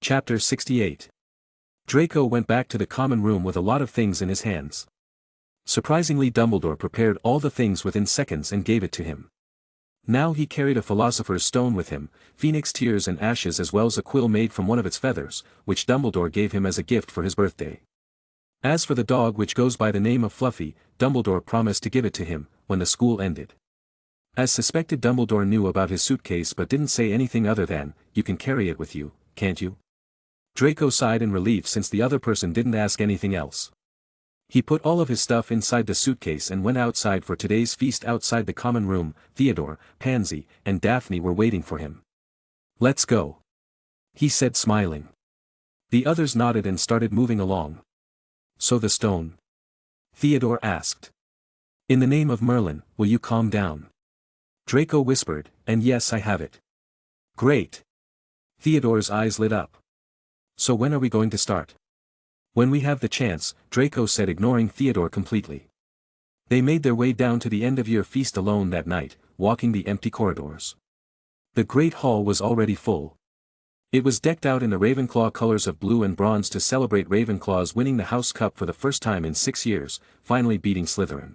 Chapter 68. Draco went back to the common room with a lot of things in his hands. Surprisingly, Dumbledore prepared all the things within seconds and gave it to him. Now he carried a philosopher's stone with him, phoenix tears and ashes, as well as a quill made from one of its feathers, which Dumbledore gave him as a gift for his birthday. As for the dog, which goes by the name of Fluffy, Dumbledore promised to give it to him when the school ended. As suspected, Dumbledore knew about his suitcase but didn't say anything other than, "You can carry it with you, can't you?" Draco sighed in relief since the other person didn't ask anything else. He put all of his stuff inside the suitcase and went outside for today's feast. Outside the common room, Theodore, Pansy, and Daphne were waiting for him. "Let's go," he said, smiling. The others nodded and started moving along. "So the stone?" Theodore asked. "In the name of Merlin, will you calm down?" Draco whispered, "And yes, I have it." "Great." Theodore's eyes lit up. "So when are we going to start?" "When we have the chance," Draco said, ignoring Theodore completely. They made their way down to the end-of-year feast alone that night, walking the empty corridors. The great hall was already full. It was decked out in the Ravenclaw colors of blue and bronze to celebrate Ravenclaws winning the House Cup for the first time in 6 years, finally beating Slytherin.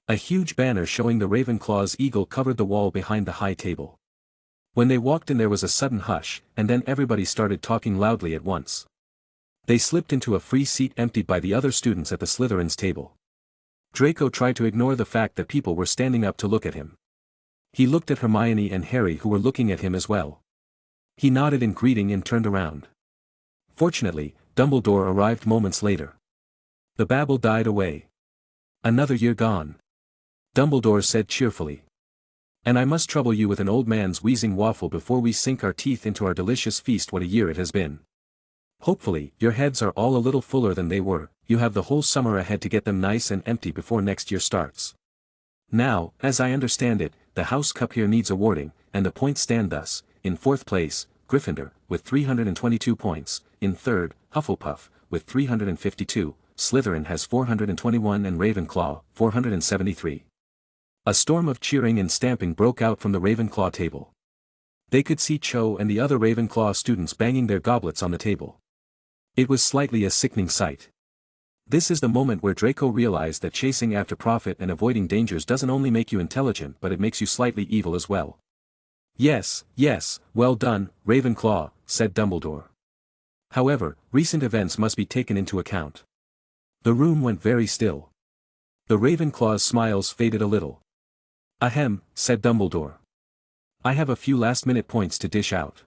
A huge banner showing the Ravenclaw's eagle covered the wall behind the high table. When they walked in, there was a sudden hush, and then everybody started talking loudly at once. They slipped into a free seat emptied by the other students at the Slytherin's table. Draco tried to ignore the fact that people were standing up to look at him. He looked at Hermione and Harry, who were looking at him as well. He nodded in greeting and turned around. Fortunately, Dumbledore arrived moments later. The babble died away. "Another year gone," Dumbledore said cheerfully. "And I must trouble you with an old man's wheezing waffle before we sink our teeth into our delicious feast. What a year it has been. Hopefully, your heads are all a little fuller than they were. You have the whole summer ahead to get them nice and empty before next year starts. Now, as I understand it, the House Cup here needs awarding, and the points stand thus: in 4th place, Gryffindor, with 322 points, in 3rd, Hufflepuff, with 352, Slytherin has 421 and Ravenclaw, 473. A storm of cheering and stamping broke out from the Ravenclaw table. They could see Cho and the other Ravenclaw students banging their goblets on the table. It was slightly a sickening sight. This is the moment where Draco realized that chasing after profit and avoiding dangers doesn't only make you intelligent, but it makes you slightly evil as well. Yes, well done, Ravenclaw," said Dumbledore. "However, recent events must be taken into account." The room went very still. The Ravenclaw's smiles faded a little. "Ahem," said Dumbledore. "I have a few last-minute points to dish out.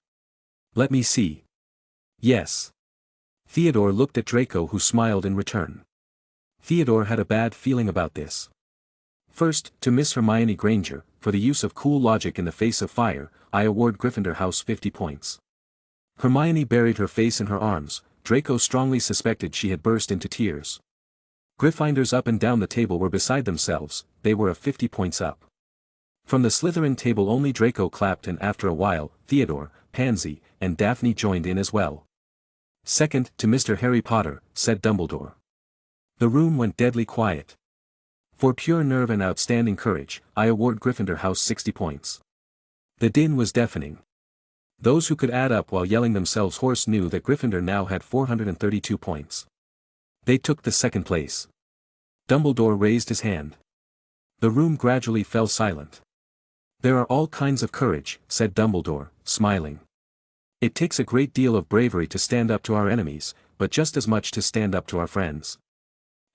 Let me see. Yes." Theodore looked at Draco, who smiled in return. Theodore had a bad feeling about this. "First, to Miss Hermione Granger, for the use of cool logic in the face of fire, I award Gryffindor House 50 points. Hermione buried her face in her arms. Draco strongly suspected she had burst into tears. Gryffindors up and down the table were beside themselves. They were 50 points up. From the Slytherin table only Draco clapped, and after a while, Theodore, Pansy, and Daphne joined in as well. "Second, to Mr. Harry Potter," said Dumbledore. The room went deadly quiet. "For pure nerve and outstanding courage, I award Gryffindor House 60 points. The din was deafening. Those who could add up while yelling themselves hoarse knew that Gryffindor now had 432 points. They took the second place. Dumbledore raised his hand. The room gradually fell silent. "There are all kinds of courage," said Dumbledore, smiling. "It takes a great deal of bravery to stand up to our enemies, but just as much to stand up to our friends.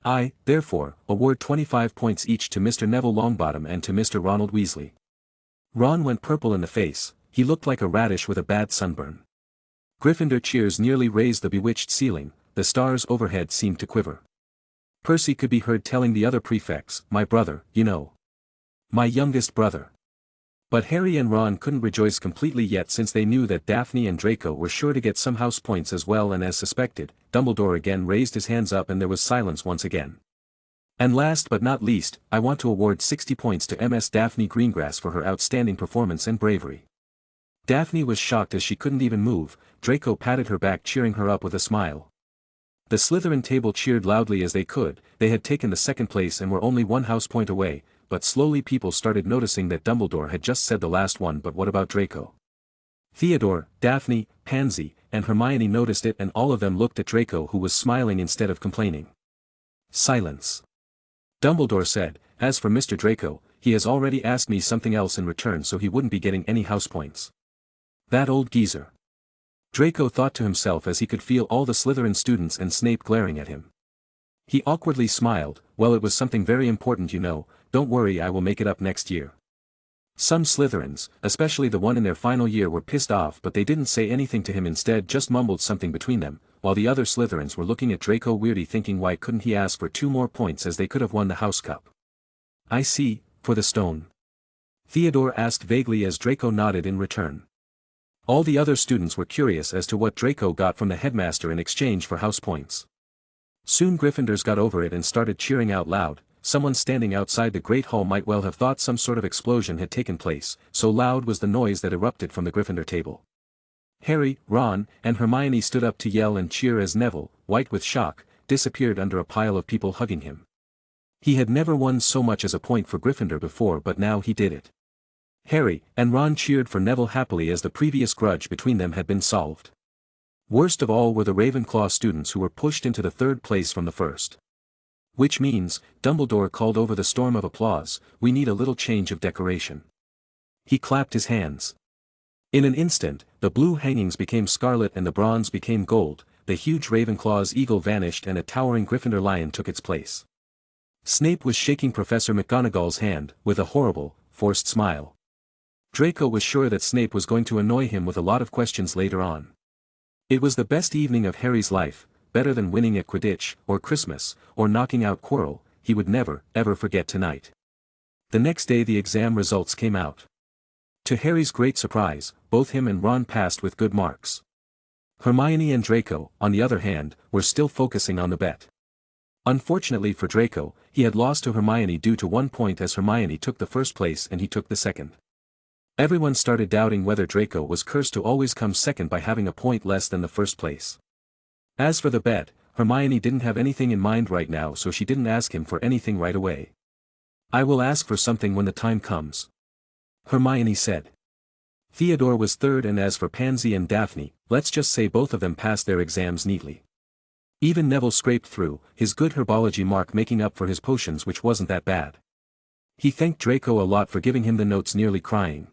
I, therefore, award 25 points each to Mr. Neville Longbottom and to Mr. Ronald Weasley." Ron went purple in the face. He looked like a radish with a bad sunburn. Gryffindor cheers nearly raised the bewitched ceiling. The stars overhead seemed to quiver. Percy could be heard telling the other prefects, "My brother, you know. My youngest brother." But Harry and Ron couldn't rejoice completely yet, since they knew that Daphne and Draco were sure to get some house points as well, and as suspected, Dumbledore again raised his hands up and there was silence once again. "And last but not least, I want to award 60 points to Ms. Daphne Greengrass for her outstanding performance and bravery." Daphne was shocked as she couldn't even move. Draco patted her back, cheering her up with a smile. The Slytherin table cheered loudly as they could. They had taken the second place and were only one house point away, but slowly people started noticing that Dumbledore had just said the last one. But what about Draco? Theodore, Daphne, Pansy, and Hermione noticed it, and all of them looked at Draco, who was smiling instead of complaining. Silence. Dumbledore said, "As for Mr. Draco, he has already asked me something else in return, so he wouldn't be getting any house points. That old geezer." Draco thought to himself as he could feel all the Slytherin students and Snape glaring at him. He awkwardly smiled. "Well, it was something very important, you know. Don't worry, I will make it up next year." Some Slytherins, especially the one in their final year, were pissed off, but they didn't say anything to him, instead just mumbled something between them, while the other Slytherins were looking at Draco weirdly, thinking why couldn't he ask for 2 more points, as they could have won the house cup. "I see, for the stone?" Theodore asked vaguely as Draco nodded in return. All the other students were curious as to what Draco got from the headmaster in exchange for house points. Soon Gryffindors got over it and started cheering out loud. Someone standing outside the Great Hall might well have thought some sort of explosion had taken place, so loud was the noise that erupted from the Gryffindor table. Harry, Ron, and Hermione stood up to yell and cheer as Neville, white with shock, disappeared under a pile of people hugging him. He had never won so much as a point for Gryffindor before, but now he did it. Harry and Ron cheered for Neville happily, as the previous grudge between them had been solved. Worst of all were the Ravenclaw students, who were pushed into the 3rd place from the 1st. Which means, Dumbledore called over the storm of applause, "We need a little change of decoration." He clapped his hands. In an instant, the blue hangings became scarlet and the bronze became gold, the huge Ravenclaw's eagle vanished and a towering Gryffindor lion took its place. Snape was shaking Professor McGonagall's hand, with a horrible, forced smile. Draco was sure that Snape was going to annoy him with a lot of questions later on. It was the best evening of Harry's life, better than winning at Quidditch, or Christmas, or knocking out Quirrell. He would never, ever forget tonight. The next day the exam results came out. To Harry's great surprise, both him and Ron passed with good marks. Hermione and Draco, on the other hand, were still focusing on the bet. Unfortunately for Draco, he had lost to Hermione due to 1 point, as Hermione took the 1st place and he took the 2nd. Everyone started doubting whether Draco was cursed to always come 2nd by having a point less than the 1st place. As for the bet, Hermione didn't have anything in mind right now, so she didn't ask him for anything right away. "I will ask for something when the time comes," Hermione said. Theodore was 3rd, and as for Pansy and Daphne, let's just say both of them passed their exams neatly. Even Neville scraped through, his good herbology mark making up for his potions, which wasn't that bad. He thanked Draco a lot for giving him the notes, nearly crying.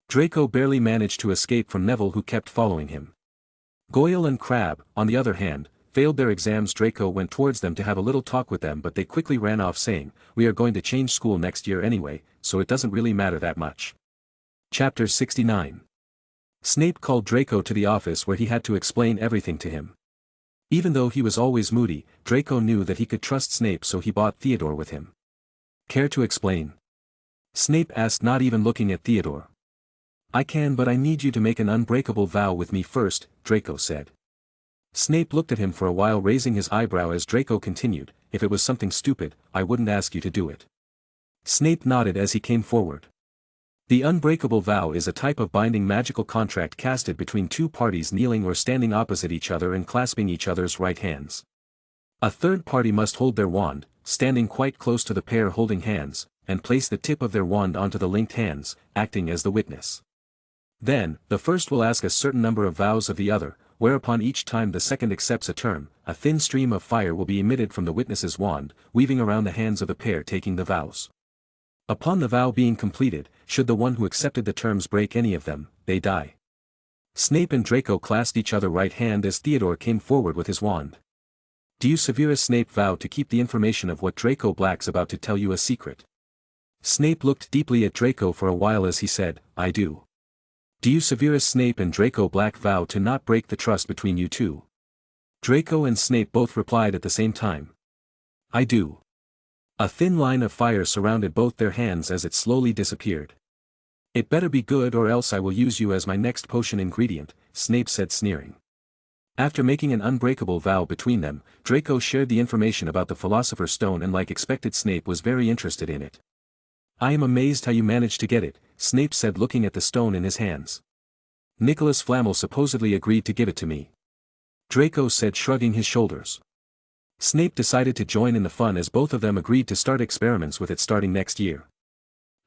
Draco barely managed to escape from Neville, who kept following him. Goyle and Crabbe, on the other hand, failed their exams. Draco went towards them to have a little talk with them, but they quickly ran off, saying, "We are going to change school next year anyway, so it doesn't really matter that much." Chapter 69. Snape called Draco to the office, where he had to explain everything to him. Even though he was always moody, Draco knew that he could trust Snape, so he brought Theodore with him. "Care to explain?" Snape asked, not even looking at Theodore. "I can, but I need you to make an unbreakable vow with me first," Draco said. Snape looked at him for a while, raising his eyebrow as Draco continued, "If it was something stupid, I wouldn't ask you to do it." Snape nodded as he came forward. The unbreakable vow is a type of binding magical contract casted between 2 parties kneeling or standing opposite each other and clasping each other's right hands. A 3rd party must hold their wand, standing quite close to the pair holding hands, and place the tip of their wand onto the linked hands, acting as the witness. Then, the first will ask a certain number of vows of the other, whereupon each time the second accepts a term, a thin stream of fire will be emitted from the witness's wand, weaving around the hands of the pair taking the vows. Upon the vow being completed, should the one who accepted the terms break any of them, they die. Snape and Draco clasped each other right hand as Theodore came forward with his wand. "Do you, Severus Snape, vow to keep the information of what Draco Black's about to tell you a secret?" Snape looked deeply at Draco for a while as he said, "I do." "Do you, Severus Snape and Draco Black, vow to not break the trust between you two?" Draco and Snape both replied at the same time. "I do." A thin line of fire surrounded both their hands as it slowly disappeared. "It better be good, or else I will use you as my next potion ingredient," Snape said, sneering. After making an unbreakable vow between them, Draco shared the information about the Philosopher's Stone, and like expected, Snape was very interested in it. "I am amazed how you managed to get it," Snape said, looking at the stone in his hands. "Nicholas Flamel supposedly agreed to give it to me," Draco said, shrugging his shoulders. Snape decided to join in the fun as both of them agreed to start experiments with it starting next year.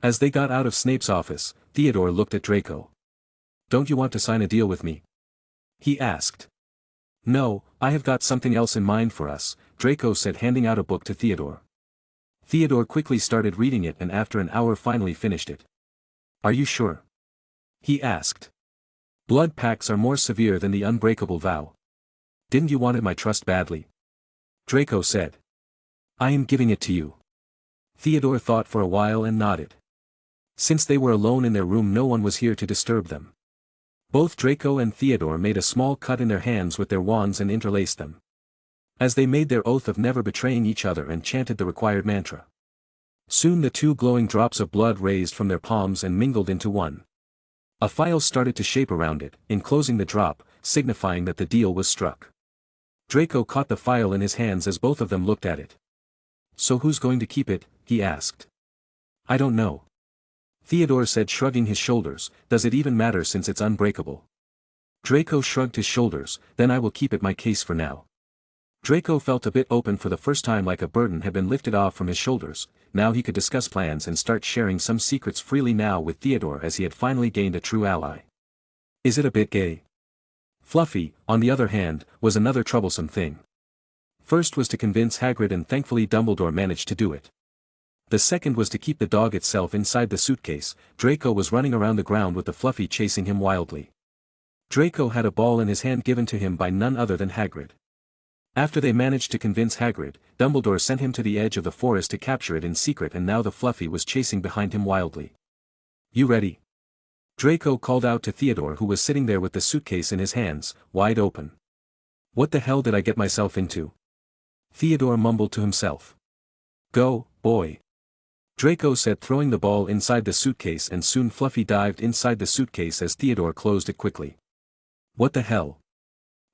As they got out of Snape's office, Theodore looked at Draco. Don't you want to sign a deal with me? He asked. No, I have got something else in mind for us, Draco said, handing out a book to Theodore. Theodore quickly started reading it and after an hour finally finished it. Are you sure? He asked. Blood pacts are more severe than the unbreakable vow. Didn't you want my trust badly? Draco said. I am giving it to you. Theodore thought for a while and nodded. Since they were alone in their room, no one was here to disturb them. Both Draco and Theodore made a small cut in their hands with their wands and interlaced them. As they made their oath of never betraying each other and chanted the required mantra. Soon the two glowing drops of blood raised from their palms and mingled into one. A file started to shape around it, enclosing the drop, signifying that the deal was struck. Draco caught the file in his hands as both of them looked at it. So who's going to keep it? He asked. I don't know. Theodore said, shrugging his shoulders. Does it even matter since it's unbreakable? Draco shrugged his shoulders. Then I will keep it my case for now. Draco felt a bit open for the first time, like a burden had been lifted off from his shoulders. Now he could discuss plans and start sharing some secrets freely now with Theodore, as he had finally gained a true ally. Is it a bit gay? Fluffy, on the other hand, was another troublesome thing. First was to convince Hagrid, and thankfully Dumbledore managed to do it. The second was to keep the dog itself inside the suitcase. Draco was running around the ground with the Fluffy chasing him wildly. Draco had a ball in his hand given to him by none other than Hagrid. After they managed to convince Hagrid, Dumbledore sent him to the edge of the forest to capture it in secret, and now the Fluffy was chasing behind him wildly. You ready? Draco called out to Theodore, who was sitting there with the suitcase in his hands, wide open. What the hell did I get myself into? Theodore mumbled to himself. Go, boy. Draco said, throwing the ball inside the suitcase, and soon Fluffy dived inside the suitcase as Theodore closed it quickly. What the hell?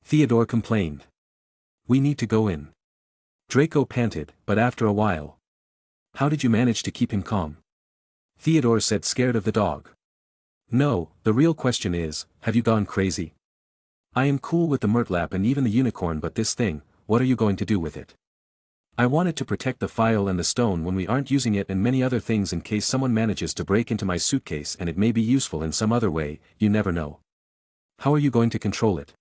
Theodore complained. We need to go in. Draco panted, but after a while. How did you manage to keep him calm? Theodore said, scared of the dog. No, the real question is, have you gone crazy? I am cool with the Murtlap and even the unicorn, but this thing, what are you going to do with it? I wanted to protect the file and the stone when we aren't using it, and many other things in case someone manages to break into my suitcase and it may be useful in some other way, you never know. How are you going to control it?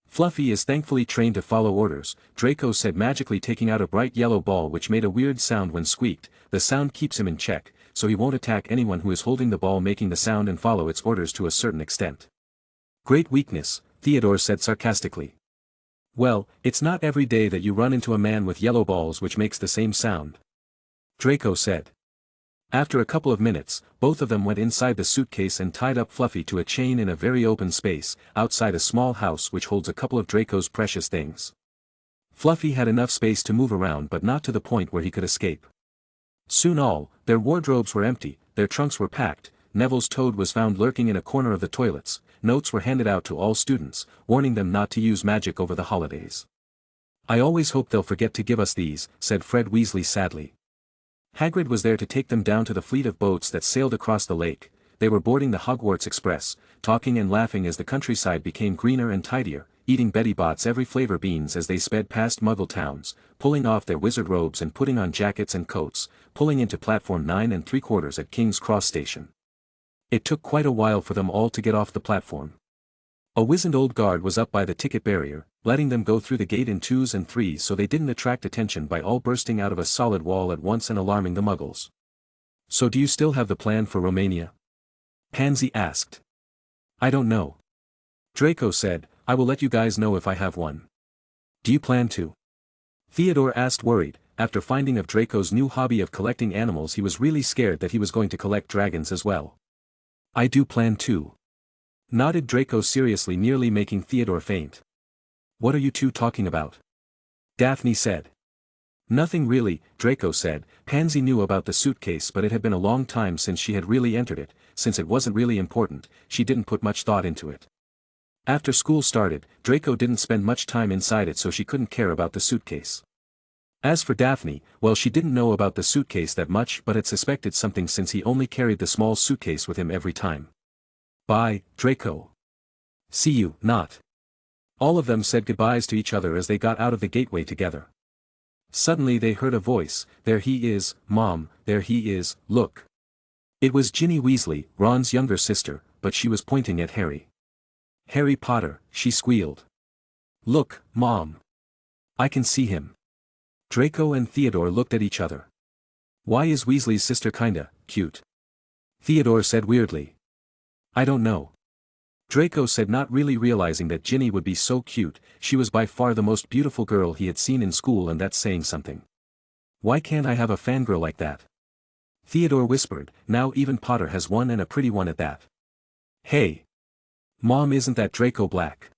Fluffy is thankfully trained to follow orders, Draco said, magically taking out a bright yellow ball which made a weird sound when squeaked. The sound keeps him in check, so he won't attack anyone who is holding the ball, making the sound and follow its orders to a certain extent. Great weakness, Theodore said sarcastically. Well, it's not every day that you run into a man with yellow balls which makes the same sound. Draco said. After a couple of minutes, both of them went inside the suitcase and tied up Fluffy to a chain in a very open space, outside a small house which holds a couple of Draco's precious things. Fluffy had enough space to move around, but not to the point where he could escape. Soon all their wardrobes were empty, their trunks were packed. Neville's toad was found lurking in a corner of the toilets. Notes were handed out to all students, warning them not to use magic over the holidays. I always hope they'll forget to give us these, said Fred Weasley sadly. Hagrid was there to take them down to the fleet of boats that sailed across the lake. They were boarding the Hogwarts Express, talking and laughing as the countryside became greener and tidier, eating Betty Bott's every flavor beans as they sped past Muggle towns, pulling off their wizard robes and putting on jackets and coats, pulling into platform 9 3/4 at King's Cross Station. It took quite a while for them all to get off the platform. A wizened old guard was up by the ticket barrier, letting them go through the gate in 2s and 3s so they didn't attract attention by all bursting out of a solid wall at once and alarming the Muggles. So do you still have the plan for Romania? Pansy asked. I don't know. Draco said, I will let you guys know if I have one. Do you plan to? Theodore asked, worried. After finding of Draco's new hobby of collecting animals, he was really scared that he was going to collect dragons as well. I do plan to. Nodded Draco seriously, nearly making Theodore faint. What are you two talking about? Daphne said. Nothing really, Draco said. Pansy knew about the suitcase, but it had been a long time since she had really entered it. Since it wasn't really important, she didn't put much thought into it. After school started, Draco didn't spend much time inside it, so she couldn't care about the suitcase. As for Daphne, well, she didn't know about the suitcase that much, but had suspected something since he only carried the small suitcase with him every time. Bye, Draco. See you, not. All of them said goodbyes to each other as they got out of the gateway together. Suddenly they heard a voice. There he is, Mom, there he is, look. It was Ginny Weasley, Ron's younger sister, but she was pointing at Harry. "Harry Potter," she squealed. "Look, Mom. I can see him." Draco and Theodore looked at each other. "Why is Weasley's sister kinda cute?" Theodore said weirdly. "I don't know." Draco said, not really realizing that Ginny would be so cute. She was by far the most beautiful girl he had seen in school, and that's saying something. "Why can't I have a fangirl like that?" Theodore whispered, "Now even Potter has one, and a pretty one at that." "Hey! Mom, isn't that Draco Black?"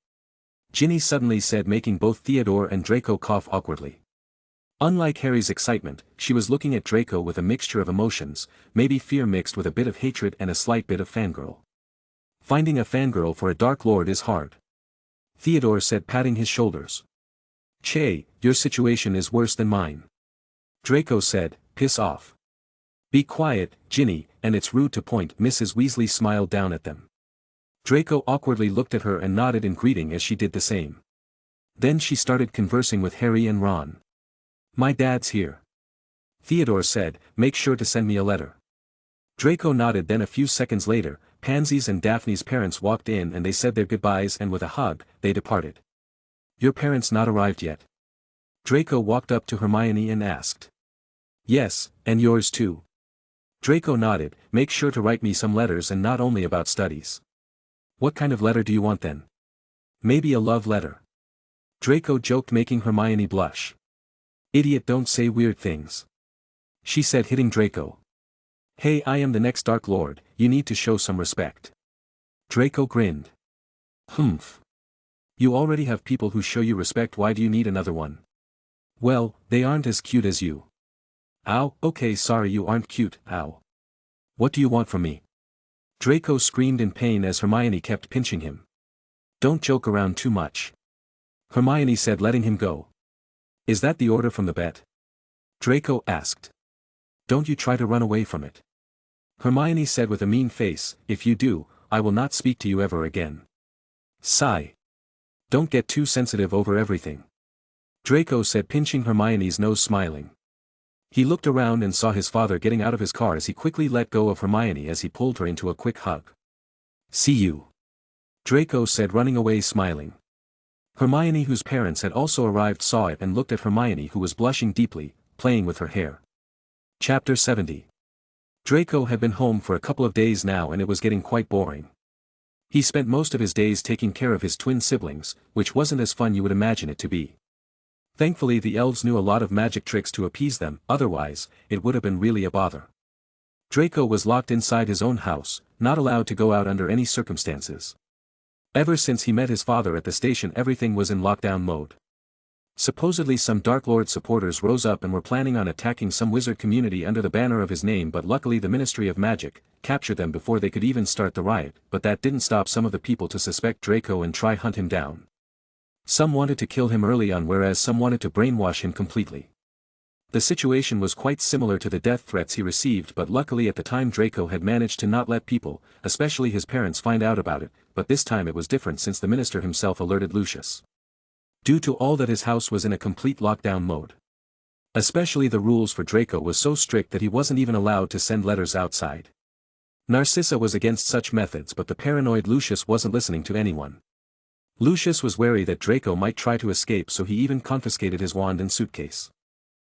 Ginny suddenly said, making both Theodore and Draco cough awkwardly. Unlike Harry's excitement, she was looking at Draco with a mixture of emotions, maybe fear mixed with a bit of hatred and a slight bit of fangirl. "Finding a fangirl for a Dark Lord is hard," Theodore said, patting his shoulders. "Che, your situation is worse than mine," Draco said. "Piss off." "Be quiet, Ginny, and it's rude to point." Mrs. Weasley smiled down at them. Draco awkwardly looked at her and nodded in greeting as she did the same. Then she started conversing with Harry and Ron. "My dad's here," Theodore said. "Make sure to send me a letter." Draco nodded. Then a few seconds later, Pansy's and Daphne's parents walked in and they said their goodbyes, and with a hug, they departed. "Your parents not arrived yet?" Draco walked up to Hermione and asked. "Yes, and yours too." Draco nodded. "Make sure to write me some letters, and not only about studies." "What kind of letter do you want then?" "Maybe a love letter," Draco joked, making Hermione blush. "Idiot, don't say weird things," she said, hitting Draco. "Hey, I am the next Dark Lord, you need to show some respect." Draco grinned. "Humph. You already have people who show you respect, why do you need another one?" "Well, they aren't as cute as you." "Ow, okay, sorry, you aren't cute, ow. What do you want from me?" Draco screamed in pain as Hermione kept pinching him. "Don't joke around too much," Hermione said, letting him go. "Is that the order from the bet?" Draco asked. "Don't you try to run away from it," Hermione said with a mean face. "If you do, I will not speak to you ever again." "Sigh. Don't get too sensitive over everything," Draco said, pinching Hermione's nose, smiling. He looked around and saw his father getting out of his car as he quickly let go of Hermione as he pulled her into a quick hug. "See you," Draco said, running away smiling. Hermione, whose parents had also arrived, saw it and looked at Hermione, who was blushing deeply, playing with her hair. Chapter 70. Draco had been home for a couple of days now, and it was getting quite boring. He spent most of his days taking care of his twin siblings, which wasn't as fun you would imagine it to be. Thankfully the elves knew a lot of magic tricks to appease them, otherwise, it would have been really a bother. Draco was locked inside his own house, not allowed to go out under any circumstances. Ever since he met his father at the station, everything was in lockdown mode. Supposedly some Dark Lord supporters rose up and were planning on attacking some wizard community under the banner of his name, but luckily the Ministry of Magic captured them before they could even start the riot, but that didn't stop some of the people to suspect Draco and try hunt him down. Some wanted to kill him early on, whereas some wanted to brainwash him completely. The situation was quite similar to the death threats he received, but luckily at the time Draco had managed to not let people, especially his parents, find out about it, but this time it was different since the minister himself alerted Lucius. Due to all that, his house was in a complete lockdown mode. Especially the rules for Draco was so strict that he wasn't even allowed to send letters outside. Narcissa was against such methods, but the paranoid Lucius wasn't listening to anyone. Lucius was wary that Draco might try to escape, so he even confiscated his wand and suitcase.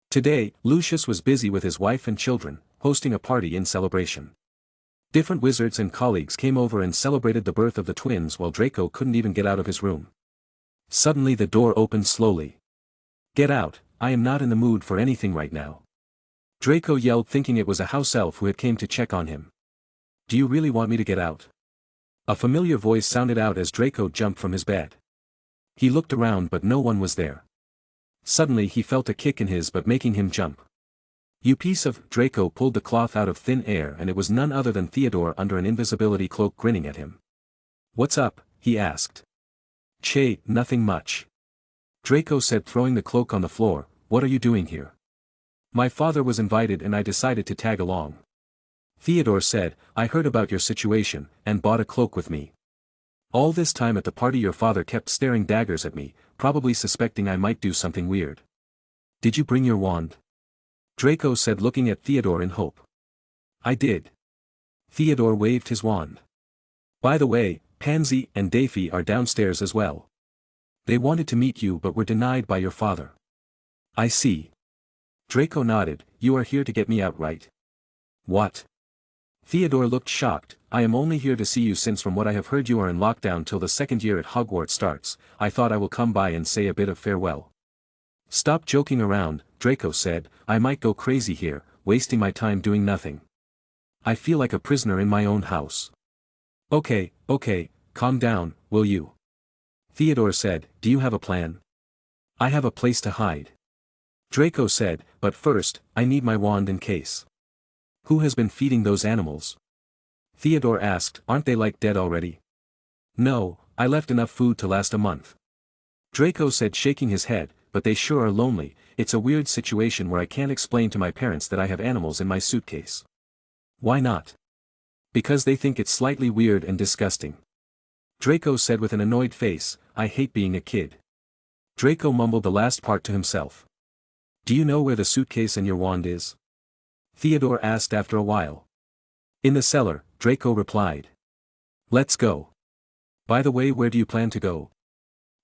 Today, Lucius was busy with his wife and children, hosting a party in celebration. Different wizards and colleagues came over and celebrated the birth of the twins while Draco couldn't even get out of his room. Suddenly the door opened slowly. "Get out, I am not in the mood for anything right now," Draco yelled, thinking it was a house elf who had came to check on him. "Do you really want me to get out?" A familiar voice sounded out as Draco jumped from his bed. He looked around but no one was there. Suddenly he felt a kick in his butt making him jump. "You piece of—" Draco pulled the cloth out of thin air, and it was none other than Theodore under an invisibility cloak grinning at him. "What's up?" he asked. "Che, nothing much," Draco said, throwing the cloak on the floor. "What are you doing here?" "My father was invited and I decided to tag along," Theodore said. "I heard about your situation, and bought a cloak with me. All this time at the party your father kept staring daggers at me, probably suspecting I might do something weird." "Did you bring your wand?" Draco said, looking at Theodore in hope. "I did." Theodore waved his wand. By the way, Pansy and Daffy are downstairs as well. They wanted to meet you but were denied by your father. I see. Draco nodded. You are here to get me out, right? What? Theodore looked shocked. I am only here to see you since from what I have heard you are in lockdown till the second year at Hogwarts starts. I thought I will come by and say a bit of farewell. Stop joking around, Draco said. I might go crazy here, wasting my time doing nothing. I feel like a prisoner in my own house. Okay, calm down, will you? Theodore said. Do you have a plan? I have a place to hide. Draco said, but first, I need my wand in case. Who has been feeding those animals? Theodore asked. Aren't they like dead already? No, I left enough food to last a month. Draco said, shaking his head, but they sure are lonely. It's a weird situation where I can't explain to my parents that I have animals in my suitcase. Why not? Because they think it's slightly weird and disgusting. Draco said with an annoyed face, I hate being a kid. Draco mumbled the last part to himself. Do you know where the suitcase and your wand is? Theodore asked after a while. In the cellar, Draco replied. Let's go. By the way, where do you plan to go?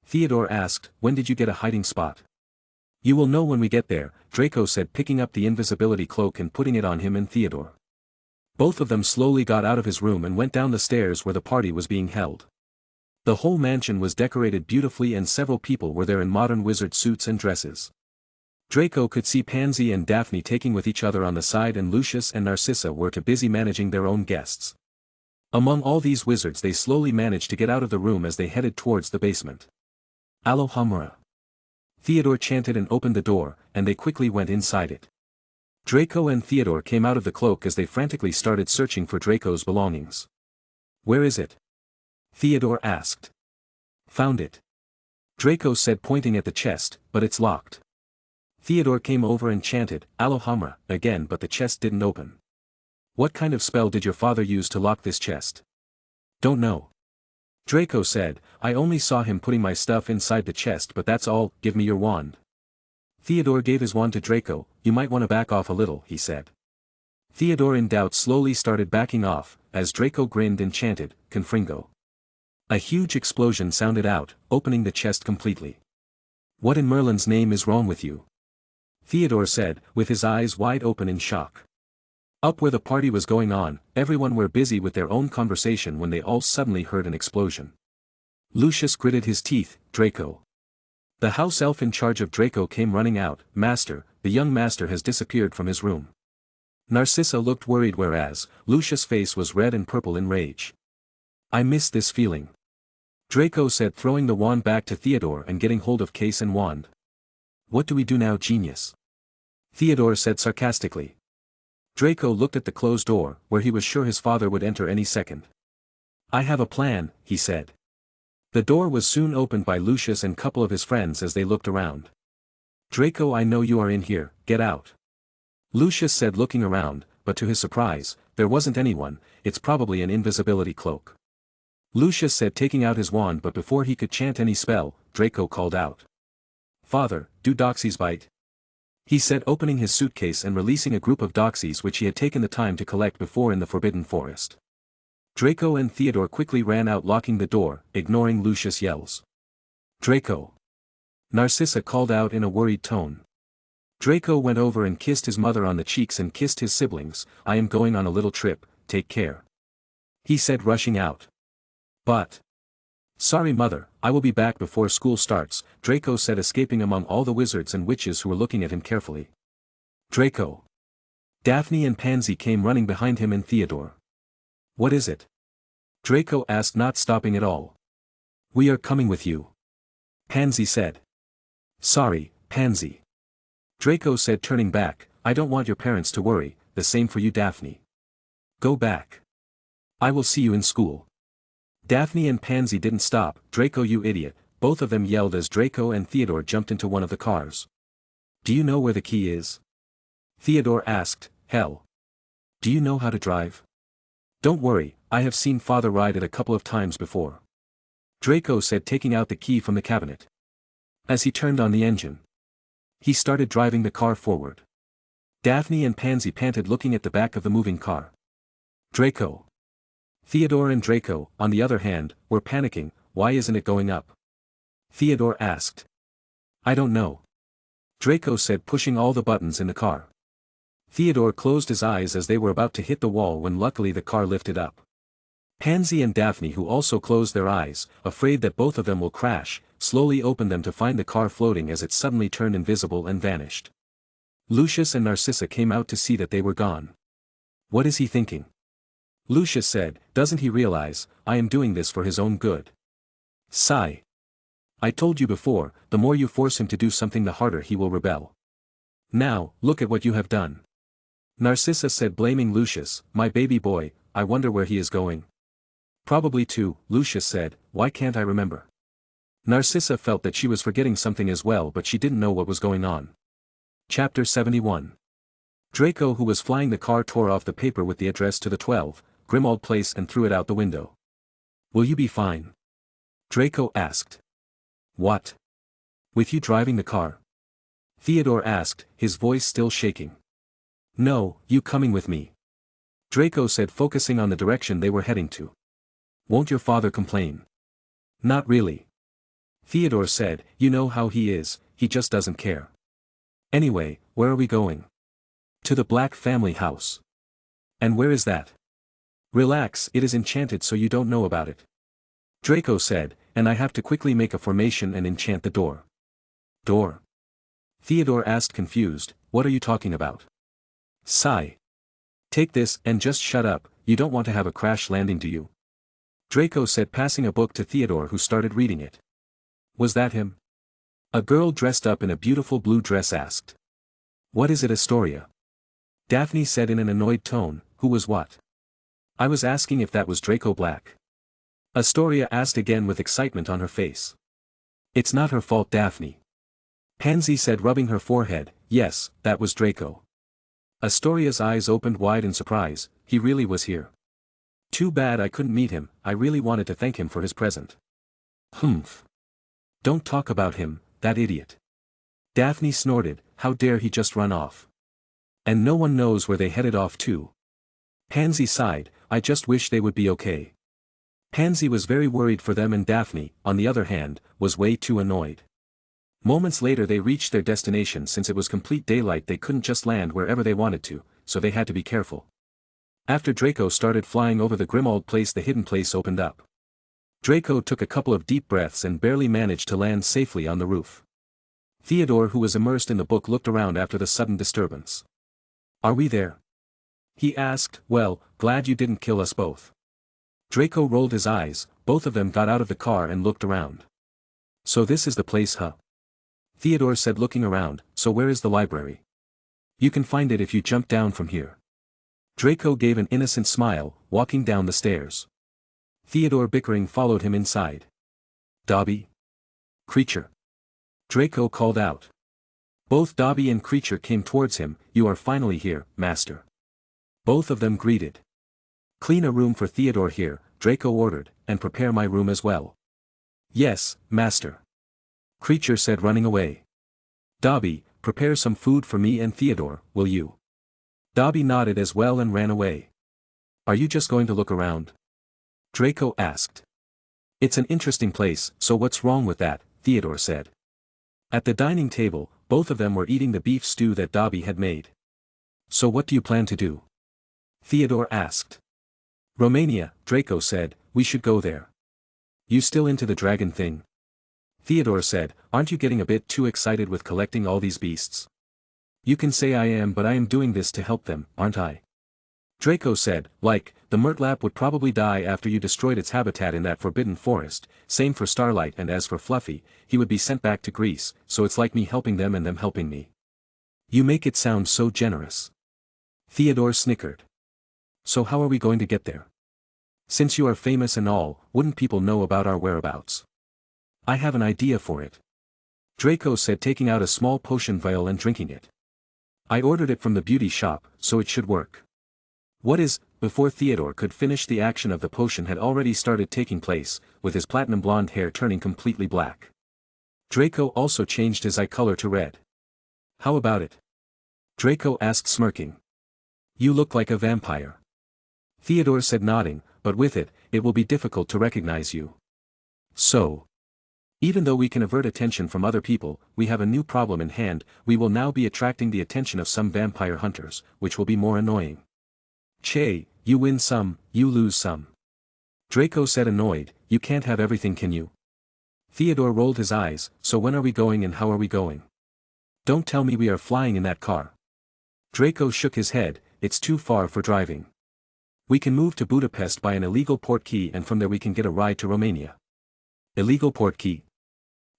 Theodore asked. When did you get a hiding spot? You will know when we get there, Draco said, picking up the invisibility cloak and putting it on him and Theodore. Both of them slowly got out of his room and went down the stairs where the party was being held. The whole mansion was decorated beautifully and several people were there in modern wizard suits and dresses. Draco could see Pansy and Daphne taking with each other on the side, and Lucius and Narcissa were too busy managing their own guests. Among all these wizards they slowly managed to get out of the room as they headed towards the basement. Alohomora. Theodore chanted and opened the door, and they quickly went inside it. Draco and Theodore came out of the cloak as they frantically started searching for Draco's belongings. Where is it? Theodore asked. Found it. Draco said, pointing at the chest, but it's locked. Theodore came over and chanted, Alohomora, again, but the chest didn't open. What kind of spell did your father use to lock this chest? Don't know. Draco said, I only saw him putting my stuff inside the chest, but that's all. Give me your wand. Theodore gave his wand to Draco. You might want to back off a little, he said. Theodore in doubt slowly started backing off, as Draco grinned and chanted, Confringo. A huge explosion sounded out, opening the chest completely. What in Merlin's name is wrong with you? Theodore said, with his eyes wide open in shock. Up where the party was going on, everyone were busy with their own conversation when they all suddenly heard an explosion. Lucius gritted his teeth. Draco. The house elf in charge of Draco came running out. Master, the young master has disappeared from his room. Narcissa looked worried, whereas Lucius' face was red and purple in rage. I miss this feeling. Draco said, throwing the wand back to Theodore and getting hold of case and wand. What do we do now, genius? Theodore said sarcastically. Draco looked at the closed door, where he was sure his father would enter any second. I have a plan, he said. The door was soon opened by Lucius and a couple of his friends as they looked around. Draco, I know you are in here, get out. Lucius said, looking around, but to his surprise, there wasn't anyone. It's probably an invisibility cloak. Lucius said, taking out his wand, but before he could chant any spell, Draco called out. Father, do doxies bite? He said, opening his suitcase and releasing a group of doxies which he had taken the time to collect before in the Forbidden Forest. Draco and Theodore quickly ran out, locking the door, ignoring Lucius' yells. Draco. Narcissa called out in a worried tone. Draco went over and kissed his mother on the cheeks and kissed his siblings. I am going on a little trip, take care. He said, rushing out. But. Sorry mother, I will be back before school starts, Draco said, escaping among all the wizards and witches who were looking at him carefully. Draco. Daphne and Pansy came running behind him and Theodore. What is it? Draco asked, not stopping at all. We are coming with you. Pansy said. Sorry, Pansy. Draco said, turning back, I don't want your parents to worry, the same for you, Daphne. Go back. I will see you in school. Daphne and Pansy didn't stop. Draco, you idiot, both of them yelled as Draco and Theodore jumped into one of the cars. Do you know where the key is? Theodore asked. Hell. Do you know how to drive? Don't worry, I have seen father ride it a couple of times before. Draco said, taking out the key from the cabinet. As he turned on the engine, he started driving the car forward. Daphne and Pansy panted, looking at the back of the moving car. Draco. Theodore and Draco, on the other hand, were panicking. Why isn't it going up? Theodore asked. I don't know. Draco said, pushing all the buttons in the car. Theodore closed his eyes as they were about to hit the wall when luckily the car lifted up. Pansy and Daphne, who also closed their eyes, afraid that both of them will crash, slowly opened them to find the car floating as it suddenly turned invisible and vanished. Lucius and Narcissa came out to see that they were gone. What is he thinking? Lucius said, doesn't he realize, I am doing this for his own good? Sigh. I told you before, the more you force him to do something the harder he will rebel. Now, look at what you have done. Narcissa said, blaming Lucius, my baby boy, I wonder where he is going. Probably to, Lucius said, why can't I remember? Narcissa felt that she was forgetting something as well, but she didn't know what was going on. Chapter 71. Draco, who was flying the car, tore off the paper with the address to the 12, Grimmauld Place, and threw it out the window. Will you be fine? Draco asked. What? With you driving the car? Theodore asked, his voice still shaking. No, you coming with me. Draco said, focusing on the direction they were heading to. Won't your father complain? Not really. Theodore said, you know how he is, he just doesn't care. Anyway, where are we going? To the Black family house. And where is that? Relax, it is enchanted, so you don't know about it. Draco said, and I have to quickly make a formation and enchant the door. Door? Theodore asked, confused, what are you talking about? Sigh. Take this, and just shut up, you don't want to have a crash landing, do you? Draco said, passing a book to Theodore, who started reading it. Was that him? A girl dressed up in a beautiful blue dress asked. What is it, Astoria? Daphne said in an annoyed tone, who was what? I was asking if that was Draco Black. Astoria asked again with excitement on her face. It's not her fault, Daphne. Pansy said, rubbing her forehead, yes, that was Draco. Astoria's eyes opened wide in surprise, he really was here. Too bad I couldn't meet him, I really wanted to thank him for his present. Humph. Don't talk about him, that idiot. Daphne snorted, how dare he just run off. And no one knows where they headed off to. Pansy sighed, I just wish they would be okay. Pansy was very worried for them, and Daphne, on the other hand, was way too annoyed. Moments later they reached their destination. Since it was complete daylight they couldn't just land wherever they wanted to, so they had to be careful. After Draco started flying over the Grimmauld Place, the hidden place opened up. Draco took a couple of deep breaths and barely managed to land safely on the roof. Theodore, who was immersed in the book, looked around after the sudden disturbance. Are we there? He asked, well, glad you didn't kill us both. Draco rolled his eyes, both of them got out of the car and looked around. So this is the place, huh? Theodore said, looking around, so where is the library? You can find it if you jump down from here. Draco gave an innocent smile, walking down the stairs. Theodore, bickering, followed him inside. Dobby? Creature? Draco called out. Both Dobby and Creature came towards him. You are finally here, master. Both of them greeted. Clean a room for Theodore here, Draco ordered, and prepare my room as well. Yes, master. Creature said, running away. Dobby, prepare some food for me and Theodore, will you? Dobby nodded as well and ran away. Are you just going to look around? Draco asked. It's an interesting place, so what's wrong with that? Theodore said. At the dining table, both of them were eating the beef stew that Dobby had made. So what do you plan to do? Theodore asked. Romania, Draco said, we should go there. You still into the dragon thing? Theodore said, aren't you getting a bit too excited with collecting all these beasts? You can say I am, but I am doing this to help them, aren't I? Draco said, like, the Murtlap would probably die after you destroyed its habitat in that forbidden forest, same for Starlight, and as for Fluffy, he would be sent back to Greece, so it's like me helping them and them helping me. You make it sound so generous. Theodore snickered. So how are we going to get there? Since you are famous and all, wouldn't people know about our whereabouts? I have an idea for it. Draco said, taking out a small potion vial and drinking it. I ordered it from the beauty shop, so it should work. What is? Before Theodore could finish, the action of the potion had already started taking place, with his platinum blonde hair turning completely black. Draco also changed his eye color to red. How about it? Draco asked, smirking. You look like a vampire. Theodore said, nodding, but with it, it will be difficult to recognize you. So, even though we can avert attention from other people, we have a new problem in hand. We will now be attracting the attention of some vampire hunters, which will be more annoying. Che, you win some, you lose some. Draco said annoyed, you can't have everything, can you? Theodore rolled his eyes, so when are we going and how are we going? Don't tell me we are flying in that car. Draco shook his head, it's too far for driving. We can move to Budapest by an illegal portkey and from there we can get a ride to Romania. Illegal portkey?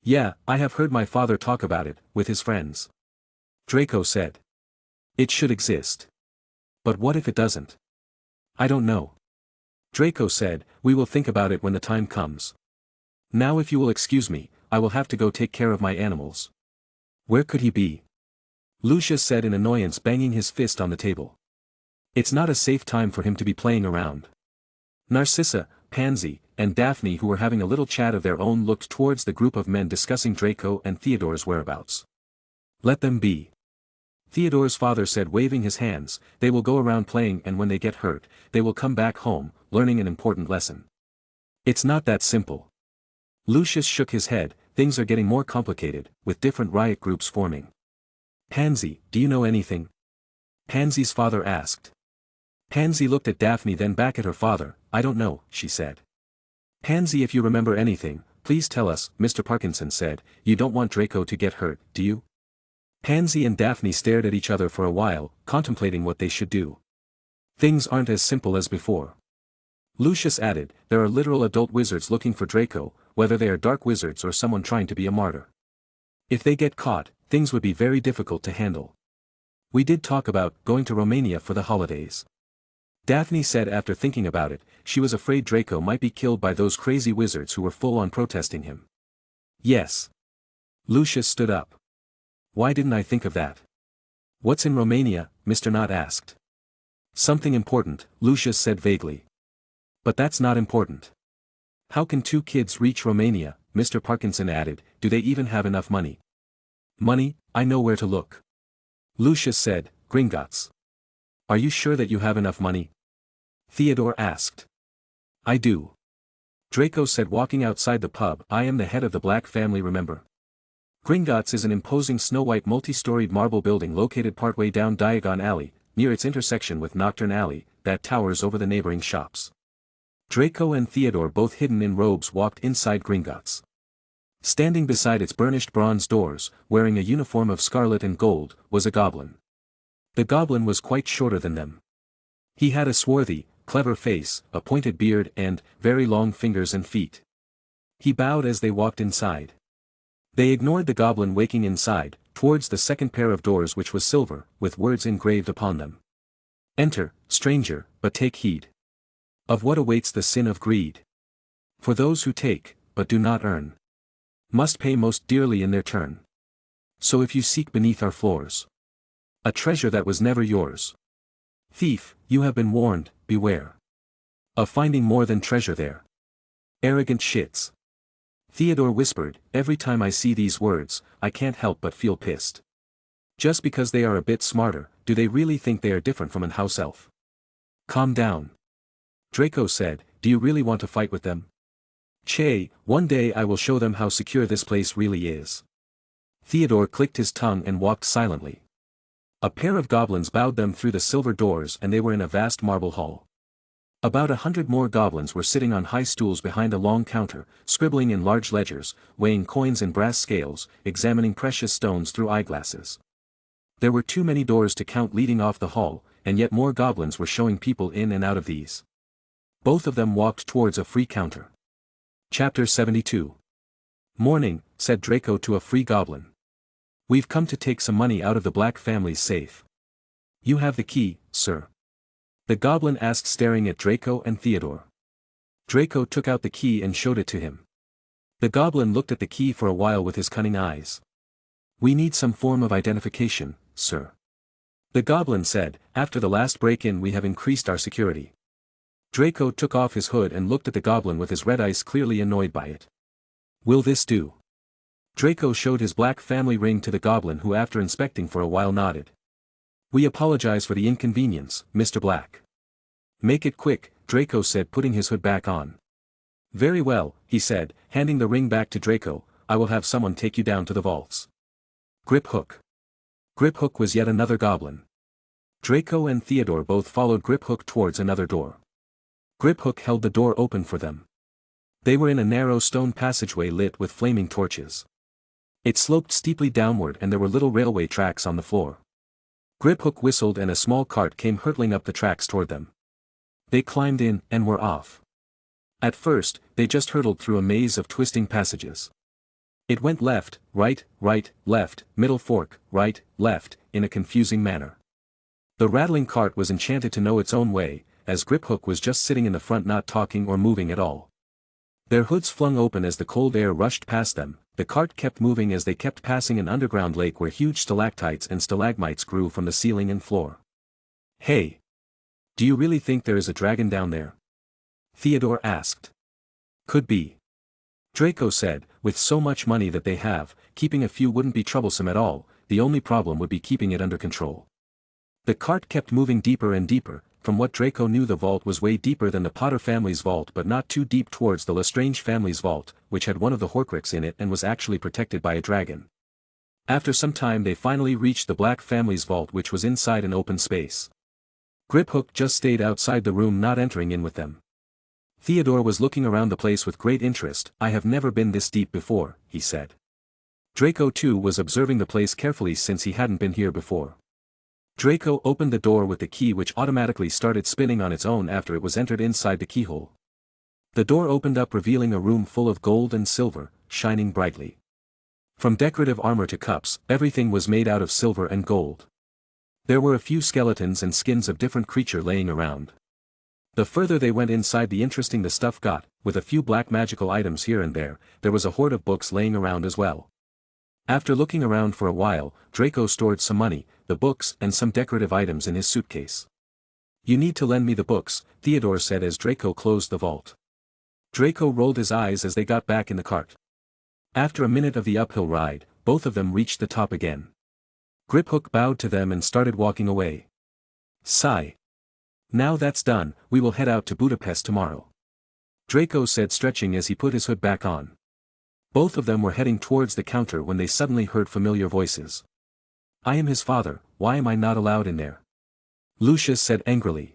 Yeah, I have heard my father talk about it, with his friends. Draco said. It should exist. But what if it doesn't? I don't know. Draco said, we will think about it when the time comes. Now if you will excuse me, I will have to go take care of my animals. Where could he be? Lucius said in annoyance, banging his fist on the table. It's not a safe time for him to be playing around. Narcissa, Pansy, and Daphne, who were having a little chat of their own, looked towards the group of men discussing Draco and Theodore's whereabouts. Let them be. Theodore's father said, waving his hands, they will go around playing and when they get hurt, they will come back home, learning an important lesson. It's not that simple. Lucius shook his head, things are getting more complicated, with different riot groups forming. Pansy, do you know anything? Pansy's father asked. Pansy looked at Daphne, then back at her father. I don't know, she said. Pansy, if you remember anything, please tell us, Mr. Parkinson said. You don't want Draco to get hurt, do you? Pansy and Daphne stared at each other for a while, contemplating what they should do. Things aren't as simple as before. Lucius added, there are literal adult wizards looking for Draco, whether they are dark wizards or someone trying to be a martyr. If they get caught, things would be very difficult to handle. We did talk about going to Romania for the holidays. Daphne said after thinking about it, she was afraid Draco might be killed by those crazy wizards who were full on protesting him. Yes. Lucius stood up. Why didn't I think of that? What's in Romania? Mr. Knott asked. Something important, Lucius said vaguely. But that's not important. How can two kids reach Romania? Mr. Parkinson added, do they even have enough money? Money, I know where to look. Lucius said, Gringotts. Are you sure that you have enough money? Theodore asked. I do. Draco said, walking outside the pub. I am the head of the Black family, remember? Gringotts is an imposing snow-white multi-storied marble building located partway down Diagon Alley, near its intersection with Nocturne Alley, that towers over the neighboring shops. Draco and Theodore, both hidden in robes, walked inside Gringotts. Standing beside its burnished bronze doors, wearing a uniform of scarlet and gold, was a goblin. The goblin was quite shorter than them. He had a swarthy, clever face, a pointed beard and, very long fingers and feet. He bowed as they walked inside. They ignored the goblin, waking inside, towards the second pair of doors, which was silver, with words engraved upon them. Enter, stranger, but take heed. Of what awaits the sin of greed. For those who take, but do not earn, must pay most dearly in their turn. So if you seek beneath our floors a treasure that was never yours, thief, you have been warned, beware of finding more than treasure there. Arrogant shits. Theodore whispered, every time I see these words, I can't help but feel pissed. Just because they are a bit smarter, do they really think they are different from an house elf? Calm down. Draco said, do you really want to fight with them? Che, one day I will show them how secure this place really is. Theodore clicked his tongue and walked silently. A pair of goblins bowed them through the silver doors and they were in a vast marble hall. About 100 more goblins were sitting on high stools behind a long counter, scribbling in large ledgers, weighing coins in brass scales, examining precious stones through eyeglasses. There were too many doors to count leading off the hall, and yet more goblins were showing people in and out of these. Both of them walked towards a free counter. Chapter 72. Morning, said Draco to a free goblin. We've come to take some money out of the Black family's safe. You have the key, sir. The goblin asked, staring at Draco and Theodore. Draco took out the key and showed it to him. The goblin looked at the key for a while with his cunning eyes. We need some form of identification, sir. The goblin said, after the last break-in we have increased our security. Draco took off his hood and looked at the goblin with his red eyes, clearly annoyed by it. Will this do? Draco showed his Black family ring to the goblin, who after inspecting for a while nodded. We apologize for the inconvenience, Mr. Black. Make it quick, Draco said, putting his hood back on. Very well, he said, handing the ring back to Draco, I will have someone take you down to the vaults. Griphook. Griphook was yet another goblin. Draco and Theodore both followed Griphook towards another door. Griphook held the door open for them. They were in a narrow stone passageway lit with flaming torches. It sloped steeply downward and there were little railway tracks on the floor. Griphook whistled and a small cart came hurtling up the tracks toward them. They climbed in and were off. At first, they just hurtled through a maze of twisting passages. It went left, right, left, middle fork, right, left, in a confusing manner. The rattling cart was enchanted to know its own way, as Griphook was just sitting in the front not talking or moving at all. Their hoods flung open as the cold air rushed past them, the cart kept moving as they kept passing an underground lake where huge stalactites and stalagmites grew from the ceiling and floor. Hey! Do you really think there is a dragon down there? Theodore asked. Could be. Draco said, with so much money that they have, keeping a few wouldn't be troublesome at all, the only problem would be keeping it under control. The cart kept moving deeper and deeper. From what Draco knew, the vault was way deeper than the Potter family's vault, but not too deep towards the Lestrange family's vault, which had one of the Horcrux in it and was actually protected by a dragon. After some time they finally reached the Black family's vault, which was inside an open space. Griphook just stayed outside the room, not entering in with them. Theodore was looking around the place with great interest. I have never been this deep before, he said. Draco too was observing the place carefully since he hadn't been here before. Draco opened the door with the key, which automatically started spinning on its own after it was entered inside the keyhole. The door opened up, revealing a room full of gold and silver, shining brightly. From decorative armor to cups, everything was made out of silver and gold. There were a few skeletons and skins of different creatures laying around. The further they went inside, the interesting the stuff got, with a few black magical items here and there. There was a hoard of books laying around as well. After looking around for a while, Draco stored some money, the books and some decorative items in his suitcase. You need to lend me the books, Theodore said as Draco closed the vault. Draco rolled his eyes as they got back in the cart. After a minute of the uphill ride, both of them reached the top again. Griphook bowed to them and started walking away. Sigh. Now that's done, we will head out to Budapest tomorrow. Draco said, stretching as he put his hood back on. Both of them were heading towards the counter when they suddenly heard familiar voices. I am his father, why am I not allowed in there? Lucius said angrily.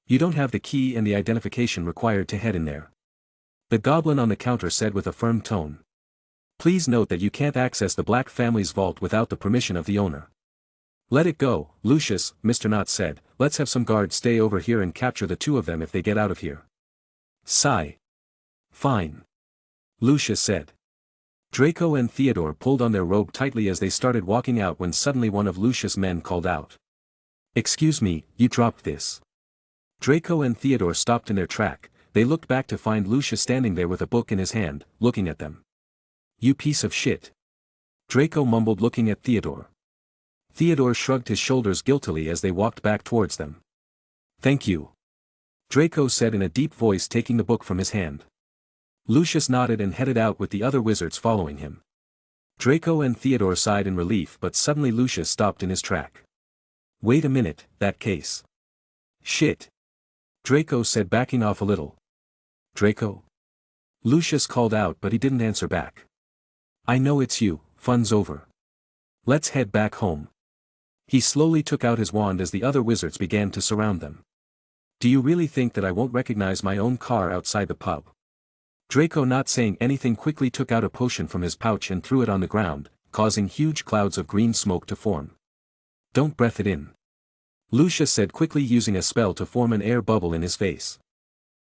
You don't have the key and the identification required to head in there. The goblin on the counter said with a firm tone. Please note that you can't access the Black family's vault without the permission of the owner. Let it go, Lucius, Mr. Knott said, let's have some guards stay over here and capture the two of them if they get out of here. Sigh. Fine. Lucius said. Draco and Theodore pulled on their robe tightly as they started walking out when suddenly one of Lucius' men called out. Excuse me, you dropped this. Draco and Theodore stopped in their track. They looked back to find Lucius standing there with a book in his hand, looking at them. You piece of shit. Draco mumbled, looking at Theodore. Theodore shrugged his shoulders guiltily as they walked back towards them. Thank you. Draco said in a deep voice, taking the book from his hand. Lucius nodded and headed out with the other wizards following him. Draco and Theodore sighed in relief, but suddenly Lucius stopped in his track. Wait a minute, that case. Shit. Draco said, backing off a little. Draco? Lucius called out, but he didn't answer back. I know it's you, fun's over. Let's head back home. He slowly took out his wand as the other wizards began to surround them. Do you really think that I won't recognize my own car outside the pub? Draco, not saying anything, quickly took out a potion from his pouch and threw it on the ground, causing huge clouds of green smoke to form. Don't breath it in. Lucius said, quickly using a spell to form an air bubble in his face.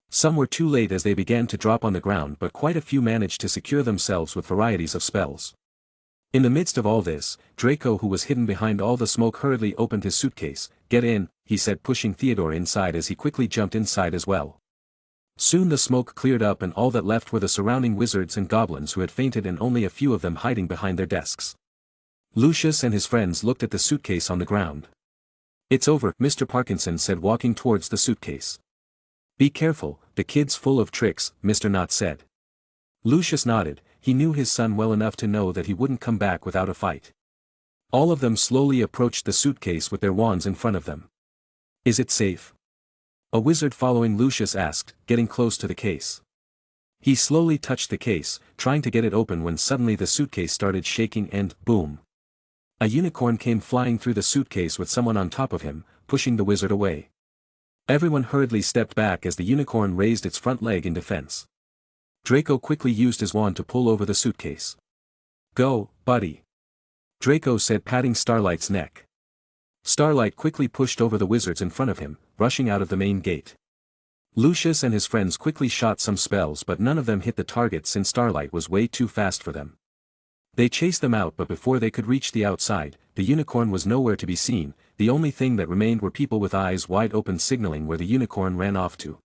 Some were too late as they began to drop on the ground, but quite a few managed to secure themselves with varieties of spells. In the midst of all this, Draco, who was hidden behind all the smoke, hurriedly opened his suitcase. Get in, he said, pushing Theodore inside as he quickly jumped inside as well. Soon the smoke cleared up and all that left were the surrounding wizards and goblins who had fainted, and only a few of them hiding behind their desks. Lucius and his friends looked at the suitcase on the ground. It's over, Mr. Parkinson said, walking towards the suitcase. Be careful, the kid's full of tricks, Mr. Knott said. Lucius nodded. He knew his son well enough to know that he wouldn't come back without a fight. All of them slowly approached the suitcase with their wands in front of them. Is it safe? A wizard following Lucius asked, getting close to the case. He slowly touched the case, trying to get it open when suddenly the suitcase started shaking and, boom. A unicorn came flying through the suitcase with someone on top of him, pushing the wizard away. Everyone hurriedly stepped back as the unicorn raised its front leg in defense. Draco quickly used his wand to pull over the suitcase. "Go, buddy," Draco said, patting Starlight's neck. Starlight quickly pushed over the wizards in front of him, rushing out of the main gate. Lucius and his friends quickly shot some spells, but none of them hit the target since Starlight was way too fast for them. They chased them out, but before they could reach the outside, the unicorn was nowhere to be seen. The only thing that remained were people with eyes wide open signaling where the unicorn ran off to.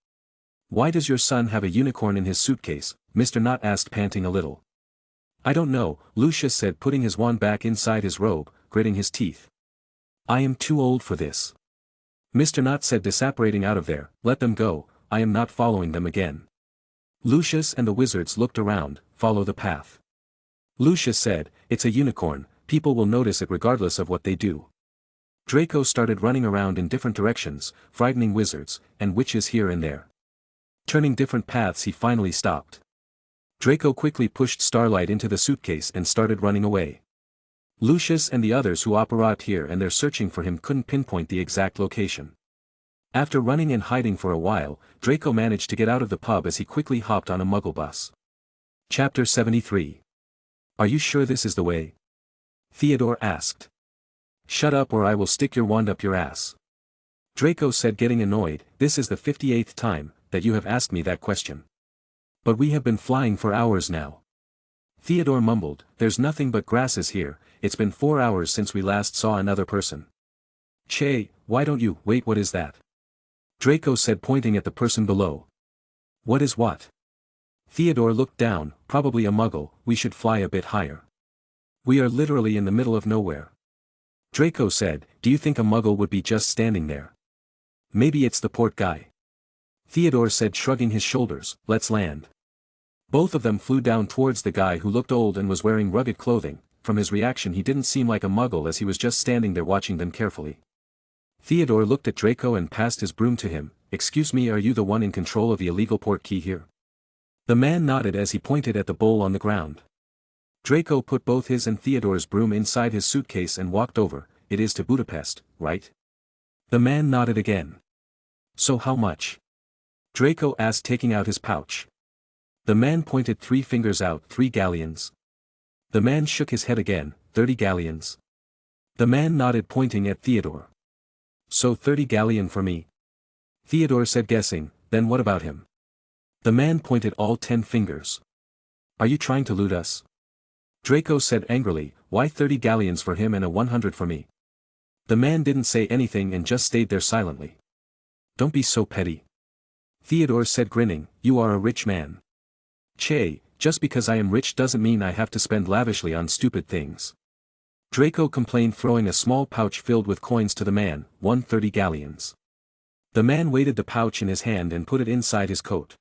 "Why does your son have a unicorn in his suitcase?" Mr. Knott asked, panting a little. "I don't know," Lucius said, putting his wand back inside his robe, gritting his teeth. "I am too old for this," Mr. Knott said, disapparating out of there. "Let them go, I am not following them again." Lucius and the wizards looked around. "Follow the path," Lucius said. "It's a unicorn, people will notice it regardless of what they do." Draco started running around in different directions, frightening wizards and witches here and there. Turning different paths, he finally stopped. Draco quickly pushed Starlight into the suitcase and started running away. Lucius and the others who operate here and there searching for him couldn't pinpoint the exact location. After running and hiding for a while, Draco managed to get out of the pub as he quickly hopped on a muggle bus. Chapter 73. "Are you sure this is the way?" Theodore asked. "Shut up or I will stick your wand up your ass," Draco said, getting annoyed. "This is the 58th time that you have asked me that question. But we have been flying for hours now." Theodore mumbled, "There's nothing but grasses here, it's been 4 hours since we last saw another person." "Che, why don't you wait? What is that?" Draco said, pointing at the person below. "What is what?" Theodore looked down. "Probably a muggle, we should fly a bit higher. We are literally in the middle of nowhere." Draco said, "Do you think a muggle would be just standing there? Maybe it's the port guy." Theodore said, shrugging his shoulders, "Let's land." Both of them flew down towards the guy who looked old and was wearing rugged clothing. From his reaction he didn't seem like a muggle, as he was just standing there watching them carefully. Theodore looked at Draco and passed his broom to him. "Excuse me, are you the one in control of the illegal port key here?" The man nodded as he pointed at the bowl on the ground. Draco put both his and Theodore's broom inside his suitcase and walked over. "It is to Budapest, right?" The man nodded again. "So how much?" Draco asked, taking out his pouch. The man pointed 3 fingers out. 3 galleons. The man shook his head again. 30 galleons. The man nodded, pointing at Theodore. "So 30 galleon for me?" Theodore said, guessing. "Then what about him?" The man pointed all 10 fingers. "Are you trying to loot us?" Draco said angrily. "Why 30 galleons for him and a 100 for me?" The man didn't say anything and just stayed there silently. "Don't be so petty," Theodore said, grinning. "You are a rich man." "Che, just because I am rich doesn't mean I have to spend lavishly on stupid things," Draco complained, throwing a small pouch filled with coins to the man. 130 galleons. The man weighted the pouch in his hand and put it inside his coat.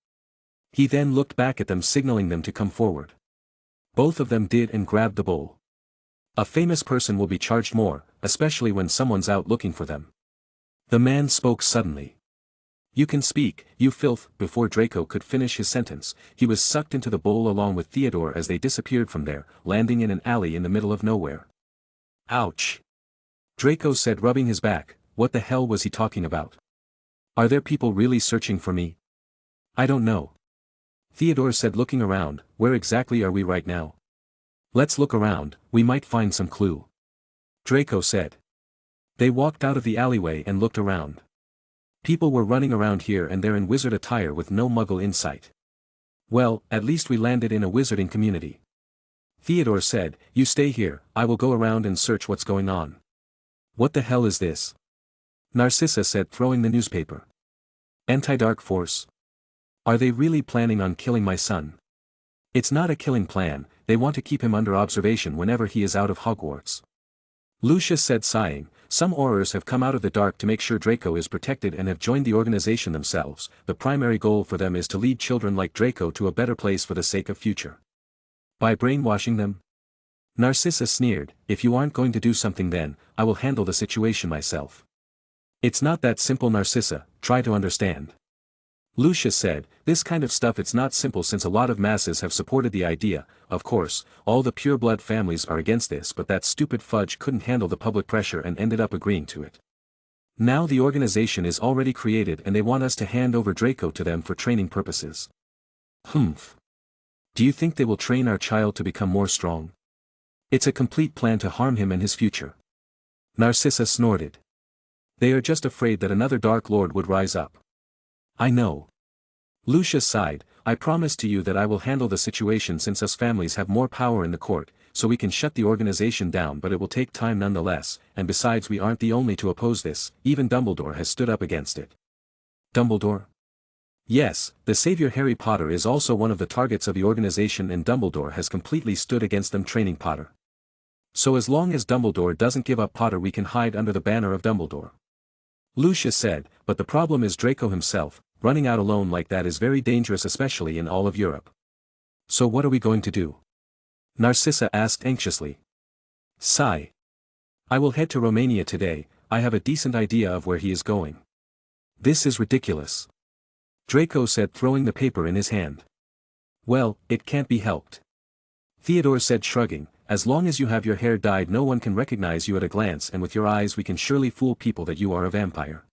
He then looked back at them, signaling them to come forward. Both of them did and grabbed the bowl. A famous person will be charged more, especially when someone's out looking for them. The man spoke suddenly. "You can speak, you filth." Before Draco could finish his sentence, he was sucked into the bowl along with Theodore as they disappeared from there, landing in an alley in the middle of nowhere. "Ouch!" Draco said, rubbing his back. What the hell was he talking about? Are there people really searching for me? I don't know. Theodore said, looking around. Where exactly are we right now? Let's look around, we might find some clue. Draco said. They walked out of the alleyway and looked around. People were running around here and there in wizard attire with no muggle in sight. Well, at least we landed in a wizarding community. Theodore said, you stay here, I will go around and search what's going on. What the hell is this? Narcissa said, throwing the newspaper. Anti-Dark Force. Are they really planning on killing my son? It's not a killing plan, they want to keep him under observation whenever he is out of Hogwarts. Lucius said, sighing, some Aurors have come out of the dark to make sure Draco is protected and have joined the organization themselves. The primary goal for them is to lead children like Draco to a better place for the sake of future. By brainwashing them? Narcissa sneered, if you aren't going to do something then, I will handle the situation myself. It's not that simple, Narcissa, try to understand. Lucius said, this kind of stuff it's not simple since a lot of masses have supported the idea, of course, all the pure-blood families are against this but that stupid Fudge couldn't handle the public pressure and ended up agreeing to it. Now the organization is already created and they want us to hand over Draco to them for training purposes. Humph. Do you think they will train our child to become more strong? It's a complete plan to harm him and his future. Narcissa snorted. They are just afraid that another Dark Lord would rise up. I know. Lucius sighed, I promise to you that I will handle the situation since us families have more power in the court, so we can shut the organization down, but it will take time nonetheless, and besides we aren't the only to oppose this, even Dumbledore has stood up against it. Dumbledore? Yes, the savior Harry Potter is also one of the targets of the organization and Dumbledore has completely stood against them training Potter. So as long as Dumbledore doesn't give up Potter we can hide under the banner of Dumbledore. Lucius said, but the problem is Draco himself, running out alone like that is very dangerous especially in all of Europe. So what are we going to do? Narcissa asked anxiously. Sigh. I will head to Romania today, I have a decent idea of where he is going. This is ridiculous. Draco said throwing the paper in his hand. Well, it can't be helped. Theodore said shrugging, as long as you have your hair dyed no one can recognize you at a glance and with your eyes we can surely fool people that you are a vampire.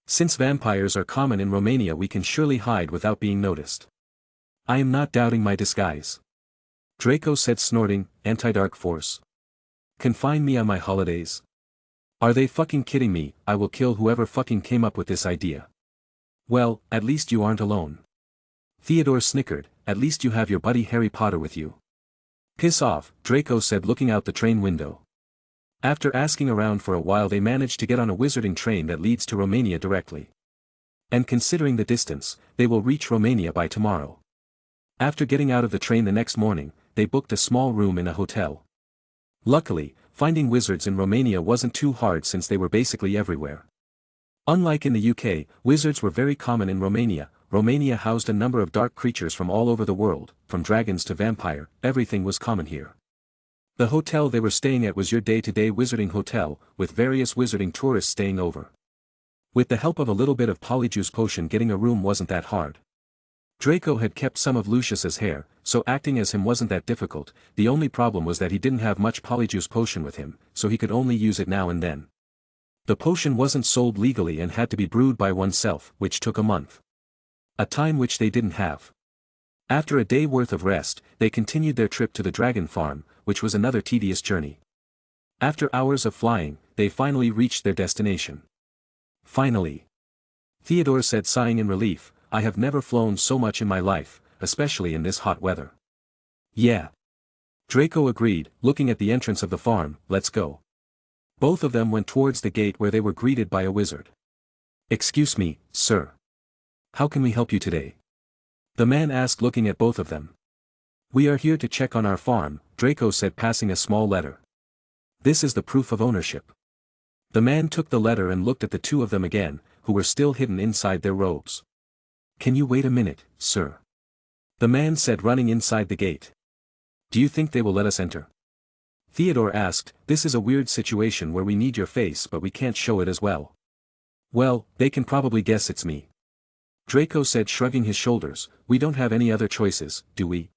Since vampires are common in Romania we can surely hide without being noticed. I am not doubting my disguise. Draco said snorting, anti-dark force. Confine me on my holidays? Are they fucking kidding me? I will kill whoever fucking came up with this idea. Well, at least you aren't alone. Theodore snickered, at least you have your buddy Harry Potter with you. Piss off, Draco said looking out the train window. After asking around for a while they managed to get on a wizarding train that leads to Romania directly. And considering the distance, they will reach Romania by tomorrow. After getting out of the train the next morning, they booked a small room in a hotel. Luckily, finding wizards in Romania wasn't too hard since they were basically everywhere. Unlike in the UK, wizards were very common in Romania. Romania housed a number of dark creatures from all over the world, from dragons to vampire, everything was common here. The hotel they were staying at was your day-to-day wizarding hotel, with various wizarding tourists staying over. With the help of a little bit of polyjuice potion getting a room wasn't that hard. Draco had kept some of Lucius's hair, so acting as him wasn't that difficult, the only problem was that he didn't have much polyjuice potion with him, so he could only use it now and then. The potion wasn't sold legally and had to be brewed by oneself, which took a month. A time which they didn't have. After a day worth of rest, they continued their trip to the dragon farm, which was another tedious journey. After hours of flying, they finally reached their destination. Finally. Theodore said sighing in relief, I have never flown so much in my life, especially in this hot weather. Yeah. Draco agreed, looking at the entrance of the farm, let's go. Both of them went towards the gate where they were greeted by a wizard. Excuse me, sir. How can we help you today? The man asked looking at both of them. We are here to check on our farm, Draco said passing a small letter. This is the proof of ownership. The man took the letter and looked at the two of them again, who were still hidden inside their robes. Can you wait a minute, sir? The man said running inside the gate. Do you think they will let us enter? Theodore asked, this is a weird situation where we need your face but we can't show it as well. Well, they can probably guess it's me. Draco said shrugging his shoulders, we don't have any other choices, do we?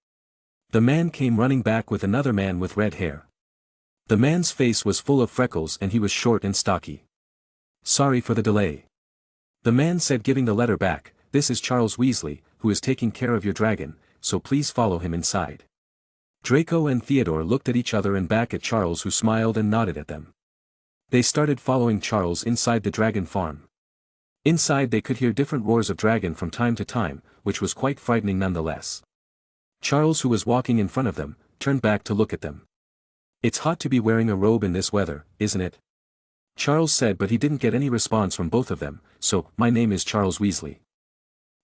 The man came running back with another man with red hair. The man's face was full of freckles and he was short and stocky. Sorry for the delay. The man said giving the letter back, this is Charles Weasley, who is taking care of your dragon, so please follow him inside. Draco and Theodore looked at each other and back at Charles who smiled and nodded at them. They started following Charles inside the dragon farm. Inside they could hear different roars of dragon from time to time, which was quite frightening nonetheless. Charles, who was walking in front of them, turned back to look at them. It's hot to be wearing a robe in this weather, isn't it? Charles said, but he didn't get any response from both of them, so, my name is Charles Weasley.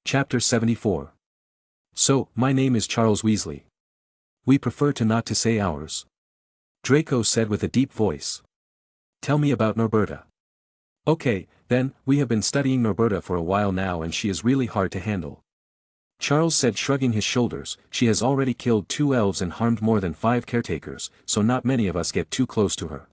Chapter 74. So, my name is Charles Weasley. We prefer not to say ours. Draco said with a deep voice. Tell me about Norberta. Okay, then, we have been studying Norberta for a while now and she is really hard to handle. Charles said shrugging his shoulders, she has already killed 2 elves and harmed more than 5 caretakers, so not many of us get too close to her.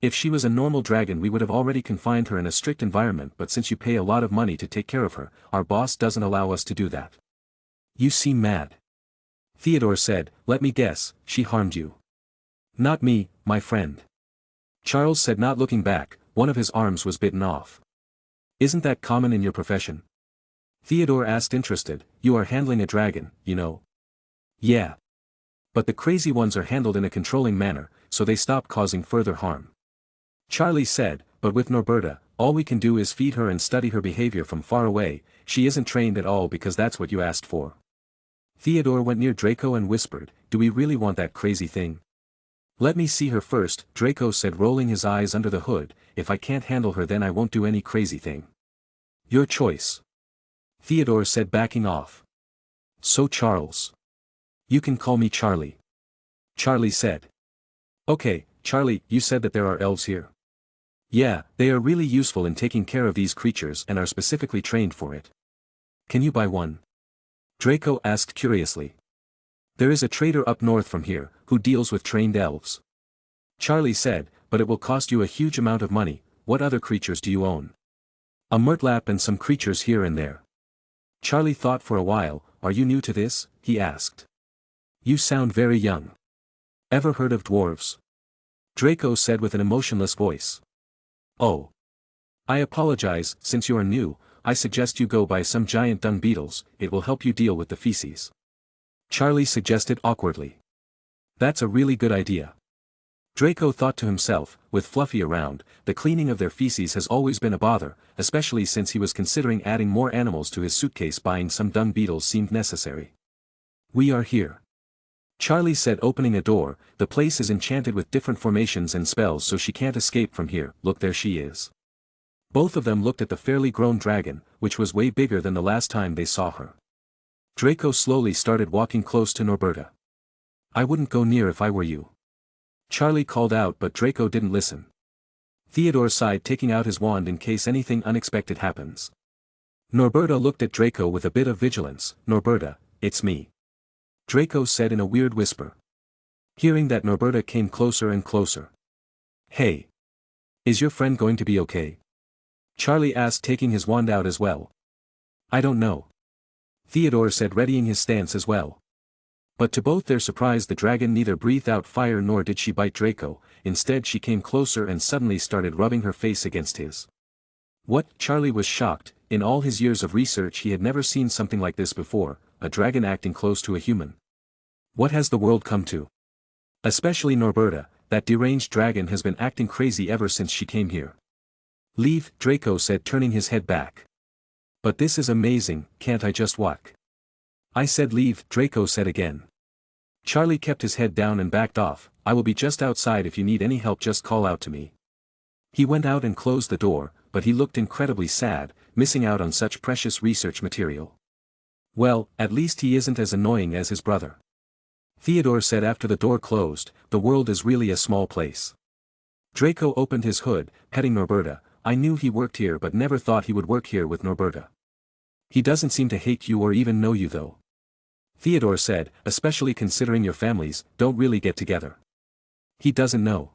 If she was a normal dragon we would have already confined her in a strict environment, but since you pay a lot of money to take care of her, our boss doesn't allow us to do that. You seem mad. Theodore said, let me guess, she harmed you. Not me, my friend. Charles said, not looking back. One of his arms was bitten off. Isn't that common in your profession? Theodore asked, interested. You are handling a dragon, you know. Yeah. But the crazy ones are handled in a controlling manner, so they stop causing further harm. Charlie said, but with Norberta, all we can do is feed her and study her behavior from far away. She isn't trained at all because that's what you asked for. Theodore went near Draco and whispered, do we really want that crazy thing? Let me see her first, Draco said, rolling his eyes under the hood. If I can't handle her then I won't do any crazy thing. Your choice. Theodore said, backing off. So Charles. You can call me Charlie. Charlie said. Okay, Charlie, you said that there are elves here. Yeah, they are really useful in taking care of these creatures and are specifically trained for it. Can you buy one? Draco asked curiously. There is a trader up north from here, who deals with trained elves. Charlie said, but it will cost you a huge amount of money. What other creatures do you own? A murtlap and some creatures here and there. Charlie thought for a while. Are you new to this? He asked. You sound very young. Ever heard of dwarves? Draco said with an emotionless voice. Oh. I apologize, since you are new, I suggest you go buy some giant dung beetles, it will help you deal with the feces. Charlie suggested awkwardly. That's a really good idea. Draco thought to himself, with Fluffy around, the cleaning of their feces has always been a bother, especially since he was considering adding more animals to his suitcase. Buying some dung beetles seemed necessary. We are here. Charlie said, opening a door. The place is enchanted with different formations and spells, so she can't escape from here. Look, there she is. Both of them looked at the fairly grown dragon, which was way bigger than the last time they saw her. Draco slowly started walking close to Norberta. I wouldn't go near if I were you. Charlie called out, but Draco didn't listen. Theodore sighed, taking out his wand in case anything unexpected happens. Norberta looked at Draco with a bit of vigilance. Norberta, it's me. Draco said in a weird whisper. Hearing that, Norberta came closer and closer. Hey. Is your friend going to be okay? Charlie asked, taking his wand out as well. I don't know. Theodore said, readying his stance as well. But to both their surprise, the dragon neither breathed out fire nor did she bite Draco. Instead she came closer and suddenly started rubbing her face against his. What? Charlie was shocked. In all his years of research he had never seen something like this before, a dragon acting close to a human. What has the world come to? Especially Norberta, that deranged dragon has been acting crazy ever since she came here. Leave, Draco said, turning his head back. But this is amazing, can't I just walk? I said leave, Draco said again. Charlie kept his head down and backed off. I will be just outside, if you need any help just call out to me. He went out and closed the door, but he looked incredibly sad, missing out on such precious research material. Well, at least he isn't as annoying as his brother. Theodore said after the door closed, the world is really a small place. Draco opened his hood, petting Norberta. I knew he worked here but never thought he would work here with Norberta. He doesn't seem to hate you or even know you though. Theodore said, especially considering your families don't really get together. He doesn't know.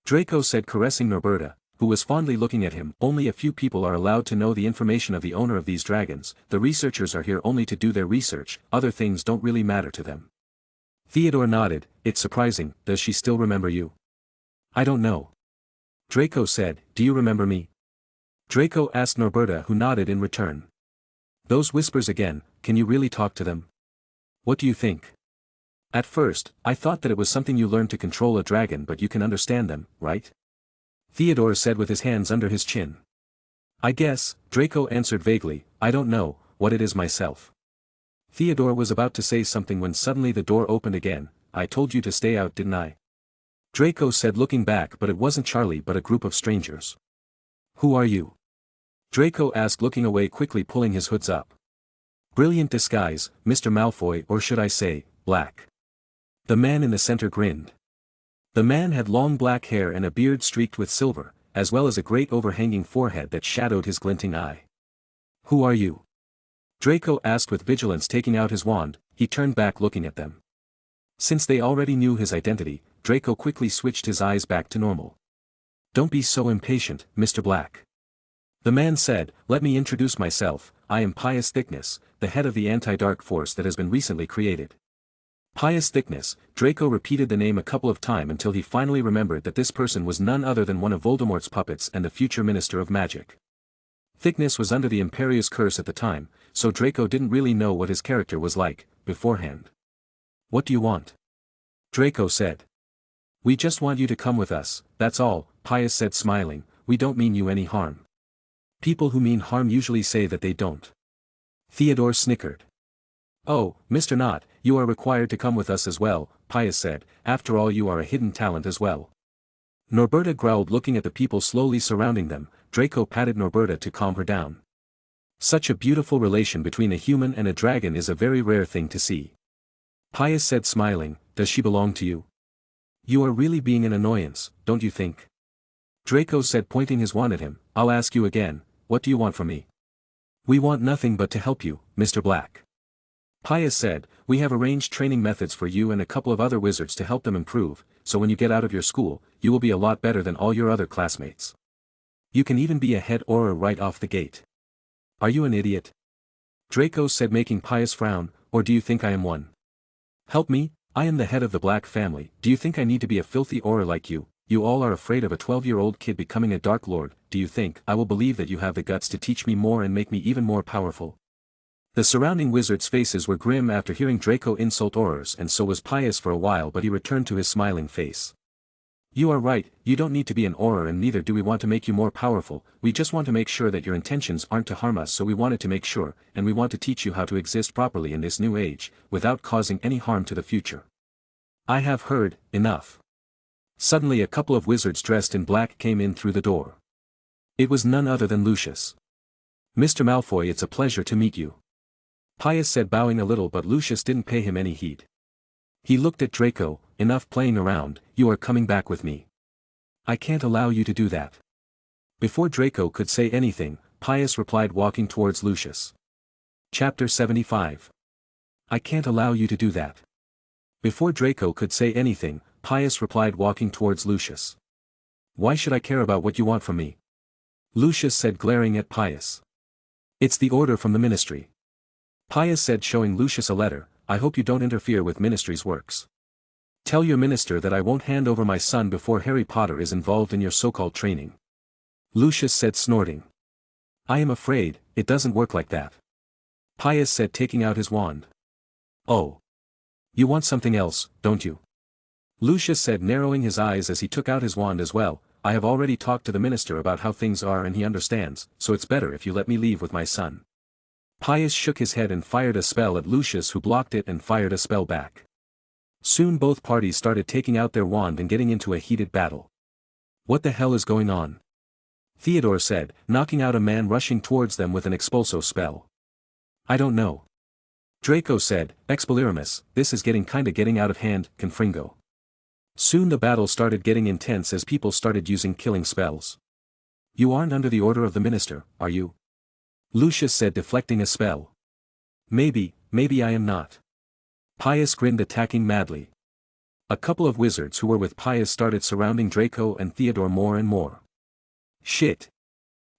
Draco said, caressing Norberta, who was fondly looking at him. Only a few people are allowed to know the information of the owner of these dragons. The researchers are here only to do their research, other things don't really matter to them. Theodore nodded. It's surprising, does she still remember you? I don't know. Draco said, do you remember me? Draco asked Norberta, who nodded in return. Those whispers again, can you really talk to them? What do you think? At first, I thought that it was something you learned to control a dragon, but you can understand them, right? Theodore said with his hands under his chin. I guess, Draco answered vaguely, I don't know what it is myself. Theodore was about to say something when suddenly the door opened again. I told you to stay out, didn't I? Draco said, looking back, but it wasn't Charlie but a group of strangers. Who are you? Draco asked, looking away quickly, pulling his hoods up. Brilliant disguise, Mr. Malfoy, or should I say, Black. The man in the center grinned. The man had long black hair and a beard streaked with silver, as well as a great overhanging forehead that shadowed his glinting eye. Who are you? Draco asked with vigilance, taking out his wand. He turned back, looking at them. Since they already knew his identity, Draco quickly switched his eyes back to normal. Don't be so impatient, Mr. Black. The man said, let me introduce myself, I am Pious Thickness, the head of the anti-dark force that has been recently created. Pious Thickness, Draco repeated the name a couple of times until he finally remembered that this person was none other than one of Voldemort's puppets and the future Minister of Magic. Thickness was under the Imperious curse at the time, so Draco didn't really know what his character was like, beforehand. What do you want? Draco said. We just want you to come with us, that's all, Pious said smiling, we don't mean you any harm. People who mean harm usually say that they don't. Theodore snickered. Oh, Mr. Knott, you are required to come with us as well, Pious said, after all you are a hidden talent as well. Norberta growled looking at the people slowly surrounding them. Draco patted Norberta to calm her down. Such a beautiful relation between a human and a dragon is a very rare thing to see. Pious said smiling, does she belong to you? You are really being an annoyance, don't you think? Draco said pointing his wand at him, I'll ask you again, what do you want from me? We want nothing but to help you, Mr. Black. Pious said, we have arranged training methods for you and a couple of other wizards to help them improve, so when you get out of your school, you will be a lot better than all your other classmates. You can even be a head auror right off the gate. Are you an idiot? Draco said making Pious frown, or do you think I am one? Help me, I am the head of the Black family, do you think I need to be a filthy auror like you? You all are afraid of a 12-year-old kid becoming a Dark Lord, do you think I will believe that you have the guts to teach me more and make me even more powerful? The surrounding wizards' faces were grim after hearing Draco insult aurors and so was Pious for a while but he returned to his smiling face. You are right, you don't need to be an auror and neither do we want to make you more powerful, we just want to make sure that your intentions aren't to harm us so we wanted to make sure, and we want to teach you how to exist properly in this new age, without causing any harm to the future. I have heard, enough. Suddenly a couple of wizards dressed in black came in through the door. It was none other than Lucius. Mr. Malfoy, it's a pleasure to meet you. Pious said bowing a little but Lucius didn't pay him any heed. He looked at Draco, enough playing around, you are coming back with me. I can't allow you to do that. Before Draco could say anything, Pious replied walking towards Lucius. Chapter 75. I can't allow you to do that. Before Draco could say anything, Pious replied walking towards Lucius. Why should I care about what you want from me? Lucius said glaring at Pious. It's the order from the ministry. Pious said showing Lucius a letter, I hope you don't interfere with ministry's works. Tell your minister that I won't hand over my son before Harry Potter is involved in your so-called training. Lucius said snorting. I am afraid, it doesn't work like that. Pious said taking out his wand. Oh. You want something else, don't you? Lucius said narrowing his eyes as he took out his wand as well, I have already talked to the minister about how things are and he understands, so it's better if you let me leave with my son. Pious shook his head and fired a spell at Lucius who blocked it and fired a spell back. Soon both parties started taking out their wand and getting into a heated battle. What the hell is going on? Theodore said, knocking out a man rushing towards them with an expulso spell. I don't know. Draco said, Expelliarmus, this is getting out of hand, Confringo. Soon the battle started getting intense as people started using killing spells. You aren't under the order of the minister, are you? Lucius said deflecting a spell. Maybe I am not. Pious grinned attacking madly. A couple of wizards who were with Pious started surrounding Draco and Theodore more and more. Shit.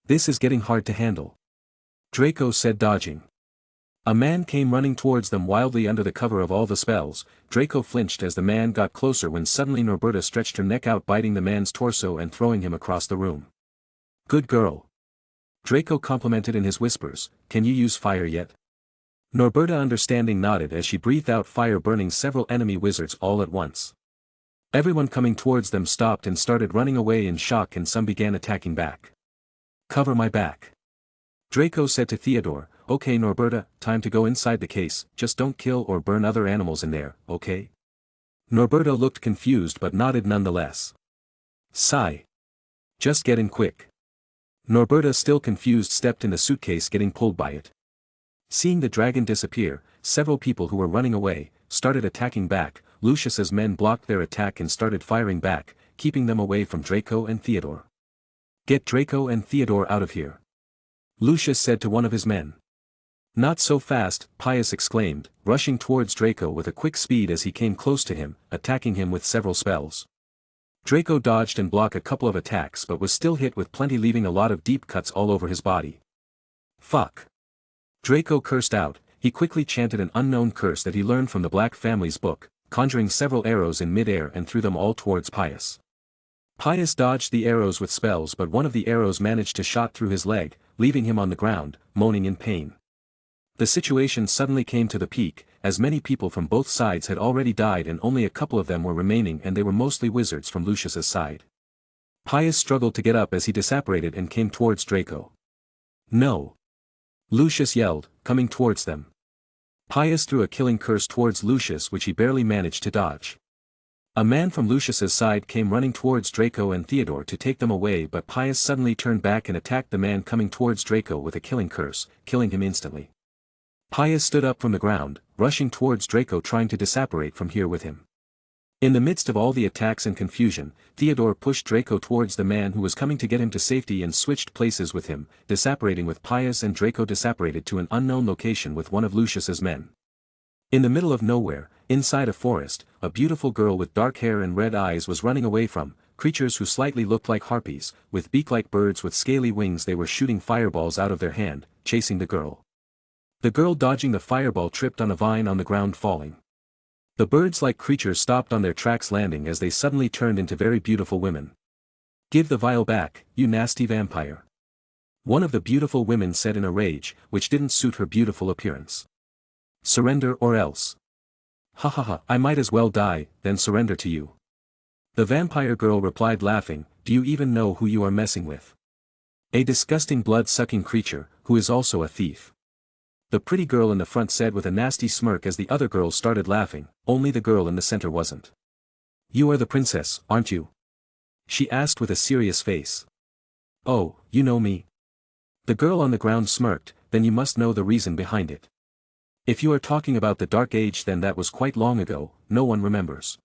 This is getting hard to handle. Draco said dodging. A man came running towards them wildly under the cover of all the spells. Draco flinched as the man got closer when suddenly Norberta stretched her neck out biting the man's torso and throwing him across the room. Good girl. Draco complimented in his whispers, can you use fire yet? Norberta understanding nodded as she breathed out fire burning several enemy wizards all at once. Everyone coming towards them stopped and started running away in shock and some began attacking back. Cover my back. Draco said to Theodore, okay Norberta, time to go inside the case, just don't kill or burn other animals in there, okay? Norberta looked confused but nodded nonetheless. Sigh. Just get in quick. Norberta still confused stepped in the suitcase getting pulled by it. Seeing the dragon disappear, several people who were running away, started attacking back. Lucius's men blocked their attack and started firing back, keeping them away from Draco and Theodore. Get Draco and Theodore out of here. Lucius said to one of his men. Not so fast, Pious exclaimed, rushing towards Draco with a quick speed as he came close to him, attacking him with several spells. Draco dodged and blocked a couple of attacks but was still hit with plenty, leaving a lot of deep cuts all over his body. Fuck. Draco cursed out. He quickly chanted an unknown curse that he learned from the Black family's book, conjuring several arrows in mid-air and threw them all towards Pius. Pius dodged the arrows with spells, but one of the arrows managed to shot through his leg, leaving him on the ground, moaning in pain. The situation suddenly came to the peak, as many people from both sides had already died and only a couple of them were remaining, and they were mostly wizards from Lucius's side. Pius struggled to get up as he disapparated and came towards Draco. No! Lucius yelled, coming towards them. Pius threw a killing curse towards Lucius, which he barely managed to dodge. A man from Lucius's side came running towards Draco and Theodore to take them away, but Pius suddenly turned back and attacked the man coming towards Draco with a killing curse, killing him instantly. Pius stood up from the ground, rushing towards Draco, trying to disapparate from here with him. In the midst of all the attacks and confusion, Theodore pushed Draco towards the man who was coming to get him to safety and switched places with him, disapparating with Pius, and Draco disapparated to an unknown location with one of Lucius's men. In the middle of nowhere, inside a forest, a beautiful girl with dark hair and red eyes was running away from creatures who slightly looked like harpies, with beak-like birds with scaly wings. They were shooting fireballs out of their hand, chasing the girl. The girl, dodging the fireball, tripped on a vine on the ground, falling. The birds-like creatures stopped on their tracks, landing as they suddenly turned into very beautiful women. "Give the vial back, you nasty vampire," one of the beautiful women said in a rage, which didn't suit her beautiful appearance. "Surrender or else." "Ha ha ha, I might as well die, than surrender to you." The vampire girl replied, laughing, "Do you even know who you are messing with? A disgusting blood-sucking creature, who is also a thief." The pretty girl in the front said with a nasty smirk as the other girls started laughing, only the girl in the center wasn't. "You are the princess, aren't you?" she asked with a serious face. "Oh, you know me?" The girl on the ground smirked, "Then you must know the reason behind it. If you are talking about the Dark Age, then that was quite long ago, no one remembers."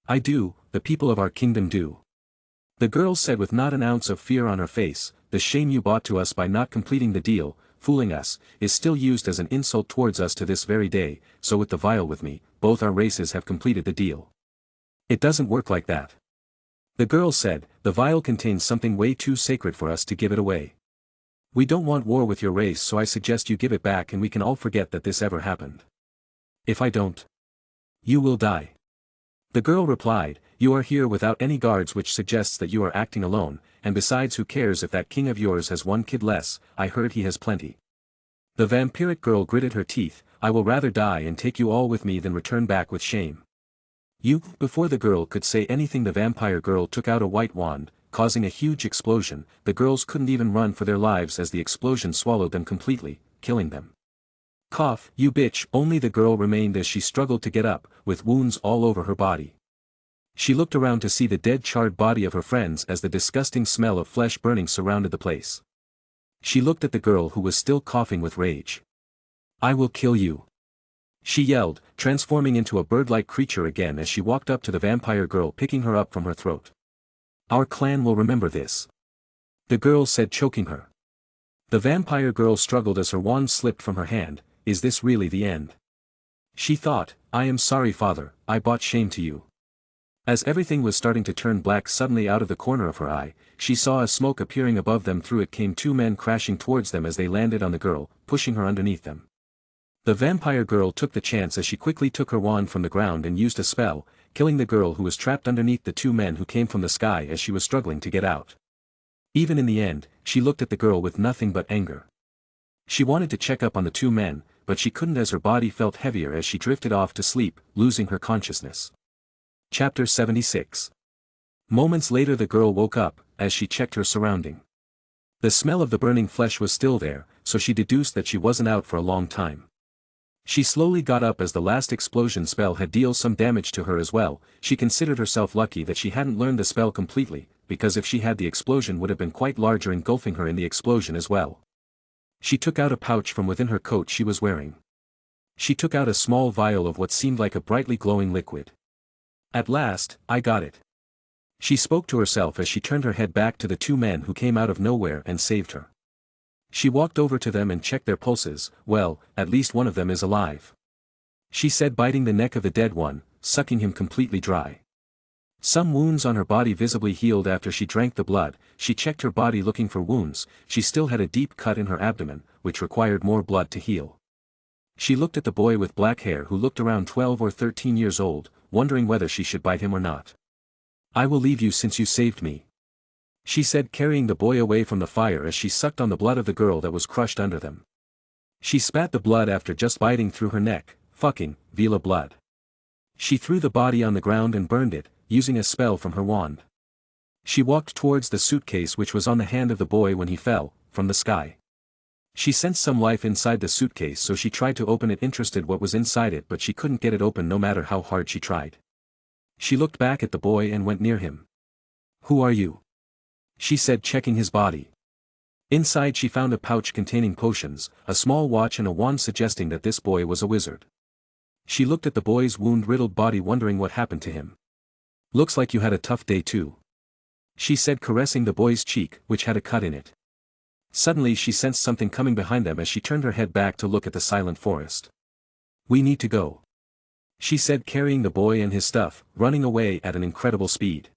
"I do, the people of our kingdom do." The girl said with not an ounce of fear on her face. "The shame you brought to us by not completing the deal, fooling us, is still used as an insult towards us to this very day, so with the vial with me, both our races have completed the deal." "It doesn't work like that." The girl said, "The vial contains something way too sacred for us to give it away. We don't want war with your race, so I suggest you give it back and we can all forget that this ever happened." "If I don't, you will die." The girl replied, "You are here without any guards, which suggests that you are acting alone, and besides, who cares if that king of yours has one kid less? I heard he has plenty." The Vampriric girl gritted her teeth, "I will rather die and take you all with me than return back with shame." "You," before the girl could say anything, the vampire girl took out a white wand, causing a huge explosion. The girls couldn't even run for their lives as the explosion swallowed them completely, killing them. "Cough, you bitch!" Only the girl remained as she struggled to get up, with wounds all over her body. She looked around to see the dead, charred body of her friends as the disgusting smell of flesh burning surrounded the place. She looked at the girl who was still coughing with rage. "I will kill you," she yelled, transforming into a bird-like creature again as she walked up to the vampire girl, picking her up from her throat. "Our clan will remember this," the girl said, choking her. The vampire girl struggled as her wand slipped from her hand. "Is this really the end?" she thought. "I am sorry, father, I brought shame to you." As everything was starting to turn black, suddenly out of the corner of her eye, she saw a smoke appearing above them. Through it came two men crashing towards them as they landed on the girl, pushing her underneath them. The vampire girl took the chance as she quickly took her wand from the ground and used a spell, killing the girl who was trapped underneath the two men who came from the sky as she was struggling to get out. Even in the end, she looked at the girl with nothing but anger. She wanted to check up on the two men, but she couldn't as her body felt heavier as she drifted off to sleep, losing her consciousness. Chapter 76. Moments later the girl woke up, as she checked her surrounding. The smell of the burning flesh was still there, so she deduced that she wasn't out for a long time. She slowly got up as the last explosion spell had dealt some damage to her as well. She considered herself lucky that she hadn't learned the spell completely, because if she had, the explosion would have been quite larger, engulfing her in the explosion as well. She took out a pouch from within her coat she was wearing. She took out a small vial of what seemed like a brightly glowing liquid. "At last, I got it," she spoke to herself as she turned her head back to the two men who came out of nowhere and saved her. She walked over to them and checked their pulses. "Well, at least one of them is alive," she said, biting the neck of the dead one, sucking him completely dry. Some wounds on her body visibly healed after she drank the blood. She checked her body looking for wounds. She still had a deep cut in her abdomen, which required more blood to heal. She looked at the boy with black hair who looked around 12 or 13 years old, wondering whether she should bite him or not. "I will leave you since you saved me," she said, carrying the boy away from the fire as she sucked on the blood of the girl that was crushed under them. She spat the blood after just biting through her neck. Fucking, Vila blood. She threw the body on the ground and burned it, using a spell from her wand. She walked towards the suitcase which was on the hand of the boy when he fell, from the sky. She sensed some life inside the suitcase, so she tried to open it, interested what was inside it, but she couldn't get it open no matter how hard she tried. She looked back at the boy and went near him. "Who are you?" she said, checking his body. Inside she found a pouch containing potions, a small watch and a wand, suggesting that this boy was a wizard. She looked at the boy's wound-riddled body, wondering what happened to him. "Looks like you had a tough day too," she said, caressing the boy's cheek, which had a cut in it. Suddenly she sensed something coming behind them as she turned her head back to look at the silent forest. "We need to go," she said, carrying the boy and his stuff, running away at an incredible speed.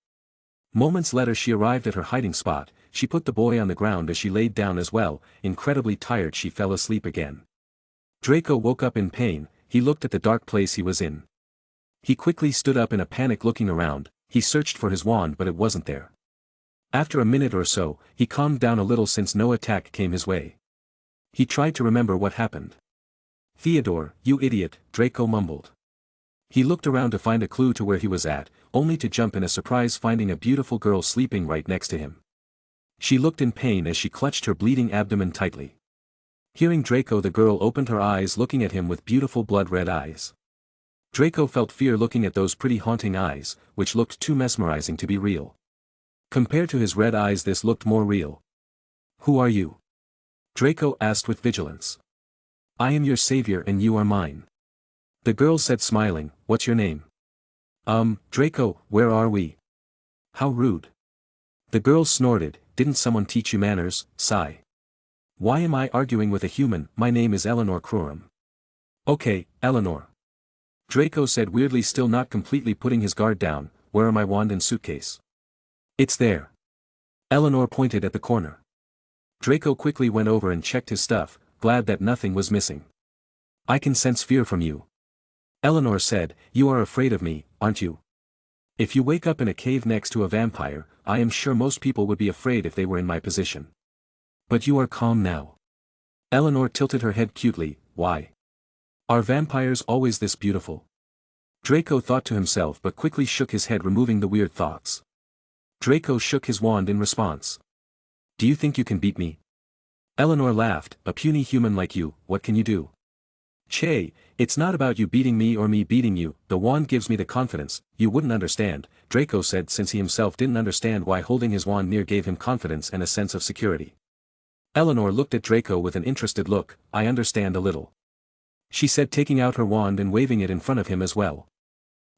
Moments later she arrived at her hiding spot. She put the boy on the ground as she laid down as well. Incredibly tired, she fell asleep again. Draco woke up in pain. He looked at the dark place he was in. He quickly stood up in a panic, looking around. He searched for his wand, but it wasn't there. After a minute or so, he calmed down a little since no attack came his way. He tried to remember what happened. "Theodore, you idiot," Draco mumbled. He looked around to find a clue to where he was at, only to jump in a surprise, finding a beautiful girl sleeping right next to him. She looked in pain as she clutched her bleeding abdomen tightly. Hearing Draco, the girl opened her eyes, looking at him with beautiful blood-red eyes. Draco felt fear looking at those pretty haunting eyes, which looked too mesmerizing to be real. Compared to his red eyes, this looked more real. "Who are you?" Draco asked with vigilance. "I am your savior and you are mine," the girl said, smiling. "What's your name?" Draco, where are we?" "How rude." The girl snorted. "Didn't someone teach you manners, sigh? Why am I arguing with a human? My name is Eleanor Crorum." "Okay, Eleanor," Draco said weirdly, still not completely putting his guard down. "Where are my wand and suitcase?" "It's there." Eleanor pointed at the corner. Draco quickly went over and checked his stuff, glad that nothing was missing. "I can sense fear from you," Eleanor said. "You are afraid of me, aren't you? If you wake up in a cave next to a vampire, I am sure most people would be afraid if they were in my position. But you are calm now." Eleanor tilted her head cutely. "Why? Are vampires always this beautiful?" Draco thought to himself, but quickly shook his head, removing the weird thoughts. Draco shook his wand in response. "Do you think you can beat me?" Eleanor laughed. "A puny human like you, what can you do?" "Che, it's not about you beating me or me beating you, the wand gives me the confidence. You wouldn't understand," Draco said, since he himself didn't understand why holding his wand near gave him confidence and a sense of security. Eleanor looked at Draco with an interested look. "I understand a little," she said, taking out her wand and waving it in front of him as well.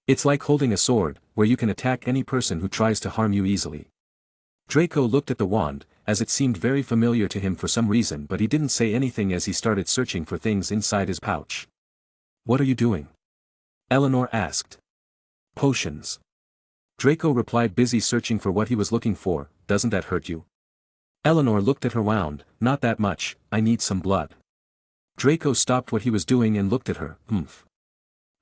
"It's like holding a sword, where you can attack any person who tries to harm you easily." Draco looked at the wand, as it seemed very familiar to him for some reason, but he didn't say anything as he started searching for things inside his pouch. "What are you doing?" Eleanor asked. "Potions," Draco replied, busy searching for what he was looking for. "Doesn't that hurt you?" Eleanor looked at her wand. "Not that much, I need some blood." Draco stopped what he was doing and looked at her.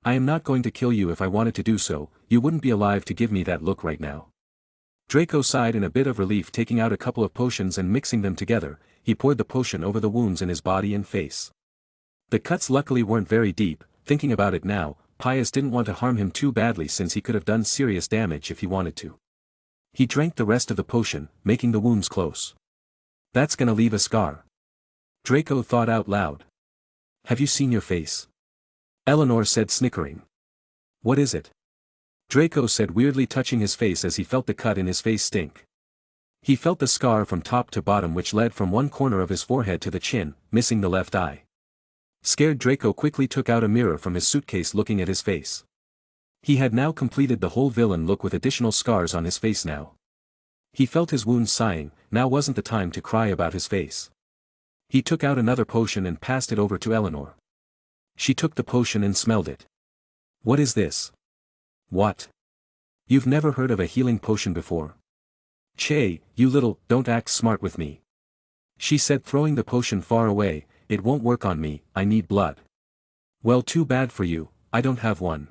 "I am not going to kill you. If I wanted to do so, you wouldn't be alive to give me that look right now." Draco sighed in a bit of relief, taking out a couple of potions and mixing them together. He poured the potion over the wounds in his body and face. The cuts luckily weren't very deep. Thinking about it now, Pius didn't want to harm him too badly, since he could have done serious damage if he wanted to. He drank the rest of the potion, making the wounds close. "That's gonna leave a scar," Draco thought out loud. "Have you seen your face?" Eleanor said, snickering. "What is it?" Draco said, weirdly touching his face as he felt the cut in his face stink. He felt the scar from top to bottom, which led from one corner of his forehead to the chin, missing the left eye. Scared, Draco quickly took out a mirror from his suitcase, looking at his face. He had now completed the whole villain look with additional scars on his face now. He felt his wounds, sighing. Now wasn't the time to cry about his face. He took out another potion and passed it over to Eleanor. She took the potion and smelled it. "What is this?" "What?" You've never heard of a healing potion before? Che, you little, don't act smart with me. She said, throwing the potion far away. It won't work on me, I need blood. Well, too bad for you, I don't have one.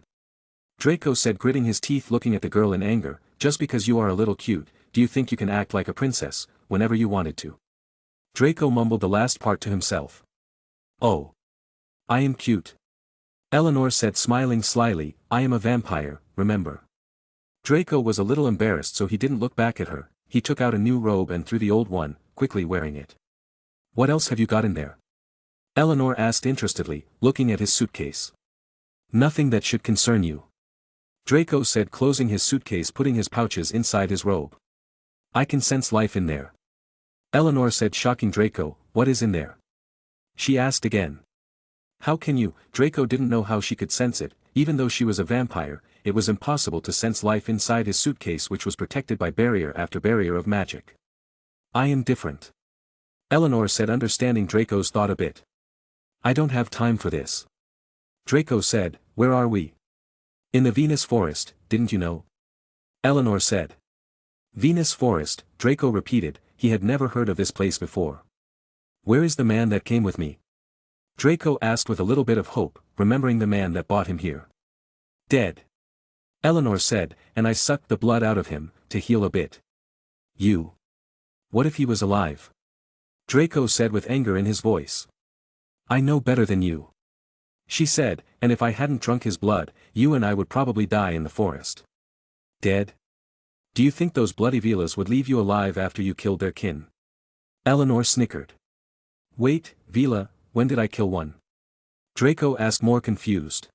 Draco said, gritting his teeth, looking at the girl in anger. Just because you are a little cute, do you think you can act like a princess, whenever you wanted to? Draco mumbled the last part to himself. Oh. I am cute. Eleanor said, smiling slyly, I am a vampire, remember? Draco was a little embarrassed, so he didn't look back at her. He took out a new robe and threw the old one, quickly wearing it. What else have you got in there? Eleanor asked interestedly, looking at his suitcase. Nothing that should concern you. Draco said, closing his suitcase, putting his pouches inside his robe. I can sense life in there. Eleanor said, shocking Draco, what is in there? She asked again. How can you? Draco didn't know how she could sense it. Even though she was a vampire, it was impossible to sense life inside his suitcase, which was protected by barrier after barrier of magic. I am different. Eleanor said, understanding Draco's thought a bit. I don't have time for this. Draco said, where are we? In the Venus Forest, didn't you know? Eleanor said. Venus Forest, Draco repeated, he had never heard of this place before. Where is the man that came with me? Draco asked with a little bit of hope, remembering the man that brought him here. Dead. Eleanor said, and I sucked the blood out of him, to heal a bit. You. What if he was alive? Draco said with anger in his voice. I know better than you. She said, and if I hadn't drunk his blood, you and I would probably die in the forest. Dead? Do you think those bloody Velas would leave you alive after you killed their kin? Eleanor snickered. Wait, Vela, when did I kill one? Draco asked, more confused.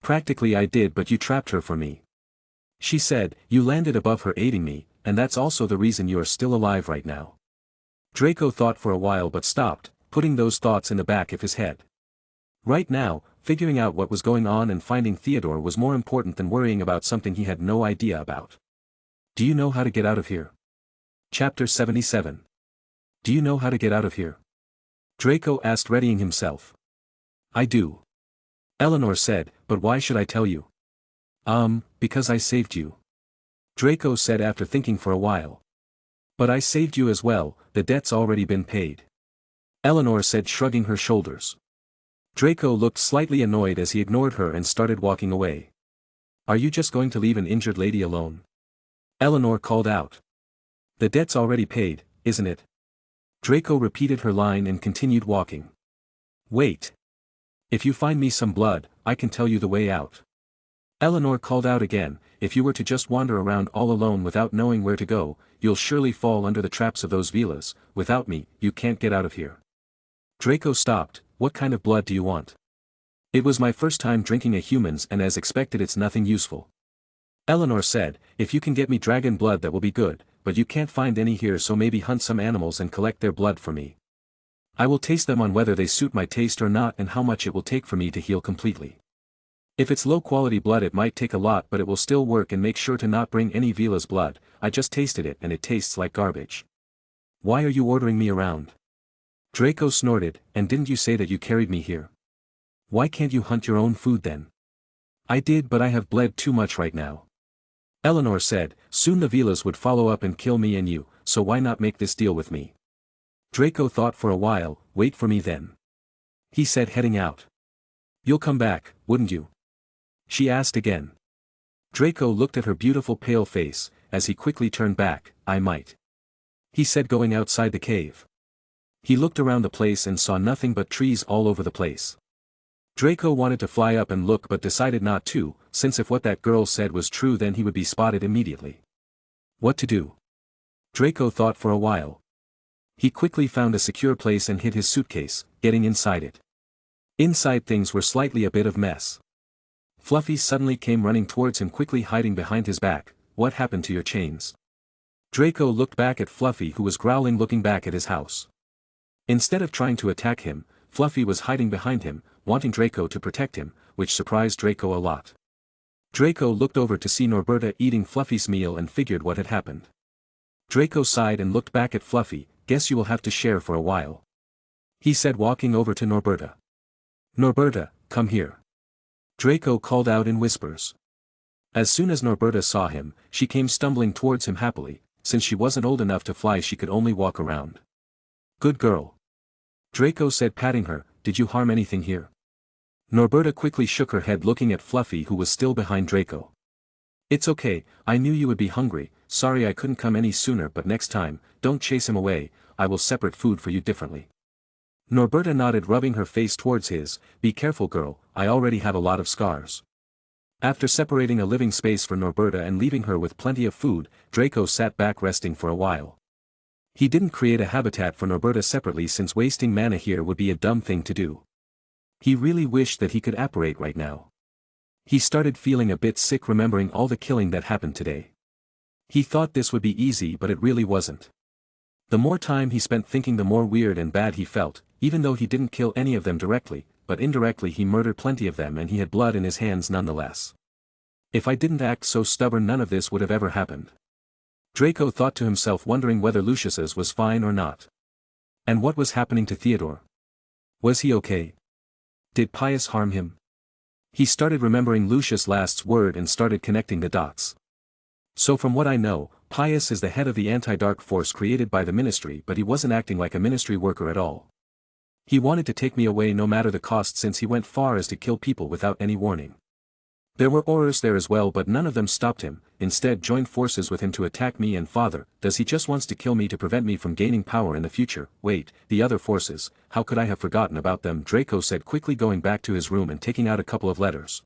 Practically I did, but you trapped her for me. She said, you landed above her aiding me, and that's also the reason you are still alive right now. Draco thought for a while but stopped, putting those thoughts in the back of his head. Right now, figuring out what was going on and finding Theodore was more important than worrying about something he had no idea about. Do you know how to get out of here? Chapter 77. Do you know how to get out of here? Draco asked, readying himself. I do. Eleanor said, but why should I tell you? Because I saved you. Draco said after thinking for a while. But I saved you as well, the debt's already been paid. Eleanor said, shrugging her shoulders. Draco looked slightly annoyed as he ignored her and started walking away. Are you just going to leave an injured lady alone? Eleanor called out. The debt's already paid, isn't it? Draco repeated her line and continued walking. Wait. If you find me some blood, I can tell you the way out. Eleanor called out again, if you were to just wander around all alone without knowing where to go, you'll surely fall under the traps of those Velas. Without me, you can't get out of here. Draco stopped. What kind of blood do you want? It was my first time drinking a human's, and as expected it's nothing useful. Eleanor said, if you can get me dragon blood that will be good, but you can't find any here, so maybe hunt some animals and collect their blood for me. I will taste them on whether they suit my taste or not and how much it will take for me to heal completely. If it's low quality blood it might take a lot, but it will still work, and make sure to not bring any Vela's blood. I just tasted it and it tastes like garbage. Why are you ordering me around? Draco snorted, and didn't you say that you carried me here? Why can't you hunt your own food then? I did, but I have bled too much right now. Eleanor said, soon the Velas would follow up and kill me and you, so why not make this deal with me? Draco thought for a while, wait for me then. He said, heading out. You'll come back, wouldn't you? She asked again. Draco looked at her beautiful pale face, as he quickly turned back, I might. He said, going outside the cave. He looked around the place and saw nothing but trees all over the place. Draco wanted to fly up and look but decided not to, since if what that girl said was true then he would be spotted immediately. What to do? Draco thought for a while. He quickly found a secure place and hid his suitcase, getting inside it. Inside things were slightly a bit of mess. Fluffy suddenly came running towards him, quickly hiding behind his back. What happened to your chains? Draco looked back at Fluffy, who was growling, looking back at his house. Instead of trying to attack him, Fluffy was hiding behind him, wanting Draco to protect him, which surprised Draco a lot. Draco looked over to see Norberta eating Fluffy's meal and figured what had happened. Draco sighed and looked back at Fluffy. Guess you will have to share for a while. He said, walking over to Norberta. Norberta, come here. Draco called out in whispers. As soon as Norberta saw him, she came stumbling towards him happily. Since she wasn't old enough to fly, she could only walk around. "Good girl," Draco said, patting her. "Did you harm anything here?" Norberta quickly shook her head, looking at Fluffy, who was still behind Draco. "It's okay, I knew you would be hungry. Sorry I couldn't come any sooner, but next time, don't chase him away. I will separate food for you differently." Norberta nodded, rubbing her face towards his. "Be careful, girl, I already have a lot of scars." After separating a living space for Norberta and leaving her with plenty of food, Draco sat back resting for a while. He didn't create a habitat for Norberta separately, since wasting mana here would be a dumb thing to do. He really wished that he could apparate right now. He started feeling a bit sick remembering all the killing that happened today. He thought this would be easy, but it really wasn't. The more time he spent thinking, the more weird and bad he felt, even though he didn't kill any of them directly, but indirectly he murdered plenty of them, and he had blood in his hands nonetheless. If I didn't act so stubborn, none of this would have ever happened. Draco thought to himself, wondering whether Lucius's was fine or not. And what was happening to Theodore? Was he okay? Did Pius harm him? He started remembering Lucius' last word and started connecting the dots. So from what I know, Pius is the head of the anti-dark force created by the ministry, but he wasn't acting like a ministry worker at all. He wanted to take me away no matter the cost, since he went far as to kill people without any warning. There were Aurors there as well, but none of them stopped him, instead joined forces with him to attack me and father. Does he just wants to kill me to prevent me from gaining power in the future? Wait, the other forces, how could I have forgotten about them? Draco said, quickly going back to his room and taking out a couple of letters.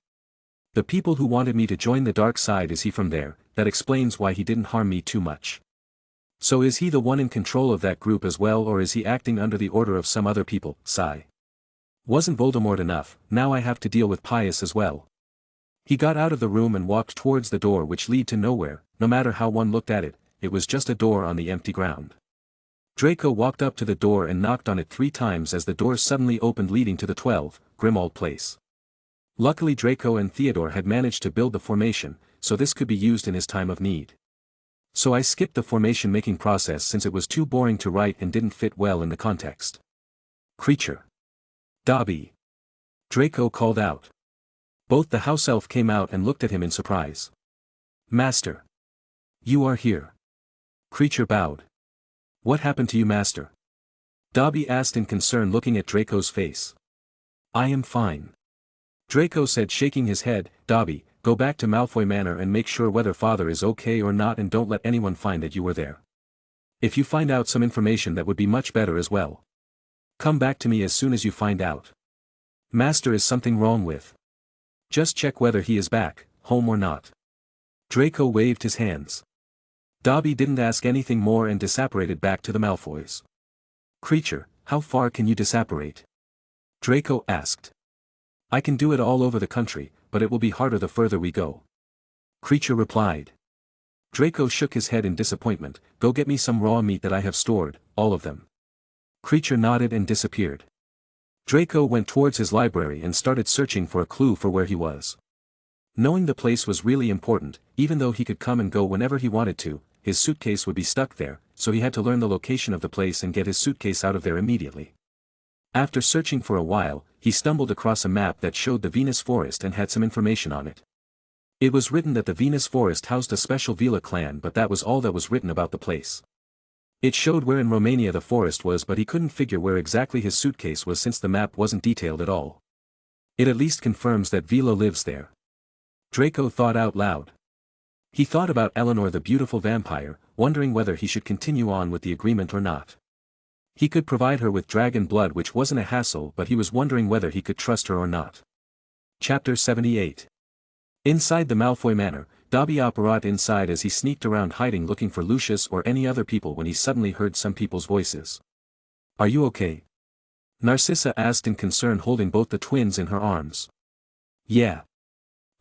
The people who wanted me to join the dark side, is he from there? That explains why he didn't harm me too much. So is he the one in control of that group as well, or is he acting under the order of some other people? Sigh. Wasn't Voldemort enough, now I have to deal with Pius as well. He got out of the room and walked towards the door, which led to nowhere. No matter how one looked at it, it was just a door on the empty ground. Draco walked up to the door and knocked on it 3 times as the door suddenly opened, leading to the 12, Grimmauld Place. Luckily Draco and Theodore had managed to build the formation, so this could be used in his time of need. So I skipped the formation making process since it was too boring to write and didn't fit well in the context. "Creature. Dobby," Draco called out. Both the house elf came out and looked at him in surprise. "Master. You are here." Creature bowed. "What happened to you, Master?" Dobby asked in concern, looking at Draco's face. "I am fine," Draco said, shaking his head. "Dobby, go back to Malfoy Manor and make sure whether father is okay or not, and don't let anyone find that you were there. If you find out some information, that would be much better as well. Come back to me as soon as you find out. Master is something wrong with. Just check whether he is back home or not." Draco waved his hands. Dobby didn't ask anything more and disapparated back to the Malfoys. "Creature, how far can you disapparate?" Draco asked. "I can do it all over the country, but it will be harder the further we go," Creature replied. Draco shook his head in disappointment. "Go get me some raw meat that I have stored, all of them." Creature nodded and disappeared. Draco went towards his library and started searching for a clue for where he was. Knowing the place was really important, even though he could come and go whenever he wanted to, his suitcase would be stuck there, so he had to learn the location of the place and get his suitcase out of there immediately. After searching for a while, he stumbled across a map that showed the Venus Forest and had some information on it. It was written that the Venus Forest housed a special Vila clan, but that was all that was written about the place. It showed where in Romania the forest was, but he couldn't figure where exactly his suitcase was since the map wasn't detailed at all. It at least confirms that Vila lives there. Draco thought out loud. He thought about Eleanor, the beautiful vampire, wondering whether he should continue on with the agreement or not. He could provide her with dragon blood, which wasn't a hassle, but he was wondering whether he could trust her or not. Chapter 78. Inside the Malfoy Manor, Dobby operated inside as he sneaked around hiding, looking for Lucius or any other people, when he suddenly heard some people's voices. "Are you okay?" Narcissa asked in concern, holding both the twins in her arms. "Yeah."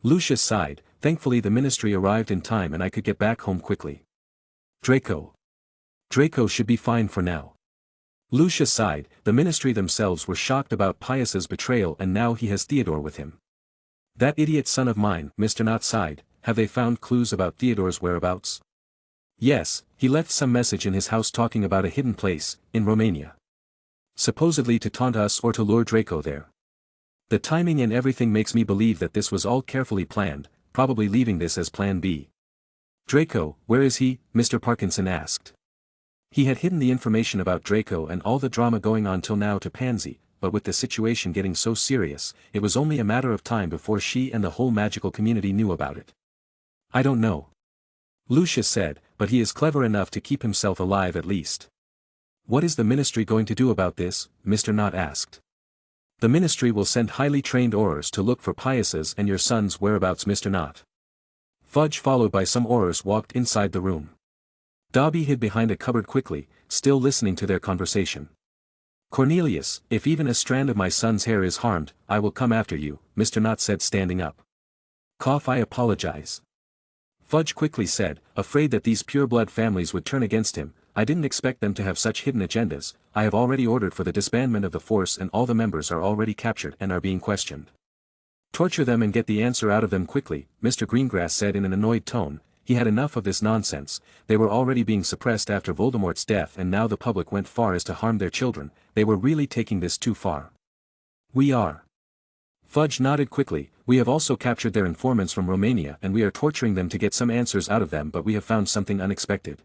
Lucius sighed. "Thankfully the ministry arrived in time and I could get back home quickly." Draco should be fine for now." Lucius sighed. The ministry themselves were shocked about Pius's betrayal, and now he has Theodore with him. "That idiot son of mine," Mr. Knott sighed. "Have they found clues about Theodore's whereabouts?" "Yes, he left some message in his house talking about a hidden place, in Romania. Supposedly to taunt us or to lure Draco there. The timing and everything makes me believe that this was all carefully planned, probably leaving this as plan B. Draco, where is he? Mr. Parkinson asked. He had hidden the information about Draco and all the drama going on till now to Pansy, but with the situation getting so serious, it was only a matter of time before she and the whole magical community knew about it. I don't know. Lucius said, but he is clever enough to keep himself alive at least. What is the ministry going to do about this? Mr. Knott asked. The ministry will send highly trained Aurors to look for Pius's and your son's whereabouts, Mr. Knott. Fudge followed by some Aurors walked inside the room. Dobby hid behind a cupboard quickly, still listening to their conversation. Cornelius, if even a strand of my son's hair is harmed, I will come after you, Mr. Knott said, standing up. Cough, I apologize. Fudge quickly said, afraid that these pure-blood families would turn against him. I didn't expect them to have such hidden agendas. I have already ordered for the disbandment of the force and all the members are already captured and are being questioned. Torture them and get the answer out of them quickly, Mr. Greengrass said in an annoyed tone. He had enough of this nonsense. They were already being suppressed after Voldemort's death and now the public went far as to harm their children. They were really taking this too far. We are. Fudge nodded quickly. We have also captured their informants from Romania and we are torturing them to get some answers out of them, but we have found something unexpected.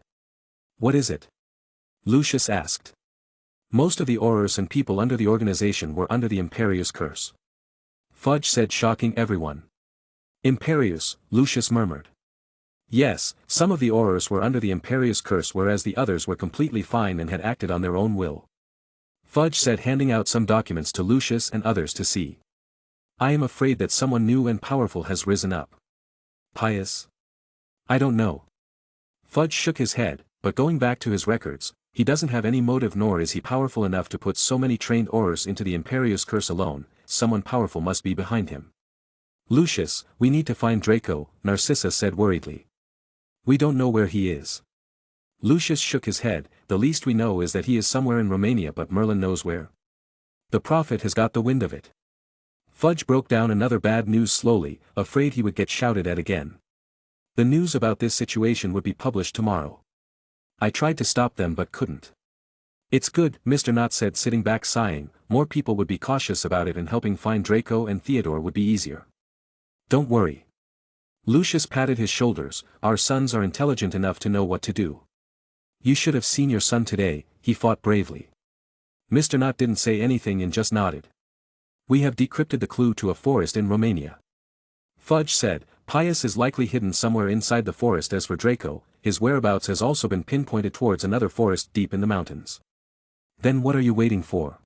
What is it? Lucius asked. Most of the Aurors and people under the organization were under the Imperius curse. Fudge said, shocking everyone. Imperius, Lucius murmured. Yes, some of the Aurors were under the Imperius curse whereas the others were completely fine and had acted on their own will. Fudge said, handing out some documents to Lucius and others to see. I am afraid that someone new and powerful has risen up. Pius? I don't know. Fudge shook his head, but going back to his records, he doesn't have any motive nor is he powerful enough to put so many trained Aurors into the Imperius curse alone. Someone powerful must be behind him. Lucius, we need to find Draco, Narcissa said worriedly. We don't know where he is. Lucius shook his head. The least we know is that he is somewhere in Romania, but Merlin knows where. The prophet has got the wind of it. Fudge broke down another bad news slowly, afraid he would get shouted at again. The news about this situation would be published tomorrow. I tried to stop them but couldn't. It's good, Mr. Knott said, sitting back sighing. More people would be cautious about it and helping find Draco and Theodore would be easier. Don't worry. Lucius patted his shoulders. Our sons are intelligent enough to know what to do. You should have seen your son today. He fought bravely. Mr. Knott didn't say anything and just nodded. We have decrypted the clue to a forest in Romania. Fudge said, Pius is likely hidden somewhere inside the forest. As for Draco, his whereabouts has also been pinpointed towards another forest deep in the mountains. Then what are you waiting for?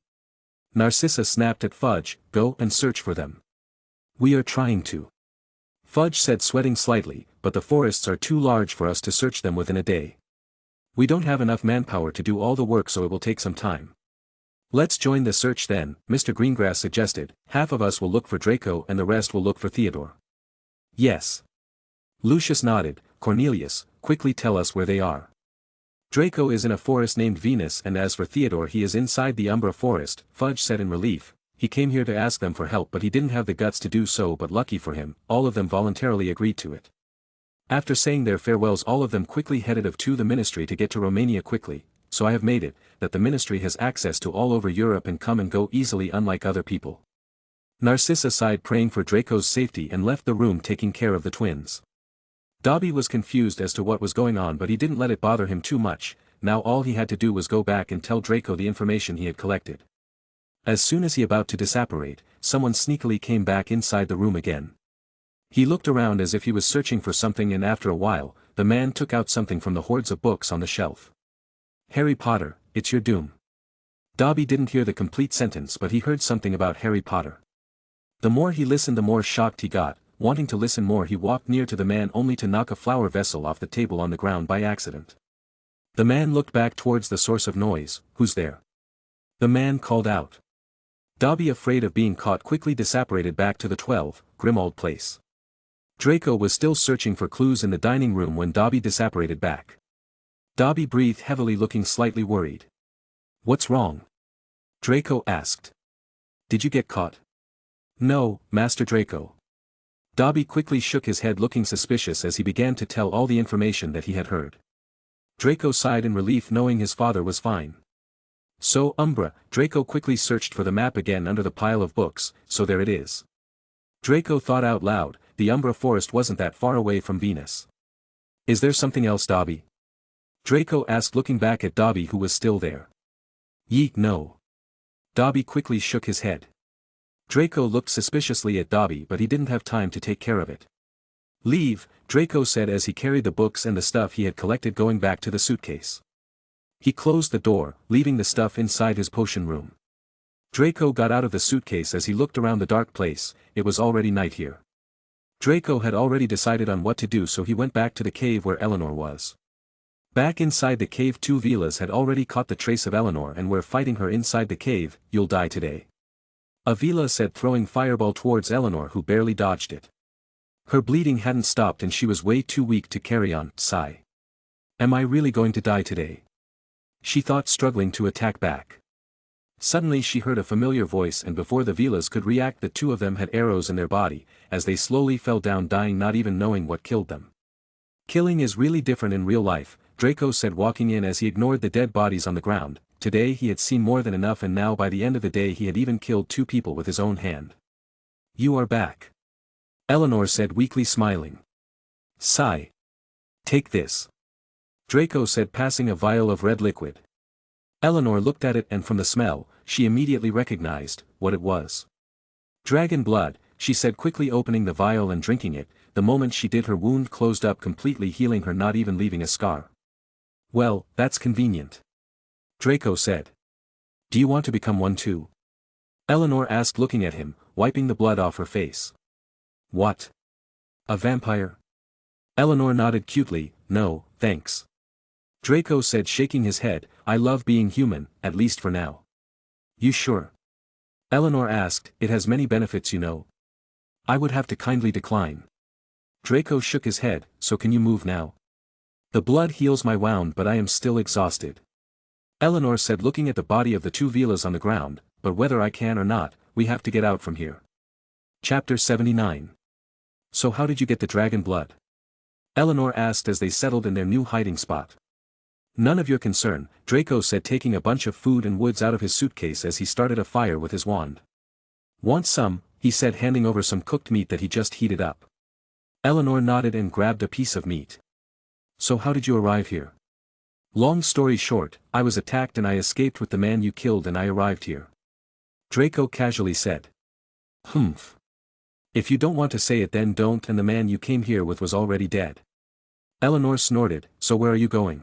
Narcissa snapped at Fudge, go and search for them. We are trying to. Fudge said, sweating slightly, but the forests are too large for us to search them within a day. We don't have enough manpower to do all the work, so it will take some time. Let's join the search then, Mr. Greengrass suggested. Half of us will look for Draco and the rest will look for Theodore. Yes. Lucius nodded. Cornelius, quickly tell us where they are. Draco is in a forest named Venus, and as for Theodore, he is inside the Umbra forest, Fudge said in relief. He came here to ask them for help, but he didn't have the guts to do so, but lucky for him, all of them voluntarily agreed to it. After saying their farewells, all of them quickly headed off to the ministry to get to Romania quickly. So I have made it, that the ministry has access to all over Europe and come and go easily, unlike other people. Narcissa sighed, praying for Draco's safety, and left the room taking care of the twins. Dobby was confused as to what was going on, but he didn't let it bother him too much. Now all he had to do was go back and tell Draco the information he had collected. As soon as he about to disapparate, someone sneakily came back inside the room again. He looked around as if he was searching for something, and after a while, the man took out something from the hordes of books on the shelf. Harry Potter, it's your doom. Dobby didn't hear the complete sentence, but he heard something about Harry Potter. The more he listened, the more shocked he got. Wanting to listen more, he walked near to the man, only to knock a flower vessel off the table on the ground by accident. The man looked back towards the source of noise. Who's there? The man called out. Dobby, afraid of being caught, quickly disapparated back to the 12, Grimmauld Place. Draco was still searching for clues in the dining room when Dobby disapparated back. Dobby breathed heavily, looking slightly worried. What's wrong? Draco asked. Did you get caught? No, Master Draco. Dobby quickly shook his head, looking suspicious as he began to tell all the information that he had heard. Draco sighed in relief, knowing his father was fine. So, Umbra. Draco quickly searched for the map again under the pile of books. So there it is. Draco thought out loud, the Umbra Forest wasn't that far away from Venus. Is there something else, Dobby? Draco asked, looking back at Dobby, who was still there. Yeet, no. Dobby quickly shook his head. Draco looked suspiciously at Dobby, but he didn't have time to take care of it. Leave, Draco said as he carried the books and the stuff he had collected going back to the suitcase. He closed the door, leaving the stuff inside his potion room. Draco got out of the suitcase as he looked around the dark place. It was already night here. Draco had already decided on what to do, so he went back to the cave where Eleanor was. Back inside the cave, two Velas had already caught the trace of Eleanor and were fighting her inside the cave. You'll die today. A Vela said, throwing fireball towards Eleanor, who barely dodged it. Her bleeding hadn't stopped and she was way too weak to carry on. Sigh. Am I really going to die today? She thought, struggling to attack back. Suddenly she heard a familiar voice, and before the Velas could react, the two of them had arrows in their body, as they slowly fell down, dying, not even knowing what killed them. Killing is really different in real life, Draco said, walking in as he ignored the dead bodies on the ground. Today he had seen more than enough, and now by the end of the day he had even killed two people with his own hand. You are back. Eleanor said, weakly smiling. Sigh. Take this. Draco said, passing a vial of red liquid. Eleanor looked at it, and from the smell, she immediately recognized what it was. Dragon blood, she said, quickly opening the vial and drinking it. The moment she did, her wound closed up completely, healing her, not even leaving a scar. Well, that's convenient. Draco said. Do you want to become one too? Eleanor asked, looking at him, wiping the blood off her face. What? A vampire? Eleanor nodded cutely. No, thanks. Draco said, shaking his head. I love being human, at least for now. You sure? Eleanor asked. It has many benefits, you know. I would have to kindly decline. Draco shook his head. So can you move now? The blood heals my wound, but I am still exhausted. Eleanor said, looking at the body of the two Velas on the ground. But whether I can or not, we have to get out from here. Chapter 79. So how did you get the dragon blood? Eleanor asked as they settled in their new hiding spot. None of your concern, Draco said, taking a bunch of food and woods out of his suitcase as he started a fire with his wand. Want some? He said, handing over some cooked meat that he just heated up. Eleanor nodded and grabbed a piece of meat. So how did you arrive here? Long story short, I was attacked and I escaped with the man you killed and I arrived here. Draco casually said. Humph. If you don't want to say it, then don't, and the man you came here with was already dead. Eleanor snorted. So where are you going?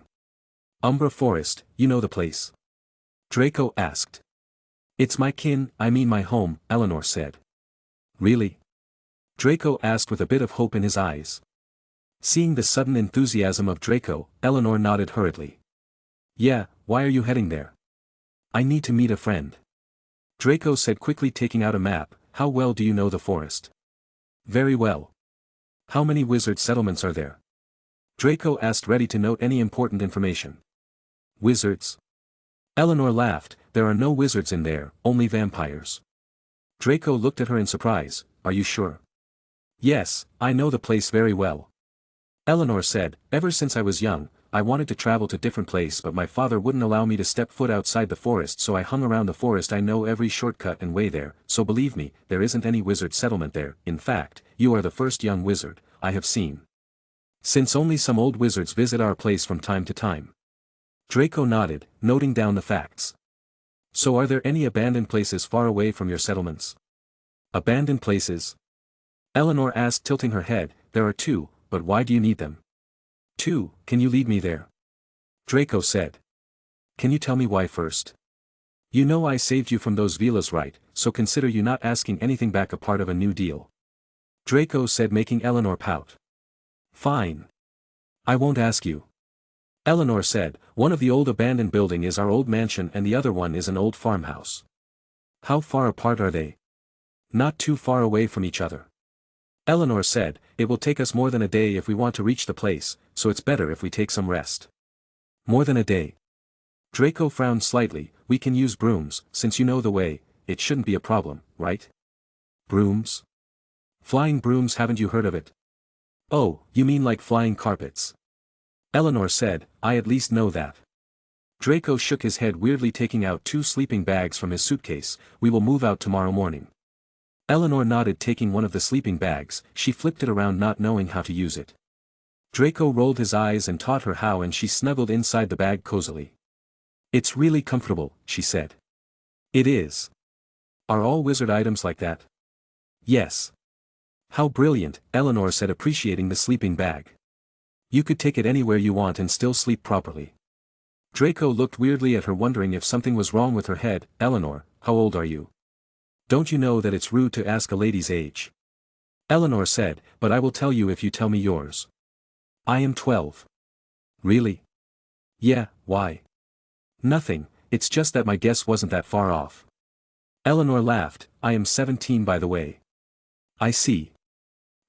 Umbra Forest, you know the place? Draco asked. It's my kin, I mean my home, Eleanor said. Really? Draco asked with a bit of hope in his eyes. Seeing the sudden enthusiasm of Draco, Eleanor nodded hurriedly. Yeah, why are you heading there? I need to meet a friend. Draco said, quickly taking out a map. How well do you know the forest? Very well. How many wizard settlements are there? Draco asked, ready to note any important information. Wizards? Eleanor laughed. There are no wizards in there, only vampires. Draco looked at her in surprise. Are you sure? Yes, I know the place very well. Eleanor said, ever since I was young, I wanted to travel to different place, but my father wouldn't allow me to step foot outside the forest, so I hung around the forest. I know every shortcut and way there, so believe me, there isn't any wizard settlement there. In fact, you are the first young wizard I have seen. Since only some old wizards visit our place from time to time. Draco nodded, noting down the facts. So are there any abandoned places far away from your settlements? Abandoned places? Eleanor asked, tilting her head. There are two, but why do you need them? Two, can you lead me there? Draco said. Can you tell me why first? You know I saved you from those Velas, right, so consider you not asking anything back, a part of a new deal. Draco said, making Eleanor pout. Fine. I won't ask you. Eleanor said, one of the old abandoned building is our old mansion and the other one is an old farmhouse. How far apart are they? Not too far away from each other. Eleanor said, it will take us more than a day if we want to reach the place, so it's better if we take some rest. More than a day. Draco frowned slightly. We can use brooms, since you know the way, it shouldn't be a problem, right? Brooms? Flying brooms, haven't you heard of it? Oh, you mean like flying carpets? Eleanor said, I at least know that. Draco shook his head weirdly, taking out two sleeping bags from his suitcase. We will move out tomorrow morning. Eleanor nodded, taking one of the sleeping bags. She flipped it around, not knowing how to use it. Draco rolled his eyes and taught her how, and she snuggled inside the bag cozily. "It's really comfortable," she said. "It is. Are all wizard items like that?" "Yes." "How brilliant," Eleanor said, appreciating the sleeping bag. "You could take it anywhere you want and still sleep properly." Draco looked weirdly at her, wondering if something was wrong with her head. "Eleanor, how old are you? Don't you know that it's rude to ask a lady's age?" Eleanor said, "But I will tell you if you tell me yours." "I am 12. "Really?" "Yeah, why?" "Nothing, it's just that my guess wasn't that far off." Eleanor laughed. "I am 17 by the way." "I see."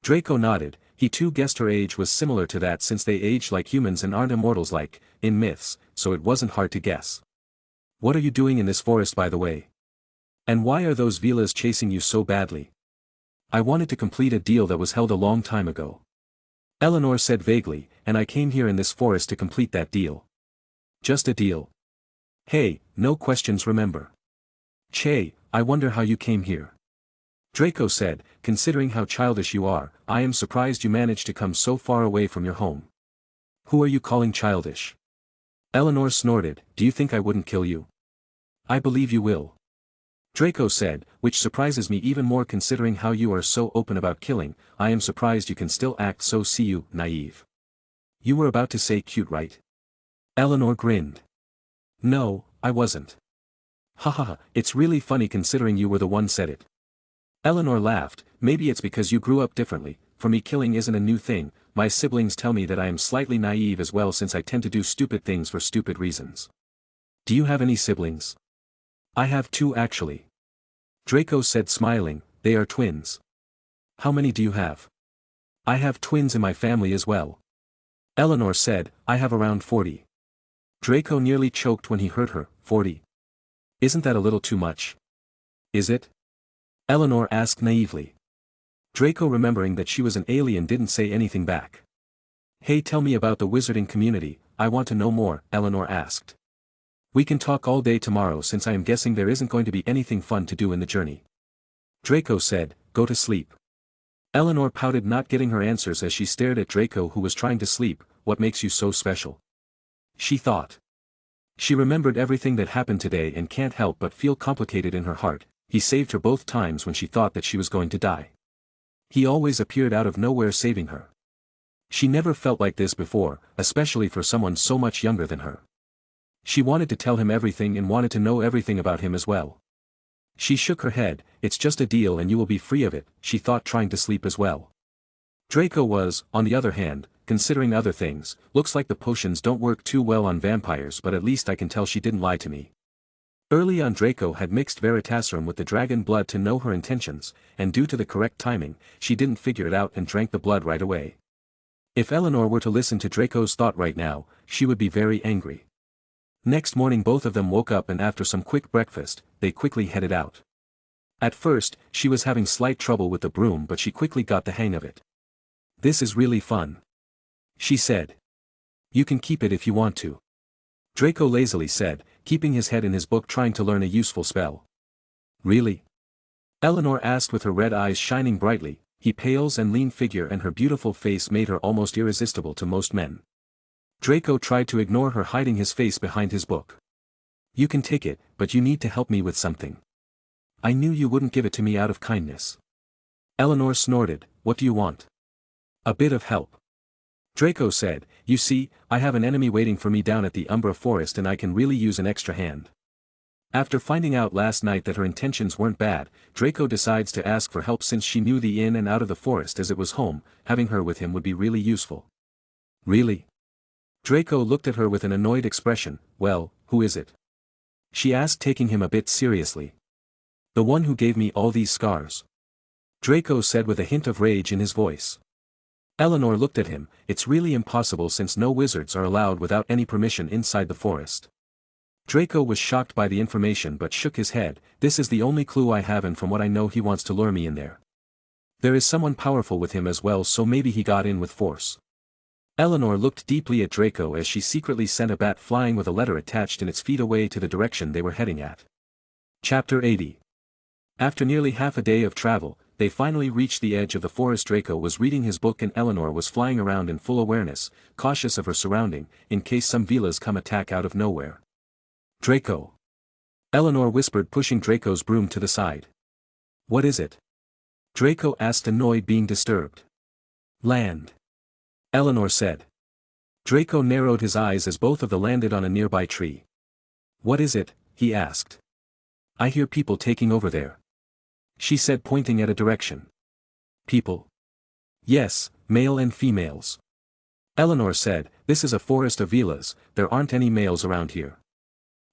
Draco nodded. He too guessed her age was similar to that, since they age like humans and aren't immortals like, in myths, so it wasn't hard to guess. "What are you doing in this forest, by the way? And why are those villas chasing you so badly?" "I wanted to complete a deal that was held a long time ago," Eleanor said vaguely, "and I came here in this forest to complete that deal." "Just a deal? Hey, no questions, remember." "Che, I wonder how you came here." Draco said, "Considering how childish you are, I am surprised you managed to come so far away from your home." "Who are you calling childish?" Eleanor snorted. "Do you think I wouldn't kill you?" "I believe you will." Draco said, "Which surprises me even more considering how you are so open about killing. I am surprised you can still act so naive." "You were about to say cute, right?" Eleanor grinned. "No, I wasn't." "Hahaha, it's really funny considering you were the one said it." Eleanor laughed. "Maybe it's because you grew up differently. For me, killing isn't a new thing. My siblings tell me that I am slightly naive as well, since I tend to do stupid things for stupid reasons." "Do you have any siblings?" "I have 2 actually." Draco said, smiling. "They are twins." "How many do you have?" "I have twins in my family as well." Eleanor said, "I have around 40. Draco nearly choked when he heard her. 40. "Isn't that a little too much?" "Is it?" Eleanor asked naively. Draco, remembering that she was an alien, didn't say anything back. "Hey, tell me about the wizarding community, I want to know more," Eleanor asked. "We can talk all day tomorrow, since I am guessing there isn't going to be anything fun to do in the journey." Draco said, "Go to sleep." Eleanor pouted, not getting her answers as she stared at Draco, who was trying to sleep. "What makes you so special?" she thought. She remembered everything that happened today and can't help but feel complicated in her heart. He saved her both times when she thought that she was going to die. He always appeared out of nowhere, saving her. She never felt like this before, especially for someone so much younger than her. She wanted to tell him everything and wanted to know everything about him as well. She shook her head. "It's just a deal and you will be free of it," she thought, trying to sleep as well. Draco was, on the other hand, considering other things. "Looks like the potions don't work too well on vampires, but at least I can tell she didn't lie to me." Early on, Draco had mixed Veritaserum with the dragon blood to know her intentions, and due to the correct timing, she didn't figure it out and drank the blood right away. If Eleanor were to listen to Draco's thought right now, she would be very angry. Next morning, both of them woke up, and after some quick breakfast, they quickly headed out. At first, she was having slight trouble with the broom, but she quickly got the hang of it. "This is really fun," she said. "You can keep it if you want to," Draco lazily said, keeping his head in his book, trying to learn a useful spell. "Really?" Eleanor asked, with her red eyes shining brightly. He pales and lean figure and her beautiful face made her almost irresistible to most men. Draco tried to ignore her, hiding his face behind his book. "You can take it, but you need to help me with something." "I knew you wouldn't give it to me out of kindness." Eleanor snorted. "What do you want?" "A bit of help," Draco said. "You see, I have an enemy waiting for me down at the Umbra Forest and I can really use an extra hand." After finding out last night that her intentions weren't bad, Draco decides to ask for help since she knew the in and out of the forest as it was home. Having her with him would be really useful. "Really?" Draco looked at her with an annoyed expression. "Well, who is it?" she asked, taking him a bit seriously. "The one who gave me all these scars," Draco said with a hint of rage in his voice. Eleanor looked at him. "It's really impossible since no wizards are allowed without any permission inside the forest." Draco was shocked by the information but shook his head. "This is the only clue I have, and from what I know he wants to lure me in there. There is someone powerful with him as well, so maybe he got in with force." Eleanor looked deeply at Draco as she secretly sent a bat flying with a letter attached in its feet away to the direction they were heading at. Chapter 80. After nearly half a day of travel, they finally reached the edge of the forest. Draco was reading his book and Eleanor was flying around in full awareness, cautious of her surrounding, in case some villas come attack out of nowhere. Draco! Eleanor whispered, pushing Draco's broom to the side. What is it? Draco asked, annoyed being disturbed. Land. Eleanor said. Draco narrowed his eyes as both of them landed on a nearby tree. What is it? He asked. I hear people taking over there. She said, pointing at a direction. People? Yes, male and females. Eleanor said, this is a forest of villas, there aren't any males around here.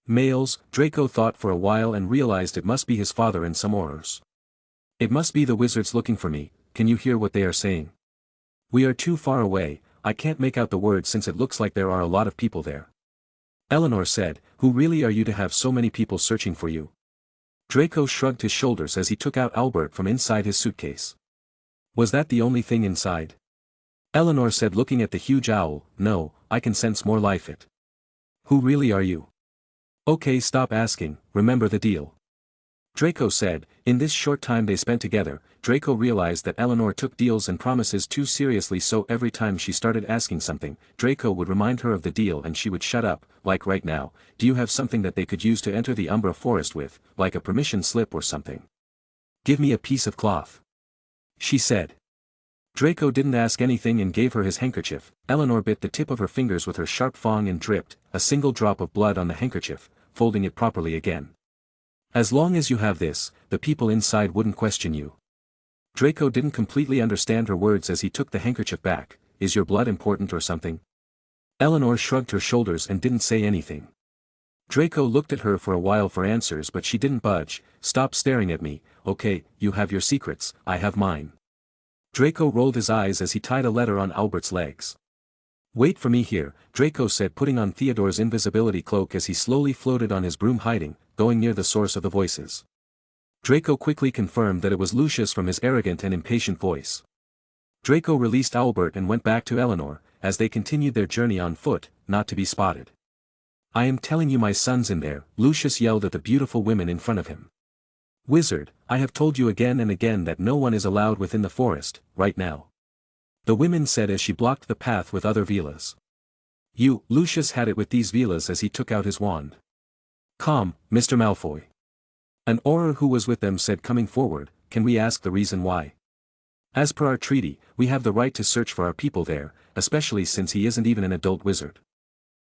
Males, Draco thought for a while and realized it must be his father and some aurors. It must be the wizards looking for me. Can you hear what they are saying? We are too far away, I can't make out the words since it looks like there are a lot of people there. Eleanor said, who really are you to have so many people searching for you? Draco shrugged his shoulders as he took out Albert from inside his suitcase. Was that the only thing inside? Eleanor said, looking at the huge owl, no, I can sense more life it. Who really are you? Okay, stop asking, remember the deal. Draco said. In this short time they spent together, Draco realized that Eleanor took deals and promises too seriously, so every time she started asking something, Draco would remind her of the deal and she would shut up, like right now. Do you have something that they could use to enter the Umbra forest with, like a permission slip or something? Give me a piece of cloth. She said. Draco didn't ask anything and gave her his handkerchief. Eleanor bit the tip of her fingers with her sharp fang and dripped a single drop of blood on the handkerchief, folding it properly again. As long as you have this, the people inside wouldn't question you. Draco didn't completely understand her words as he took the handkerchief back. Is your blood important or something? Eleanor shrugged her shoulders and didn't say anything. Draco looked at her for a while for answers, but she didn't budge. Stop staring at me, okay, you have your secrets, I have mine. Draco rolled his eyes as he tied a letter on Albert's legs. Wait for me here, Draco said, putting on Theodore's invisibility cloak as he slowly floated on his broom, hiding, going near the source of the voices. Draco quickly confirmed that it was Lucius from his arrogant and impatient voice. Draco released Albert and went back to Eleanor, as they continued their journey on foot, not to be spotted. I am telling you my son's in there, Lucius yelled at the beautiful women in front of him. Wizard, I have told you again and again that no one is allowed within the forest, right now. The women said as she blocked the path with other villas. Lucius had it with these villas as he took out his wand. Calm, Mr. Malfoy. An auror who was with them said, coming forward, can we ask the reason why? As per our treaty, we have the right to search for our people there, especially since he isn't even an adult wizard.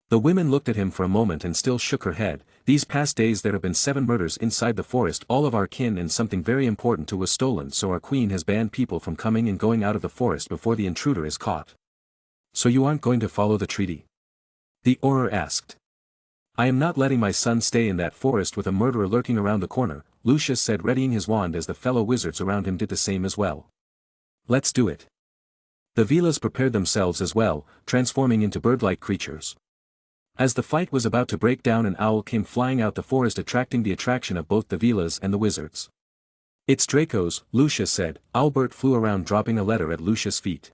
The women looked at him for a moment and still shook her head. These past days there have been 7 murders inside the forest, all of our kin, and something very important to was stolen, so our queen has banned people from coming and going out of the forest before the intruder is caught. So you aren't going to follow the treaty? The auror asked. I am not letting my son stay in that forest with a murderer lurking around the corner, Lucius said, readying his wand as the fellow wizards around him did the same as well. Let's do it. The villas prepared themselves as well, transforming into bird-like creatures. As the fight was about to break down, an owl came flying out the forest, attracting the attraction of both the villas and the wizards. It's Draco's, Lucius said. Albert flew around, dropping a letter at Lucius' feet.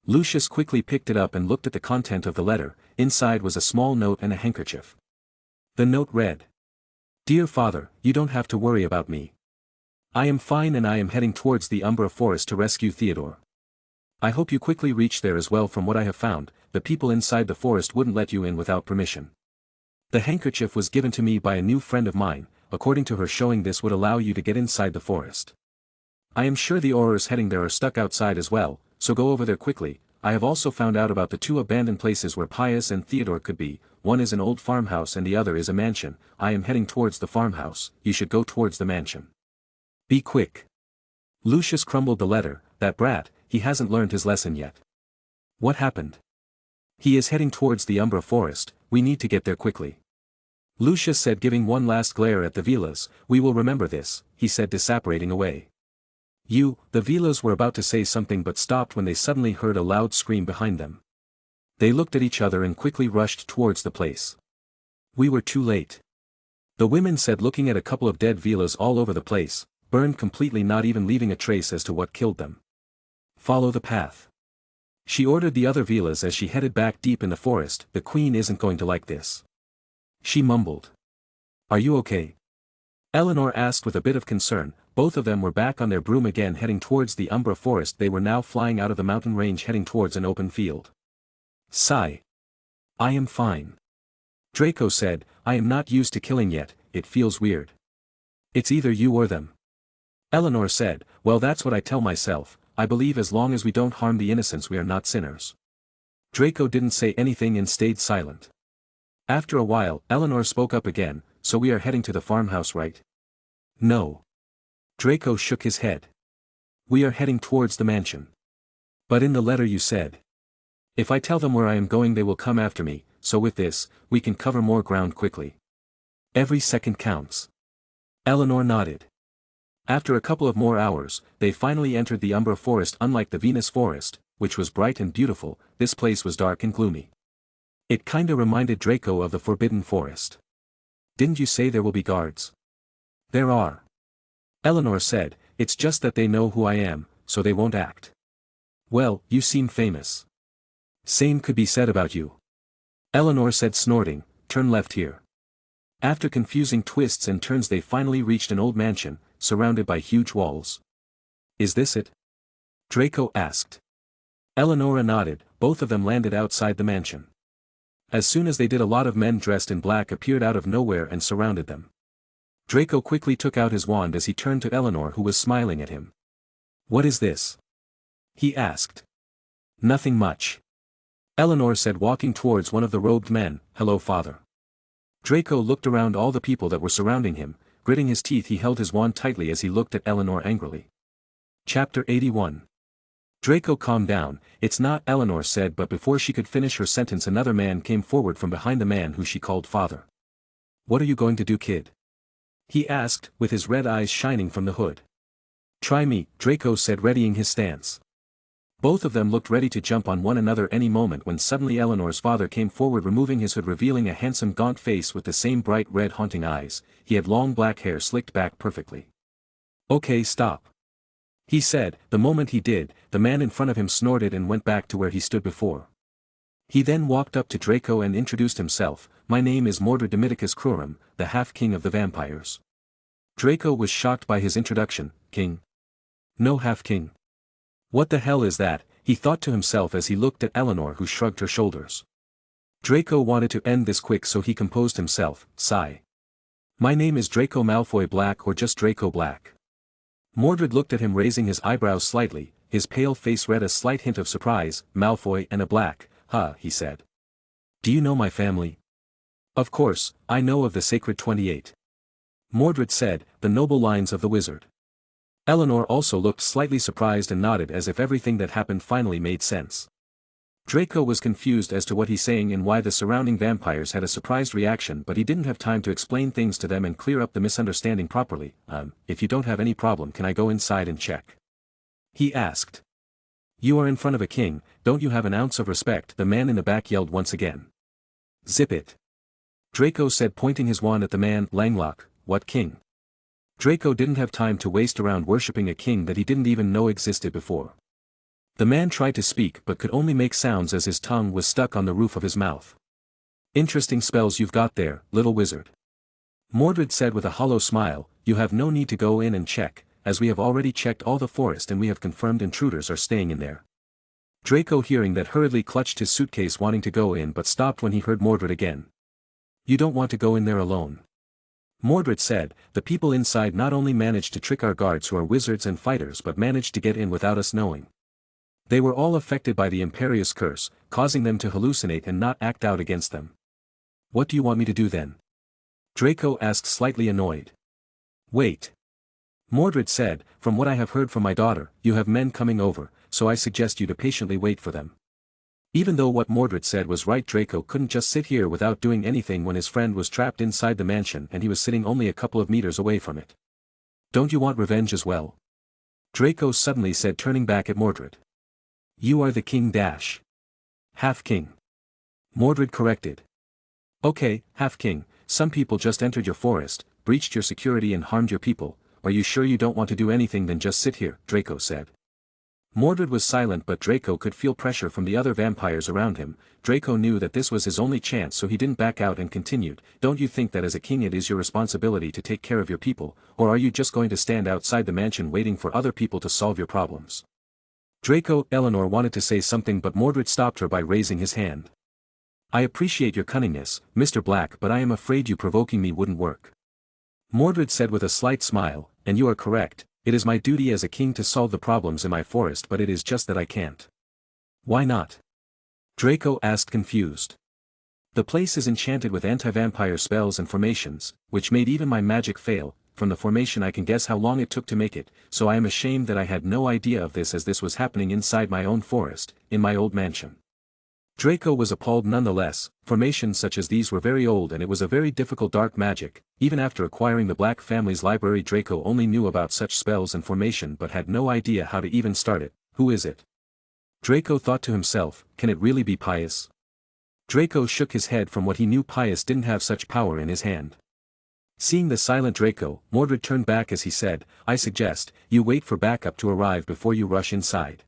Lucius quickly picked it up and looked at the content of the letter. Inside was a small note and a handkerchief. The note read, Dear Father, you don't have to worry about me. I am fine and I am heading towards the Umbra forest to rescue Theodore. I hope you quickly reach there as well. From what I have found, the people inside the forest wouldn't let you in without permission. The handkerchief was given to me by a new friend of mine, according to her. Showing this would allow you to get inside the forest. I am sure the aurors heading there are stuck outside as well, so go over there quickly. I have also found out about the 2 abandoned places where Pius and Theodore could be. One is an old farmhouse and the other is a mansion. I am heading towards the farmhouse, you should go towards the mansion. Be quick. Lucius crumbled the letter. That brat, he hasn't learned his lesson yet. What happened? He is heading towards the Umbra forest, we need to get there quickly. Lucius said, giving one last glare at the villas. We will remember this, he said, disapparating away. The villas were about to say something but stopped when they suddenly heard a loud scream behind them. They looked at each other and quickly rushed towards the place. We were too late. The women said, looking at a couple of dead villas all over the place, burned completely, not even leaving a trace as to what killed them. Follow the path. She ordered the other villas as she headed back deep in the forest. The queen isn't going to like this. She mumbled. Are you okay? Eleanor asked with a bit of concern. both of them were back on their broom again heading towards the Umbra forest. They were now flying out of the mountain range heading towards an open field. Sigh. I am fine. Draco said, I am not used to killing yet, it feels weird. It's either you or them. Eleanor said, well that's what I tell myself, I believe as long as we don't harm the innocents we are not sinners. Draco didn't say anything and stayed silent. After a while, Eleanor spoke up again, so we are heading to the farmhouse, right? No. Draco shook his head. We are heading towards the mansion. But in the letter you said. If I tell them where I am going they will come after me, so with this, we can cover more ground quickly. Every second counts. Eleanor nodded. After a couple of more hours, they finally entered the Umbra forest. Unlike the Venus forest, which was bright and beautiful, this place was dark and gloomy. It kinda reminded Draco of the Forbidden Forest. Didn't you say there will be guards? There are. Eleanor said, it's just that they know who I am, so they won't act. Well, you seem famous. Same could be said about you. Eleanor said, snorting, turn left here. After confusing twists and turns they finally reached an old mansion, surrounded by huge walls. Is this it? Draco asked. Eleanor nodded, both of them landed outside the mansion. As soon as they did a lot of men dressed in black appeared out of nowhere and surrounded them. Draco quickly took out his wand as he turned to Eleanor who was smiling at him. What is this? He asked. Nothing much. Eleanor said walking towards one of the robed men, hello father. Draco looked around all the people that were surrounding him, gritting his teeth he held his wand tightly as he looked at Eleanor angrily. Chapter 81. Draco calmed down, it's not, Eleanor said, but before she could finish her sentence another man came forward from behind the man who she called father. What are you going to do, kid? He asked, with his red eyes shining from the hood. Try me, Draco said, readying his stance. Both of them looked ready to jump on one another any moment when suddenly Eleanor's father came forward removing his hood revealing a handsome gaunt face with the same bright red haunting eyes. He had long black hair slicked back perfectly. Okay, stop. He said. The moment he did, the man in front of him snorted and went back to where he stood before. He then walked up to Draco and introduced himself, my name is Mordred Demidicus Crurum, the half-king of the vampires. Draco was shocked by his introduction, king? No half-king. What the hell is that, he thought to himself as he looked at Eleanor who shrugged her shoulders. Draco wanted to end this quick so he composed himself, sigh. My name is Draco Malfoy Black or just Draco Black. Mordred looked at him raising his eyebrows slightly, his pale face read a slight hint of surprise, Malfoy and a Black, he said. Do you know my family? Of course, I know of the Sacred 28. Mordred said, the noble lines of the wizard. Eleanor also looked slightly surprised and nodded as if everything that happened finally made sense. Draco was confused as to what he's saying and why the surrounding vampires had a surprised reaction, but he didn't have time to explain things to them and clear up the misunderstanding properly. If you don't have any problem, can I go inside and check? He asked. You are in front of a king, don't you have an ounce of respect? The man in the back yelled once again. Zip it. Draco said, pointing his wand at the man. Langlock, what king? Draco didn't have time to waste around worshipping a king that he didn't even know existed before. The man tried to speak but could only make sounds as his tongue was stuck on the roof of his mouth. Interesting spells you've got there, little wizard. Mordred said with a hollow smile, you have no need to go in and check, as we have already checked all the forest and we have confirmed intruders are staying in there. Draco hearing that hurriedly clutched his suitcase wanting to go in but stopped when he heard Mordred again. You don't want to go in there alone. Mordred said, the people inside not only managed to trick our guards who are wizards and fighters but managed to get in without us knowing. They were all affected by the Imperious curse, causing them to hallucinate and not act out against them. What do you want me to do then? Draco asked, slightly annoyed. Wait. Mordred said, from what I have heard from my daughter, you have men coming over, so I suggest you to patiently wait for them. Even though what Mordred said was right, Draco couldn't just sit here without doing anything when his friend was trapped inside the mansion and he was sitting only a couple of meters away from it. Don't you want revenge as well? Draco suddenly said, turning back at Mordred. You are the king dash. Half-king. Mordred corrected. Okay, half-king, some people just entered your forest, breached your security and harmed your people. Are you sure you don't want to do anything? Then just sit here, Draco said. Mordred was silent, but Draco could feel pressure from the other vampires around him. Draco knew that this was his only chance, so he didn't back out and continued. Don't you think that as a king it is your responsibility to take care of your people, or are you just going to stand outside the mansion waiting for other people to solve your problems? Eleanor wanted to say something, but Mordred stopped her by raising his hand. I appreciate your cunningness, Mr. Black, but I am afraid you provoking me wouldn't work. Mordred said with a slight smile, and you are correct. It is my duty as a king to solve the problems in my forest, but it is just that I can't. Why not? Draco asked, confused. The place is enchanted with anti-vampire spells and formations, which made even my magic fail. From the formation I can guess how long it took to make it, so I am ashamed that I had no idea of this, as this was happening inside my own forest, in my old mansion. Draco was appalled nonetheless. Formations such as these were very old, and it was a very difficult dark magic. Even after acquiring the Black family's library, Draco only knew about such spells and formation but had no idea how to even start it. Who is it? Draco thought to himself, can it really be Pius? Draco shook his head. From what he knew, Pius didn't have such power in his hand. Seeing the silent Draco, Mordred turned back as he said, I suggest you wait for backup to arrive before you rush inside.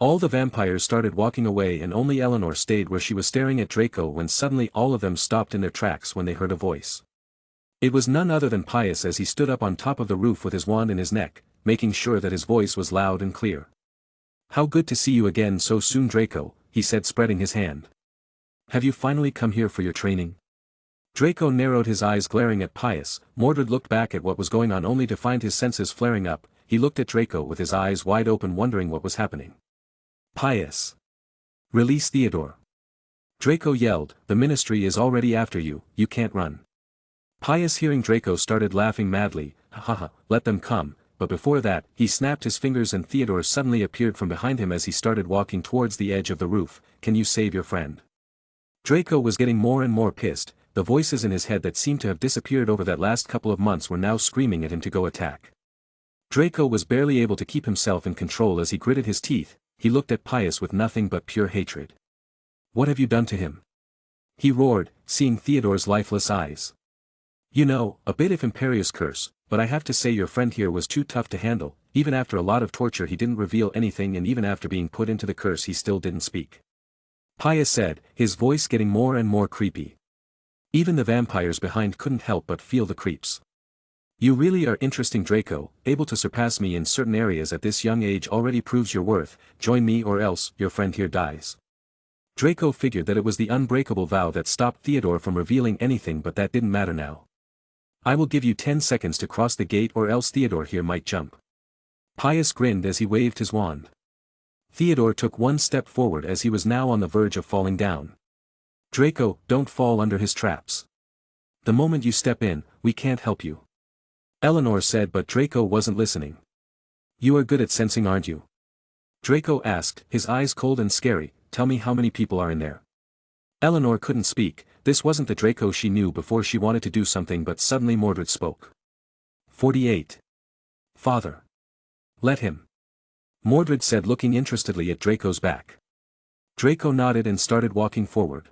All the vampires started walking away, and only Eleanor stayed where she was staring at Draco, when suddenly all of them stopped in their tracks when they heard a voice. It was none other than Pius, as he stood up on top of the roof with his wand in his neck, making sure that his voice was loud and clear. How good to see you again so soon, Draco, he said, spreading his hand. Have you finally come here for your training? Draco narrowed his eyes, glaring at Pius. Mordred looked back at what was going on only to find his senses flaring up. He looked at Draco with his eyes wide open, wondering what was happening. Pius! Release Theodore! Draco yelled, the ministry is already after you, you can't run. Pius, hearing Draco, started laughing madly. Ha, let them come, but before that, he snapped his fingers and Theodore suddenly appeared from behind him as he started walking towards the edge of the roof. Can you save your friend? Draco was getting more and more pissed. The voices in his head that seemed to have disappeared over that last couple of months were now screaming at him to go attack. Draco was barely able to keep himself in control as he gritted his teeth. He looked at Pius with nothing but pure hatred. What have you done to him? He roared, seeing Theodore's lifeless eyes. You know, a bit of imperious curse, but I have to say your friend here was too tough to handle. Even after a lot of torture he didn't reveal anything, and even after being put into the curse he still didn't speak. Pius said, his voice getting more and more creepy. Even the vampires behind couldn't help but feel the creeps. You really are interesting, Draco. Able to surpass me in certain areas at this young age already proves your worth. Join me or else your friend here dies. Draco figured that it was the unbreakable vow that stopped Theodore from revealing anything, but that didn't matter now. I will give you 10 seconds to cross the gate, or else Theodore here might jump. Pius grinned as he waved his wand. Theodore took one step forward as he was now on the verge of falling down. Draco, don't fall under his traps. The moment you step in, we can't help you. Eleanor said, but Draco wasn't listening. You are good at sensing, aren't you? Draco asked, his eyes cold and scary. Tell me how many people are in there. Eleanor couldn't speak. This wasn't the Draco she knew before. She wanted to do something, but suddenly Mordred spoke. 48. Father. Let him. Mordred said, looking interestedly at Draco's back. Draco nodded and started walking forward.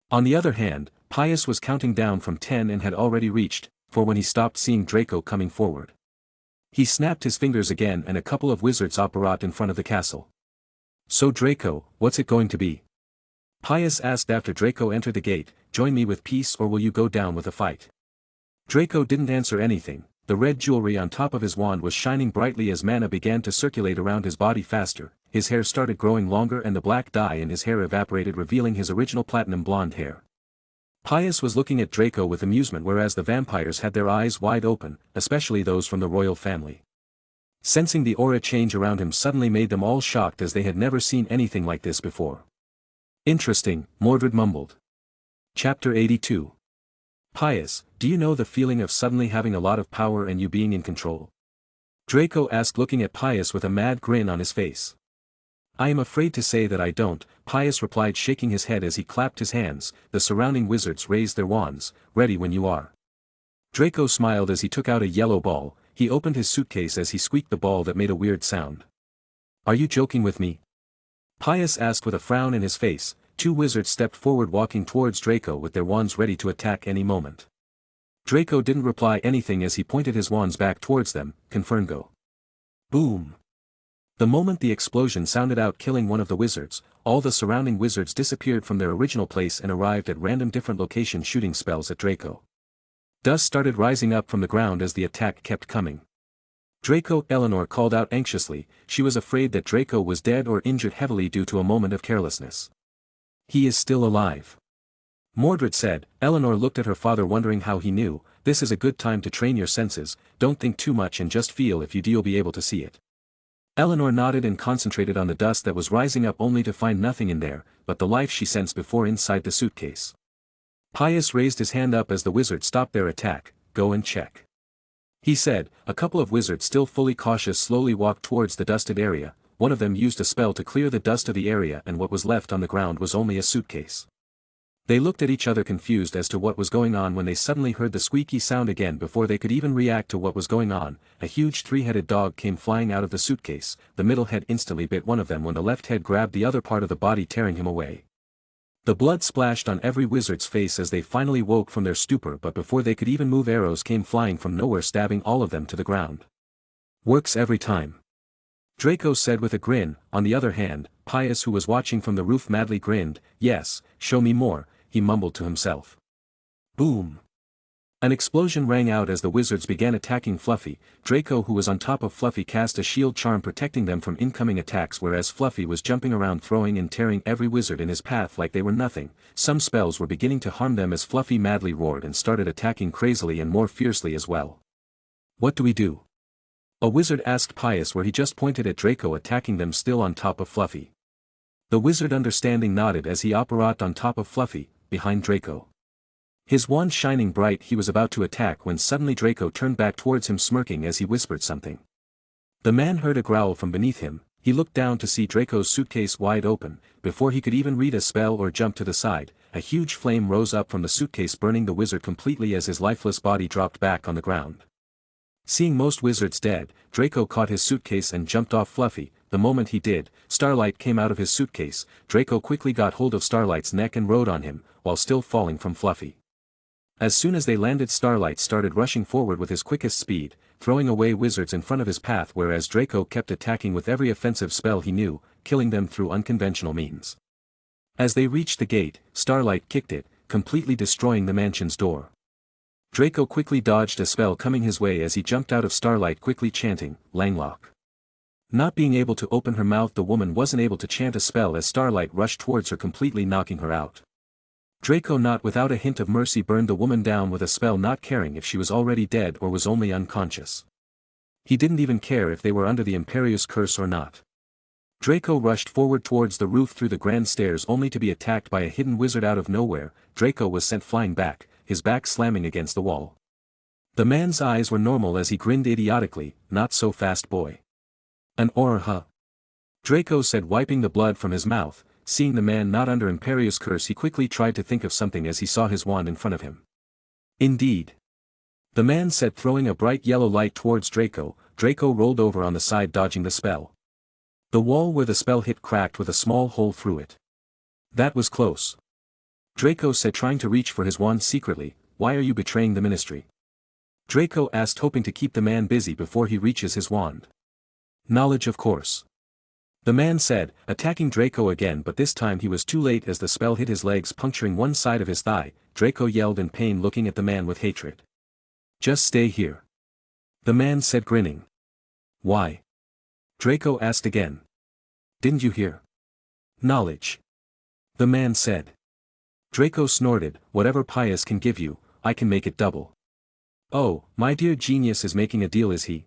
On the other hand, Pius was counting down from 10 and had already reached 4 when he stopped seeing Draco coming forward. He snapped his fingers again and a couple of wizards apparat in front of the castle. So Draco, what's it going to be? Pius asked after Draco entered the gate. Join me with peace, or will you go down with a fight? Draco didn't answer anything. The red jewelry on top of his wand was shining brightly as mana began to circulate around his body faster. His hair started growing longer and the black dye in his hair evaporated, revealing his original platinum blonde hair. Pius was looking at Draco with amusement, whereas the vampires had their eyes wide open, especially those from the royal family. Sensing the aura change around him suddenly made them all shocked, as they had never seen anything like this before. Interesting, Mordred mumbled. Chapter 82. Pius, do you know the feeling of suddenly having a lot of power and you being in control? Draco asked, looking at Pius with a mad grin on his face. I am afraid to say that I don't, Pius replied, shaking his head as he clapped his hands. The surrounding wizards raised their wands. Ready when you are. Draco smiled as he took out a yellow ball. He opened his suitcase as he squeaked the ball that made a weird sound. Are you joking with me? Pius asked with a frown in his face. 2 wizards stepped forward, walking towards Draco with their wands ready to attack any moment. Draco didn't reply anything as he pointed his wands back towards them. Confirm, go. Boom. The moment the explosion sounded out killing one of the wizards, all the surrounding wizards disappeared from their original place and arrived at random different locations shooting spells at Draco. Dust started rising up from the ground as the attack kept coming. Eleanor called out anxiously, she was afraid that Draco was dead or injured heavily due to a moment of carelessness. He is still alive. Mordred said. Eleanor looked at her father wondering how he knew. This is a good time to train your senses, don't think too much and just feel if you'll be able to see it. Eleanor nodded and concentrated on the dust that was rising up only to find nothing in there, but the life she sensed before inside the suitcase. Pius raised his hand up as the wizard stopped their attack. Go and check. He said. A couple of wizards still fully cautious slowly walked towards the dusted area. One of them used a spell to clear the dust of the area and what was left on the ground was only a suitcase. They looked at each other confused as to what was going on when they suddenly heard the squeaky sound again. Before they could even react to what was going on, a huge three-headed dog came flying out of the suitcase. The middle head instantly bit one of them when the left head grabbed the other part of the body, tearing him away. The blood splashed on every wizard's face as they finally woke from their stupor, but before they could even move, arrows came flying from nowhere, stabbing all of them to the ground. Works every time. Draco said with a grin. On the other hand, Pius, who was watching from the roof, madly grinned. Yes, show me more, he mumbled to himself. Boom! An explosion rang out as the wizards began attacking Fluffy. Draco, who was on top of Fluffy, cast a shield charm protecting them from incoming attacks, whereas Fluffy was jumping around throwing and tearing every wizard in his path like they were nothing. Some spells were beginning to harm them as Fluffy madly roared and started attacking crazily and more fiercely as well. What do we do? A wizard asked Pius, where he just pointed at Draco attacking them still on top of Fluffy. The wizard understanding nodded as he operated on top of Fluffy, behind Draco. His wand shining bright, he was about to attack when suddenly Draco turned back towards him smirking as he whispered something. The man heard a growl from beneath him. He looked down to see Draco's suitcase wide open. Before he could even read a spell or jump to the side, a huge flame rose up from the suitcase, burning the wizard completely as his lifeless body dropped back on the ground. Seeing most wizards dead, Draco caught his suitcase and jumped off Fluffy. The moment he did, Starlight came out of his suitcase. Draco quickly got hold of Starlight's neck and rode on him, while still falling from Fluffy. As soon as they landed, Starlight started rushing forward with his quickest speed, throwing away wizards in front of his path, whereas Draco kept attacking with every offensive spell he knew, killing them through unconventional means. As they reached the gate, Starlight kicked it, completely destroying the mansion's door. Draco quickly dodged a spell coming his way as he jumped out of Starlight, quickly chanting, Langlock. Not being able to open her mouth, the woman wasn't able to chant a spell as Starlight rushed towards her, completely knocking her out. Draco, not without a hint of mercy, burned the woman down with a spell, not caring if she was already dead or was only unconscious. He didn't even care if they were under the Imperious curse or not. Draco rushed forward towards the roof through the grand stairs, only to be attacked by a hidden wizard out of nowhere. Draco was sent flying back, his back slamming against the wall. The man's eyes were normal as he grinned idiotically. Not so fast, boy. An aura, huh? Draco said, wiping the blood from his mouth. Seeing the man not under Imperious curse, he quickly tried to think of something as he saw his wand in front of him. Indeed. The man said, throwing a bright yellow light towards Draco. Draco rolled over on the side, dodging the spell. The wall where the spell hit cracked with a small hole through it. That was close. Draco said, trying to reach for his wand secretly. Why are you betraying the ministry? Draco asked, hoping to keep the man busy before he reaches his wand. Knowledge, of course. The man said, attacking Draco again, but this time he was too late as the spell hit his legs, puncturing one side of his thigh. Draco yelled in pain, looking at the man with hatred. Just stay here. The man said, grinning. Why? Draco asked again. Didn't you hear? Knowledge. The man said. Draco snorted, whatever Pius can give you, I can make it double. Oh, my dear genius is making a deal, is he?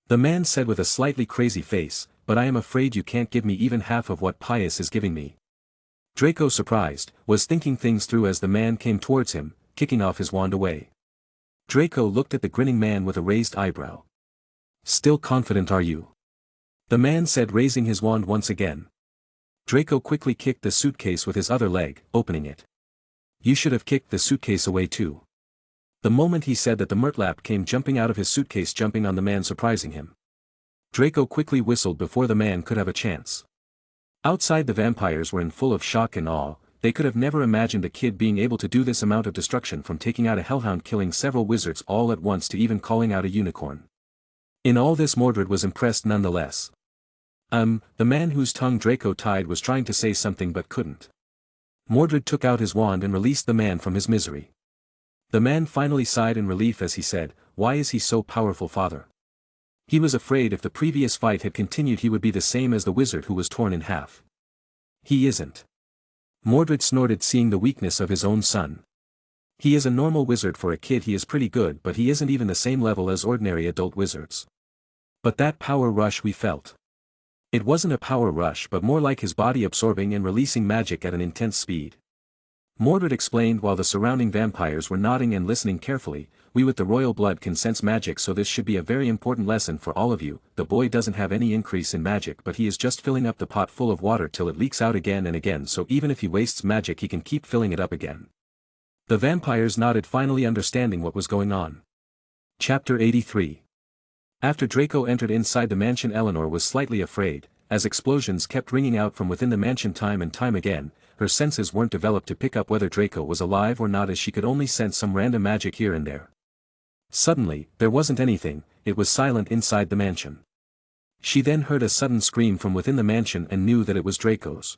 The man said with a slightly crazy face, but I am afraid you can't give me even half of what Pius is giving me. Draco, surprised, was thinking things through as the man came towards him, kicking off his wand away. Draco looked at the grinning man with a raised eyebrow. Still confident, are you? The man said, raising his wand once again. Draco quickly kicked the suitcase with his other leg, opening it. You should have kicked the suitcase away too. The moment he said that, the Murtlap came jumping out of his suitcase, jumping on the man, surprising him. Draco quickly whistled before the man could have a chance. Outside, the vampires were in full of shock and awe. They could have never imagined a kid being able to do this amount of destruction, from taking out a hellhound, killing several wizards all at once, to even calling out a unicorn. In all this, Mordred was impressed nonetheless. The man whose tongue Draco tied was trying to say something but couldn't. Mordred took out his wand and released the man from his misery. The man finally sighed in relief as he said, "Why is he so powerful, father?" He was afraid if the previous fight had continued he would be the same as the wizard who was torn in half. He isn't. Mordred snorted, seeing the weakness of his own son. He is a normal wizard. For a kid he is pretty good, but he isn't even the same level as ordinary adult wizards. But that power rush we felt. It wasn't a power rush but more like his body absorbing and releasing magic at an intense speed. Mordred explained while the surrounding vampires were nodding and listening carefully. "We with the royal blood can sense magic, so this should be a very important lesson for all of you. The boy doesn't have any increase in magic, but he is just filling up the pot full of water till it leaks out again and again, so even if he wastes magic he can keep filling it up again." The vampires nodded, finally understanding what was going on. Chapter 83. After Draco entered inside the mansion, Eleanor was slightly afraid, as explosions kept ringing out from within the mansion time and time again. Her senses weren't developed to pick up whether Draco was alive or not, as she could only sense some random magic here and there. Suddenly, there wasn't anything, it was silent inside the mansion. She then heard a sudden scream from within the mansion and knew that it was Draco's.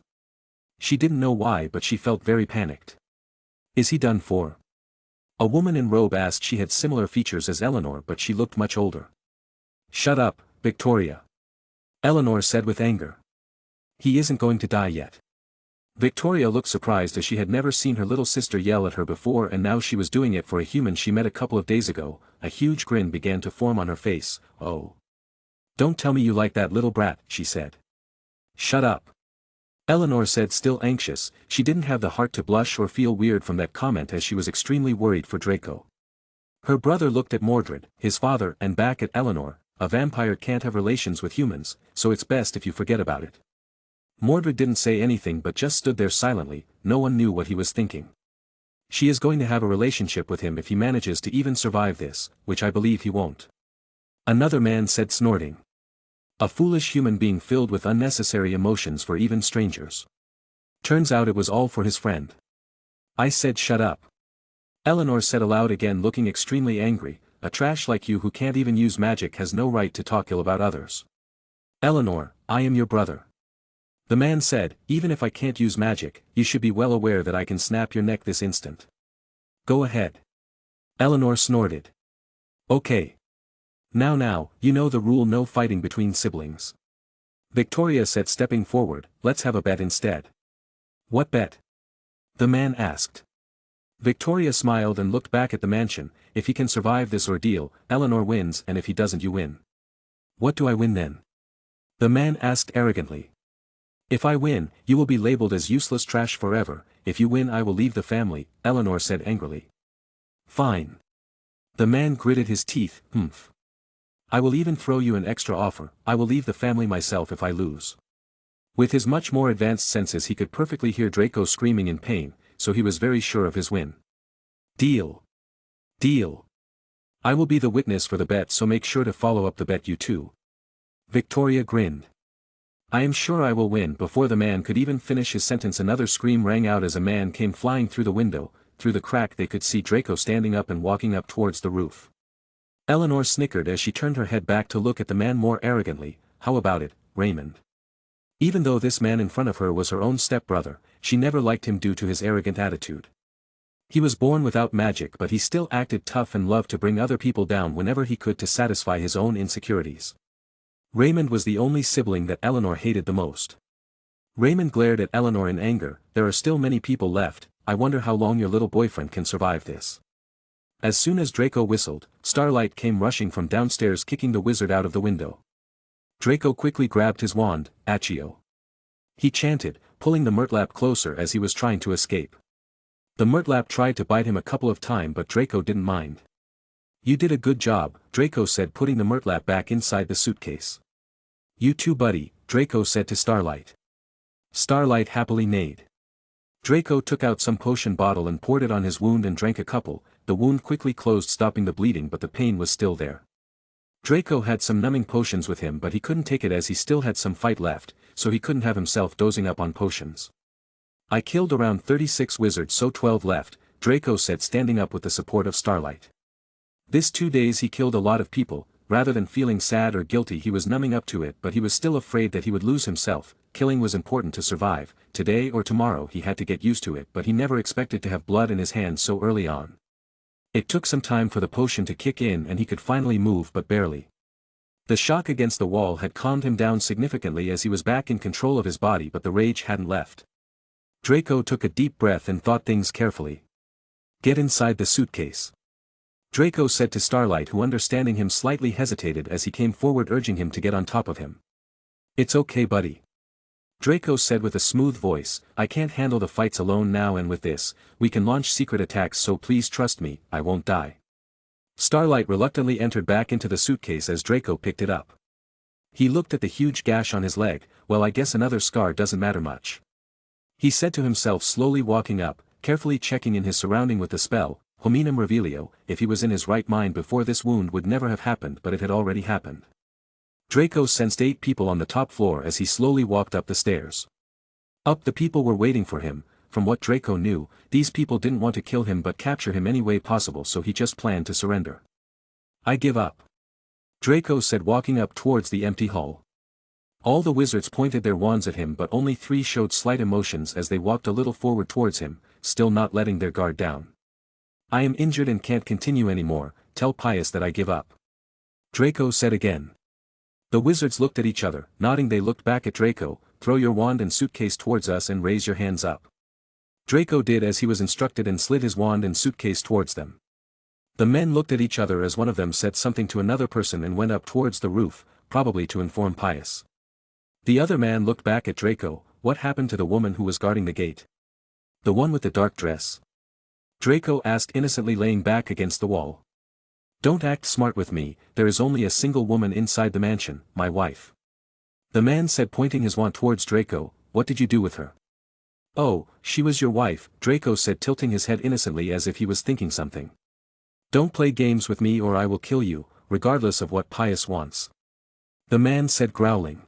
She didn't know why, but she felt very panicked. "Is he done for?" A woman in robe asked. She had similar features as Eleanor, but she looked much older. "Shut up, Victoria," Eleanor said with anger. "He isn't going to die yet." Victoria looked surprised, as she had never seen her little sister yell at her before, and now she was doing it for a human she met a couple of days ago. A huge grin began to form on her face. "Oh. Don't tell me you like that little brat," she said. "Shut up," Eleanor said, still anxious. She didn't have the heart to blush or feel weird from that comment, as she was extremely worried for Draco. Her brother looked at Mordred, his father, and back at Eleanor. "A vampire can't have relations with humans, so it's best if you forget about it." Mordred didn't say anything but just stood there silently. No one knew what he was thinking. "She is going to have a relationship with him if he manages to even survive this, which I believe he won't," another man said, snorting. "A foolish human being filled with unnecessary emotions for even strangers. Turns out it was all for his friend." "I said shut up," Eleanor said aloud again, looking extremely angry. "A trash like you who can't even use magic has no right to talk ill about others." "Eleanor, I am your brother," the man said. "Even if I can't use magic, you should be well aware that I can snap your neck this instant." "Go ahead," Eleanor snorted. "Okay. Now, you know the rule, no fighting between siblings," Victoria said, stepping forward. "Let's have a bet instead." "What bet?" the man asked. Victoria smiled and looked back at the mansion. "If he can survive this ordeal, Eleanor wins, and if he doesn't, you win." "What do I win then?" the man asked arrogantly. "If I win, you will be labeled as useless trash forever. If you win, I will leave the family," Eleanor said angrily. "Fine." The man gritted his teeth. "I will even throw you an extra offer. I will leave the family myself if I lose." With his much more advanced senses he could perfectly hear Draco screaming in pain, so he was very sure of his win. "Deal. Deal. I will be the witness for the bet, so make sure to follow up the bet, you two." Victoria grinned. "I am sure I will win." Before the man could even finish his sentence, another scream rang out as a man came flying through the window. Through the crack they could see Draco standing up and walking up towards the roof. Eleanor snickered as she turned her head back to look at the man more arrogantly. "How about it, Raymond?" Even though this man in front of her was her own stepbrother, she never liked him due to his arrogant attitude. He was born without magic, but he still acted tough and loved to bring other people down whenever he could to satisfy his own insecurities. Raymond was the only sibling that Eleanor hated the most. Raymond glared at Eleanor in anger. "There are still many people left. I wonder how long your little boyfriend can survive this." As soon as Draco whistled, Starlight came rushing from downstairs, kicking the wizard out of the window. Draco quickly grabbed his wand. "Accio," he chanted, pulling the murtlap closer as he was trying to escape. The murtlap tried to bite him a couple of times, but Draco didn't mind. "You did a good job," Draco said, putting the murtlap back inside the suitcase. "You too, buddy," Draco said to Starlight. Starlight happily neighed. Draco took out some potion bottle and poured it on his wound and drank a couple. The wound quickly closed, stopping the bleeding, but the pain was still there. Draco had some numbing potions with him, but he couldn't take it as he still had some fight left, so he couldn't have himself dozing up on potions. "I killed around 36 wizards, so 12 left," Draco said, standing up with the support of Starlight. "This 2 days he killed a lot of people. rather than feeling sad or guilty he was numbing up to it, but he was still afraid that he would lose himself. Killing was important to survive, today or tomorrow he had to get used to it, but he never expected to have blood in his hands so early on. It took some time for the potion to kick in and he could finally move, but barely. The shock against the wall had calmed him down significantly as he was back in control of his body, but the rage hadn't left. Draco took a deep breath and thought things carefully. "Get inside the suitcase," Draco said to Starlight, who understanding him slightly hesitated as he came forward urging him to get on top of him. "It's okay, buddy," Draco said with a smooth voice, "I can't handle the fights alone now, and with this, we can launch secret attacks, so please trust me, I won't die." Starlight reluctantly entered back into the suitcase as Draco picked it up. He looked at the huge gash on his leg. "Well, I guess another scar doesn't matter much," he said to himself, slowly walking up, carefully checking in his surrounding with the spell, Hominum Revelio. If he was in his right mind before, this wound would never have happened, but it had already happened. Draco sensed 8 people on the top floor as he slowly walked up the stairs. Up the people were waiting for him. From what Draco knew, these people didn't want to kill him but capture him any way possible, so he just planned to surrender. "I give up," Draco said, walking up towards the empty hall. All the wizards pointed their wands at him, but only 3 showed slight emotions as they walked a little forward towards him, still not letting their guard down. "I am injured and can't continue anymore. Tell Pius that I give up," Draco said again. The wizards looked at each other, nodding. They looked back at Draco. "Throw your wand and suitcase towards us and raise your hands up." Draco did as he was instructed and slid his wand and suitcase towards them. The men looked at each other as one of them said something to another person and went up towards the roof, probably to inform Pius. The other man looked back at Draco. "What happened to the woman who was guarding the gate?" "The one with the dark dress?" Draco asked innocently, laying back against the wall. "Don't act smart with me, there is only a single woman inside the mansion, my wife," the man said, pointing his wand towards Draco. "What did you do with her?" "Oh, she was your wife," Draco said, tilting his head innocently as if he was thinking something. "Don't play games with me or I will kill you, regardless of what Pius wants," the man said, growling.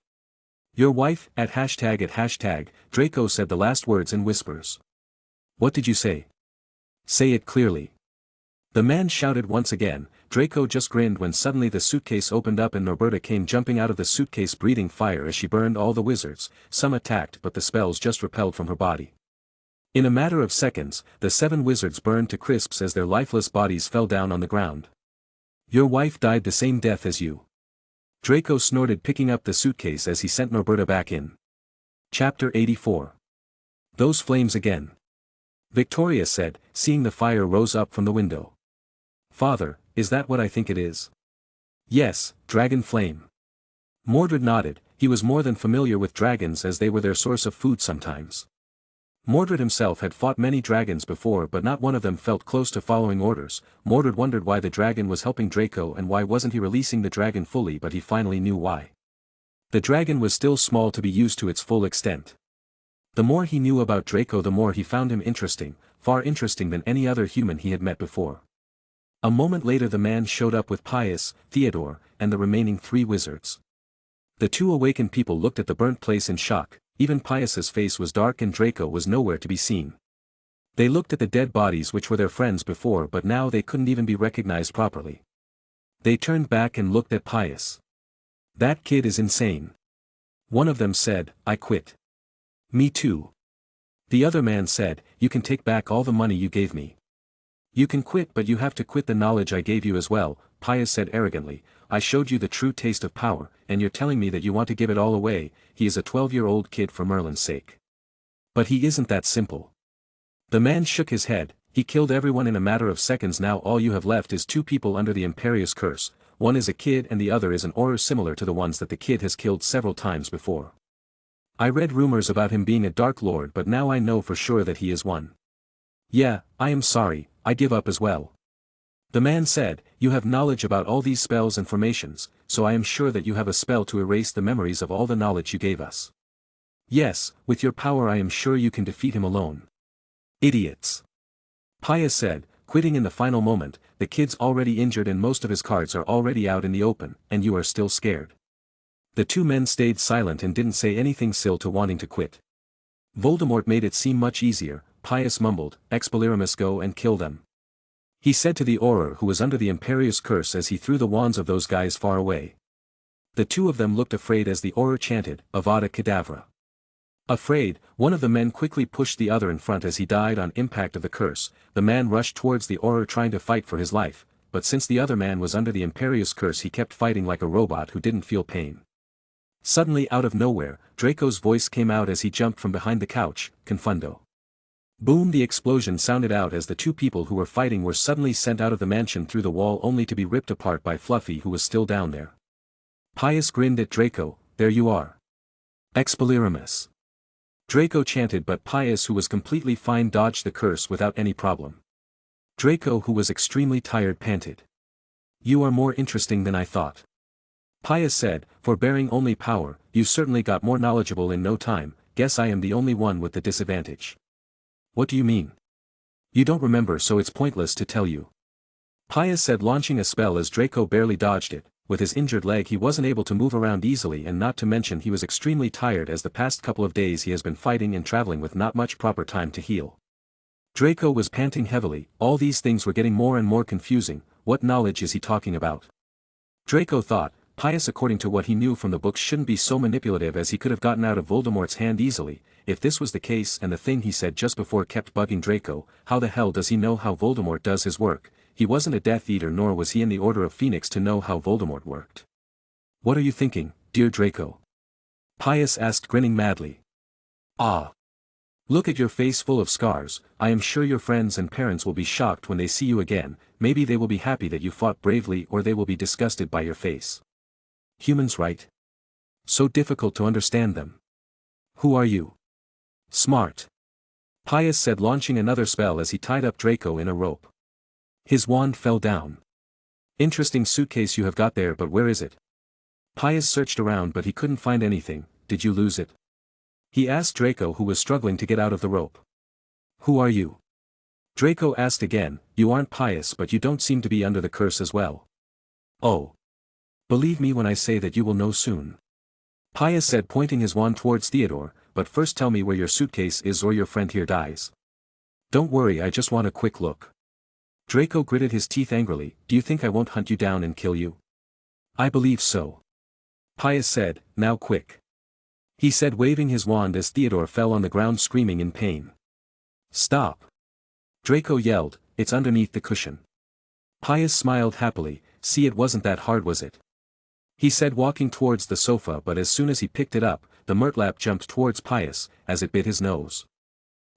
"Your wife, at hashtag," Draco said the last words in whispers. "What did you say? Say it clearly," the man shouted once again. Draco just grinned when suddenly the suitcase opened up and Norberta came jumping out of the suitcase, breathing fire as she burned all the wizards. Some attacked, but the spells just repelled from her body. In a matter of seconds, the 7 wizards burned to crisps as their lifeless bodies fell down on the ground. "Your wife died the same death as you," Draco snorted, picking up the suitcase as he sent Norberta back in. Chapter 84. Those flames again, Victoria said, seeing the fire rose up from the window. "Father, is that what I think it is?" "Yes, dragon flame." Mordred nodded. He was more than familiar with dragons as they were their source of food sometimes. Mordred himself had fought many dragons before, but not one of them felt close to following orders. Mordred wondered why the dragon was helping Draco and why wasn't he releasing the dragon fully, but he finally knew why. The dragon was still small to be used to its full extent. The more he knew about Draco, the more he found him interesting, far interesting than any other human he had met before. A moment later the man showed up with Pius, Theodore, and the remaining 3 wizards. The 2 awakened people looked at the burnt place in shock. Even Pius's face was dark and Draco was nowhere to be seen. They looked at the dead bodies which were their friends before, but now they couldn't even be recognized properly. They turned back and looked at Pius. "That kid is insane," one of them said. "I quit." "Me too," the other man said. "You can take back all the money you gave me." "You can quit, but you have to quit the knowledge I gave you as well," Pius said arrogantly. "I showed you the true taste of power, and you're telling me that you want to give it all away." He is a 12-year-old kid for Merlin's sake. "But he isn't that simple." The man shook his head. "He killed everyone in a matter of seconds. Now all you have left is 2 people under the Imperious curse. One is a kid and the other is an Auror similar to the ones that the kid has killed several times before. I read rumors about him being a Dark Lord, but now I know for sure that he is one." "Yeah, I am sorry, I give up as well," the man said. "You have knowledge about all these spells and formations, so I am sure that you have a spell to erase the memories of all the knowledge you gave us." "Yes, with your power I am sure you can defeat him alone." "Idiots," Pius said, quitting in the final moment. "The kid's already injured and most of his cards are already out in the open, and you are still scared." The 2 men stayed silent and didn't say anything still to wanting to quit. "Voldemort made it seem much easier," Pius mumbled. "Expelliarmus, go and kill them." he said to the Auror who was under the Imperious curse as he threw the wands of those guys far away. The two of them looked afraid as the Auror chanted, Avada Kedavra. Afraid, one of the men quickly pushed the other in front as he died on impact of the curse. The man rushed towards the Auror trying to fight for his life, but since the other man was under the Imperious curse he kept fighting like a robot who didn't feel pain. Suddenly out of nowhere, Draco's voice came out as he jumped from behind the couch, Confundo. Boom! The explosion sounded out as the two people who were fighting were suddenly sent out of the mansion through the wall only to be ripped apart by Fluffy who was still down there. Pius grinned at Draco, there you are. Expelliarmus. Draco chanted but Pius who was completely fine dodged the curse without any problem. Draco who was extremely tired panted. You are more interesting than I thought. Pius said, forbearing only power, you certainly got more knowledgeable in no time, guess I am the only one with the disadvantage. What do you mean? You don't remember so it's pointless to tell you. Pius said launching a spell as Draco barely dodged it. With his injured leg he wasn't able to move around easily and not to mention he was extremely tired as the past couple of days he has been fighting and traveling with not much proper time to heal. Draco was panting heavily, all these things were getting more and more confusing, what knowledge is he talking about? Draco thought, Pius according to what he knew from the books shouldn't be so manipulative as he could have gotten out of Voldemort's hand easily. If this was the case and the thing he said just before kept bugging Draco, how the hell does he know how Voldemort does his work? He wasn't a Death Eater nor was he in the Order of Phoenix to know how Voldemort worked. What are you thinking, dear Draco? Pius asked grinning madly. Ah. Look at your face full of scars, I am sure your friends and parents will be shocked when they see you again, maybe they will be happy that you fought bravely or they will be disgusted by your face. Humans, right? So difficult to understand them. Who are you? Smart. Pius said launching another spell as he tied up Draco in a rope. His wand fell down. Interesting suitcase you have got there but where is it? Pius searched around but he couldn't find anything, did you lose it? He asked Draco who was struggling to get out of the rope. Who are you? Draco asked again, you aren't Pius but you don't seem to be under the curse as well. Oh. Believe me when I say that you will know soon. Pius said pointing his wand towards Theodore, but first tell me where your suitcase is or your friend here dies. Don't worry I just want a quick look. Draco gritted his teeth angrily, do you think I won't hunt you down and kill you? I believe so. Pius said, now quick. He said waving his wand as Theodore fell on the ground screaming in pain. Stop. Draco yelled, it's underneath the cushion. Pius smiled happily, see it wasn't that hard was it? He said walking towards the sofa but as soon as he picked it up, the murtlap jumped towards Pius, as it bit his nose.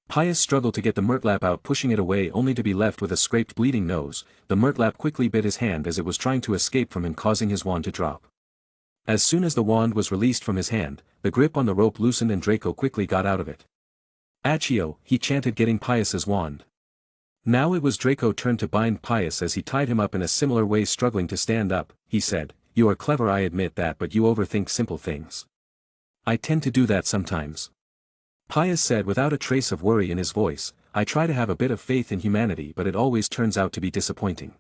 Pius struggled to get the murtlap out pushing it away only to be left with a scraped bleeding nose. The murtlap quickly bit his hand as it was trying to escape from him causing his wand to drop. As soon as the wand was released from his hand, the grip on the rope loosened and Draco quickly got out of it. Accio, he chanted getting Pius's wand. Now it was Draco's turn to bind Pius as he tied him up in a similar way struggling to stand up. He said, you are clever I admit that but you overthink simple things. I tend to do that sometimes. Pius said without a trace of worry in his voice, I try to have a bit of faith in humanity but it always turns out to be disappointing.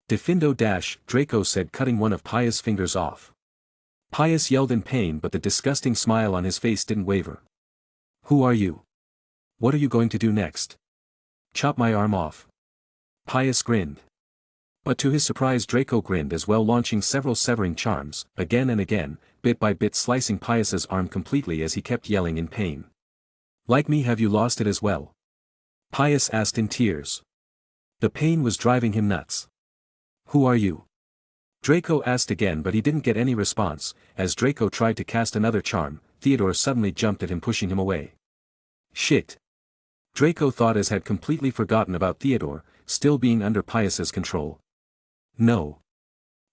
Defindo dash, Draco said cutting one of Pius' fingers off. Pius yelled in pain but the disgusting smile on his face didn't waver. Who are you? What are you going to do next? Chop my arm off. Pius grinned. But to his surprise Draco grinned as well launching several severing charms, again and again, bit by bit slicing Pius's arm completely as he kept yelling in pain. Like me have you lost it as well? Pius asked in tears. The pain was driving him nuts. Who are you? Draco asked again but he didn't get any response, as Draco tried to cast another charm, Theodore suddenly jumped at him pushing him away. Shit. Draco thought as had completely forgotten about Theodore, still being under Pius's control. No.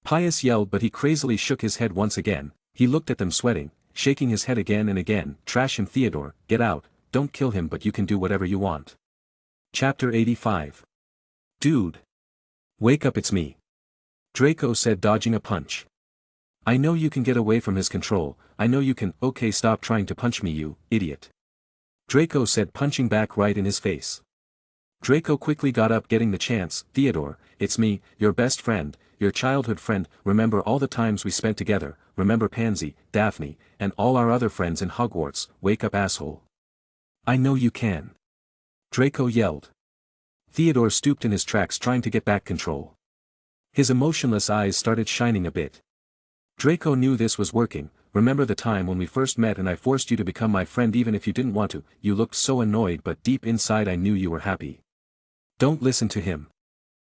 Pius yelled but he crazily shook his head once again, he looked at them sweating, shaking his head again and again, trash him Theodore, get out, don't kill him but you can do whatever you want. Chapter 85. Dude. Wake up it's me. Draco said dodging a punch. I know you can get away from his control, I know you can, okay stop trying to punch me you, idiot. Draco said punching back right in his face. Draco quickly got up getting the chance, Theodore, it's me, your best friend, your childhood friend, remember all the times we spent together, remember Pansy, Daphne, and all our other friends in Hogwarts, wake up asshole. I know you can. Draco yelled. Theodore stooped in his tracks trying to get back control. His emotionless eyes started shining a bit. Draco knew this was working. Remember the time when we first met and I forced you to become my friend even if you didn't want to? You looked so annoyed, but deep inside I knew you were happy. Don't listen to him.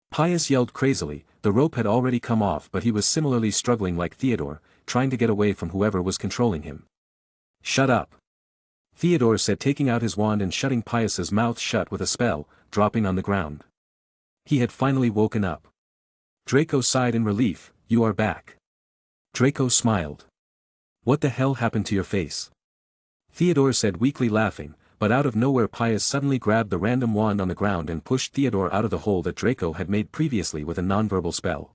Pius yelled crazily. The rope had already come off, but he was similarly struggling like Theodore, trying to get away from whoever was controlling him. Shut up. Theodore said, taking out his wand and shutting Pius's mouth shut with a spell, dropping on the ground. He had finally woken up. Draco sighed in relief. You are back. Draco smiled. What the hell happened to your face? Theodore said weakly, laughing, but out of nowhere Pius suddenly grabbed the random wand on the ground and pushed Theodore out of the hole that Draco had made previously with a nonverbal spell.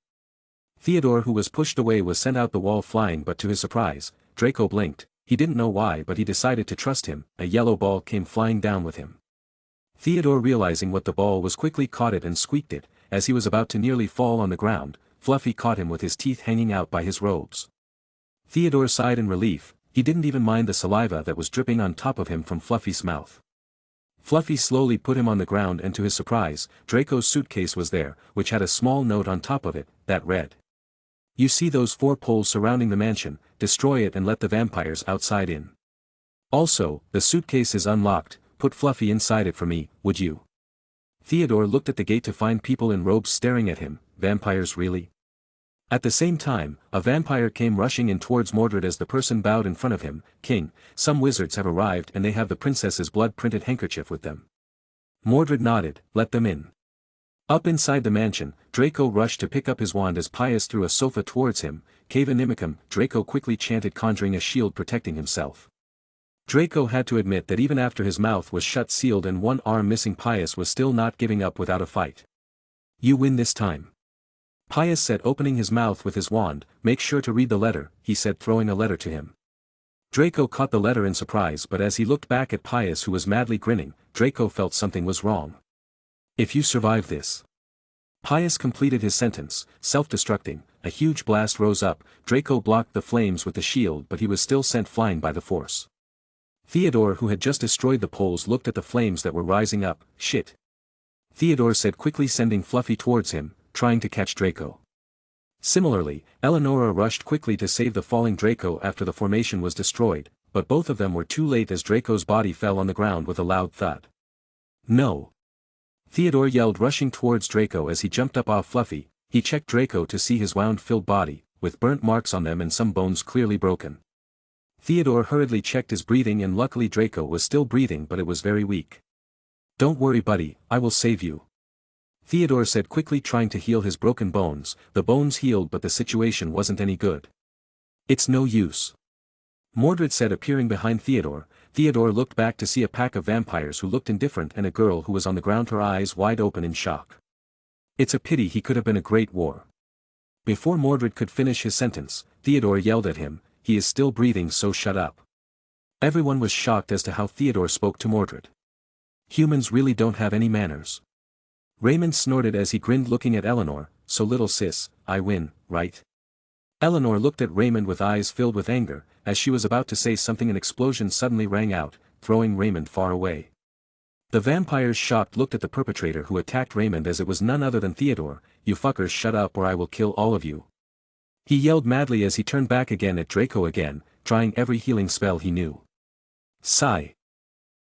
Theodore, who was pushed away, was sent out the wall flying, but to his surprise, Draco blinked. He didn't know why, but he decided to trust him. A yellow ball came flying down with him. Theodore, realizing what the ball was, quickly caught it and squeaked it. As he was about to nearly fall on the ground, Fluffy caught him with his teeth hanging out by his robes. Theodore sighed in relief. He didn't even mind the saliva that was dripping on top of him from Fluffy's mouth. Fluffy slowly put him on the ground, and to his surprise, Draco's suitcase was there, which had a small note on top of it, that read: You see those 4 poles surrounding the mansion? Destroy it and let the vampires outside in. Also, the suitcase is unlocked. Put Fluffy inside it for me, would you? Theodore looked at the gate to find people in robes staring at him. Vampires, really? At the same time, a vampire came rushing in towards Mordred as the person bowed in front of him. King, some wizards have arrived and they have the princess's blood-printed handkerchief with them. Mordred nodded. Let them in. Up inside the mansion, Draco rushed to pick up his wand as Pius threw a sofa towards him. Cave Inimicum, Draco quickly chanted, conjuring a shield protecting himself. Draco had to admit that even after his mouth was shut, sealed, and one arm missing, Pius was still not giving up without a fight. You win this time. Pius said, opening his mouth with his wand. Make sure to read the letter, he said, throwing a letter to him. Draco caught the letter in surprise, but as he looked back at Pius, who was madly grinning, Draco felt something was wrong. If you survive this. Pius completed his sentence, self-destructing. A huge blast rose up. Draco blocked the flames with the shield, but he was still sent flying by the force. Theodore, who had just destroyed the poles, looked at the flames that were rising up. Shit. Theodore said, quickly sending Fluffy towards him, trying to catch Draco. Similarly, Eleanor rushed quickly to save the falling Draco after the formation was destroyed, but both of them were too late as Draco's body fell on the ground with a loud thud. No. Theodore yelled, rushing towards Draco as he jumped up off Fluffy. He checked Draco to see his wound-filled body, with burnt marks on them and some bones clearly broken. Theodore hurriedly checked his breathing, and luckily Draco was still breathing, but it was very weak. Don't worry, buddy, I will save you. Theodore said, quickly trying to heal his broken bones. The bones healed, but the situation wasn't any good. It's no use. Mordred said, appearing behind Theodore. Theodore looked back to see a pack of vampires who looked indifferent and a girl who was on the ground, her eyes wide open in shock. It's a pity he could have been a great war. Before Mordred could finish his sentence, Theodore yelled at him, he is still breathing, so shut up. Everyone was shocked as to how Theodore spoke to Mordred. Humans really don't have any manners. Raymond snorted as he grinned, looking at Eleanor. So little sis, I win, right? Eleanor looked at Raymond with eyes filled with anger. As she was about to say something, an explosion suddenly rang out, throwing Raymond far away. The vampires, shocked, looked at the perpetrator who attacked Raymond, as it was none other than Theodore. You fuckers, shut up or I will kill all of you. He yelled madly as he turned back again at Draco again, trying every healing spell he knew. Sigh.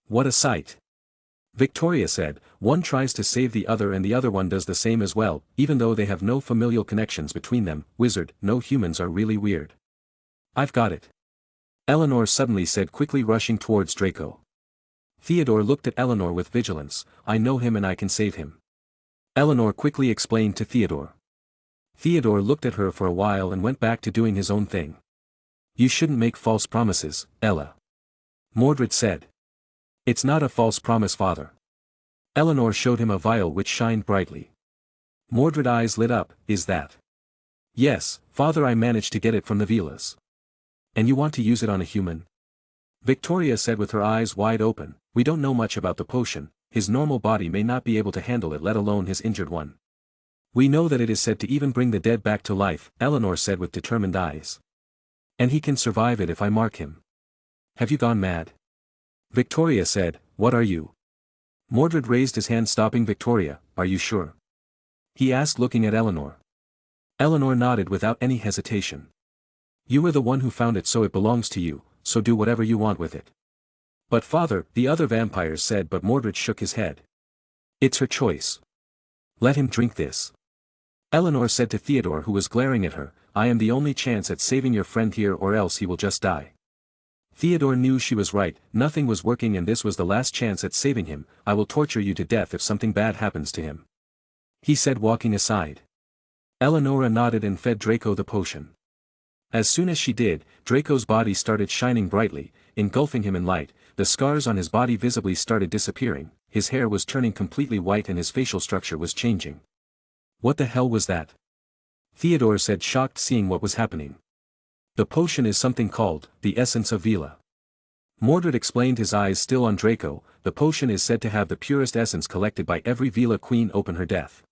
What a sight. Victoria said, one tries to save the other and the other one does the same as well, even though they have no familial connections between them. Wizard, no, humans are really weird. I've got it. Eleanor suddenly said, quickly rushing towards Draco. Theodore looked at Eleanor with vigilance. I know him and I can save him. Eleanor quickly explained to Theodore. Theodore looked at her for a while and went back to doing his own thing. You shouldn't make false promises, Ella. Mordred said. It's not a false promise, father. Eleanor showed him a vial which shined brightly. Mordred's eyes lit up. Is that? Yes, father, I managed to get it from the Velas. And you want to use it on a human? Victoria said with her eyes wide open. We don't know much about the potion, his normal body may not be able to handle it, let alone his injured one. We know that it is said to even bring the dead back to life, Eleanor said with determined eyes. And he can survive it if I mark him. Have you gone mad? Victoria said, what are you? Mordred raised his hand stopping Victoria, are you sure? He asked looking at Eleanor. Eleanor nodded without any hesitation. You were the one who found it so it belongs to you, so do whatever you want with it. But father, the other vampires said but Mordred shook his head. It's her choice. Let him drink this. Eleanor said to Theodore who was glaring at her, I am the only chance at saving your friend here or else he will just die. Theodore knew she was right, nothing was working and this was the last chance at saving him, I will torture you to death if something bad happens to him. He said walking aside. Eleanor nodded and fed Draco the potion. As soon as she did, Draco's body started shining brightly, engulfing him in light, the scars on his body visibly started disappearing, his hair was turning completely white and his facial structure was changing. What the hell was that? Theodore said shocked seeing what was happening. The potion is something called, the essence of Vila. Mordred explained his eyes still on Draco, the potion is said to have the purest essence collected by every Vila queen open her death.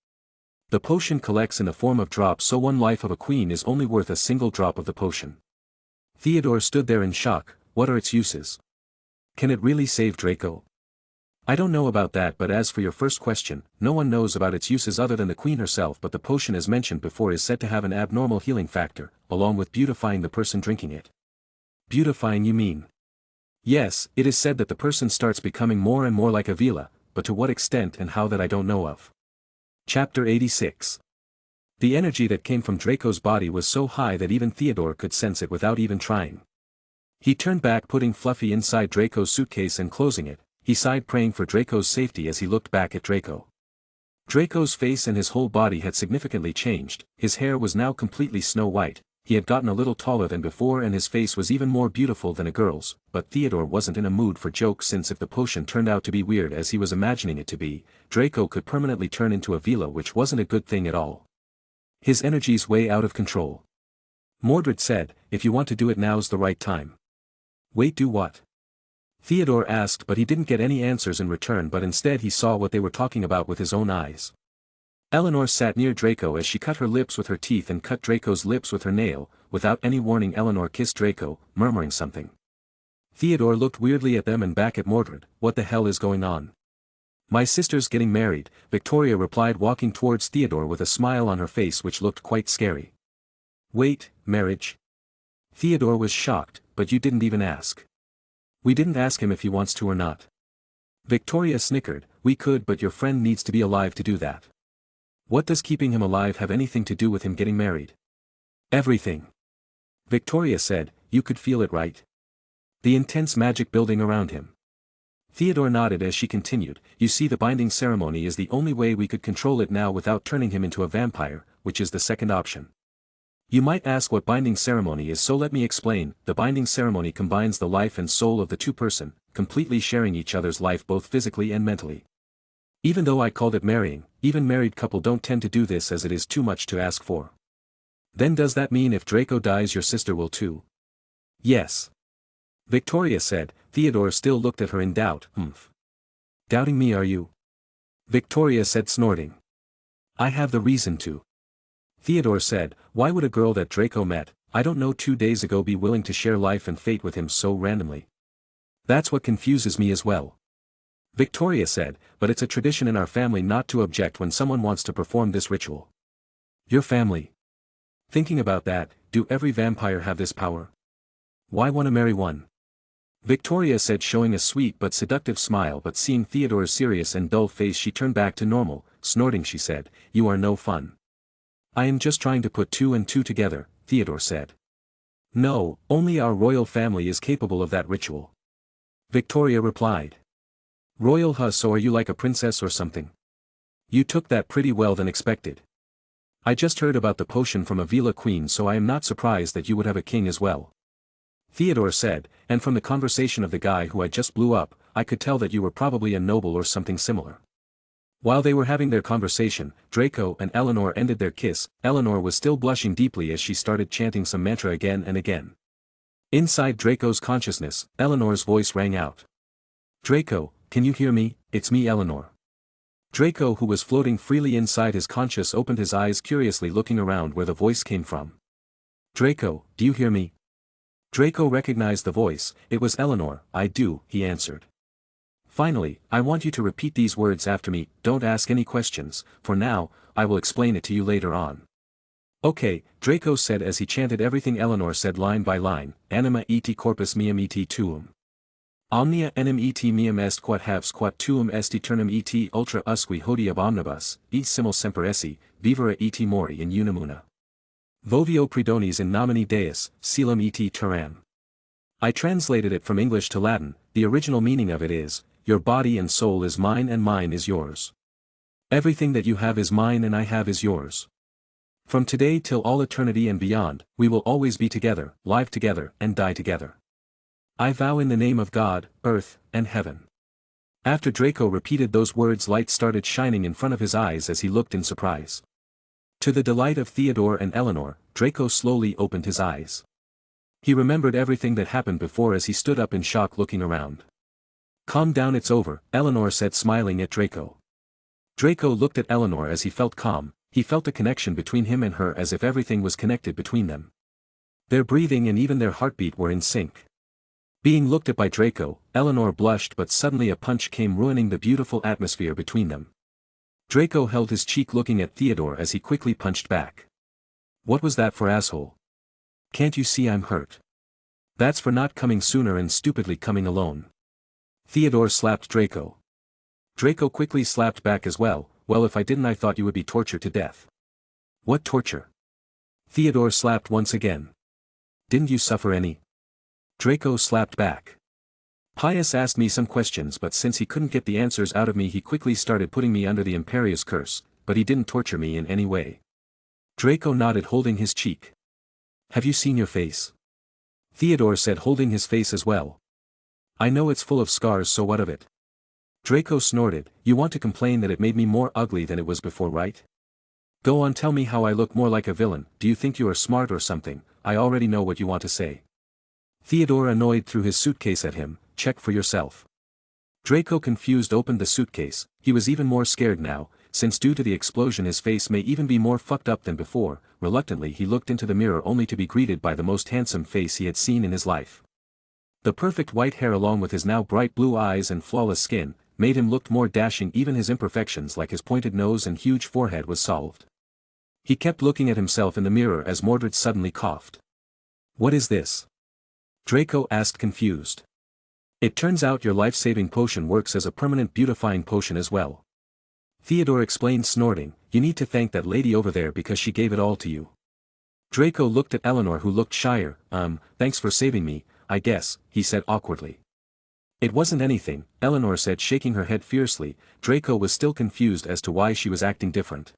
The potion collects in the form of drops so one life of a queen is only worth a single drop of the potion. Theodore stood there in shock, what are its uses? Can it really save Draco? I don't know about that but as for your first question, no one knows about its uses other than the queen herself but the potion as mentioned before is said to have an abnormal healing factor, along with beautifying the person drinking it. Beautifying you mean? Yes, it is said that the person starts becoming more and more like a Vila, but to what extent and how that I don't know of. Chapter 86. The energy that came from Draco's body was so high that even Theodore could sense it without even trying. He turned back putting Fluffy inside Draco's suitcase and closing it. He sighed praying for Draco's safety as he looked back at Draco. Draco's face and his whole body had significantly changed, his hair was now completely snow white, he had gotten a little taller than before and his face was even more beautiful than a girl's, but Theodore wasn't in a mood for jokes since if the potion turned out to be weird as he was imagining it to be, Draco could permanently turn into a Vila which wasn't a good thing at all. His energy's way out of control. Mordred said, if you want to do it now's the right time. Wait, do what? Theodore asked but he didn't get any answers in return but instead he saw what they were talking about with his own eyes. Eleanor sat near Draco as she cut her lips with her teeth and cut Draco's lips with her nail, without any warning Eleanor kissed Draco, murmuring something. Theodore looked weirdly at them and back at Mordred, what the hell is going on? My sister's getting married, Victoria replied walking towards Theodore with a smile on her face which looked quite scary. Wait, marriage? Theodore was shocked, but you didn't even ask. We didn't ask him if he wants to or not. Victoria snickered, we could but your friend needs to be alive to do that. What does keeping him alive have anything to do with him getting married? Everything. Victoria said, you could feel it right? The intense magic building around him. Theodore nodded as she continued, you see the binding ceremony is the only way we could control it now without turning him into a vampire, which is the second option. You might ask what binding ceremony is so let me explain, the binding ceremony combines the life and soul of the two-person, completely sharing each other's life both physically and mentally. Even though I called it marrying, even married couple don't tend to do this as it is too much to ask for. Then does that mean if Draco dies your sister will too? Yes. Victoria said, Theodore still looked at her in doubt, Doubting me are you? Victoria said snorting. I have the reason to. Theodore said, why would a girl that Draco met, I don't know 2 days ago be willing to share life and fate with him so randomly? That's what confuses me as well. Victoria said, but it's a tradition in our family not to object when someone wants to perform this ritual. Your family? Thinking about that, do every vampire have this power? Why want to marry one? Victoria said showing a sweet but seductive smile but seeing Theodore's serious and dull face she turned back to normal, snorting she said, you are no fun. I am just trying to put 2 and 2 together, Theodore said. No, only our royal family is capable of that ritual. Victoria replied. Royal so are you like a princess or something? You took that pretty well than expected. I just heard about the potion from a Vila queen so I am not surprised that you would have a king as well. Theodore said, and from the conversation of the guy who I just blew up, I could tell that you were probably a noble or something similar. While they were having their conversation, Draco and Eleanor ended their kiss. Eleanor was still blushing deeply as she started chanting some mantra again and again. Inside Draco's consciousness, Eleanor's voice rang out. Draco, can you hear me? It's me Eleanor. Draco who was floating freely inside his conscious opened his eyes curiously looking around where the voice came from. Draco, do you hear me? Draco recognized the voice, it was Eleanor, I do, he answered. Finally, I want you to repeat these words after me, don't ask any questions, for now, I will explain it to you later on. Okay, Draco said as he chanted everything Eleanor said line by line, anima et corpus meum et tuum. Omnia enim et meum est quod habs quod tuum est eternum et ultra usque hodie ab omnibus, et simul semper esse, vivere et mori in unimuna. Vovio predonis in nomine Deus, caelum et terram. I translated it from English to Latin. The original meaning of it is, your body and soul is mine and mine is yours. Everything that you have is mine and I have is yours. From today till all eternity and beyond, we will always be together, live together, and die together. I vow in the name of God, earth, and heaven. After Draco repeated those words, light started shining in front of his eyes as he looked in surprise. To the delight of Theodore and Eleanor, Draco slowly opened his eyes. He remembered everything that happened before as he stood up in shock looking around. Calm down, it's over, Eleanor said smiling at Draco. Draco looked at Eleanor as he felt calm. He felt a connection between him and her as if everything was connected between them. Their breathing and even their heartbeat were in sync. Being looked at by Draco, Eleanor blushed, but suddenly a punch came, ruining the beautiful atmosphere between them. Draco held his cheek looking at Theodore as he quickly punched back. What was that for, asshole? Can't you see I'm hurt? That's for not coming sooner and stupidly coming alone. Theodore slapped Draco. Draco quickly slapped back as well. Well, if I didn't, I thought you would be tortured to death. What torture? Theodore slapped once again. Didn't you suffer any? Draco slapped back. Pius asked me some questions, but since he couldn't get the answers out of me, he quickly started putting me under the Imperious curse, but he didn't torture me in any way. Draco nodded, holding his cheek. Have you seen your face? Theodore said, holding his face as well. I know it's full of scars, so what of it? Draco snorted. You want to complain that it made me more ugly than it was before, right? Go on, tell me how I look more like a villain. Do you think you are smart or something? I already know what you want to say. Theodore, annoyed, threw his suitcase at him. Check for yourself. Draco, confused, opened the suitcase. He was even more scared now, since due to the explosion his face may even be more fucked up than before. Reluctantly he looked into the mirror, only to be greeted by the most handsome face he had seen in his life. The perfect white hair along with his now bright blue eyes and flawless skin made him look more dashing. Even his imperfections like his pointed nose and huge forehead was solved. He kept looking at himself in the mirror as Mordred suddenly coughed. What is this? Draco asked, confused. It turns out your life-saving potion works as a permanent beautifying potion as well. Theodore explained, snorting. You need to thank that lady over there because she gave it all to you. Draco looked at Eleanor, who looked shyer. Thanks for saving me, I guess, he said awkwardly. It wasn't anything, Eleanor said, shaking her head fiercely. Draco was still confused as to why she was acting different.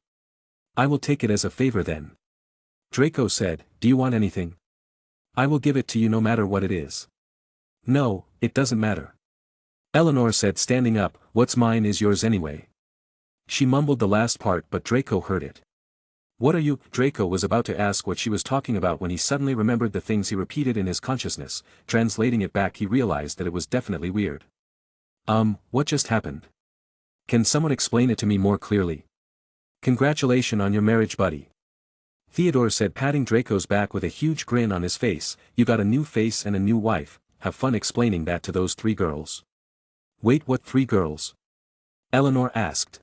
I will take it as a favor then. Draco said, do you want anything? I will give it to you no matter what it is. No, it doesn't matter. Eleanor said, standing up. What's mine is yours anyway. She mumbled the last part, but Draco heard it. What are you? Draco was about to ask what she was talking about when he suddenly remembered the things he repeated in his consciousness. Translating it back, he realized that it was definitely weird. What just happened? Can someone explain it to me more clearly? Congratulations on your marriage, buddy. Theodore said, patting Draco's back with a huge grin on his face. You got a new face and a new wife. Have fun explaining that to those 3 girls. Wait, what 3 girls? Eleanor asked.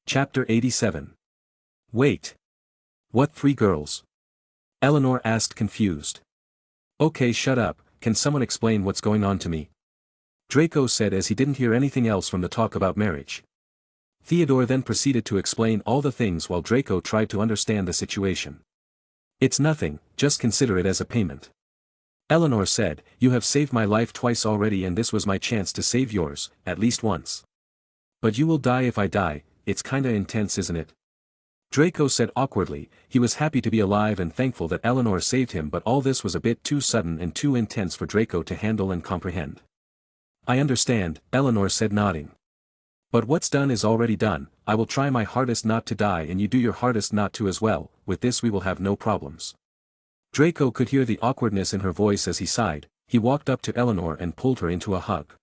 Chapter 87. Wait. What 3 girls? Eleanor asked, confused. Okay, shut up, can someone explain what's going on to me? Draco said as he didn't hear anything else from the talk about marriage. Theodore then proceeded to explain all the things while Draco tried to understand the situation. It's nothing, just consider it as a payment. Eleanor said, you have saved my life twice already and this was my chance to save yours, at least once. But you will die if I die, it's kinda intense, isn't it? Draco said awkwardly. He was happy to be alive and thankful that Eleanor saved him, but all this was a bit too sudden and too intense for Draco to handle and comprehend. I understand, Eleanor said, nodding. But what's done is already done. I will try my hardest not to die and you do your hardest not to as well. With this we will have no problems. Draco could hear the awkwardness in her voice as he sighed. He walked up to Eleanor and pulled her into a hug.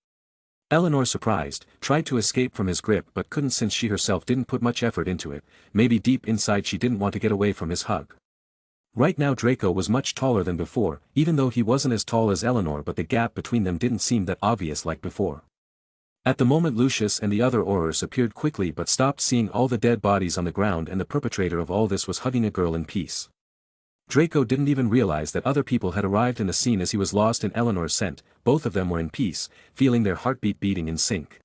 Eleanor, surprised, tried to escape from his grip but couldn't, since she herself didn't put much effort into it. Maybe deep inside she didn't want to get away from his hug. Right now Draco was much taller than before, even though he wasn't as tall as Eleanor, but the gap between them didn't seem that obvious like before. At the moment Lucius and the other Aurors appeared quickly but stopped, seeing all the dead bodies on the ground, and the perpetrator of all this was hugging a girl in peace. Draco didn't even realize that other people had arrived in the scene as he was lost in Eleanor's scent. Both of them were in peace, feeling their heartbeat beating in sync.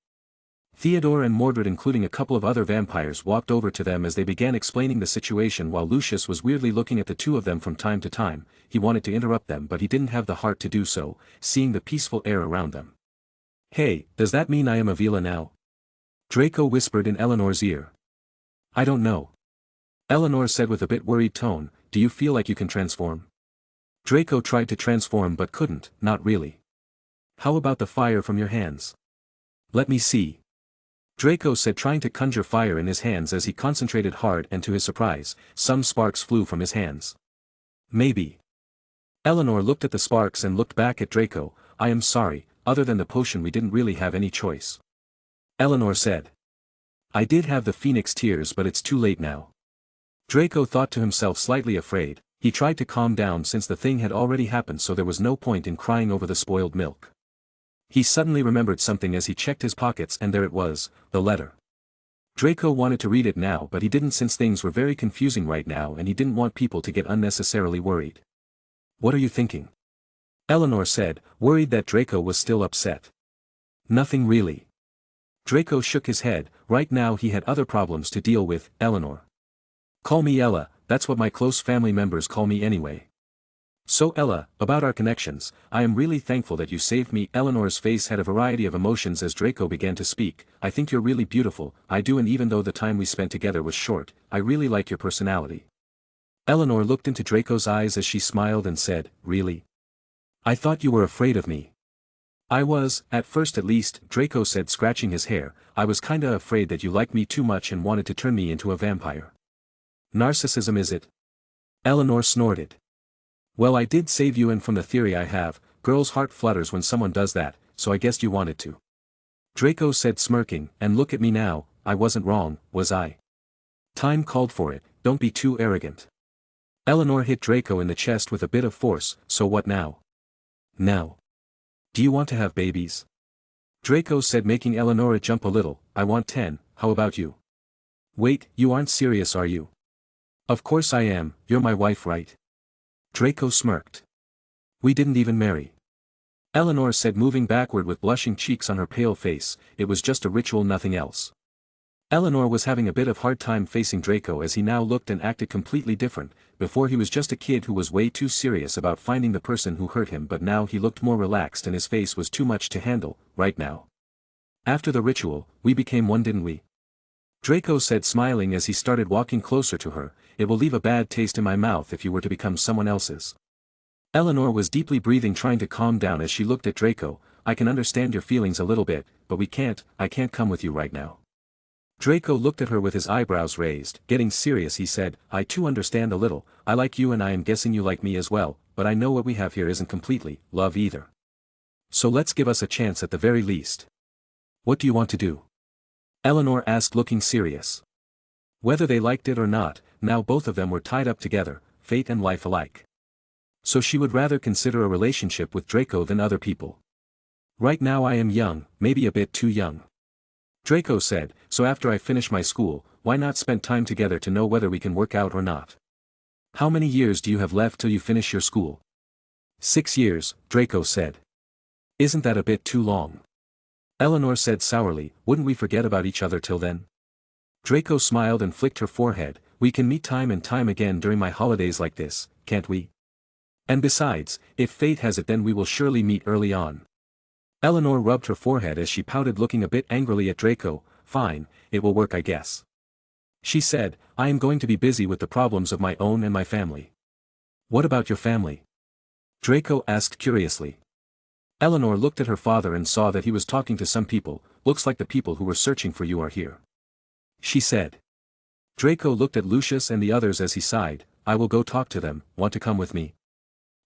Theodore and Mordred, including a couple of other vampires, walked over to them as they began explaining the situation, while Lucius was weirdly looking at the two of them from time to time. He wanted to interrupt them, but he didn't have the heart to do so, seeing the peaceful air around them. "Hey, does that mean I am a Vila now?" Draco whispered in Eleanor's ear. "I don't know." Eleanor said with a bit worried tone, "Do you feel like you can transform?" Draco tried to transform but couldn't, not really. "How about the fire from your hands?" "Let me see." Draco said, trying to conjure fire in his hands as he concentrated hard, and to his surprise, some sparks flew from his hands. "Maybe." Eleanor looked at the sparks and looked back at Draco. "I am sorry, other than the potion we didn't really have any choice." Eleanor said. "I did have the phoenix tears, but it's too late now." Draco thought to himself, slightly afraid. He tried to calm down since the thing had already happened, so there was no point in crying over the spoiled milk. He suddenly remembered something as he checked his pockets, and there it was, the letter. Draco wanted to read it now, but he didn't, since things were very confusing right now and he didn't want people to get unnecessarily worried. "What are you thinking?" Eleanor said, worried that Draco was still upset. "Nothing really." Draco shook his head. Right now he had other problems to deal with. "Eleanor. Call me Ella, that's what my close family members call me anyway." "So Ella, about our connections, I am really thankful that you saved me." Eleanor's face had a variety of emotions as Draco began to speak. "I think you're really beautiful, I do, and even though the time we spent together was short, I really like your personality." Eleanor looked into Draco's eyes as she smiled and said, "Really? I thought you were afraid of me." "I was, at first at least," Draco said, scratching his hair. "I was kinda afraid that you liked me too much and wanted to turn me into a vampire." "Narcissism, is it?" Eleanor snorted. "Well, I did save you, and from the theory I have, girl's heart flutters when someone does that, so I guessed you wanted to." Draco said, smirking, "And look at me now, I wasn't wrong, was I? Time called for it, don't be too arrogant." Eleanor hit Draco in the chest with a bit of force. "So what now?" "Now? Do you want to have babies?" Draco said, making Eleanor jump a little. "I want 10, how about you?" "Wait, you aren't serious, are you?" "Of course I am, you're my wife, right?" Draco smirked. "We didn't even marry." Eleanor said, moving backward with blushing cheeks on her pale face. "It was just a ritual, nothing else." Eleanor was having a bit of hard time facing Draco as he now looked and acted completely different. Before he was just a kid who was way too serious about finding the person who hurt him, but now he looked more relaxed and his face was too much to handle, right now. "After the ritual, we became one, didn't we?" Draco said, smiling as he started walking closer to her. "It will leave a bad taste in my mouth if you were to become someone else's." Eleanor was deeply breathing, trying to calm down as she looked at Draco. "I can understand your feelings a little bit, but I can't come with you right now." Draco looked at her with his eyebrows raised. Getting serious, he said, "I too understand a little. I like you and I am guessing you like me as well, but I know what we have here isn't completely love either. So let's give us a chance at the very least." "What do you want to do?" Eleanor asked, looking serious. Whether they liked it or not, now both of them were tied up together, fate and life alike. So she would rather consider a relationship with Draco than other people. "Right now I am young, maybe a bit too young." Draco said, "So after I finish my school, why not spend time together to know whether we can work out or not?" "How many years do you have left till you finish your school?" 6 years, Draco said. "Isn't that a bit too long?" Eleanor said sourly, "Wouldn't we forget about each other till then?" Draco smiled and flicked her forehead. "We can meet time and time again during my holidays like this, can't we? And besides, if fate has it, then we will surely meet early on." Eleanor rubbed her forehead as she pouted, looking a bit angrily at Draco. "Fine, it will work, I guess." She said, "I am going to be busy with the problems of my own and my family." "What about your family?" Draco asked curiously. Eleanor looked at her father and saw that he was talking to some people. "Looks like the people who were searching for you are here," she said. Draco looked at Lucius and the others as he sighed. "I will go talk to them. Want to come with me?"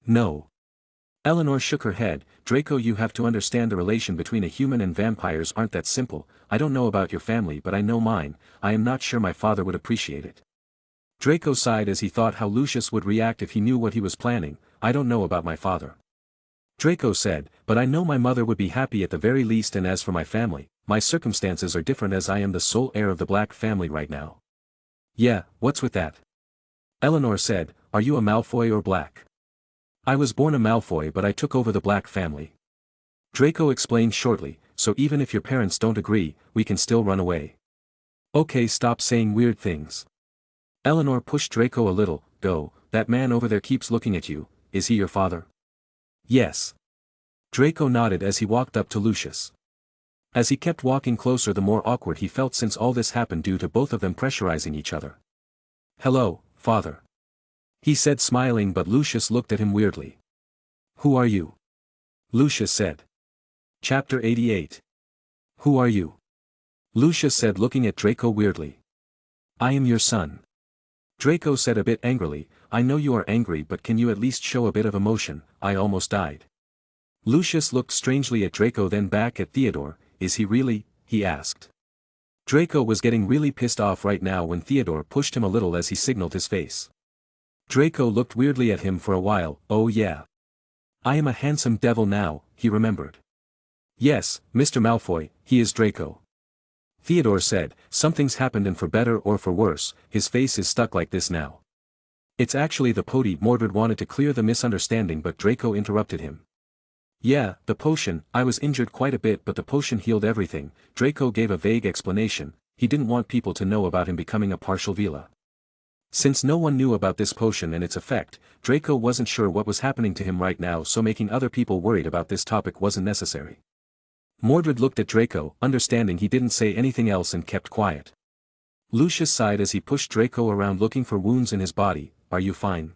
"No." Eleanor shook her head. "Draco, you have to understand, the relation between a human and vampires aren't that simple. I don't know about your family, but I know mine. I am not sure my father would appreciate it." Draco sighed as he thought how Lucius would react if he knew what he was planning. "I don't know about my father," Draco said, "but I know my mother would be happy at the very least, and as for my family, my circumstances are different as I am the sole heir of the Black family right now. Yeah, what's with that? Eleanor said, are you a Malfoy or Black? I was born a Malfoy but I took over the Black family. Draco explained shortly, so even if your parents don't agree, we can still run away. Okay, stop saying weird things. Eleanor pushed Draco a little. Go, that man over there keeps looking at you, is he your father? Yes. Draco nodded as he walked up to Lucius. As he kept walking closer the more awkward he felt since all this happened due to both of them pressurizing each other. Hello, father. He said smiling but Lucius looked at him weirdly. Who are you? Lucius said. Chapter 88. Who are you? Lucius said looking at Draco weirdly. I am your son. Draco said a bit angrily, I know you are angry but can you at least show a bit of emotion, I almost died. Lucius looked strangely at Draco then back at Theodore, is he really, he asked. Draco was getting really pissed off right now when Theodore pushed him a little as he signaled his face. Draco looked weirdly at him for a while, oh yeah. I am a handsome devil now, he remembered. Yes, Mr. Malfoy, he is Draco. Theodore said, something's happened and for better or for worse, his face is stuck like this now. It's actually the poti. Mordred wanted to clear the misunderstanding but Draco interrupted him. Yeah, the potion, I was injured quite a bit but the potion healed everything, Draco gave a vague explanation, he didn't want people to know about him becoming a partial Vila. Since no one knew about this potion and its effect, Draco wasn't sure what was happening to him right now so making other people worried about this topic wasn't necessary. Mordred looked at Draco, understanding he didn't say anything else and kept quiet. Lucius sighed as he pushed Draco around looking for wounds in his body, are you fine?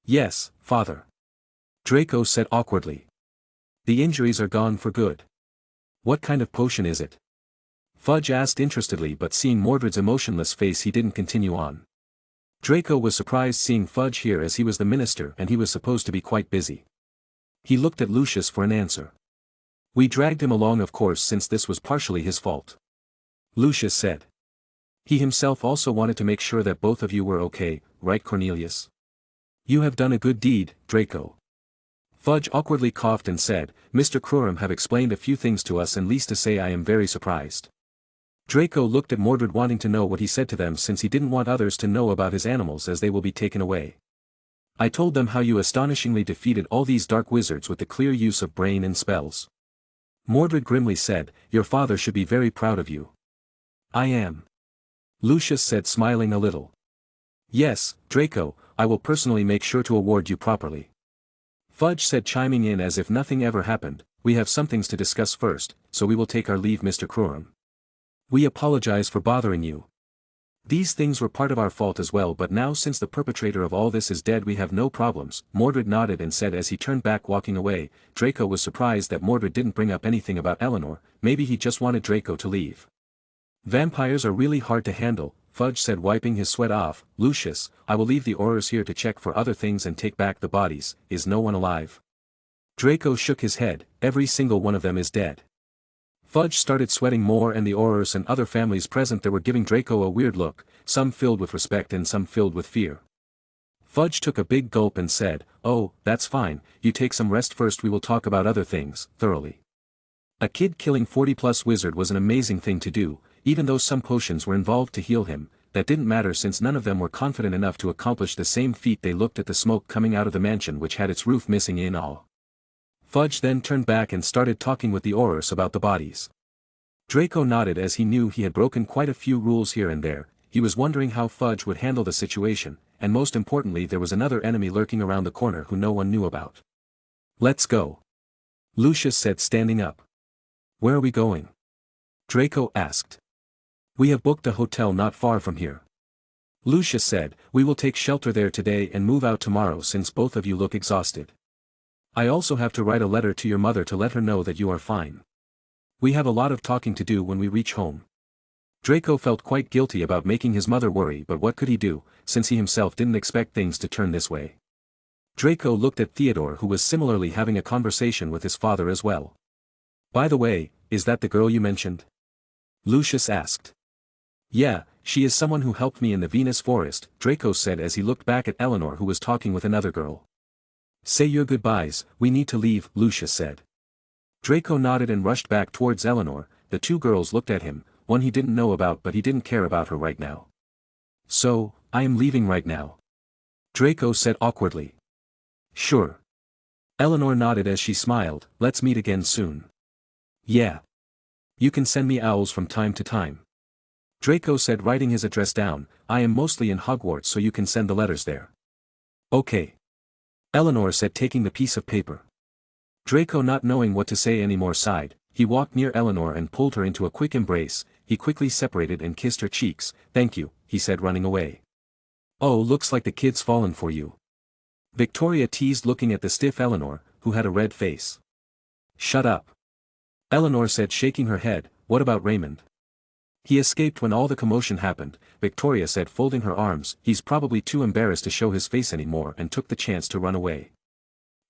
Yes, father. Draco said awkwardly. The injuries are gone for good. What kind of potion is it? Fudge asked interestedly but seeing Mordred's emotionless face he didn't continue on. Draco was surprised seeing Fudge here as he was the minister and he was supposed to be quite busy. He looked at Lucius for an answer. We dragged him along of course since this was partially his fault. Lucius said. He himself also wanted to make sure that both of you were okay, right Cornelius? You have done a good deed, Draco. Fudge awkwardly coughed and said, Mr. Crowham have explained a few things to us and least to say I am very surprised. Draco looked at Mordred wanting to know what he said to them since he didn't want others to know about his animals as they will be taken away. I told them how you astonishingly defeated all these dark wizards with the clear use of brain and spells. Mordred grimly said, your father should be very proud of you. I am. Lucius said smiling a little. Yes, Draco, I will personally make sure to award you properly. Fudge said chiming in as if nothing ever happened, we have some things to discuss first, so we will take our leave Mr. Crowham. We apologize for bothering you. These things were part of our fault as well but now since the perpetrator of all this is dead we have no problems, Mordred nodded and said as he turned back walking away. Draco was surprised that Mordred didn't bring up anything about Eleanor, maybe he just wanted Draco to leave. Vampires are really hard to handle, Fudge said wiping his sweat off. Lucius, I will leave the Aurors here to check for other things and take back the bodies, is no one alive? Draco shook his head, every single one of them is dead. Fudge started sweating more and the Aurors and other families present there were giving Draco a weird look, some filled with respect and some filled with fear. Fudge took a big gulp and said, oh, that's fine, you take some rest first we will talk about other things, thoroughly. A kid killing 40+ wizard was an amazing thing to do, even though some potions were involved to heal him, that didn't matter since none of them were confident enough to accomplish the same feat. They looked at the smoke coming out of the mansion which had its roof missing in awe. Fudge then turned back and started talking with the Aurors about the bodies. Draco nodded as he knew he had broken quite a few rules here and there, he was wondering how Fudge would handle the situation, and most importantly there was another enemy lurking around the corner who no one knew about. Let's go. Lucius said standing up. Where are we going? Draco asked. We have booked a hotel not far from here. Lucius said, we will take shelter there today and move out tomorrow since both of you look exhausted. I also have to write a letter to your mother to let her know that you are fine. We have a lot of talking to do when we reach home. Draco felt quite guilty about making his mother worry but what could he do, since he himself didn't expect things to turn this way. Draco looked at Theodore who was similarly having a conversation with his father as well. By the way, is that the girl you mentioned? Lucius asked. Yeah, she is someone who helped me in the Venus Forest, Draco said as he looked back at Eleanor who was talking with another girl. Say your goodbyes, we need to leave, Lucius said. Draco nodded and rushed back towards Eleanor, the two girls looked at him, one he didn't know about but he didn't care about her right now. So, I am leaving right now. Draco said awkwardly. Sure. Eleanor nodded as she smiled, let's meet again soon. Yeah. You can send me owls from time to time. Draco said, writing his address down, I am mostly in Hogwarts so you can send the letters there. Okay. Eleanor said, taking the piece of paper. Draco, not knowing what to say anymore, sighed. He walked near Eleanor and pulled her into a quick embrace. He quickly separated and kissed her cheeks. Thank you, he said, running away. Oh, looks like the kid's fallen for you. Victoria teased, looking at the stiff Eleanor, who had a red face. Shut up. Eleanor said, shaking her head. What about Raymond? He escaped when all the commotion happened, Victoria said, folding her arms. He's probably too embarrassed to show his face anymore and took the chance to run away.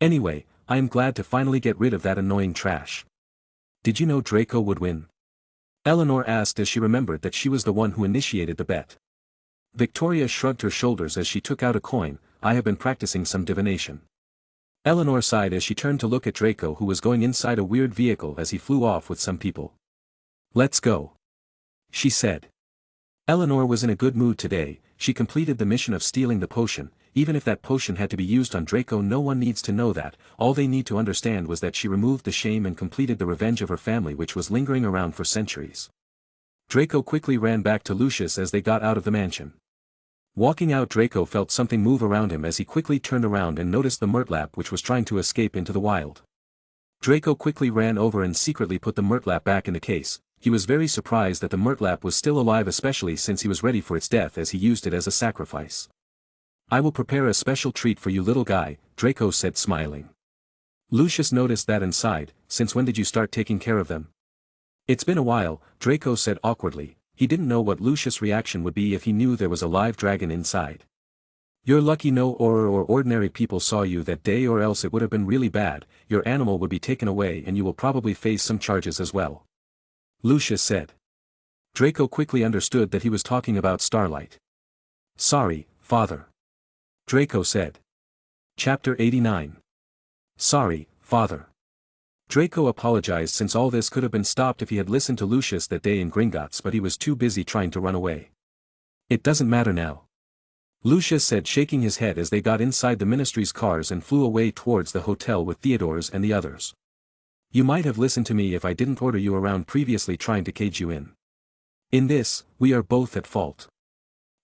Anyway, I am glad to finally get rid of that annoying trash. Did you know Draco would win? Eleanor asked as she remembered that she was the one who initiated the bet. Victoria shrugged her shoulders as she took out a coin. I have been practicing some divination. Eleanor sighed as she turned to look at Draco, who was going inside a weird vehicle as he flew off with some people. Let's go, she said. Eleanor was in a good mood today. She completed the mission of stealing the potion. Even if that potion had to be used on Draco, no one needs to know that. All they need to understand was that she removed the shame and completed the revenge of her family, which was lingering around for centuries. Draco quickly ran back to Lucius as they got out of the mansion. Walking out, Draco felt something move around him as he quickly turned around and noticed the Murtlap, which was trying to escape into the wild. Draco quickly ran over and secretly put the Murtlap back in the case. He was very surprised that the Murtlap was still alive, especially since he was ready for its death as he used it as a sacrifice. I will prepare a special treat for you, little guy, Draco said, smiling. Lucius noticed that and sighed. Since when did you start taking care of them? It's been a while, Draco said awkwardly. He didn't know what Lucius' reaction would be if he knew there was a live dragon inside. You're lucky no Auror or ordinary people saw you that day, or else it would have been really bad. Your animal would be taken away and you will probably face some charges as well. Lucius said. Draco quickly understood that he was talking about Starlight. Sorry, father. Draco said. Chapter 89. Sorry, father. Draco apologized since all this could have been stopped if he had listened to Lucius that day in Gringotts, but he was too busy trying to run away. It doesn't matter now. Lucius said, shaking his head as they got inside the ministry's cars and flew away towards the hotel with Theodore's and the others. You might have listened to me if I didn't order you around previously trying to cage you in. In this, we are both at fault.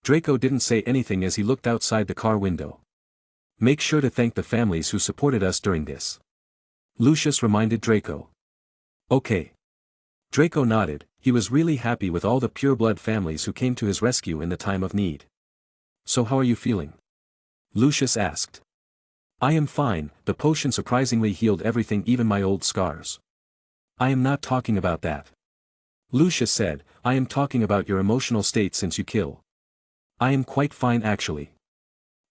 Draco didn't say anything as he looked outside the car window. Make sure to thank the families who supported us during this. Lucius reminded Draco. Okay. Draco nodded. He was really happy with all the pureblood families who came to his rescue in the time of need. So how are you feeling? Lucius asked. I am fine. The potion surprisingly healed everything, even my old scars. I am not talking about that. Lucius said, I am talking about your emotional state since you kill. I am quite fine actually.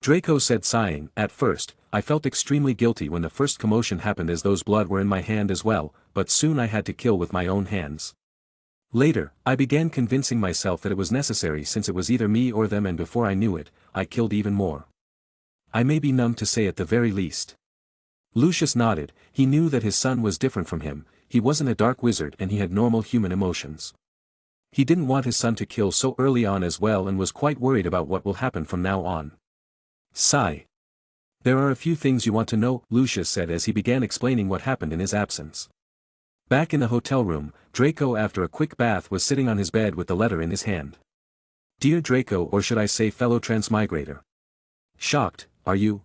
Draco said, sighing. At first, I felt extremely guilty when the first commotion happened, as those blood were in my hand as well, but soon I had to kill with my own hands. Later, I began convincing myself that it was necessary since it was either me or them, and before I knew it, I killed even more. I may be numb to say at the very least. Lucius nodded. He knew that his son was different from him. He wasn't a dark wizard and he had normal human emotions. He didn't want his son to kill so early on as well, and was quite worried about what will happen from now on. Sigh. There are a few things you want to know, Lucius said as he began explaining what happened in his absence. Back in the hotel room, Draco, after a quick bath, was sitting on his bed with the letter in his hand. Dear Draco, or should I say fellow transmigrator. Shocked, are you?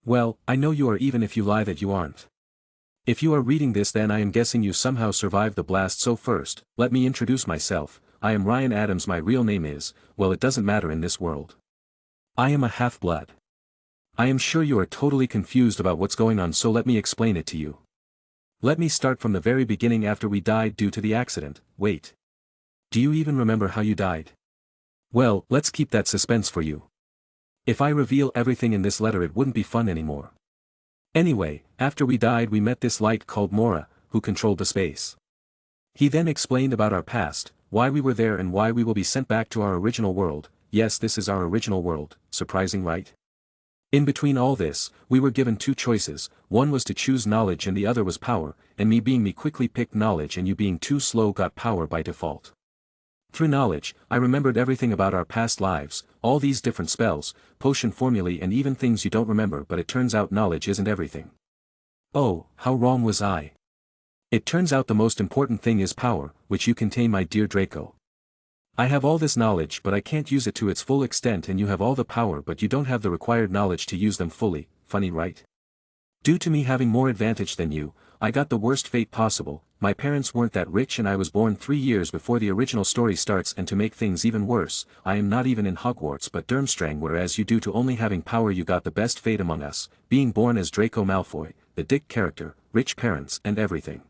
Well, I know you are, even if you lie that you aren't. If you are reading this, then I am guessing you somehow survived the blast. So first, let me introduce myself. I am Ryan Adams. My real name is, well, it doesn't matter in this world. I am a half-blood. I am sure you are totally confused about what's going on, so let me explain it to you. Let me start from the very beginning. After we died due to the accident. Wait. Do you even remember how you died? Well, let's keep that suspense for you. If I reveal everything in this letter, it wouldn't be fun anymore. Anyway, after we died, we met this light called Mora, who controlled the space. He then explained about our past, why we were there and why we will be sent back to our original world. Yes, this is our original world. Surprising, right? In between all this, we were given two choices, one was to choose knowledge and the other was power, and me being me quickly picked knowledge and you being too slow got power by default. Through knowledge, I remembered everything about our past lives, all these different spells, potion formulae and even things you don't remember, but it turns out knowledge isn't everything. Oh, how wrong was I? It turns out the most important thing is power, which you contain, my dear Draco. I have all this knowledge but I can't use it to its full extent, and you have all the power but you don't have the required knowledge to use them fully. Funny, right? Due to me having more advantage than you, I got the worst fate possible. My parents weren't that rich and I was born 3 years before the original story starts, and to make things even worse, I am not even in Hogwarts but Durmstrang, whereas you, due to only having power, you got the best fate among us, being born as Draco Malfoy, the dick character, rich parents and everything.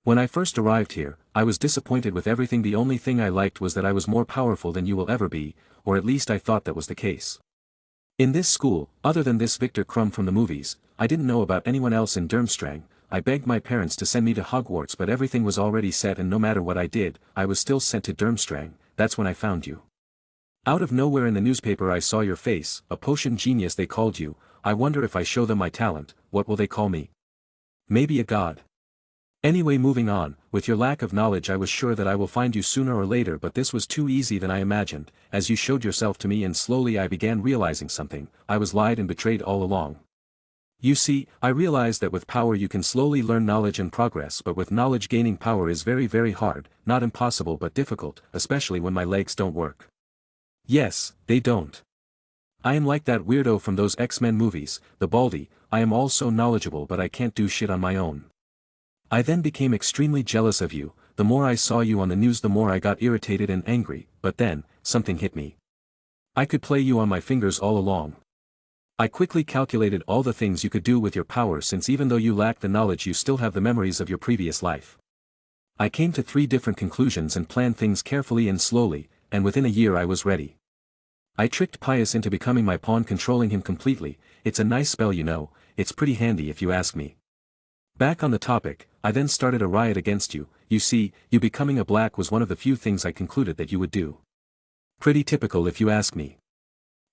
When I first arrived here, I was disappointed with everything. The only thing I liked was that I was more powerful than you will ever be, or at least I thought that was the case. In this school, other than this Victor Crumb from the movies, I didn't know about anyone else in Durmstrang. I begged my parents to send me to Hogwarts but everything was already set, and no matter what I did, I was still sent to Durmstrang. That's when I found you. Out of nowhere in the newspaper I saw your face, a potion genius they called you. I wonder if I show them my talent, what will they call me? Maybe a god. Anyway, moving on, with your lack of knowledge I was sure that I will find you sooner or later, but this was too easy than I imagined. As you showed yourself to me and slowly I began realizing something, I was lied and betrayed all along. You see, I realized that with power you can slowly learn knowledge and progress, but with knowledge gaining power is very very hard, not impossible but difficult, especially when my legs don't work. Yes, they don't. I am like that weirdo from those X-Men movies, the Baldy. I am all so knowledgeable but I can't do shit on my own. I then became extremely jealous of you. The more I saw you on the news the more I got irritated and angry, but then, something hit me. I could play you on my fingers all along. I quickly calculated all the things you could do with your power, since even though you lack the knowledge you still have the memories of your previous life. I came to 3 different conclusions and planned things carefully and slowly, and within a year I was ready. I tricked Pius into becoming my pawn, controlling him completely. It's a nice spell, you know, it's pretty handy if you ask me. Back on the topic, I then started a riot against you. You see, you becoming a black was one of the few things I concluded that you would do. Pretty typical if you ask me.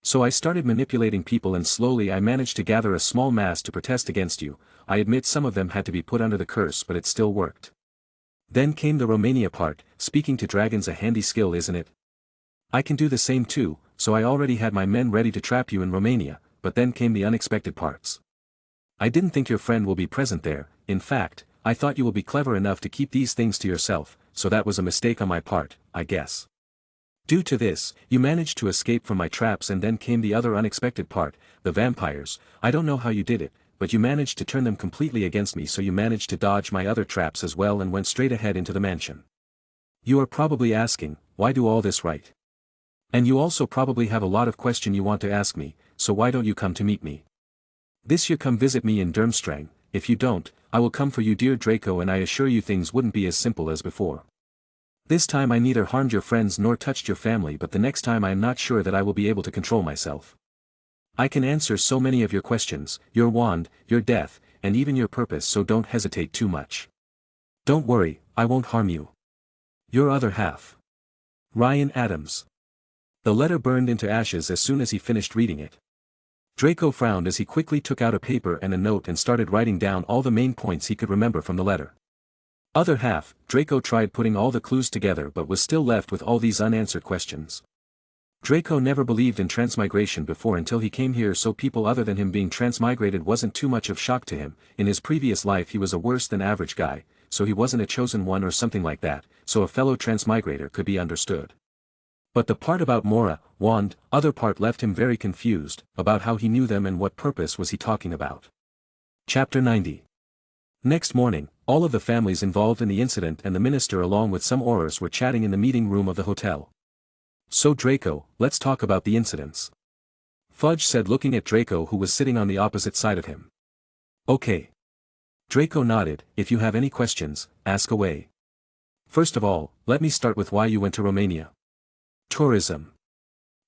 So I started manipulating people and slowly I managed to gather a small mass to protest against you. I admit some of them had to be put under the curse but it still worked. Then came the Romania part. Speaking to dragons, a handy skill, isn't it? I can do the same too, so I already had my men ready to trap you in Romania, but then came the unexpected parts. I didn't think your friend will be present there. In fact, I thought you will be clever enough to keep these things to yourself, so that was a mistake on my part, I guess. Due to this, you managed to escape from my traps, and then came the other unexpected part, the vampires. I don't know how you did it, but you managed to turn them completely against me, so you managed to dodge my other traps as well and went straight ahead into the mansion. You are probably asking, why do all this, right? And you also probably have a lot of questions you want to ask me, so why don't you come to meet me? This year come visit me in Durmstrang. If you don't, I will come for you, dear Draco, and I assure you things wouldn't be as simple as before. This time I neither harmed your friends nor touched your family, but the next time I am not sure that I will be able to control myself. I can answer so many of your questions, your wand, your death, and even your purpose, so don't hesitate too much. Don't worry, I won't harm you. Your other half. Ryan Adams. The letter burned into ashes as soon as he finished reading it. Draco frowned as he quickly took out a paper and a note and started writing down all the main points he could remember from the letter. Other half, Draco tried putting all the clues together but was still left with all these unanswered questions. Draco never believed in transmigration before until he came here, so people other than him being transmigrated wasn't too much of shock to him. In his previous life he was a worse than average guy, so he wasn't a chosen one or something like that, so a fellow transmigrator could be understood. But the part about Mora, wand, other part left him very confused, about how he knew them and what purpose was he talking about. Chapter 90. Next morning, all of the families involved in the incident and the minister along with some aurors were chatting in the meeting room of the hotel. So Draco, let's talk about the incidents. Fudge said, looking at Draco who was sitting on the opposite side of him. Okay. Draco nodded. If you have any questions, ask away. First of all, let me start with why you went to Romania. Tourism.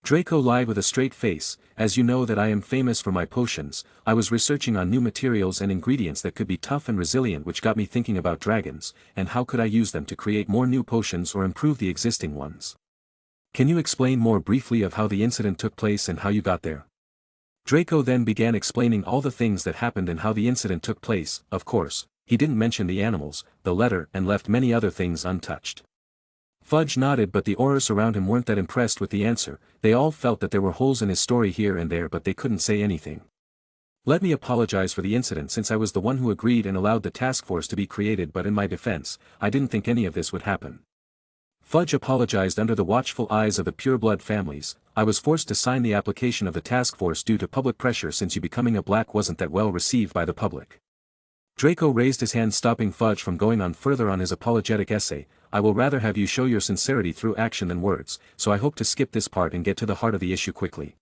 Draco lied with a straight face. As you know that I am famous for my potions, I was researching on new materials and ingredients that could be tough and resilient, which got me thinking about dragons, and how could I use them to create more new potions or improve the existing ones. Can you explain more briefly of how the incident took place and how you got there? Draco then began explaining all the things that happened and how the incident took place. Of course, he didn't mention the animals, the letter, and left many other things untouched. Fudge nodded, but the Aurors around him weren't that impressed with the answer. They all felt that there were holes in his story here and there, but they couldn't say anything. Let me apologize for the incident, since I was the one who agreed and allowed the task force to be created, but in my defense, I didn't think any of this would happen. Fudge apologized under the watchful eyes of the pureblood families. I was forced to sign the application of the task force due to public pressure, since you becoming a black wasn't that well received by the public. Draco raised his hand, stopping Fudge from going on further on his apologetic essay. I will rather have you show your sincerity through action than words, so I hope to skip this part and get to the heart of the issue quickly.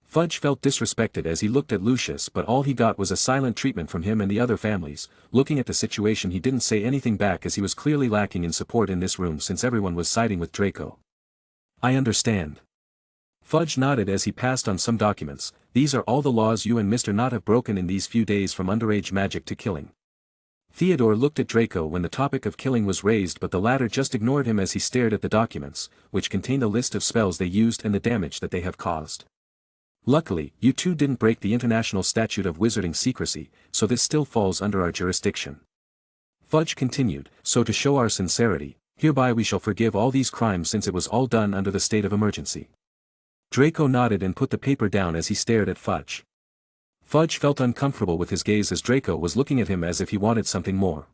Fudge felt disrespected as he looked at Lucius, but all he got was a silent treatment from him and the other families. Looking at the situation, he didn't say anything back, as he was clearly lacking in support in this room since everyone was siding with Draco. I understand. Fudge nodded as he passed on some documents. These are all the laws you and Mr. Knott have broken in these few days, from underage magic to killing. Theodore looked at Draco when the topic of killing was raised, but the latter just ignored him as he stared at the documents, which contained a list of spells they used and the damage that they have caused. Luckily, you two didn't break the International Statute of Wizarding Secrecy, so this still falls under our jurisdiction. Fudge continued, so to show our sincerity, hereby we shall forgive all these crimes since it was all done under the state of emergency. Draco nodded and put the paper down as he stared at Fudge. Fudge felt uncomfortable with his gaze as Draco was looking at him as if he wanted something more.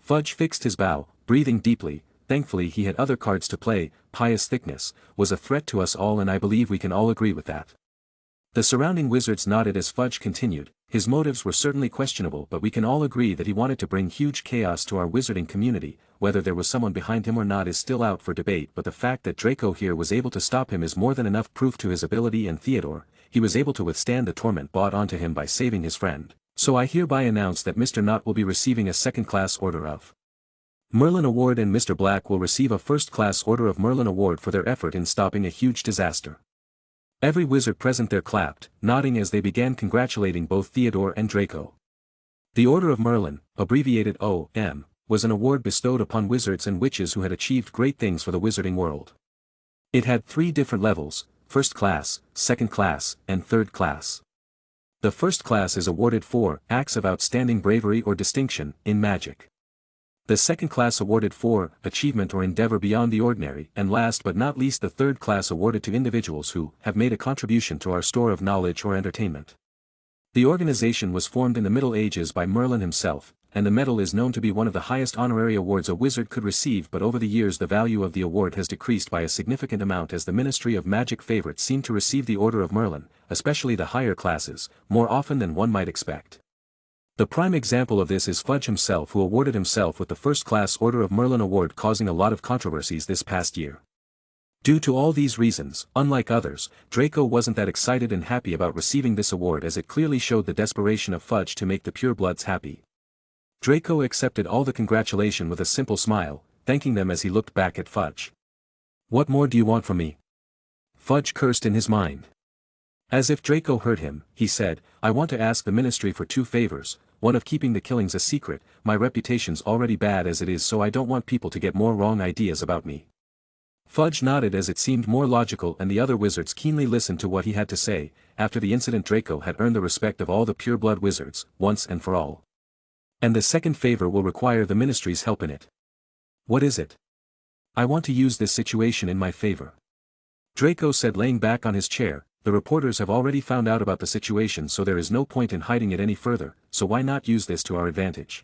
Fudge fixed his bow, breathing deeply. Thankfully he had other cards to play. Pious thickness was a threat to us all, and I believe we can all agree with that. The surrounding wizards nodded as Fudge continued. His motives were certainly questionable, but we can all agree that he wanted to bring huge chaos to our wizarding community. Whether there was someone behind him or not is still out for debate, but the fact that Draco here was able to stop him is more than enough proof to his ability, and Theodore, he was able to withstand the torment brought onto him by saving his friend. So I hereby announce that Mr. Knott will be receiving a second-class Order of Merlin Award, and Mr. Black will receive a first-class Order of Merlin Award for their effort in stopping a huge disaster. Every wizard present there clapped, nodding as they began congratulating both Theodore and Draco. The Order of Merlin, abbreviated O.M., was an award bestowed upon wizards and witches who had achieved great things for the wizarding world. It had 3 different levels: first class, second class, and third class. The first class is awarded for acts of outstanding bravery or distinction in magic. The second class awarded for achievement or endeavor beyond the ordinary, and last but not least the third class awarded to individuals who have made a contribution to our store of knowledge or entertainment. The organization was formed in the Middle Ages by Merlin himself, and the medal is known to be one of the highest honorary awards a wizard could receive, but over the years the value of the award has decreased by a significant amount as the Ministry of Magic favorites seem to receive the Order of Merlin, especially the higher classes, more often than one might expect. The prime example of this is Fudge himself, who awarded himself with the first-class Order of Merlin award, causing a lot of controversies this past year. Due to all these reasons, unlike others, Draco wasn't that excited and happy about receiving this award, as it clearly showed the desperation of Fudge to make the purebloods happy. Draco accepted all the congratulation with a simple smile, thanking them as he looked back at Fudge. What more do you want from me? Fudge cursed in his mind. As if Draco heard him, he said, I want to ask the ministry for 2 favors. One of keeping the killings a secret. My reputation's already bad as it is, so I don't want people to get more wrong ideas about me. Fudge nodded as it seemed more logical, and the other wizards keenly listened to what he had to say. After the incident, Draco had earned the respect of all the pureblood wizards, once and for all. And the second favor will require the ministry's help in it. What is it? I want to use this situation in my favor. Draco said, laying back on his chair. The reporters have already found out about the situation, so there is no point in hiding it any further, so why not use this to our advantage?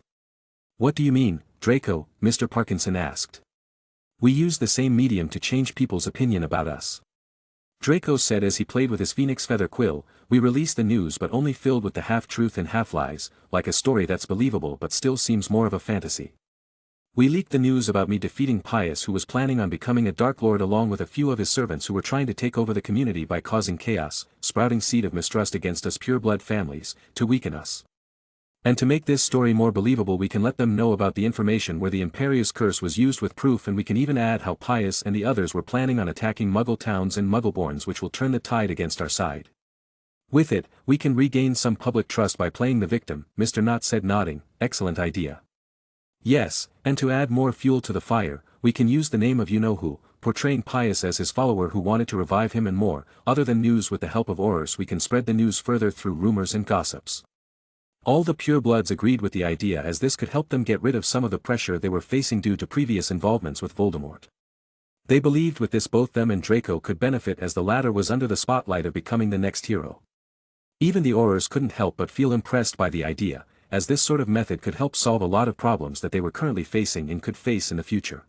What do you mean, Draco? Mr. Parkinson asked. We use the same medium to change people's opinion about us. Draco said as he played with his phoenix feather quill. We release the news, but only filled with the half-truth and half-lies, like a story that's believable but still seems more of a fantasy. We leaked the news about me defeating Pius, who was planning on becoming a Dark Lord, along with a few of his servants who were trying to take over the community by causing chaos, sprouting seed of mistrust against us pureblood families, to weaken us. And to make this story more believable, we can let them know about the information where the Imperious Curse was used with proof, and we can even add how Pius and the others were planning on attacking Muggle towns and Muggleborns, which will turn the tide against our side. With it, we can regain some public trust by playing the victim, Mr. Knott said, nodding. Excellent idea. Yes, and to add more fuel to the fire, we can use the name of you-know-who, portraying Pius as his follower who wanted to revive him and more. Other than news, with the help of Aurors we can spread the news further through rumors and gossips. All the purebloods agreed with the idea, as this could help them get rid of some of the pressure they were facing due to previous involvements with Voldemort. They believed with this both them and Draco could benefit, as the latter was under the spotlight of becoming the next hero. Even the Aurors couldn't help but feel impressed by the idea, as this sort of method could help solve a lot of problems that they were currently facing and could face in the future.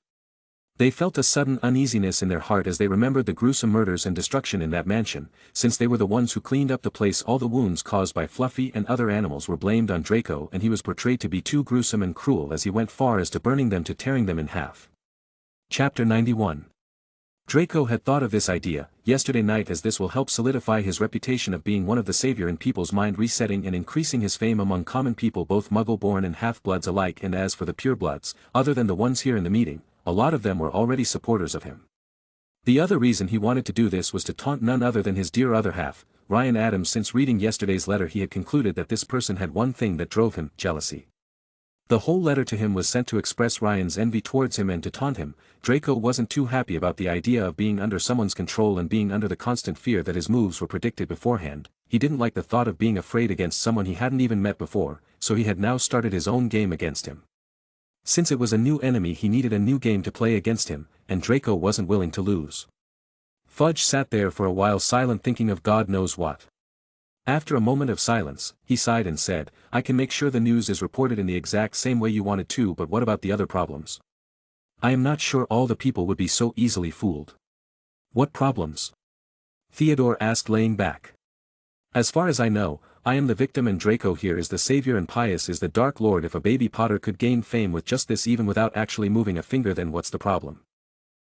They felt a sudden uneasiness in their heart as they remembered the gruesome murders and destruction in that mansion, since they were the ones who cleaned up the place. All the wounds caused by Fluffy and other animals were blamed on Draco, and he was portrayed to be too gruesome and cruel, as he went far as to burning them to tearing them in half. Chapter 91. Draco had thought of this idea yesterday night, as this will help solidify his reputation of being one of the savior in people's mind, resetting and increasing his fame among common people, both Muggle-born and half-bloods alike. And as for the purebloods, other than the ones here in the meeting, a lot of them were already supporters of him. The other reason he wanted to do this was to taunt none other than his dear other half, Ryan Adams. Since reading yesterday's letter he had concluded that this person had one thing that drove him: jealousy. The whole letter to him was sent to express Ryan's envy towards him and to taunt him. Draco wasn't too happy about the idea of being under someone's control and being under the constant fear that his moves were predicted beforehand. He didn't like the thought of being afraid against someone he hadn't even met before, so he had now started his own game against him. Since it was a new enemy, he needed a new game to play against him, and Draco wasn't willing to lose. Fudge sat there for a while silent, thinking of God knows what. After a moment of silence, he sighed and said, "I can make sure the news is reported in the exact same way you want it to, but what about the other problems? I am not sure all the people would be so easily fooled." "What problems?" Theodore asked, laying back. "As far as I know, I am the victim and Draco here is the savior and Pius is the Dark Lord. If a baby Potter could gain fame with just this, even without actually moving a finger, then what's the problem?"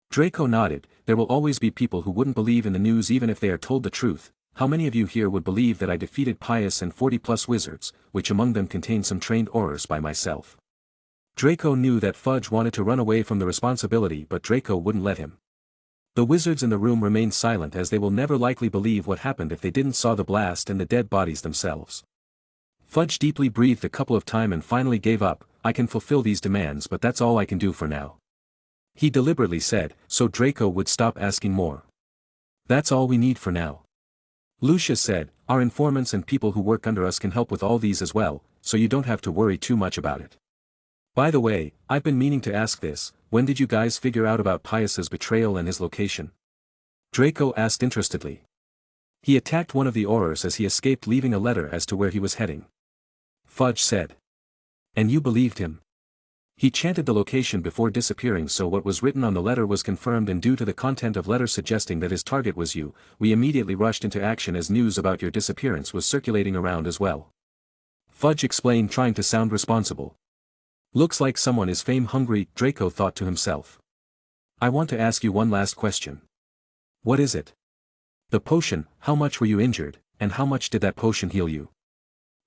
Draco nodded. "There will always be people who wouldn't believe in the news even if they are told the truth. How many of you here would believe that I defeated Pius and 40+ wizards, which among them contained some trained Aurors, by myself?" Draco knew that Fudge wanted to run away from the responsibility, but Draco wouldn't let him. The wizards in the room remained silent, as they will never likely believe what happened if they didn't saw the blast and the dead bodies themselves. Fudge deeply breathed a couple of times and finally gave up. "I can fulfill these demands, but that's all I can do for now," he deliberately said, so Draco would stop asking more. "That's all we need for now," Lucia said. "Our informants and people who work under us can help with all these as well, so you don't have to worry too much about it. By the way, I've been meaning to ask this, when did you guys figure out about Pius's betrayal and his location?" Draco asked interestedly. "He attacked one of the Aurors as he escaped, leaving a letter as to where he was heading," Fudge said. "And you believed him? He chanted the location before disappearing, so what was written on the letter was confirmed, and due to the content of letter suggesting that his target was you, we immediately rushed into action as news about your disappearance was circulating around as well," Fudge explained, trying to sound responsible. "Looks like someone is fame-hungry," Draco thought to himself. "I want to ask you one last question." "What is it?" "The potion. How much were you injured, and how much did that potion heal you?"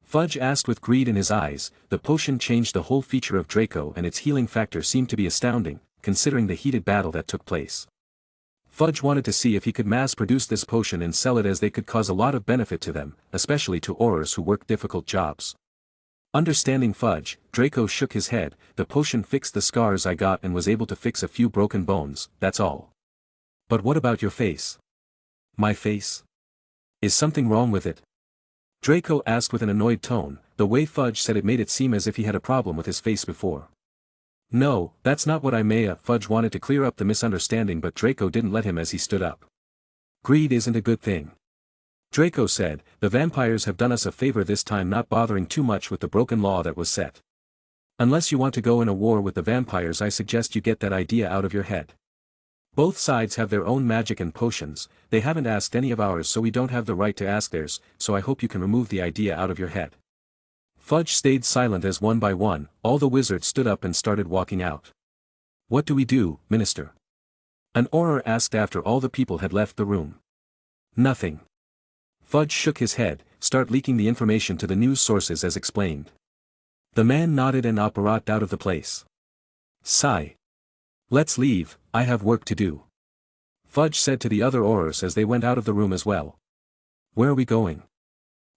Fudge asked with greed in his eyes. The potion changed the whole feature of Draco, and its healing factor seemed to be astounding, considering the heated battle that took place. Fudge wanted to see if he could mass-produce this potion and sell it, as they could cause a lot of benefit to them, especially to Aurors who work difficult jobs. Understanding Fudge, Draco shook his head. "The potion fixed the scars I got and was able to fix a few broken bones, that's all." "But what about your face?" "My face? Is something wrong with it?" Draco asked with an annoyed tone. The way Fudge said it made it seem as if he had a problem with his face before. "No, that's not what I may." Fudge wanted to clear up the misunderstanding, but Draco didn't let him as he stood up. "Greed isn't a good thing," Draco said. "The vampires have done us a favor this time, not bothering too much with the broken law that was set. Unless you want to go in a war with the vampires, I suggest you get that idea out of your head. Both sides have their own magic and potions. They haven't asked any of ours, so we don't have the right to ask theirs, so I hope you can remove the idea out of your head." Fudge stayed silent as one by one, all the wizards stood up and started walking out. "What do we do, Minister?" an Auror asked after all the people had left the room. "Nothing." Fudge shook his head. "Start leaking the information to the news sources as explained." The man nodded and apparat out of the place. Sigh. "Let's leave, I have work to do," Fudge said to the other Aurors as they went out of the room as well. "Where are we going?"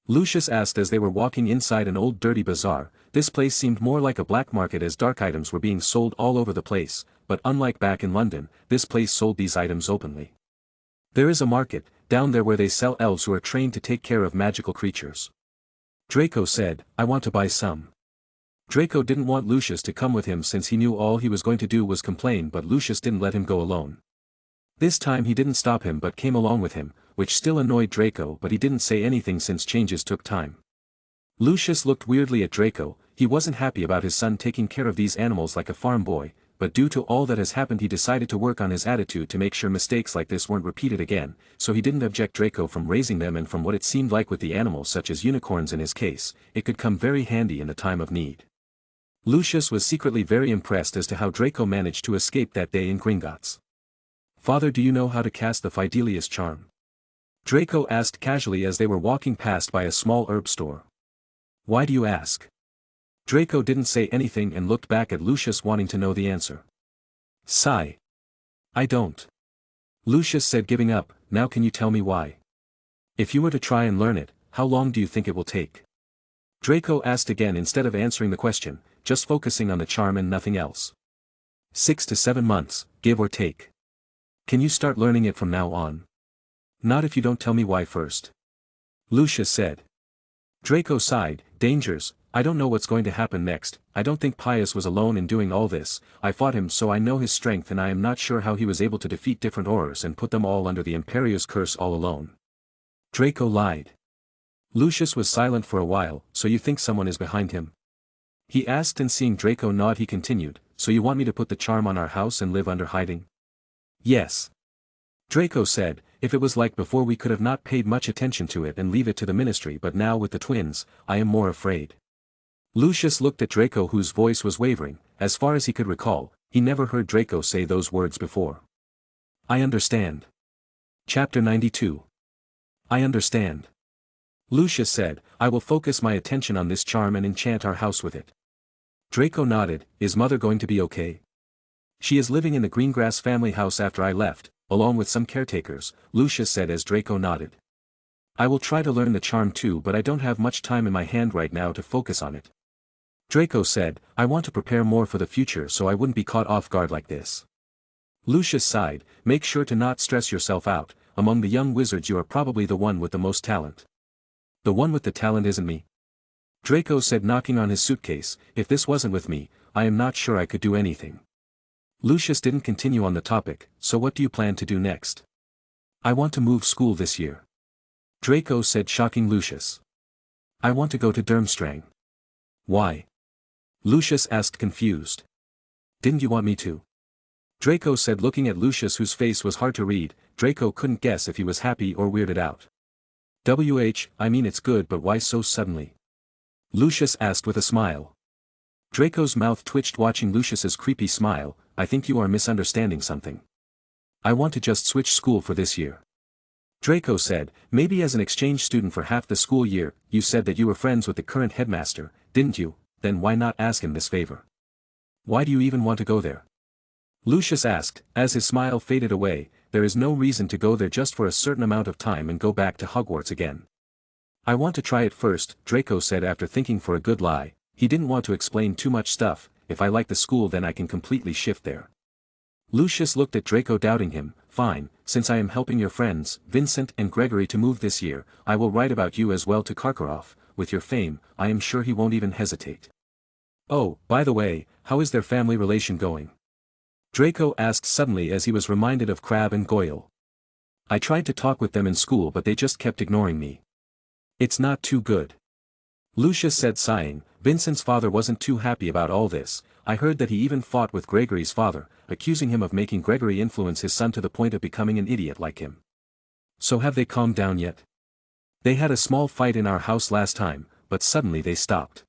Lucius asked as they were walking inside an old dirty bazaar. This place seemed more like a black market as dark items were being sold all over the place, but unlike back in London, this place sold these items openly. There is a market, down there where they sell elves who are trained to take care of magical creatures. Draco said, I want to buy some. Draco didn't want Lucius to come with him since he knew all he was going to do was complain, but Lucius didn't let him go alone. This time he didn't stop him but came along with him, which still annoyed Draco, but he didn't say anything since changes took time. Lucius looked weirdly at Draco. He wasn't happy about his son taking care of these animals like a farm boy, but due to all that has happened he decided to work on his attitude to make sure mistakes like this weren't repeated again, so he didn't object Draco from raising them, and from what it seemed like with the animals such as unicorns in his case, it could come very handy in the time of need. Lucius was secretly very impressed as to how Draco managed to escape that day in Gringotts. Father, do you know how to cast the Fidelius charm? Draco asked casually as they were walking past by a small herb store. Why do you ask? Draco didn't say anything and looked back at Lucius wanting to know the answer. Sigh. I don't. Lucius said, giving up. Now can you tell me why? If you were to try and learn it, how long do you think it will take? Draco asked again instead of answering the question, just focusing on the charm and nothing else. 6 to 7 months, give or take. Can you start learning it from now on? Not if you don't tell me why first. Lucius said. Draco sighed, dangers, I don't know what's going to happen next. I don't think Pius was alone in doing all this. I fought him so I know his strength, and I am not sure how he was able to defeat different horrors and put them all under the Imperio's curse all alone. Draco lied. Lucius was silent for a while. So you think someone is behind him? He asked, and seeing Draco nod he continued, so you want me to put the charm on our house and live under hiding? Yes. Draco said, if it was like before we could have not paid much attention to it and leave it to the ministry, but now with the twins, I am more afraid. Lucius looked at Draco, whose voice was wavering. As far as he could recall, he never heard Draco say those words before. I understand. Chapter 92. I understand. Lucius said, I will focus my attention on this charm and enchant our house with it. Draco nodded. Is Mother going to be okay? She is living in the Greengrass family house after I left, along with some caretakers, Lucius said as Draco nodded. I will try to learn the charm too, but I don't have much time in my hand right now to focus on it. Draco said, I want to prepare more for the future so I wouldn't be caught off guard like this. Lucius sighed, make sure to not stress yourself out. Among the young wizards you are probably the one with the most talent. The one with the talent isn't me. Draco said, knocking on his suitcase, if this wasn't with me, I am not sure I could do anything. Lucius didn't continue on the topic, so what do you plan to do next? I want to move school this year. Draco said, shocking Lucius. I want to go to Durmstrang. Why? Lucius asked, confused. Didn't you want me to? Draco said, looking at Lucius, whose face was hard to read. Draco couldn't guess if he was happy or weirded out. I mean it's good, but why so suddenly? Lucius asked with a smile. Draco's mouth twitched watching Lucius's creepy smile. I think you are misunderstanding something. I want to just switch school for this year. Draco said, maybe as an exchange student for half the school year. You said that you were friends with the current headmaster, didn't you? Then why not ask him this favor? Why do you even want to go there? Lucius asked, as his smile faded away. There is no reason to go there just for a certain amount of time and go back to Hogwarts again. I want to try it first, Draco said after thinking for a good lie. He didn't want to explain too much stuff. If I like the school then I can completely shift there. Lucius looked at Draco, doubting him. Fine, since I am helping your friends, Vincent and Gregory, to move this year, I will write about you as well to Karkaroff. With your fame, I am sure he won't even hesitate. Oh, by the way, how is their family relation going? Draco asked suddenly as he was reminded of Crabbe and Goyle. I tried to talk with them in school but they just kept ignoring me. It's not too good. Lucius said, sighing. Vincent's father wasn't too happy about all this. I heard that he even fought with Gregory's father, accusing him of making Gregory influence his son to the point of becoming an idiot like him. So have they calmed down yet? They had a small fight in our house last time, but suddenly they stopped.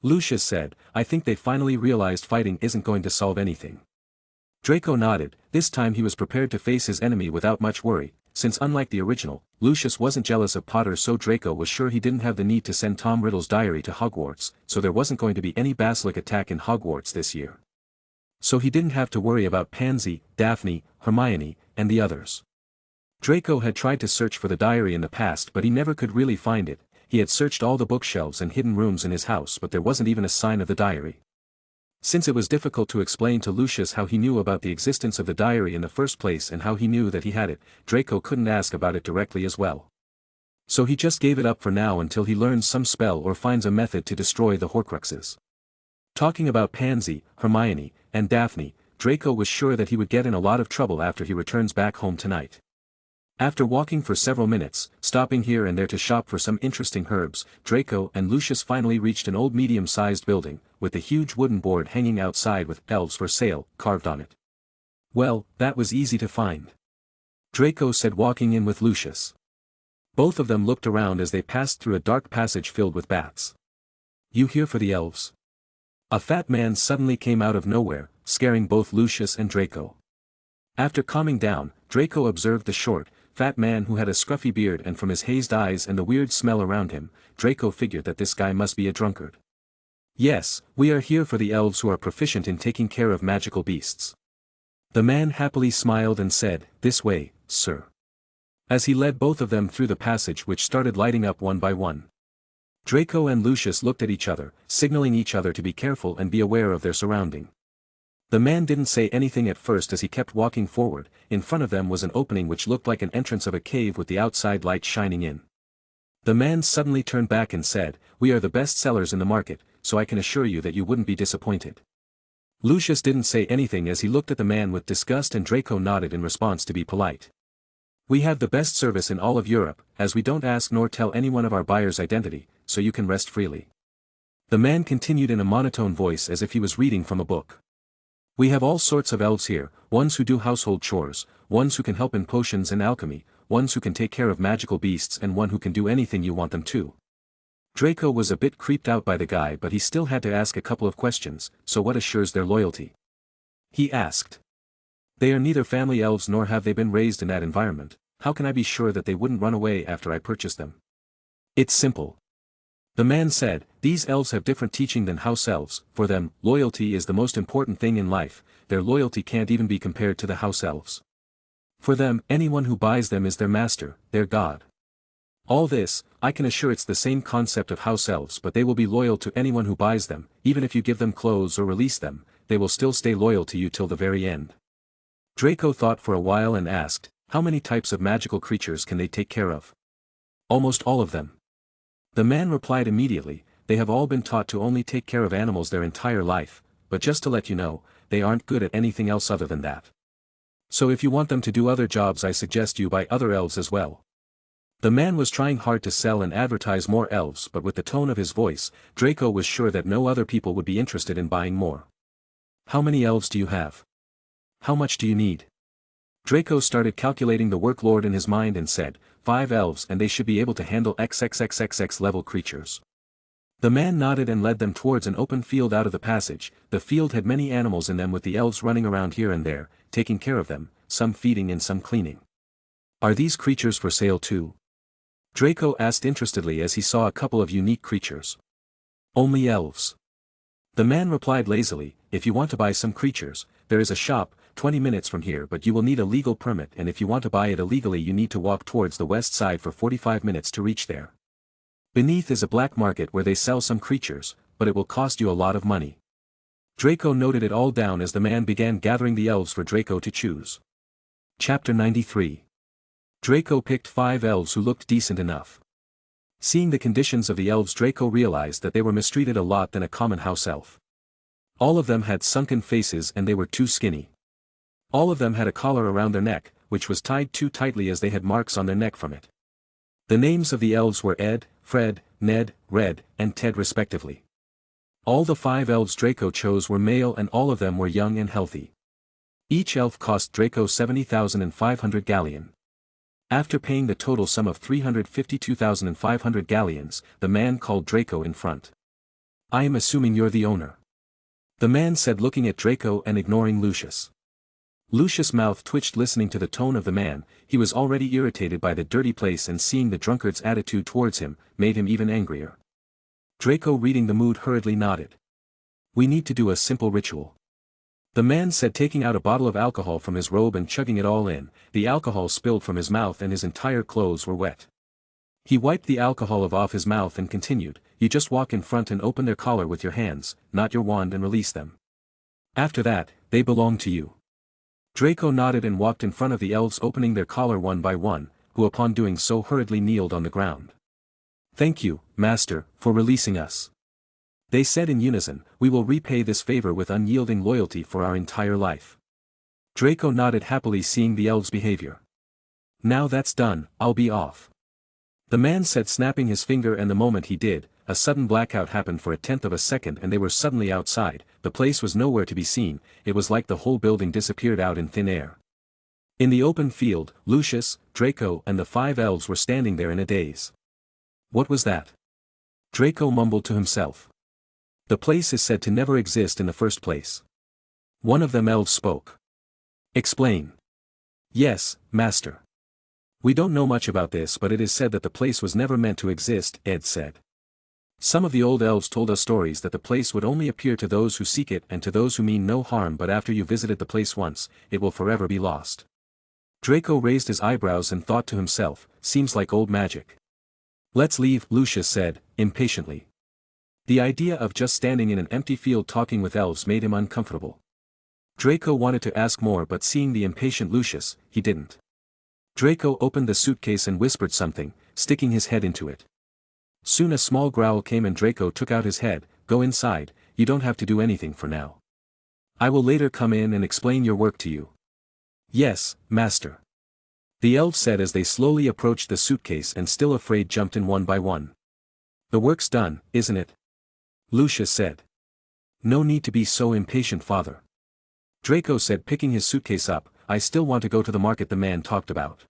Lucius said, I think they finally realized fighting isn't going to solve anything. Draco nodded. This time he was prepared to face his enemy without much worry, since unlike the original, Lucius wasn't jealous of Potter, so Draco was sure he didn't have the need to send Tom Riddle's diary to Hogwarts, so there wasn't going to be any basilisk attack in Hogwarts this year. So he didn't have to worry about Pansy, Daphne, Hermione, and the others. Draco had tried to search for the diary in the past but he never could really find it, he had searched all the bookshelves and hidden rooms in his house but there wasn't even a sign of the diary. Since it was difficult to explain to Lucius how he knew about the existence of the diary in the first place and how he knew that he had it, Draco couldn't ask about it directly as well. So he just gave it up for now until he learns some spell or finds a method to destroy the Horcruxes. Talking about Pansy, Hermione, and Daphne, Draco was sure that he would get in a lot of trouble after he returns back home tonight. After walking for several minutes, stopping here and there to shop for some interesting herbs, Draco and Lucius finally reached an old medium-sized building, with a huge wooden board hanging outside with "Elves for Sale" carved on it. Well, that was easy to find. Draco said walking in with Lucius. Both of them looked around as they passed through a dark passage filled with bats. "You here for the elves?" A fat man suddenly came out of nowhere, scaring both Lucius and Draco. After calming down, Draco observed the short, fat man who had a scruffy beard, and from his hazed eyes and the weird smell around him, Draco figured that this guy must be a drunkard. "Yes, we are here for the elves who are proficient in taking care of magical beasts." The man happily smiled and said, "This way, sir." As he led both of them through the passage which started lighting up one by one. Draco and Lucius looked at each other, signaling each other to be careful and be aware of their surrounding. The man didn't say anything at first as he kept walking forward. In front of them was an opening which looked like an entrance of a cave with the outside light shining in. The man suddenly turned back and said, "We are the best sellers in the market, so I can assure you that you wouldn't be disappointed." Lucius didn't say anything as he looked at the man with disgust, and Draco nodded in response to be polite. "We have the best service in all of Europe, as we don't ask nor tell anyone of our buyer's identity, so you can rest freely." The man continued in a monotone voice as if he was reading from a book. "We have all sorts of elves here, ones who do household chores, ones who can help in potions and alchemy, ones who can take care of magical beasts, and one who can do anything you want them to." Draco was a bit creeped out by the guy, but he still had to ask a couple of questions. "So what assures their loyalty?" he asked. "They are neither family elves nor have they been raised in that environment. How can I be sure that they wouldn't run away after I purchase them?" "It's simple." The man said, "These elves have different teaching than house elves. For them, loyalty is the most important thing in life. Their loyalty can't even be compared to the house elves. For them, anyone who buys them is their master, their god. All this, I can assure it's the same concept of house elves, but they will be loyal to anyone who buys them. Even if you give them clothes or release them, they will still stay loyal to you till the very end." Draco thought for a while and asked, "How many types of magical creatures can they take care of?" "Almost all of them." The man replied immediately, "They have all been taught to only take care of animals their entire life, but just to let you know, they aren't good at anything else other than that. So if you want them to do other jobs, I suggest you buy other elves as well." The man was trying hard to sell and advertise more elves, but with the tone of his voice, Draco was sure that no other people would be interested in buying more. "How many elves do you have? How much do you need?" Draco started calculating the workload in his mind and said, 5 elves, and they should be able to handle XXXXX level creatures." The man nodded and led them towards an open field out of the passage. The field had many animals in them, with the elves running around here and there, taking care of them, some feeding and some cleaning. "Are these creatures for sale too?" Draco asked interestedly as he saw a couple of unique creatures. "Only elves." The man replied lazily, "If you want to buy some creatures, there is a shop 20 minutes from here, but you will need a legal permit, and if you want to buy it illegally you need to walk towards the west side for 45 minutes to reach there. Beneath is a black market where they sell some creatures, but it will cost you a lot of money." Draco noted it all down as the man began gathering the elves for Draco to choose. Chapter 93. Draco picked 5 elves who looked decent enough. Seeing the conditions of the elves, Draco realized that they were mistreated a lot than a common house elf. All of them had sunken faces and they were too skinny. All of them had a collar around their neck, which was tied too tightly as they had marks on their neck from it. The names of the elves were Ed, Fred, Ned, Red, and Ted respectively. All the 5 elves Draco chose were male and all of them were young and healthy. Each elf cost Draco 70,500 galleon. After paying the total sum of 352,500 galleons, the man called Draco in front. "I am assuming you're the owner?" the man said, looking at Draco and ignoring Lucius. Lucius' mouth twitched listening to the tone of the man. He was already irritated by the dirty place, and seeing the drunkard's attitude towards him, made him even angrier. Draco, reading the mood, hurriedly nodded. "We need to do a simple ritual," the man said, taking out a bottle of alcohol from his robe and chugging it all in. The alcohol spilled from his mouth and his entire clothes were wet. He wiped the alcohol off his mouth and continued, you just walk in front and open their collar with your hands, not your wand, and release them. After that, they belong to you. Draco nodded and walked in front of the elves, opening their collar one by one, who upon doing so hurriedly kneeled on the ground. Thank you, Master, for releasing us. They said in unison, we will repay this favor with unyielding loyalty for our entire life. Draco nodded happily, seeing the elves' behavior. Now that's done, I'll be off. The man said, snapping his finger, and the moment he did, a sudden blackout happened for a tenth of a second and they were suddenly outside. The place was nowhere to be seen, it was like the whole building disappeared out in thin air. In the open field, Lucius, Draco and the 5 elves were standing there in a daze. What was that? Draco mumbled to himself. The place is said to never exist in the first place. One of them elves spoke. Explain. Yes, Master. We don't know much about this, but it is said that the place was never meant to exist, Ed said. Some of the old elves told us stories that the place would only appear to those who seek it and to those who mean no harm, but after you visited the place once, it will forever be lost. Draco raised his eyebrows and thought to himself, seems like old magic. Let's leave, Lucius said, impatiently. The idea of just standing in an empty field talking with elves made him uncomfortable. Draco wanted to ask more, but seeing the impatient Lucius, he didn't. Draco opened the suitcase and whispered something, sticking his head into it. Soon a small growl came and Draco took out his head. Go inside, you don't have to do anything for now. I will later come in and explain your work to you. Yes, Master. The elf said as they slowly approached the suitcase and still afraid jumped in one by one. The work's done, isn't it? Lucius said. No need to be so impatient, Father. Draco said, picking his suitcase up. I still want to go to the market the man talked about.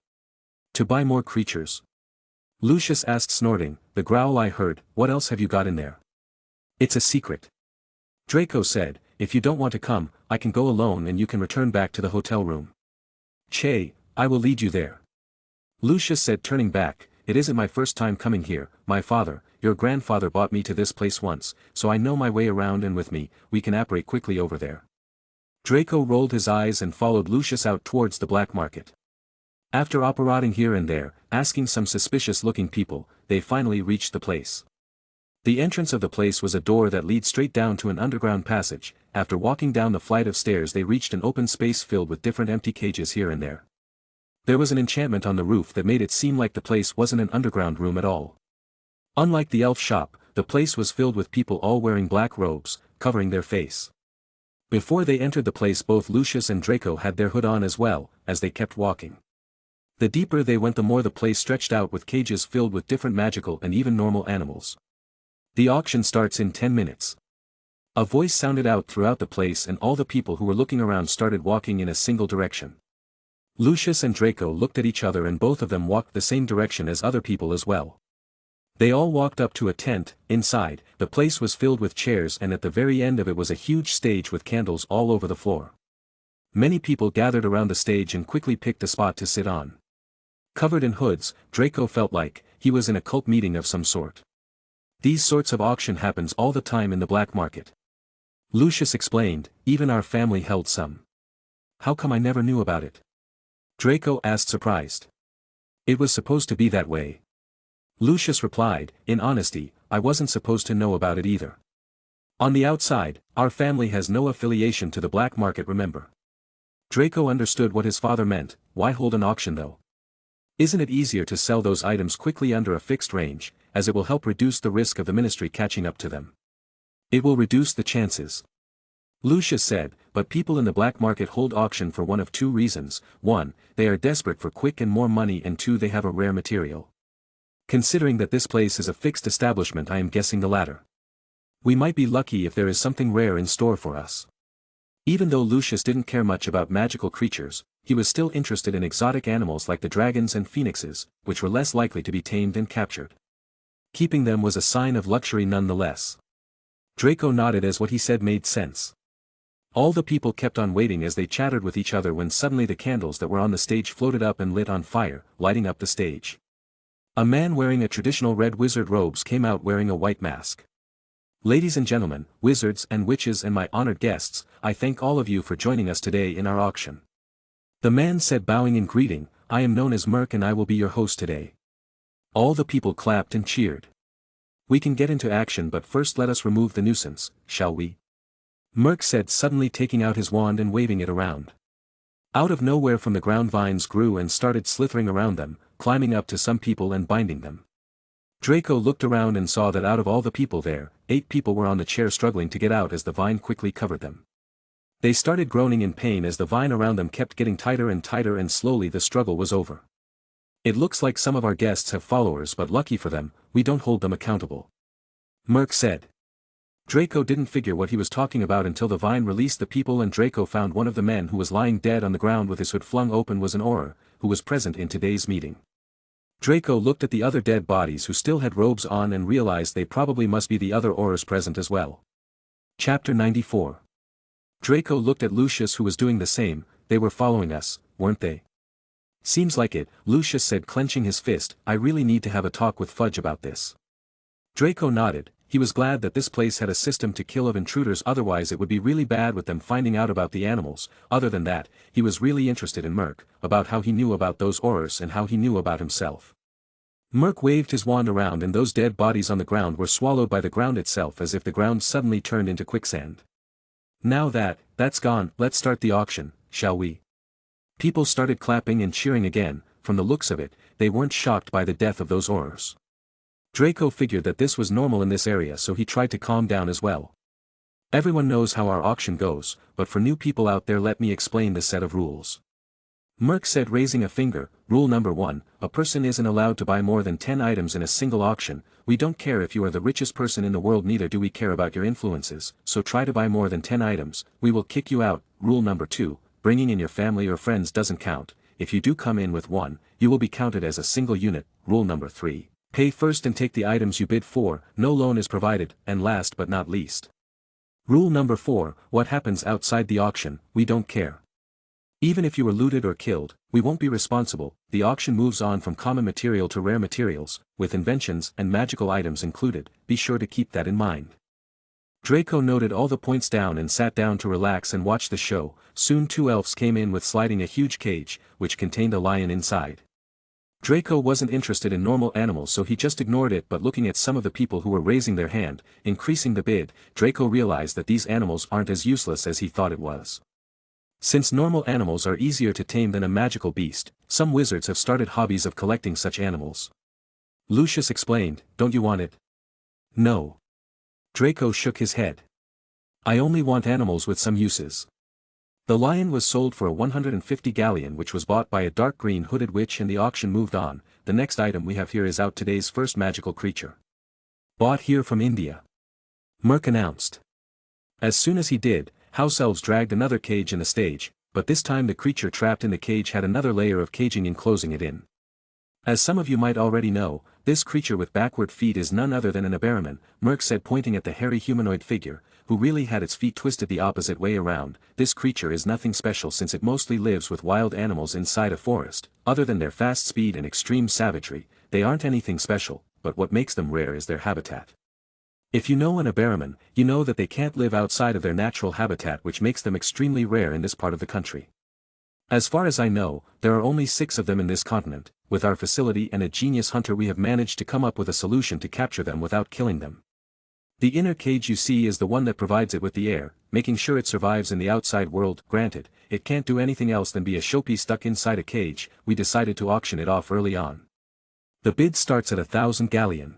To buy more creatures? Lucius asked, snorting. The growl I heard. What else have you got in there? It's a secret. Draco said, if you don't want to come, I can go alone and you can return back to the hotel room. Che, I will lead you there. Lucius said, turning back, it isn't my first time coming here. My father, your grandfather, brought me to this place once, so I know my way around, and with me, we can apparate quickly over there. Draco rolled his eyes and followed Lucius out towards the black market. After operating here and there, asking some suspicious-looking people, they finally reached the place. The entrance of the place was a door that leads straight down to an underground passage. After walking down the flight of stairs, they reached an open space filled with different empty cages here and there. There was an enchantment on the roof that made it seem like the place wasn't an underground room at all. Unlike the elf shop, the place was filled with people all wearing black robes, covering their face. Before they entered the place, both Lucius and Draco had their hood on as well, as they kept walking. The deeper they went, the more the place stretched out with cages filled with different magical and even normal animals. The auction starts in 10 minutes. A voice sounded out throughout the place and all the people who were looking around started walking in a single direction. Lucius and Draco looked at each other and both of them walked the same direction as other people as well. They all walked up to a tent. Inside, the place was filled with chairs and at the very end of it was a huge stage with candles all over the floor. Many people gathered around the stage and quickly picked a spot to sit on. Covered in hoods, Draco felt like he was in a cult meeting of some sort. These sorts of auction happens all the time in the black market. Lucius explained, even our family held some. How come I never knew about it? Draco asked, surprised. It was supposed to be that way. Lucius replied, in honesty, I wasn't supposed to know about it either. On the outside, our family has no affiliation to the black market, remember. Draco understood what his father meant. Why hold an auction though? Isn't it easier to sell those items quickly under a fixed range, as it will help reduce the risk of the ministry catching up to them? It will reduce the chances. Lucius said, but people in the black market hold auction for one of two reasons. 1, they are desperate for quick and more money, and 2, they have a rare material. Considering that this place is a fixed establishment, I am guessing the latter. We might be lucky if there is something rare in store for us. Even though Lucius didn't care much about magical creatures, he was still interested in exotic animals like the dragons and phoenixes, which were less likely to be tamed and captured. Keeping them was a sign of luxury nonetheless. Draco nodded as what he said made sense. All the people kept on waiting as they chattered with each other when suddenly the candles that were on the stage floated up and lit on fire, lighting up the stage. A man wearing a traditional red wizard robes came out wearing a white mask. Ladies and gentlemen, wizards and witches and my honored guests, I thank all of you for joining us today in our auction. The man said, bowing in greeting, I am known as Merc and I will be your host today. All the people clapped and cheered. We can get into action, but first let us remove the nuisance, shall we? Merc said, suddenly taking out his wand and waving it around. Out of nowhere from the ground vines grew and started slithering around them, climbing up to some people and binding them. Draco looked around and saw that out of all the people there, 8 people were on the chair struggling to get out as the vine quickly covered them. They started groaning in pain as the vine around them kept getting tighter and tighter, and slowly the struggle was over. It looks like some of our guests have followers, but lucky for them, we don't hold them accountable. Merc said. Draco didn't figure what he was talking about until the vine released the people and Draco found one of the men who was lying dead on the ground with his hood flung open was an Auror, who was present in today's meeting. Draco looked at the other dead bodies who still had robes on and realized they probably must be the other Aurors present as well. Chapter 94. Draco looked at Lucius, who was doing the same. They were following us, weren't they? Seems like it, Lucius said, clenching his fist. I really need to have a talk with Fudge about this. Draco nodded. He was glad that this place had a system to kill of intruders, otherwise it would be really bad with them finding out about the animals. Other than that, he was really interested in Merc, about how he knew about those Aurors and how he knew about himself. Merc waved his wand around and those dead bodies on the ground were swallowed by the ground itself, as if the ground suddenly turned into quicksand. Now that's gone, let's start the auction, shall we? People started clapping and cheering again. From the looks of it, they weren't shocked by the death of those Aurors. Draco figured that this was normal in this area, so he tried to calm down as well. Everyone knows how our auction goes, but for new people out there, let me explain the set of rules. Merc said, raising a finger. Rule number 1, a person isn't allowed to buy more than 10 items in a single auction. We don't care if you are the richest person in the world, neither do we care about your influences, so try to buy more than 10 items, we will kick you out. Rule number 2, bringing in your family or friends doesn't count. If you do come in with one, you will be counted as a single unit. Rule number 3, pay first and take the items you bid for, no loan is provided. And last but not least, rule number 4, what happens outside the auction, we don't care. Even if you were looted or killed, we won't be responsible. The auction moves on from common material to rare materials, with inventions and magical items included. Be sure to keep that in mind. Draco noted all the points down and sat down to relax and watch the show. Soon 2 elves came in with sliding a huge cage, which contained a lion inside. Draco wasn't interested in normal animals, so he just ignored it, but looking at some of the people who were raising their hand, increasing the bid, Draco realized that these animals aren't as useless as he thought it was. Since normal animals are easier to tame than a magical beast, some wizards have started hobbies of collecting such animals. Lucius explained, don't you want it? No. Draco shook his head. I only want animals with some uses. The lion was sold for a 150 galleon, which was bought by a dark green hooded witch, and the auction moved on. The next item we have here is out today's first magical creature. Bought here from India. Merc announced. As soon as he did, house elves dragged another cage in the stage, but this time the creature trapped in the cage had another layer of caging enclosing it in. As some of you might already know, this creature with backward feet is none other than an Aberraman, Merc said, pointing at the hairy humanoid figure, who really had its feet twisted the opposite way around. This creature is nothing special since it mostly lives with wild animals inside a forest. Other than their fast speed and extreme savagery, they aren't anything special, but what makes them rare is their habitat. If you know an Aberraman, you know that they can't live outside of their natural habitat, which makes them extremely rare in this part of the country. As far as I know, there are only 6 of them in this continent. With our facility and a genius hunter, we have managed to come up with a solution to capture them without killing them. The inner cage you see is the one that provides it with the air, making sure it survives in the outside world. Granted, it can't do anything else than be a showpiece stuck inside a cage. We decided to auction it off early on. The bid starts at 1,000 galleon.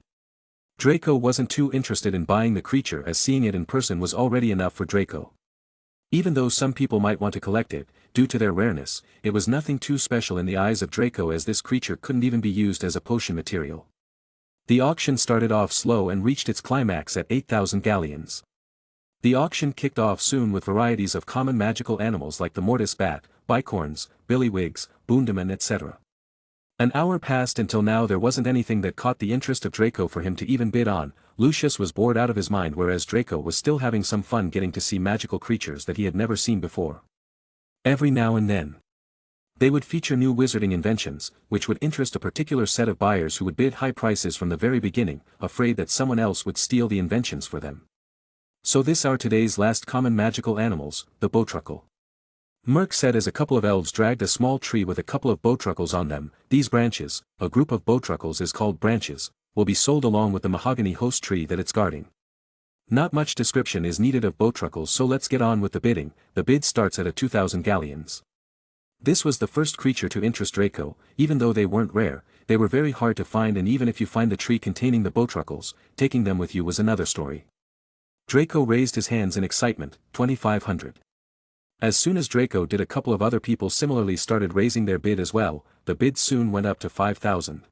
Draco wasn't too interested in buying the creature, as seeing it in person was already enough for Draco. Even though some people might want to collect it, due to their rareness, it was nothing too special in the eyes of Draco, as this creature couldn't even be used as a potion material. The auction started off slow and reached its climax at 8,000 galleons. The auction kicked off soon with varieties of common magical animals like the mortis bat, bicorns, billywigs, boondaman, etc. An hour passed until now there wasn't anything that caught the interest of Draco for him to even bid on. Lucius was bored out of his mind, whereas Draco was still having some fun getting to see magical creatures that he had never seen before. Every now and then, they would feature new wizarding inventions, which would interest a particular set of buyers who would bid high prices from the very beginning, afraid that someone else would steal the inventions for them. So this are today's last common magical animals, the botruckle. Merc said as a couple of elves dragged a small tree with a couple of bowtruckles on them. These branches, a group of bowtruckles is called branches, will be sold along with the mahogany host tree that it's guarding. Not much description is needed of bowtruckles, so let's get on with the bidding. The bid starts at 2,000 galleons. This was the first creature to interest Draco. Even though they weren't rare, they were very hard to find, and even if you find the tree containing the bowtruckles, taking them with you was another story. Draco raised his hands in excitement. 2,500. As soon as Draco did, a couple of other people similarly started raising their bid as well. The bid soon went up to 5,000.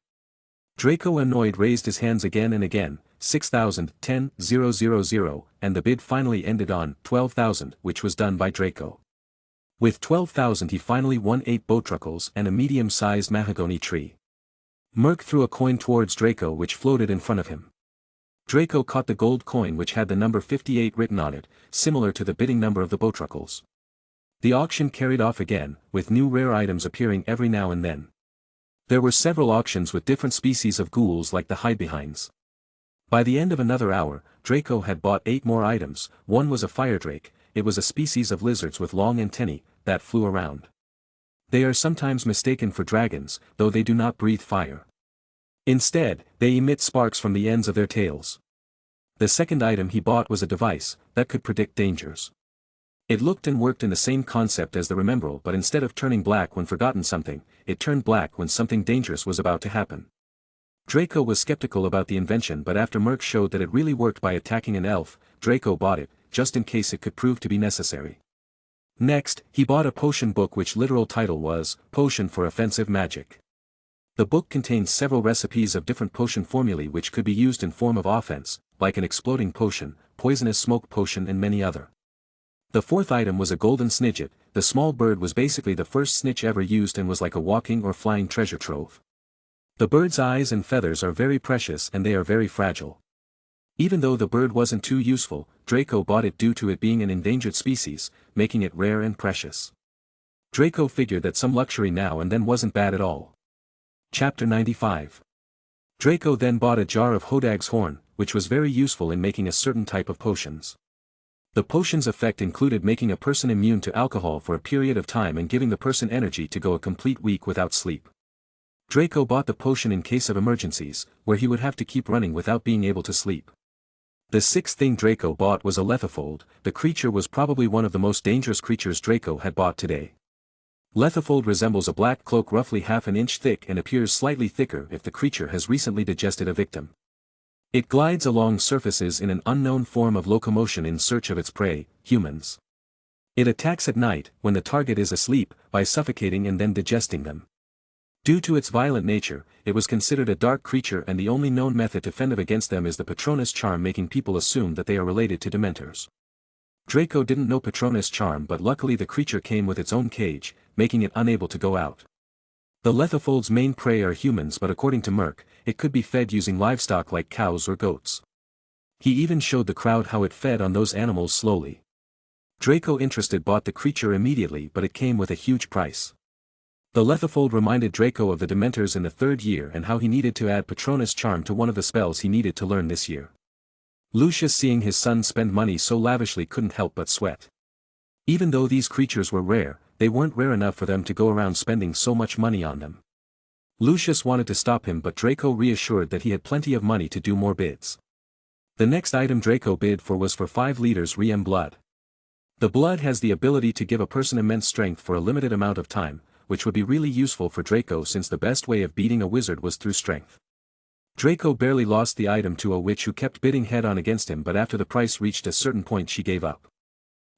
Draco, annoyed, raised his hands again and again. 6,000, 10,000, and the bid finally ended on 12,000, which was done by Draco. With 12,000 he finally won 8 bowtruckles and a medium-sized mahogany tree. Merc threw a coin towards Draco which floated in front of him. Draco caught the gold coin which had the number 58 written on it, similar to the bidding number of the bowtruckles. The auction carried off again, with new rare items appearing every now and then. There were several auctions with different species of ghouls like the hidebehinds. By the end of another hour, Draco had bought 8 more items. One was a fire drake. It was a species of lizards with long antennae that flew around. They are sometimes mistaken for dragons, though they do not breathe fire. Instead, they emit sparks from the ends of their tails. The second item he bought was a device that could predict dangers. It looked and worked in the same concept as the Remembrel, but instead of turning black when forgotten something, it turned black when something dangerous was about to happen. Draco was skeptical about the invention, but after Merc showed that it really worked by attacking an elf, Draco bought it, just in case it could prove to be necessary. Next, he bought a potion book which literal title was, Potion for Offensive Magic. The book contains several recipes of different potion formulae which could be used in form of offense, like an exploding potion, poisonous smoke potion and many other. The fourth item was a golden snidget. The small bird was basically the first snitch ever used and was like a walking or flying treasure trove. The bird's eyes and feathers are very precious and they are very fragile. Even though the bird wasn't too useful, Draco bought it due to it being an endangered species, making it rare and precious. Draco figured that some luxury now and then wasn't bad at all. Chapter 95. Draco then bought a jar of Hodag's horn, which was very useful in making a certain type of potions. The potion's effect included making a person immune to alcohol for a period of time and giving the person energy to go a complete week without sleep. Draco bought the potion in case of emergencies, where he would have to keep running without being able to sleep. The sixth thing Draco bought was a Lethifold. The creature was probably one of the most dangerous creatures Draco had bought today. Lethifold resembles a black cloak roughly half an inch thick and appears slightly thicker if the creature has recently digested a victim. It glides along surfaces in an unknown form of locomotion in search of its prey, humans. It attacks at night, when the target is asleep, by suffocating and then digesting them. Due to its violent nature, it was considered a dark creature and the only known method to fend against them is the Patronus charm, making people assume that they are related to Dementors. Draco didn't know Patronus charm, but luckily the creature came with its own cage, making it unable to go out. The Lethifold's main prey are humans, but according to Merc, it could be fed using livestock like cows or goats. He even showed the crowd how it fed on those animals slowly. Draco, interested, bought the creature immediately, but it came with a huge price. The Lethifold reminded Draco of the Dementors in the third year and how he needed to add Patronus charm to one of the spells he needed to learn this year. Lucius, seeing his son spend money so lavishly, couldn't help but sweat. Even though these creatures were rare, they weren't rare enough for them to go around spending so much money on them. Lucius wanted to stop him, but Draco reassured that he had plenty of money to do more bids. The next item Draco bid for was for 5 liters Rem blood. The blood has the ability to give a person immense strength for a limited amount of time, which would be really useful for Draco since the best way of beating a wizard was through strength. Draco barely lost the item to a witch who kept bidding head-on against him, but after the price reached a certain point she gave up.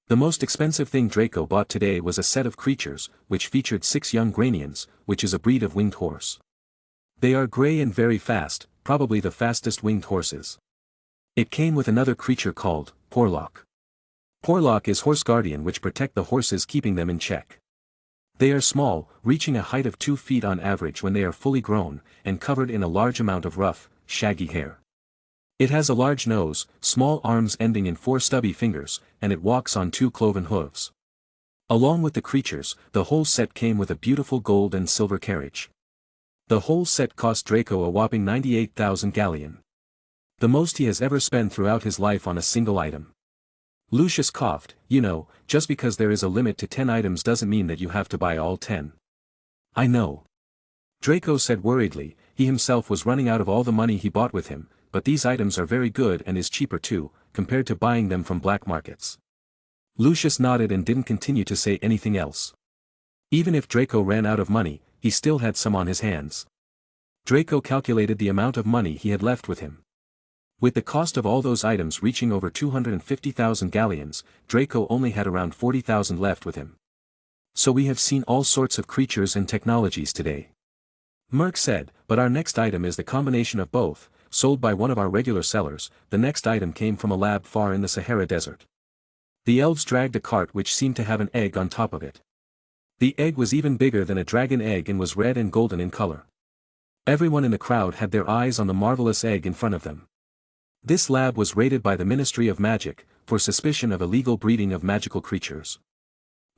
The most expensive thing Draco bought today was a set of creatures, which featured 6 young Granians, which is a breed of winged horse. They are grey and very fast, probably the fastest winged horses. It came with another creature called Porlock. Porlock is horse guardian, which protect the horses, keeping them in check. They are small, reaching a height of 2 feet on average when they are fully grown, and covered in a large amount of rough, shaggy hair. It has a large nose, small arms ending in 4 stubby fingers, and it walks on 2 cloven hooves. Along with the creatures, the whole set came with a beautiful gold and silver carriage. The whole set cost Draco a whopping 98,000 galleon. The most he has ever spent throughout his life on a single item. Lucius coughed. You know, just because there is a limit to 10 items doesn't mean that you have to buy all 10. I know. Draco said worriedly. He himself was running out of all the money he bought with him, but these items are very good and is cheaper too, compared to buying them from black markets. Lucius nodded and didn't continue to say anything else. Even if Draco ran out of money, he still had some on his hands. Draco calculated the amount of money he had left with him. With the cost of all those items reaching over 250,000 galleons, Draco only had around 40,000 left with him. So we have seen all sorts of creatures and technologies today. Merc said, but our next item is the combination of both, sold by one of our regular sellers. The next item came from a lab far in the Sahara Desert. The elves dragged a cart which seemed to have an egg on top of it. The egg was even bigger than a dragon egg and was red and golden in color. Everyone in the crowd had their eyes on the marvelous egg in front of them. This lab was raided by the Ministry of Magic, for suspicion of illegal breeding of magical creatures.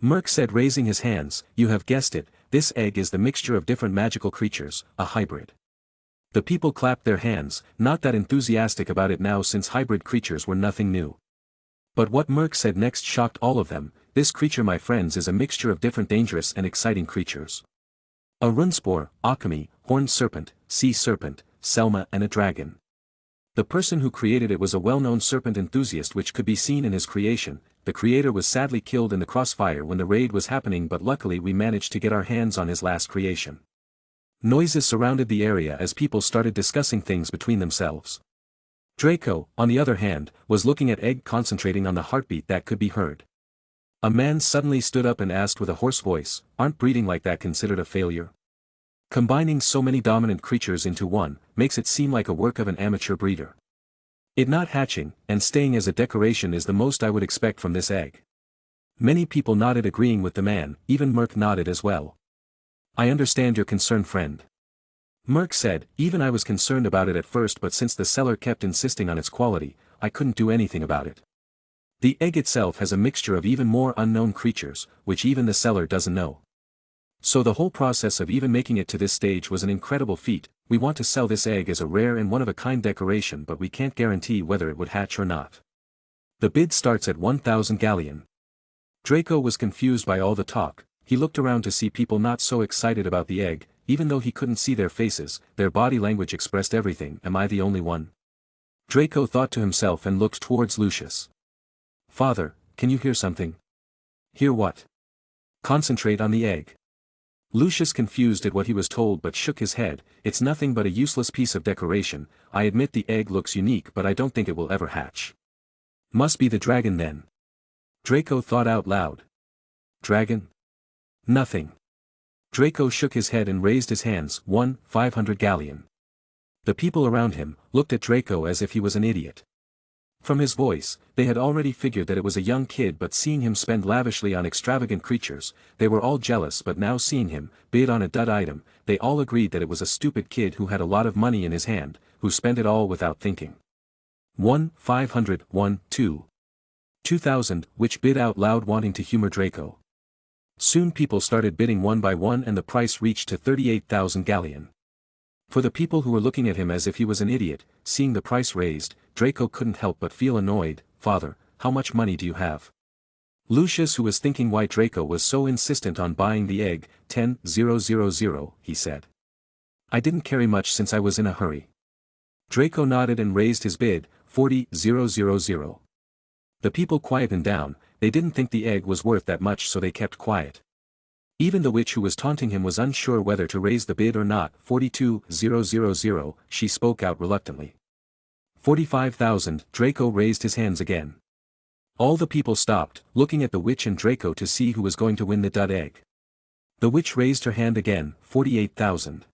Merc said, raising his hands, you have guessed it, this egg is the mixture of different magical creatures, a hybrid. The people clapped their hands, not that enthusiastic about it now since hybrid creatures were nothing new. But what Merc said next shocked all of them. This creature, my friends, is a mixture of different dangerous and exciting creatures. A runespore, Akami, horned serpent, sea serpent, Selma and a dragon. The person who created it was a well-known serpent enthusiast which could be seen in his creation. The creator was sadly killed in the crossfire when the raid was happening, but luckily we managed to get our hands on his last creation. Noises surrounded the area as people started discussing things between themselves. Draco, on the other hand, was looking at egg, concentrating on the heartbeat that could be heard. A man suddenly stood up and asked with a hoarse voice, aren't breeding like that considered a failure? Combining so many dominant creatures into one, makes it seem like a work of an amateur breeder. It not hatching, and staying as a decoration is the most I would expect from this egg. Many people nodded, agreeing with the man, even Merc nodded as well. I understand your concern, friend. Merc said, even I was concerned about it at first, but since the seller kept insisting on its quality, I couldn't do anything about it. The egg itself has a mixture of even more unknown creatures, which even the seller doesn't know. So the whole process of even making it to this stage was an incredible feat. We want to sell this egg as a rare and one-of-a-kind decoration, but we can't guarantee whether it would hatch or not. The bid starts at 1,000 galleon. Draco was confused by all the talk. He looked around to see people not so excited about the egg, even though he couldn't see their faces. Their body language expressed everything. Am I the only one? Draco thought to himself and looked towards Lucius. Father, can you hear something? Hear what? Concentrate on the egg. Lucius confused at what he was told but shook his head. It's nothing but a useless piece of decoration. I admit the egg looks unique, but I don't think it will ever hatch. Must be the dragon then. Draco thought out loud. Dragon? Nothing. Draco shook his head and raised his hands. 500 galleon. The people around him looked at Draco as if he was an idiot. From his voice, they had already figured that it was a young kid, but seeing him spend lavishly on extravagant creatures, they were all jealous. But now seeing him bid on a dud item, they all agreed that it was a stupid kid who had a lot of money in his hand, who spent it all without thinking. 500, 2,000, which bid out loud, wanting to humor Draco. Soon people started bidding one by one and the price reached to 38,000 galleon. For the people who were looking at him as if he was an idiot, seeing the price raised, Draco couldn't help but feel annoyed. Father, how much money do you have? Lucius, who was thinking why Draco was so insistent on buying the egg, 10,000, he said. I didn't carry much since I was in a hurry. Draco nodded and raised his bid, 40,000. The people quietened down. They didn't think the egg was worth that much, so they kept quiet. Even the witch who was taunting him was unsure whether to raise the bid or not. 42,000, she spoke out reluctantly. 45,000, Draco raised his hands again. All the people stopped, looking at the witch and Draco to see who was going to win the dud egg. The witch raised her hand again. 48,000.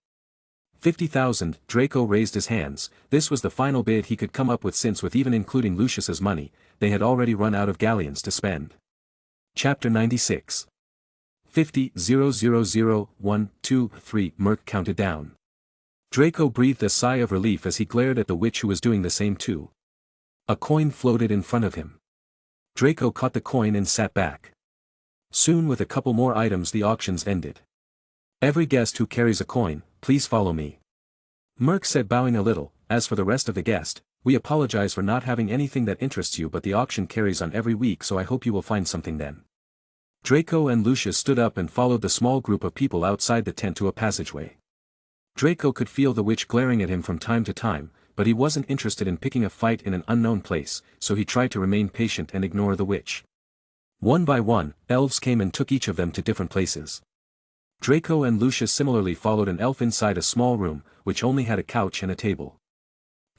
50,000, Draco raised his hands. This was the final bid he could come up with, since with even including Lucius's money, they had already run out of galleons to spend. Chapter 96. 50,000, 1, 2, 3, Merc counted down. Draco breathed a sigh of relief as he glared at the witch, who was doing the same too. A coin floated in front of him. Draco caught the coin and sat back. Soon, with a couple more items, the auctions ended. Every guest who carries a coin, please follow me. Merc said, bowing a little. As for the rest of the guest, We apologize for not having anything that interests you, but the auction carries on every week, so I hope you will find something then. Draco and Lucius stood up and followed the small group of people outside the tent to a passageway. Draco could feel the witch glaring at him from time to time, but he wasn't interested in picking a fight in an unknown place, so he tried to remain patient and ignore the witch. One by one, elves came and took each of them to different places. Draco and Lucius similarly followed an elf inside a small room, which only had a couch and a table.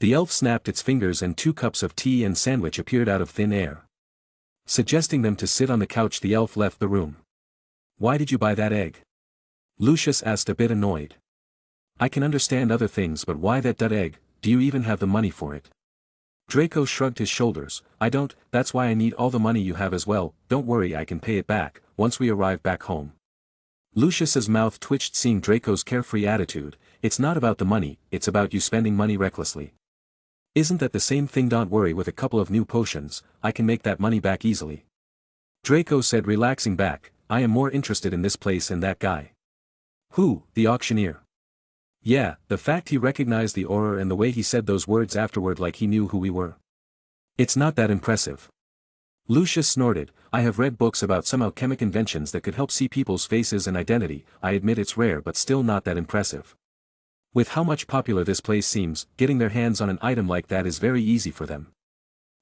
The elf snapped its fingers and 2 cups of tea and sandwich appeared out of thin air. Suggesting them to sit on the couch, the elf left the room. "Why did you buy that egg?" Lucius asked, a bit annoyed. "I can understand other things, but why that egg? Do you even have the money for it?" Draco shrugged his shoulders. "I don't, that's why I need all the money you have as well. Don't worry, I can pay it back, once we arrive back home." Lucius's mouth twitched seeing Draco's carefree attitude. "It's not about the money, it's about you spending money recklessly." "Isn't that the same thing? Don't worry, with a couple of new potions, I can make that money back easily." Draco said, relaxing back. "I am more interested in this place and that guy." "Who, the auctioneer?" "Yeah, the fact he recognized the aura and the way he said those words afterward like he knew who we were. It's not that impressive." Lucius snorted. "I have read books about some alchemic inventions that could help see people's faces and identity. I admit it's rare, but still not that impressive. With how much popular this place seems, getting their hands on an item like that is very easy for them."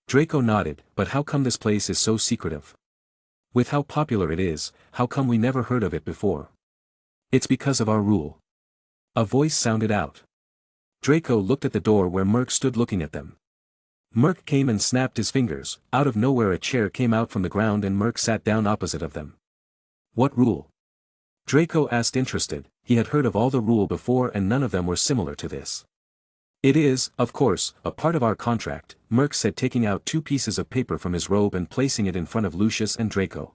Draco nodded. "But how come this place is so secretive? With how popular it is, how come we never heard of it before?" "It's because of our rule." A voice sounded out. Draco looked at the door where Merc stood looking at them. Merc came and snapped his fingers. Out of nowhere a chair came out from the ground and Merc sat down opposite of them. "What rule?" Draco asked, interested. He had heard of all the rule before and none of them were similar to this. "It is, of course, a part of our contract," Merc said, taking out 2 pieces of paper from his robe and placing it in front of Lucius and Draco.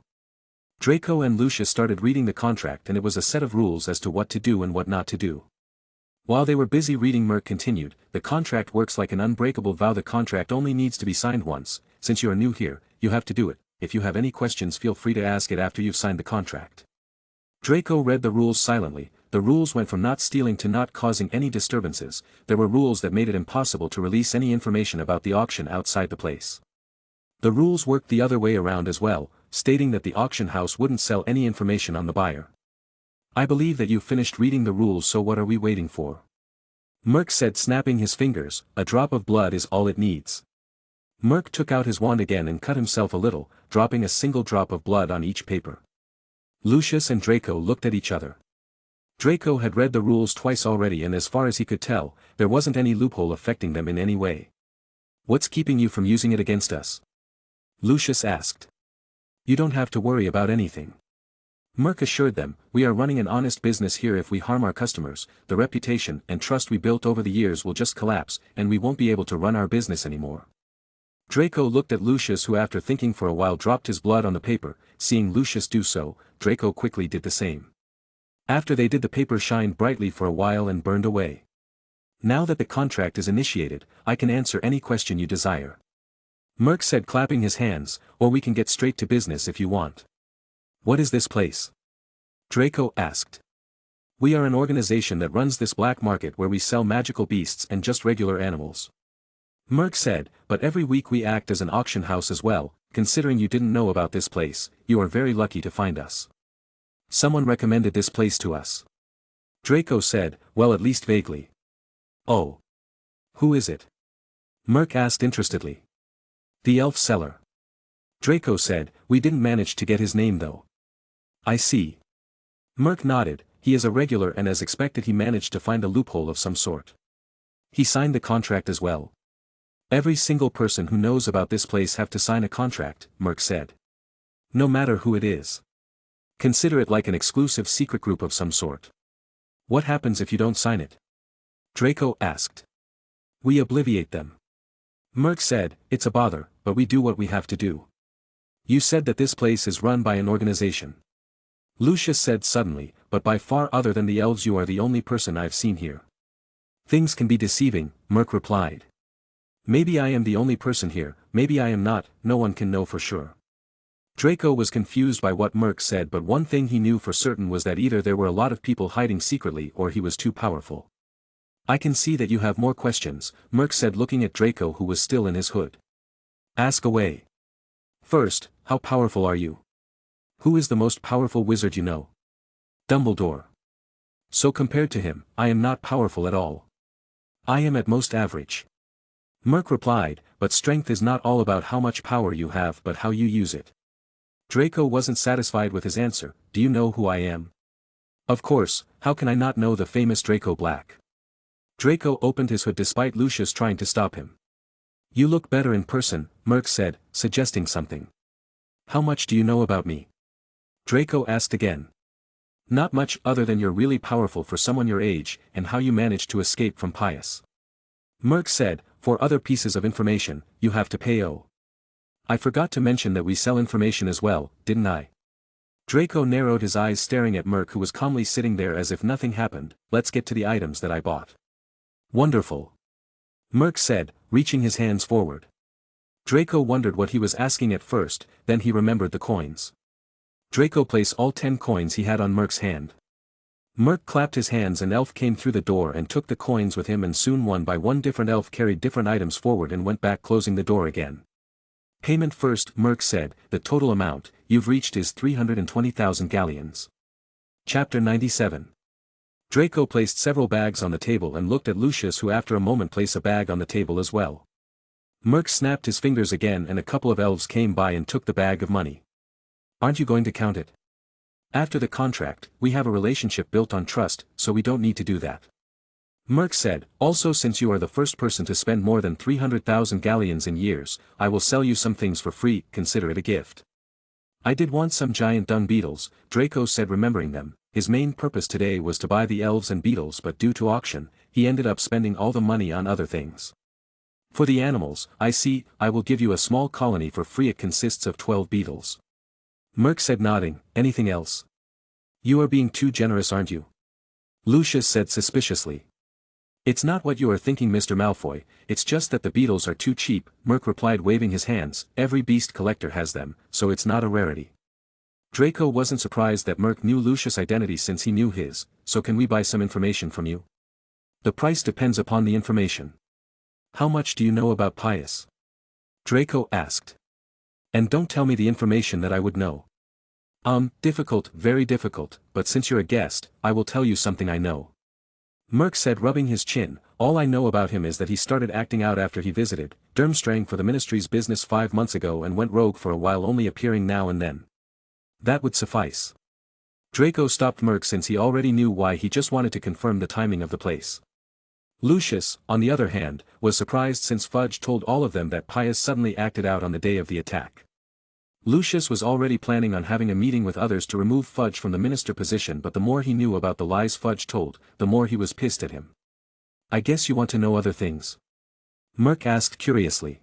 Draco and Lucius started reading the contract, and it was a set of rules as to what to do and what not to do. While they were busy reading, Merc continued, "The contract works like an unbreakable vow. The contract only needs to be signed once. Since you are new here, you have to do it. If you have any questions, feel free to ask it after you've signed the contract." Draco read the rules silently. The rules went from not stealing to not causing any disturbances. There were rules that made it impossible to release any information about the auction outside the place. The rules worked the other way around as well, stating that the auction house wouldn't sell any information on the buyer. "I believe that you've finished reading the rules, so what are we waiting for?" Merc said, snapping his fingers. "A drop of blood is all it needs." Merc took out his wand again and cut himself a little, dropping a single drop of blood on each paper. Lucius and Draco looked at each other. Draco had read the rules twice already, and as far as he could tell, there wasn't any loophole affecting them in any way. "What's keeping you from using it against us?" Lucius asked. "You don't have to worry about anything." Merc assured them. "We are running an honest business here. If we harm our customers, the reputation and trust we built over the years will just collapse, and we won't be able to run our business anymore." Draco looked at Lucius, who after thinking for a while dropped his blood on the paper. Seeing Lucius do so, Draco quickly did the same. After they did, the paper shined brightly for a while and burned away. "Now that the contract is initiated, I can answer any question you desire," Merc said, clapping his hands, "or we can get straight to business if you want." "What is this place?" Draco asked. "We are an organization that runs this black market where we sell magical beasts and just regular animals," Merc said, "but every week we act as an auction house as well. Considering you didn't know about this place, you are very lucky to find us. Someone recommended this place to us." Draco said, "Well, at least vaguely." "Oh. Who is it?" Merc asked interestedly. "The elf seller." Draco said, "We didn't manage to get his name though." "I see." Merc nodded. "He is a regular, and as expected he managed to find a loophole of some sort. He signed the contract as well." "Every single person who knows about this place have to sign a contract," Merc said. "No matter who it is. Consider it like an exclusive secret group of some sort." "What happens if you don't sign it?" Draco asked. "We obliviate them." Merc said, "It's a bother, but we do what we have to do." "You said that this place is run by an organization," Lucius said suddenly, "but by far other than the elves you are the only person I've seen here." "Things can be deceiving," Merc replied. "Maybe I am the only person here, maybe I am not, no one can know for sure." Draco was confused by what Merc said, but one thing he knew for certain was that either there were a lot of people hiding secretly or he was too powerful. I can see that you have more questions, Merc said looking at Draco who was still in his hood. Ask away. First, how powerful are you? Who is the most powerful wizard you know? Dumbledore. So compared to him, I am not powerful at all. I am at most average. Merc replied, but strength is not all about how much power you have but how you use it. Draco wasn't satisfied with his answer. Do you know who I am? Of course, how can I not know the famous Draco Black? Draco opened his hood despite Lucius trying to stop him. You look better in person, Merc said, suggesting something. How much do you know about me? Draco asked again. Not much other than you're really powerful for someone your age and how you managed to escape from Pius. Merc said, for other pieces of information, you have to pay. Oh. I forgot to mention that we sell information as well, didn't I? Draco narrowed his eyes staring at Merc who was calmly sitting there as if nothing happened. Let's get to the items that I bought. Wonderful. Merc said, reaching his hands forward. Draco wondered what he was asking at first, then he remembered the coins. Draco placed all 10 coins he had on Merc's hand. Merc clapped his hands and elf came through the door and took the coins with him and soon one by one different elf carried different items forward and went back closing the door again. Payment first, Merc said, the total amount you've reached is 320,000 galleons. Chapter 97. Draco placed several bags on the table and looked at Lucius who after a moment placed a bag on the table as well. Merc snapped his fingers again and a couple of elves came by and took the bag of money. Aren't you going to count it? After the contract, we have a relationship built on trust, so we don't need to do that. Merc said, also since you are the first person to spend more than 300,000 galleons in years, I will sell you some things for free, consider it a gift. I did want some giant dung beetles, Draco said remembering them. His main purpose today was to buy the elves and beetles but due to auction, he ended up spending all the money on other things. For the animals, I see, I will give you a small colony for free. It consists of 12 beetles. Merc said nodding, anything else? You are being too generous aren't you? Lucius said suspiciously. It's not what you are thinking Mr. Malfoy, it's just that the beetles are too cheap, Merc replied waving his hands, every beast collector has them, so it's not a rarity. Draco wasn't surprised that Merc knew Lucius' identity since he knew his, so can we buy some information from you? The price depends upon the information. How much do you know about Pius? Draco asked. And don't tell me the information that I would know. Difficult, very difficult, but since you're a guest, I will tell you something I know. Merc said rubbing his chin, all I know about him is that he started acting out after he visited Durmstrang for the ministry's business 5 months ago and went rogue for a while only appearing now and then. That would suffice. Draco stopped Merc since he already knew why he just wanted to confirm the timing of the place. Lucius, on the other hand, was surprised since Fudge told all of them that Pius suddenly acted out on the day of the attack. Lucius was already planning on having a meeting with others to remove Fudge from the minister position but the more he knew about the lies Fudge told, the more he was pissed at him. I guess you want to know other things? Merc asked curiously.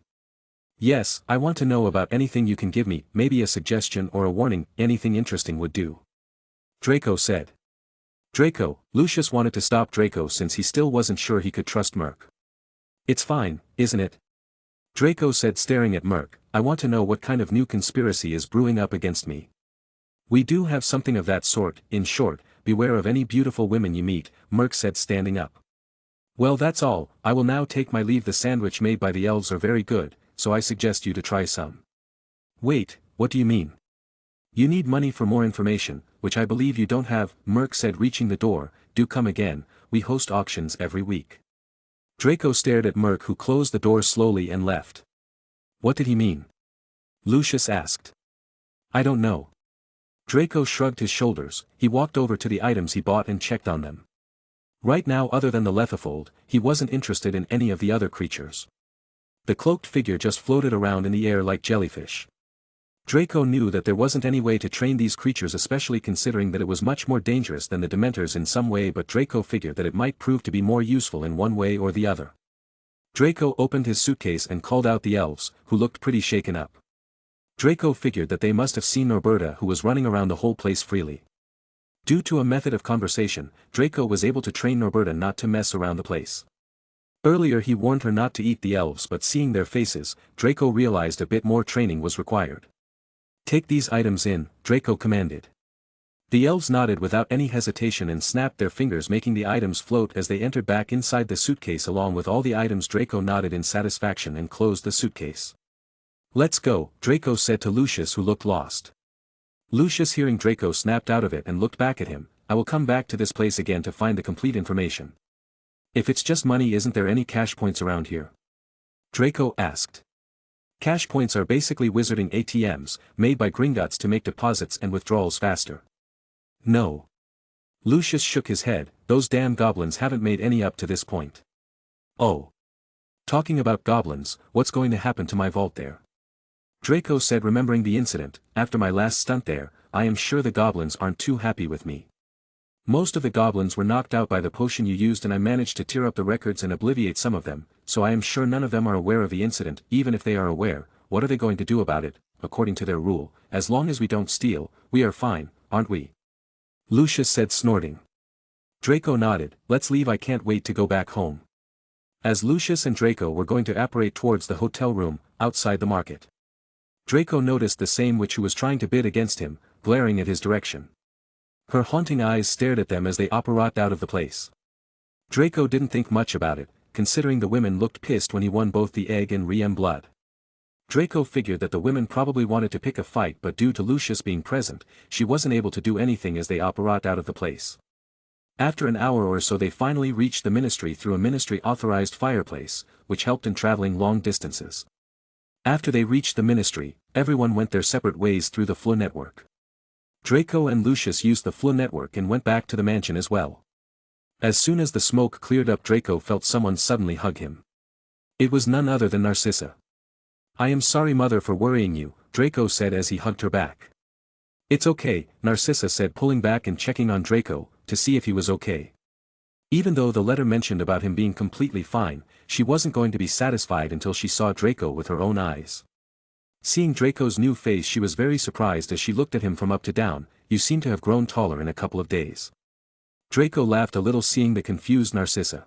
Yes, I want to know about anything you can give me, maybe a suggestion or a warning, anything interesting would do. Draco said. Draco, Lucius wanted to stop Draco since he still wasn't sure he could trust Merc. It's fine, isn't it? Draco said staring at Merc, I want to know what kind of new conspiracy is brewing up against me. We do have something of that sort, in short, beware of any beautiful women you meet, Merc said standing up. Well that's all, I will now take my leave. The sandwich made by the elves are very good, so I suggest you to try some. Wait, what do you mean? You need money for more information, which I believe you don't have, Merc said reaching the door, do come again, we host auctions every week. Draco stared at Merc who closed the door slowly and left. What did he mean? Lucius asked. I don't know. Draco shrugged his shoulders, he walked over to the items he bought and checked on them. Right now other than the Lethifold, he wasn't interested in any of the other creatures. The cloaked figure just floated around in the air like jellyfish. Draco knew that there wasn't any way to train these creatures especially considering that it was much more dangerous than the Dementors in some way but Draco figured that it might prove to be more useful in one way or the other. Draco opened his suitcase and called out the elves, who looked pretty shaken up. Draco figured that they must have seen Norberta who was running around the whole place freely. Due to a method of conversation, Draco was able to train Norberta not to mess around the place. Earlier he warned her not to eat the elves but seeing their faces, Draco realized a bit more training was required. Take these items in, Draco commanded. The elves nodded without any hesitation and snapped their fingers, making the items float as they entered back inside the suitcase along with all the items. Draco nodded in satisfaction and closed the suitcase. "Let's go," Draco said to Lucius, who looked lost. Lucius, hearing Draco, snapped out of it and looked back at him. "I will come back to this place again to find the complete information. If it's just money, isn't there any cash points around here?" Draco asked. Cash points are basically wizarding ATMs, made by Gringotts to make deposits and withdrawals faster. No. Lucius shook his head. "Those damn goblins haven't made any up to this point." "Oh. Talking about goblins, what's going to happen to my vault there?" Draco said, remembering the incident. "After my last stunt there, I am sure the goblins aren't too happy with me. Most of the goblins were knocked out by the potion you used, and I managed to tear up the records and obliviate some of them, so I am sure none of them are aware of the incident. Even if they are aware, what are they going to do about it? According to their rule, as long as we don't steal, we are fine, aren't we?" Lucius said, snorting. Draco nodded. "Let's leave, I can't wait to go back home." As Lucius and Draco were going to apparate towards the hotel room, outside the market, Draco noticed the same witch who was trying to bid against him, glaring at his direction. Her haunting eyes stared at them as they apparat out of the place. Draco didn't think much about it, considering the women looked pissed when he won both the egg and Riem blood. Draco figured that the women probably wanted to pick a fight, but due to Lucius being present, she wasn't able to do anything as they apparat out of the place. After an hour or so they finally reached the ministry through a ministry-authorized fireplace, which helped in traveling long distances. After they reached the ministry, everyone went their separate ways through the FLU network. Draco and Lucius used the FLU network and went back to the mansion as well. As soon as the smoke cleared up, Draco felt someone suddenly hug him. It was none other than Narcissa. "I am sorry, mother, for worrying you," Draco said as he hugged her back. "It's okay," Narcissa said, pulling back and checking on Draco, to see if he was okay. Even though the letter mentioned about him being completely fine, she wasn't going to be satisfied until she saw Draco with her own eyes. Seeing Draco's new face, she was very surprised as she looked at him from up to down. "You seem to have grown taller in a couple of days." Draco laughed a little, seeing the confused Narcissa.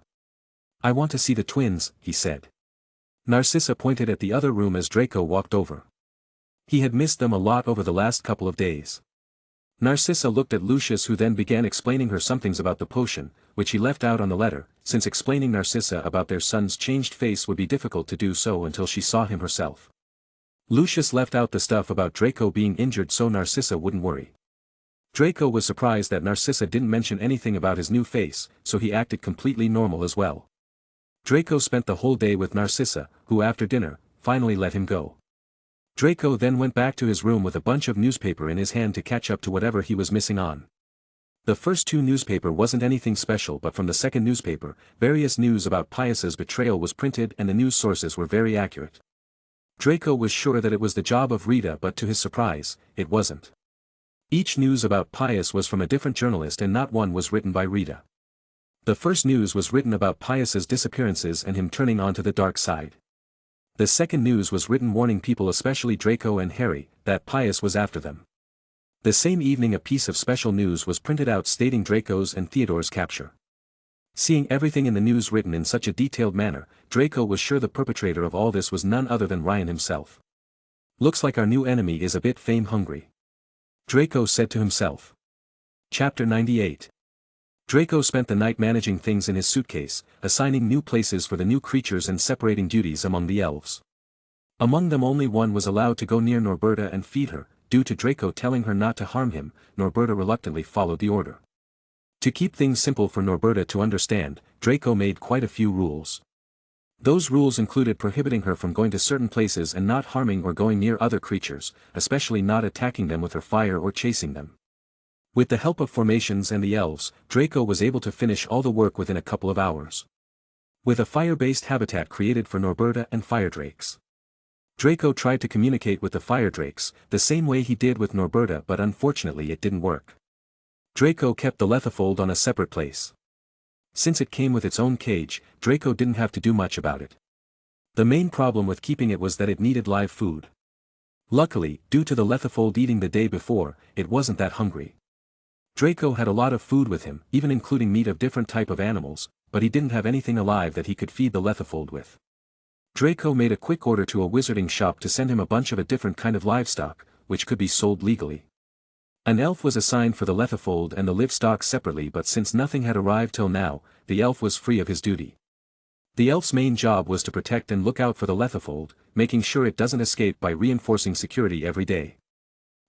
"I want to see the twins," he said. Narcissa pointed at the other room as Draco walked over. He had missed them a lot over the last couple of days. Narcissa looked at Lucius, who then began explaining her some things about the potion, which he left out on the letter, since explaining Narcissa about their son's changed face would be difficult to do so until she saw him herself. Lucius left out the stuff about Draco being injured so Narcissa wouldn't worry. Draco was surprised that Narcissa didn't mention anything about his new face, so he acted completely normal as well. Draco spent the whole day with Narcissa, who after dinner, finally let him go. Draco then went back to his room with a bunch of newspaper in his hand to catch up to whatever he was missing on. The first two newspaper wasn't anything special, but from the second newspaper, various news about Pius's betrayal was printed and the news sources were very accurate. Draco was sure that it was the job of Rita, but to his surprise, it wasn't. Each news about Pius was from a different journalist and not one was written by Rita. The first news was written about Pius's disappearances and him turning onto the dark side. The second news was written warning people, especially Draco and Harry, that Pius was after them. The same evening a piece of special news was printed out stating Draco's and Theodore's capture. Seeing everything in the news written in such a detailed manner, Draco was sure the perpetrator of all this was none other than Ryan himself. "Looks like our new enemy is a bit fame-hungry," Draco said to himself. Chapter 98. Draco spent the night managing things in his suitcase, assigning new places for the new creatures and separating duties among the elves. Among them only one was allowed to go near Norberta and feed her. Due to Draco telling her not to harm him, Norberta reluctantly followed the order. To keep things simple for Norberta to understand, Draco made quite a few rules. Those rules included prohibiting her from going to certain places and not harming or going near other creatures, especially not attacking them with her fire or chasing them. With the help of formations and the elves, Draco was able to finish all the work within a couple of hours. With a fire-based habitat created for Norberta and fire drakes, Draco tried to communicate with the fire drakes, the same way he did with Norberta, but unfortunately it didn't work. Draco kept the Lethifold on a separate place. Since it came with its own cage, Draco didn't have to do much about it. The main problem with keeping it was that it needed live food. Luckily, due to the Lethifold eating the day before, it wasn't that hungry. Draco had a lot of food with him, even including meat of different type of animals, but he didn't have anything alive that he could feed the Lethifold with. Draco made a quick order to a wizarding shop to send him a bunch of a different kind of livestock, which could be sold legally. An elf was assigned for the lethifold and the livestock separately, but since nothing had arrived till now, the elf was free of his duty. The elf's main job was to protect and look out for the lethifold, making sure it doesn't escape by reinforcing security every day.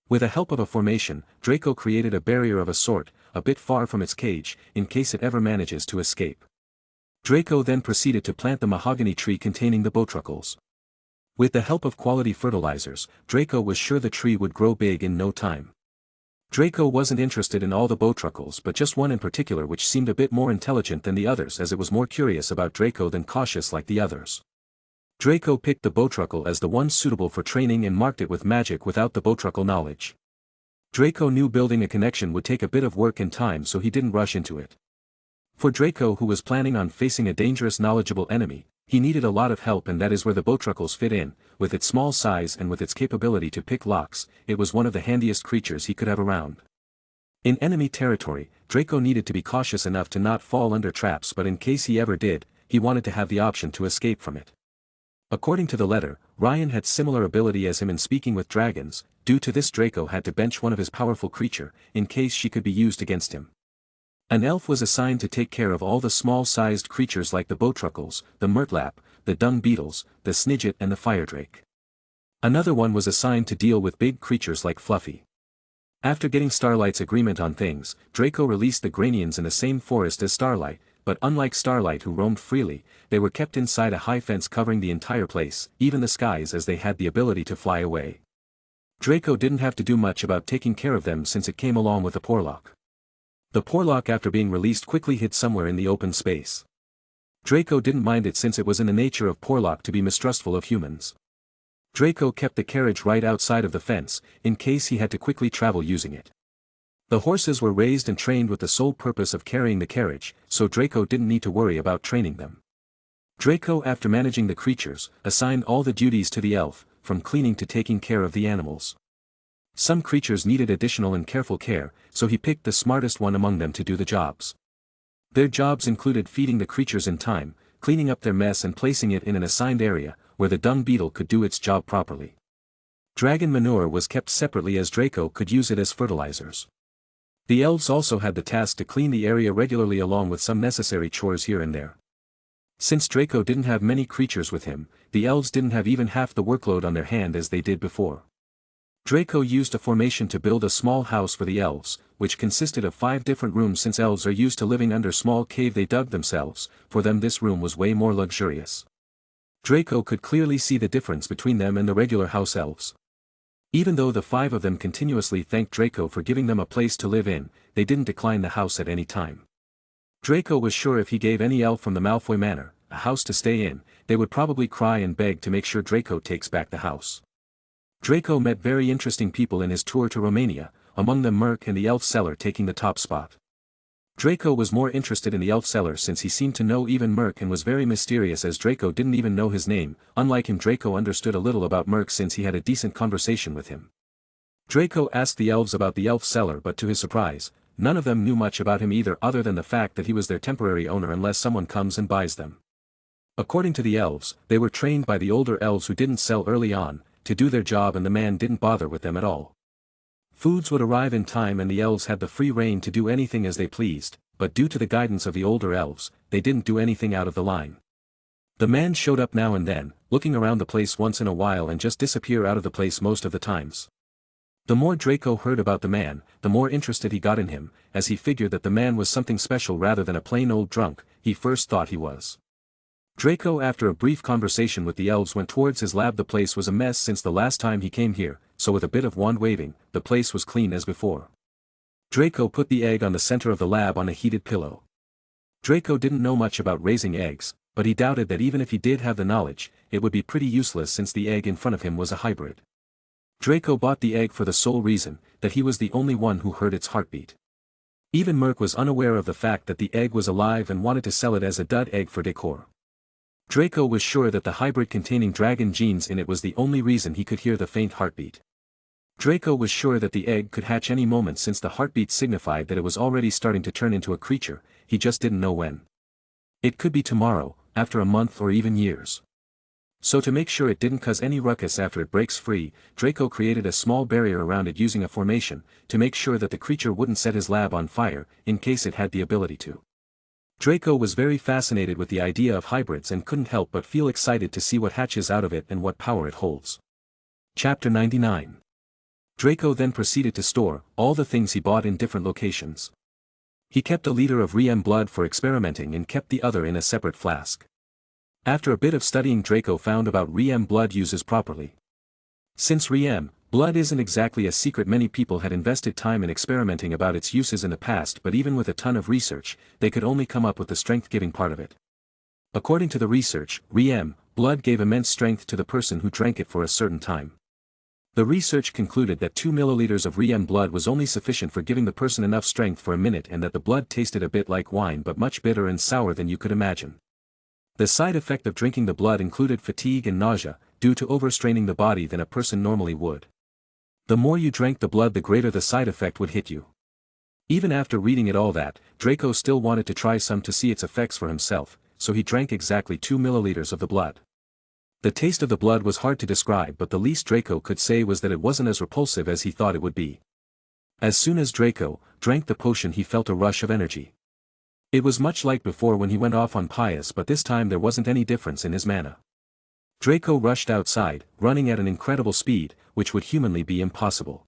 With the help of a formation, Draco created a barrier of a sort, a bit far from its cage, in case it ever manages to escape. Draco then proceeded to plant the mahogany tree containing the botruckles. With the help of quality fertilizers, Draco was sure the tree would grow big in no time. Draco wasn't interested in all the botruckles but just one in particular which seemed a bit more intelligent than the others, as it was more curious about Draco than cautious like the others. Draco picked the botruckle as the one suitable for training and marked it with magic without the botruckle knowledge. Draco knew building a connection would take a bit of work and time, so he didn't rush into it. For Draco, who was planning on facing a dangerous knowledgeable enemy, he needed a lot of help, and that is where the botruckles fit in. With its small size and with its capability to pick locks, it was one of the handiest creatures he could have around. In enemy territory, Draco needed to be cautious enough to not fall under traps, but in case he ever did, he wanted to have the option to escape from it. According to the letter, Ryan had similar ability as him in speaking with dragons. Due to this, Draco had to bench one of his powerful creature, in case she could be used against him. An elf was assigned to take care of all the small-sized creatures like the botruckles, the murtlap, the dung beetles, the snidget and the firedrake. Another one was assigned to deal with big creatures like Fluffy. After getting Starlight's agreement on things, Draco released the Granians in the same forest as Starlight, but unlike Starlight who roamed freely, they were kept inside a high fence covering the entire place, even the skies, as they had the ability to fly away. Draco didn't have to do much about taking care of them since it came along with the Porlock. The Porlock, after being released, quickly hid somewhere in the open space. Draco didn't mind it since it was in the nature of Porlock to be mistrustful of humans. Draco kept the carriage right outside of the fence, in case he had to quickly travel using it. The horses were raised and trained with the sole purpose of carrying the carriage, so Draco didn't need to worry about training them. Draco, after managing the creatures, assigned all the duties to the elf, from cleaning to taking care of the animals. Some creatures needed additional and careful care, so he picked the smartest one among them to do the jobs. Their jobs included feeding the creatures in time, cleaning up their mess and placing it in an assigned area, where the dung beetle could do its job properly. Dragon manure was kept separately as Draco could use it as fertilizers. The elves also had the task to clean the area regularly along with some necessary chores here and there. Since Draco didn't have many creatures with him, the elves didn't have even half the workload on their hand as they did before. Draco used a formation to build a small house for the elves, which consisted of 5 different rooms. Since elves are used to living under small cave they dug themselves, for them this room was way more luxurious. Draco could clearly see the difference between them and the regular house elves. Even though the 5 of them continuously thanked Draco for giving them a place to live in, they didn't decline the house at any time. Draco was sure if he gave any elf from the Malfoy Manor a house to stay in, they would probably cry and beg to make sure Draco takes back the house. Draco met very interesting people in his tour to Romania, among them Merc and the elf seller taking the top spot. Draco was more interested in the elf seller since he seemed to know even Merc and was very mysterious, as Draco didn't even know his name. Unlike him, Draco understood a little about Merc since he had a decent conversation with him. Draco asked the elves about the elf seller, but to his surprise, none of them knew much about him either, other than the fact that he was their temporary owner unless someone comes and buys them. According to the elves, they were trained by the older elves who didn't sell early on, to do their job, and the man didn't bother with them at all. Foods would arrive in time and the elves had the free reign to do anything as they pleased, but due to the guidance of the older elves, they didn't do anything out of the line. The man showed up now and then, looking around the place once in a while and just disappear out of the place most of the times. The more Draco heard about the man, the more interested he got in him, as he figured that the man was something special rather than a plain old drunk he first thought he was. Draco, after a brief conversation with the elves, went towards his lab. The place was a mess since the last time he came here, so with a bit of wand waving, the place was clean as before. Draco put the egg on the center of the lab on a heated pillow. Draco didn't know much about raising eggs, but he doubted that even if he did have the knowledge, it would be pretty useless since the egg in front of him was a hybrid. Draco bought the egg for the sole reason that he was the only one who heard its heartbeat. Even Merc was unaware of the fact that the egg was alive and wanted to sell it as a dud egg for decor. Draco was sure that the hybrid containing dragon genes in it was the only reason he could hear the faint heartbeat. Draco was sure that the egg could hatch any moment since the heartbeat signified that it was already starting to turn into a creature, he just didn't know when. It could be tomorrow, after a month, or even years. So to make sure it didn't cause any ruckus after it breaks free, Draco created a small barrier around it using a formation, to make sure that the creature wouldn't set his lab on fire, in case it had the ability to. Draco was very fascinated with the idea of hybrids and couldn't help but feel excited to see what hatches out of it and what power it holds. Chapter 99. Draco then proceeded to store all the things he bought in different locations. He kept a liter of REM blood for experimenting and kept the other in a separate flask. After a bit of studying, Draco found about REM blood uses properly. Since REM blood isn't exactly a secret, many people had invested time in experimenting about its uses in the past, but even with a ton of research, they could only come up with the strength-giving part of it. According to the research, REM blood gave immense strength to the person who drank it for a certain time. The research concluded that 2 milliliters of REM blood was only sufficient for giving the person enough strength for a minute, and that the blood tasted a bit like wine but much bitter and sour than you could imagine. The side effect of drinking the blood included fatigue and nausea, due to overstraining the body than a person normally would. The more you drank the blood, the greater the side effect would hit you. Even after reading it all that, Draco still wanted to try some to see its effects for himself, so he drank exactly 2 milliliters of the blood. The taste of the blood was hard to describe, but the least Draco could say was that it wasn't as repulsive as he thought it would be. As soon as Draco drank the potion, he felt a rush of energy. It was much like before when he went off on Pius, but this time there wasn't any difference in his mana. Draco rushed outside, running at an incredible speed, which would humanly be impossible.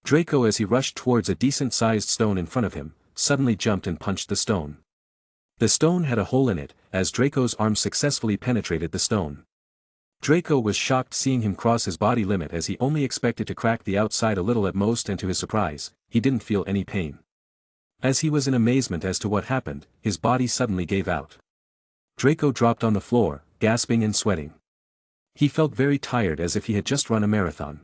Draco, as he rushed towards a decent-sized stone in front of him, suddenly jumped and punched the stone. The stone had a hole in it, as Draco's arm successfully penetrated the stone. Draco was shocked seeing him cross his body limit, as he only expected to crack the outside a little at most, and to his surprise, he didn't feel any pain. As he was in amazement as to what happened, his body suddenly gave out. Draco dropped on the floor, gasping and sweating. He felt very tired, as if he had just run a marathon.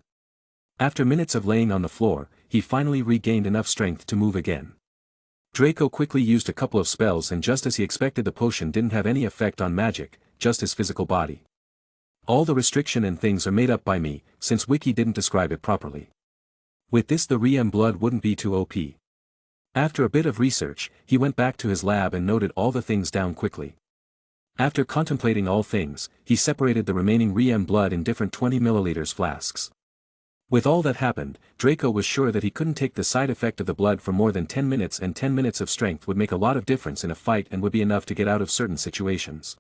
After minutes of laying on the floor, he finally regained enough strength to move again. Draco quickly used a couple of spells, and just as he expected, the potion didn't have any effect on magic, just his physical body. All the restriction and things are made up by me, since Wiki didn't describe it properly. With this, the REM blood wouldn't be too OP. After a bit of research, he went back to his lab and noted all the things down quickly. After contemplating all things, he separated the remaining REM blood in different 20 milliliters flasks. With all that happened, Draco was sure that he couldn't take the side effect of the blood for more than 10 minutes, and 10 minutes of strength would make a lot of difference in a fight and would be enough to get out of certain situations.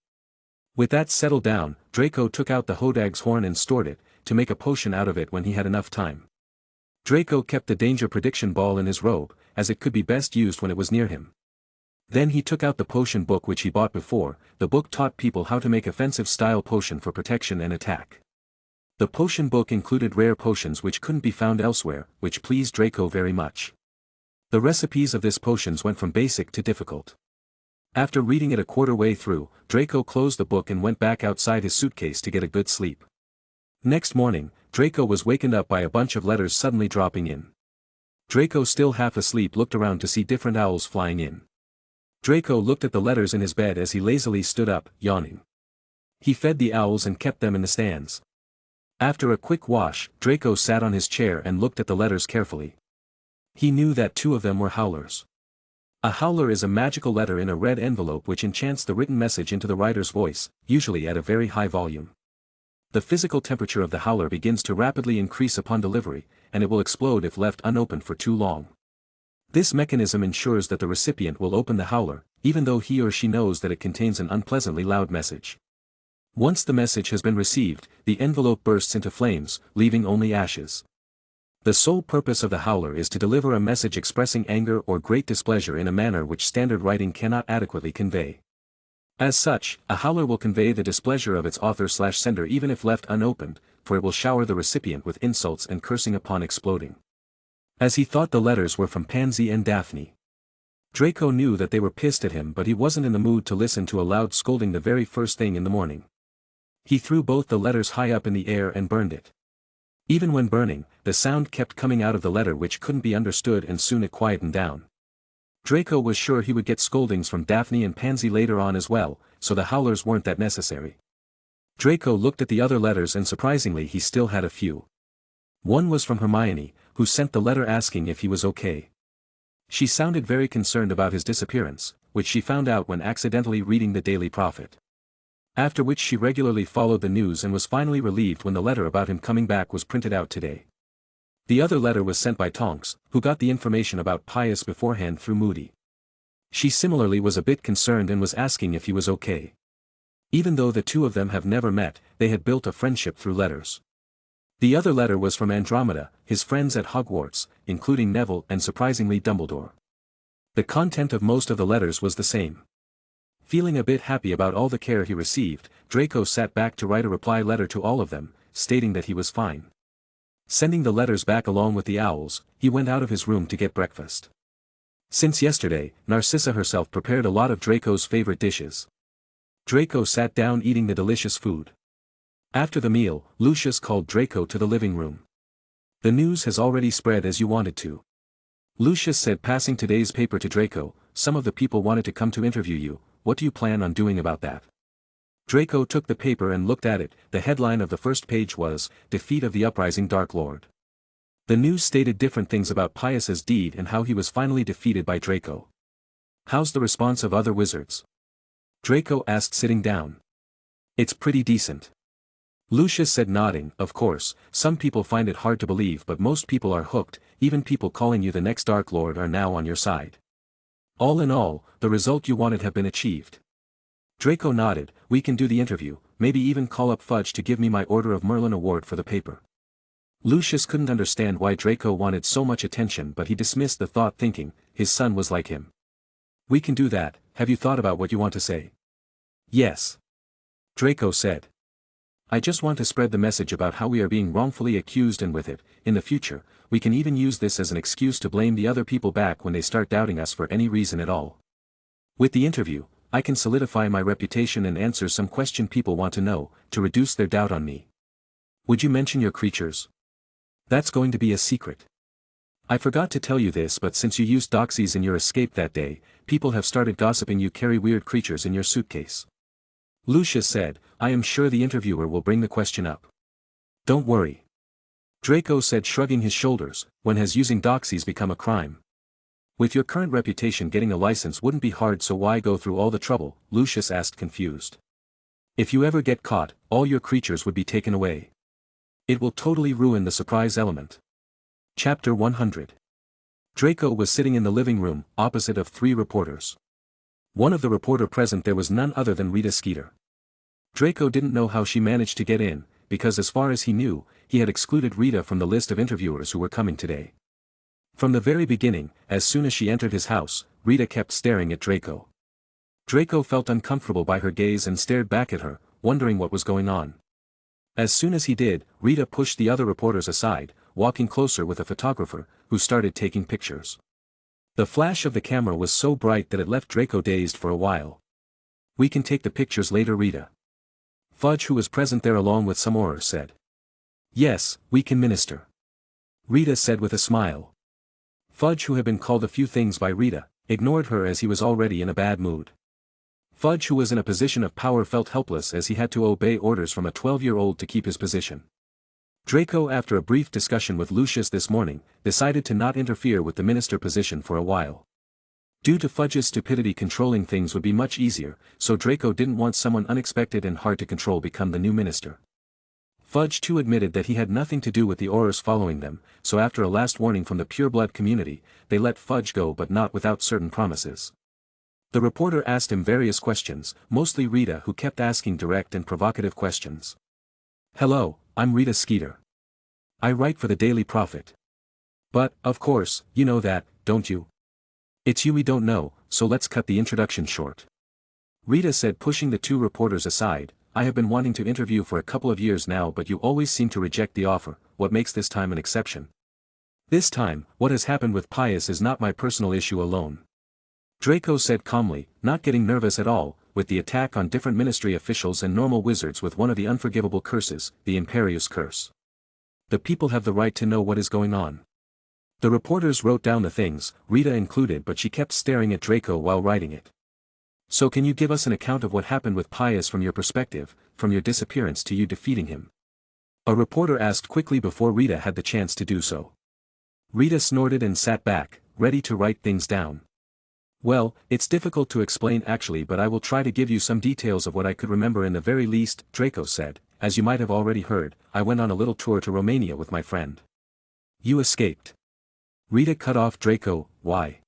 With that settled down, Draco took out the Hodag's horn and stored it, to make a potion out of it when he had enough time. Draco kept the danger prediction ball in his robe, as it could be best used when it was near him. Then he took out the potion book which he bought before. The book taught people how to make offensive-style potion for protection and attack. The potion book included rare potions which couldn't be found elsewhere, which pleased Draco very much. The recipes of this potions went from basic to difficult. After reading it a quarter way through, Draco closed the book and went back outside his suitcase to get a good sleep. Next morning, Draco was wakened up by a bunch of letters suddenly dropping in. Draco, still half asleep, looked around to see different owls flying in. Draco looked at the letters in his bed as he lazily stood up, yawning. He fed the owls and kept them in the stands. After a quick wash, Draco sat on his chair and looked at the letters carefully. He knew that 2 of them were howlers. A howler is a magical letter in a red envelope which enchants the written message into the writer's voice, usually at a very high volume. The physical temperature of the howler begins to rapidly increase upon delivery, and it will explode if left unopened for too long. This mechanism ensures that the recipient will open the howler, even though he or she knows that it contains an unpleasantly loud message. Once the message has been received, the envelope bursts into flames, leaving only ashes. The sole purpose of the howler is to deliver a message expressing anger or great displeasure in a manner which standard writing cannot adequately convey. As such, a howler will convey the displeasure of its author/sender even if left unopened, for it will shower the recipient with insults and cursing upon exploding. As he thought, the letters were from Pansy and Daphne. Draco knew that they were pissed at him, but he wasn't in the mood to listen to a loud scolding the very first thing in the morning. He threw both the letters high up in the air and burned it. Even when burning, the sound kept coming out of the letter which couldn't be understood, and soon it quietened down. Draco was sure he would get scoldings from Daphne and Pansy later on as well, so the howlers weren't that necessary. Draco looked at the other letters, and surprisingly he still had a few. One was from Hermione, who sent the letter asking if he was okay. She sounded very concerned about his disappearance, which she found out when accidentally reading the Daily Prophet. After which she regularly followed the news and was finally relieved when the letter about him coming back was printed out today. The other letter was sent by Tonks, who got the information about Pius beforehand through Moody. She similarly was a bit concerned and was asking if he was okay. Even though the two of them have never met, they had built a friendship through letters. The other letter was from Andromeda, his friends at Hogwarts, including Neville and surprisingly Dumbledore. The content of most of the letters was the same. Feeling a bit happy about all the care he received, Draco sat back to write a reply letter to all of them, stating that he was fine. Sending the letters back along with the owls, he went out of his room to get breakfast. Since yesterday, Narcissa herself prepared a lot of Draco's favorite dishes. Draco sat down eating the delicious food. After the meal, Lucius called Draco to the living room. The news has already spread as you wanted to. Lucius said, passing today's paper to Draco, some of the people wanted to come to interview you, what do you plan on doing about that? Draco took the paper and looked at it. The headline of the first page was, Defeat of the Uprising Dark Lord. The news stated different things about Pius's deed and how he was finally defeated by Draco. How's the response of other wizards? Draco asked, sitting down. It's pretty decent. Lucius said, nodding. Of course, some people find it hard to believe, but most people are hooked. Even people calling you the next Dark Lord are now on your side. All in all, the result you wanted have been achieved. Draco nodded. We can do the interview, maybe even call up Fudge to give me my Order of Merlin award for the paper. Lucius couldn't understand why Draco wanted so much attention, but he dismissed the thought, thinking, his son was like him. We can do that. Have you thought about what you want to say? Yes. Draco said. I just want to spread the message about how we are being wrongfully accused, and with it, in the future, we can even use this as an excuse to blame the other people back when they start doubting us for any reason at all. With the interview, I can solidify my reputation and answer some question people want to know, to reduce their doubt on me. Would you mention your creatures? That's going to be a secret. I forgot to tell you this, but since you used doxies in your escape that day, people have started gossiping you carry weird creatures in your suitcase. Lucius said, I am sure the interviewer will bring the question up. Don't worry. Draco said, shrugging his shoulders, when has using doxies become a crime? With your current reputation, getting a license wouldn't be hard, so why go through all the trouble? Lucius asked, confused. If you ever get caught, all your creatures would be taken away. It will totally ruin the surprise element. Chapter 100. Draco was sitting in the living room, opposite of 3 reporters. One of the reporter present there was none other than Rita Skeeter. Draco didn't know how she managed to get in, because as far as he knew, he had excluded Rita from the list of interviewers who were coming today. From the very beginning, as soon as she entered his house, Rita kept staring at Draco. Draco felt uncomfortable by her gaze and stared back at her, wondering what was going on. As soon as he did, Rita pushed the other reporters aside, walking closer with a photographer, who started taking pictures. The flash of the camera was so bright that it left Draco dazed for a while. We can take the pictures later, Rita. Fudge, who was present there along with some Aurors, said. Yes, we can, Minister. Rita said with a smile. Fudge, who had been called a few things by Rita, ignored her as he was already in a bad mood. Fudge, who was in a position of power, felt helpless as he had to obey orders from a 12-year-old to keep his position. Draco, after a brief discussion with Lucius this morning, decided to not interfere with the minister position for a while. Due to Fudge's stupidity, controlling things would be much easier, so Draco didn't want someone unexpected and hard to control become the new minister. Fudge too admitted that he had nothing to do with the Aurors following them, so after a last warning from the pureblood community, they let Fudge go, but not without certain promises. The reporter asked him various questions, mostly Rita, who kept asking direct and provocative questions. Hello, I'm Rita Skeeter. I write for the Daily Prophet. But, of course, you know that, don't you? It's you we don't know, so let's cut the introduction short. Rita said, pushing the 2 reporters aside. I have been wanting to interview for a couple of years now, but you always seem to reject the offer. What makes this time an exception? This time, what has happened with Pius is not my personal issue alone. Draco said calmly, not getting nervous at all, with the attack on different ministry officials and normal wizards with one of the unforgivable curses, the Imperius Curse. The people have the right to know what is going on. The reporters wrote down the things, Rita included, but she kept staring at Draco while writing it. So can you give us an account of what happened with Pius from your perspective, from your disappearance to you defeating him? A reporter asked quickly before Rita had the chance to do so. Rita snorted and sat back, ready to write things down. Well, it's difficult to explain actually, but I will try to give you some details of what I could remember in the very least, Draco said. As you might have already heard, I went on a little tour to Romania with my friend. You escaped. Rita cut off Draco. Why?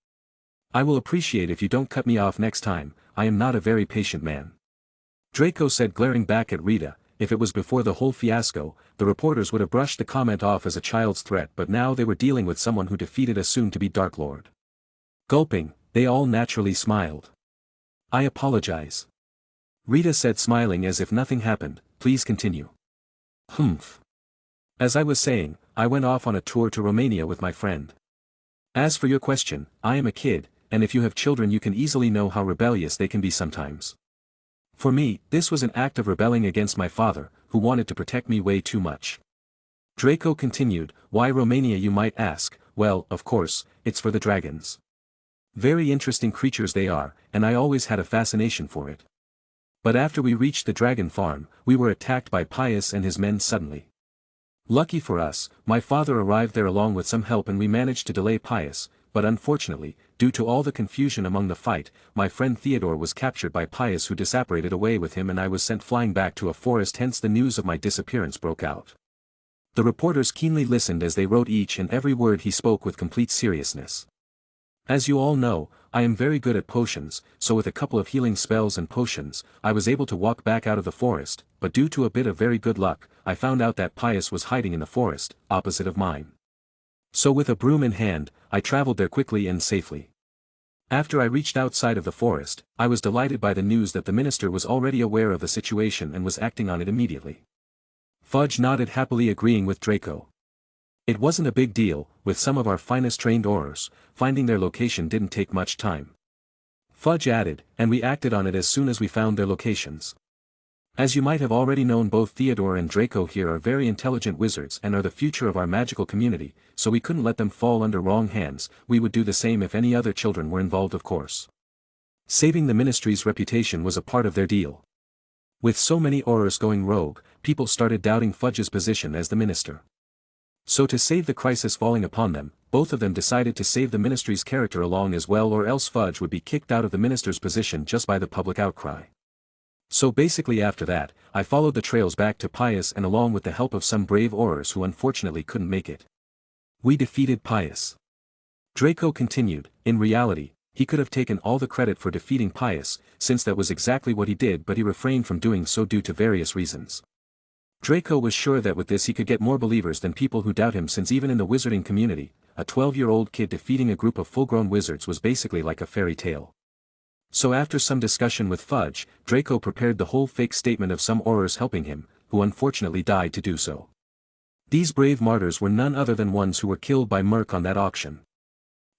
I will appreciate if you don't cut me off next time, I am not a very patient man. Draco said, glaring back at Rita. If it was before the whole fiasco, the reporters would have brushed the comment off as a child's threat, but now they were dealing with someone who defeated a soon-to-be Dark Lord. Gulping, they all naturally smiled. I apologize. Rita said, smiling as if nothing happened. Please continue. Humph. As I was saying, I went off on a tour to Romania with my friend. As for your question, I am a kid, and if you have children you can easily know how rebellious they can be sometimes. For me, this was an act of rebelling against my father, who wanted to protect me way too much. Draco continued, why Romania you might ask? Well, of course, it's for the dragons. Very interesting creatures they are, and I always had a fascination for it. But after we reached the dragon farm, we were attacked by Pius and his men suddenly. Lucky for us, my father arrived there along with some help and we managed to delay Pius, but unfortunately, due to all the confusion among the fight, my friend Theodore was captured by Pius, who disapparated away with him, and I was sent flying back to a forest, hence the news of my disappearance broke out. The reporters keenly listened as they wrote each and every word he spoke with complete seriousness. As you all know, I am very good at potions, so with a couple of healing spells and potions, I was able to walk back out of the forest, but due to a bit of very good luck, I found out that Pius was hiding in the forest, opposite of mine. So with a broom in hand, I traveled there quickly and safely. After I reached outside of the forest, I was delighted by the news that the minister was already aware of the situation and was acting on it immediately. Fudge nodded happily, agreeing with Draco. It wasn't a big deal, with some of our finest trained aurors, finding their location didn't take much time. Fudge added, and we acted on it as soon as we found their locations. As you might have already known, both Theodore and Draco here are very intelligent wizards and are the future of our magical community, so we couldn't let them fall under wrong hands. We would do the same if any other children were involved, of course. Saving the ministry's reputation was a part of their deal. With so many aurors going rogue, people started doubting Fudge's position as the minister. So to save the crisis falling upon them, both of them decided to save the ministry's character along as well, or else Fudge would be kicked out of the minister's position just by the public outcry. So basically after that, I followed the trails back to Pius, and along with the help of some brave aurors who unfortunately couldn't make it, we defeated Pius. Draco continued, in reality, he could have taken all the credit for defeating Pius, since that was exactly what he did, but he refrained from doing so due to various reasons. Draco was sure that with this he could get more believers than people who doubt him, since even in the wizarding community, a 12-year-old kid defeating a group of full-grown wizards was basically like a fairy tale. So after some discussion with Fudge, Draco prepared the whole fake statement of some aurors helping him, who unfortunately died to do so. These brave martyrs were none other than ones who were killed by Merc on that auction.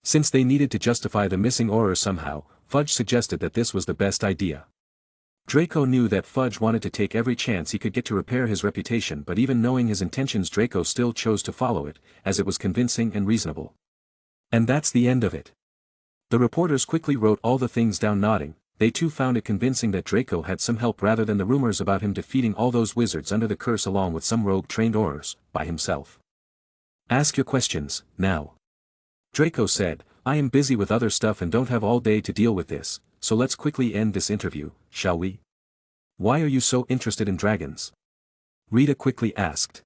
Since they needed to justify the missing aurors somehow, Fudge suggested that this was the best idea. Draco knew that Fudge wanted to take every chance he could get to repair his reputation, but even knowing his intentions, Draco still chose to follow it, as it was convincing and reasonable. And that's the end of it. The reporters quickly wrote all the things down, nodding. They too found it convincing that Draco had some help rather than the rumors about him defeating all those wizards under the curse along with some rogue trained aurors, by himself. Ask your questions, now. Draco said, I am busy with other stuff and don't have all day to deal with this, so let's quickly end this interview, shall we? Why are you so interested in dragons? Rita quickly asked.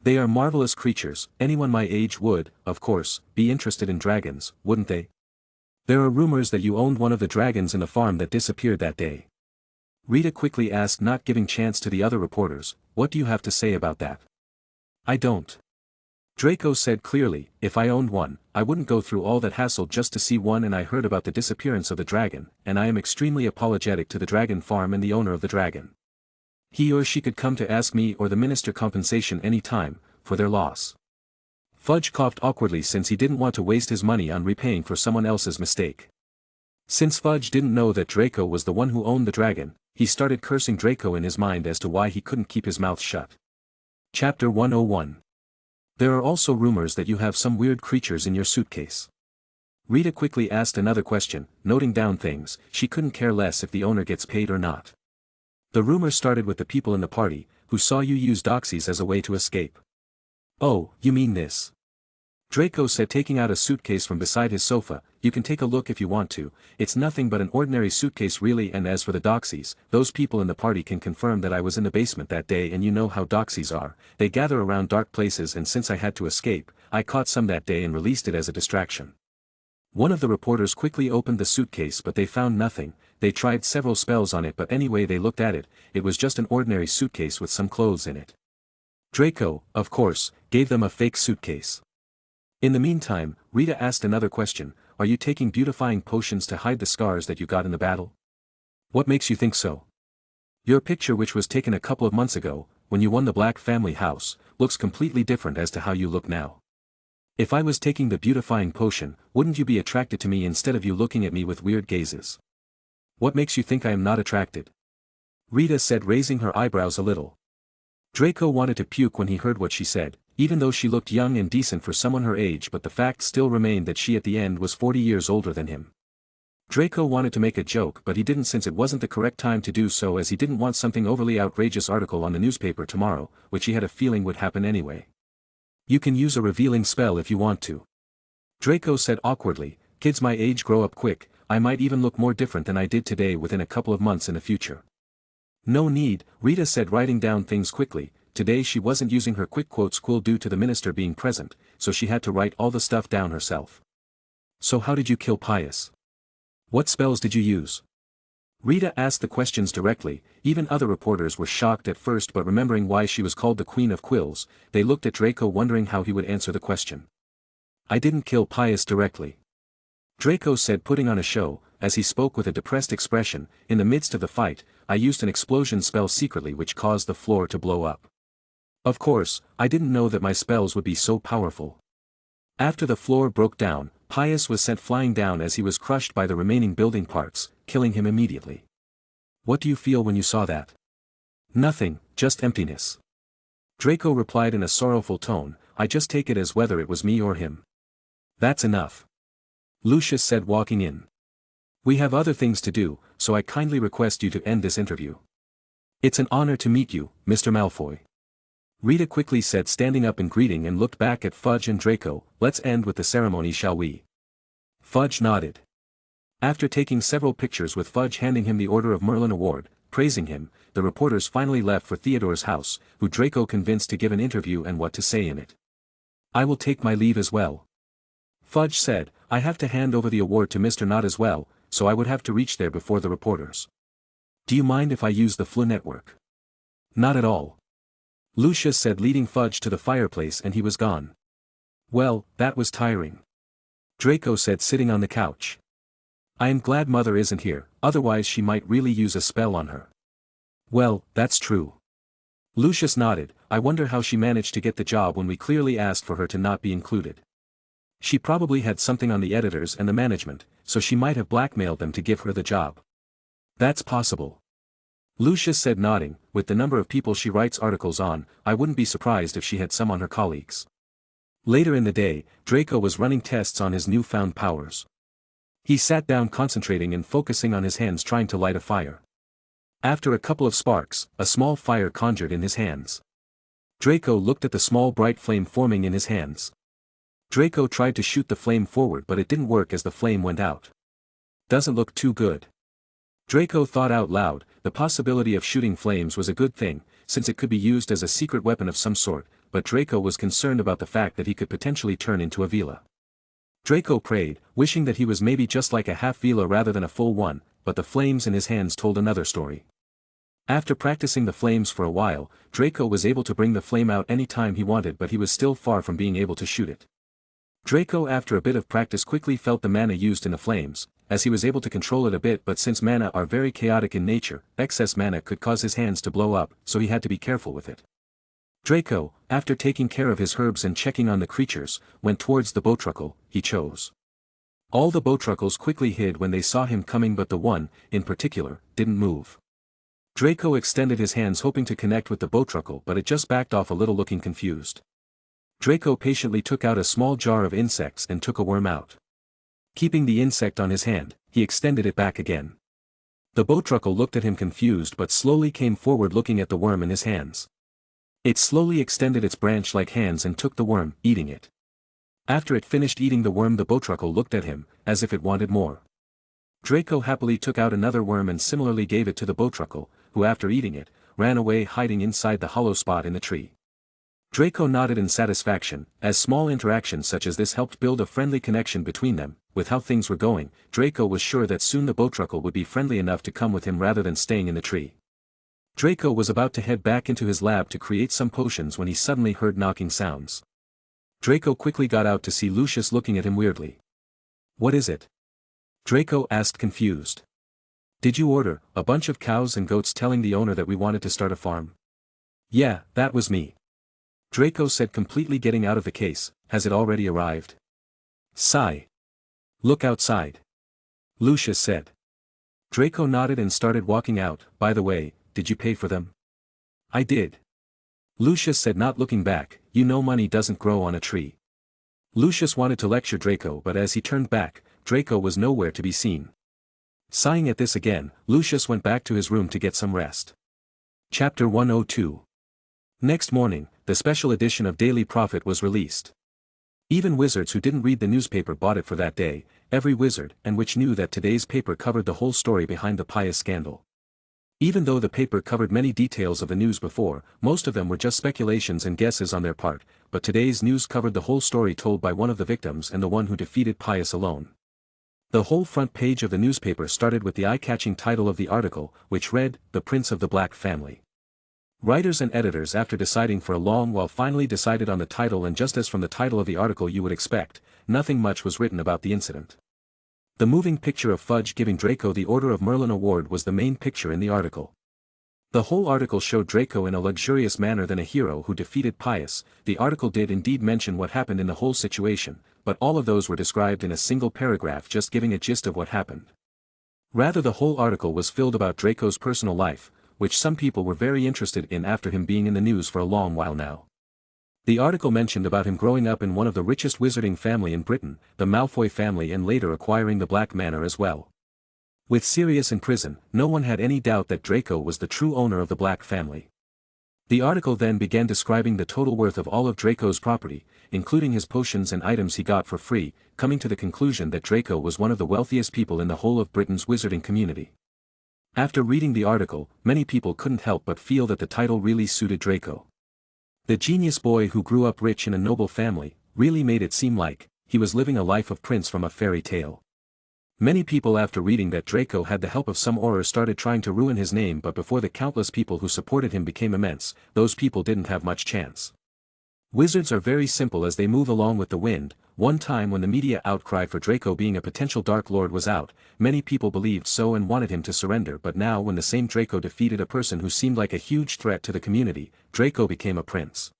They are marvelous creatures. Anyone my age would, of course, be interested in dragons, wouldn't they? There are rumors that you owned one of the dragons in the farm that disappeared that day. Rita quickly asked, not giving chance to the other reporters. What do you have to say about that? I don't. Draco said clearly, if I owned one, I wouldn't go through all that hassle just to see one, and I heard about the disappearance of the dragon, and I am extremely apologetic to the dragon farm and the owner of the dragon. He or she could come to ask me or the minister compensation any time, for their loss. Fudge coughed awkwardly since he didn't want to waste his money on repaying for someone else's mistake. Since Fudge didn't know that Draco was the one who owned the dragon, he started cursing Draco in his mind as to why he couldn't keep his mouth shut. Chapter 101. There are also rumors that you have some weird creatures in your suitcase. Rita quickly asked another question, noting down things. She couldn't care less if the owner gets paid or not. The rumor started with the people in the party, who saw you use doxies as a way to escape. Oh, you mean this? Draco said, taking out a suitcase from beside his sofa. You can take a look if you want to, it's nothing but an ordinary suitcase really, and as for the doxies, those people in the party can confirm that I was in the basement that day, and you know how doxies are, they gather around dark places, and since I had to escape, I caught some that day and released it as a distraction. One of the reporters quickly opened the suitcase, but they found nothing. They tried several spells on it, but anyway they looked at it, it was just an ordinary suitcase with some clothes in it. Draco, of course, gave them a fake suitcase. In the meantime, Rita asked another question, are you taking beautifying potions to hide the scars that you got in the battle? What makes you think so? Your picture, which was taken a couple of months ago, when you won the Black family house, looks completely different as to how you look now. If I was taking the beautifying potion, wouldn't you be attracted to me instead of you looking at me with weird gazes? What makes you think I am not attracted? Rita said, raising her eyebrows a little. Draco wanted to puke when he heard what she said, even though she looked young and decent for someone her age, but the fact still remained that she at the end was 40 years older than him. Draco wanted to make a joke, but he didn't, since it wasn't the correct time to do so, as he didn't want something overly outrageous article on the newspaper tomorrow, which he had a feeling would happen anyway. You can use a revealing spell if you want to. Draco said awkwardly, kids my age grow up quick, I might even look more different than I did today within a couple of months in the future. No need, Rita said, writing down things quickly. Today she wasn't using her quick quotes cool due to the minister being present, so she had to write all the stuff down herself. So how did you kill Pius? What spells did you use? Rita asked the questions directly. Even other reporters were shocked at first, but remembering why she was called the Queen of Quills, they looked at Draco wondering how he would answer the question. I didn't kill Pius directly. Draco said, putting on a show, as he spoke with a depressed expression. In the midst of the fight, I used an explosion spell secretly which caused the floor to blow up. Of course, I didn't know that my spells would be so powerful. After the floor broke down, Pius was sent flying down as he was crushed by the remaining building parts, killing him immediately. What do you feel when you saw that? Nothing, just emptiness. Draco replied in a sorrowful tone, I just take it as whether it was me or him. That's enough. Lucius said, walking in. We have other things to do, so I kindly request you to end this interview. It's an honor to meet you, Mr. Malfoy. Rita quickly said, standing up in greeting, and looked back at Fudge and Draco. Let's end with the ceremony, shall we? Fudge nodded. After taking several pictures with Fudge handing him the Order of Merlin award, praising him, the reporters finally left for Theodore's house, who Draco convinced to give an interview and what to say in it. I will take my leave as well. Fudge said, I have to hand over the award to Mr. Nod as well, so I would have to reach there before the reporters. Do you mind if I use the Flu network? Not at all. Lucius said, leading Fudge to the fireplace, and he was gone. Well, that was tiring. Draco said, sitting on the couch. I am glad Mother isn't here, otherwise she might really use a spell on her. Well, that's true. Lucius nodded. I wonder how she managed to get the job when we clearly asked for her to not be included. She probably had something on the editors and the management, so she might have blackmailed them to give her the job. That's possible. Lucius said, nodding. With the number of people she writes articles on, I wouldn't be surprised if she had some on her colleagues. Later in the day, Draco was running tests on his newfound powers. He sat down, concentrating and focusing on his hands, trying to light a fire. After a couple of sparks, a small fire conjured in his hands. Draco looked at the small bright flame forming in his hands. Draco tried to shoot the flame forward, but it didn't work as the flame went out. Doesn't look too good. Draco thought out loud. The possibility of shooting flames was a good thing, since it could be used as a secret weapon of some sort, but Draco was concerned about the fact that he could potentially turn into a Vila. Draco prayed, wishing that he was maybe just like a half Vila rather than a full one, but the flames in his hands told another story. After practicing the flames for a while, Draco was able to bring the flame out any time he wanted, but he was still far from being able to shoot it. Draco, after a bit of practice, quickly felt the mana used in the flames, as he was able to control it a bit, but since mana are very chaotic in nature, excess mana could cause his hands to blow up, so he had to be careful with it. Draco, after taking care of his herbs and checking on the creatures, went towards the bowtruckle he chose. All the bowtruckles quickly hid when they saw him coming, but the one, in particular, didn't move. Draco extended his hands hoping to connect with the bowtruckle, but it just backed off a little, looking confused. Draco patiently took out a small jar of insects and took a worm out. Keeping the insect on his hand, he extended it back again. The bowtruckle looked at him confused, but slowly came forward, looking at the worm in his hands. It slowly extended its branch-like hands and took the worm, eating it. After it finished eating the worm, the botruckle looked at him, as if it wanted more. Draco happily took out another worm and similarly gave it to the botruckle, who after eating it, ran away hiding inside the hollow spot in the tree. Draco nodded in satisfaction, as small interactions such as this helped build a friendly connection between them. With how things were going, Draco was sure that soon the botruckle would be friendly enough to come with him rather than staying in the tree. Draco was about to head back into his lab to create some potions when he suddenly heard knocking sounds. Draco quickly got out to see Lucius looking at him weirdly. "What is it?" Draco asked, confused. "Did you order a bunch of cows and goats telling the owner that we wanted to start a farm?" "Yeah, that was me," Draco said, completely getting out of the case. "Has it already arrived?" "Sigh. Look outside," Lucius said. Draco nodded and started walking out. "By the way, did you pay for them?" "I did," Lucius said, not looking back. "You know money doesn't grow on a tree." Lucius wanted to lecture Draco, but as he turned back, Draco was nowhere to be seen. Sighing at this again, Lucius went back to his room to get some rest. Chapter 102. Next morning, the special edition of Daily Prophet was released. Even wizards who didn't read the newspaper bought it for that day, every wizard and witch knew that today's paper covered the whole story behind the Pious scandal. Even though the paper covered many details of the news before, most of them were just speculations and guesses on their part, but today's news covered the whole story told by one of the victims and the one who defeated Pious alone. The whole front page of the newspaper started with the eye-catching title of the article, which read, "The Prince of the Black Family." Writers and editors, after deciding for a long while, finally decided on the title, and just as from the title of the article you would expect, nothing much was written about the incident. The moving picture of Fudge giving Draco the Order of Merlin award was the main picture in the article. The whole article showed Draco in a luxurious manner than a hero who defeated Pious. The article did indeed mention what happened in the whole situation, but all of those were described in a single paragraph, just giving a gist of what happened. Rather, the whole article was filled about Draco's personal life, which some people were very interested in after him being in the news for a long while now. The article mentioned about him growing up in one of the richest wizarding family in Britain, the Malfoy family, and later acquiring the Black Manor as well. With Sirius in prison, no one had any doubt that Draco was the true owner of the Black family. The article then began describing the total worth of all of Draco's property, including his potions and items he got for free, coming to the conclusion that Draco was one of the wealthiest people in the whole of Britain's wizarding community. After reading the article, many people couldn't help but feel that the title really suited Draco. The genius boy who grew up rich in a noble family, really made it seem like he was living a life of prince from a fairy tale. Many people, after reading that Draco had the help of some Auror, started trying to ruin his name, but before the countless people who supported him became immense, those people didn't have much chance. Wizards are very simple as they move along with the wind. One time when the media outcry for Draco being a potential Dark Lord was out, many people believed so and wanted him to surrender, but now when the same Draco defeated a person who seemed like a huge threat to the community, Draco became a prince.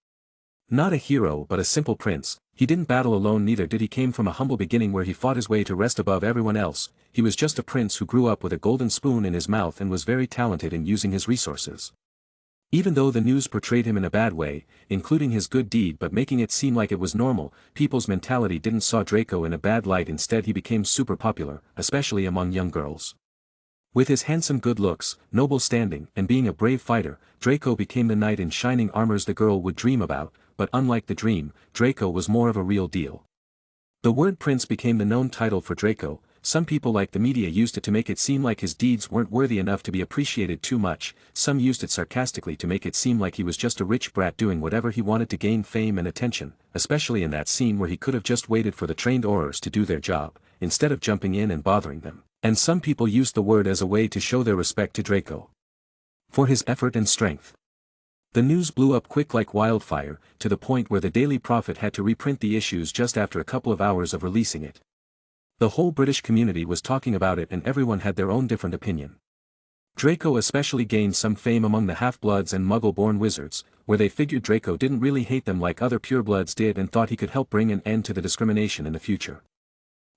Not a hero but a simple prince. He didn't battle alone, neither did he came from a humble beginning where he fought his way to rest above everyone else. He was just a prince who grew up with a golden spoon in his mouth and was very talented in using his resources. Even though the news portrayed him in a bad way, including his good deed but making it seem like it was normal, people's mentality didn't saw Draco in a bad light. Instead, he became super popular, especially among young girls. With his handsome good looks, noble standing, and being a brave fighter, Draco became the knight in shining armors the girl would dream about, but unlike the dream, Draco was more of a real deal. The word prince became the known title for Draco. Some people like the media used it to make it seem like his deeds weren't worthy enough to be appreciated too much. Some used it sarcastically to make it seem like he was just a rich brat doing whatever he wanted to gain fame and attention, especially in that scene where he could have just waited for the trained Aurors to do their job, instead of jumping in and bothering them. And some people used the word as a way to show their respect to Draco for his effort and strength. The news blew up quick like wildfire, to the point where the Daily Prophet had to reprint the issues just after a couple of hours of releasing it. The whole British community was talking about it and everyone had their own different opinion. Draco especially gained some fame among the half-bloods and muggle-born wizards, where they figured Draco didn't really hate them like other purebloods did and thought he could help bring an end to the discrimination in the future.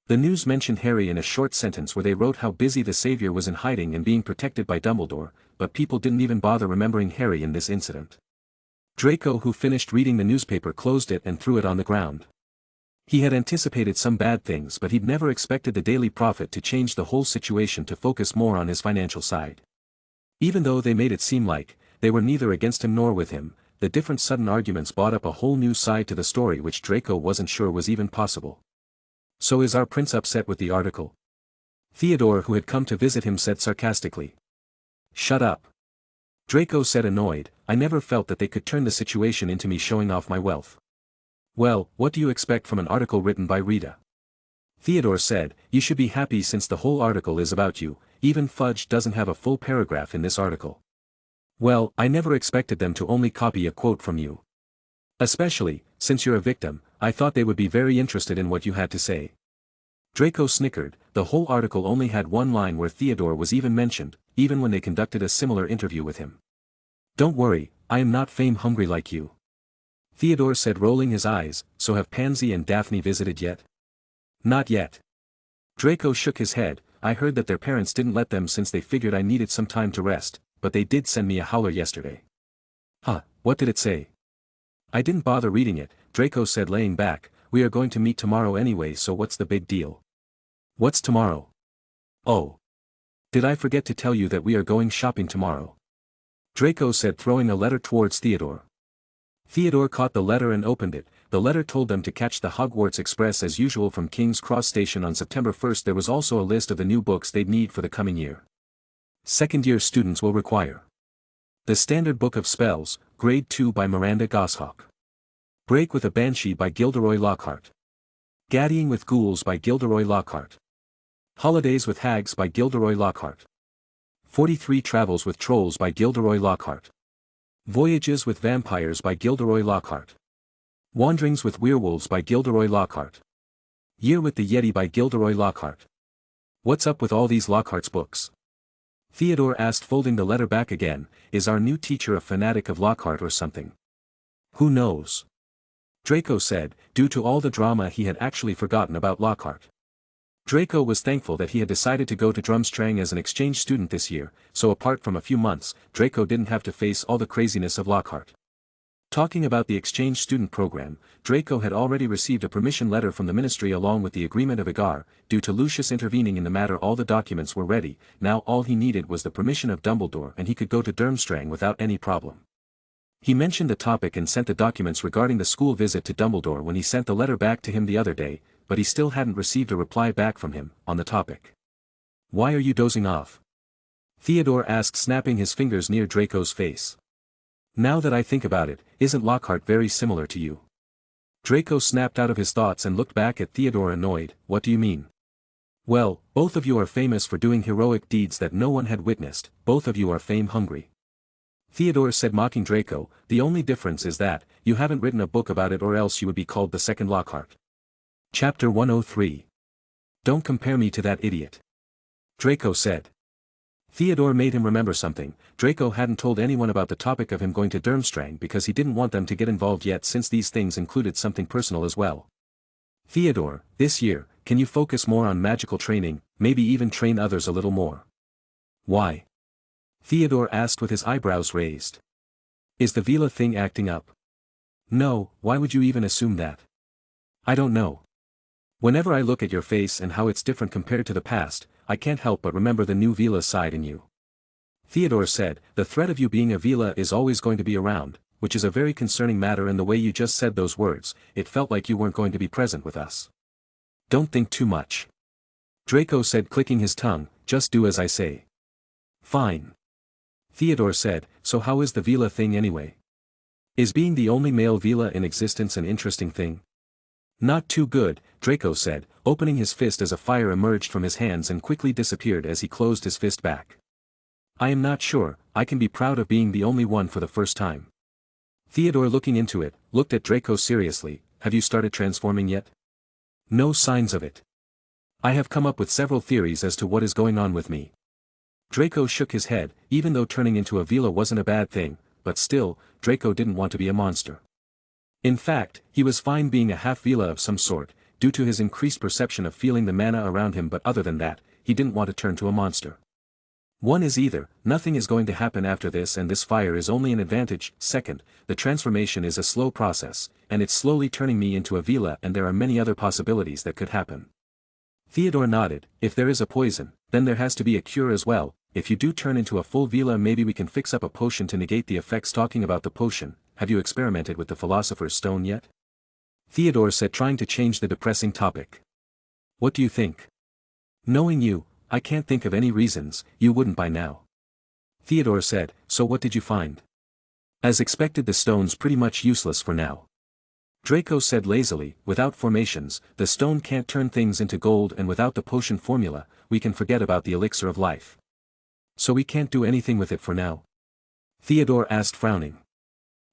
The news mentioned Harry in a short sentence where they wrote how busy the Savior was in hiding and being protected by Dumbledore, but people didn't even bother remembering Harry in this incident. Draco, who finished reading the newspaper, closed it and threw it on the ground. He had anticipated some bad things, but he'd never expected the Daily Prophet to change the whole situation to focus more on his financial side. Even though they made it seem like they were neither against him nor with him, the different sudden arguments brought up a whole new side to the story which Draco wasn't sure was even possible. "So is our prince upset with the article?" Theodore, who had come to visit him, said sarcastically. "Shut up," Draco said, annoyed. "I never felt that they could turn the situation into me showing off my wealth." "Well, what do you expect from an article written by Rita?" Theodore said. "You should be happy since the whole article is about you. Even Fudge doesn't have a full paragraph in this article." "Well, I never expected them to only copy a quote from you. Especially, since you're a victim, I thought they would be very interested in what you had to say." Draco snickered. The whole article only had one line where Theodore was even mentioned, even when they conducted a similar interview with him. "Don't worry, I am not fame-hungry like you," Theodore said, rolling his eyes. "So have Pansy and Daphne visited yet?" "Not yet." Draco shook his head. "I heard that their parents didn't let them since they figured I needed some time to rest, but they did send me a howler yesterday." "Huh, what did it say?" "I didn't bother reading it," Draco said, laying back. "We are going to meet tomorrow anyway, so what's the big deal?" "What's tomorrow?" "Oh. Did I forget to tell you that we are going shopping tomorrow?" Draco said, throwing a letter towards Theodore. Theodore caught the letter and opened it. The letter told them to catch the Hogwarts Express as usual from King's Cross Station on September 1st. There was also a list of the new books they'd need for the coming year. Second-year students will require The Standard Book of Spells, Grade 2 by Miranda Goshawk. Break with a Banshee by Gilderoy Lockhart. Gaddying with Ghouls by Gilderoy Lockhart. Holidays with Hags by Gilderoy Lockhart. 43 Travels with Trolls by Gilderoy Lockhart. Voyages with Vampires by Gilderoy Lockhart. Wanderings with Werewolves by Gilderoy Lockhart. Year with the Yeti by Gilderoy Lockhart. What's up with all these Lockhart's books? Theodore asked, folding the letter back again. Is our new teacher a fanatic of Lockhart or something? Who knows? Draco said. Due to all the drama, he had actually forgotten about Lockhart. Draco was thankful that he had decided to go to Drumstrang as an exchange student this year, so apart from a few months, Draco didn't have to face all the craziness of Lockhart. Talking about the exchange student program, Draco had already received a permission letter from the ministry along with the agreement of Agar. Due to Lucius intervening in the matter, all the documents were ready. Now all he needed was the permission of Dumbledore and he could go to Durmstrang without any problem. He mentioned the topic and sent the documents regarding the school visit to Dumbledore when he sent the letter back to him the other day, but he still hadn't received a reply back from him on the topic. Why are you dozing off? Theodore asked, snapping his fingers near Draco's face. Now that I think about it, isn't Lockhart very similar to you? Draco snapped out of his thoughts and looked back at Theodore, annoyed. What do you mean? Well, both of you are famous for doing heroic deeds that no one had witnessed. Both of you are fame-hungry. Theodore said, mocking Draco. The only difference is that you haven't written a book about it, or else you would be called the second Lockhart. Chapter 103. Don't compare me to that idiot, Draco said. Theodore made him remember something. Draco hadn't told anyone about the topic of him going to Durmstrang because he didn't want them to get involved yet, since these things included something personal as well. Theodore, this year, can you focus more on magical training, maybe even train others a little more? Why? Theodore asked with his eyebrows raised. Is the Vila thing acting up? No, why would you even assume that? I don't know. Whenever I look at your face and how it's different compared to the past, I can't help but remember the new Vila side in you. Theodore said, the threat of you being a Vila is always going to be around, which is a very concerning matter, and the way you just said those words, it felt like you weren't going to be present with us. Don't think too much, Draco said, clicking his tongue. Just do as I say. Fine. Theodore said, so how is the Vila thing anyway? Is being the only male Vila in existence an interesting thing? Not too good, Draco said, opening his fist as a fire emerged from his hands and quickly disappeared as he closed his fist back. I am not sure. I can be proud of being the only one for the first time. Theodore, looking into it, looked at Draco seriously. Have you started transforming yet? No signs of it. I have come up with several theories as to what is going on with me. Draco shook his head. Even though turning into a Vila wasn't a bad thing, but still, Draco didn't want to be a monster. In fact, he was fine being a half-Vila of some sort, due to his increased perception of feeling the mana around him, but other than that, he didn't want to turn to a monster. One is either, nothing is going to happen after this and this fire is only an advantage. Second, the transformation is a slow process, and it's slowly turning me into a Vila, and there are many other possibilities that could happen. Theodore nodded. If there is a poison, then there has to be a cure as well. If you do turn into a full Vila, maybe we can fix up a potion to negate the effects. Talking about the potion, have you experimented with the Philosopher's Stone yet? Theodore said, trying to change the depressing topic. What do you think? Knowing you, I can't think of any reasons you wouldn't by now. Theodore said, so what did you find? As expected, the stone's pretty much useless for now. Draco said lazily, without formations, the stone can't turn things into gold, and without the potion formula, we can forget about the elixir of life. So we can't do anything with it for now? Theodore asked, frowning.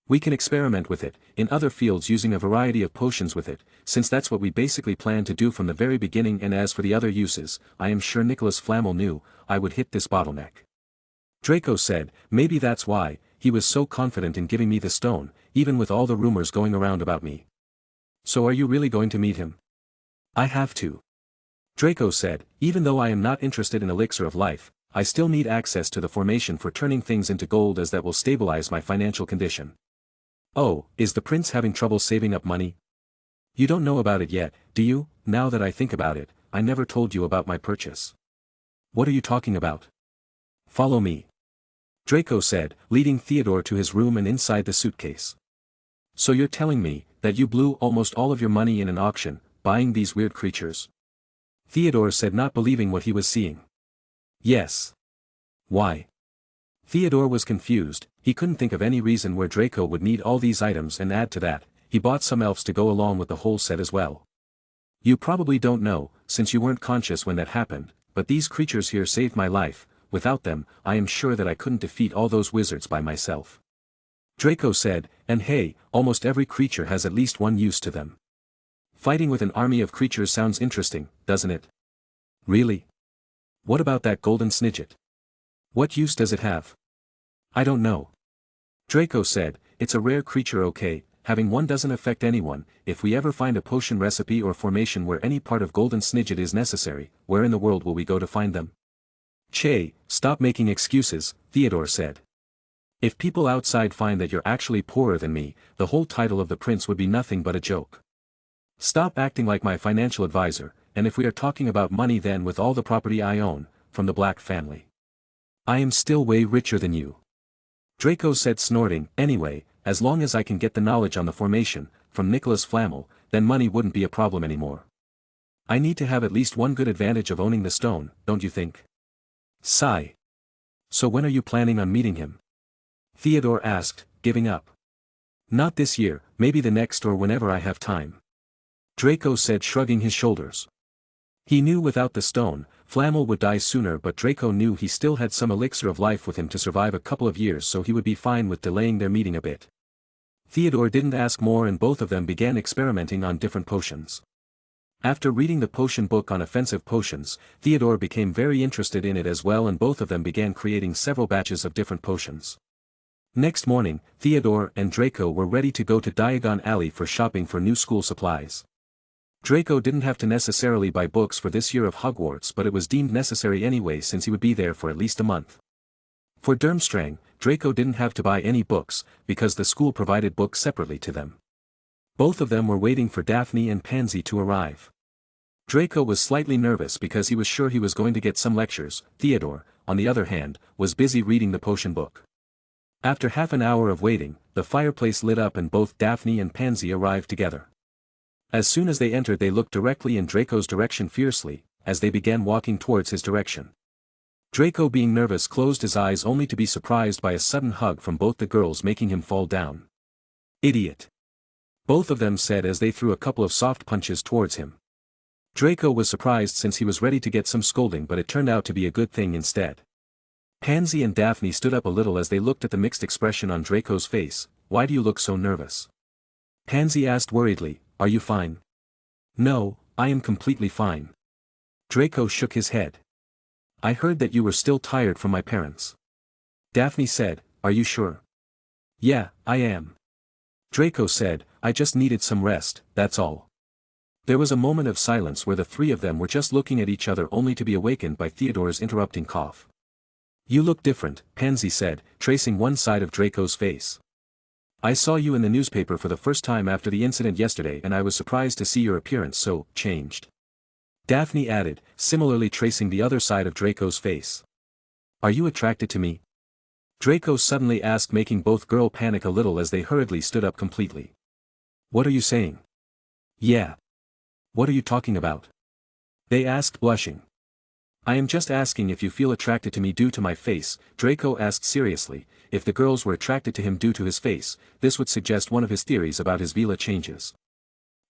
We can experiment with it, in other fields, using a variety of potions with it, since that's what we basically planned to do from the very beginning, and as for the other uses, I am sure Nicholas Flamel knew I would hit this bottleneck. Draco said, maybe that's why he was so confident in giving me the stone, even with all the rumors going around about me. So are you really going to meet him? I have to. Draco said, even though I am not interested in elixir of life, I still need access to the formation for turning things into gold, as that will stabilize my financial condition. Oh, is the prince having trouble saving up money? You don't know about it yet, do you? Now that I think about it, I never told you about my purchase. What are you talking about? Follow me. Draco said, leading Theodore to his room and inside the suitcase. So you're telling me that you blew almost all of your money in an auction, buying these weird creatures? Theodore said, not believing what he was seeing. Yes. Why? Theodore was confused. He couldn't think of any reason where Draco would need all these items, and add to that, he bought some elves to go along with the whole set as well. You probably don't know, since you weren't conscious when that happened, but these creatures here saved my life. Without them, I am sure that I couldn't defeat all those wizards by myself. Draco said, and hey, almost every creature has at least one use to them. Fighting with an army of creatures sounds interesting, doesn't it? Really? What about that golden snidget? What use does it have? I don't know. Draco said, it's a rare creature, okay, having one doesn't affect anyone. If we ever find a potion recipe or formation where any part of golden snidget is necessary, where in the world will we go to find them? Che, stop making excuses, Theodore said. If people outside find that you're actually poorer than me, the whole title of the prince would be nothing but a joke. Stop acting like my financial advisor, and if we are talking about money, then with all the property I own, from the Black family, I am still way richer than you. Draco said, snorting, anyway, as long as I can get the knowledge on the formation, from Nicholas Flamel, then money wouldn't be a problem anymore. I need to have at least one good advantage of owning the stone, don't you think? Sigh. So when are you planning on meeting him? Theodore asked, giving up. Not this year, maybe the next, or whenever I have time. Draco said, shrugging his shoulders. He knew without the stone, Flamel would die sooner, but Draco knew he still had some elixir of life with him to survive a couple of years, so he would be fine with delaying their meeting a bit. Theodore didn't ask more, and both of them began experimenting on different potions. After reading the potion book on offensive potions, Theodore became very interested in it as well, and both of them began creating several batches of different potions. Next morning, Theodore and Draco were ready to go to Diagon Alley for shopping for new school supplies. Draco didn't have to necessarily buy books for this year of Hogwarts, but it was deemed necessary anyway since he would be there for at least a month. For Durmstrang, Draco didn't have to buy any books, because the school provided books separately to them. Both of them were waiting for Daphne and Pansy to arrive. Draco was slightly nervous because he was sure he was going to get some lectures. Theodore, on the other hand, was busy reading the potion book. After half an hour of waiting, the fireplace lit up and both Daphne and Pansy arrived together. As soon as they entered, they looked directly in Draco's direction fiercely, as they began walking towards his direction. Draco, being nervous, closed his eyes only to be surprised by a sudden hug from both the girls, making him fall down. Idiot! Both of them said as they threw a couple of soft punches towards him. Draco was surprised since he was ready to get some scolding, but it turned out to be a good thing instead. Pansy and Daphne stood up a little as they looked at the mixed expression on Draco's face. Why do you look so nervous? Pansy asked worriedly, are you fine? No, I am completely fine. Draco shook his head. I heard that you were still tired from my parents. Daphne said, are you sure? Yeah, I am. Draco said, I just needed some rest, that's all. There was a moment of silence where the three of them were just looking at each other, only to be awakened by Theodore's interrupting cough. You look different, Pansy said, tracing one side of Draco's face. I saw you in the newspaper for the first time after the incident yesterday, and I was surprised to see your appearance so changed. Daphne added, similarly tracing the other side of Draco's face. Are you attracted to me? Draco suddenly asked, making both girls panic a little as they hurriedly stood up completely. What are you saying? Yeah. What are you talking about? They asked, blushing. I am just asking if you feel attracted to me due to my face, Draco asked seriously. If the girls were attracted to him due to his face, this would suggest one of his theories about his Vila changes.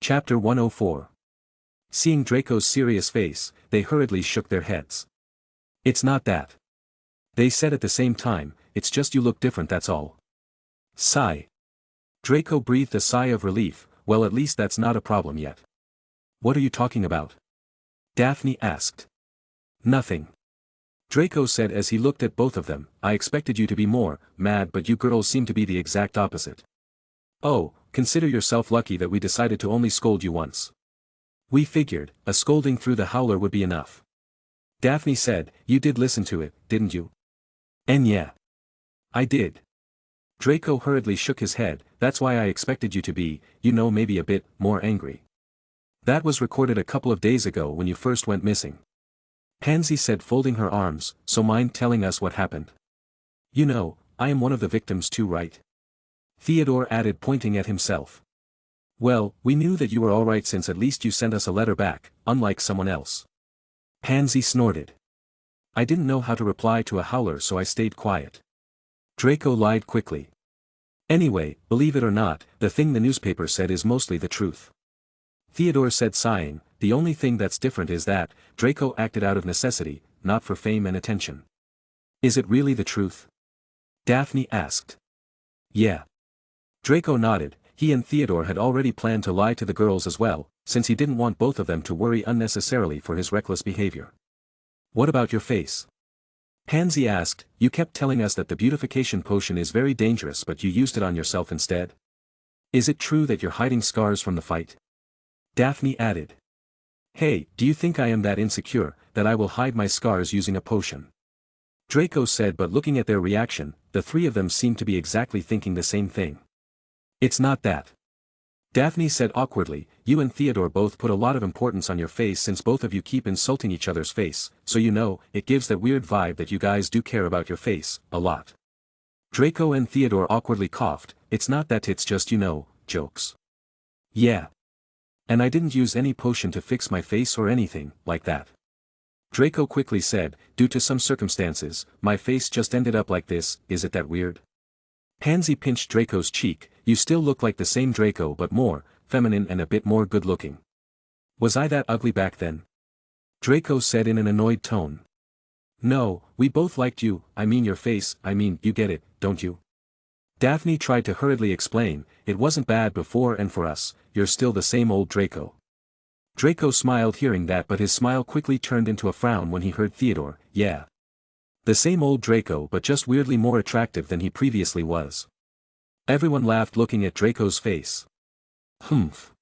Chapter 104. Seeing Draco's serious face, they hurriedly shook their heads. It's not that. They said at the same time, it's just you look different, that's all. Sigh. Draco breathed a sigh of relief. Well, at least that's not a problem yet. What are you talking about? Daphne asked. Nothing. Draco said as he looked at both of them. I expected you to be more mad, but you girls seem to be the exact opposite. Oh, consider yourself lucky that we decided to only scold you once. We figured a scolding through the howler would be enough. Daphne said, you did listen to it, didn't you? And yeah. I did. Draco hurriedly shook his head. That's why I expected you to be, maybe a bit more angry. That was recorded a couple of days ago when you first went missing. Pansy said, folding her arms, so mind telling us what happened? I am one of the victims too, right? Theodore added, pointing at himself. Well, we knew that you were alright since at least you sent us a letter back, unlike someone else. Pansy snorted. I didn't know how to reply to a howler, so I stayed quiet. Draco lied quickly. Anyway, believe it or not, the thing the newspaper said is mostly the truth. Theodore said, sighing, the only thing that's different is that Draco acted out of necessity, not for fame and attention. Is it really the truth? Daphne asked. Yeah. Draco nodded. He and Theodore had already planned to lie to the girls as well, since he didn't want both of them to worry unnecessarily for his reckless behavior. What about your face? Pansy asked, you kept telling us that the beautification potion is very dangerous, but you used it on yourself instead. Is it true that you're hiding scars from the fight? Daphne added. Hey, do you think I am that insecure, that I will hide my scars using a potion? Draco said, but looking at their reaction, the three of them seemed to be exactly thinking the same thing. It's not that. Daphne said awkwardly, you and Theodore both put a lot of importance on your face since both of you keep insulting each other's face, so it gives that weird vibe that you guys do care about your face, a lot. Draco and Theodore awkwardly coughed. It's not that, it's just jokes. Yeah. And I didn't use any potion to fix my face or anything like that. Draco quickly said, due to some circumstances, my face just ended up like this. Is it that weird? Pansy pinched Draco's cheek. You still look like the same Draco, but more feminine and a bit more good-looking. Was I that ugly back then? Draco said in an annoyed tone. No, we both liked you, I mean your face, you get it, don't you? Daphne tried to hurriedly explain, it wasn't bad before, and for us, you're still the same old Draco. Draco smiled hearing that, but his smile quickly turned into a frown when he heard Theodore. Yeah. The same old Draco, but just weirdly more attractive than he previously was. Everyone laughed looking at Draco's face. Humph.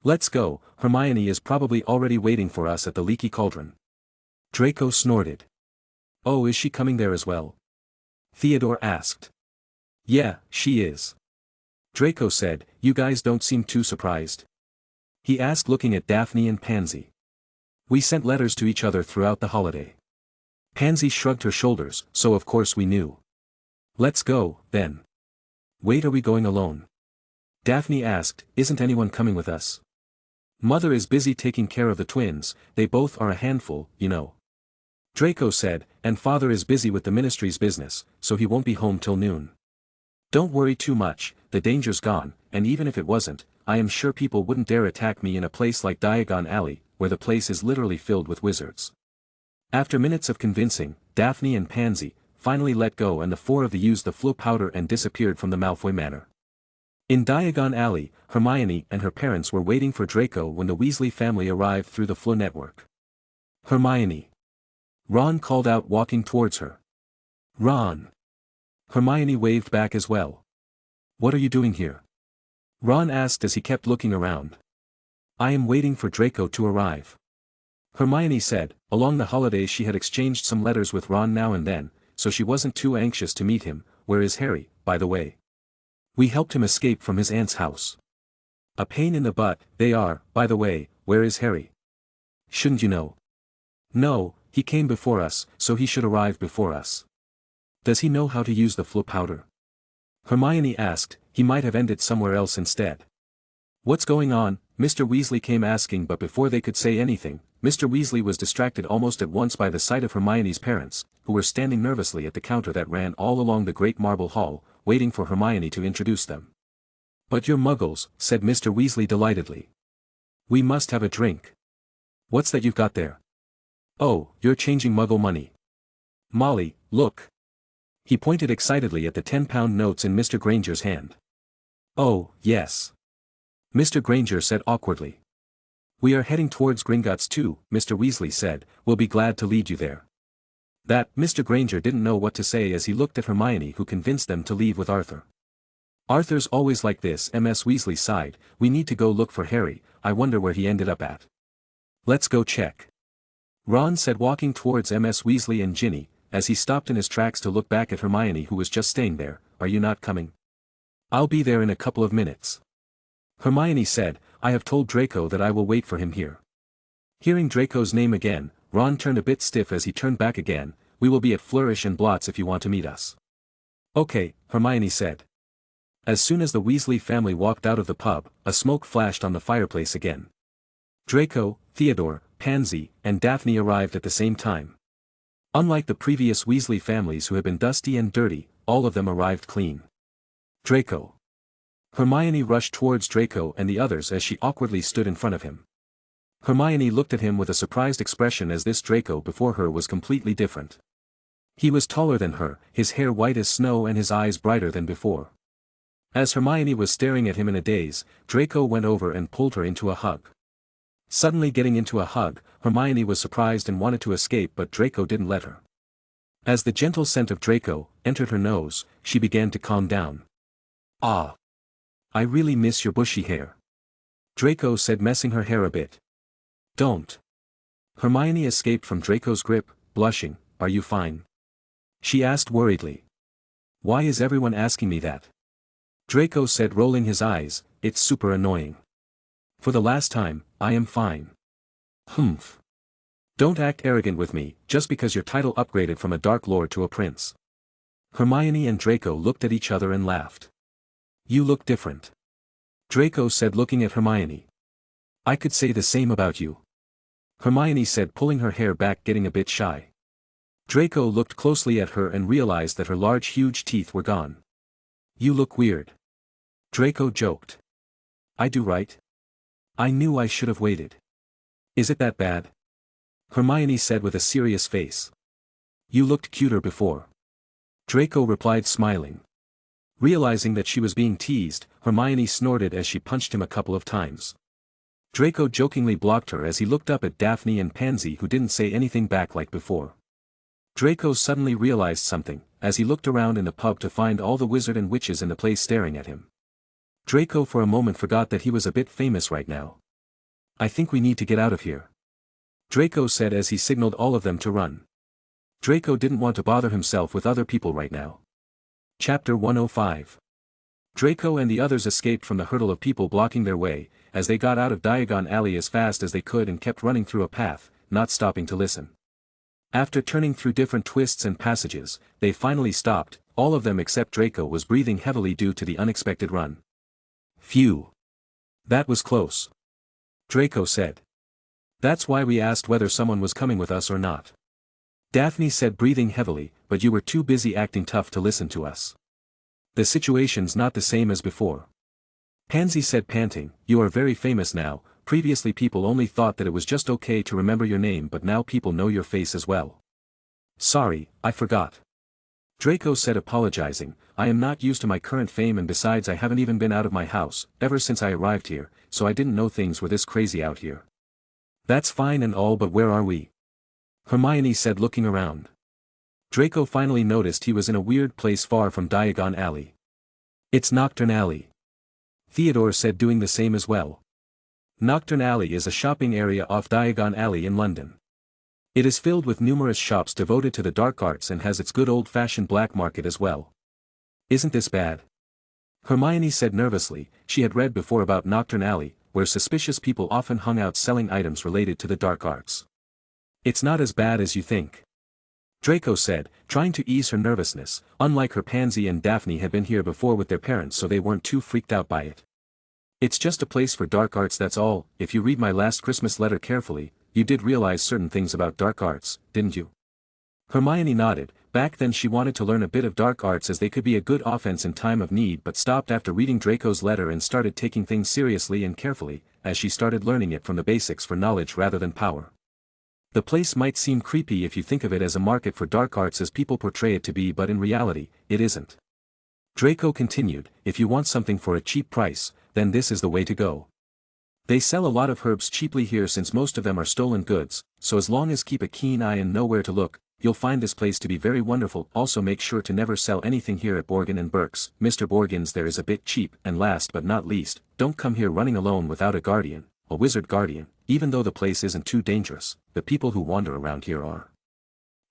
Let's go, Hermione is probably already waiting for us at the leaky cauldron. Draco snorted. Oh, is she coming there as well? Theodore asked. Yeah, she is. Draco said, you guys don't seem too surprised. He asked looking at Daphne and Pansy. We sent letters to each other throughout the holiday. Pansy shrugged her shoulders, so of course we knew. Let's go, then. Wait, are we going alone? Daphne asked, isn't anyone coming with us? Mother is busy taking care of the twins, they both are a handful, Draco said, and father is busy with the ministry's business, so he won't be home till noon. Don't worry too much, the danger's gone, and even if it wasn't, I am sure people wouldn't dare attack me in a place like Diagon Alley, where the place is literally filled with wizards. After minutes of convincing, Daphne and Pansy finally let go, and the four of them used the flow powder and disappeared from the Malfoy Manor. In Diagon Alley, Hermione and her parents were waiting for Draco when the Weasley family arrived through the flow network. Hermione. Ron called out, walking towards her. Ron. Hermione waved back as well. What are you doing here? Ron asked as he kept looking around. I am waiting for Draco to arrive. Hermione said. Along the holidays she had exchanged some letters with Ron now and then, so she wasn't too anxious to meet him. Where is Harry, by the way? We helped him escape from his aunt's house. A pain in the butt, they are. By the way, where is Harry? Shouldn't you know? No, he came before us, so he should arrive before us. Does he know how to use the flu powder? Hermione asked. He might have ended somewhere else instead. What's going on? Mr. Weasley came asking, but before they could say anything, Mr. Weasley was distracted almost at once by the sight of Hermione's parents, who were standing nervously at the counter that ran all along the great marble hall, waiting for Hermione to introduce them. But you're muggles, said Mr. Weasley delightedly. We must have a drink. What's that you've got there? Oh, you're changing muggle money. Molly, look. He pointed excitedly at the 10-pound notes in Mr. Granger's hand. Oh, yes. Mr. Granger said awkwardly. We are heading towards Gringotts too, Mr. Weasley said. We'll be glad to lead you there. That, Mr. Granger didn't know what to say as he looked at Hermione, who convinced them to leave with Arthur. Arthur's always like this, Ms. Weasley sighed. We need to go look for Harry. I wonder where he ended up at. Let's go check. Ron said, walking towards Ms. Weasley and Ginny, as he stopped in his tracks to look back at Hermione, who was just staying there. Are you not coming? I'll be there in a couple of minutes. Hermione said, I have told Draco that I will wait for him here. Hearing Draco's name again, Ron turned a bit stiff as he turned back again. We will be at Flourish and Blots if you want to meet us. Okay, Hermione said. As soon as the Weasley family walked out of the pub, a smoke flashed on the fireplace again. Draco, Theodore, Pansy, and Daphne arrived at the same time. Unlike the previous Weasley families who had been dusty and dirty, all of them arrived clean. Draco. Hermione rushed towards Draco and the others as she awkwardly stood in front of him. Hermione looked at him with a surprised expression as this Draco before her was completely different. He was taller than her, his hair white as snow and his eyes brighter than before. As Hermione was staring at him in a daze, Draco went over and pulled her into a hug. Suddenly getting into a hug, Hermione was surprised and wanted to escape, but Draco didn't let her. As the gentle scent of Draco entered her nose, she began to calm down. Ah! I really miss your bushy hair. Draco said, messing her hair a bit. Don't. Hermione escaped from Draco's grip, blushing. Are you fine? She asked worriedly. Why is everyone asking me that? Draco said, rolling his eyes. It's super annoying. For the last time, I am fine. Humph. Don't act arrogant with me, just because your title upgraded from a Dark Lord to a Prince. Hermione and Draco looked at each other and laughed. You look different. Draco said, looking at Hermione. I could say the same about you. Hermione said, pulling her hair back, getting a bit shy. Draco looked closely at her and realized that her large huge teeth were gone. You look weird. Draco joked. I do, right? I knew I should have waited. Is it that bad? Hermione said with a serious face. You looked cuter before. Draco replied, smiling. Realizing that she was being teased, Hermione snorted as she punched him a couple of times. Draco jokingly blocked her as he looked up at Daphne and Pansy, who didn't say anything back like before. Draco suddenly realized something, as he looked around in the pub to find all the wizard and witches in the place staring at him. Draco for a moment forgot that he was a bit famous right now. I think we need to get out of here. Draco said as he signaled all of them to run. Draco didn't want to bother himself with other people right now. Chapter 105. Draco and the others escaped from the hurdle of people blocking their way, as they got out of Diagon Alley as fast as they could and kept running through a path, not stopping to listen. After turning through different twists and passages, they finally stopped. All of them except Draco was breathing heavily due to the unexpected run. Phew. That was close. Draco said. That's why we asked whether someone was coming with us or not. Daphne said, breathing heavily, but you were too busy acting tough to listen to us. The situation's not the same as before. Pansy said, panting, you are very famous now. Previously people only thought that it was just okay to remember your name, but now people know your face as well. Sorry, I forgot. Draco said, apologizing. I am not used to my current fame, and besides I haven't even been out of my house ever since I arrived here, so I didn't know things were this crazy out here. That's fine and all, but where are we? Hermione said, looking around. Draco finally noticed he was in a weird place far from Diagon Alley. It's Knockturn Alley. Theodore said, doing the same as well. Knockturn Alley is a shopping area off Diagon Alley in London. It is filled with numerous shops devoted to the dark arts and has its good old-fashioned black market as well. Isn't this bad? Hermione said nervously. She had read before about Knockturn Alley, where suspicious people often hung out selling items related to the dark arts. It's not as bad as you think. Draco said, trying to ease her nervousness. Unlike her, Pansy and Daphne had been here before with their parents, so they weren't too freaked out by it. It's just a place for dark arts, that's all. If you read my last Christmas letter carefully, you did realize certain things about dark arts, didn't you? Hermione nodded. Back then she wanted to learn a bit of dark arts as they could be a good offense in time of need, but stopped after reading Draco's letter and started taking things seriously and carefully, as she started learning it from the basics for knowledge rather than power. The place might seem creepy if you think of it as a market for dark arts as people portray it to be, but in reality, it isn't. Draco continued, if you want something for a cheap price, then this is the way to go. They sell a lot of herbs cheaply here since most of them are stolen goods, so as long as keep a keen eye and know where to look, you'll find this place to be very wonderful. Also make sure to never sell anything here at Borgin and Burke's. Mr. Borgin's there is a bit cheap, and last but not least, don't come here running alone without a guardian, a wizard guardian, even though the place isn't too dangerous, the people who wander around here are.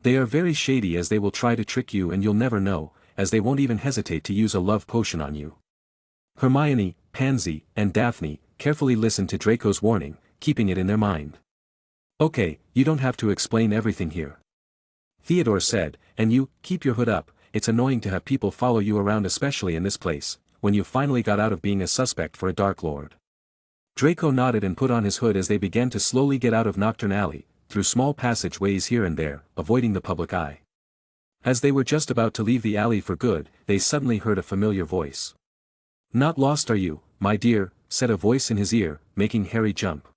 They are very shady as they will try to trick you and you'll never know, as they won't even hesitate to use a love potion on you. Hermione, Pansy, and Daphne carefully listened to Draco's warning, keeping it in their mind. Okay, you don't have to explain everything here. Theodore said, and you, keep your hood up. It's annoying to have people follow you around, especially in this place, when you finally got out of being a suspect for a Dark Lord. Draco nodded and put on his hood as they began to slowly get out of Nocturne Alley, through small passageways here and there, avoiding the public eye. As they were just about to leave the alley for good, they suddenly heard a familiar voice. Not lost are you, my dear, said a voice in his ear, making Harry jump.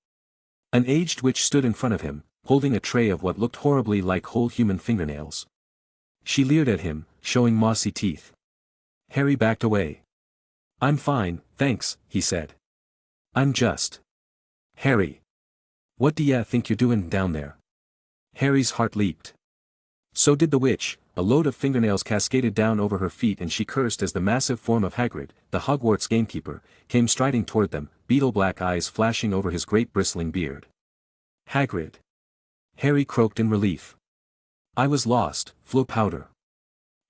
An aged witch stood in front of him, holding a tray of what looked horribly like whole human fingernails. She leered at him, showing mossy teeth. Harry backed away. I'm fine, thanks, he said. I'm just. Harry. What do ya think you're doing down there? Harry's heart leaped. So did the witch. A load of fingernails cascaded down over her feet and she cursed as the massive form of Hagrid, the Hogwarts gamekeeper, came striding toward them, beetle-black eyes flashing over his great bristling beard. Hagrid. Harry croaked in relief. I was lost, Flo Powder.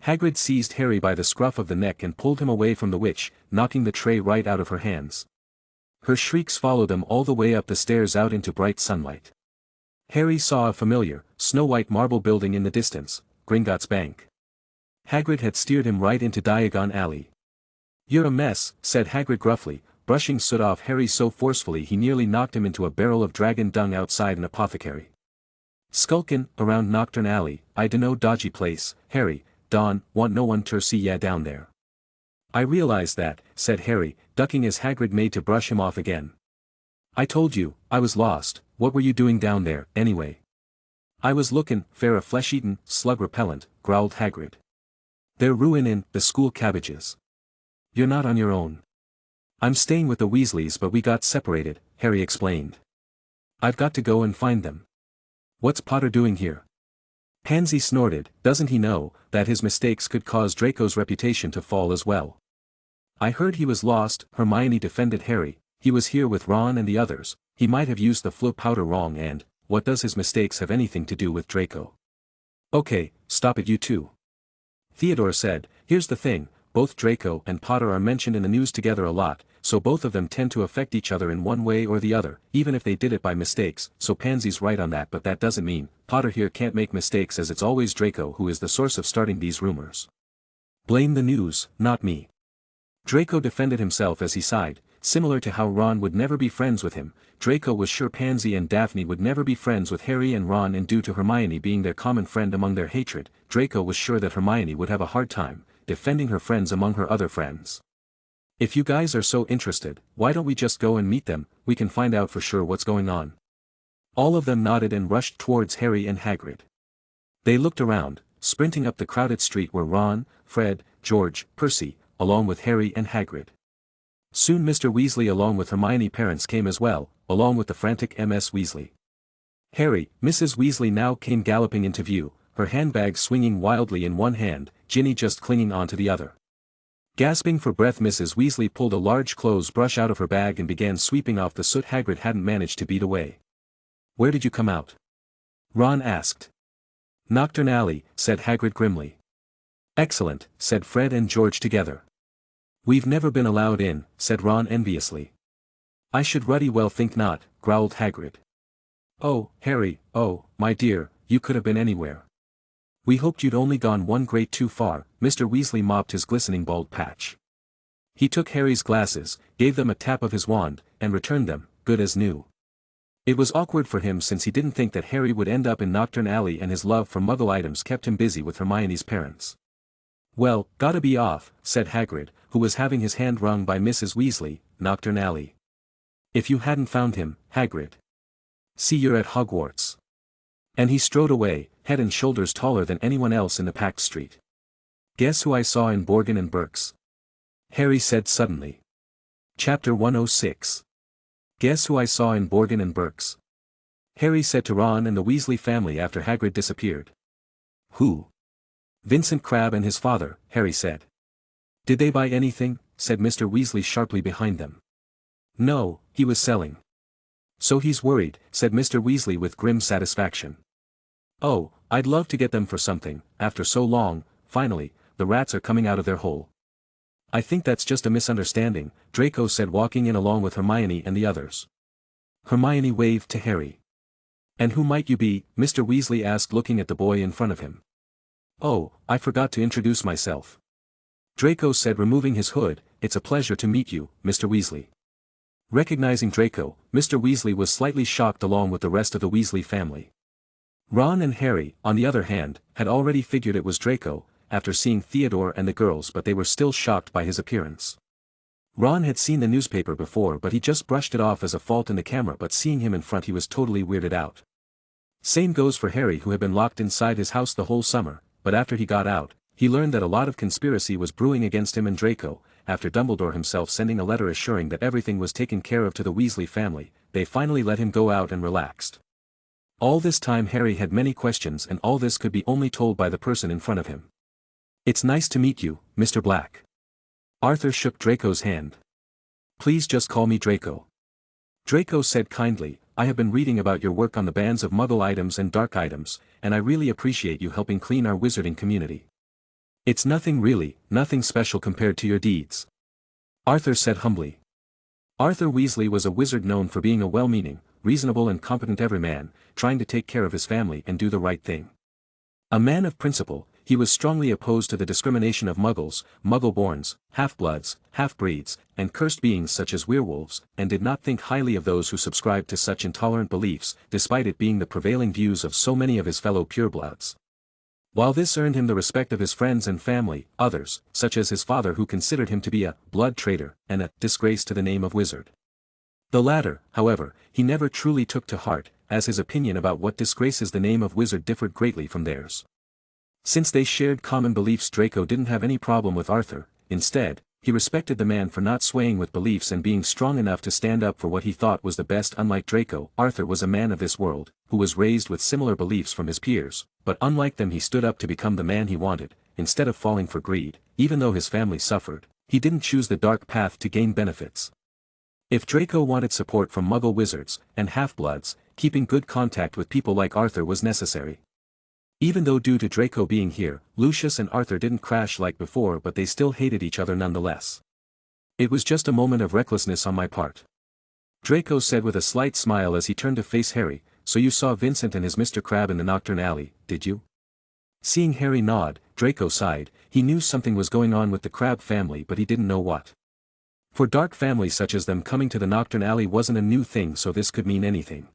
Hagrid seized Harry by the scruff of the neck and pulled him away from the witch, knocking the tray right out of her hands. Her shrieks followed them all the way up the stairs out into bright sunlight. Harry saw a familiar, snow-white marble building in the distance, Gringotts Bank. Hagrid had steered him right into Diagon Alley. You're a mess, said Hagrid gruffly, brushing soot off Harry so forcefully he nearly knocked him into a barrel of dragon dung outside an apothecary. Skulkin' around Nocturne Alley, I dunno dodgy place, Harry, Dawn, want no one ter see ya down there. I realize that, said Harry, ducking as Hagrid made to brush him off again. I told you, I was lost. What were you doing down there, anyway? I was lookin' for a flesh-eatin', slug repellent, growled Hagrid. They're ruinin' the school cabbages. You're not on your own. I'm staying with the Weasleys, but we got separated, Harry explained. I've got to go and find them. What's Potter doing here? Pansy snorted, doesn't he know that his mistakes could cause Draco's reputation to fall as well? I heard he was lost, Hermione defended Harry. He was here with Ron and the others. He might have used the Flo Powder wrong, and what does his mistakes have anything to do with Draco? Okay, stop it you two. Theodore said, here's the thing, both Draco and Potter are mentioned in the news together a lot, so both of them tend to affect each other in one way or the other, even if they did it by mistakes, so Pansy's right on that, but that doesn't mean Potter here can't make mistakes, as it's always Draco who is the source of starting these rumors. Blame the news, not me. Draco defended himself as he sighed. Similar to how Ron would never be friends with him, Draco was sure Pansy and Daphne would never be friends with Harry and Ron, and due to Hermione being their common friend among their hatred, Draco was sure that Hermione would have a hard time defending her friends among her other friends. If you guys are so interested, why don't we just go and meet them? We can find out for sure what's going on. All of them nodded and rushed towards Harry and Hagrid. They looked around, sprinting up the crowded street were Ron, Fred, George, Percy, along with Harry and Hagrid. Soon Mr. Weasley along with Hermione parents came as well, along with the frantic Ms. Weasley. Harry, Mrs. Weasley now came galloping into view, her handbag swinging wildly in one hand, Ginny just clinging onto the other. Gasping for breath, Mrs. Weasley pulled a large clothes brush out of her bag and began sweeping off the soot Hagrid hadn't managed to beat away. Where did you come out? Ron asked. Nocturne Alley, said Hagrid grimly. Excellent, said Fred and George together. We've never been allowed in, said Ron enviously. I should ruddy well think not, growled Hagrid. Oh, Harry, oh, my dear, you could have been anywhere. We hoped you'd only gone one grade too far." Mr. Weasley mopped his glistening bald patch. He took Harry's glasses, gave them a tap of his wand, and returned them, good as new. It was awkward for him since he didn't think that Harry would end up in Knockturn Alley, and his love for Muggle items kept him busy with Hermione's parents. "Well, gotta be off," said Hagrid, who was having his hand wrung by Mrs. Weasley. "Knockturn Alley. If you hadn't found him, Hagrid. See, you're at Hogwarts." And he strode away, head and shoulders taller than anyone else in the packed street. "Guess who I saw in Borgin and Burke's?" Harry said suddenly. Chapter 106. Guess who I saw in Borgin and Burke's? Harry said to Ron and the Weasley family after Hagrid disappeared. "Who?" "Vincent Crabbe and his father," Harry said. "Did they buy anything?" said Mr. Weasley sharply behind them. "No, he was selling." "So he's worried," said Mr. Weasley with grim satisfaction. "Oh, I'd love to get them for something, after so long. Finally, the rats are coming out of their hole." "I think that's just a misunderstanding," Draco said, walking in along with Hermione and the others. Hermione waved to Harry. "And who might you be?" Mr. Weasley asked, looking at the boy in front of him. "Oh, I forgot to introduce myself." Draco said, removing his hood. "It's a pleasure to meet you, Mr. Weasley." Recognizing Draco, Mr. Weasley was slightly shocked along with the rest of the Weasley family. Ron and Harry, on the other hand, had already figured it was Draco, after seeing Theodore and the girls, but they were still shocked by his appearance. Ron had seen the newspaper before, but he just brushed it off as a fault in the camera, but seeing him in front he was totally weirded out. Same goes for Harry, who had been locked inside his house the whole summer, but after he got out, he learned that a lot of conspiracy was brewing against him and Draco. After Dumbledore himself sending a letter assuring that everything was taken care of to the Weasley family, they finally let him go out and relaxed. All this time Harry had many questions, and all this could be only told by the person in front of him. "It's nice to meet you, Mr. Black." Arthur shook Draco's hand. "Please just call me Draco." Draco said kindly, "I have been reading about your work on the bans of Muggle items and dark items, and I really appreciate you helping clean our wizarding community." "It's nothing really, nothing special compared to your deeds," Arthur said humbly. Arthur Weasley was a wizard known for being a well-meaning, reasonable and competent everyman, trying to take care of his family and do the right thing. A man of principle, he was strongly opposed to the discrimination of Muggles, Muggle-borns, half-bloods, half-breeds, and cursed beings such as werewolves, and did not think highly of those who subscribed to such intolerant beliefs, despite it being the prevailing views of so many of his fellow purebloods. While this earned him the respect of his friends and family, others, such as his father, who considered him to be a blood traitor and a disgrace to the name of wizard. The latter, however, he never truly took to heart, as his opinion about what disgraces the name of wizard differed greatly from theirs. Since they shared common beliefs, Draco didn't have any problem with Arthur. Instead, he respected the man for not swaying with beliefs and being strong enough to stand up for what he thought was the best. Unlike Draco, Arthur was a man of this world, who was raised with similar beliefs from his peers, but unlike them he stood up to become the man he wanted, instead of falling for greed. Even though his family suffered, he didn't choose the dark path to gain benefits. If Draco wanted support from Muggle wizards and half-bloods, keeping good contact with people like Arthur was necessary. Even though due to Draco being here, Lucius and Arthur didn't crash like before, but they still hated each other nonetheless. "It was just a moment of recklessness on my part," Draco said with a slight smile as he turned to face Harry. "So you saw Vincent and his Mr. Crabbe in the Knockturn Alley, did you?" Seeing Harry nod, Draco sighed. He knew something was going on with the Crabbe family, but he didn't know what. For dark families such as them, coming to the Knockturn Alley wasn't a new thing, so this could mean anything.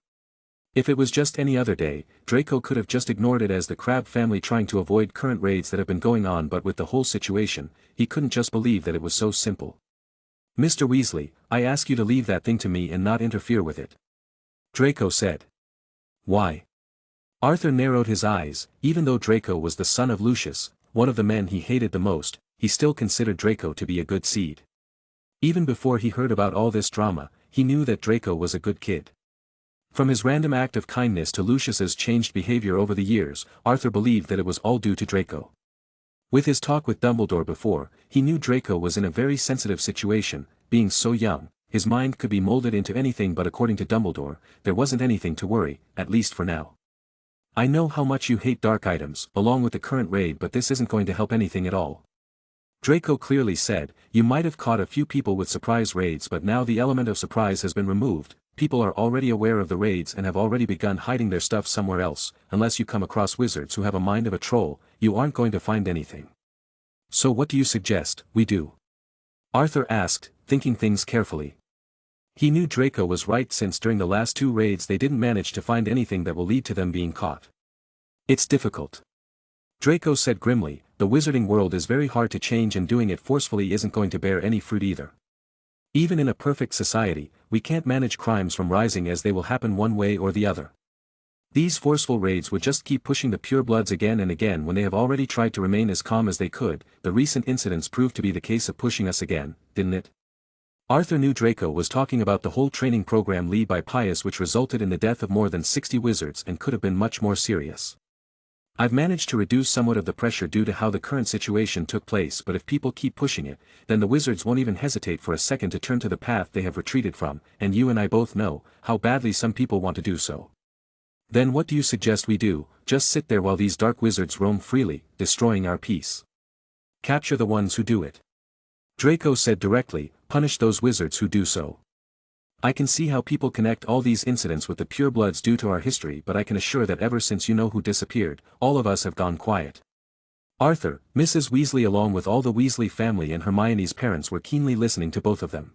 If it was just any other day, Draco could have just ignored it as the Crabbe family trying to avoid current raids that have been going on, but with the whole situation, he couldn't just believe that it was so simple. "Mr. Weasley, I ask you to leave that thing to me and not interfere with it," Draco said. "Why?" Arthur narrowed his eyes. Even though Draco was the son of Lucius, one of the men he hated the most, he still considered Draco to be a good seed. Even before he heard about all this drama, he knew that Draco was a good kid. From his random act of kindness to Lucius's changed behavior over the years, Arthur believed that it was all due to Draco. With his talk with Dumbledore before, he knew Draco was in a very sensitive situation. Being so young, his mind could be molded into anything, but according to Dumbledore, there wasn't anything to worry, at least for now. "I know how much you hate dark items, along with the current raid, but this isn't going to help anything at all," Draco clearly said. "You might have caught a few people with surprise raids, but now the element of surprise has been removed. people are already aware of the raids and have already begun hiding their stuff somewhere else. Unless you come across wizards who have a mind of a troll, you aren't going to find anything. So what do you suggest we do? Arthur asked, thinking things carefully. He knew Draco was right, since during the last 2 raids they didn't manage to find anything that will lead to them being caught. It's difficult. Draco said grimly, the wizarding world is very hard to change, and doing it forcefully isn't going to bear any fruit either. Even in a perfect society, we can't manage crimes from rising, as they will happen one way or the other. These forceful raids would just keep pushing the purebloods again and again when they have already tried to remain as calm as they could. The recent incidents proved to be the case of pushing us again, didn't it? Arthur knew Draco was talking about the whole training program led by Pius, which resulted in the death of more than 60 wizards and could have been much more serious. I've managed to reduce somewhat of the pressure due to how the current situation took place, but if people keep pushing it, then the wizards won't even hesitate for a second to turn to the path they have retreated from, and you and I both know how badly some people want to do so. Then what do you suggest we do? Just sit there while these dark wizards roam freely, destroying our peace? Capture the ones who do it. Draco said directly, punish those wizards who do so. I can see how people connect all these incidents with the purebloods due to our history, but I can assure that ever since you know who disappeared, all of us have gone quiet. Arthur, Mrs. Weasley along with all the Weasley family and Hermione's parents were keenly listening to both of them.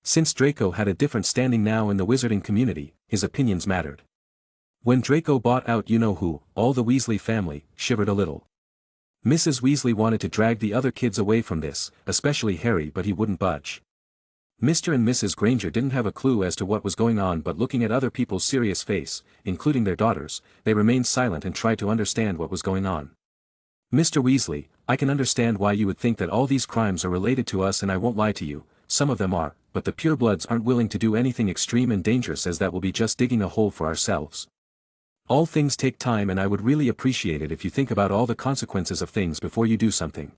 Since Draco had a different standing now in the wizarding community, his opinions mattered. When Draco bought out you-know-who, all the Weasley family shivered a little. Mrs. Weasley wanted to drag the other kids away from this, especially Harry, but he wouldn't budge. Mr. and Mrs. Granger didn't have a clue as to what was going on, but looking at other people's serious face, including their daughters, they remained silent and tried to understand what was going on. Mr. Weasley, I can understand why you would think that all these crimes are related to us, and I won't lie to you, some of them are, but the purebloods aren't willing to do anything extreme and dangerous, as that will be just digging a hole for ourselves. All things take time, and I would really appreciate it if you think about all the consequences of things before you do something.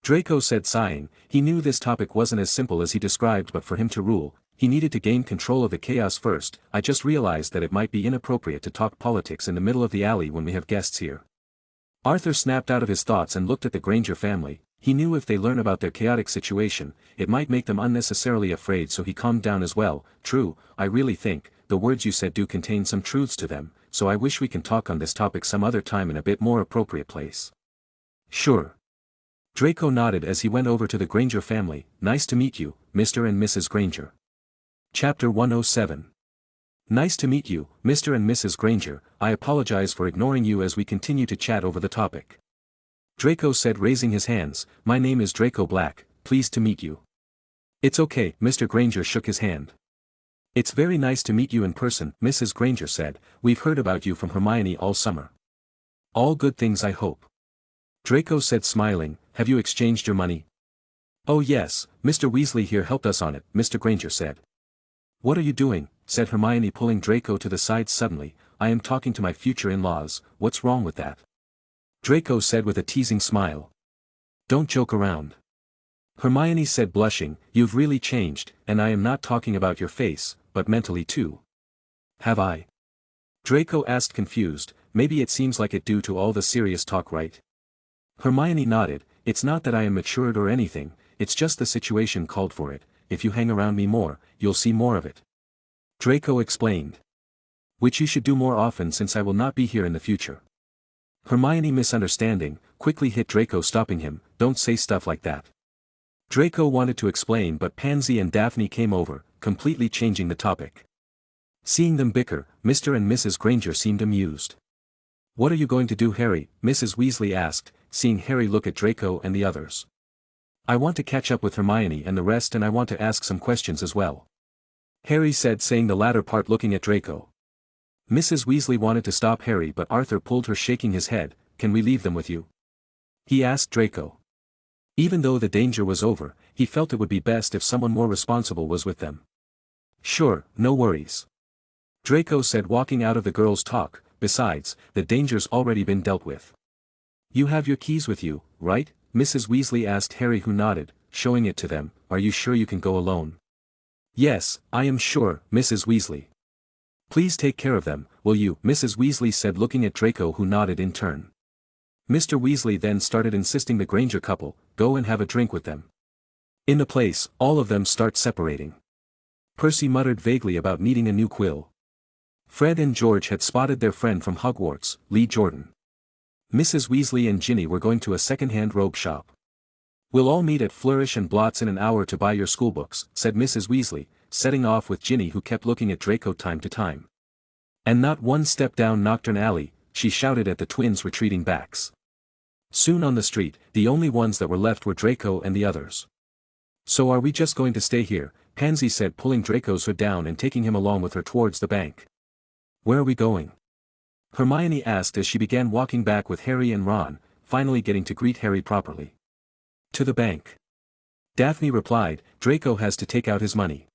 Draco said, sighing. He knew this topic wasn't as simple as he described, but for him to rule, he needed to gain control of the chaos first. I just realized that it might be inappropriate to talk politics in the middle of the alley when we have guests here. Arthur snapped out of his thoughts and looked at the Granger family. He knew if they learn about their chaotic situation, it might make them unnecessarily afraid, so he calmed down as well. True, I really think, the words you said do contain some truths to them, so I wish we can talk on this topic some other time in a bit more appropriate place. Sure. Draco nodded as he went over to the Granger family. Nice to meet you, Mr. and Mrs. Granger. Chapter 107. Nice to meet you, Mr. and Mrs. Granger. I apologize for ignoring you as we continue to chat over the topic. Draco said, raising his hands. My name is Draco Black, pleased to meet you. It's okay, Mr. Granger shook his hand. It's very nice to meet you in person, Mrs. Granger said. We've heard about you from Hermione all summer. All good things, I hope. Draco said, smiling. Have you exchanged your money? Oh yes, Mr. Weasley here helped us on it, Mr. Granger said. What are you doing? Said Hermione, pulling Draco to the side suddenly. I am talking to my future in-laws. What's wrong with that? Draco said with a teasing smile. Don't joke around. Hermione said, blushing. You've really changed, and I am not talking about your face, but mentally too. Have I? Draco asked, confused. Maybe it seems like it due to all the serious talk, right? Hermione nodded. It's not that I am matured or anything, it's just the situation called for it. If you hang around me more, you'll see more of it. Draco explained. Which you should do more often, since I will not be here in the future. Hermione, misunderstanding, quickly hit Draco, stopping him. Don't say stuff like that. Draco wanted to explain, but Pansy and Daphne came over, completely changing the topic. Seeing them bicker, Mr. and Mrs. Granger seemed amused. What are you going to do, Harry? Mrs. Weasley asked, seeing Harry look at Draco and the others. I want to catch up with Hermione and the rest, and I want to ask some questions as well. Harry said, saying the latter part looking at Draco. Mrs. Weasley wanted to stop Harry, but Arthur pulled her, shaking his head. Can we leave them with you? He asked Draco. Even though the danger was over, he felt it would be best if someone more responsible was with them. Sure, no worries. Draco said, walking out of the girls' talk. Besides, the danger's already been dealt with. You have your keys with you, right? Mrs. Weasley asked Harry, who nodded, showing it to them. Are you sure you can go alone? Yes, I am sure, Mrs. Weasley. Please take care of them, will you? Mrs. Weasley said, looking at Draco, who nodded in turn. Mr. Weasley then started insisting the Granger couple go and have a drink with them. In the place, all of them start separating. Percy muttered vaguely about needing a new quill. Fred and George had spotted their friend from Hogwarts, Lee Jordan. Mrs. Weasley and Ginny were going to a second-hand robe shop. "We'll all meet at Flourish and Blott's in an hour to buy your schoolbooks," said Mrs. Weasley, setting off with Ginny, who kept looking at Draco time to time. "And not one step down Knockturn Alley," she shouted at the twins' retreating backs. Soon on the street, the only ones that were left were Draco and the others. "So are we just going to stay here?" Pansy said, pulling Draco's hood down and taking him along with her towards the bank. "Where are we going?" Hermione asked as she began walking back with Harry and Ron, finally getting to greet Harry properly. "To the bank." Daphne replied, "Draco has to take out his money."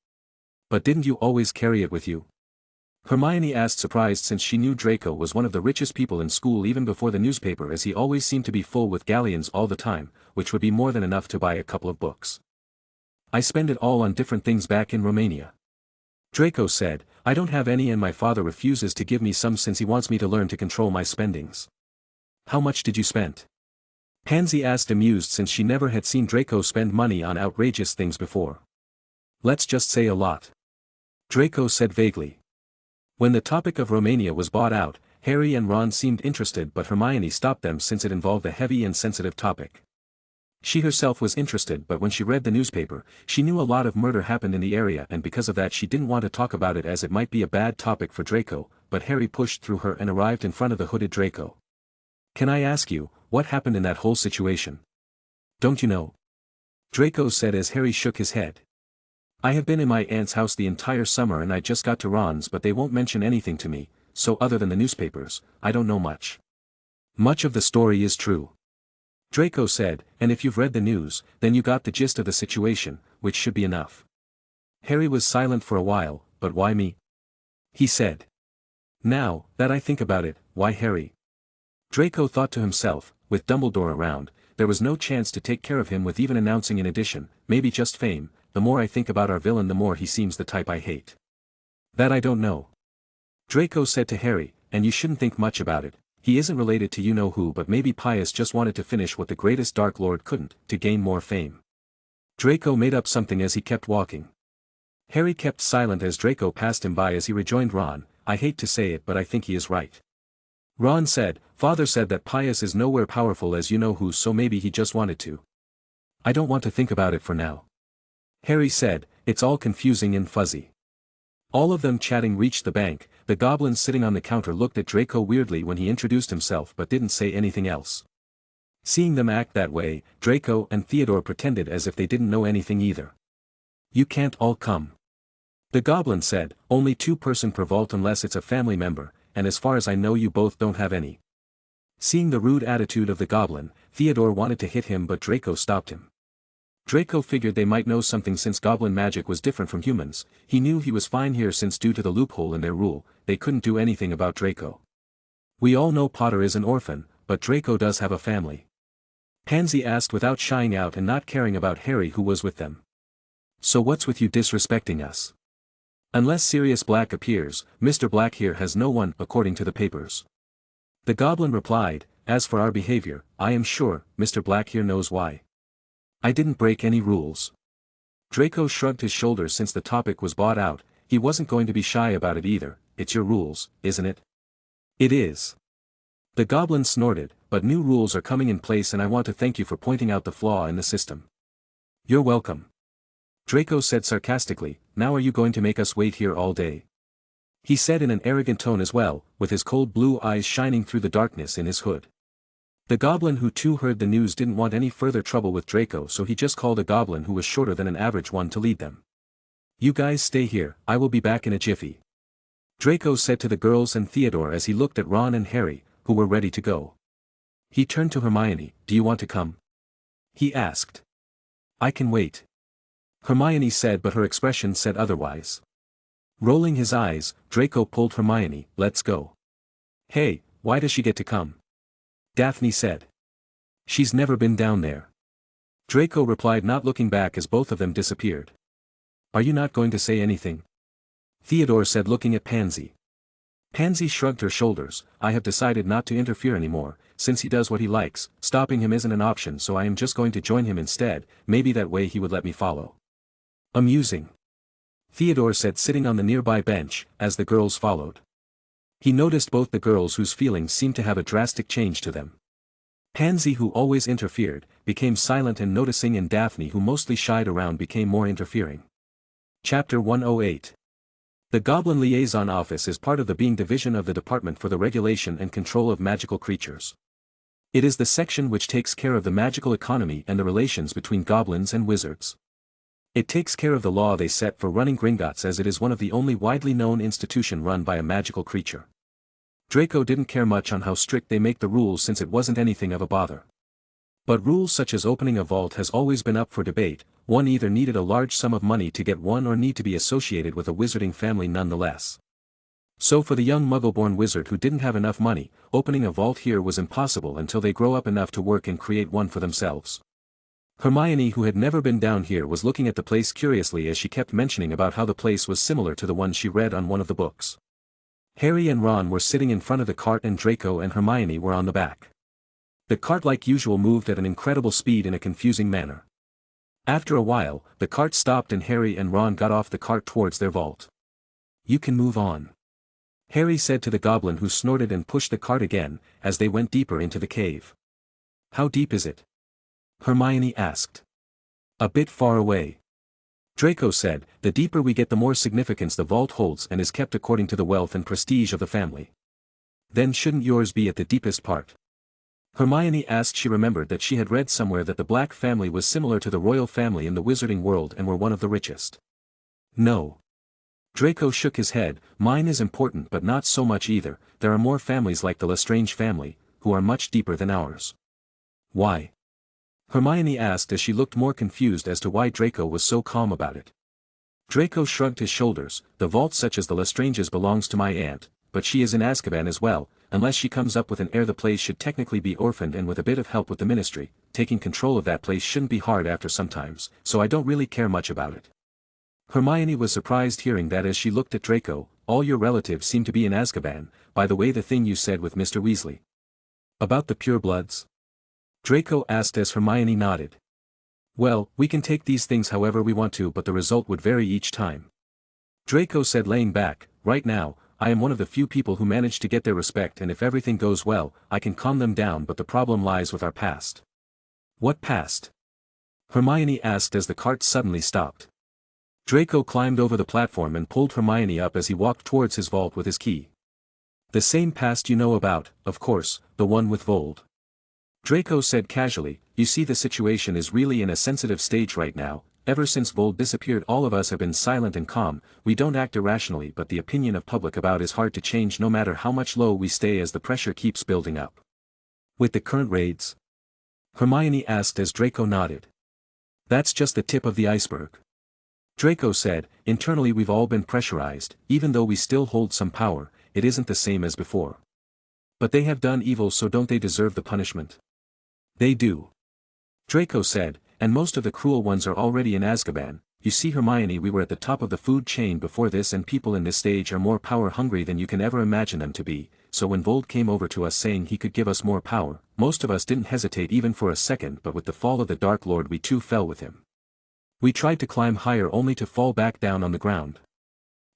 "But didn't you always carry it with you?" Hermione asked, surprised, since she knew Draco was one of the richest people in school even before the newspaper, as he always seemed to be full with galleons all the time, which would be more than enough to buy a couple of books. "I spend it all on different things back in Romania," Draco said. "I don't have any and my father refuses to give me some since he wants me to learn to control my spendings." "How much did you spend?" Pansy asked, amused, since she never had seen Draco spend money on outrageous things before. "Let's just say a lot," Draco said vaguely. When the topic of Romania was brought out, Harry and Ron seemed interested, but Hermione stopped them since it involved a heavy and sensitive topic. She herself was interested, but when she read the newspaper, she knew a lot of murder happened in the area, and because of that she didn't want to talk about it as it might be a bad topic for Draco. But Harry pushed through her and arrived in front of the hooded Draco. "Can I ask you, what happened in that whole situation?" "Don't you know?" Draco said as Harry shook his head. "I have been in my aunt's house the entire summer and I just got to Ron's, but they won't mention anything to me, so other than the newspapers, I don't know much." "Much of the story is true," Draco said, "and if you've read the news, then you got the gist of the situation, which should be enough." Harry was silent for a while. "But why me?" he said. "Now, that I think about it, why Harry?" Draco thought to himself, with Dumbledore around, there was no chance to take care of him with even announcing in addition, maybe just fame. "The more I think about our villain the more he seems the type I hate." "That I don't know," Draco said to Harry, "and you shouldn't think much about it. He isn't related to you-know-who, but maybe Pius just wanted to finish what the greatest Dark Lord couldn't, to gain more fame." Draco made up something as he kept walking. Harry kept silent as Draco passed him by as he rejoined Ron. "I hate to say it, but I think he is right." Ron said, "Father said that Pius is nowhere powerful as you-know-who, so maybe he just wanted to." "I don't want to think about it for now," Harry said. "It's all confusing and fuzzy." All of them chatting reached the bank. The goblin sitting on the counter looked at Draco weirdly when he introduced himself but didn't say anything else. Seeing them act that way, Draco and Theodore pretended as if they didn't know anything either. "You can't all come," the goblin said. "Only 2 person per vault unless it's a family member, and as far as I know you both don't have any." Seeing the rude attitude of the goblin, Theodore wanted to hit him but Draco stopped him. Draco figured they might know something since goblin magic was different from humans. He knew he was fine here since due to the loophole in their rule, they couldn't do anything about Draco. "We all know Potter is an orphan, but Draco does have a family?" Pansy asked without shying out and not caring about Harry who was with them. "So what's with you disrespecting us? Unless Sirius Black appears, Mr. Black here has no one, according to the papers." The goblin replied, "As for our behavior, I am sure Mr. Black here knows why. I didn't break any rules." Draco shrugged his shoulders since the topic was brought out. He wasn't going to be shy about it either. "It's your rules, isn't it?" "It is." The goblin snorted, "But new rules are coming in place and I want to thank you for pointing out the flaw in the system." "You're welcome," Draco said sarcastically. "Now are you going to make us wait here all day?" he said in an arrogant tone as well, with his cold blue eyes shining through the darkness in his hood. The goblin who too heard the news didn't want any further trouble with Draco, so he just called a goblin who was shorter than an average one to lead them. "You guys stay here, I will be back in a jiffy," Draco said to the girls and Theodore as he looked at Ron and Harry, who were ready to go. He turned to Hermione. "Do you want to come?" he asked. "I can wait," Hermione said, but her expression said otherwise. Rolling his eyes, Draco pulled Hermione. "Let's go." "Hey, why does she get to come?" Daphne said. "She's never been down there," Draco replied, not looking back as both of them disappeared. "Are you not going to say anything?" Theodore said, looking at Pansy. Pansy shrugged her shoulders. "I have decided not to interfere anymore, since he does what he likes. Stopping him isn't an option, so I am just going to join him instead. Maybe that way he would let me follow." "Amusing," Theodore said, sitting on the nearby bench, as the girls followed. He noticed both the girls whose feelings seemed to have a drastic change to them. Pansy, who always interfered, became silent and noticing, and Daphne, who mostly shied around, became more interfering. Chapter 108. The Goblin Liaison Office is part of the Being Division of the Department for the Regulation and Control of Magical Creatures. It is the section which takes care of the magical economy and the relations between goblins and wizards. It takes care of the law they set for running Gringotts, as it is one of the only widely known institution run by a magical creature. Draco didn't care much on how strict they make the rules, since it wasn't anything of a bother. But rules such as opening a vault has always been up for debate. One either needed a large sum of money to get one or need to be associated with a wizarding family nonetheless. So for the young muggle-born wizard who didn't have enough money, opening a vault here was impossible until they grow up enough to work and create one for themselves. Hermione, who had never been down here, was looking at the place curiously as she kept mentioning about how the place was similar to the one she read on one of the books. Harry and Ron were sitting in front of the cart and Draco and Hermione were on the back. The cart, like usual, moved at an incredible speed in a confusing manner. After a while, the cart stopped and Harry and Ron got off the cart towards their vault. "You can move on," Harry said to the goblin, who snorted and pushed the cart again, as they went deeper into the cave. "How deep is it?" Hermione asked. "A bit far away," Draco said. "The deeper we get, the more significance the vault holds and is kept according to the wealth and prestige of the family." "Then shouldn't yours be at the deepest part?" Hermione asked. She remembered that she had read somewhere that the Black family was similar to the royal family in the wizarding world and were one of the richest. "No." Draco shook his head. "Mine is important, but not so much either. There are more families like the Lestrange family, who are much deeper than ours." "Why?" Hermione asked as she looked more confused as to why Draco was so calm about it. Draco shrugged his shoulders. "The vault such as the Lestranges belongs to my aunt, but she is in Azkaban as well. Unless she comes up with an heir, the place should technically be orphaned, and with a bit of help with the ministry, taking control of that place shouldn't be hard after sometimes, so I don't really care much about it." Hermione was surprised hearing that as she looked at Draco. "All your relatives seem to be in Azkaban, by the way. The thing you said with Mr. Weasley about the purebloods?" Draco asked as Hermione nodded. "Well, we can take these things however we want to, but the result would vary each time," Draco said, laying back. "Right now, I am one of the few people who manage to get their respect, and if everything goes well, I can calm them down, but the problem lies with our past." "What past?" Hermione asked as the cart suddenly stopped. Draco climbed over the platform and pulled Hermione up as he walked towards his vault with his key. "The same past you know about, of course, the one with Vold," Draco said casually. "You see, the situation is really in a sensitive stage right now. Ever since Vold disappeared, all of us have been silent and calm. We don't act irrationally, but the opinion of public about is hard to change no matter how much low we stay, as the pressure keeps building up." "With the current raids?" Hermione asked as Draco nodded. "That's just the tip of the iceberg," Draco said. "Internally we've all been pressurized. Even though we still hold some power, it isn't the same as before." "But they have done evil, so don't they deserve the punishment?" "They do," Draco said, "and most of the cruel ones are already in Azkaban. You see, Hermione, we were at the top of the food chain before this, and people in this stage are more power hungry than you can ever imagine them to be, so when Vold came over to us saying he could give us more power, most of us didn't hesitate even for a second, but with the fall of the Dark Lord we too fell with him. We tried to climb higher only to fall back down on the ground."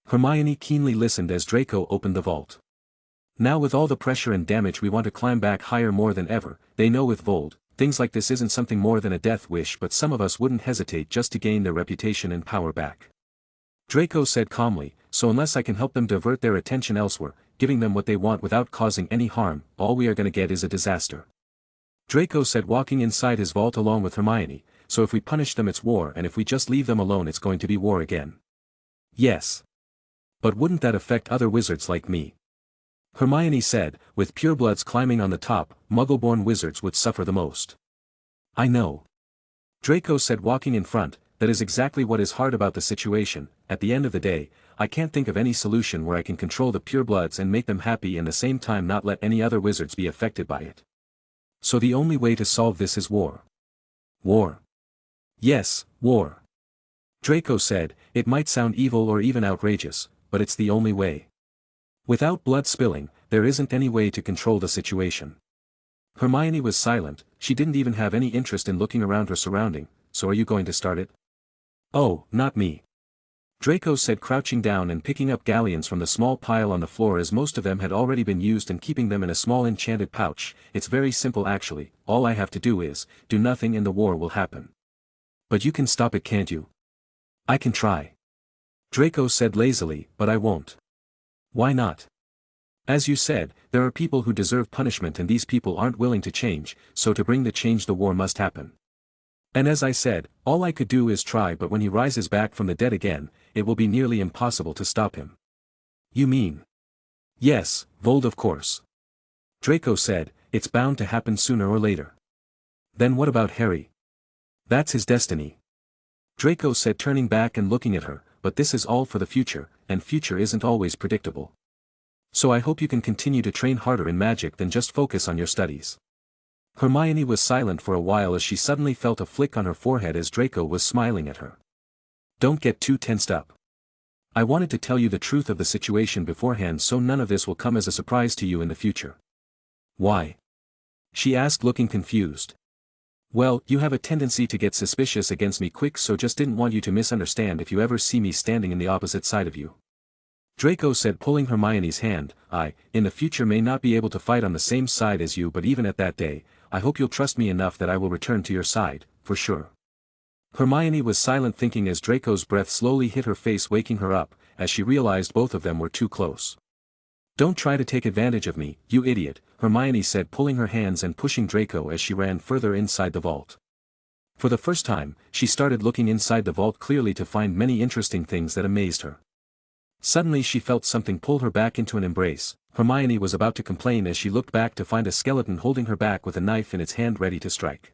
Hermione keenly listened as Draco opened the vault. "Now with all the pressure and damage we want to climb back higher more than ever. They know with Vold, things like this isn't something more than a death wish, but some of us wouldn't hesitate just to gain their reputation and power back." Draco said calmly. "So unless I can help them divert their attention elsewhere, giving them what they want without causing any harm, all we are going to get is a disaster," Draco said, walking inside his vault along with Hermione. "So if we punish them it's war, and if we just leave them alone it's going to be war again." "Yes. But wouldn't that affect other wizards like me?" Hermione said. "With purebloods climbing on the top, muggle-born wizards would suffer the most." "I know," Draco said, walking in front. "That is exactly what is hard about the situation. At the end of the day, I can't think of any solution where I can control the purebloods and make them happy and at the same time not let any other wizards be affected by it. So the only way to solve this is war." "War?" "Yes, war," Draco said. "It might sound evil or even outrageous, but it's the only way. Without blood spilling, there isn't any way to control the situation." Hermione was silent. She didn't even have any interest in looking around her surrounding. "So are you going to start it?" "Oh, not me," Draco said, crouching down and picking up galleons from the small pile on the floor as most of them had already been used and keeping them in a small enchanted pouch. It's very simple actually, all I have to do is, do nothing and the war will happen. But you can stop it, can't you? I can try. Draco said lazily, but I won't. Why not? As you said, there are people who deserve punishment and these people aren't willing to change, so to bring the change the war must happen. And as I said, all I could do is try, but when he rises back from the dead again, it will be nearly impossible to stop him. You mean? Yes, Vold, of course. Draco said, it's bound to happen sooner or later. Then what about Harry? That's his destiny. Draco said, turning back and looking at her, but this is all for the future, and future isn't always predictable. So I hope you can continue to train harder in magic than just focus on your studies. Hermione was silent for a while as she suddenly felt a flick on her forehead as Draco was smiling at her. Don't get too tensed up. I wanted to tell you the truth of the situation beforehand so none of this will come as a surprise to you in the future. Why? She asked, looking confused. Well, you have a tendency to get suspicious against me quick, so just didn't want you to misunderstand if you ever see me standing in the opposite side of you. Draco said, pulling Hermione's hand. In the future may not be able to fight on the same side as you, but even at that day, I hope you'll trust me enough that I will return to your side, for sure. Hermione was silent, thinking as Draco's breath slowly hit her face, waking her up, as she realized both of them were too close. Don't try to take advantage of me, you idiot, Hermione said, pulling her hands and pushing Draco as she ran further inside the vault. For the first time, she started looking inside the vault clearly to find many interesting things that amazed her. Suddenly she felt something pull her back into an embrace. Hermione was about to complain as she looked back to find a skeleton holding her back with a knife in its hand ready to strike.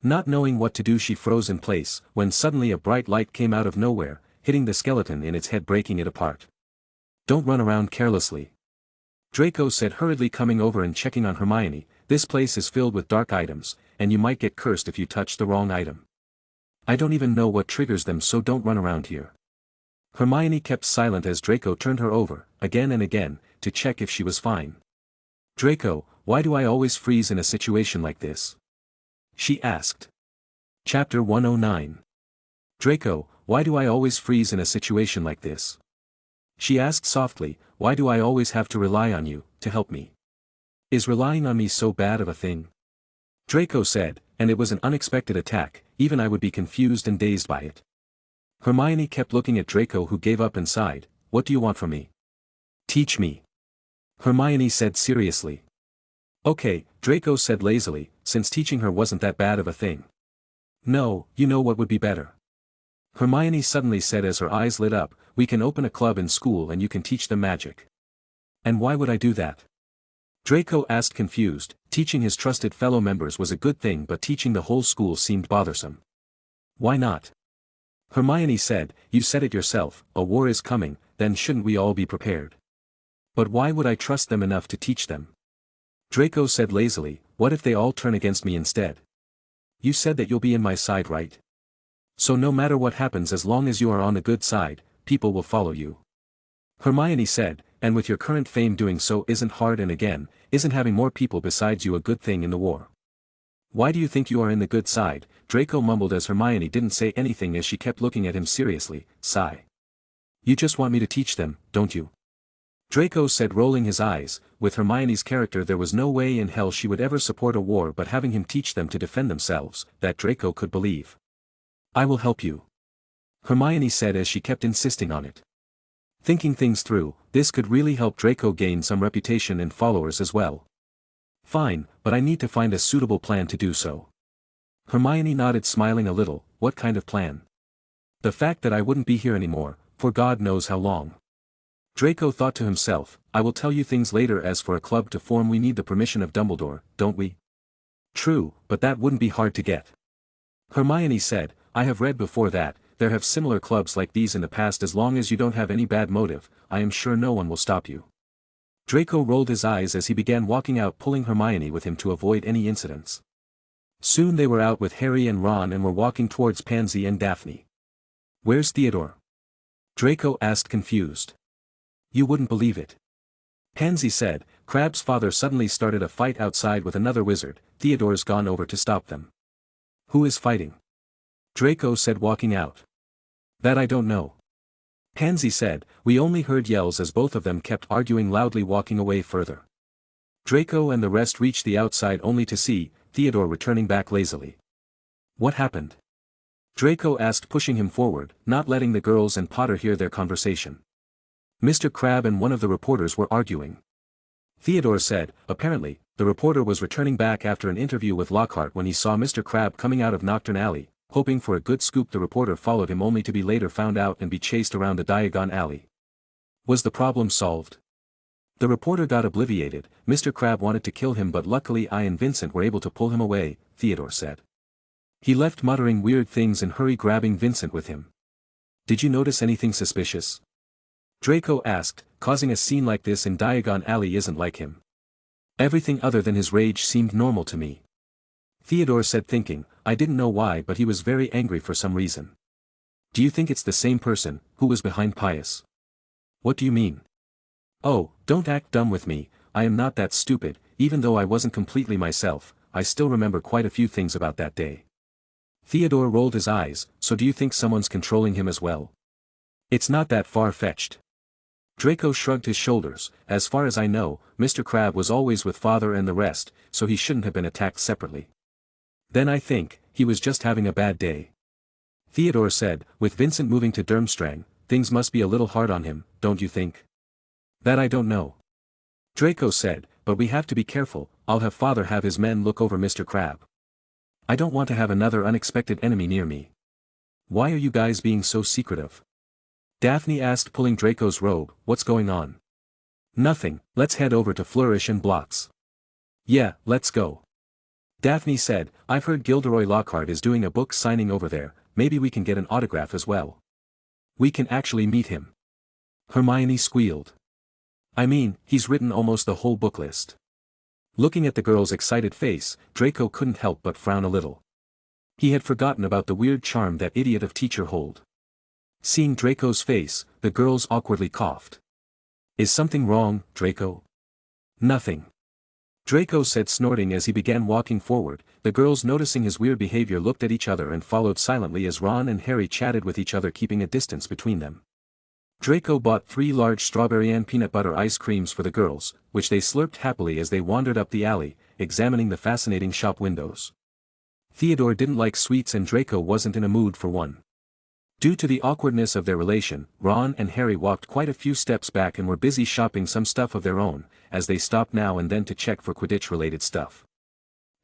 Not knowing what to do, she froze in place, when suddenly a bright light came out of nowhere, hitting the skeleton in its head, breaking it apart. Don't run around carelessly. Draco said, hurriedly coming over and checking on Hermione. This place is filled with dark items, and you might get cursed if you touch the wrong item. I don't even know what triggers them, so don't run around here. Hermione kept silent as Draco turned her over, again and again, to check if she was fine. Draco, why do I always freeze in a situation like this? She asked. Chapter 109. Draco, why do I always freeze in a situation like this? She asked softly, why do I always have to rely on you, to help me? Is relying on me so bad of a thing? Draco said, and it was an unexpected attack, even I would be confused and dazed by it. Hermione kept looking at Draco, who gave up and sighed. What do you want from me? Teach me. Hermione said seriously. Okay, Draco said lazily, since teaching her wasn't that bad of a thing. No, you know what would be better? Hermione suddenly said as her eyes lit up, we can open a club in school and you can teach them magic. And why would I do that? Draco asked, confused. Teaching his trusted fellow members was a good thing, but teaching the whole school seemed bothersome. Why not? Hermione said, you said it yourself, a war is coming, then shouldn't we all be prepared? But why would I trust them enough to teach them? Draco said lazily, what if they all turn against me instead? You said that you'll be in my side, right? So no matter what happens, as long as you are on the good side, people will follow you. Hermione said, and with your current fame, doing so isn't hard, and again, isn't having more people besides you a good thing in the war? Why do you think you are in the good side? Draco mumbled as Hermione didn't say anything as she kept looking at him seriously. Sigh. You just want me to teach them, don't you? Draco said, rolling his eyes. With Hermione's character there was no way in hell she would ever support a war, but having him teach them to defend themselves, that Draco could believe. I will help you. Hermione said as she kept insisting on it. Thinking things through, this could really help Draco gain some reputation and followers as well. Fine, but I need to find a suitable plan to do so. Hermione nodded, smiling a little. What kind of plan? The fact that I wouldn't be here anymore, for God knows how long. Draco thought to himself, I will tell you things later. As for a club to form, we need the permission of Dumbledore, don't we? True, but that wouldn't be hard to get. Hermione said, I have read before that, there have similar clubs like these in the past. As long as you don't have any bad motive, I am sure no one will stop you. Draco rolled his eyes as he began walking out, pulling Hermione with him to avoid any incidents. Soon they were out with Harry and Ron and were walking towards Pansy and Daphne. Where's Theodore? Draco asked, confused. You wouldn't believe it. Pansy said, Crabbe's father suddenly started a fight outside with another wizard. Theodore's gone over to stop them. Who is fighting? Draco said, walking out. That I don't know. Pansy said, we only heard yells as both of them kept arguing loudly walking away further. Draco and the rest reached the outside only to see Theodore returning back lazily. What happened? Draco asked, pushing him forward, not letting the girls and Potter hear their conversation. Mr. Crabbe and one of the reporters were arguing. Theodore said, apparently, the reporter was returning back after an interview with Lockhart when he saw Mr. Crabbe coming out of Knockturn Alley, hoping for a good scoop. The reporter followed him only to be later found out and be chased around the Diagon Alley. Was the problem solved? The reporter got obliviated. Mr. Crabbe wanted to kill him but luckily I and Vincent were able to pull him away, Theodore said. He left muttering weird things and hurry grabbing Vincent with him. Did you notice anything suspicious? Draco asked, causing a scene like this in Diagon Alley isn't like him. Everything other than his rage seemed normal to me. Theodore said, thinking, I didn't know why but he was very angry for some reason. Do you think it's the same person who was behind Pius? What do you mean? Oh, don't act dumb with me, I am not that stupid. Even though I wasn't completely myself, I still remember quite a few things about that day. Theodore rolled his eyes. So do you think someone's controlling him as well? It's not that far-fetched. Draco shrugged his shoulders. As far as I know, Mr. Crabbe was always with Father and the rest, so he shouldn't have been attacked separately. Then I think he was just having a bad day. Theodore said, with Vincent moving to Durmstrang, things must be a little hard on him, don't you think? That I don't know. Draco said, but we have to be careful. I'll have Father have his men look over Mr. Crabbe. I don't want to have another unexpected enemy near me. Why are you guys being so secretive? Daphne asked, pulling Draco's robe. What's going on? Nothing, let's head over to Flourish and Blocks. Yeah, let's go. Daphne said, I've heard Gilderoy Lockhart is doing a book signing over there, maybe we can get an autograph as well. We can actually meet him. Hermione squealed. I mean, he's written almost the whole book list. Looking at the girl's excited face, Draco couldn't help but frown a little. He had forgotten about the weird charm that idiot of teacher hold. Seeing Draco's face, the girls awkwardly coughed. Is something wrong, Draco? Nothing. Draco said, snorting as he began walking forward. The girls, noticing his weird behavior, looked at each other and followed silently as Ron and Harry chatted with each other, keeping a distance between them. Draco bought 3 large strawberry and peanut butter ice creams for the girls, which they slurped happily as they wandered up the alley, examining the fascinating shop windows. Theodore didn't like sweets and Draco wasn't in a mood for one. Due to the awkwardness of their relation, Ron and Harry walked quite a few steps back and were busy shopping some stuff of their own, as they stopped now and then to check for Quidditch-related stuff.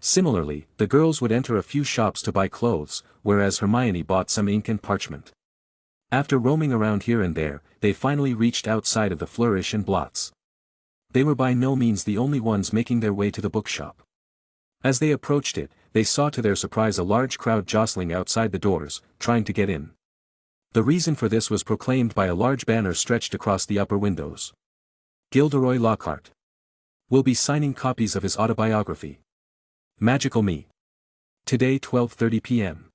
Similarly, the girls would enter a few shops to buy clothes, whereas Hermione bought some ink and parchment. After roaming around here and there, they finally reached outside of the Flourish and Blots. They were by no means the only ones making their way to the bookshop. As they approached it, they saw to their surprise a large crowd jostling outside the doors, trying to get in. The reason for this was proclaimed by a large banner stretched across the upper windows. Gilderoy Lockhart will be signing copies of his autobiography. Magical Me. Today 12:30 p.m.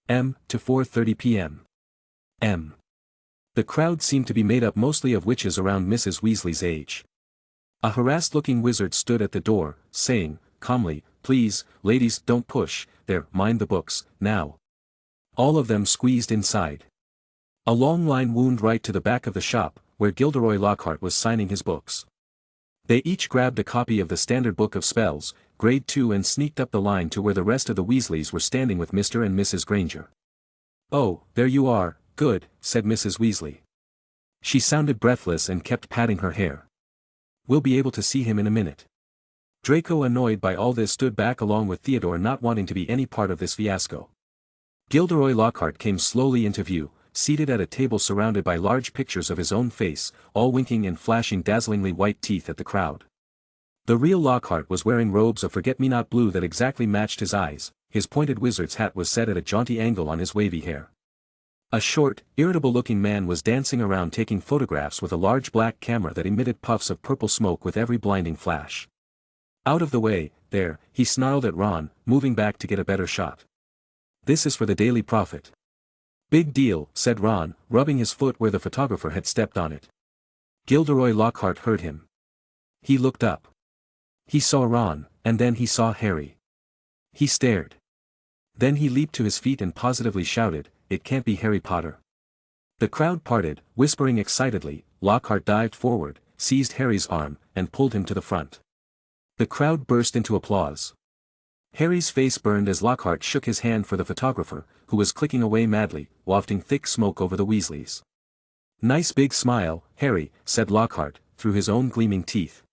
M. to 4:30 p.m. M. The crowd seemed to be made up mostly of witches around Mrs. Weasley's age. A harassed-looking wizard stood at the door, saying, calmly, please, ladies, don't push, there, mind the books, now. All of them squeezed inside. A long line wound right to the back of the shop, where Gilderoy Lockhart was signing his books. They each grabbed a copy of the Standard Book of Spells, Grade 2, and sneaked up the line to where the rest of the Weasleys were standing with Mr. and Mrs. Granger. Oh, there you are, good, said Mrs. Weasley. She sounded breathless and kept patting her hair. We'll be able to see him in a minute. Draco, annoyed by all this, stood back along with Theodore, not wanting to be any part of this fiasco. Gilderoy Lockhart came slowly into view, seated at a table surrounded by large pictures of his own face, all winking and flashing dazzlingly white teeth at the crowd. The real Lockhart was wearing robes of forget-me-not blue that exactly matched his eyes. His pointed wizard's hat was set at a jaunty angle on his wavy hair. A short, irritable-looking man was dancing around taking photographs with a large black camera that emitted puffs of purple smoke with every blinding flash. Out of the way, there, he snarled at Ron, moving back to get a better shot. This is for the Daily Prophet. Big deal, said Ron, rubbing his foot where the photographer had stepped on it. Gilderoy Lockhart heard him. He looked up. He saw Ron, and then he saw Harry. He stared. Then he leaped to his feet and positively shouted, "It can't be Harry Potter." The crowd parted, whispering excitedly. Lockhart dived forward, seized Harry's arm, and pulled him to the front. The crowd burst into applause. Harry's face burned as Lockhart shook his hand for the photographer, who was clicking away madly, wafting thick smoke over the Weasleys. "Nice big smile, Harry," said Lockhart, through his own gleaming teeth.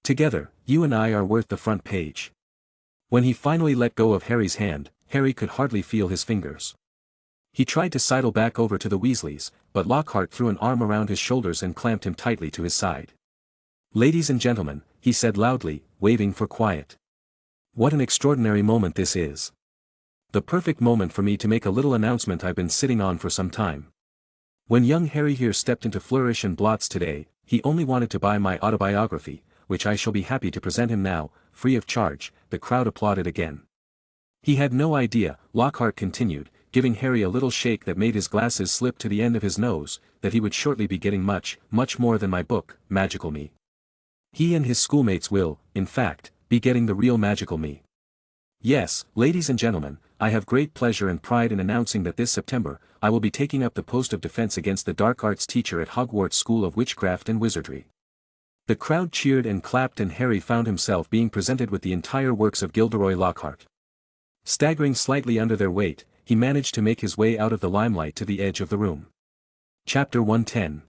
"Together, you and I are worth the front page." When he finally let go of Harry's hand, Harry could hardly feel his fingers. He tried to sidle back over to the Weasleys, but Lockhart threw an arm around his shoulders and clamped him tightly to his side. "Ladies and gentlemen," he said loudly, waving for quiet. "What an extraordinary moment this is. The perfect moment for me to make a little announcement I've been sitting on for some time. When young Harry here stepped into Flourish and Blots today, he only wanted to buy my autobiography, which I shall be happy to present him now, free of charge." The crowd applauded again. "He had no idea," Lockhart continued, giving Harry a little shake that made his glasses slip to the end of his nose, "that he would shortly be getting much, much more than my book, Magical Me. He and his schoolmates will, in fact, be getting the real Magical Me. Yes, ladies and gentlemen, I have great pleasure and pride in announcing that this September, I will be taking up the post of defense against the dark arts teacher at Hogwarts School of Witchcraft and Wizardry." The crowd cheered and clapped, and Harry found himself being presented with the entire works of Gilderoy Lockhart. Staggering slightly under their weight, he managed to make his way out of the limelight to the edge of the room. Chapter 110.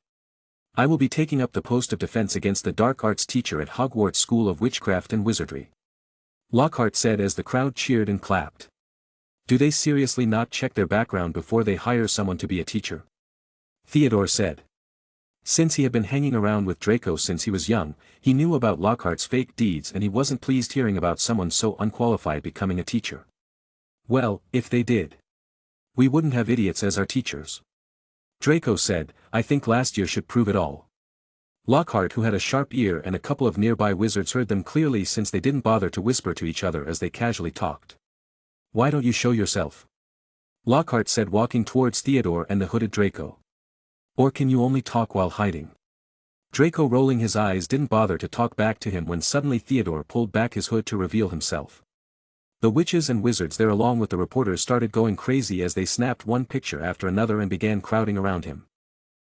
I will be taking up the post of defense against the dark arts teacher at Hogwarts School of Witchcraft and Wizardry. Lockhart said as the crowd cheered and clapped. "Do they seriously not check their background before they hire someone to be a teacher?" Theodore said. Since he had been hanging around with Draco since he was young, he knew about Lockhart's fake deeds, and he wasn't pleased hearing about someone so unqualified becoming a teacher. "Well, if they did, we wouldn't have idiots as our teachers." Draco said, "I think last year should prove it all." Lockhart, who had a sharp ear, and a couple of nearby wizards heard them clearly since they didn't bother to whisper to each other as they casually talked. "Why don't you show yourself?" Lockhart said, walking towards Theodore and the hooded Draco. "Or can you only talk while hiding?" Draco, rolling his eyes, didn't bother to talk back to him when suddenly Theodore pulled back his hood to reveal himself. The witches and wizards there along with the reporters started going crazy as they snapped one picture after another and began crowding around him.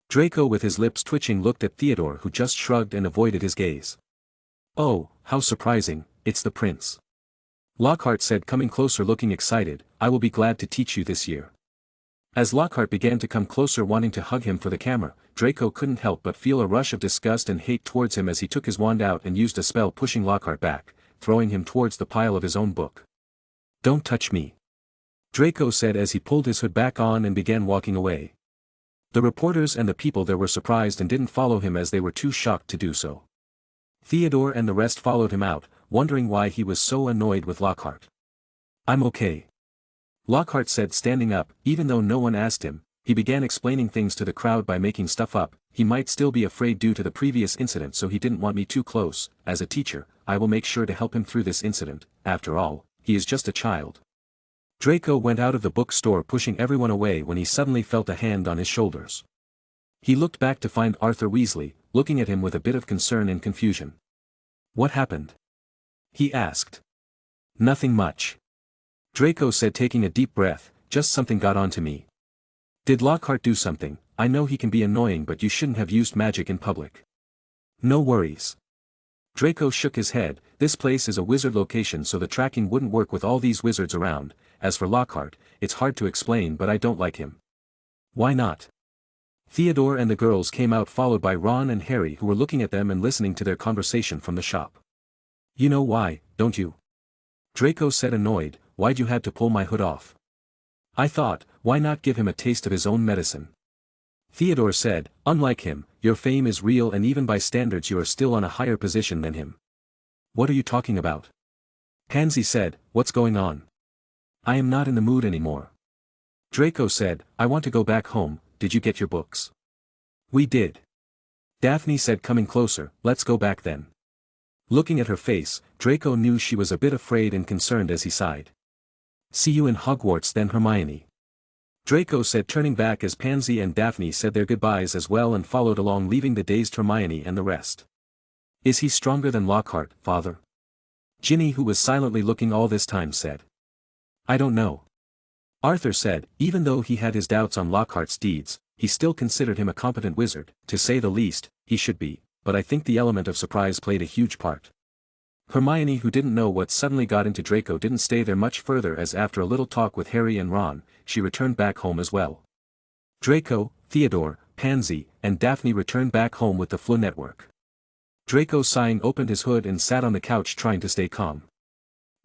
Draco, with his lips twitching, looked at Theodore, who just shrugged and avoided his gaze. "Oh, how surprising, it's the prince," Lockhart said, coming closer looking excited. "I will be glad to teach you this year." As Lockhart began to come closer wanting to hug him for the camera, Draco couldn't help but feel a rush of disgust and hate towards him as he took his wand out and used a spell, pushing Lockhart back, throwing him towards the pile of his own book. "Don't touch me," Draco said as he pulled his hood back on and began walking away. The reporters and the people there were surprised and didn't follow him as they were too shocked to do so. Theodore and the rest followed him out, wondering why he was so annoyed with Lockhart. "I'm okay," Lockhart said, standing up. Even though no one asked him, he began explaining things to the crowd by making stuff up. He might still be afraid due to the previous incident, so he didn't want me too close. As a teacher, I will make sure to help him through this incident. After all, he is just a child. Draco went out of the bookstore pushing everyone away when he suddenly felt a hand on his shoulders. He looked back to find Arthur Weasley, looking at him with a bit of concern and confusion. "What happened?" he asked. "Nothing much," Draco said, taking a deep breath. "Just something got onto me." "Did Lockhart do something? I know he can be annoying, but you shouldn't have used magic in public." "No worries." Draco shook his head. "This place is a wizard location, so the tracking wouldn't work with all these wizards around. As for Lockhart, it's hard to explain, but I don't like him." "Why not?" Theodore and the girls came out, followed by Ron and Harry, who were looking at them and listening to their conversation from the shop. "You know why, don't you?" Draco said, annoyed. "Why'd you have to pull my hood off?" "I thought, why not give him a taste of his own medicine?" Theodore said, "Unlike him, your fame is real, and even by standards you are still on a higher position than him." "What are you talking about?" Pansy said, "What's going on?" "I am not in the mood anymore." Draco said, "I want to go back home. Did you get your books?" "We did." Daphne said, coming closer. "Let's go back then." Looking at her face, Draco knew she was a bit afraid and concerned as he sighed. "See you in Hogwarts then, Hermione," Draco said, turning back as Pansy and Daphne said their goodbyes as well and followed along, leaving the dazed Hermione and the rest. "Is he stronger than Lockhart, father?" Ginny, who was silently looking all this time, said. "I don't know." Arthur said, even though he had his doubts on Lockhart's deeds, he still considered him a competent wizard, to say the least, he should be, but I think the element of surprise played a huge part. Hermione, who didn't know what suddenly got into Draco, didn't stay there much further, as after a little talk with Harry and Ron, she returned back home as well. Draco, Theodore, Pansy, and Daphne returned back home with the Flu network. Draco, sighing, opened his hood and sat on the couch trying to stay calm.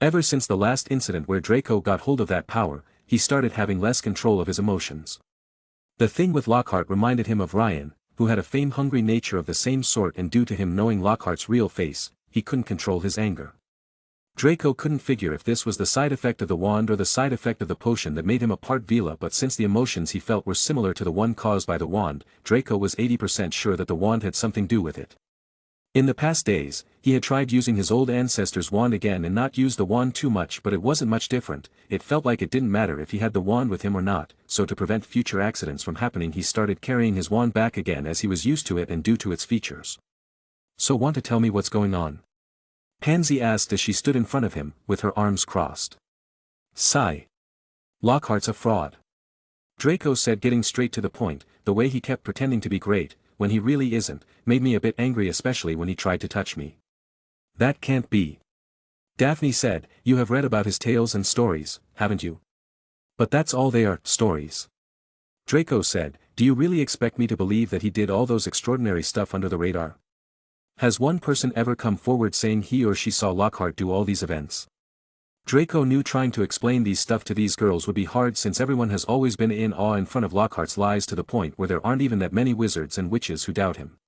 Ever since the last incident where Draco got hold of that power, he started having less control of his emotions. The thing with Lockhart reminded him of Ryan, who had a fame-hungry nature of the same sort, and due to him knowing Lockhart's real face, he couldn't control his anger. Draco couldn't figure if this was the side effect of the wand or the side effect of the potion that made him a part Vila, but since the emotions he felt were similar to the one caused by the wand, Draco was 80% sure that the wand had something to do with it. In the past days, he had tried using his old ancestor's wand again and not used the wand too much, but it wasn't much different. It felt like it didn't matter if he had the wand with him or not, so to prevent future accidents from happening he started carrying his wand back again as he was used to it and due to its features. "So want to tell me what's going on?" Pansy asked as she stood in front of him, with her arms crossed. "Sigh. Lockhart's a fraud," Draco said, getting straight to the point. "The way he kept pretending to be great, when he really isn't, made me a bit angry, especially when he tried to touch me." "That can't be," Daphne said. "You have read about his tales and stories, haven't you?" "But that's all they are, stories," Draco said. "Do you really expect me to believe that he did all those extraordinary stuff under the radar? Has one person ever come forward saying he or she saw Lockhart do all these events?" Draco knew trying to explain these stuff to these girls would be hard, since everyone has always been in awe in front of Lockhart's lies, to the point where there aren't even that many wizards and witches who doubt him.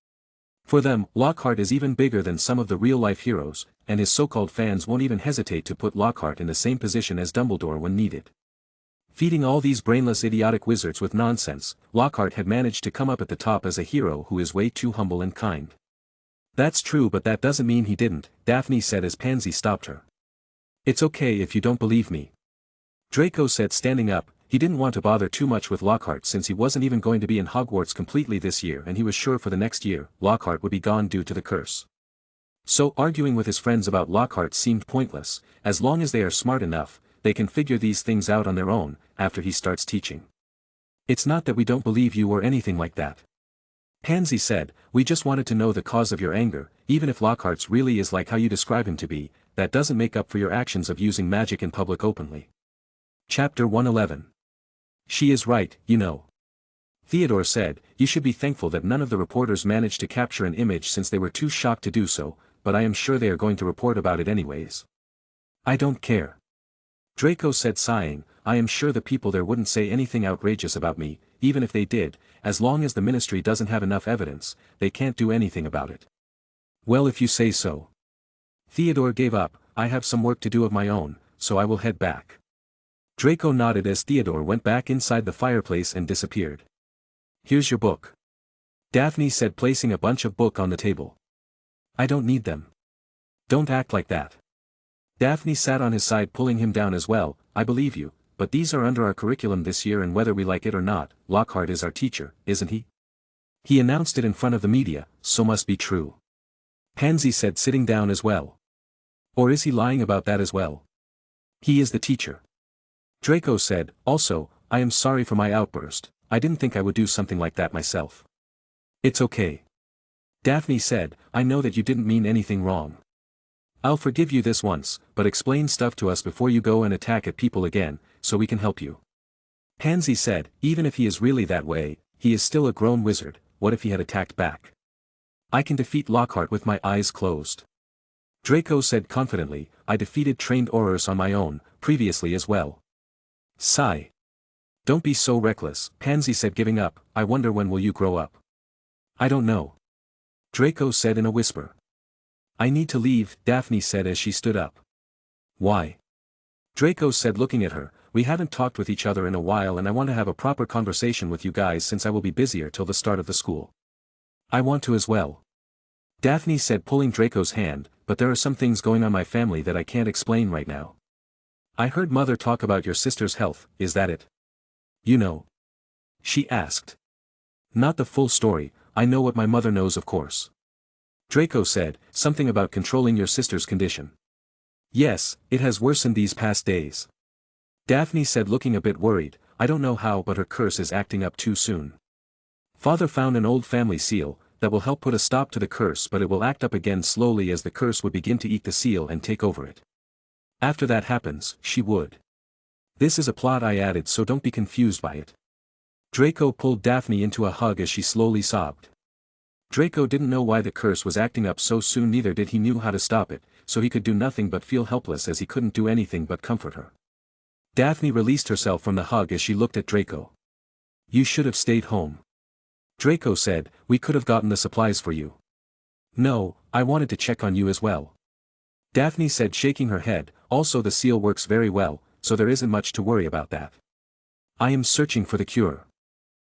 For them, Lockhart is even bigger than some of the real-life heroes, and his so-called fans won't even hesitate to put Lockhart in the same position as Dumbledore when needed. Feeding all these brainless, idiotic wizards with nonsense, Lockhart had managed to come up at the top as a hero who is way too humble and kind. "That's true, but that doesn't mean he didn't," Daphne said as Pansy stopped her. "It's okay if you don't believe me," Draco said, standing up. He didn't want to bother too much with Lockhart, since he wasn't even going to be in Hogwarts completely this year, and he was sure for the next year, Lockhart would be gone due to the curse. So arguing with his friends about Lockhart seemed pointless. As long as they are smart enough, they can figure these things out on their own, after he starts teaching. "It's not that we don't believe you or anything like that," Pansy said. "We just wanted to know the cause of your anger. Even if Lockhart's really is like how you describe him to be, that doesn't make up for your actions of using magic in public openly." Chapter 111. "She is right, you know," Theodore said. "You should be thankful that none of the reporters managed to capture an image, since they were too shocked to do so, but I am sure they are going to report about it anyways." "I don't care," Draco said, sighing. "I am sure the people there wouldn't say anything outrageous about me. Even if they did, as long as the ministry doesn't have enough evidence, they can't do anything about it." "Well, if you say so." Theodore gave up. "I have some work to do of my own, so I will head back." Draco nodded as Theodore went back inside the fireplace and disappeared. "Here's your book," Daphne said, placing a bunch of book on the table. "I don't need them." "Don't act like that." Daphne sat on his side, pulling him down as well. "I believe you, but these are under our curriculum this year, and whether we like it or not, Lockhart is our teacher, isn't he? He announced it in front of the media, so must be true," Pansy said, sitting down as well. "Or is he lying about that as well?" "He is the teacher," Draco said. "Also, I am sorry for my outburst. I didn't think I would do something like that myself." "It's okay," Daphne said. "I know that you didn't mean anything wrong. I'll forgive you this once, but explain stuff to us before you go and attack at people again, so we can help you." Pansy said. "Even if he is really that way, he is still a grown wizard. What if he had attacked back? I can defeat Lockhart with my eyes closed," Draco said confidently. "I defeated trained aurors on my own, previously as well." Sigh. "Don't be so reckless," Pansy said, giving up. "I wonder when will you grow up?" "I don't know," Draco said in a whisper. "I need to leave," Daphne said as she stood up. "Why?" Draco said, looking at her. "We haven't talked with each other in a while, and I want to have a proper conversation with you guys, since I will be busier till the start of the school." "I want to as well," Daphne said, pulling Draco's hand, "but there are some things going on in my family that I can't explain right now." "I heard Mother talk about your sister's health, is that it?" "You know?" she asked. "Not the full story. I know what my mother knows, of course," Draco said. "Something about controlling your sister's condition." "Yes, it has worsened these past days," Daphne said, looking a bit worried. "I don't know how, but her curse is acting up too soon." Father found an old family seal, that will help put a stop to the curse, but it will act up again slowly as the curse would begin to eat the seal and take over it. After that happens, she would. This is a plot I added, so don't be confused by it. Draco pulled Daphne into a hug as she slowly sobbed. Draco didn't know why the curse was acting up so soon, neither did he knew how to stop it, so he could do nothing but feel helpless as he couldn't do anything but comfort her. Daphne released herself from the hug as she looked at Draco. You should have stayed home. Draco said, we could have gotten the supplies for you. No, I wanted to check on you as well. Daphne said, shaking her head, also the seal works very well, so there isn't much to worry about that. I am searching for the cure.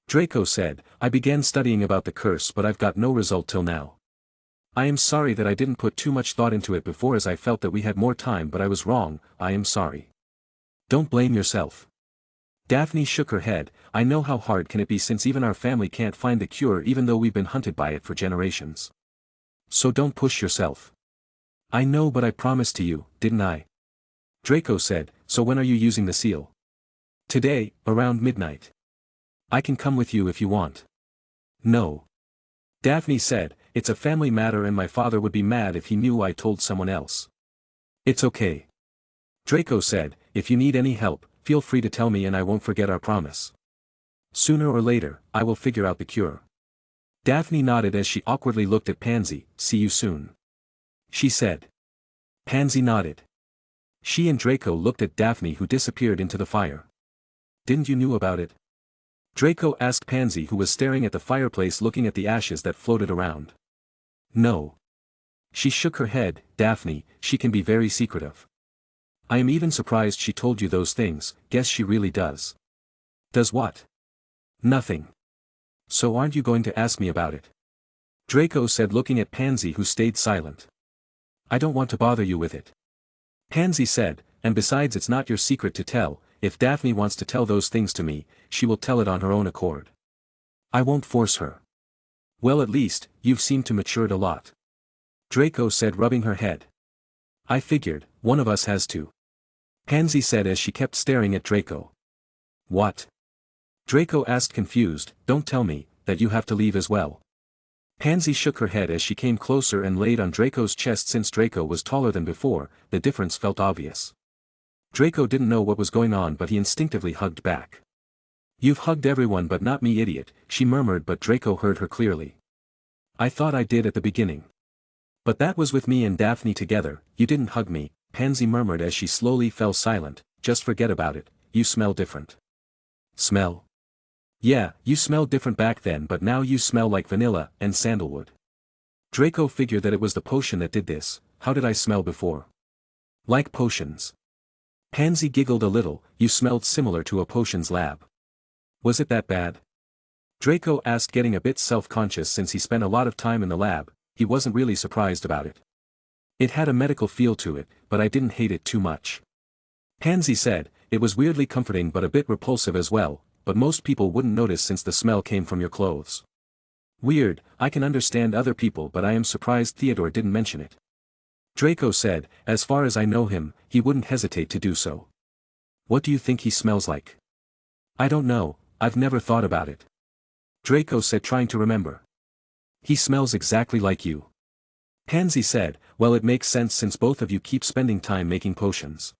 Draco said, I began studying about the curse but I've got no result till now. I am sorry that I didn't put too much thought into it before, as I felt that we had more time, but I was wrong, I am sorry. Don't blame yourself. Daphne shook her head, I know how hard can it be since even our family can't find the cure even though we've been hunted by it for generations. So don't push yourself. I know, but I promised to you, didn't I? Draco said, so when are you using the seal? Today, around midnight. I can come with you if you want. No. Daphne said, it's a family matter and my father would be mad if he knew I told someone else. It's okay. Draco said, if you need any help, feel free to tell me and I won't forget our promise. Sooner or later, I will figure out the cure. Daphne nodded as she awkwardly looked at Pansy, see you soon. She said. Pansy nodded. She and Draco looked at Daphne, who disappeared into the fire. Didn't you knew about it? Draco asked Pansy, who was staring at the fireplace looking at the ashes that floated around. No. She shook her head, Daphne, she can be very secretive. I am even surprised she told you those things, guess she really does. Does what? Nothing. So aren't you going to ask me about it? Draco said, looking at Pansy, who stayed silent. I don't want to bother you with it. Pansy said, and besides it's not your secret to tell, if Daphne wants to tell those things to me, she will tell it on her own accord. I won't force her. Well, at least, you've seemed to matured a lot. Draco said, rubbing her head. I figured, one of us has to. Pansy said as she kept staring at Draco. What? Draco asked, confused, don't tell me, that you have to leave as well. Pansy shook her head as she came closer and laid on Draco's chest. Since Draco was taller than before, the difference felt obvious. Draco didn't know what was going on, but he instinctively hugged back. You've hugged everyone but not me, idiot, she murmured, but Draco heard her clearly. I thought I did at the beginning. But that was with me and Daphne together, you didn't hug me, Pansy murmured as she slowly fell silent. Just forget about it, you smell different. Smell? Yeah, you smelled different back then, but now you smell like vanilla and sandalwood. Draco figured that it was the potion that did this. How did I smell before? Like potions. Pansy giggled a little, you smelled similar to a potions lab. Was it that bad? Draco asked, getting a bit self-conscious since he spent a lot of time in the lab. He wasn't really surprised about it. It had a medical feel to it, but I didn't hate it too much. Pansy said, it was weirdly comforting but a bit repulsive as well, but most people wouldn't notice since the smell came from your clothes. Weird, I can understand other people, but I am surprised Theodore didn't mention it. Draco said, as far as I know him, he wouldn't hesitate to do so. What do you think he smells like? I don't know, I've never thought about it. Draco said, trying to remember. He smells exactly like you. Pansy said, well, it makes sense since both of you keep spending time making potions.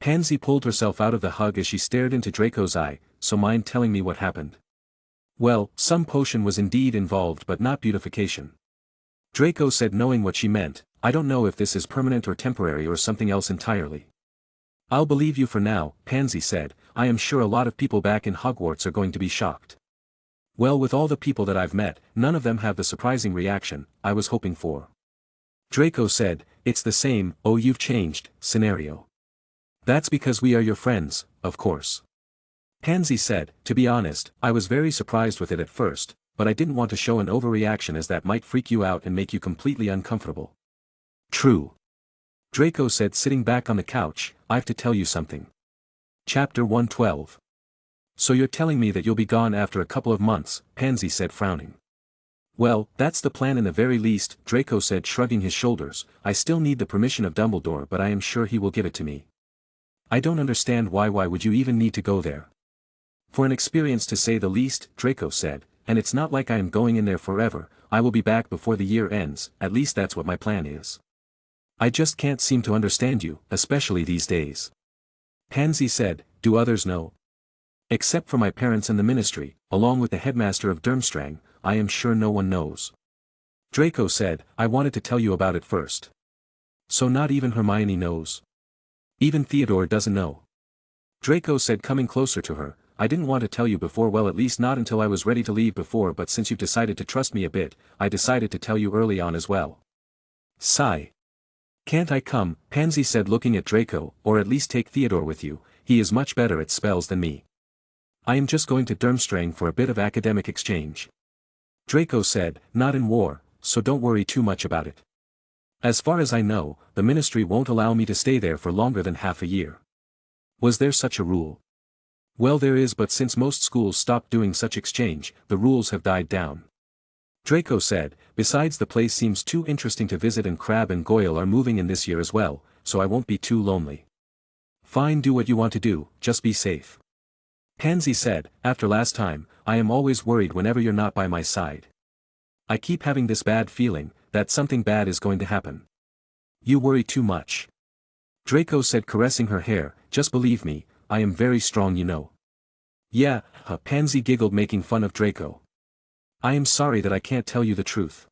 Pansy pulled herself out of the hug as she stared into Draco's eye, so mind telling me what happened? Well, some potion was indeed involved but not beautification. Draco said, knowing what she meant, I don't know if this is permanent or temporary or something else entirely. I'll believe you for now, Pansy said, I am sure a lot of people back in Hogwarts are going to be shocked. Well, with all the people that I've met, none of them have the surprising reaction I was hoping for. Draco said, it's the same, oh you've changed, scenario. That's because we are your friends, of course. Pansy said, to be honest, I was very surprised with it at first, but I didn't want to show an overreaction as that might freak you out and make you completely uncomfortable. True. Draco said, sitting back on the couch, I have to tell you something. Chapter 112. So you're telling me that you'll be gone after a couple of months, Pansy said, frowning. Well, that's the plan in the very least, Draco said, shrugging his shoulders. I still need the permission of Dumbledore, but I am sure he will give it to me. I don't understand why would you even need to go there? For an experience to say the least, Draco said, and it's not like I am going in there forever. I will be back before the year ends, at least that's what my plan is. I just can't seem to understand you, especially these days. Pansy said, do others know? Except for my parents and the ministry, along with the headmaster of Durmstrang, I am sure no one knows. Draco said, I wanted to tell you about it first. So not even Hermione knows? Even Theodore doesn't know? Draco said, coming closer to her, I didn't want to tell you before, well, at least not until I was ready to leave before, but since you've decided to trust me a bit, I decided to tell you early on as well. Sigh. Can't I come? Pansy said, looking at Draco, or at least take Theodore with you, he is much better at spells than me. I am just going to Durmstrang for a bit of academic exchange. Draco said, not in war, so don't worry too much about it. As far as I know, the ministry won't allow me to stay there for longer than half a year. Was there such a rule? Well, there is, but since most schools stopped doing such exchange, the rules have died down. Draco said, besides the place seems too interesting to visit and Crabbe and Goyle are moving in this year as well, so I won't be too lonely. Fine, do what you want to do, just be safe. Pansy said, after last time, I am always worried whenever you're not by my side. I keep having this bad feeling, that something bad is going to happen. You worry too much. Draco said, caressing her hair, just believe me, I am very strong, you know. Yeah, Pansy giggled, making fun of Draco. I am sorry that I can't tell you the truth.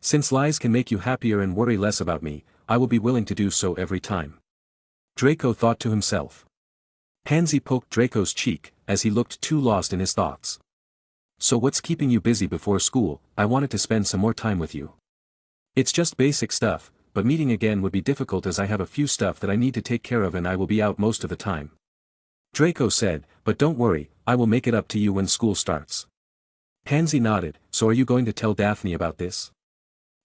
Since lies can make you happier and worry less about me, I will be willing to do so every time. Draco thought to himself. Pansy poked Draco's cheek, as he looked too lost in his thoughts. So what's keeping you busy before school? I wanted to spend some more time with you. It's just basic stuff, but meeting again would be difficult as I have a few stuff that I need to take care of and I will be out most of the time. Draco said, but don't worry, I will make it up to you when school starts. Pansy nodded, so are you going to tell Daphne about this?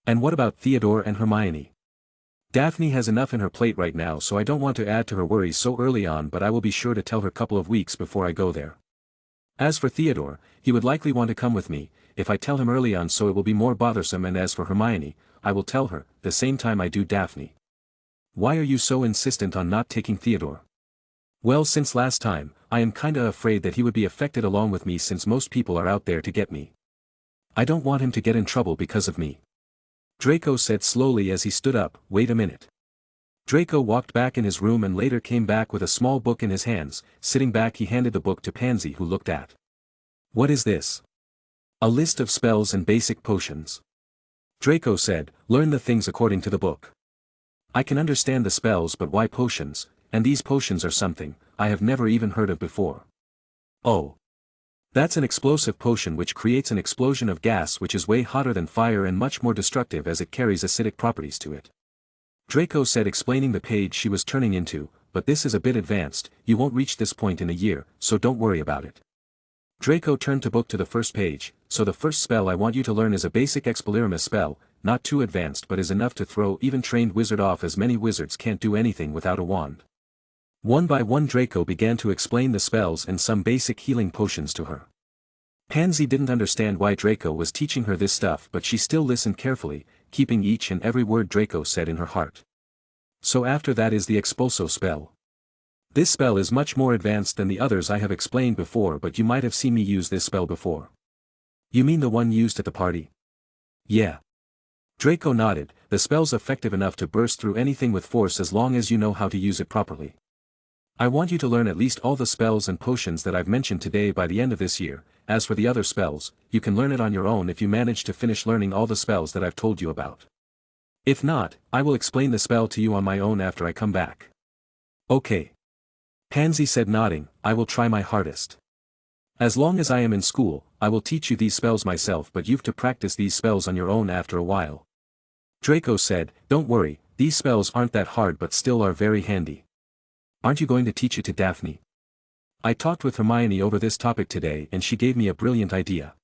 And what about Theodore and Hermione? Daphne has enough in her plate right now, so I don't want to add to her worries so early on, but I will be sure to tell her a couple of weeks before I go there. As for Theodore, he would likely want to come with me, if I tell him early on, so it will be more bothersome, and as for Hermione, I will tell her, the same time I do Daphne. Why are you so insistent on not taking Theodore? Well, since last time, I am kinda afraid that he would be affected along with me since most people are out there to get me. I don't want him to get in trouble because of me. Draco said slowly as he stood up, wait a minute. Draco walked back in his room and later came back with a small book in his hands. Sitting back, he handed the book to Pansy, who looked at. What is this? A list of spells and basic potions. Draco said, learn the things according to the book. I can understand the spells, but why potions? And these potions are something I have never even heard of before. Oh. That's an explosive potion which creates an explosion of gas which is way hotter than fire and much more destructive as it carries acidic properties to it. Draco said, explaining the page she was turning into, but this is a bit advanced, you won't reach this point in a year, so don't worry about it. Draco turned the book to the first page, so the first spell I want you to learn is a basic Expelliarmus spell, not too advanced but is enough to throw even trained wizard off, as many wizards can't do anything without a wand. One by one Draco began to explain the spells and some basic healing potions to her. Pansy didn't understand why Draco was teaching her this stuff, but she still listened carefully, keeping each and every word Draco said in her heart. So after that is the Expulso spell. This spell is much more advanced than the others I have explained before, but you might have seen me use this spell before. You mean the one used at the party? Yeah. Draco nodded, the spell's effective enough to burst through anything with force as long as you know how to use it properly. I want you to learn at least all the spells and potions that I've mentioned today by the end of this year. As for the other spells, you can learn it on your own if you manage to finish learning all the spells that I've told you about. If not, I will explain the spell to you on my own after I come back. Okay. Pansy said, nodding, I will try my hardest. As long as I am in school, I will teach you these spells myself, but you've to practice these spells on your own after a while. Draco said, don't worry, these spells aren't that hard but still are very handy. Aren't you going to teach it to Daphne? I talked with Hermione over this topic today and she gave me a brilliant idea.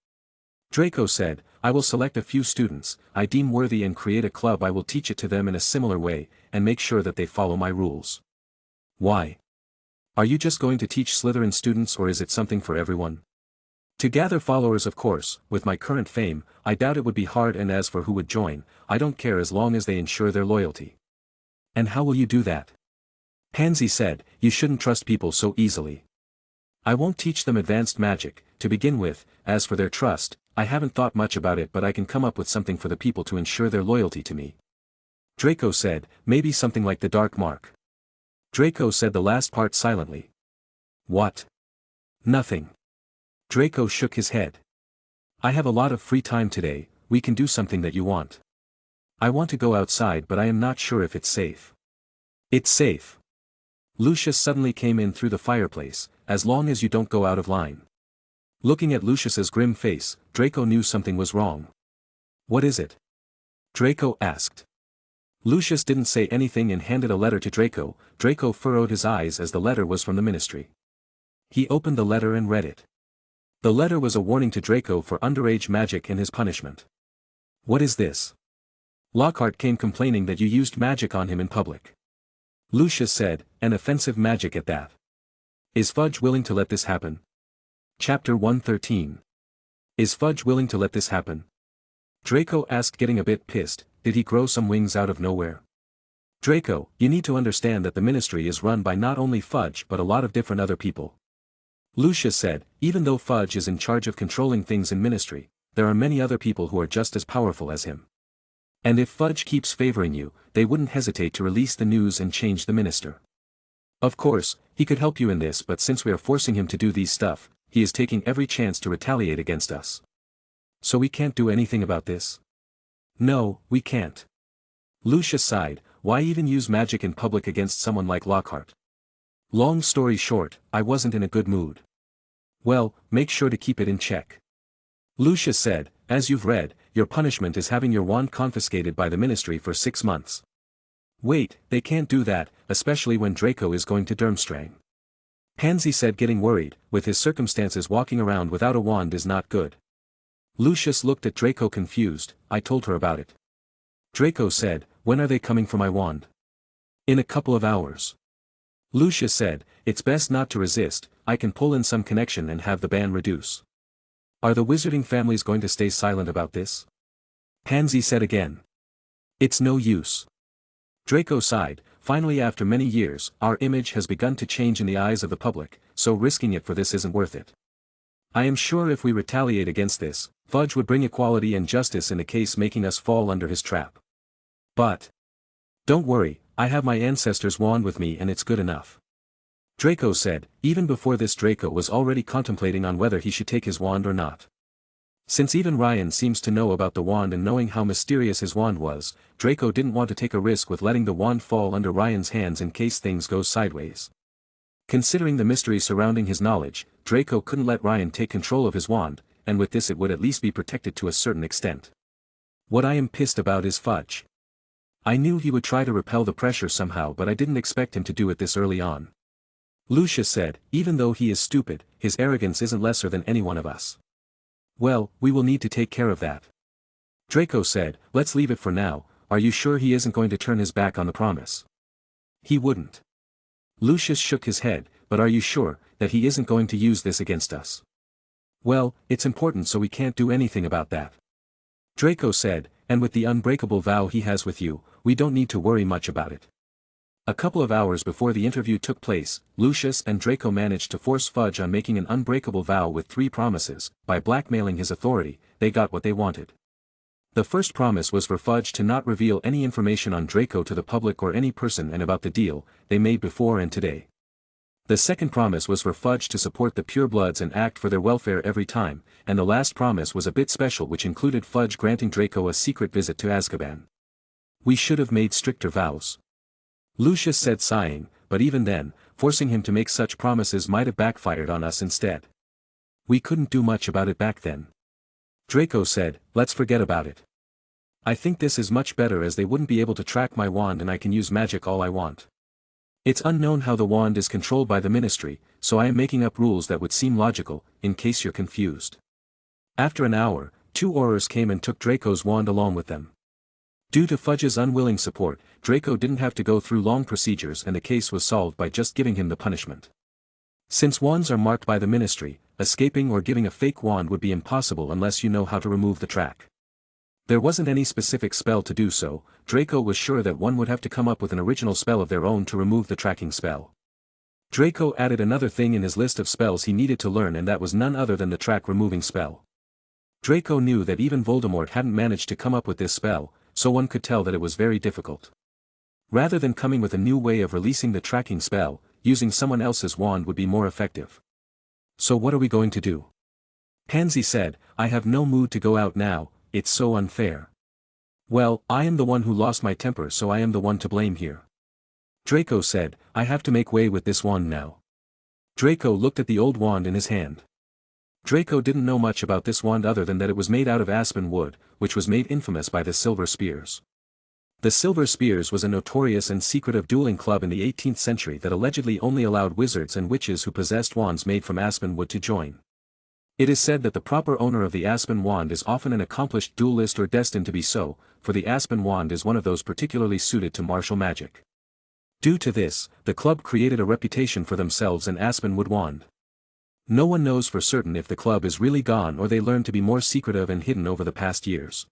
Draco said, I will select a few students I deem worthy and create a club. I will teach it to them in a similar way, and make sure that they follow my rules. Why? Are you just going to teach Slytherin students, or is it something for everyone? To gather followers, of course. With my current fame, I doubt it would be hard, and as for who would join, I don't care as long as they ensure their loyalty. And how will you do that? Pansy said, you shouldn't trust people so easily. I won't teach them advanced magic, to begin with, as for their trust, I haven't thought much about it, but I can come up with something for the people to ensure their loyalty to me. Draco said, maybe something like the Dark Mark. Draco said the last part silently. What? Nothing. Draco shook his head. I have a lot of free time today, we can do something that you want. I want to go outside, but I am not sure if it's safe. It's safe. Lucius suddenly came in through the fireplace, as long as you don't go out of line. Looking at Lucius's grim face, Draco knew something was wrong. What is it? Draco asked. Lucius didn't say anything and handed a letter to Draco. Draco furrowed his eyes as the letter was from the ministry. He opened the letter and read it. The letter was a warning to Draco for underage magic and his punishment. What is this? Lockhart came complaining that you used magic on him in public. Lucius said, an offensive magic at that. Is Fudge willing to let this happen? Chapter 113. Is Fudge willing to let this happen? Draco asked, getting a bit pissed. Did he grow some wings out of nowhere? Draco, you need to understand that the ministry is run by not only Fudge but a lot of different other people. Lucius said, even though Fudge is in charge of controlling things in ministry, there are many other people who are just as powerful as him. And if Fudge keeps favoring you, they wouldn't hesitate to release the news and change the minister. Of course, he could help you in this, but since we are forcing him to do these stuff, he is taking every chance to retaliate against us. So we can't do anything about this? No, we can't. Lucius sighed, why even use magic in public against someone like Lockhart? Long story short, I wasn't in a good mood. Well, make sure to keep it in check. Lucius said, as you've read, your punishment is having your wand confiscated by the ministry for 6 months. Wait, they can't do that, especially when Draco is going to Durmstrang. Pansy said, getting worried, with his circumstances walking around without a wand is not good. Lucius looked at Draco confused, I told her about it. Draco said, when are they coming for my wand? In a couple of hours. Lucius said, it's best not to resist, I can pull in some connection and have the ban reduce. Are the wizarding families going to stay silent about this? Pansy said again. It's no use. Draco sighed, finally after many years, our image has begun to change in the eyes of the public, so risking it for this isn't worth it. I am sure if we retaliate against this, Fudge would bring equality and justice in the case, making us fall under his trap. But don't worry, I have my ancestor's wand with me and it's good enough. Draco said, even before this Draco was already contemplating on whether he should take his wand or not. Since even Ryan seems to know about the wand and knowing how mysterious his wand was, Draco didn't want to take a risk with letting the wand fall under Ryan's hands in case things go sideways. Considering the mystery surrounding his knowledge, Draco couldn't let Ryan take control of his wand, and with this it would at least be protected to a certain extent. What I am pissed about is Fudge. I knew he would try to repel the pressure somehow, but I didn't expect him to do it this early on. Lucius said, even though he is stupid, his arrogance isn't lesser than any one of us. Well, we will need to take care of that. Draco said, let's leave it for now, are you sure he isn't going to turn his back on the promise? He wouldn't. Lucius shook his head, but are you sure that he isn't going to use this against us? Well, it's important, so we can't do anything about that. Draco said, and with the unbreakable vow he has with you, we don't need to worry much about it. A couple of hours before the interview took place, Lucius and Draco managed to force Fudge on making an unbreakable vow with 3 promises. By blackmailing his authority, they got what they wanted. The first promise was for Fudge to not reveal any information on Draco to the public or any person and about the deal they made before and today. The second promise was for Fudge to support the purebloods and act for their welfare every time, and the last promise was a bit special, which included Fudge granting Draco a secret visit to Azkaban. We should have made stricter vows. Lucius said, sighing, but even then, forcing him to make such promises might have backfired on us instead. We couldn't do much about it back then. Draco said, let's forget about it. I think this is much better, as they wouldn't be able to track my wand and I can use magic all I want. It's unknown how the wand is controlled by the ministry, so I am making up rules that would seem logical, in case you're confused. After an hour, 2 Aurors came and took Draco's wand along with them. Due to Fudge's unwilling support, Draco didn't have to go through long procedures and the case was solved by just giving him the punishment. Since wands are marked by the ministry, escaping or giving a fake wand would be impossible unless you know how to remove the track. There wasn't any specific spell to do so. Draco was sure that one would have to come up with an original spell of their own to remove the tracking spell. Draco added another thing in his list of spells he needed to learn, and that was none other than the track-removing spell. Draco knew that even Voldemort hadn't managed to come up with this spell, so one could tell that it was very difficult. Rather than coming with a new way of releasing the tracking spell, using someone else's wand would be more effective. So what are we going to do? Pansy said, I have no mood to go out now, it's so unfair. Well, I am the one who lost my temper, so I am the one to blame here. Draco said, I have to make way with this wand now. Draco looked at the old wand in his hand. Draco didn't know much about this wand other than that it was made out of aspen wood, which was made infamous by the Silver Spears. The Silver Spears was a notorious and secretive dueling club in the 18th century that allegedly only allowed wizards and witches who possessed wands made from aspen wood to join. It is said that the proper owner of the aspen wand is often an accomplished duelist or destined to be so, for the aspen wand is one of those particularly suited to martial magic. Due to this, the club created a reputation for themselves an aspen wood wand. No one knows for certain if the club is really gone or they learned to be more secretive and hidden over the past years.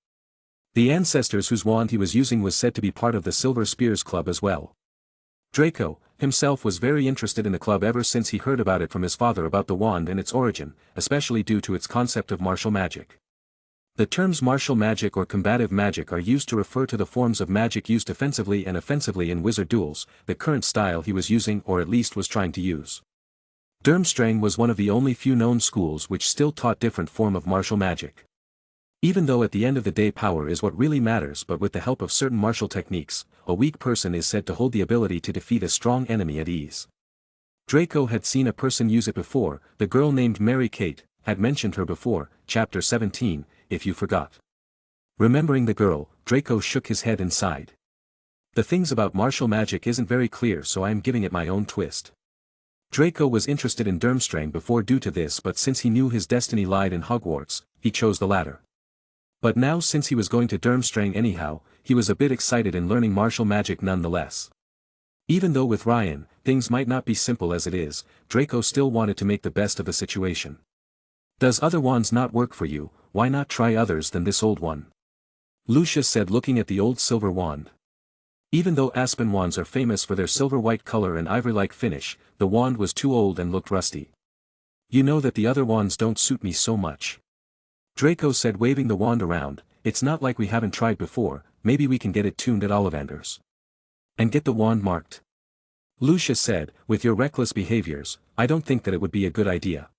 The ancestors whose wand he was using was said to be part of the Silver Spears Club as well. Draco, himself, was very interested in the club ever since he heard about it from his father about the wand and its origin, especially due to its concept of martial magic. The terms martial magic or combative magic are used to refer to the forms of magic used defensively and offensively in wizard duels, the current style he was using or at least was trying to use. Durmstrang was one of the only few known schools which still taught different form of martial magic. Even though at the end of the day power is what really matters, but with the help of certain martial techniques, a weak person is said to hold the ability to defeat a strong enemy at ease. Draco had seen a person use it before. The girl named Mary Kate had mentioned her before, chapter 17, if you forgot. Remembering the girl, Draco shook his head and sighed. The things about martial magic isn't very clear, so I am giving it my own twist. Draco was interested in Durmstrang before due to this, but since he knew his destiny lied in Hogwarts, he chose the latter. But now, since he was going to Durmstrang anyhow, he was a bit excited in learning martial magic nonetheless. Even though with Ryan, things might not be simple as it is, Draco still wanted to make the best of the situation. Does other wands not work for you? Why not try others than this old one? Lucius said, looking at the old silver wand. Even though aspen wands are famous for their silver-white color and ivory-like finish, the wand was too old and looked rusty. You know that the other wands don't suit me so much. Draco said, waving the wand around, it's not like we haven't tried before, maybe we can get it tuned at Ollivander's. And get the wand marked. Lucius said, with your reckless behaviors, I don't think that it would be a good idea.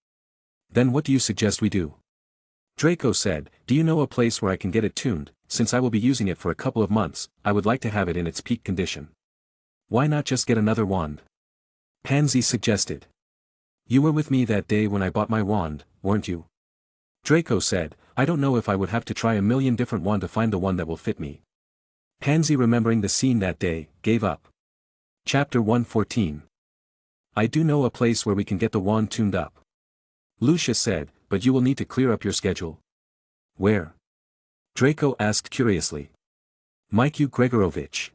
Then what do you suggest we do? Draco said, do you know a place where I can get it tuned? Since I will be using it for a couple of months, I would like to have it in its peak condition. Why not just get another wand? Pansy suggested. You were with me that day when I bought my wand, weren't you? Draco said, I don't know if I would have to try a million different wands to find the one that will fit me. Pansy, remembering the scene that day, gave up. Chapter 114. I do know a place where we can get the wand tuned up. Lucius said, but you will need to clear up your schedule. Where? Draco asked curiously. Mikhail Grigorovich.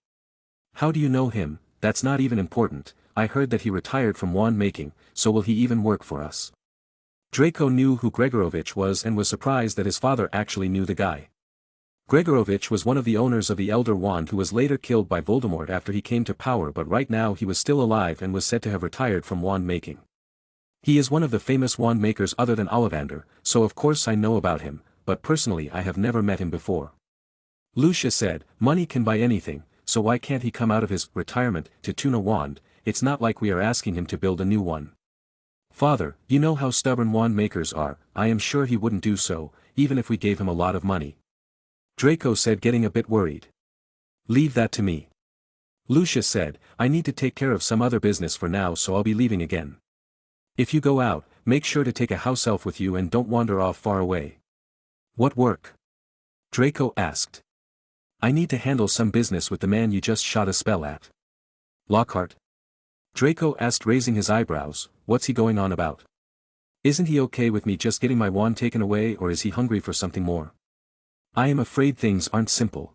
How do you know him? That's not even important. I heard that he retired from wand making, so will he even work for us? Draco knew who Grigorovich was and was surprised that his father actually knew the guy. Grigorovich was one of the owners of the Elder Wand who was later killed by Voldemort after he came to power, but right now he was still alive and was said to have retired from wand making. He is one of the famous wand makers other than Ollivander, so of course I know about him, but personally I have never met him before. Lucius said, money can buy anything, so why can't he come out of his retirement to tune a wand? It's not like we are asking him to build a new one. Father, you know how stubborn wand makers are. I am sure he wouldn't do so, even if we gave him a lot of money. Draco said, getting a bit worried. Leave that to me. Lucius said, I need to take care of some other business for now, so I'll be leaving again. If you go out, make sure to take a house elf with you and don't wander off far away. What work? Draco asked. I need to handle some business with the man you just shot a spell at. Lockhart? Draco asked, raising his eyebrows. What's he going on about? Isn't he okay with me just getting my wand taken away, or is he hungry for something more? I am afraid things aren't simple.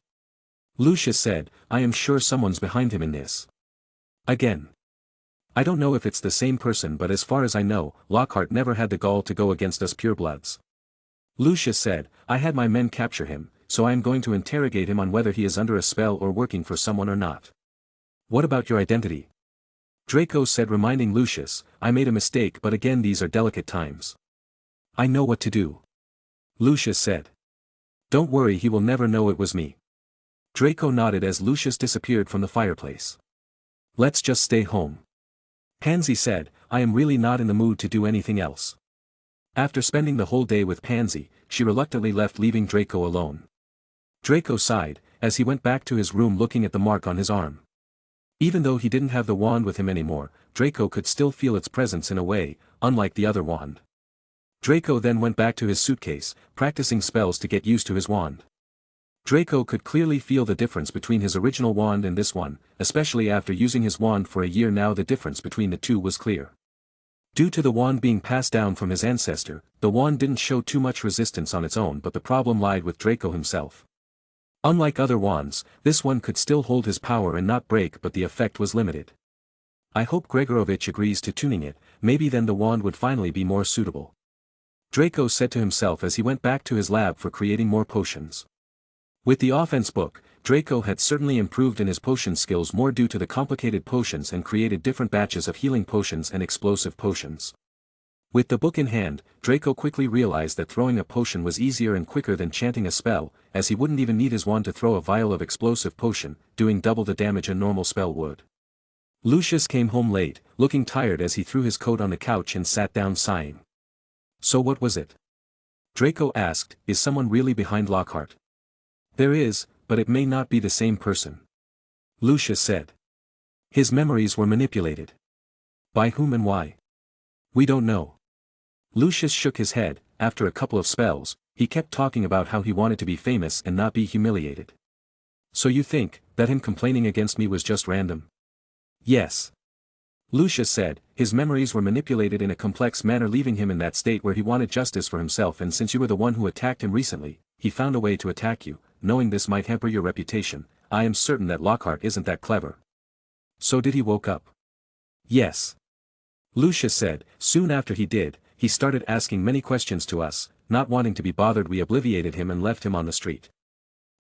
Lucius said, I am sure someone's behind him in this. Again. I don't know if it's the same person, but as far as I know, Lockhart never had the gall to go against us purebloods. Lucius said, I had my men capture him, so I am going to interrogate him on whether he is under a spell or working for someone or not. What about your identity? Draco said, reminding Lucius, I made a mistake, but again these are delicate times. I know what to do. Lucius said. Don't worry, he will never know it was me. Draco nodded as Lucius disappeared from the fireplace. Let's just stay home. Pansy said, I am really not in the mood to do anything else. After spending the whole day with Pansy, she reluctantly left, leaving Draco alone. Draco sighed, as he went back to his room, looking at the mark on his arm. Even though he didn't have the wand with him anymore, Draco could still feel its presence in a way, unlike the other wand. Draco then went back to his suitcase, practicing spells to get used to his wand. Draco could clearly feel the difference between his original wand and this one, especially after using his wand for a year now. The difference between the two was clear. Due to the wand being passed down from his ancestor, the wand didn't show too much resistance on its own, but the problem lied with Draco himself. Unlike other wands, this one could still hold his power and not break, but the effect was limited. I hope Gregorovich agrees to tuning it, maybe then the wand would finally be more suitable. Draco said to himself as he went back to his lab for creating more potions. With the offense book, Draco had certainly improved in his potion skills more due to the complicated potions, and created different batches of healing potions and explosive potions. With the book in hand, Draco quickly realized that throwing a potion was easier and quicker than chanting a spell, as he wouldn't even need his wand to throw a vial of explosive potion, doing double the damage a normal spell would. Lucius came home late, looking tired as he threw his coat on the couch and sat down sighing. So what was it? Draco asked, is someone really behind Lockhart? There is, but it may not be the same person. Lucius said. His memories were manipulated. By whom and why? We don't know. Lucius shook his head. After a couple of spells, he kept talking about how he wanted to be famous and not be humiliated. So you think that him complaining against me was just random? Yes. Lucius said, his memories were manipulated in a complex manner, leaving him in that state where he wanted justice for himself, and since you were the one who attacked him recently, he found a way to attack you. Knowing this might hamper your reputation, I am certain that Lockhart isn't that clever. So did he woke up? Yes. Lucius said, soon after he did, he started asking many questions to us. Not wanting to be bothered, we obliviated him and left him on the street.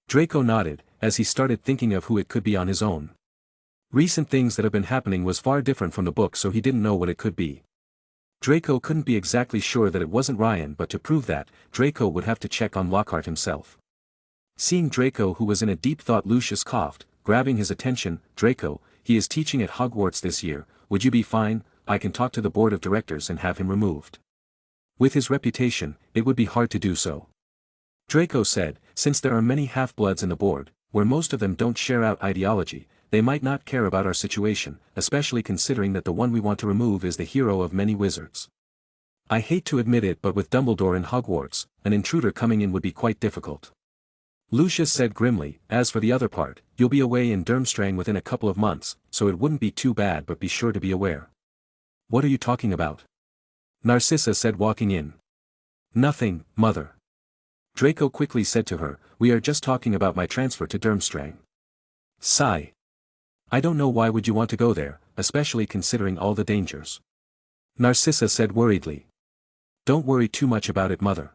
Draco nodded, as he started thinking of who it could be on his own. Recent things that have been happening was far different from the book, so he didn't know what it could be. Draco couldn't be exactly sure that it wasn't Ryan, but to prove that, Draco would have to check on Lockhart himself. Seeing Draco, who was in a deep thought, Lucius coughed, grabbing his attention. Draco, he is teaching at Hogwarts this year. Would you be fine? I can talk to the board of directors and have him removed. With his reputation, it would be hard to do so. Draco said, since there are many half-bloods in the board, where most of them don't share out ideology, they might not care about our situation, especially considering that the one we want to remove is the hero of many wizards. I hate to admit it, but with Dumbledore in Hogwarts, an intruder coming in would be quite difficult. Lucius said grimly, as for the other part, you'll be away in Durmstrang within a couple of months, so it wouldn't be too bad, but be sure to be aware. What are you talking about? Narcissa said, walking in. Nothing, mother. Draco quickly said to her, we are just talking about my transfer to Durmstrang. Sigh. I don't know, why would you want to go there, especially considering all the dangers? Narcissa said worriedly. Don't worry too much about it, mother.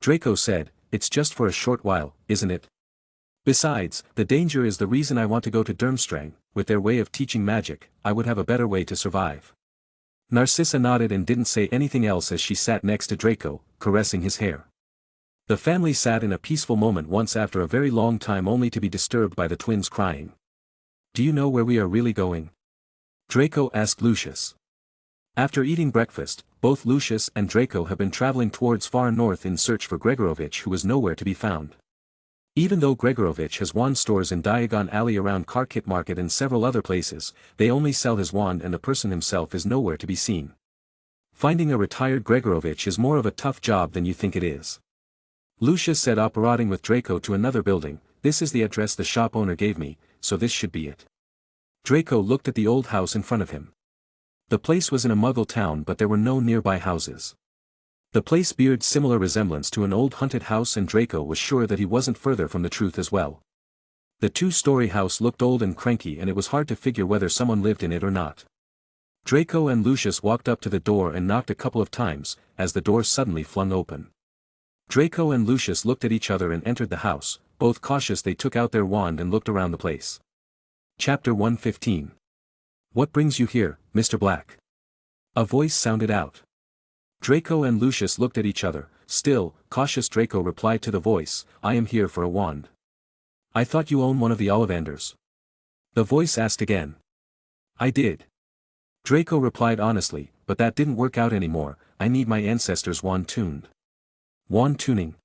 Draco said, it's just for a short while, isn't it? Besides, the danger is the reason I want to go to Durmstrang. With their way of teaching magic, I would have a better way to survive. Narcissa nodded and didn't say anything else as she sat next to Draco, caressing his hair. The family sat in a peaceful moment once after a very long time, only to be disturbed by the twins crying. Do you know where we are really going? Draco asked Lucius. After eating breakfast, both Lucius and Draco have been traveling towards far north in search for Gregorovich, who was nowhere to be found. Even though Gregorovich has wand stores in Diagon Alley, around Karkit Market and several other places, they only sell his wand, and the person himself is nowhere to be seen. Finding a retired Gregorovich is more of a tough job than you think it is. Lucius said, operating with Draco to another building, this is the address the shop owner gave me, so this should be it. Draco looked at the old house in front of him. The place was in a Muggle town, but there were no nearby houses. The place beared similar resemblance to an old haunted house, and Draco was sure that he wasn't further from the truth as well. The two-story house looked old and cranky, and it was hard to figure whether someone lived in it or not. Draco and Lucius walked up to the door and knocked a couple of times, as the door suddenly flung open. Draco and Lucius looked at each other and entered the house. Both cautious, they took out their wand and looked around the place. Chapter 115. What brings you here, Mr. Black? A voice sounded out. Draco and Lucius looked at each other. Still, cautious Draco replied to the voice, I am here for a wand. I thought you own one of the Ollivanders. The voice asked again. I did. Draco replied honestly, but that didn't work out anymore, I need my ancestor's wand tuned. Wand tuning.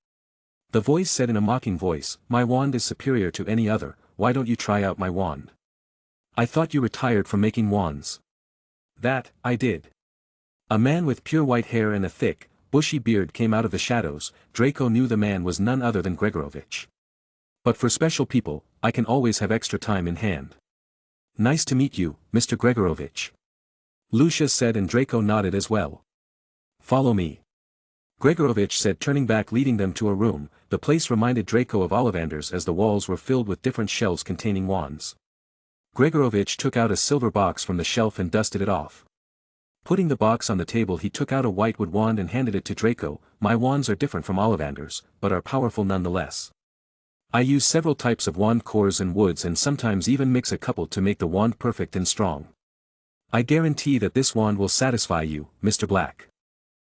The voice said in a mocking voice, my wand is superior to any other, why don't you try out my wand? I thought you retired from making wands. That, I did. A man with pure white hair and a thick, bushy beard came out of the shadows. Draco knew the man was none other than Gregorovitch. But for special people, I can always have extra time in hand. Nice to meet you, Mr. Gregorovitch. Lucius said and Draco nodded as well. Follow me. Gregorovitch said turning back leading them to a room. The place reminded Draco of Ollivanders as the walls were filled with different shelves containing wands. Gregorovitch took out a silver box from the shelf and dusted it off. Putting the box on the table he took out a whitewood wand and handed it to Draco. My wands are different from Ollivanders, but are powerful nonetheless. I use several types of wand cores and woods and sometimes even mix a couple to make the wand perfect and strong. I guarantee that this wand will satisfy you, Mr. Black.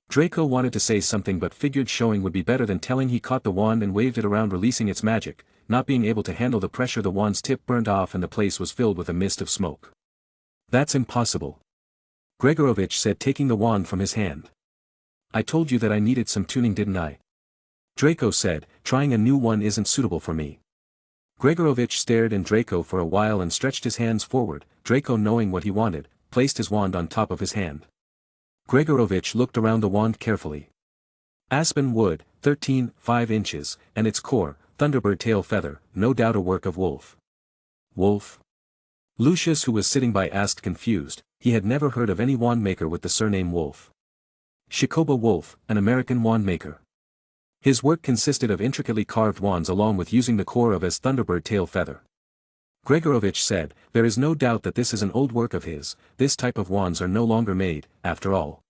Draco wanted to say something but figured showing would be better than telling. He caught the wand and waved it around releasing its magic, not being able to handle the pressure. The wand's tip burned off and the place was filled with a mist of smoke. That's impossible. Gregorovitch said taking the wand from his hand. I told you that I needed some tuning, didn't I? Draco said, trying a new one isn't suitable for me. Gregorovitch stared at Draco for a while and stretched his hands forward. Draco, knowing what he wanted, placed his wand on top of his hand. Gregorovitch looked around the wand carefully. Aspen wood, 5 inches, and its core, thunderbird tail feather, no doubt a work of Wolf. Wolf? Lucius, who was sitting by, asked confused. He had never heard of any wand maker with the surname Wolf. Shakoba Wolf, an American wand maker. His work consisted of intricately carved wands along with using the core of his thunderbird tail feather. Gregorovitch said, there is no doubt that this is an old work of his, this type of wands are no longer made, after all.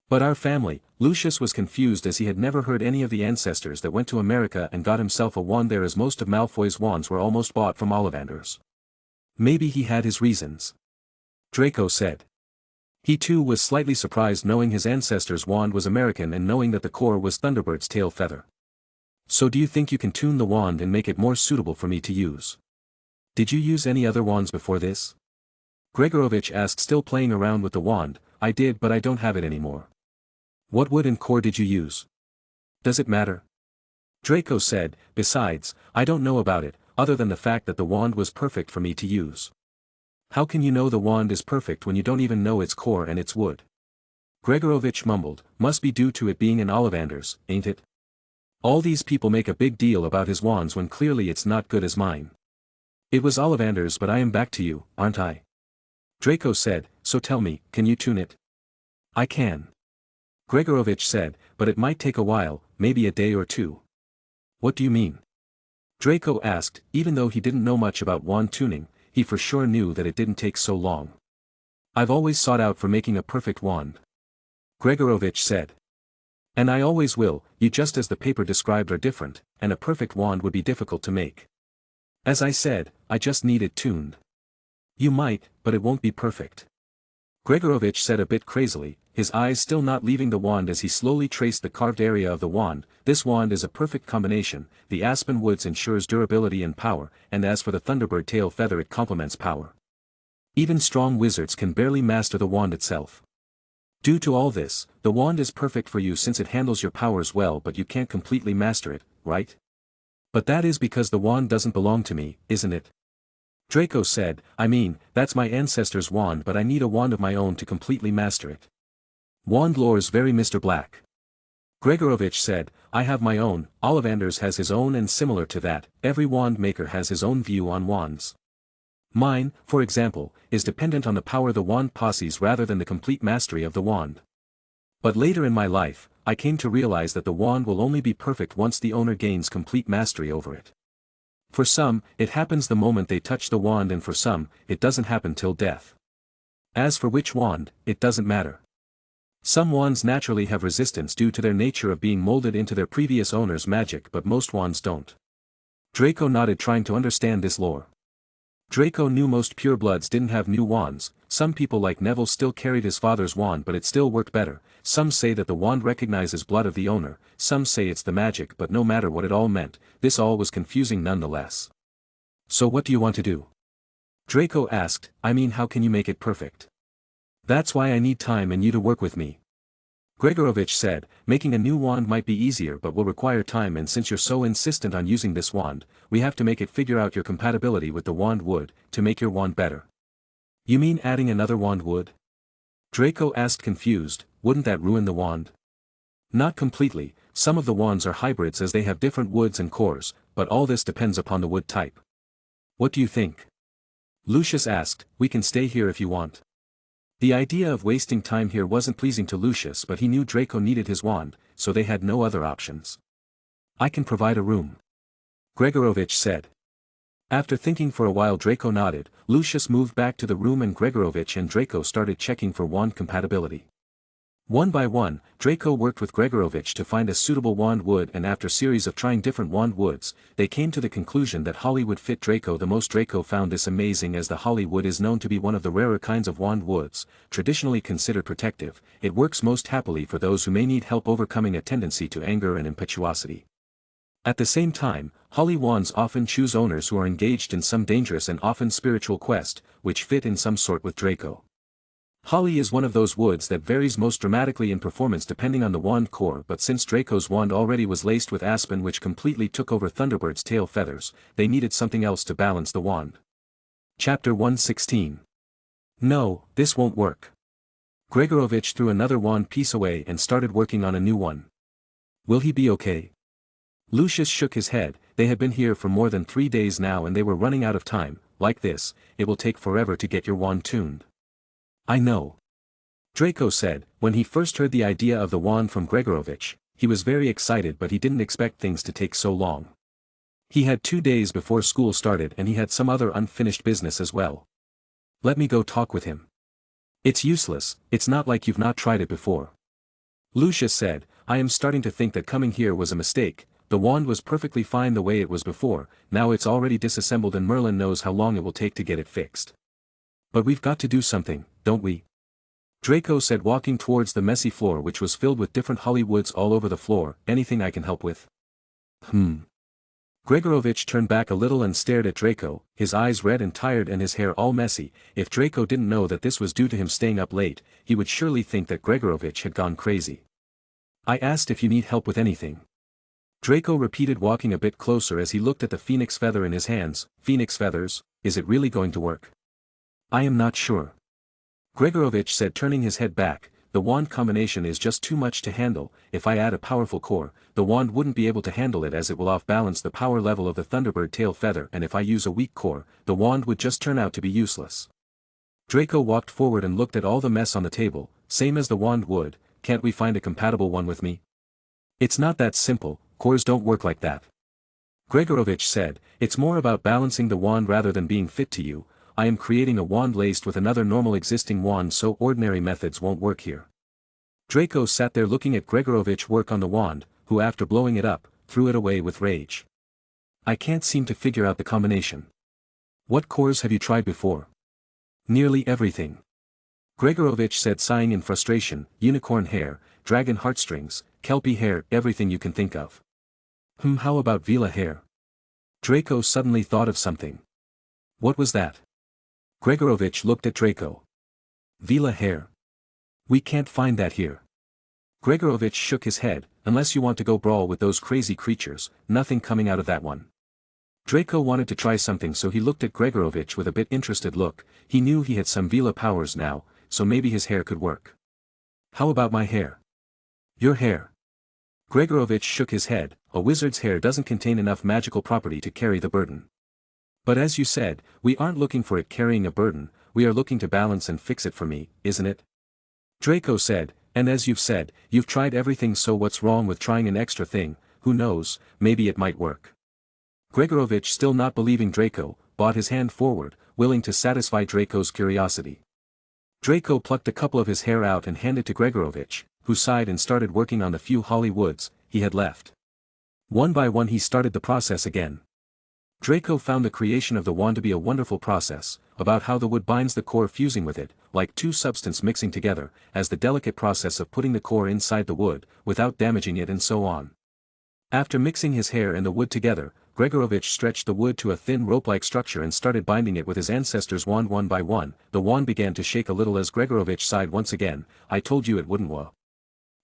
But our family, Lucius was confused as he had never heard any of the ancestors that went to America and got himself a wand there, as most of Malfoy's wands were almost bought from Ollivanders. Maybe he had his reasons. Draco said. He too was slightly surprised knowing his ancestor's wand was American and knowing that the core was Thunderbird's tail feather. So do you think you can tune the wand and make it more suitable for me to use? Did you use any other wands before this? Gregorovitch asked, still playing around with the wand. I did, but I don't have it anymore. What wood and core did you use? Does it matter? Draco said, besides, I don't know about it, other than the fact that the wand was perfect for me to use. How can you know the wand is perfect when you don't even know its core and its wood? Gregorovitch mumbled, must be due to it being an Ollivander's, ain't it? All these people make a big deal about his wands when clearly it's not good as mine. It was Ollivander's, but I am back to you, aren't I? Draco said, so tell me, can you tune it? I can. Gregorovitch said, but it might take a while, maybe a day or two. What do you mean? Draco asked. Even though he didn't know much about wand tuning, he for sure knew that it didn't take so long. I've always sought out for making a perfect wand. Gregorovitch said. And I always will, you just as the paper described are different, and a perfect wand would be difficult to make. As I said, I just need it tuned. You might, but it won't be perfect. Gregorovitch said a bit crazily, his eyes still not leaving the wand as he slowly traced the carved area of the wand. This wand is a perfect combination, the aspen woods ensures durability and power, and as for the thunderbird tail feather, it complements power. Even strong wizards can barely master the wand itself. Due to all this, the wand is perfect for you since it handles your powers well, but you can't completely master it, right? But that is because the wand doesn't belong to me, isn't it? Draco said, I mean, that's my ancestor's wand, but I need a wand of my own to completely master it. Wand lore's very Mr. Black. Gregorovitch said, I have my own, Ollivanders has his own, and similar to that, every wand maker has his own view on wands. Mine, for example, is dependent on the power the wand possesses rather than the complete mastery of the wand. But later in my life, I came to realize that the wand will only be perfect once the owner gains complete mastery over it. For some, it happens the moment they touch the wand, and for some, it doesn't happen till death. As for which wand, it doesn't matter. Some wands naturally have resistance due to their nature of being molded into their previous owner's magic, but most wands don't. Draco nodded, trying to understand this lore. Draco knew most purebloods didn't have new wands. Some people like Neville still carried his father's wand, but it still worked better. Some say that the wand recognizes blood of the owner, some say it's the magic, but no matter what it all meant, this all was confusing nonetheless. So what do you want to do? Draco asked. I mean, how can you make it perfect? That's why I need time and you to work with me. Gregorovich said, making a new wand might be easier but will require time, and since you're so insistent on using this wand, we have to make it figure out your compatibility with the wand wood, to make your wand better. You mean adding another wand wood? Draco asked confused, wouldn't that ruin the wand? Not completely, some of the wands are hybrids as they have different woods and cores, but all this depends upon the wood type. What do you think? Lucius asked. We can stay here if you want. The idea of wasting time here wasn't pleasing to Lucius, but he knew Draco needed his wand, so they had no other options. I can provide a room. Gregorovich said. After thinking for a while, Draco nodded. Lucius moved back to the room and Gregorovich and Draco started checking for wand compatibility. One by one, Draco worked with Gregorovich to find a suitable wand wood, and after series of trying different wand woods, they came to the conclusion that holly would fit Draco the most. Draco found this amazing as the holly wood is known to be one of the rarer kinds of wand woods, traditionally considered protective. It works most happily for those who may need help overcoming a tendency to anger and impetuosity. At the same time, holly wands often choose owners who are engaged in some dangerous and often spiritual quest, which fit in some sort with Draco. Holly is one of those woods that varies most dramatically in performance depending on the wand core, but since Draco's wand already was laced with aspen which completely took over Thunderbird's tail feathers, they needed something else to balance the wand. Chapter 116. No, this won't work. Gregorovich threw another wand piece away and started working on a new one. Will he be okay? Lucius shook his head. They had been here for more than 3 days now and they were running out of time. Like this, it will take forever to get your wand tuned. I know. Draco said. When he first heard the idea of the wand from Gregorovich, he was very excited, but he didn't expect things to take so long. He had 2 days before school started and he had some other unfinished business as well. Let me go talk with him. It's useless, it's not like you've not tried it before. Lucius said, I am starting to think that coming here was a mistake. The wand was perfectly fine the way it was before, now it's already disassembled and Merlin knows how long it will take to get it fixed. But we've got to do something, don't we? Draco said, walking towards the messy floor which was filled with different holly woods all over the floor. Anything I can help with? Gregorovich turned back a little and stared at Draco, his eyes red and tired and his hair all messy. If Draco didn't know that this was due to him staying up late, he would surely think that Gregorovich had gone crazy. I asked if you need help with anything. Draco repeated, walking a bit closer as he looked at the phoenix feather in his hands. Phoenix feathers, is it really going to work? I am not sure. Gregorovich said, turning his head back. The wand combination is just too much to handle. If I add a powerful core, the wand wouldn't be able to handle it as it will off-balance the power level of the Thunderbird tail feather, and if I use a weak core, the wand would just turn out to be useless. Draco walked forward and looked at all the mess on the table. Same as the wand would. Can't we find a compatible one with me? It's not that simple, cores don't work like that. Gregorovich said, it's more about balancing the wand rather than being fit to you. I am creating a wand laced with another normal existing wand, so ordinary methods won't work here. Draco sat there looking at Gregorovich work on the wand, who after blowing it up, threw it away with rage. I can't seem to figure out the combination. What cores have you tried before? Nearly everything. Gregorovich said, sighing in frustration. Unicorn hair, dragon heartstrings, kelpie hair, everything you can think of. How about Vila hair? Draco suddenly thought of something. What was that? Gregorovich looked at Draco. Vila hair. We can't find that here. Gregorovich shook his head. Unless you want to go brawl with those crazy creatures, nothing coming out of that one. Draco wanted to try something, so he looked at Gregorovich with a bit interested look. He knew he had some Vila powers now, so maybe his hair could work. How about my hair? Your hair. Gregorovich shook his head. A wizard's hair doesn't contain enough magical property to carry the burden. But as you said, we aren't looking for it carrying a burden, we are looking to balance and fix it for me, isn't it? Draco said, and as you've said, you've tried everything, so what's wrong with trying an extra thing? Who knows, maybe it might work. Gregorovich, still not believing Draco, brought his hand forward, willing to satisfy Draco's curiosity. Draco plucked a couple of his hair out and handed to Gregorovich, who sighed and started working on the few holly woods he had left. One by one he started the process again. Draco found the creation of the wand to be a wonderful process, about how the wood binds the core fusing with it, like two substances mixing together, as the delicate process of putting the core inside the wood, without damaging it and so on. After mixing his hair and the wood together, Gregorovich stretched the wood to a thin rope-like structure and started binding it with his ancestor's wand one by one. The wand began to shake a little as Gregorovich sighed once again. "I told you it wouldn't work."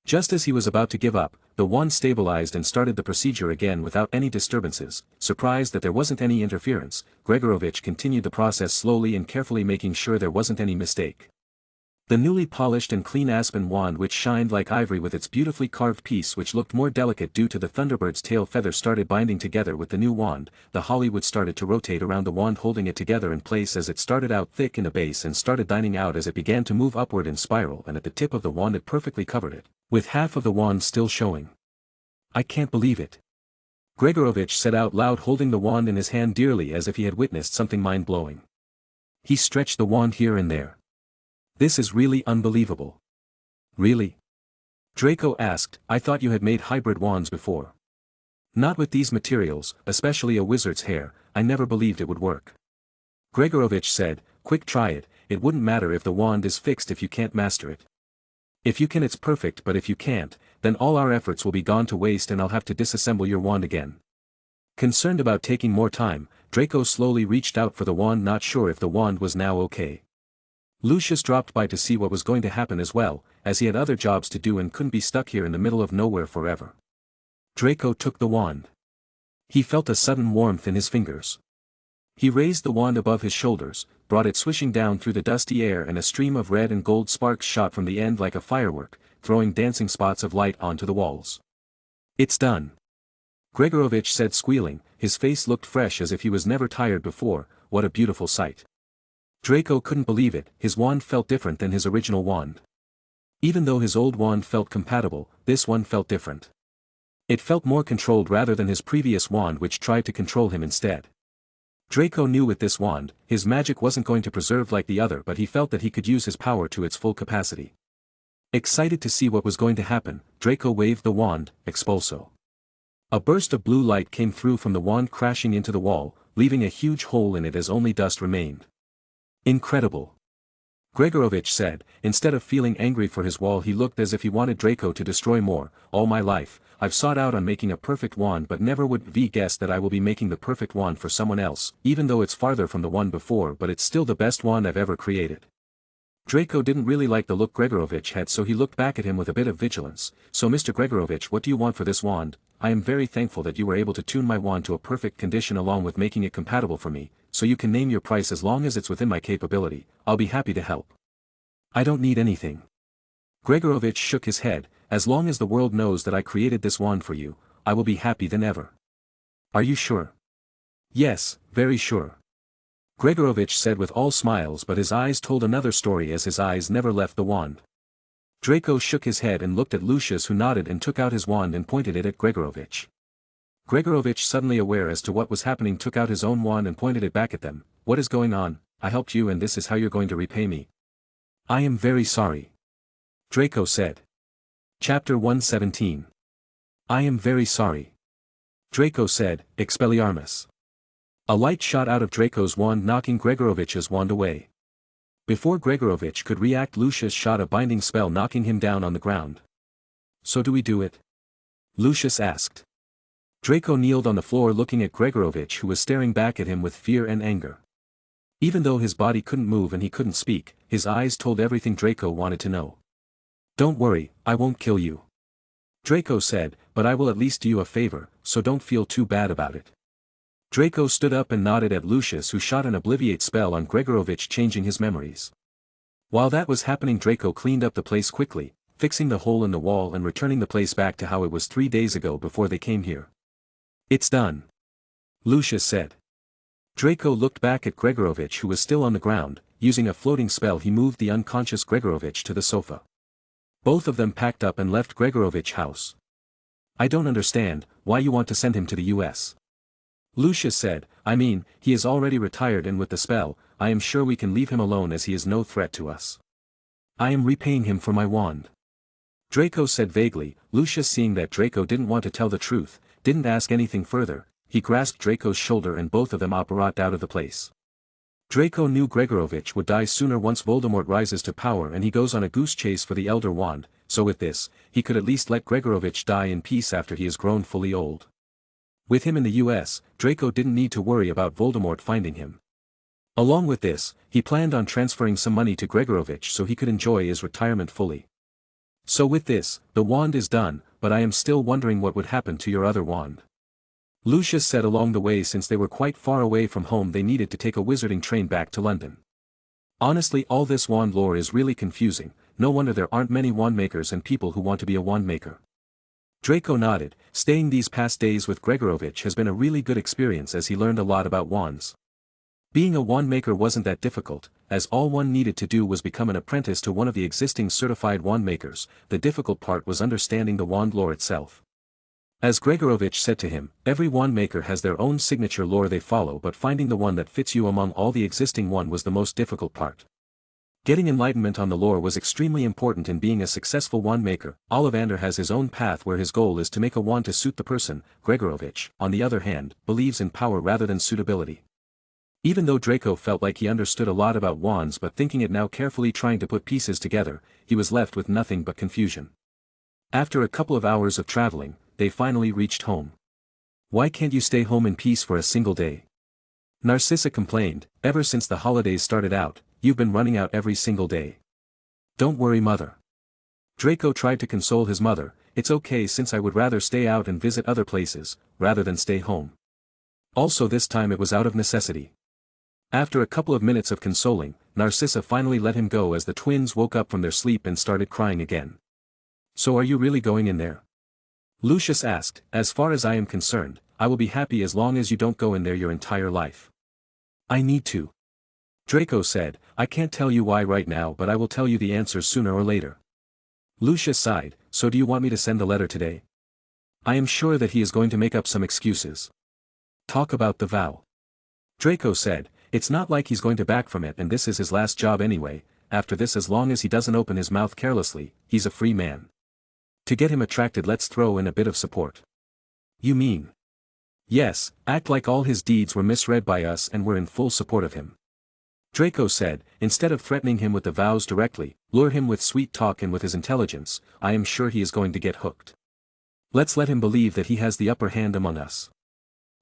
Just as he was about to give up, the wand stabilized and started the procedure again without any disturbances. Surprised that there wasn't any interference, Gregorovich continued the process slowly and carefully, making sure there wasn't any mistake. The newly polished and clean aspen wand, which shined like ivory with its beautifully carved piece which looked more delicate due to the thunderbird's tail feather, started binding together with the new wand. The hollywood started to rotate around the wand, holding it together in place as it started out thick in a base and started dining out as it began to move upward in spiral, and at the tip of the wand it perfectly covered it, with half of the wand still showing. "I can't believe it," Gregorovich said out loud, holding the wand in his hand dearly as if he had witnessed something mind-blowing. He stretched the wand here and there. "This is really unbelievable." "Really?" Draco asked. "I thought you had made hybrid wands before." "Not with these materials, especially a wizard's hair. I never believed it would work." Gregorovich said. "Quick, try it. It wouldn't matter if the wand is fixed if you can't master it. If you can, it's perfect, but if you can't, then all our efforts will be gone to waste and I'll have to disassemble your wand again." Concerned about taking more time, Draco slowly reached out for the wand, not sure if the wand was now okay. Lucius dropped by to see what was going to happen as well, as he had other jobs to do and couldn't be stuck here in the middle of nowhere forever. Draco took the wand. He felt a sudden warmth in his fingers. He raised the wand above his shoulders, brought it swishing down through the dusty air, and a stream of red and gold sparks shot from the end like a firework, throwing dancing spots of light onto the walls. "It's done," Gregorovich said, squealing. His face looked fresh as if he was never tired before. "What a beautiful sight." Draco couldn't believe it. His wand felt different than his original wand. Even though his old wand felt compatible, this one felt different. It felt more controlled rather than his previous wand, which tried to control him instead. Draco knew with this wand, his magic wasn't going to preserve like the other, but he felt that he could use his power to its full capacity. Excited to see what was going to happen, Draco waved the wand, expulso. A burst of blue light came through from the wand, crashing into the wall, leaving a huge hole in it as only dust remained. "Incredible," Gregorovich said. Instead of feeling angry for his wall, he looked as if he wanted Draco to destroy more. "All my life, I've sought out on making a perfect wand, but never would V guess that I will be making the perfect wand for someone else, even though it's farther from the one before, but it's still the best wand I've ever created." Draco didn't really like the look Gregorovich had, so he looked back at him with a bit of vigilance. "So Mr. Gregorovich, what do you want for this wand? I am very thankful that you were able to tune my wand to a perfect condition along with making it compatible for me, so you can name your price as long as it's within my capability. I'll be happy to help." "I don't need anything." Gregorovich shook his head. "As long as the world knows that I created this wand for you, I will be happy than ever." "Are you sure?" "Yes, very sure," Gregorovich said with all smiles, but his eyes told another story as his eyes never left the wand. Draco shook his head and looked at Lucius, who nodded and took out his wand and pointed it at Gregorovich. Gregorovich, suddenly aware as to what was happening, took out his own wand and pointed it back at them. "What is going on? I helped you and this is how you're going to repay me." "I am very sorry," Draco said. Chapter 117. "I am very sorry," Draco said. Expelliarmus. A light shot out of Draco's wand, knocking Gregorovich's wand away. Before Gregorovich could react, Lucius shot a binding spell, knocking him down on the ground. "So do we do it?" Lucius asked. Draco kneeled on the floor looking at Gregorovich, who was staring back at him with fear and anger. Even though his body couldn't move and he couldn't speak, his eyes told everything Draco wanted to know. "Don't worry, I won't kill you," Draco said, "but I will at least do you a favor, so don't feel too bad about it." Draco stood up and nodded at Lucius, who shot an obliviate spell on Gregorovich, changing his memories. While that was happening, Draco cleaned up the place quickly, fixing the hole in the wall and returning the place back to how it was 3 days ago before they came here. "It's done," Lucius said. Draco looked back at Gregorovich, who was still on the ground. Using a floating spell, he moved the unconscious Gregorovich to the sofa. Both of them packed up and left Gregorovich's house. "I don't understand why you want to send him to the US. Lucius said. "I mean, he is already retired, and with the spell, I am sure we can leave him alone as he is no threat to us." "I am repaying him for my wand," Draco said vaguely. Lucius, seeing that Draco didn't want to tell the truth, didn't ask anything further, he grasped Draco's shoulder and both of them operated out of the place. Draco knew Gregorovich would die sooner once Voldemort rises to power and he goes on a goose chase for the Elder Wand, so with this, he could at least let Gregorovich die in peace after he has grown fully old. With him in the US, Draco didn't need to worry about Voldemort finding him. Along with this, he planned on transferring some money to Gregorovich so he could enjoy his retirement fully. So with this, the wand is done, but I am still wondering what would happen to your other wand. Lucius said along the way since they were quite far away from home they needed to take a wizarding train back to London. Honestly all this wand lore is really confusing, no wonder there aren't many wand makers and people who want to be a wand maker. Draco nodded, staying these past days with Gregorovich has been a really good experience as he learned a lot about wands. Being a wand maker wasn't that difficult, as all one needed to do was become an apprentice to one of the existing certified wand makers, the difficult part was understanding the wand lore itself. As Gregorovich said to him, every wand maker has their own signature lore they follow but finding the one that fits you among all the existing one was the most difficult part. Getting enlightenment on the lore was extremely important in being a successful wand maker. Ollivander has his own path where his goal is to make a wand to suit the person. Gregorovich, on the other hand, believes in power rather than suitability. Even though Draco felt like he understood a lot about wands but thinking it now carefully trying to put pieces together, he was left with nothing but confusion. After a couple of hours of traveling, they finally reached home. Why can't you stay home in peace for a single day? Narcissa complained, ever since the holidays started out, you've been running out every single day. Don't worry mother. Draco tried to console his mother, it's okay since I would rather stay out and visit other places, rather than stay home. Also this time it was out of necessity. After a couple of minutes of consoling, Narcissa finally let him go as the twins woke up from their sleep and started crying again. So are you really going in there? Lucius asked, as far as I am concerned, I will be happy as long as you don't go in there your entire life. I need to. Draco said, I can't tell you why right now but I will tell you the answer sooner or later. Lucius sighed, so do you want me to send a letter today? I am sure that he is going to make up some excuses. Talk about the vow. Draco said, it's not like he's going to back from it and this is his last job anyway, after this as long as he doesn't open his mouth carelessly, he's a free man. To get him attracted let's throw in a bit of support. You mean? Yes, act like all his deeds were misread by us and we're in full support of him. Draco said, instead of threatening him with the vows directly, lure him with sweet talk and with his intelligence, I am sure he is going to get hooked. Let's let him believe that he has the upper hand among us.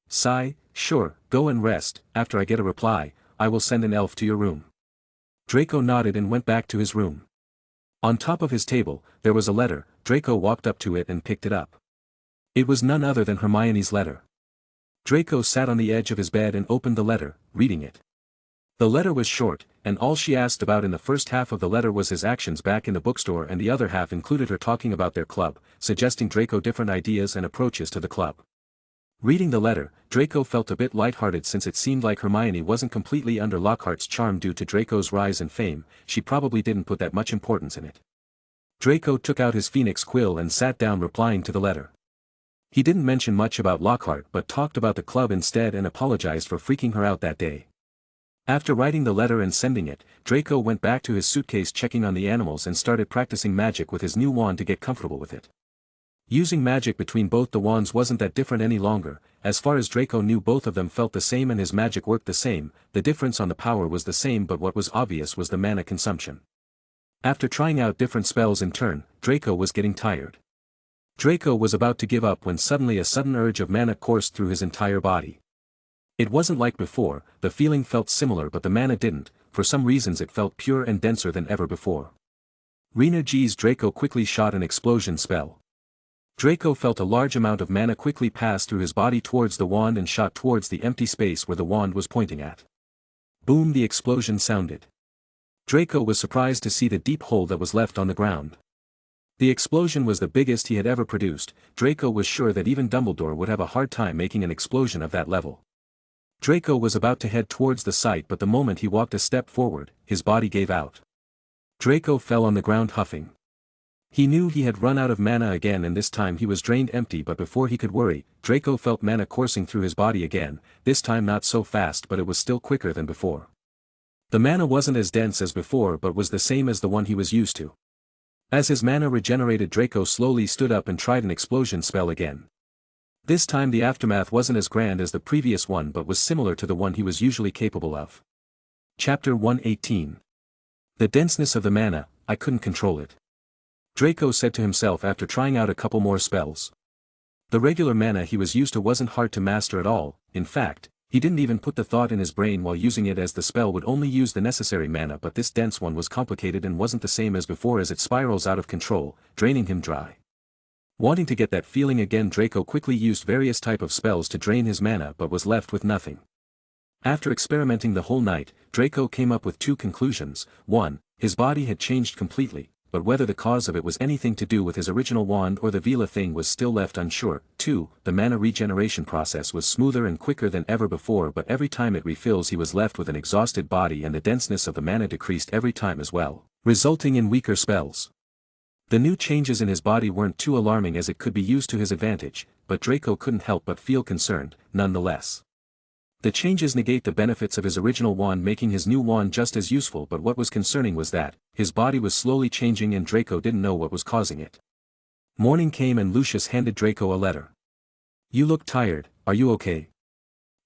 Sigh, sure, go and rest, after I get a reply, I will send an elf to your room. Draco nodded and went back to his room. On top of his table, there was a letter. Draco walked up to it and picked it up. It was none other than Hermione's letter. Draco sat on the edge of his bed and opened the letter, reading it. The letter was short, and all she asked about in the first half of the letter was his actions back in the bookstore and the other half included her talking about their club, suggesting Draco different ideas and approaches to the club. Reading the letter, Draco felt a bit lighthearted since it seemed like Hermione wasn't completely under Lockhart's charm due to Draco's rise in fame, she probably didn't put that much importance in it. Draco took out his phoenix quill and sat down replying to the letter. He didn't mention much about Lockhart but talked about the club instead and apologized for freaking her out that day. After writing the letter and sending it, Draco went back to his suitcase checking on the animals and started practicing magic with his new wand to get comfortable with it. Using magic between both the wands wasn't that different any longer, as far as Draco knew both of them felt the same and his magic worked the same, the difference on the power was the same but what was obvious was the mana consumption. After trying out different spells in turn, Draco was getting tired. Draco was about to give up when suddenly a sudden urge of mana coursed through his entire body. It wasn't like before, the feeling felt similar but the mana didn't, for some reasons it felt pure and denser than ever before. Renergies Draco quickly shot an explosion spell. Draco felt a large amount of mana quickly pass through his body towards the wand and shot towards the empty space where the wand was pointing at. Boom, the explosion sounded. Draco was surprised to see the deep hole that was left on the ground. The explosion was the biggest he had ever produced. Draco was sure that even Dumbledore would have a hard time making an explosion of that level. Draco was about to head towards the site but the moment he walked a step forward, his body gave out. Draco fell on the ground huffing. He knew he had run out of mana again and this time he was drained empty but before he could worry, Draco felt mana coursing through his body again, this time not so fast but it was still quicker than before. The mana wasn't as dense as before but was the same as the one he was used to. As his mana regenerated Draco slowly stood up and tried an explosion spell again. This time the aftermath wasn't as grand as the previous one but was similar to the one he was usually capable of. Chapter 118. The denseness of the mana, I couldn't control it. Draco said to himself after trying out a couple more spells. The regular mana he was used to wasn't hard to master at all, in fact, he didn't even put the thought in his brain while using it as the spell would only use the necessary mana, but this dense one was complicated and wasn't the same as before as it spirals out of control, draining him dry. Wanting to get that feeling again, Draco quickly used various type of spells to drain his mana but was left with nothing. After experimenting the whole night, Draco came up with two conclusions. 1. His body had changed completely, but whether the cause of it was anything to do with his original wand or the Vila thing was still left unsure. 2. The mana regeneration process was smoother and quicker than ever before, but every time it refills he was left with an exhausted body and the denseness of the mana decreased every time as well, resulting in weaker spells. The new changes in his body weren't too alarming as it could be used to his advantage, but Draco couldn't help but feel concerned, nonetheless. The changes negate the benefits of his original wand, making his new wand just as useful, but what was concerning was that, his body was slowly changing and Draco didn't know what was causing it. Morning came and Lucius handed Draco a letter. "You look tired, are you okay?"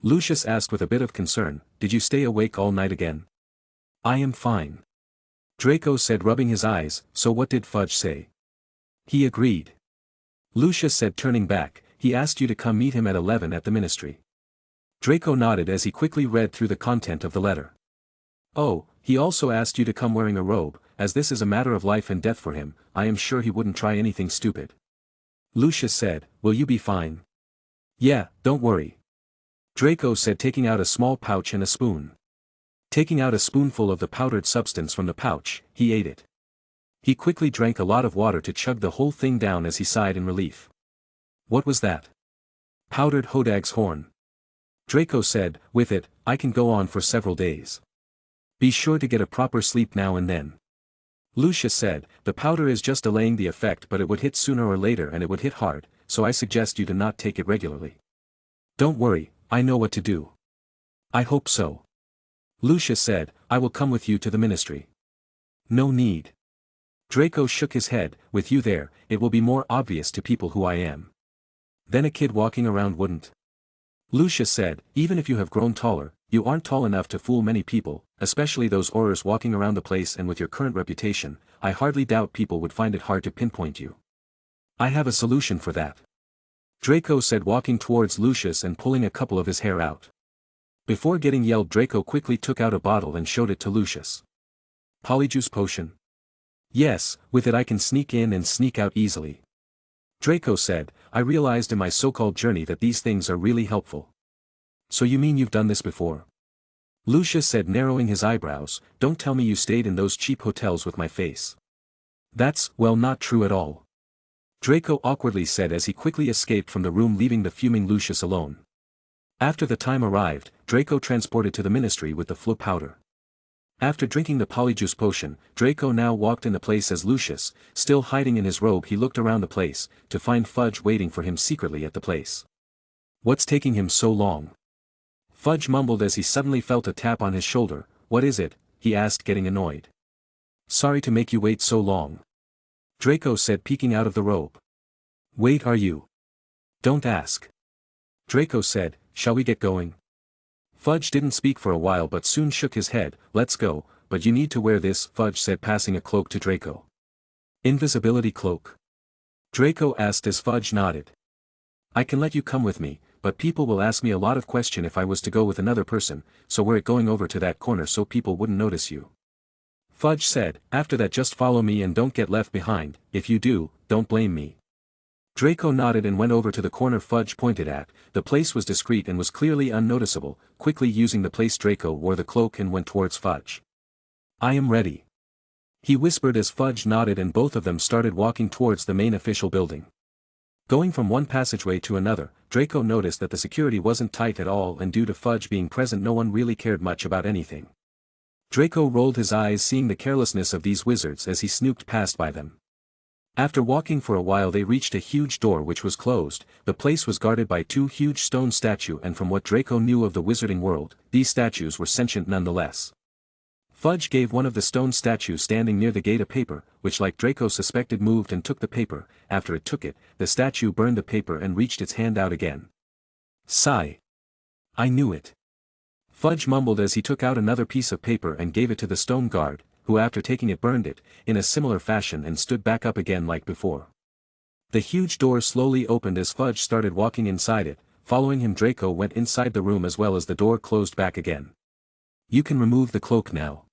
Lucius asked with a bit of concern. "Did you stay awake all night again?" "I am fine," Draco said, rubbing his eyes. "So what did Fudge say?" "He agreed," Lucius said, turning back. "He asked you to come meet him at 11 at the ministry." Draco nodded as he quickly read through the content of the letter. "Oh, he also asked you to come wearing a robe, as this is a matter of life and death for him. I am sure he wouldn't try anything stupid." Lucius said, "Will you be fine?" "Yeah, don't worry," Draco said, taking out a small pouch and a spoon. Taking out a spoonful of the powdered substance from the pouch, he ate it. He quickly drank a lot of water to chug the whole thing down as he sighed in relief. "What was that?" "Powdered Hodag's horn," Draco said. "With it, I can go on for several days. Be sure to get a proper sleep now and then." Lucius said, "The powder is just delaying the effect, but it would hit sooner or later and it would hit hard, so I suggest you do not take it regularly." "Don't worry, I know what to do." "I hope so," Lucius said. "I will come with you to the ministry." "No need." Draco shook his head. "With you there, it will be more obvious to people who I am. Then a kid walking around wouldn't." Lucius said, "Even if you have grown taller, you aren't tall enough to fool many people, especially those Aurors walking around the place, and with your current reputation, I hardly doubt people would find it hard to pinpoint you." "I have a solution for that," Draco said, walking towards Lucius and pulling a couple of his hair out. Before getting yelled, Draco quickly took out a bottle and showed it to Lucius. "Polyjuice potion?" "Yes, with it I can sneak in and sneak out easily," Draco said. "I realized in my so-called journey that these things are really helpful." "So you mean you've done this before?" Lucius said, narrowing his eyebrows. "Don't tell me you stayed in those cheap hotels with my face." "That's, well, not true at all," Draco awkwardly said as he quickly escaped from the room, leaving the fuming Lucius alone. After the time arrived, Draco transported to the ministry with the flu powder. After drinking the polyjuice potion, Draco now walked in the place as Lucius, still hiding in his robe. He looked around the place, to find Fudge waiting for him secretly at the place. "What's taking him so long?" Fudge mumbled as he suddenly felt a tap on his shoulder. "What is it?" he asked, getting annoyed. "Sorry to make you wait so long," Draco said, peeking out of the robe. "Wait, are you?" "Don't ask," Draco said. "Shall we get going?" Fudge didn't speak for a while but soon shook his head. "Let's go, but you need to wear this," Fudge said, passing a cloak to Draco. "Invisibility cloak?" Draco asked as Fudge nodded. "I can let you come with me, but people will ask me a lot of questions if I was to go with another person, so we're going over to that corner so people wouldn't notice you," Fudge said. "After that just follow me and don't get left behind. If you do, don't blame me." Draco nodded and went over to the corner Fudge pointed at. The place was discreet and was clearly unnoticeable. Quickly using the place, Draco wore the cloak and went towards Fudge. "I am ready," he whispered as Fudge nodded, and both of them started walking towards the main official building. Going from one passageway to another, Draco noticed that the security wasn't tight at all, and due to Fudge being present no one really cared much about anything. Draco rolled his eyes seeing the carelessness of these wizards as he snooped past by them. After walking for a while they reached a huge door which was closed. The place was guarded by two huge stone statues, and from what Draco knew of the wizarding world, these statues were sentient nonetheless. Fudge gave one of the stone statues standing near the gate a paper, which like Draco suspected moved and took the paper. After it took it, the statue burned the paper and reached its hand out again. Sigh. I knew it. Fudge mumbled as he took out another piece of paper and gave it to the stone guard, who after taking it burned it, in a similar fashion and stood back up again like before. The huge door slowly opened as Fudge started walking inside it. Following him, Draco went inside the room as well as the door closed back again. You can remove the cloak now,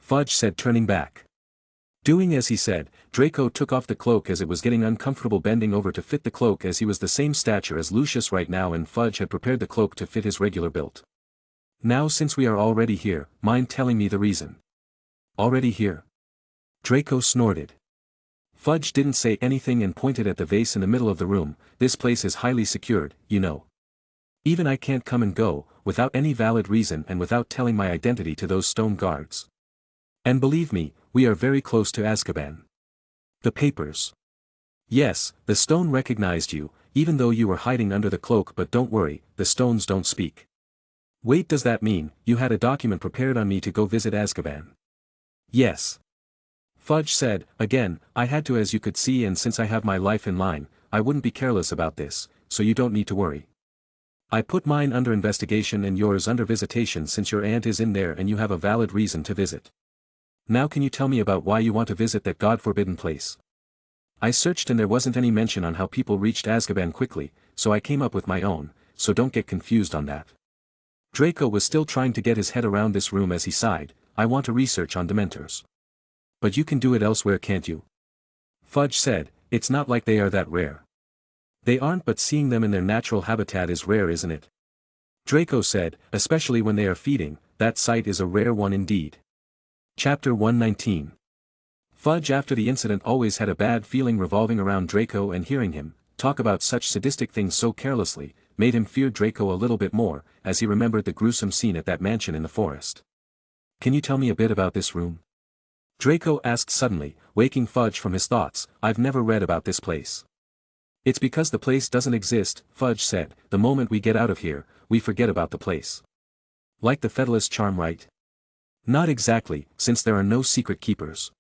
Fudge said, turning back. Doing as he said, Draco took off the cloak as it was getting uncomfortable, bending over to fit the cloak as he was the same stature as Lucius right now, and Fudge had prepared the cloak to fit his regular build. Now since we are already here, mind telling me the reason? Already here? Draco snorted. Fudge didn't say anything and pointed at the vase in the middle of the room. This place is highly secured, you know. Even I can't come and go, without any valid reason and without telling my identity to those stone guards. And believe me, we are very close to Azkaban. The papers. Yes, the stone recognized you, even though you were hiding under the cloak, but don't worry, the stones don't speak. Wait, does that mean, you had a document prepared on me to go visit Azkaban? Yes. Fudge said, again, I had to, as you could see, and since I have my life in line, I wouldn't be careless about this, so you don't need to worry. I put mine under investigation and yours under visitation since your aunt is in there and you have a valid reason to visit. Now can you tell me about why you want to visit that God-forbidden place? I searched and there wasn't any mention on how people reached Azkaban quickly, so I came up with my own, so don't get confused on that. Draco was still trying to get his head around this room as he sighed. I want to research on Dementors. But you can do it elsewhere, can't you? Fudge said, it's not like they are that rare. They aren't, but seeing them in their natural habitat is rare, isn't it? Draco said, especially when they are feeding, that sight is a rare one indeed. Chapter 119. Fudge after the incident always had a bad feeling revolving around Draco, and hearing him talk about such sadistic things so carelessly, made him fear Draco a little bit more, as he remembered the gruesome scene at that mansion in the forest. Can you tell me a bit about this room? Draco asked suddenly, waking Fudge from his thoughts. I've never read about this place. It's because the place doesn't exist, Fudge said. The moment we get out of here, we forget about the place. Like the Federalist charm, right? Not exactly, since there are no secret keepers.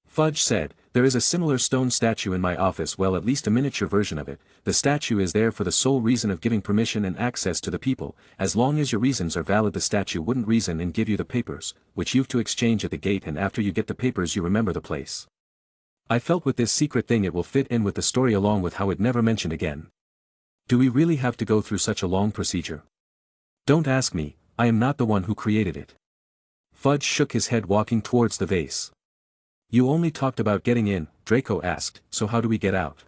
Fudge said, there is a similar stone statue in my office, well, at least a miniature version of it. The statue is there for the sole reason of giving permission and access to the people. As long as your reasons are valid, the statue wouldn't reason and give you the papers, which you've to exchange at the gate, and after you get the papers you remember the place. I felt with this secret thing it will fit in with the story, along with how it never mentioned again. Do we really have to go through such a long procedure? Don't ask me, I am not the one who created it. Fudge shook his head, walking towards the vase. You only talked about getting in, Draco asked, so how do we get out?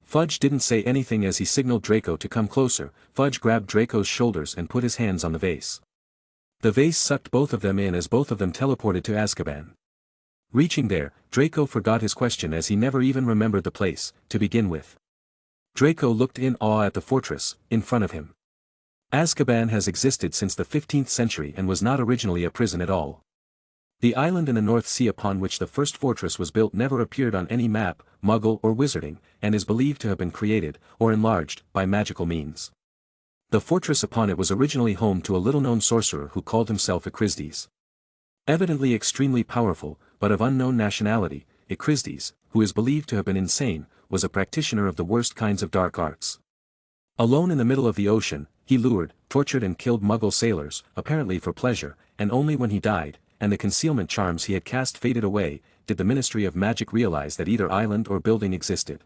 Fudge didn't say anything as he signaled Draco to come closer. Fudge grabbed Draco's shoulders and put his hands on the vase. The vase sucked both of them in as both of them teleported to Azkaban. Reaching there, Draco forgot his question as he never even remembered the place, to begin with. Draco looked in awe at the fortress, in front of him. Azkaban has existed since the 15th century and was not originally a prison at all. The island in the North Sea upon which the first fortress was built never appeared on any map, Muggle or Wizarding, and is believed to have been created, or enlarged, by magical means. The fortress upon it was originally home to a little-known sorcerer who called himself Echrisdes. Evidently extremely powerful, but of unknown nationality, Echrisdes, who is believed to have been insane, was a practitioner of the worst kinds of dark arts. Alone in the middle of the ocean, he lured, tortured and killed Muggle sailors, apparently for pleasure, and only when he died, and the concealment charms he had cast faded away, did the Ministry of Magic realize that either island or building existed.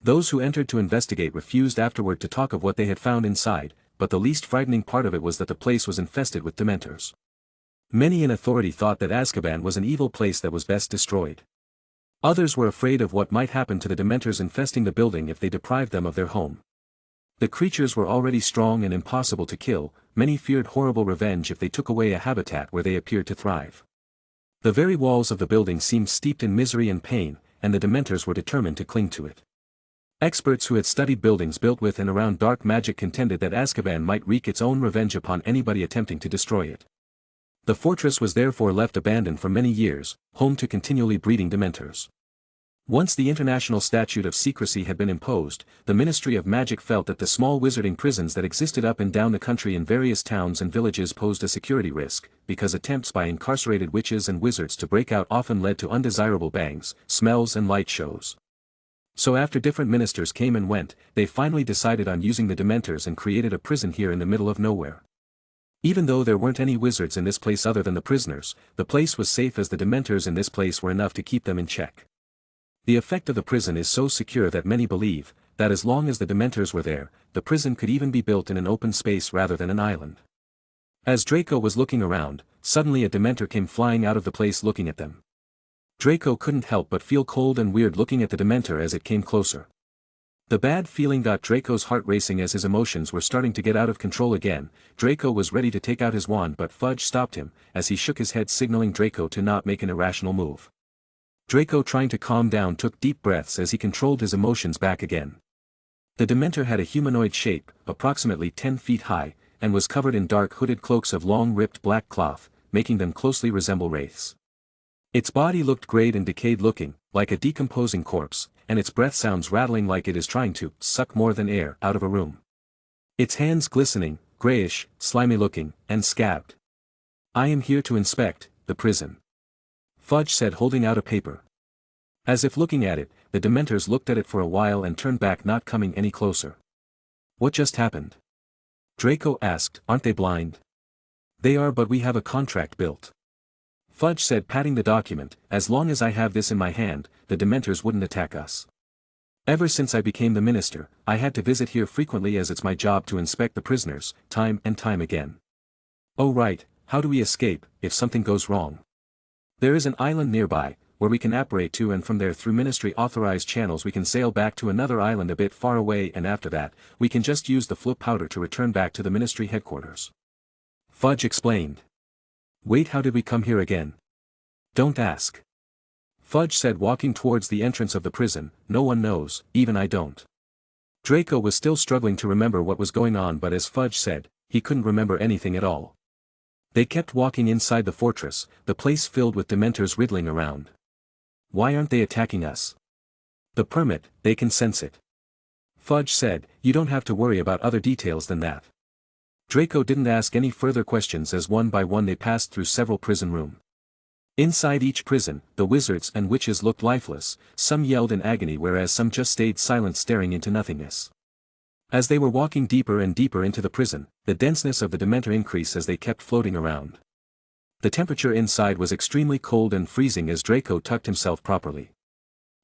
Those who entered to investigate refused afterward to talk of what they had found inside, but the least frightening part of it was that the place was infested with Dementors. Many in authority thought that Azkaban was an evil place that was best destroyed. Others were afraid of what might happen to the Dementors infesting the building if they deprived them of their home. The creatures were already strong and impossible to kill. Many feared horrible revenge if they took away a habitat where they appeared to thrive. The very walls of the building seemed steeped in misery and pain, and the Dementors were determined to cling to it. Experts who had studied buildings built with and around dark magic contended that Azkaban might wreak its own revenge upon anybody attempting to destroy it. The fortress was therefore left abandoned for many years, home to continually breeding Dementors. Once the international statute of secrecy had been imposed, the Ministry of Magic felt that the small wizarding prisons that existed up and down the country in various towns and villages posed a security risk, because attempts by incarcerated witches and wizards to break out often led to undesirable bangs, smells and light shows. So after different ministers came and went, they finally decided on using the Dementors and created a prison here in the middle of nowhere. Even though there weren't any wizards in this place other than the prisoners, the place was safe as the Dementors in this place were enough to keep them in check. The effect of the prison is so secure that many believe, that as long as the Dementors were there, the prison could even be built in an open space rather than an island. As Draco was looking around, suddenly a Dementor came flying out of the place looking at them. Draco couldn't help but feel cold and weird looking at the Dementor as it came closer. The bad feeling got Draco's heart racing as his emotions were starting to get out of control again. Draco was ready to take out his wand but Fudge stopped him, as he shook his head signaling Draco to not make an irrational move. Draco, trying to calm down, took deep breaths as he controlled his emotions back again. The Dementor had a humanoid shape, approximately 10 feet high, and was covered in dark hooded cloaks of long ripped black cloth, making them closely resemble wraiths. Its body looked grayed and decayed looking, like a decomposing corpse, and its breath sounds rattling like it is trying to suck more than air out of a room. Its hands glistening, grayish, slimy looking, and scabbed. "I am here to inspect the prison," Fudge said, holding out a paper. As if looking at it, the Dementors looked at it for a while and turned back, not coming any closer. "What just happened?" Draco asked. "Aren't they blind?" "They are, but we have a contract built," Fudge said, patting the document. "As long as I have this in my hand, the Dementors wouldn't attack us. Ever since I became the minister, I had to visit here frequently as it's my job to inspect the prisoners, time and time again." "Oh right, how do we escape, if something goes wrong?" "There is an island nearby, where we can apparate to, and from there through ministry-authorized channels we can sail back to another island a bit far away, and after that, we can just use the float powder to return back to the ministry headquarters," Fudge explained. "Wait, how did we come here again?" "Don't ask," Fudge said, walking towards the entrance of the prison. "No one knows, even I don't." Draco was still struggling to remember what was going on, but as Fudge said, he couldn't remember anything at all. They kept walking inside the fortress, the place filled with Dementors riddling around. "Why aren't they attacking us?" "The permit, they can sense it," Fudge said. "You don't have to worry about other details than that." Draco didn't ask any further questions as one by one they passed through several prison rooms. Inside each prison, the wizards and witches looked lifeless, some yelled in agony whereas some just stayed silent staring into nothingness. As they were walking deeper and deeper into the prison, the denseness of the Dementor increased as they kept floating around. The temperature inside was extremely cold and freezing as Draco tucked himself properly.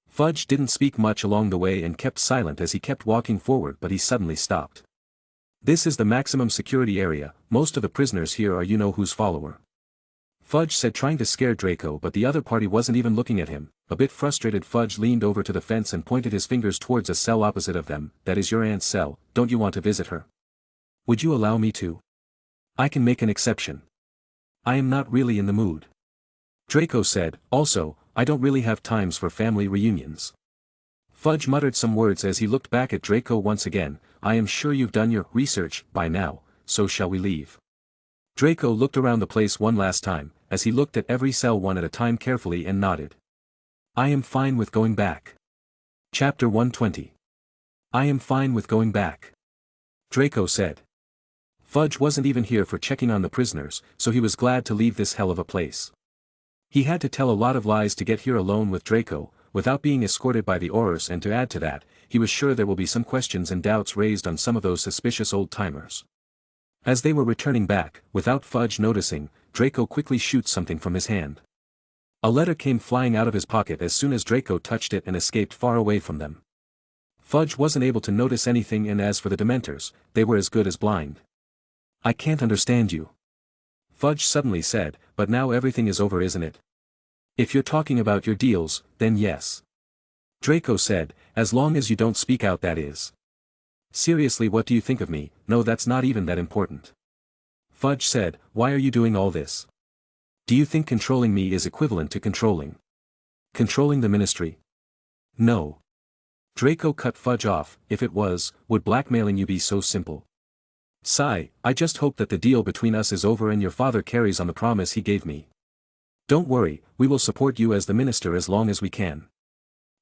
Fudge didn't speak much along the way and kept silent as he kept walking forward, but he suddenly stopped. "This is the maximum security area, most of the prisoners here are you-know-who's follower," Fudge said, trying to scare Draco, but the other party wasn't even looking at him. A bit frustrated, Fudge leaned over to the fence and pointed his fingers towards a cell opposite of them. "That is your aunt's cell, don't you want to visit her? Would you allow me to? I can make an exception. I am not really in the mood," Draco said. "Also, I don't really have times for family reunions." Fudge muttered some words as he looked back at Draco once again. "I am sure you've done your research by now, so shall we leave?" Draco looked around the place one last time, as he looked at every cell one at a time carefully and nodded. "I am fine with going back." Chapter 120. "I am fine with going back," Draco said. Fudge wasn't even here for checking on the prisoners, so he was glad to leave this hell of a place. He had to tell a lot of lies to get here alone with Draco, without being escorted by the Aurors, and to add to that, he was sure there will be some questions and doubts raised on some of those suspicious old-timers. As they were returning back, without Fudge noticing, Draco quickly shoots something from his hand. A letter came flying out of his pocket as soon as Draco touched it and escaped far away from them. Fudge wasn't able to notice anything, and as for the Dementors, they were as good as blind. "I can't understand you," Fudge suddenly said, "but now everything is over, isn't it?" "If you're talking about your deals, then yes," Draco said, "as long as you don't speak out, that is." "Seriously, what do you think of me?" "No, that's not even that important," Fudge said. "Why are you doing all this? Do you think controlling me is equivalent to controlling the ministry?" "No." Draco cut Fudge off. "If it was, would blackmailing you be so simple?" "Sigh, I just hope that the deal between us is over and your father carries on the promise he gave me. Don't worry, we will support you as the minister as long as we can."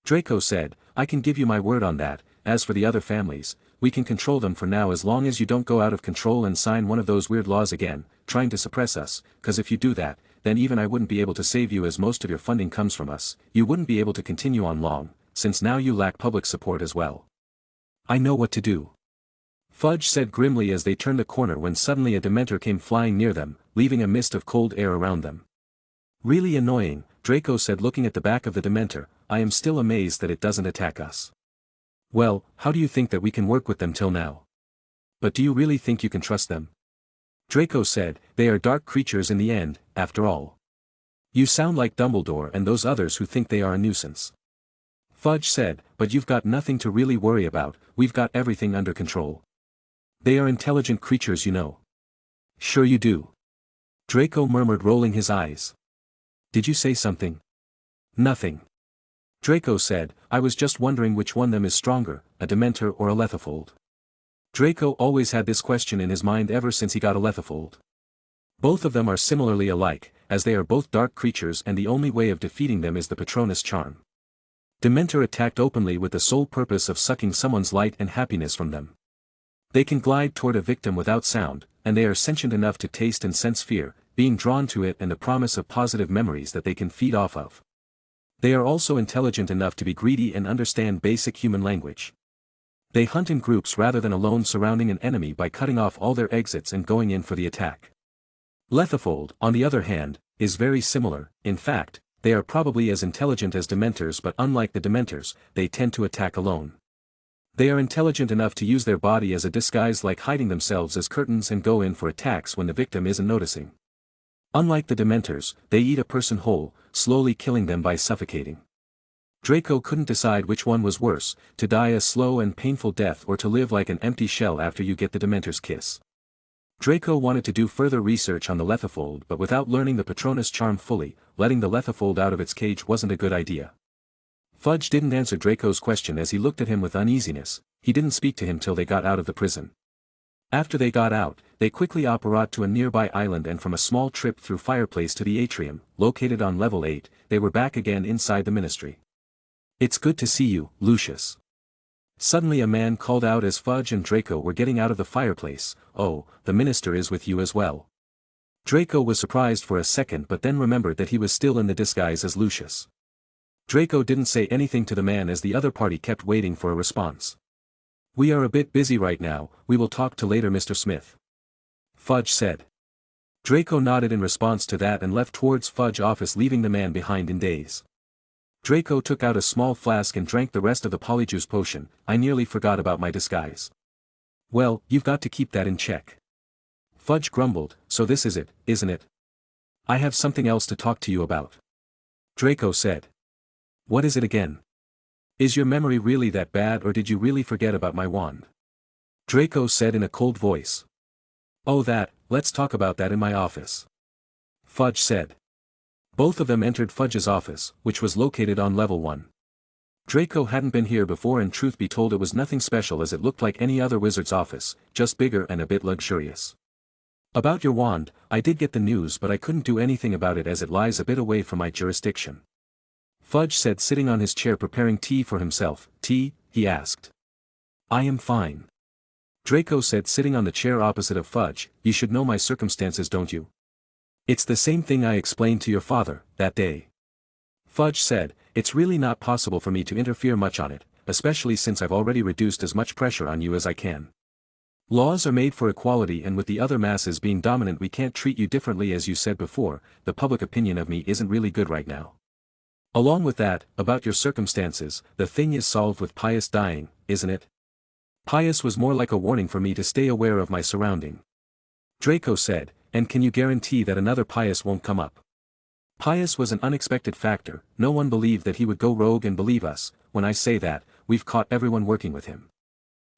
Draco said, I can give you my word on that. As for the other families, we can control them for now as long as you don't go out of control and sign one of those weird laws again, trying to suppress us, cause if you do that, then even I wouldn't be able to save you as most of your funding comes from us, you wouldn't be able to continue on long, since now you lack public support as well. I know what to do. Fudge said grimly as they turned a corner when suddenly a Dementor came flying near them, leaving a mist of cold air around them. Really annoying, Draco said looking at the back of the Dementor, I am still amazed that it doesn't attack us. Well, how do you think that we can work with them till now? But do you really think you can trust them? Draco said, they are dark creatures in the end, after all. You sound like Dumbledore and those others who think they are a nuisance. Fudge said, but you've got nothing to really worry about, we've got everything under control. They are intelligent creatures, you know. Sure you do. Draco murmured, rolling his eyes. Did you say something? Nothing. Draco said, I was just wondering which one of them is stronger, a Dementor or a Lethifold. Draco always had this question in his mind ever since he got a Lethifold. Both of them are similarly alike, as they are both dark creatures and the only way of defeating them is the Patronus charm. Dementor attacked openly with the sole purpose of sucking someone's light and happiness from them. They can glide toward a victim without sound, and they are sentient enough to taste and sense fear, being drawn to it and the promise of positive memories that they can feed off of. They are also intelligent enough to be greedy and understand basic human language. They hunt in groups rather than alone, surrounding an enemy by cutting off all their exits and going in for the attack. Lethifold, on the other hand, is very similar. In fact, they are probably as intelligent as Dementors, but unlike the Dementors, they tend to attack alone. They are intelligent enough to use their body as a disguise, like hiding themselves as curtains, and go in for attacks when the victim isn't noticing. Unlike the Dementors, they eat a person whole, slowly killing them by suffocating. Draco couldn't decide which one was worse, to die a slow and painful death or to live like an empty shell after you get the Dementor's kiss. Draco wanted to do further research on the Lethifold, but without learning the Patronus charm fully, letting the Lethifold out of its cage wasn't a good idea. Fudge didn't answer Draco's question as he looked at him with uneasiness. He didn't speak to him till they got out of the prison. After they got out, they quickly apparat to a nearby island, and from a small trip through fireplace to the atrium, located on level 8, they were back again inside the ministry. It's good to see you, Lucius. Suddenly a man called out as Fudge and Draco were getting out of the fireplace. Oh, the minister is with you as well. Draco was surprised for a second, but then remembered that he was still in the disguise as Lucius. Draco didn't say anything to the man as the other party kept waiting for a response. We are a bit busy right now, we will talk to later, Mr. Smith. Fudge said. Draco nodded in response to that and left towards Fudge's office, leaving the man behind in daze. Draco took out a small flask and drank the rest of the polyjuice potion. I nearly forgot about my disguise. Well, you've got to keep that in check. Fudge grumbled, so this is it, isn't it? I have something else to talk to you about. Draco said. What is it again? Is your memory really that bad, or did you really forget about my wand? Draco said in a cold voice. Oh, that, let's talk about that in my office. Fudge said. Both of them entered Fudge's office, which was located on level 1. Draco hadn't been here before, and truth be told it was nothing special, as it looked like any other wizard's office, just bigger and a bit luxurious. About your wand, I did get the news, but I couldn't do anything about it as it lies a bit away from my jurisdiction. Fudge said, sitting on his chair preparing tea for himself. Tea? He asked. I am fine. Draco said, sitting on the chair opposite of Fudge. You should know my circumstances, don't you? It's the same thing I explained to your father, that day. Fudge said, it's really not possible for me to interfere much on it, especially since I've already reduced as much pressure on you as I can. Laws are made for equality, and with the other masses being dominant we can't treat you differently. As you said before, the public opinion of me isn't really good right now. Along with that, about your circumstances, the thing is solved with Pius dying, isn't it? Pius was more like a warning for me to stay aware of my surrounding. Draco said, and can you guarantee that another Pius won't come up? Pius was an unexpected factor. No one believed that he would go rogue, and believe us, when I say that, we've caught everyone working with him.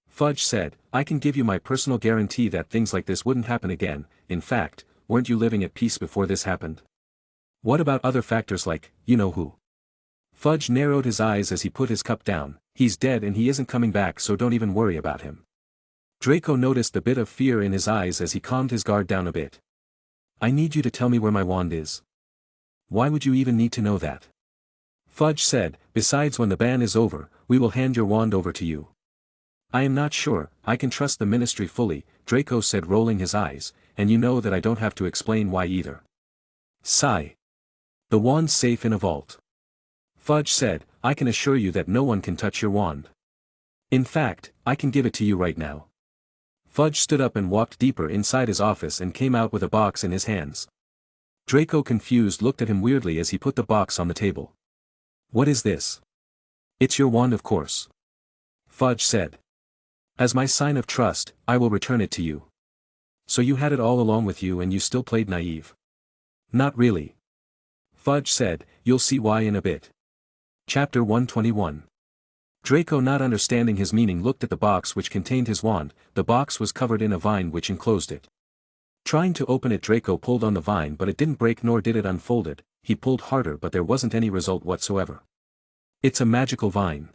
Fudge said, I can give you my personal guarantee that things like this wouldn't happen again. In fact, weren't you living at peace before this happened? What about other factors like, you know who? Fudge narrowed his eyes as he put his cup down. He's dead and he isn't coming back, so don't even worry about him. Draco noticed a bit of fear in his eyes as he calmed his guard down a bit. I need you to tell me where my wand is. Why would you even need to know that? Fudge said, besides when the ban is over, we will hand your wand over to you. I am not sure, I can trust the ministry fully, Draco said rolling his eyes, and you know that I don't have to explain why either. Sigh. The wand's safe in a vault. Fudge said, I can assure you that no one can touch your wand. In fact, I can give it to you right now. Fudge stood up and walked deeper inside his office and came out with a box in his hands. Draco confused looked at him weirdly as he put the box on the table. What is this? It's your wand of course. Fudge said. As my sign of trust, I will return it to you. So you had it all along with you and you still played naive? Not really. Fudge said, you'll see why in a bit. Chapter 121. Draco not understanding his meaning looked at the box which contained his wand. The box was covered in a vine which enclosed it. Trying to open it, Draco pulled on the vine but it didn't break nor did it unfold it. He pulled harder but there wasn't any result whatsoever. It's a magical vine.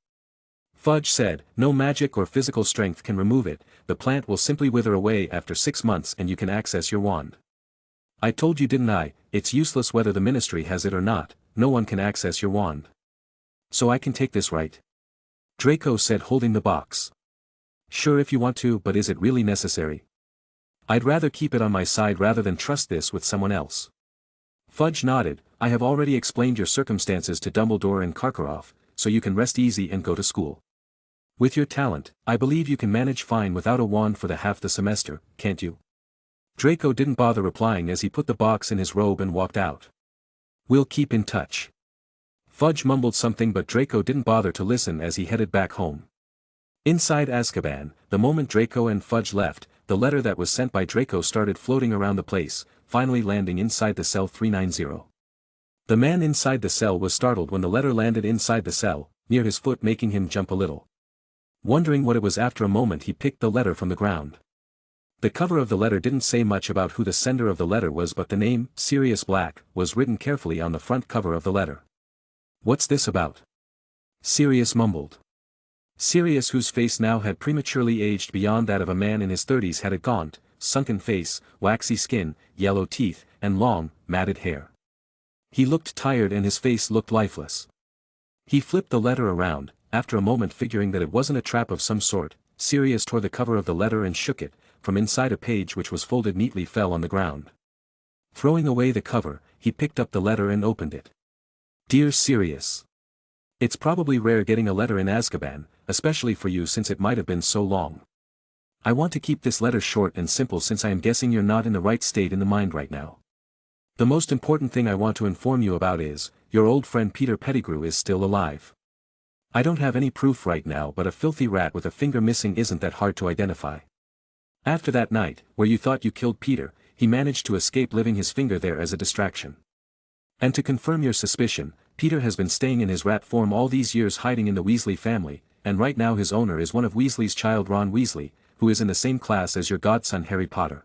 Fudge said, no magic or physical strength can remove it, the plant will simply wither away after 6 months and you can access your wand. I told you didn't I, it's useless whether the ministry has it or not, no one can access your wand. So I can take this right? Draco said holding the box. Sure if you want to, but is it really necessary? I'd rather keep it on my side rather than trust this with someone else. Fudge nodded, I have already explained your circumstances to Dumbledore and Karkaroff, so you can rest easy and go to school. With your talent, I believe you can manage fine without a wand for half the semester, can't you? Draco didn't bother replying as he put the box in his robe and walked out. We'll keep in touch. Fudge mumbled something but Draco didn't bother to listen as he headed back home. Inside Azkaban, the moment Draco and Fudge left, the letter that was sent by Draco started floating around the place, finally landing inside the cell 390. The man inside the cell was startled when the letter landed inside the cell, near his foot making him jump a little. Wondering what it was after a moment he picked the letter from the ground. The cover of the letter didn't say much about who the sender of the letter was but the name, Sirius Black, was written carefully on the front cover of the letter. What's this about? Sirius mumbled. Sirius, whose face now had prematurely aged beyond that of a man in his 30s, had a gaunt, sunken face, waxy skin, yellow teeth, and long, matted hair. He looked tired and his face looked lifeless. He flipped the letter around, after a moment figuring that it wasn't a trap of some sort. Sirius tore the cover of the letter and shook it. From inside a page which was folded neatly fell on the ground. Throwing away the cover, he picked up the letter and opened it. Dear Sirius. It's probably rare getting a letter in Azkaban, especially for you since it might have been so long. I want to keep this letter short and simple since I am guessing you're not in the right state in the mind right now. The most important thing I want to inform you about is, your old friend Peter Pettigrew is still alive. I don't have any proof right now but a filthy rat with a finger missing isn't that hard to identify. After that night, where you thought you killed Peter, he managed to escape leaving his finger there as a distraction. And to confirm your suspicion, Peter has been staying in his rat form all these years hiding in the Weasley family, and right now his owner is one of Weasley's child Ron Weasley, who is in the same class as your godson Harry Potter.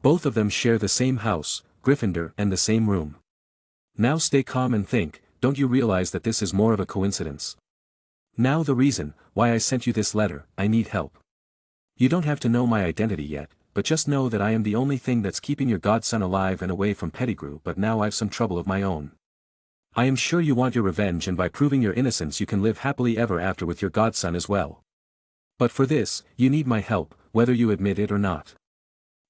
Both of them share the same house, Gryffindor, and the same room. Now stay calm and think, don't you realize that this is more of a coincidence? Now the reason why I sent you this letter, I need help. You don't have to know my identity yet, but just know that I am the only thing that's keeping your godson alive and away from Pettigrew, but now I've some trouble of my own. I am sure you want your revenge and by proving your innocence you can live happily ever after with your godson as well. But for this, you need my help, whether you admit it or not.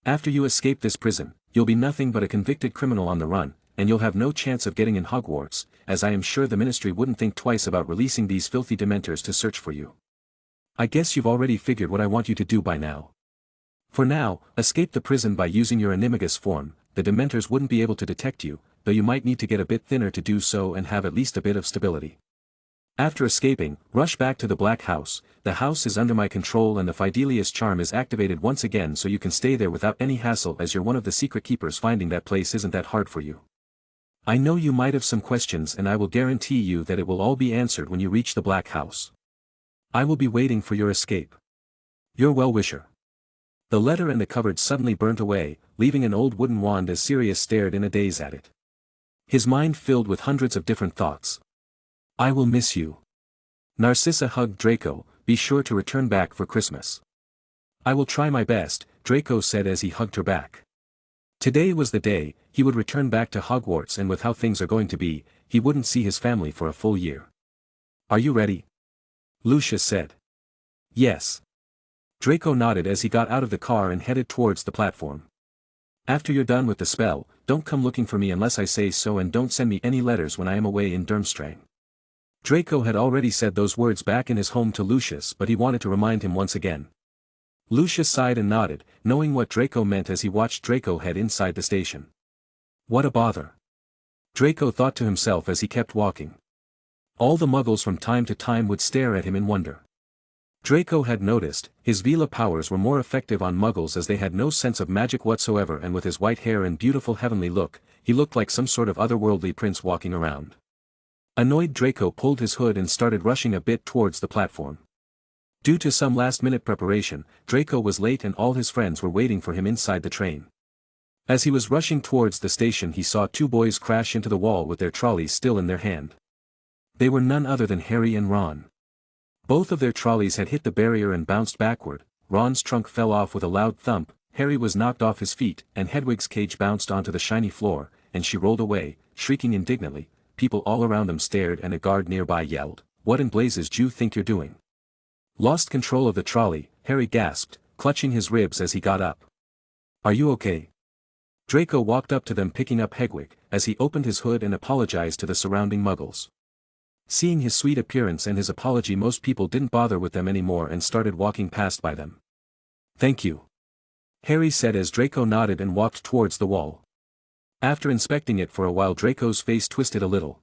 After you escape this prison, you'll be nothing but a convicted criminal on the run, and you'll have no chance of getting in Hogwarts, as I am sure the ministry wouldn't think twice about releasing these filthy dementors to search for you. I guess you've already figured what I want you to do by now. For now, escape the prison by using your animagus form. The dementors wouldn't be able to detect you, though you might need to get a bit thinner to do so and have at least a bit of stability. After escaping, rush back to the Black House. The house is under my control and the Fidelius charm is activated once again so you can stay there without any hassle as you're one of the secret keepers. Finding that place isn't that hard for you. I know you might have some questions and I will guarantee you that it will all be answered when you reach the Black House. I will be waiting for your escape. Your well-wisher. The letter and the cupboard suddenly burnt away, leaving an old wooden wand as Sirius stared in a daze at it. His mind filled with hundreds of different thoughts. I will miss you. Narcissa hugged Draco, be sure to return back for Christmas. I will try my best, Draco said as he hugged her back. Today was the day, he would return back to Hogwarts, and with how things are going to be, he wouldn't see his family for a full year. Are you ready? Lucius said. Yes. Draco nodded as he got out of the car and headed towards the platform. After you're done with the spell, don't come looking for me unless I say so, and don't send me any letters when I am away in Durmstrang. Draco had already said those words back in his home to Lucius, but he wanted to remind him once again. Lucius sighed and nodded, knowing what Draco meant as he watched Draco head inside the station. What a bother. Draco thought to himself as he kept walking. All the muggles from time to time would stare at him in wonder. Draco had noticed, his Vela powers were more effective on muggles as they had no sense of magic whatsoever, and with his white hair and beautiful heavenly look, he looked like some sort of otherworldly prince walking around. Annoyed, Draco pulled his hood and started rushing a bit towards the platform. Due to some last-minute preparation, Draco was late and all his friends were waiting for him inside the train. As he was rushing towards the station, he saw two boys crash into the wall with their trolleys still in their hand. They were none other than Harry and Ron. Both of their trolleys had hit the barrier and bounced backward. Ron's trunk fell off with a loud thump, Harry was knocked off his feet, and Hedwig's cage bounced onto the shiny floor, and she rolled away, shrieking indignantly. People all around them stared, and a guard nearby yelled, "What in blazes do you think you're doing?" Lost control of the trolley, Harry gasped, clutching his ribs as he got up. "Are you okay?" Draco walked up to them, picking up Hedwig, as he opened his hood and apologized to the surrounding muggles. Seeing his sweet appearance and his apology, most people didn't bother with them anymore and started walking past by them. "Thank you," Harry said as Draco nodded and walked towards the wall. After inspecting it for a while, Draco's face twisted a little.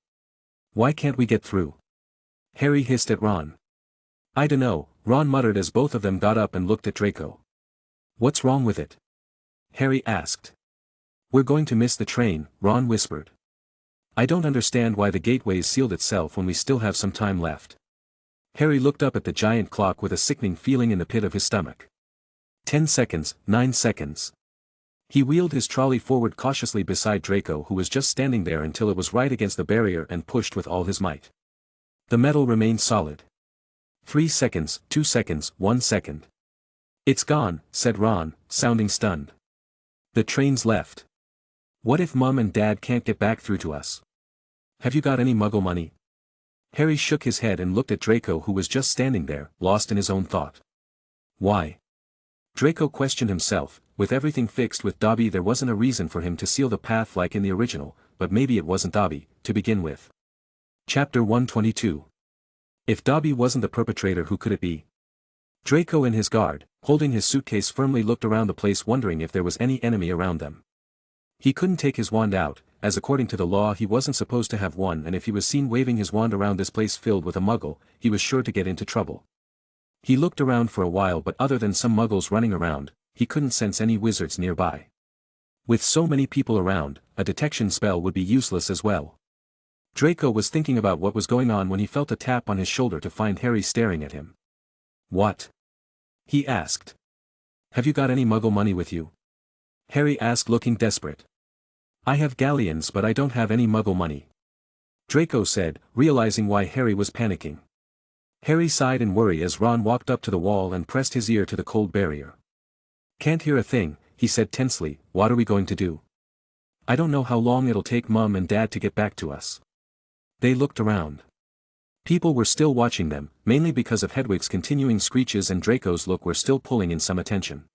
"Why can't we get through?" Harry hissed at Ron. "I dunno," Ron muttered as both of them got up and looked at Draco. "What's wrong with it?" Harry asked. "We're going to miss the train," Ron whispered. "I don't understand why the gateway sealed itself when we still have some time left." Harry looked up at the giant clock with a sickening feeling in the pit of his stomach. 10 seconds, 9 seconds. He wheeled his trolley forward cautiously beside Draco, who was just standing there, until it was right against the barrier, and pushed with all his might. The metal remained solid. 3 seconds, 2 seconds, 1 second. "It's gone," said Ron, sounding stunned. "The train's left. What if Mum and Dad can't get back through to us? Have you got any muggle money?" Harry shook his head and looked at Draco, who was just standing there, lost in his own thought. "Why?" Draco questioned himself. With everything fixed with Dobby, there wasn't a reason for him to seal the path like in the original, but maybe it wasn't Dobby, to begin with. Chapter 122. If Dobby wasn't the perpetrator, who could it be? Draco and his guard, holding his suitcase firmly, looked around the place, wondering if there was any enemy around them. He couldn't take his wand out, as according to the law he wasn't supposed to have one, and if he was seen waving his wand around this place filled with a muggle, he was sure to get into trouble. He looked around for a while, but other than some muggles running around, he couldn't sense any wizards nearby. With so many people around, a detection spell would be useless as well. Draco was thinking about what was going on when he felt a tap on his shoulder to find Harry staring at him. "What?" he asked. "Have you got any muggle money with you?" Harry asked, looking desperate. "I have galleons, but I don't have any muggle money," Draco said, realizing why Harry was panicking. Harry sighed in worry as Ron walked up to the wall and pressed his ear to the cold barrier. "Can't hear a thing," he said tensely. "What are we going to do?" "I don't know how long it'll take Mum and Dad to get back to us." They looked around. People were still watching them, mainly because of Hedwig's continuing screeches, and Draco's look were still pulling in some attention.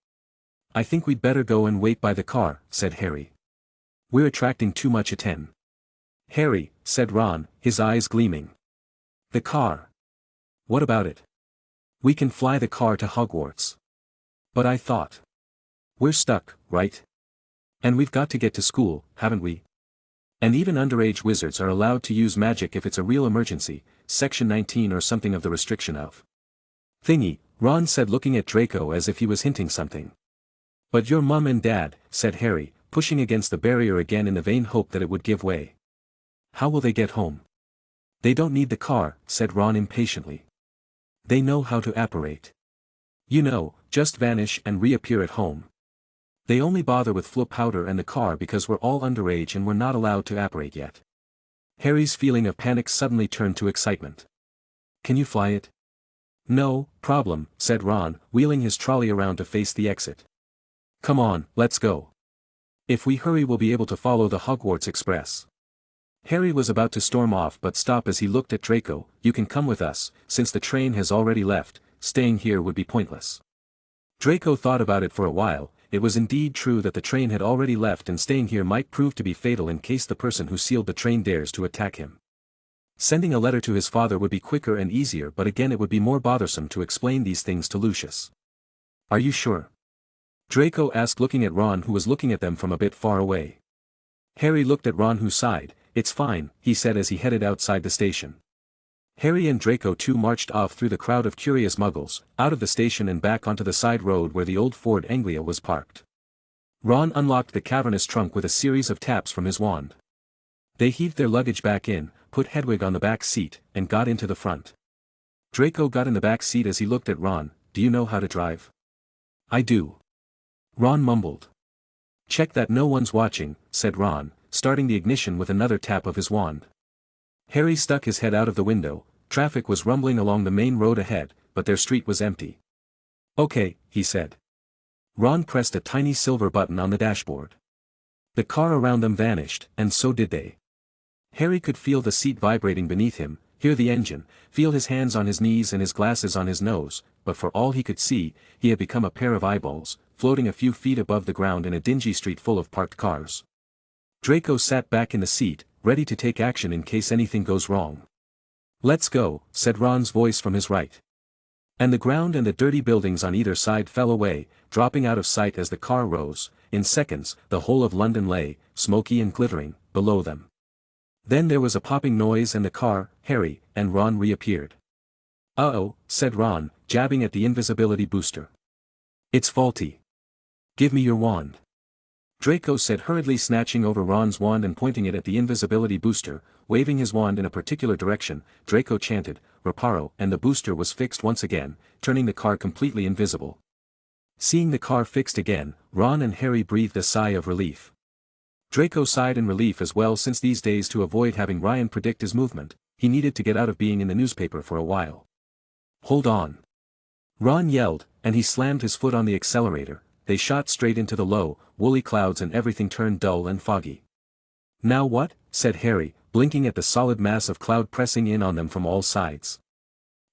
"I think we'd better go and wait by the car," said Harry. "We're attracting too much attention." "Harry," said Ron, his eyes gleaming. "The car. What about it? We can fly the car to Hogwarts." "But I thought. We're stuck, right? And we've got to get to school, haven't we? And even underage wizards are allowed to use magic if it's a real emergency, Section 19 or something of the restriction of thingy," Ron said, looking at Draco as if he was hinting something. "But your Mum and Dad," said Harry, pushing against the barrier again in the vain hope that it would give way. "How will they get home?" "They don't need the car," said Ron impatiently. "They know how to apparate. You know, just vanish and reappear at home. They only bother with flu powder and the car because we're all underage and we're not allowed to apparate yet." Harry's feeling of panic suddenly turned to excitement. "Can you fly it?" "No problem," said Ron, wheeling his trolley around to face the exit. "Come on, let's go." If we hurry we'll be able to follow the Hogwarts Express. Harry was about to storm off but stop as he looked at Draco. You can come with us, since the train has already left, staying here would be pointless. Draco thought about it for a while. It was indeed true that the train had already left and staying here might prove to be fatal in case the person who sealed the train dares to attack him. Sending a letter to his father would be quicker and easier, but again it would be more bothersome to explain these things to Lucius. Are you sure? Draco asked, looking at Ron, who was looking at them from a bit far away. Harry looked at Ron, who sighed. It's fine, he said as he headed outside the station. Harry and Draco too marched off through the crowd of curious muggles, out of the station and back onto the side road where the old Ford Anglia was parked. Ron unlocked the cavernous trunk with a series of taps from his wand. They heaved their luggage back in, put Hedwig on the back seat, and got into the front. Draco got in the back seat as he looked at Ron. Do you know how to drive? I do. Ron mumbled. Check that no one's watching, said Ron, starting the ignition with another tap of his wand. Harry stuck his head out of the window. Traffic was rumbling along the main road ahead, but their street was empty. Okay, he said. Ron pressed a tiny silver button on the dashboard. The car around them vanished, and so did they. Harry could feel the seat vibrating beneath him, hear the engine, feel his hands on his knees and his glasses on his nose, but for all he could see, he had become a pair of eyeballs, floating a few feet above the ground in a dingy street full of parked cars. Draco sat back in the seat, ready to take action in case anything goes wrong. Let's go, said Ron's voice from his right. And the ground and the dirty buildings on either side fell away, dropping out of sight as the car rose. In seconds, the whole of London lay, smoky and glittering, below them. Then there was a popping noise and the car, Harry, and Ron reappeared. Uh-oh, said Ron, jabbing at the invisibility booster. It's faulty. Give me your wand. Draco said hurriedly, snatching over Ron's wand and pointing it at the invisibility booster. Waving his wand in a particular direction, Draco chanted, Reparo, and the booster was fixed once again, turning the car completely invisible. Seeing the car fixed again, Ron and Harry breathed a sigh of relief. Draco sighed in relief as well, since these days, to avoid having Ryan predict his movement, he needed to get out of being in the newspaper for a while. Hold on. Ron yelled, and he slammed his foot on the accelerator. They shot straight into the low, woolly clouds and everything turned dull and foggy. Now what? Said Harry, blinking at the solid mass of cloud pressing in on them from all sides.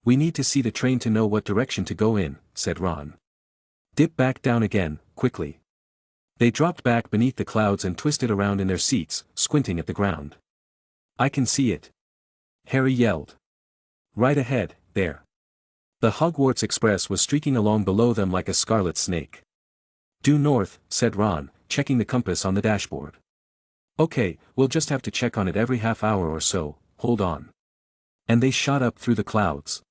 We need to see the train to know what direction to go in, said Ron. Dip back down again, quickly. They dropped back beneath the clouds and twisted around in their seats, squinting at the ground. I can see it. Harry yelled. Right ahead, there. The Hogwarts Express was streaking along below them like a scarlet snake. Due north, said Ron, checking the compass on the dashboard. Okay, we'll just have to check on it every half hour or so, hold on. And they shot up through the clouds.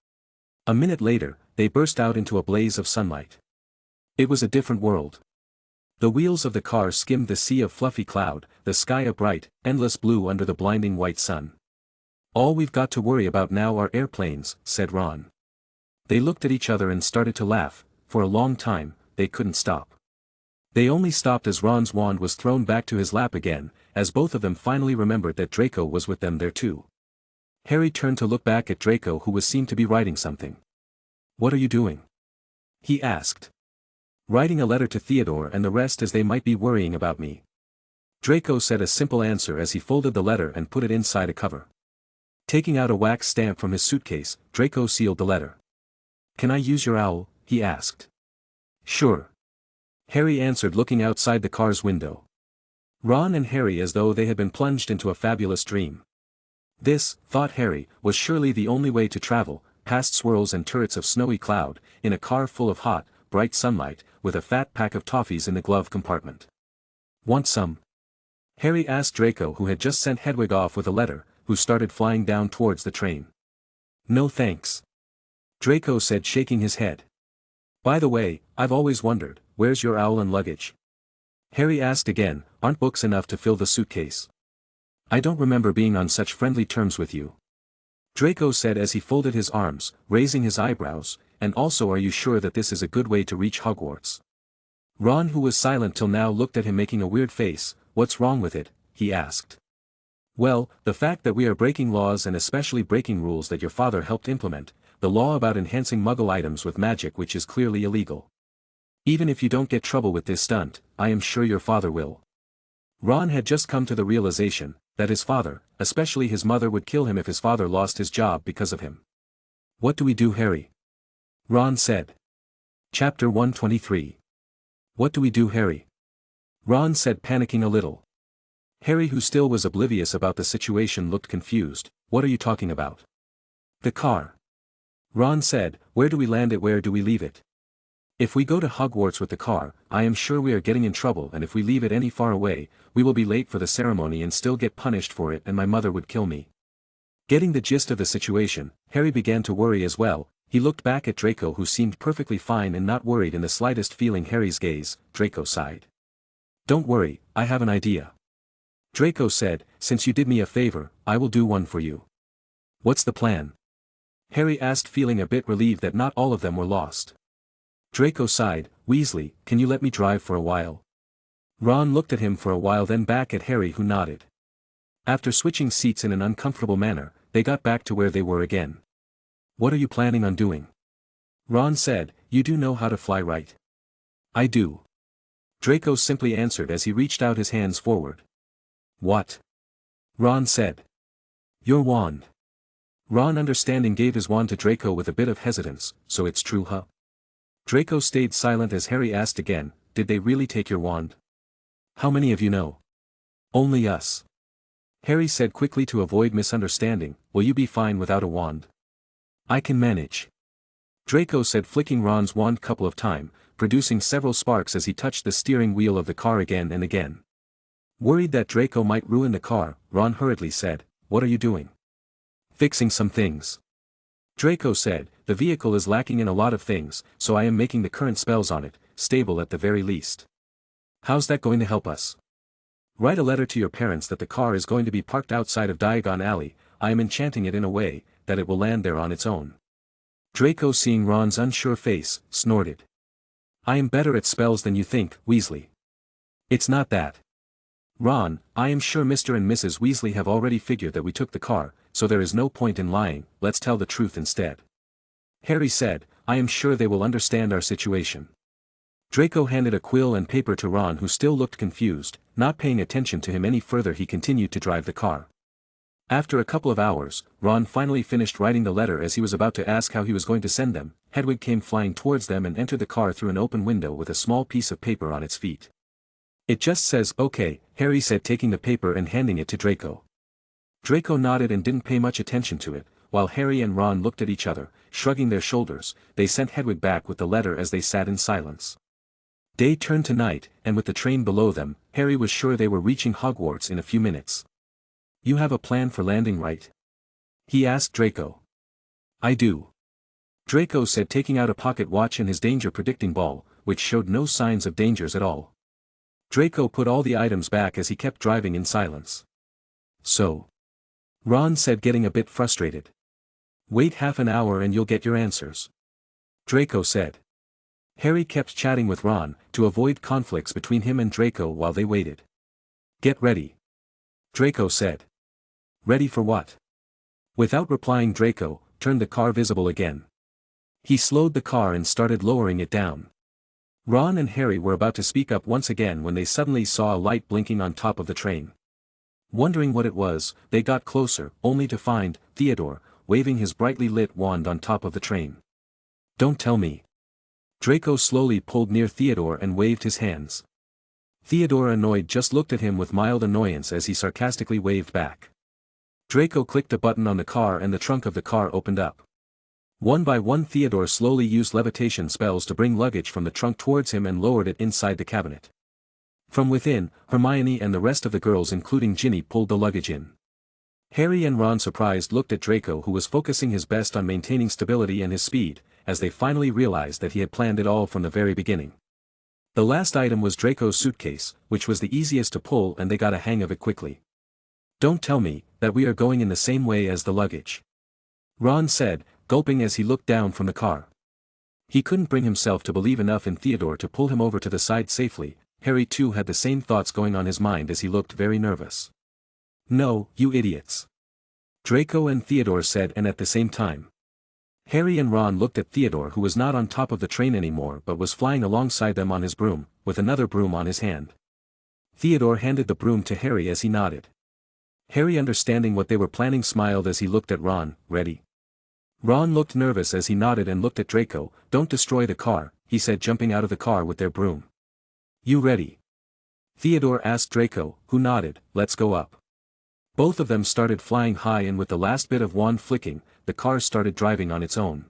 A minute later, they burst out into a blaze of sunlight. It was a different world. The wheels of the car skimmed the sea of fluffy cloud, the sky a bright, endless blue under the blinding white sun. All we've got to worry about now are airplanes, said Ron. They looked at each other and started to laugh. For a long time, they couldn't stop. They only stopped as Ron's wand was thrown back to his lap again, as both of them finally remembered that Draco was with them there too. Harry turned to look back at Draco, who seemed to be writing something. What are you doing? He asked. Writing a letter to Theodore and the rest, as they might be worrying about me. Draco said a simple answer as he folded the letter and put it inside a cover. Taking out a wax stamp from his suitcase, Draco sealed the letter. Can I use your owl? He asked. Sure. Harry answered, looking outside the car's window. Ron and Harry as though they had been plunged into a fabulous dream. This, thought Harry, was surely the only way to travel, past swirls and turrets of snowy cloud, in a car full of hot, bright sunlight, with a fat pack of toffees in the glove compartment. Want some? Harry asked Draco, who had just sent Hedwig off with a letter, who started flying down towards the train. No thanks. Draco said, shaking his head. By the way, I've always wondered, where's your owl and luggage? Harry asked again, aren't books enough to fill the suitcase? I don't remember being on such friendly terms with you. Draco said as he folded his arms, raising his eyebrows, and also, are you sure that this is a good way to reach Hogwarts? Ron, who was silent till now, looked at him making a weird face. What's wrong with it? He asked. Well, the fact that we are breaking laws, and especially breaking rules that your father helped implement, the law about enhancing Muggle items with magic, which is clearly illegal. Even if you don't get trouble with this stunt, I am sure your father will. Ron had just come to the realization that his father, especially his mother, would kill him if his father lost his job because of him. "What do we do, Harry?" Ron said. Chapter 123. What do we do, Harry? Ron said, panicking a little. Harry, who still was oblivious about the situation, looked confused. "What are you talking about?" "The car." Ron said. "Where do we land it? Where do we leave it?" "If we go to Hogwarts with the car, I am sure we are getting in trouble, and if we leave it any far away, we will be late for the ceremony and still get punished for it, and my mother would kill me." Getting the gist of the situation, Harry began to worry as well. He looked back at Draco, who seemed perfectly fine and not worried in the slightest. Feeling Harry's gaze, Draco sighed. "Don't worry, I have an idea." Draco said, "Since you did me a favor, I will do one for you." "What's the plan?" Harry asked, feeling a bit relieved that not all of them were lost. Draco sighed. "Weasley, can you let me drive for a while?" Ron looked at him for a while, then back at Harry, who nodded. After switching seats in an uncomfortable manner, they got back to where they were again. "What are you planning on doing?" Ron said. "You do know how to fly, right?" "I do." Draco simply answered as he reached out his hands forward. "What?" Ron said. "Your wand." Ron, understanding, gave his wand to Draco with a bit of hesitance. "So it's true, huh?" Draco stayed silent as Harry asked again, "Did they really take your wand?" "How many of you know?" "Only us." Harry said quickly to avoid misunderstanding. "Will you be fine without a wand?" "I can manage." Draco said, flicking Ron's wand couple of times, producing several sparks as he touched the steering wheel of the car again and again. Worried that Draco might ruin the car, Ron hurriedly said, "What are you doing?" "Fixing some things." Draco said, "The vehicle is lacking in a lot of things, so I am making the current spells on it stable at the very least." "How's that going to help us?" "Write a letter to your parents that the car is going to be parked outside of Diagon Alley. I am enchanting it in a way that it will land there on its own." Draco, seeing Ron's unsure face, snorted. "I am better at spells than you think, Weasley." "It's not that." "Ron, I am sure Mr. and Mrs. Weasley have already figured that we took the car, so there is no point in lying. Let's tell the truth instead." Harry said, "I am sure they will understand our situation." Draco handed a quill and paper to Ron, who still looked confused. Not paying attention to him any further, he continued to drive the car. After a couple of hours, Ron finally finished writing the letter. As he was about to ask how he was going to send them, Hedwig came flying towards them and entered the car through an open window with a small piece of paper on its feet. "It just says, okay," Harry said, taking the paper and handing it to Draco. Draco nodded and didn't pay much attention to it, while Harry and Ron looked at each other, shrugging their shoulders. They sent Hedwig back with the letter as they sat in silence. Day turned to night, and with the train below them, Harry was sure they were reaching Hogwarts in a few minutes. "You have a plan for landing, right?" he asked Draco. "I do." Draco said, taking out a pocket watch and his danger-predicting ball, which showed no signs of dangers at all. Draco put all the items back as he kept driving in silence. "So?" Ron said, getting a bit frustrated. "Wait half an hour and you'll get your answers," Draco said. Harry kept chatting with Ron, to avoid conflicts between him and Draco while they waited. "Get ready," Draco said. "Ready for what?" Without replying, Draco turned the car visible again. He slowed the car and started lowering it down. Ron and Harry were about to speak up once again when they suddenly saw a light blinking on top of the train. Wondering what it was, they got closer, only to find Theodore waving his brightly lit wand on top of the train. "Don't tell me." Draco slowly pulled near Theodore and waved his hands. Theodore, annoyed, just looked at him with mild annoyance as he sarcastically waved back. Draco clicked a button on the car and the trunk of the car opened up. One by one, Theodore slowly used levitation spells to bring luggage from the trunk towards him and lowered it inside the cabinet. From within, Hermione and the rest of the girls, including Ginny, pulled the luggage in. Harry and Ron, surprised, looked at Draco, who was focusing his best on maintaining stability and his speed, as they finally realized that he had planned it all from the very beginning. The last item was Draco's suitcase, which was the easiest to pull, and they got a hang of it quickly. "Don't tell me that we are going in the same way as the luggage," Ron said, gulping as he looked down from the car. He couldn't bring himself to believe enough in Theodore to pull him over to the side safely. Harry too had the same thoughts going on his mind as he looked very nervous. "No, you idiots," Draco and Theodore said, and at the same time. Harry and Ron looked at Theodore, who was not on top of the train anymore but was flying alongside them on his broom, with another broom on his hand. Theodore handed the broom to Harry as he nodded. Harry, understanding what they were planning, smiled as he looked at Ron. Ready? Ron looked nervous as he nodded and looked at Draco. Don't destroy the car, he said, jumping out of the car with their broom. You ready? Theodore asked Draco, who nodded. Let's go up. Both of them started flying high, and with the last bit of wand flicking, the car started driving on its own.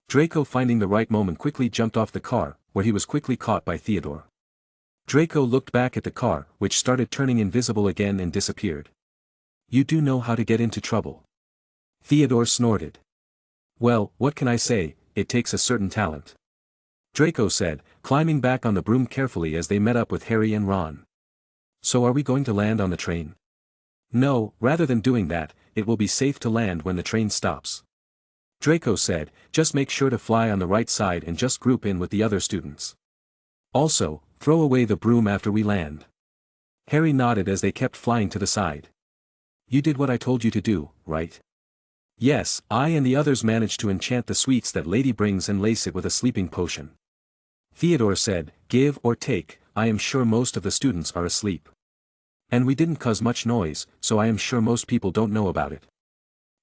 Draco, finding the right moment, quickly jumped off the car, where he was quickly caught by Theodore. Draco looked back at the car, which started turning invisible again and disappeared. You do know how to get into trouble. Theodore snorted. Well, what can I say, it takes a certain talent. Draco said, climbing back on the broom carefully as they met up with Harry and Ron. So are we going to land on the train? No, rather than doing that, it will be safe to land when the train stops. Draco said, just make sure to fly on the right side and just group in with the other students. Also, throw away the broom after we land. Harry nodded as they kept flying to the side. You did what I told you to do, right? Yes, I and the others managed to enchant the sweets that lady brings and lace it with a sleeping potion. Theodore said, give or take, I am sure most of the students are asleep. And we didn't cause much noise, so I am sure most people don't know about it.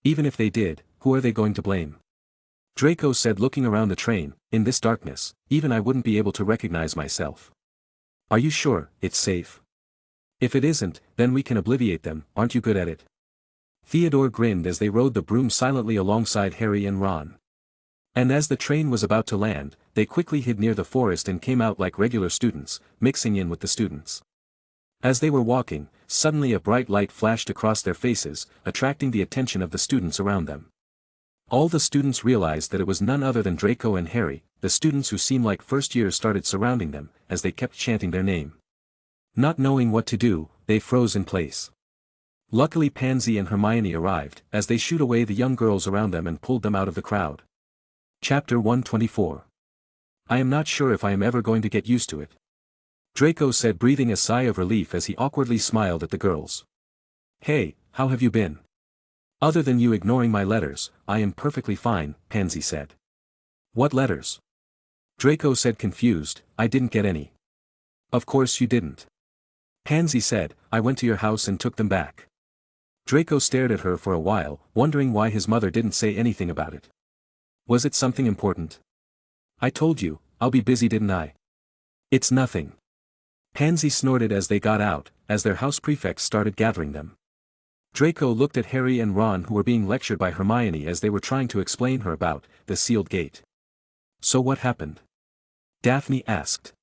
Even if they did, who are they going to blame? Draco said, looking around the train. In this darkness, even I wouldn't be able to recognize myself. Are you sure it's safe? If it isn't, then we can obliviate them. Aren't you good at it? Theodore grinned as they rode the broom silently alongside Harry and Ron. And as the train was about to land, they quickly hid near the forest and came out like regular students, mixing in with the students. As they were walking, suddenly a bright light flashed across their faces, attracting the attention of the students around them. All the students realized that it was none other than Draco and Harry. The students, who seemed like first years, started surrounding them, as they kept chanting their name. Not knowing what to do, they froze in place. Luckily Pansy and Hermione arrived, as they shooed away the young girls around them and pulled them out of the crowd. Chapter 124. I am not sure if I am ever going to get used to it. Draco said, breathing a sigh of relief as he awkwardly smiled at the girls. Hey, how have you been? Other than you ignoring my letters, I am perfectly fine, Pansy said. What letters? Draco said, confused. I didn't get any. Of course you didn't. Pansy said, I went to your house and took them back. Draco stared at her for a while, wondering why his mother didn't say anything about it. Was it something important? I told you, I'll be busy, didn't I? It's nothing. Pansy snorted as they got out, as their house prefects started gathering them. Draco looked at Harry and Ron, who were being lectured by Hermione as they were trying to explain her about the sealed gate. So what happened? Daphne asked.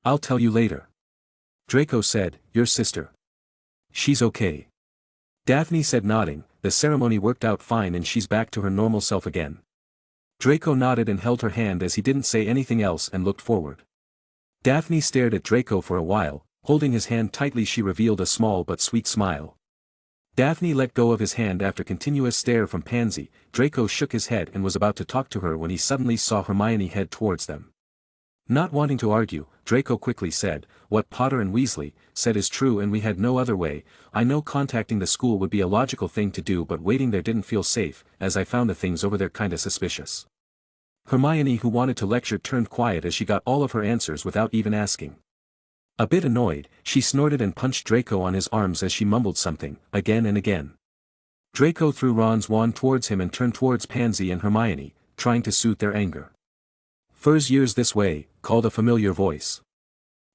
I'll tell you later. Draco said, your sister. She's okay. Daphne said, nodding. The ceremony worked out fine and she's back to her normal self again. Draco nodded and held her hand as he didn't say anything else and looked forward. Daphne stared at Draco for a while. Holding his hand tightly, she revealed a small but sweet smile. Daphne let go of his hand after continuous stare from Pansy. Draco shook his head and was about to talk to her when he suddenly saw Hermione head towards them. Not wanting to argue, Draco quickly said, what Potter and Weasley said is true and we had no other way. I know contacting the school would be a logical thing to do, but waiting there didn't feel safe, as I found the things over there kinda suspicious. Hermione, who wanted to lecture, turned quiet as she got all of her answers without even asking. A bit annoyed, she snorted and punched Draco on his arms as she mumbled something, again and again. Draco threw Ron's wand towards him and turned towards Pansy and Hermione, trying to soothe their anger. "First years this way," called a familiar voice.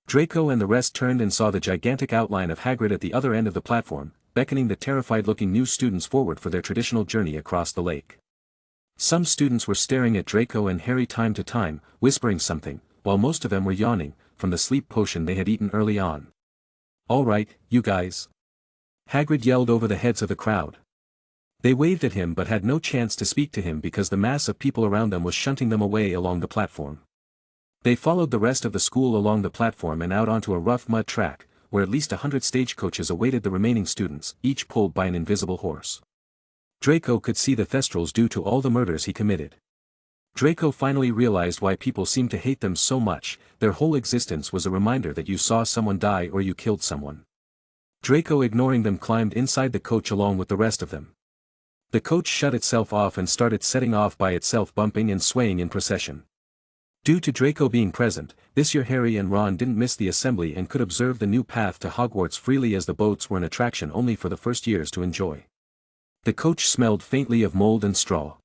Draco and the rest turned and saw the gigantic outline of Hagrid at the other end of the platform, beckoning the terrified-looking new students forward for their traditional journey across the lake. Some students were staring at Draco and Harry time to time, whispering something, while most of them were yawning, from the sleep potion they had eaten early on. "All right, you guys." Hagrid yelled over the heads of the crowd. They waved at him but had no chance to speak to him because the mass of people around them was shunting them away along the platform. They followed the rest of the school along the platform and out onto a rough mud track, where at least 100 stagecoaches awaited the remaining students, each pulled by an invisible horse. Draco could see the Thestrals due to all the murders he committed. Draco finally realized why people seemed to hate them so much. Their whole existence was a reminder that you saw someone die or you killed someone. Draco, ignoring them, climbed inside the coach along with the rest of them. The coach shut itself off and started setting off by itself, bumping and swaying in procession. Due to Draco being present, this year Harry and Ron didn't miss the assembly and could observe the new path to Hogwarts freely, as the boats were an attraction only for the first years to enjoy. The coach smelled faintly of mold and straw.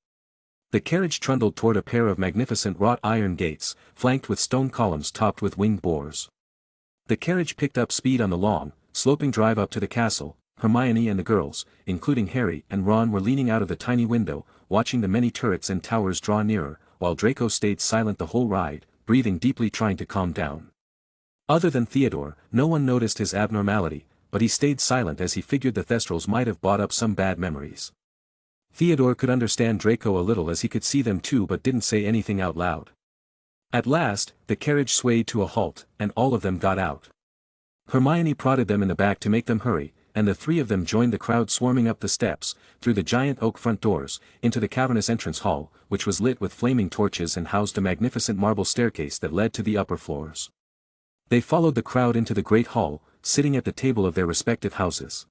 The carriage trundled toward a pair of magnificent wrought iron gates, flanked with stone columns topped with winged boars. The carriage picked up speed on the long, sloping drive up to the castle. Hermione and the girls, including Harry and Ron, were leaning out of the tiny window, watching the many turrets and towers draw nearer, while Draco stayed silent the whole ride, breathing deeply, trying to calm down. Other than Theodore, no one noticed his abnormality, but he stayed silent as he figured the Thestrals might have brought up some bad memories. Theodore could understand Draco a little as he could see them too, but didn't say anything out loud. At last, the carriage swayed to a halt, and all of them got out. Hermione prodded them in the back to make them hurry, and the three of them joined the crowd swarming up the steps, through the giant oak front doors, into the cavernous entrance hall, which was lit with flaming torches and housed a magnificent marble staircase that led to the upper floors. They followed the crowd into the great hall, sitting at the table of their respective houses.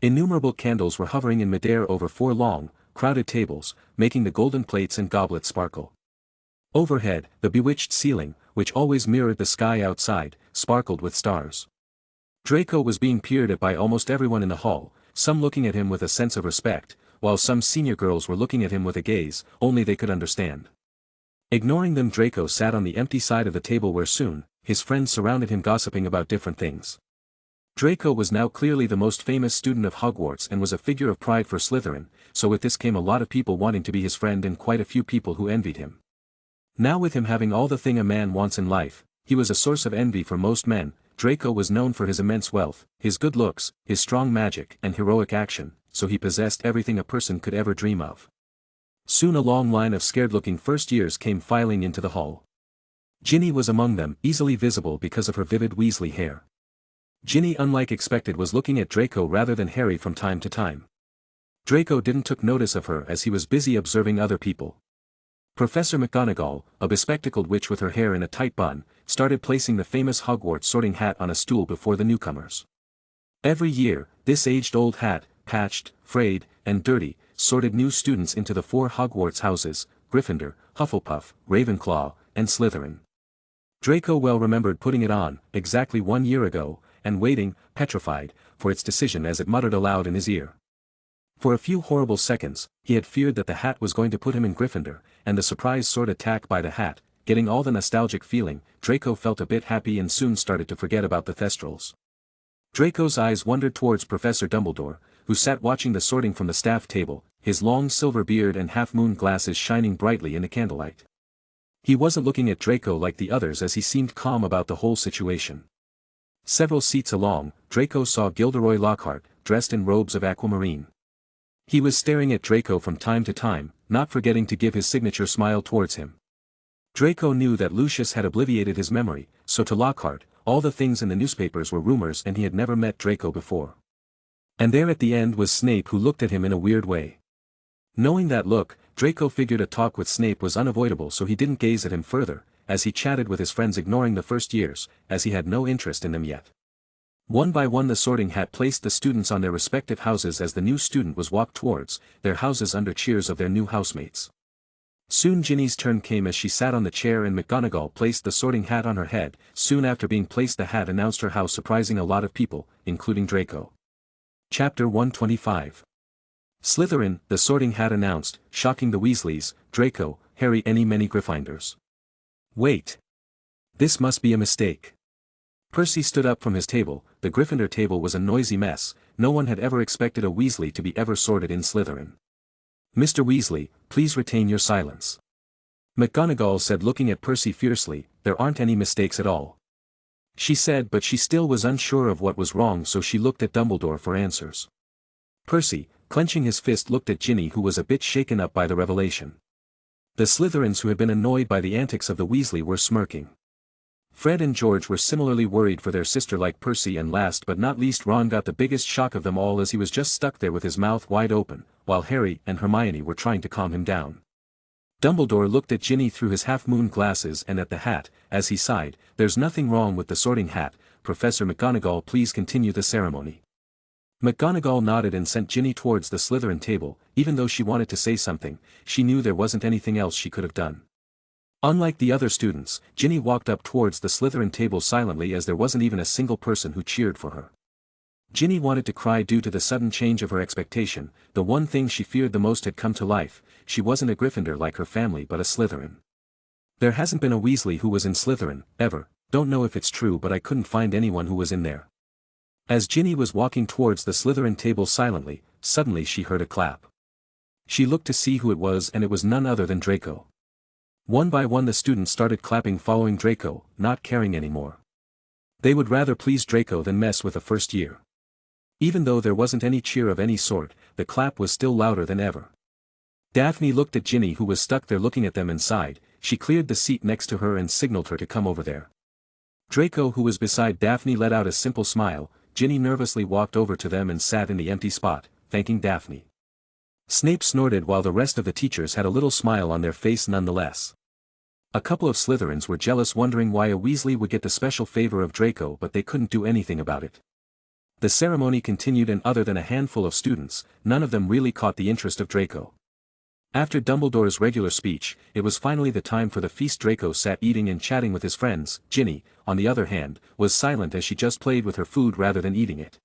Innumerable candles were hovering in midair over 4 long, crowded tables, making the golden plates and goblets sparkle. Overhead, the bewitched ceiling, which always mirrored the sky outside, sparkled with stars. Draco was being peered at by almost everyone in the hall, some looking at him with a sense of respect, while some senior girls were looking at him with a gaze only they could understand. Ignoring them, Draco sat on the empty side of the table where soon, his friends surrounded him gossiping about different things. Draco was now clearly the most famous student of Hogwarts and was a figure of pride for Slytherin, so with this came a lot of people wanting to be his friend and quite a few people who envied him. Now, with him having all the thing a man wants in life, he was a source of envy for most men. Draco was known for his immense wealth, his good looks, his strong magic and heroic action, so he possessed everything a person could ever dream of. Soon a long line of scared-looking first years came filing into the hall. Ginny was among them, easily visible because of her vivid Weasley hair. Ginny, unlike expected, was looking at Draco rather than Harry from time to time. Draco didn't take notice of her as he was busy observing other people. Professor McGonagall, a bespectacled witch with her hair in a tight bun, started placing the famous Hogwarts sorting hat on a stool before the newcomers. Every year, this aged-old hat, patched, frayed, and dirty, sorted new students into the 4 Hogwarts houses: Gryffindor, Hufflepuff, Ravenclaw, and Slytherin. Draco well remembered putting it on, exactly 1 year ago, and waiting, petrified, for its decision as it muttered aloud in his ear. For a few horrible seconds, he had feared that the hat was going to put him in Gryffindor, and the surprise sword attack by the hat, getting all the nostalgic feeling. Draco felt a bit happy and soon started to forget about the Thestrals. Draco's eyes wandered towards Professor Dumbledore, who sat watching the sorting from the staff table, his long silver beard and half-moon glasses shining brightly in the candlelight. He wasn't looking at Draco like the others as he seemed calm about the whole situation. Several seats along, Draco saw Gilderoy Lockhart, dressed in robes of aquamarine. He was staring at Draco from time to time, not forgetting to give his signature smile towards him. Draco knew that Lucius had obliterated his memory, so to Lockhart, all the things in the newspapers were rumors and he had never met Draco before. And there at the end was Snape, who looked at him in a weird way. Knowing that look, Draco figured a talk with Snape was unavoidable, so he didn't gaze at him further, as he chatted with his friends, ignoring the first years, as he had no interest in them yet. One by one the sorting hat placed the students on their respective houses as the new student was walked towards their houses under cheers of their new housemates. Soon Ginny's turn came as she sat on the chair and McGonagall placed the sorting hat on her head. Soon after being placed, the hat announced her house, surprising a lot of people, including Draco. Chapter 125. Slytherin, the sorting hat announced, shocking the Weasleys, Draco, Harry and many Gryffindors. Wait. This must be a mistake. Percy stood up from his table. The Gryffindor table was a noisy mess. No one had ever expected a Weasley to be ever sorted in Slytherin. Mr. Weasley, please retain your silence. McGonagall said, looking at Percy fiercely. There aren't any mistakes at all, she said, but she still was unsure of what was wrong, so she looked at Dumbledore for answers. Percy, clenching his fist, looked at Ginny, who was a bit shaken up by the revelation. The Slytherins who had been annoyed by the antics of the Weasley were smirking. Fred and George were similarly worried for their sister like Percy, and last but not least Ron got the biggest shock of them all as he was just stuck there with his mouth wide open, while Harry and Hermione were trying to calm him down. Dumbledore looked at Ginny through his half-moon glasses and at the hat, as he sighed. There's nothing wrong with the sorting hat, Professor McGonagall, please continue the ceremony. McGonagall nodded and sent Ginny towards the Slytherin table. Even though she wanted to say something, she knew there wasn't anything else she could have done. Unlike the other students, Ginny walked up towards the Slytherin table silently as there wasn't even a single person who cheered for her. Ginny wanted to cry due to the sudden change of her expectation. The one thing she feared the most had come to life. She wasn't a Gryffindor like her family but a Slytherin. There hasn't been a Weasley who was in Slytherin, ever. Don't know if it's true but I couldn't find anyone who was in there. As Ginny was walking towards the Slytherin table silently, suddenly she heard a clap. She looked to see who it was and it was none other than Draco. One by one the students started clapping following Draco, not caring anymore. They would rather please Draco than mess with a first year. Even though there wasn't any cheer of any sort, the clap was still louder than ever. Daphne looked at Ginny who was stuck there looking at them and sighed. She cleared the seat next to her and signaled her to come over there. Draco who was beside Daphne let out a simple smile. Ginny nervously walked over to them and sat in the empty spot, thanking Daphne. Snape snorted while the rest of the teachers had a little smile on their face nonetheless. A couple of Slytherins were jealous wondering why a Weasley would get the special favor of Draco but they couldn't do anything about it. The ceremony continued and other than a handful of students, none of them really caught the interest of Draco. After Dumbledore's regular speech, it was finally the time for the feast. Draco sat eating and chatting with his friends. Ginny, on the other hand, was silent as she just played with her food rather than eating it.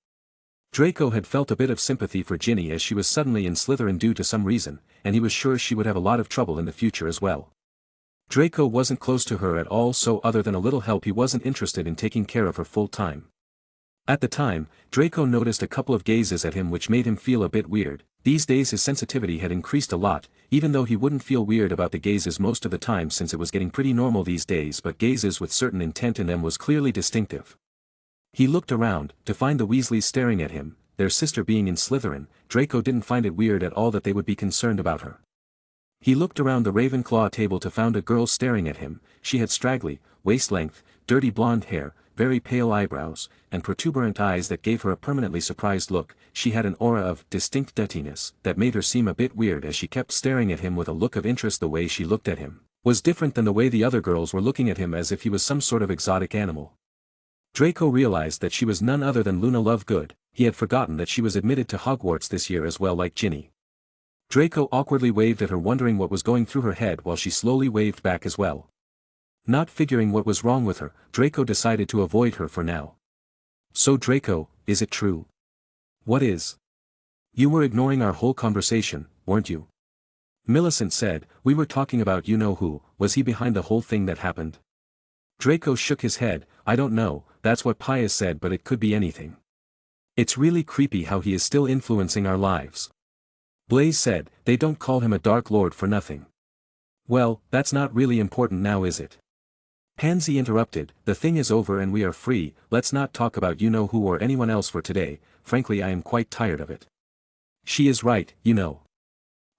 Draco had felt a bit of sympathy for Ginny as she was suddenly in Slytherin due to some reason, and he was sure she would have a lot of trouble in the future as well. Draco wasn't close to her at all, so other than a little help he wasn't interested in taking care of her full time. At the time, Draco noticed a couple of gazes at him which made him feel a bit weird. These days his sensitivity had increased a lot, even though he wouldn't feel weird about the gazes most of the time since it was getting pretty normal these days, but gazes with certain intent in them was clearly distinctive. He looked around, to find the Weasleys staring at him, their sister being in Slytherin. Draco didn't find it weird at all that they would be concerned about her. He looked around the Ravenclaw table to find a girl staring at him. She had straggly, waist-length, dirty blonde hair, very pale eyebrows, and protuberant eyes that gave her a permanently surprised look. She had an aura of distinct dirtiness that made her seem a bit weird as she kept staring at him with a look of interest. The way she looked at him was different than the way the other girls were looking at him, as if he was some sort of exotic animal. Draco realized that she was none other than Luna Lovegood. He had forgotten that she was admitted to Hogwarts this year as well, like Ginny. Draco awkwardly waved at her, wondering what was going through her head, while she slowly waved back as well. Not figuring what was wrong with her, Draco decided to avoid her for now. "So Draco, is it true?" "What is?" "You were ignoring our whole conversation, weren't you?" Millicent said. "We were talking about you-know-who. Was he behind the whole thing that happened?" Draco shook his head. "I don't know, that's what Pius said, but it could be anything. It's really creepy how he is still influencing our lives." Blaise said. "They don't call him a Dark Lord for nothing." "Well, that's not really important now, is it?" Pansy interrupted. "The thing is over and we are free. Let's not talk about you-know-who or anyone else for today. Frankly, I am quite tired of it." "She is right, you know,"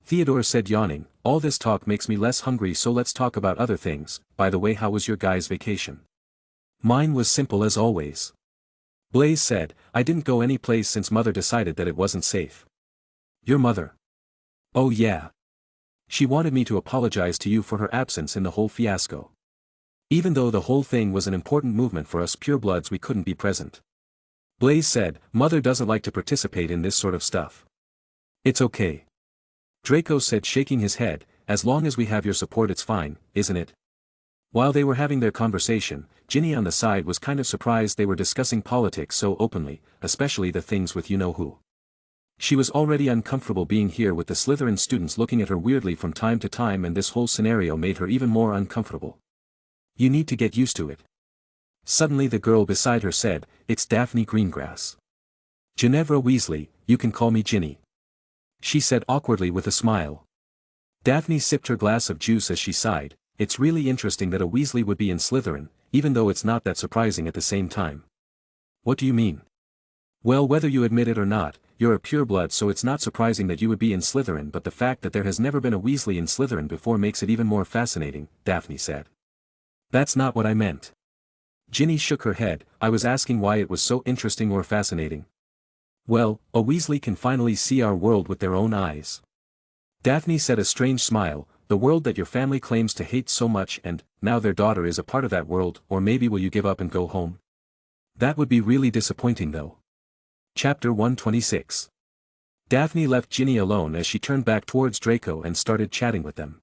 Theodore said, yawning. "All this talk makes me less hungry, so let's talk about other things. By the way, how was your guys' vacation?" "Mine was simple as always," Blaise said. "I didn't go any place since Mother decided that it wasn't safe." "Your mother?" "Oh yeah. She wanted me to apologize to you for her absence in the whole fiasco. Even though the whole thing was an important movement for us purebloods, we couldn't be present." Blaise said. "Mother doesn't like to participate in this sort of stuff." "It's okay," Draco said, shaking his head. "As long as we have your support it's fine, isn't it?" While they were having their conversation, Ginny on the side was kind of surprised they were discussing politics so openly, especially the things with you-know-who. She was already uncomfortable being here with the Slytherin students looking at her weirdly from time to time, and this whole scenario made her even more uncomfortable. "You need to get used to it." Suddenly the girl beside her said. "It's Daphne Greengrass." "Ginevra Weasley, you can call me Ginny," she said awkwardly with a smile. Daphne sipped her glass of juice as she sighed. "It's really interesting that a Weasley would be in Slytherin, even though it's not that surprising at the same time." "What do you mean?" "Well, whether you admit it or not, you're a pureblood, so it's not surprising that you would be in Slytherin, but the fact that there has never been a Weasley in Slytherin before makes it even more fascinating," Daphne said. "That's not what I meant." Ginny shook her head. "I was asking why it was so interesting or fascinating." "Well, a Weasley can finally see our world with their own eyes." Daphne said, a strange smile. "The world that your family claims to hate so much, and now their daughter is a part of that world. Or maybe will you give up and go home?" "That would be really disappointing though." Chapter 126. Daphne left Ginny alone as she turned back towards Draco and started chatting with them.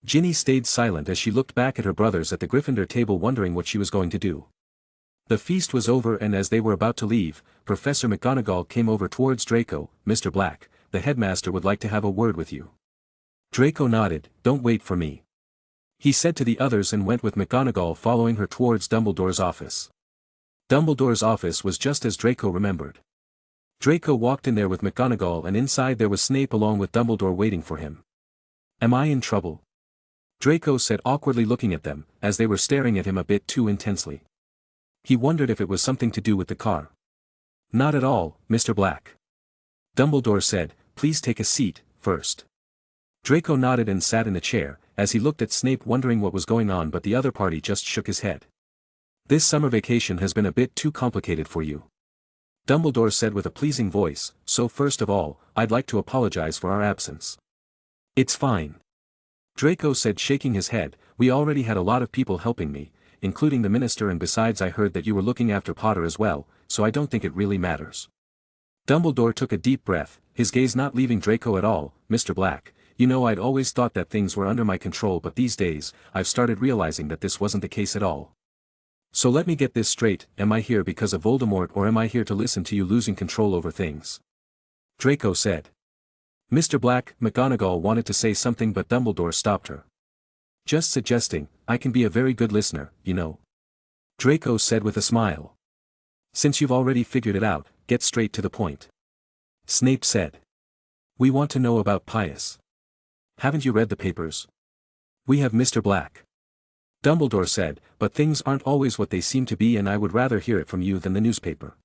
Ginny stayed silent as she looked back at her brothers at the Gryffindor table wondering what she was going to do. The feast was over and as they were about to leave, Professor McGonagall came over towards Draco. "Mr. Black, the headmaster would like to have a word with you." Draco nodded. "Don't wait for me," he said to the others and went with McGonagall following her towards Dumbledore's office. Dumbledore's office was just as Draco remembered. Draco walked in there with McGonagall and inside there was Snape along with Dumbledore waiting for him. "Am I in trouble?" Draco said awkwardly looking at them, as they were staring at him a bit too intensely. He wondered if it was something to do with the car. "Not at all, Mr. Black." Dumbledore said, "Please take a seat, first." Draco nodded and sat in a chair, as he looked at Snape wondering what was going on but the other party just shook his head. "This summer vacation has been a bit too complicated for you," Dumbledore said with a pleasing voice, "so first of all, I'd like to apologize for our absence." "It's fine," Draco said shaking his head, "we already had a lot of people helping me, including the minister and besides I heard that you were looking after Potter as well, so I don't think it really matters." Dumbledore took a deep breath, his gaze not leaving Draco at all. "Mr. Black, you know I'd always thought that things were under my control but these days, I've started realizing that this wasn't the case at all. So let me get this straight, am I here because of Voldemort or am I here to listen to you losing control over things?" Draco said. "Mr. Black," McGonagall wanted to say something but Dumbledore stopped her. "Just suggesting, I can be a very good listener, you know," Draco said with a smile. "Since you've already figured it out, get straight to the point," Snape said. "We want to know about Pius. Haven't you read the papers?" "We have, Mr. Black," Dumbledore said, "but things aren't always what they seem to be and I would rather hear it from you than the newspaper."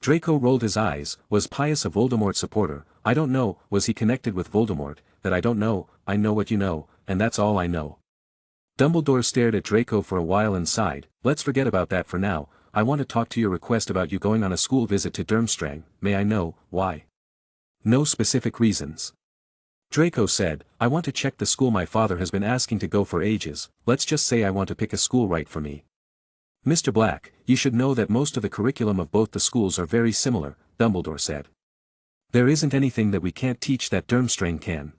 Draco rolled his eyes. "Was Pius a Voldemort supporter? I don't know. Was he connected with Voldemort? That I don't know. I know what you know, and that's all I know." Dumbledore stared at Draco for a while and sighed. "Let's forget about that for now. I want to talk to your request about you going on a school visit to Durmstrang. May I know, why?" "No specific reasons," Draco said. "I want to check the school my father has been asking to go for ages. Let's just say I want to pick a school right for me." "Mr. Black, you should know that most of the curriculum of both the schools are very similar," Dumbledore said. "There isn't anything that we can't teach that Durmstrang can."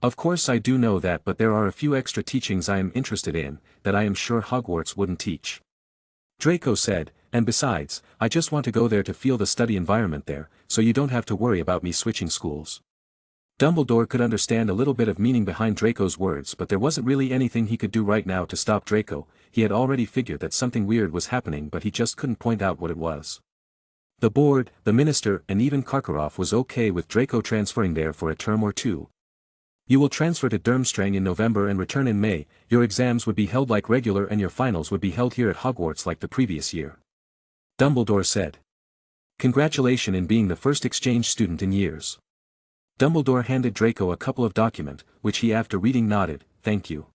"Of course I do know that, but there are a few extra teachings I am interested in, that I am sure Hogwarts wouldn't teach," Draco said, "and besides, I just want to go there to feel the study environment there, so you don't have to worry about me switching schools." Dumbledore could understand a little bit of meaning behind Draco's words but there wasn't really anything he could do right now to stop Draco. He had already figured that something weird was happening but he just couldn't point out what it was. The board, the minister and even Karkaroff was okay with Draco transferring there for a term or two. "You will transfer to Durmstrang in November and return in May, your exams would be held like regular and your finals would be held here at Hogwarts like the previous year," Dumbledore said. "Congratulations in being the first exchange student in years." Dumbledore handed Draco a couple of documents, which he after reading nodded, "Thank you."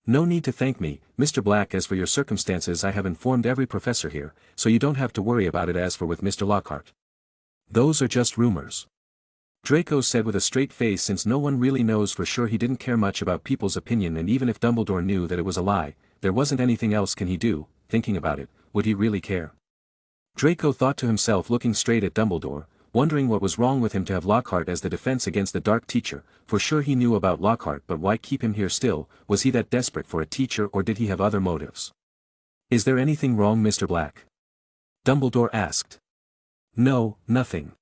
"No need to thank me, Mr. Black. As for your circumstances I have informed every professor here, so you don't have to worry about it. As for with Mr. Lockhart, those are just rumors," Draco said with a straight face since no one really knows for sure he didn't care much about people's opinion and even if Dumbledore knew that it was a lie, there wasn't anything else can he do, thinking about it, would he really care? Draco thought to himself looking straight at Dumbledore, wondering what was wrong with him to have Lockhart as the defense against the Dark Teacher. For sure he knew about Lockhart but why keep him here still? Was he that desperate for a teacher or did he have other motives? "Is there anything wrong, Mr. Black?" Dumbledore asked. "No, nothing.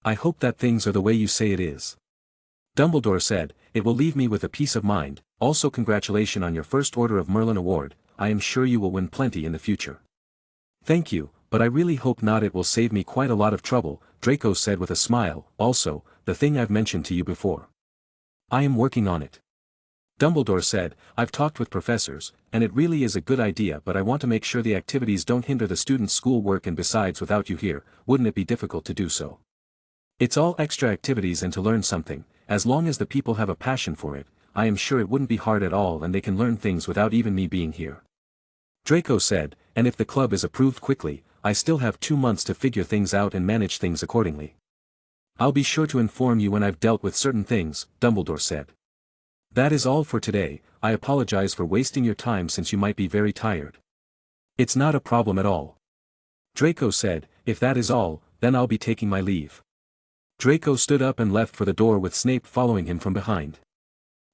I hope that things are the way you say it is," Dumbledore said. "It will leave me with a peace of mind. Also congratulations on your first Order of Merlin award. I am sure you will win plenty in the future." "Thank you, but I really hope not. It will save me quite a lot of trouble," Draco said with a smile. "Also, the thing I've mentioned to you before. I am working on it," Dumbledore said. "I've talked with professors, and it really is a good idea but I want to make sure the activities don't hinder the students' schoolwork and besides without you here, wouldn't it be difficult to do so? It's all extra activities and to learn something, as long as the people have a passion for it, I am sure it wouldn't be hard at all and they can learn things without even me being here." Draco said, "And if the club is approved quickly, I still have 2 months to figure things out and manage things accordingly." "I'll be sure to inform you when I've dealt with certain things," Dumbledore said. "That is all for today. I apologize for wasting your time since you might be very tired." "It's not a problem at all," Draco said. "If that is all, then I'll be taking my leave." Draco stood up and left for the door with Snape following him from behind.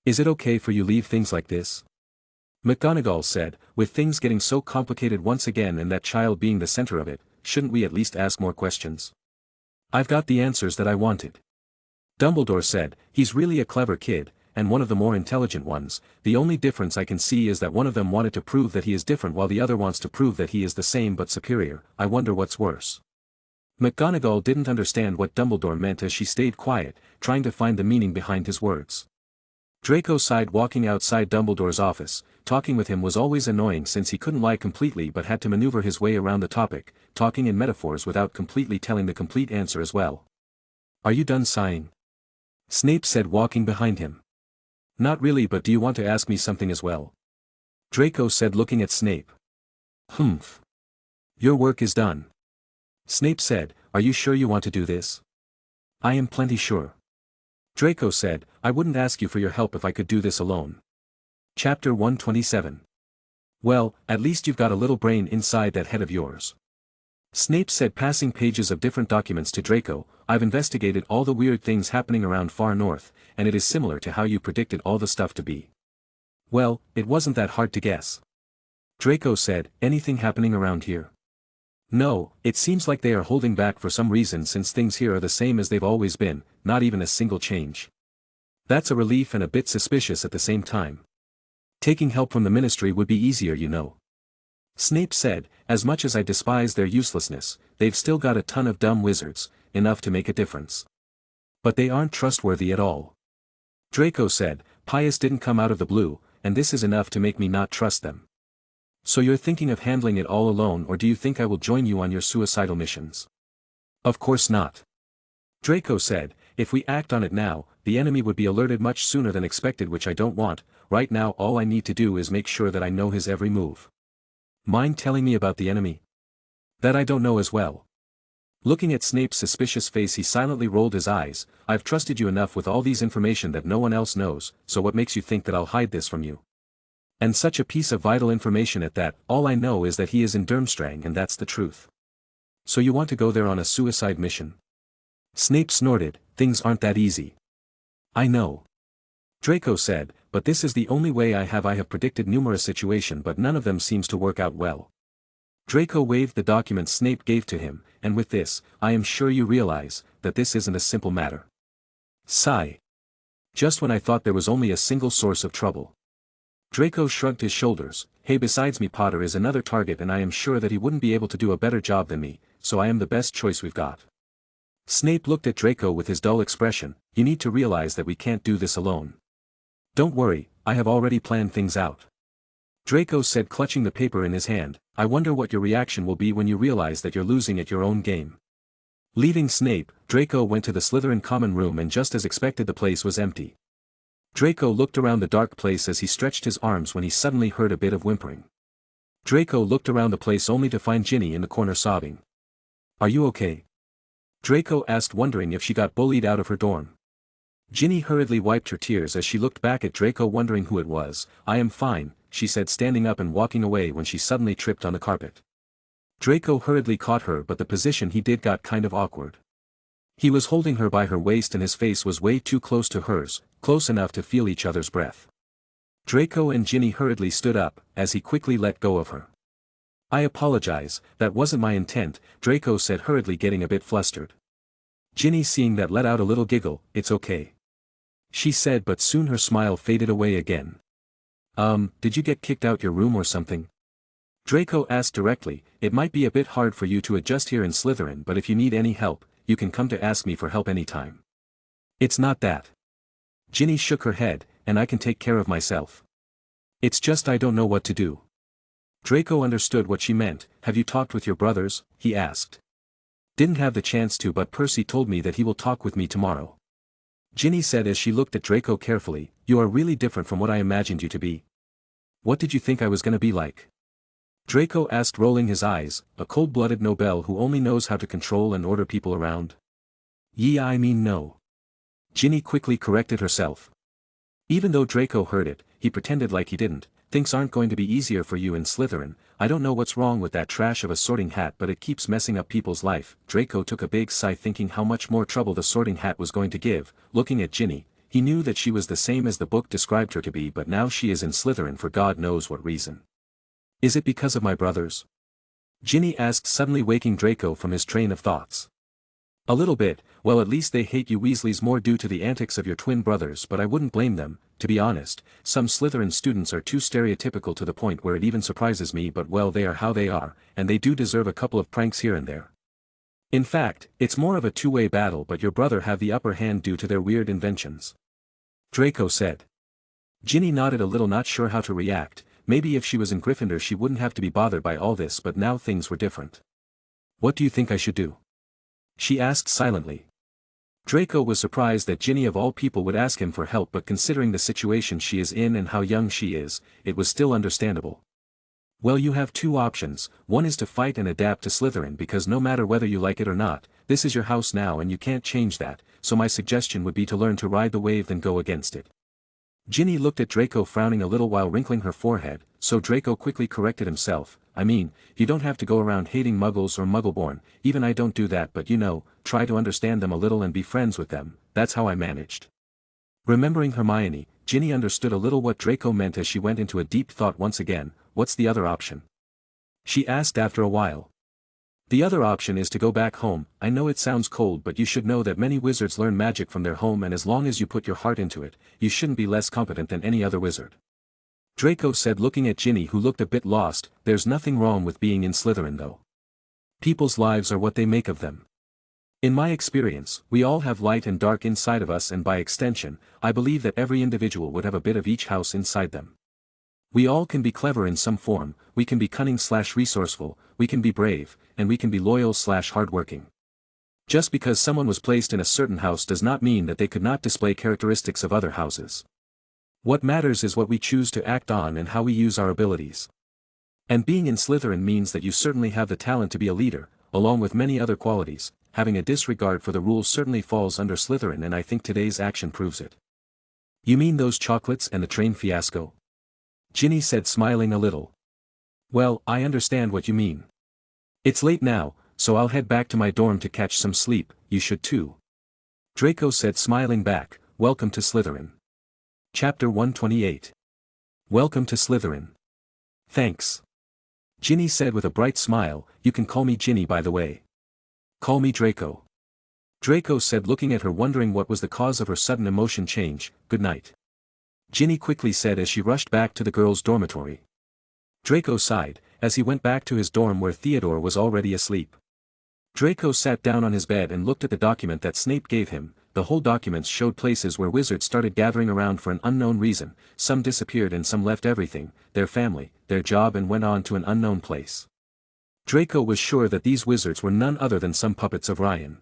Is it okay for you leave things like this? McGonagall said, with things getting so complicated once again and that child being the center of it, shouldn't we at least ask more questions? I've got the answers that I wanted. Dumbledore said, he's really a clever kid, and one of the more intelligent ones. The only difference I can see is that one of them wanted to prove that he is different while the other wants to prove that he is the same but superior. I wonder what's worse. McGonagall didn't understand what Dumbledore meant as she stayed quiet, trying to find the meaning behind his words. Draco sighed walking outside Dumbledore's office. Talking with him was always annoying since he couldn't lie completely but had to maneuver his way around the topic, talking in metaphors without completely telling the complete answer as well. Are you done sighing? Snape said walking behind him. Not really, but do you want to ask me something as well? Draco said looking at Snape. Humph. Your work is done. Snape said, are you sure you want to do this? I am plenty sure. Draco said, I wouldn't ask you for your help if I could do this alone. Chapter 127. Well, at least you've got a little brain inside that head of yours. Snape said passing pages of different documents to Draco, I've investigated all the weird things happening around far north, and it is similar to how you predicted all the stuff to be. Well, it wasn't that hard to guess. Draco said, anything happening around here? No, it seems like they are holding back for some reason since things here are the same as they've always been, not even a single change. That's a relief and a bit suspicious at the same time. Taking help from the ministry would be easier, you know. Snape said, as much as I despise their uselessness, they've still got a ton of dumb wizards, enough to make a difference. But they aren't trustworthy at all. Draco said, Pius didn't come out of the blue, and this is enough to make me not trust them. So you're thinking of handling it all alone, or do you think I will join you on your suicidal missions? Of course not. Draco said, if we act on it now, the enemy would be alerted much sooner than expected, which I don't want. Right now all I need to do is make sure that I know his every move. Mind telling me about the enemy? That I don't know as well. Looking at Snape's suspicious face, he silently rolled his eyes. I've trusted you enough with all these information that no one else knows, so what makes you think that I'll hide this from you? And such a piece of vital information at that. All I know is that he is in Durmstrang, and that's the truth. So you want to go there on a suicide mission? Snape snorted, things aren't that easy. I know. Draco said, but this is the only way I have predicted numerous situations, but none of them seems to work out well. Draco waved the document Snape gave to him, and with this, I am sure you realize, that this isn't a simple matter. Sigh. Just when I thought there was only a single source of trouble. Draco shrugged his shoulders. Hey, besides me, Potter is another target, and I am sure that he wouldn't be able to do a better job than me, so I am the best choice we've got. Snape looked at Draco with his dull expression. You need to realize that we can't do this alone. Don't worry, I have already planned things out. Draco said, clutching the paper in his hand. I wonder what your reaction will be when you realize that you're losing at your own game. Leaving Snape, Draco went to the Slytherin common room, and just as expected the place was empty. Draco looked around the dark place as he stretched his arms when he suddenly heard a bit of whimpering. Draco looked around the place only to find Ginny in the corner sobbing. Are you okay? Draco asked, wondering if she got bullied out of her dorm. Ginny hurriedly wiped her tears as she looked back at Draco, wondering who it was. I am fine, she said, standing up and walking away when she suddenly tripped on the carpet. Draco hurriedly caught her, but the position he did got kind of awkward. He was holding her by her waist and his face was way too close to hers, close enough to feel each other's breath. Draco and Ginny hurriedly stood up, as he quickly let go of her. I apologize, that wasn't my intent, Draco said hurriedly, getting a bit flustered. Ginny, seeing that, let out a little giggle. It's okay, she said, but soon her smile faded away again. Did you get kicked out your room or something? Draco asked directly. It might be a bit hard for you to adjust here in Slytherin, but if you need any help, you can come to ask me for help anytime. It's not that. Ginny shook her head, and I can take care of myself. It's just I don't know what to do. Draco understood what she meant. Have you talked with your brothers? He asked. Didn't have the chance to, but Percy told me that he will talk with me tomorrow. Ginny said as she looked at Draco carefully. You are really different from what I imagined you to be. What did you think I was gonna be like? Draco asked, rolling his eyes. A cold-blooded noble who only knows how to control and order people around? Yeah, I mean no. Ginny quickly corrected herself. Even though Draco heard it, he pretended like he didn't. Things aren't going to be easier for you in Slytherin. I don't know what's wrong with that trash of a Sorting Hat, but it keeps messing up people's life. Draco took a big sigh, thinking how much more trouble the Sorting Hat was going to give. Looking at Ginny, he knew that she was the same as the book described her to be, but now she is in Slytherin for God knows what reason. Is it because of my brothers? Ginny asked, suddenly waking Draco from his train of thoughts. A little bit. Well, at least they hate you Weasleys more due to the antics of your twin brothers, but I wouldn't blame them. To be honest, some Slytherin students are too stereotypical to the point where it even surprises me, but well, they are how they are, and they do deserve a couple of pranks here and there. In fact, it's more of a two-way battle, but your brother have the upper hand due to their weird inventions. Draco said. Ginny nodded a little, not sure how to react. Maybe if she was in Gryffindor she wouldn't have to be bothered by all this, but now things were different. What do you think I should do? She asked silently. Draco was surprised that Ginny of all people would ask him for help, but considering the situation she is in and how young she is, it was still understandable. Well, you have two options. One is to fight and adapt to Slytherin, because no matter whether you like it or not, this is your house now and you can't change that, so my suggestion would be to learn to ride the wave than go against it. Ginny looked at Draco, frowning a little while wrinkling her forehead, so Draco quickly corrected himself. I mean, you don't have to go around hating Muggles or Muggleborn, even I don't do that, but you know, try to understand them a little and be friends with them, that's how I managed. Remembering Hermione, Ginny understood a little what Draco meant as she went into a deep thought once again. What's the other option? She asked after a while. The other option is to go back home. I know it sounds cold, but you should know that many wizards learn magic from their home, and as long as you put your heart into it, you shouldn't be less competent than any other wizard. Draco said, looking at Ginny, who looked a bit lost. There's nothing wrong with being in Slytherin though. People's lives are what they make of them. In my experience, we all have light and dark inside of us, and by extension, I believe that every individual would have a bit of each house inside them. We all can be clever in some form, we can be cunning/resourceful, we can be brave, and we can be loyal/hardworking. Just because someone was placed in a certain house does not mean that they could not display characteristics of other houses. What matters is what we choose to act on and how we use our abilities. And being in Slytherin means that you certainly have the talent to be a leader, along with many other qualities. Having a disregard for the rules certainly falls under Slytherin, and I think today's action proves it. You mean those chocolates and the train fiasco? Ginny said, smiling a little. Well, I understand what you mean. It's late now, so I'll head back to my dorm to catch some sleep. You should too. Draco said, smiling back. Welcome to Slytherin. Chapter 128. Welcome to Slytherin. Thanks. Ginny said with a bright smile. You can call me Ginny, by the way. Call me Draco. Draco said, looking at her, wondering what was the cause of her sudden emotion change. Good night. Ginny quickly said as she rushed back to the girls' dormitory. Draco sighed, as he went back to his dorm where Theodore was already asleep. Draco sat down on his bed and looked at the document that Snape gave him. The whole document showed places where wizards started gathering around for an unknown reason. Some disappeared and some left everything, their family, their job, and went on to an unknown place. Draco was sure that these wizards were none other than some puppets of Ryan.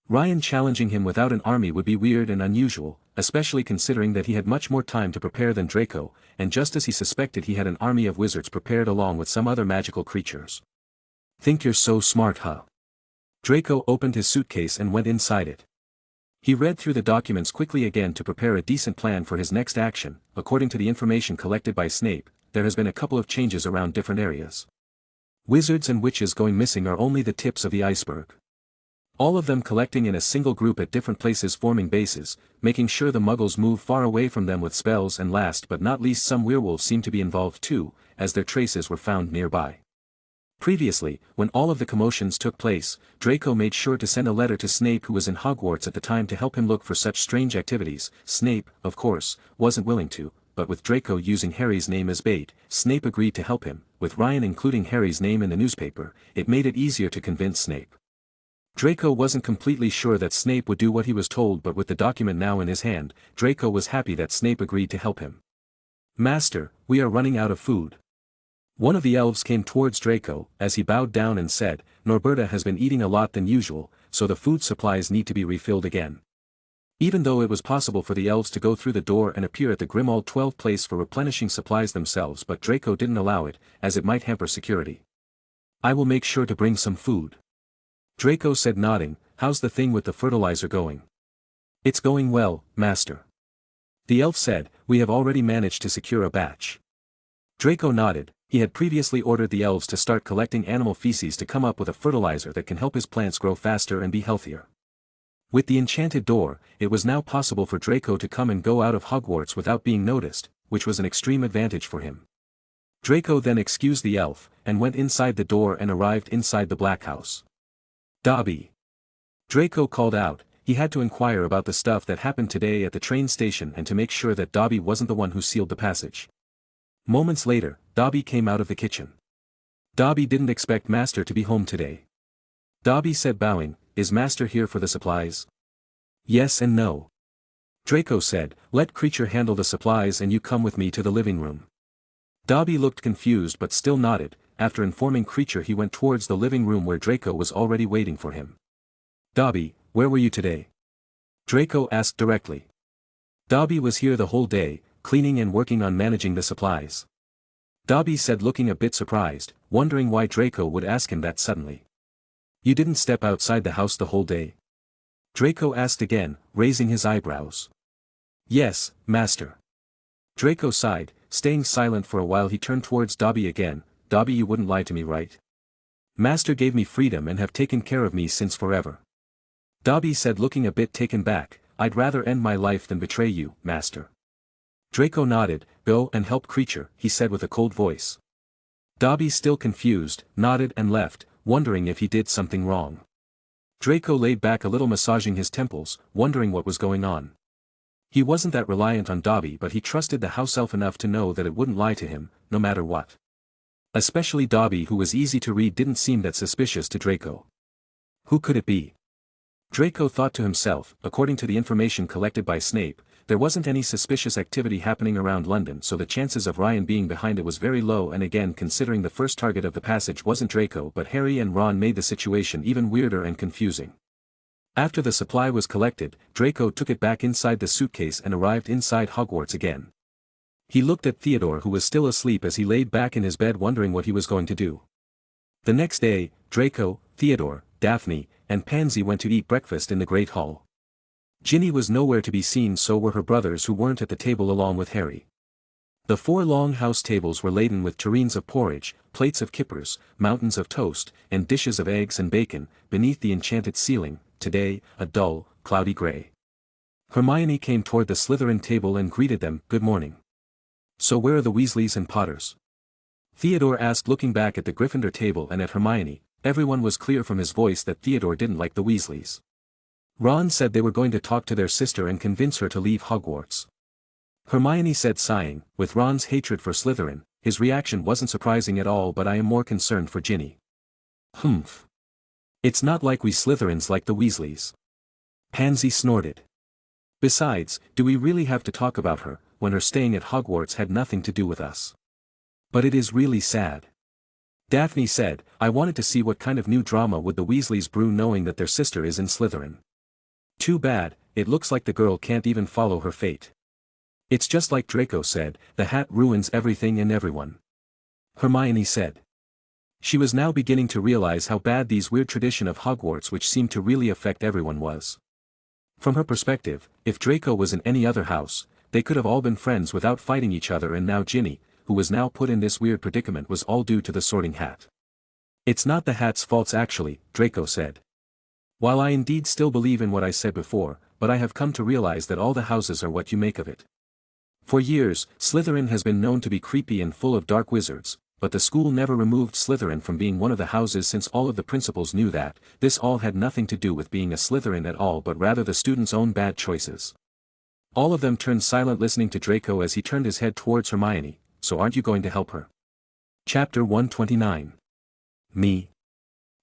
Ryan challenging him without an army would be weird and unusual, especially considering that he had much more time to prepare than Draco, and just as he suspected, he had an army of wizards prepared along with some other magical creatures. Think you're so smart, huh? Draco opened his suitcase and went inside it. He read through the documents quickly again to prepare a decent plan for his next action. According to the information collected by Snape, there has been a couple of changes around different areas. Wizards and witches going missing are only the tips of the iceberg. All of them collecting in a single group at different places, forming bases, making sure the Muggles move far away from them with spells, and last but not least, some werewolves seem to be involved too, as their traces were found nearby. Previously, when all of the commotions took place, Draco made sure to send a letter to Snape, who was in Hogwarts at the time, to help him look for such strange activities. Snape, of course, wasn't willing to, but with Draco using Harry's name as bait, Snape agreed to help him. With Ryan including Harry's name in the newspaper, it made it easier to convince Snape. Draco wasn't completely sure that Snape would do what he was told, but with the document now in his hand, Draco was happy that Snape agreed to help him. Master, we are running out of food. One of the elves came towards Draco, as he bowed down and said, Norberta has been eating a lot than usual, so the food supplies need to be refilled again. Even though it was possible for the elves to go through the door and appear at the Grimmauld 12 place for replenishing supplies themselves, but Draco didn't allow it, as it might hamper security. I will make sure to bring some food. Draco said, nodding. How's the thing with the fertilizer going? It's going well, Master. The elf said, we have already managed to secure a batch. Draco nodded. He had previously ordered the elves to start collecting animal feces to come up with a fertilizer that can help his plants grow faster and be healthier. With the enchanted door, it was now possible for Draco to come and go out of Hogwarts without being noticed, which was an extreme advantage for him. Draco then excused the elf, and went inside the door and arrived inside the Black House. "Dobby!" Draco called out. He had to inquire about the stuff that happened today at the train station and to make sure that Dobby wasn't the one who sealed the passage. Moments later, Dobby came out of the kitchen. Dobby didn't expect Master to be home today. Dobby said, bowing, "Is Master here for the supplies?" "Yes and no." Draco said, "Let Creature handle the supplies and you come with me to the living room." Dobby looked confused but still nodded. After informing Creature, he went towards the living room where Draco was already waiting for him. "Dobby, where were you today?" Draco asked directly. Dobby was here the whole day, cleaning and working on managing the supplies. Dobby said, looking a bit surprised, wondering why Draco would ask him that suddenly. "You didn't step outside the house the whole day?" Draco asked again, raising his eyebrows. "Yes, Master." Draco sighed, staying silent for a while. He turned towards Dobby again. "Dobby, you wouldn't lie to me, right? Master gave me freedom and have taken care of me since forever." Dobby said, looking a bit taken back, "I'd rather end my life than betray you, Master." Draco nodded. "Go and help Creature," he said with a cold voice. Dobby, still confused, nodded and left, wondering if he did something wrong. Draco laid back a little, massaging his temples, wondering what was going on. He wasn't that reliant on Dobby, but he trusted the house elf enough to know that it wouldn't lie to him, no matter what. Especially Dobby, who was easy to read, didn't seem that suspicious to Draco. Who could it be? Draco thought to himself. According to the information collected by Snape, there wasn't any suspicious activity happening around London, so the chances of Ryan being behind it was very low, and again, considering the first target of the passage wasn't Draco but Harry and Ron, made the situation even weirder and confusing. After the supply was collected, Draco took it back inside the suitcase and arrived inside Hogwarts again. He looked at Theodore, who was still asleep, as he laid back in his bed wondering what he was going to do. The next day, Draco, Theodore, Daphne, and Pansy went to eat breakfast in the Great Hall. Ginny was nowhere to be seen, so were her brothers, who weren't at the table along with Harry. The 4 long house tables were laden with tureens of porridge, plates of kippers, mountains of toast, and dishes of eggs and bacon, beneath the enchanted ceiling, today, a dull, cloudy grey. Hermione came toward the Slytherin table and greeted them, "Good morning." "So where are the Weasleys and Potters?" Theodore asked, looking back at the Gryffindor table and at Hermione. Everyone was clear from his voice that Theodore didn't like the Weasleys. Ron said they were going to talk to their sister and convince her to leave Hogwarts. Hermione said, sighing. With Ron's hatred for Slytherin, his reaction wasn't surprising at all, but I am more concerned for Ginny. "Humph. It's not like we Slytherins like the Weasleys." Pansy snorted. "Besides, do we really have to talk about her, when her staying at Hogwarts had nothing to do with us? But it is really sad." Daphne said, "I wanted to see what kind of new drama would the Weasleys brew, knowing that their sister is in Slytherin. Too bad, it looks like the girl can't even follow her fate. It's just like Draco said, the hat ruins everything and everyone." Hermione said. She was now beginning to realize how bad these weird tradition of Hogwarts, which seemed to really affect everyone, was. From her perspective, if Draco was in any other house, they could have all been friends without fighting each other, and now Ginny, who was now put in this weird predicament, was all due to the Sorting Hat. "It's not the hat's faults actually," Draco said. "While I indeed still believe in what I said before, but I have come to realize that all the houses are what you make of it. For years, Slytherin has been known to be creepy and full of dark wizards, but the school never removed Slytherin from being one of the houses, since all of the principals knew that this all had nothing to do with being a Slytherin at all, but rather the students' own bad choices." All of them turned silent, listening to Draco as he turned his head towards Hermione. "So aren't you going to help her?" Chapter 129. Me?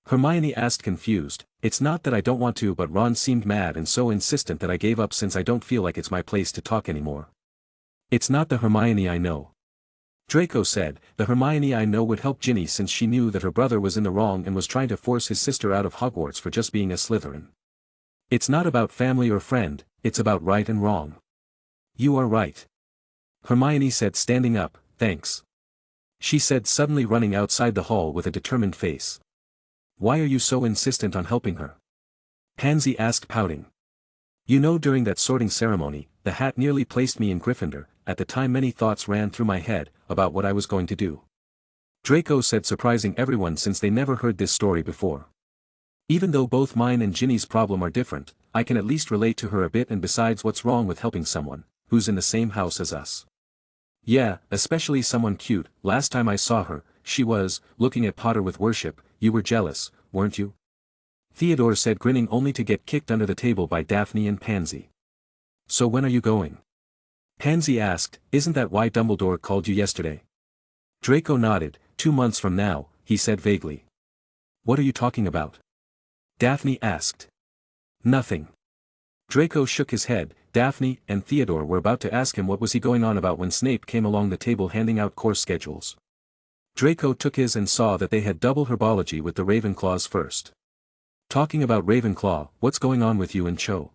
Hermione asked, confused. "It's not that I don't want to, but Ron seemed mad and so insistent that I gave up, since I don't feel like it's my place to talk anymore." "It's not the Hermione I know," Draco said. "The Hermione I know would help Ginny, since she knew that her brother was in the wrong and was trying to force his sister out of Hogwarts for just being a Slytherin. It's not about family or friend, it's about right and wrong." "You are right," Hermione said, standing up. "Thanks," she said, suddenly running outside the hall with a determined face. "Why are you so insistent on helping her?" Pansy asked, pouting. "You know, during that sorting ceremony, the hat nearly placed me in Gryffindor. At the time many thoughts ran through my head, about what I was going to do," Draco said, surprising everyone since they never heard this story before. "Even though both mine and Ginny's problem are different, I can at least relate to her a bit, and besides, what's wrong with helping someone who's in the same house as us? Yeah, especially someone cute. Last time I saw her, she was looking at Potter with worship. You were jealous, weren't you? Theodore said, grinning only to get kicked under the table by Daphne and Pansy. So when are you going? Pansy asked. Isn't that why Dumbledore called you yesterday? Draco nodded. 2 months from now, he said vaguely. What are you talking about? Daphne asked. Nothing. Draco shook his head. Daphne and Theodore were about to ask him what was he going on about when Snape came along the table handing out course schedules. Draco took his and saw that they had double herbology with the Ravenclaws first. Talking about Ravenclaw, what's going on with you and Cho?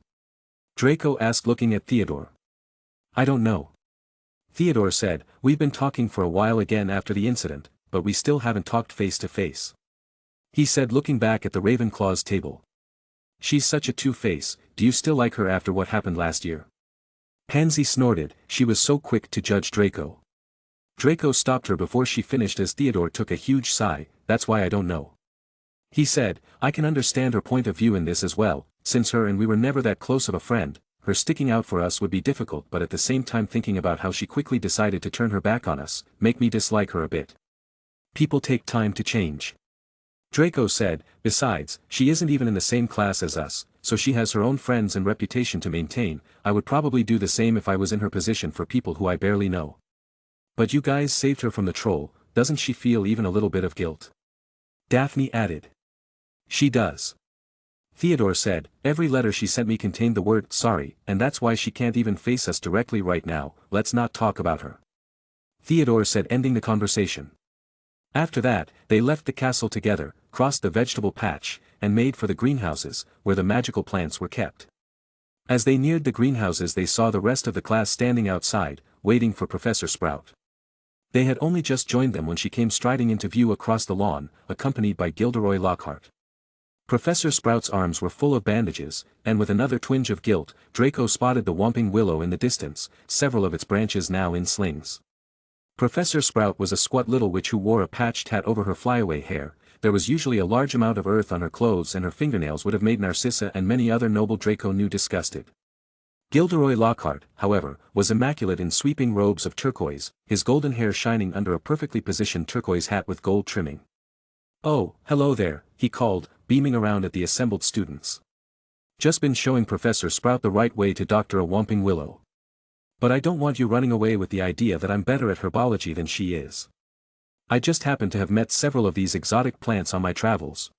Draco asked, looking at Theodore. I don't know. Theodore said, we've been talking for a while again after the incident, but we still haven't talked face to face. He said, looking back at the Ravenclaw's table. She's such a two-face. Do you still like her after what happened last year? Pansy snorted. She was so quick to judge Draco. Draco stopped her before she finished as Theodore took a huge sigh. That's why I don't know. He said, I can understand her point of view in this as well, since her and we were never that close of a friend, her sticking out for us would be difficult, but at the same time thinking about how she quickly decided to turn her back on us, make me dislike her a bit. People take time to change. Draco said, besides, she isn't even in the same class as us, so she has her own friends and reputation to maintain. I would probably do the same if I was in her position for people who I barely know. But you guys saved her from the troll, doesn't she feel even a little bit of guilt? Daphne added. She does. Theodore said, every letter she sent me contained the word sorry, and that's why she can't even face us directly right now. Let's not talk about her. Theodore said, ending the conversation. After that, they left the castle together, crossed the vegetable patch, and made for the greenhouses, where the magical plants were kept. As they neared the greenhouses, they saw the rest of the class standing outside, waiting for Professor Sprout. They had only just joined them when she came striding into view across the lawn, accompanied by Gilderoy Lockhart. Professor Sprout's arms were full of bandages, and with another twinge of guilt, Draco spotted the whomping willow in the distance, several of its branches now in slings. Professor Sprout was a squat little witch who wore a patched hat over her flyaway hair. There was usually a large amount of earth on her clothes, and her fingernails would have made Narcissa and many other noble Draco knew disgusted. Gilderoy Lockhart, however, was immaculate in sweeping robes of turquoise, his golden hair shining under a perfectly positioned turquoise hat with gold trimming. Oh, hello there, he called, beaming around at the assembled students. Just been showing Professor Sprout the right way to doctor a whomping willow. But I don't want you running away with the idea that I'm better at herbology than she is. I just happen to have met several of these exotic plants on my travels.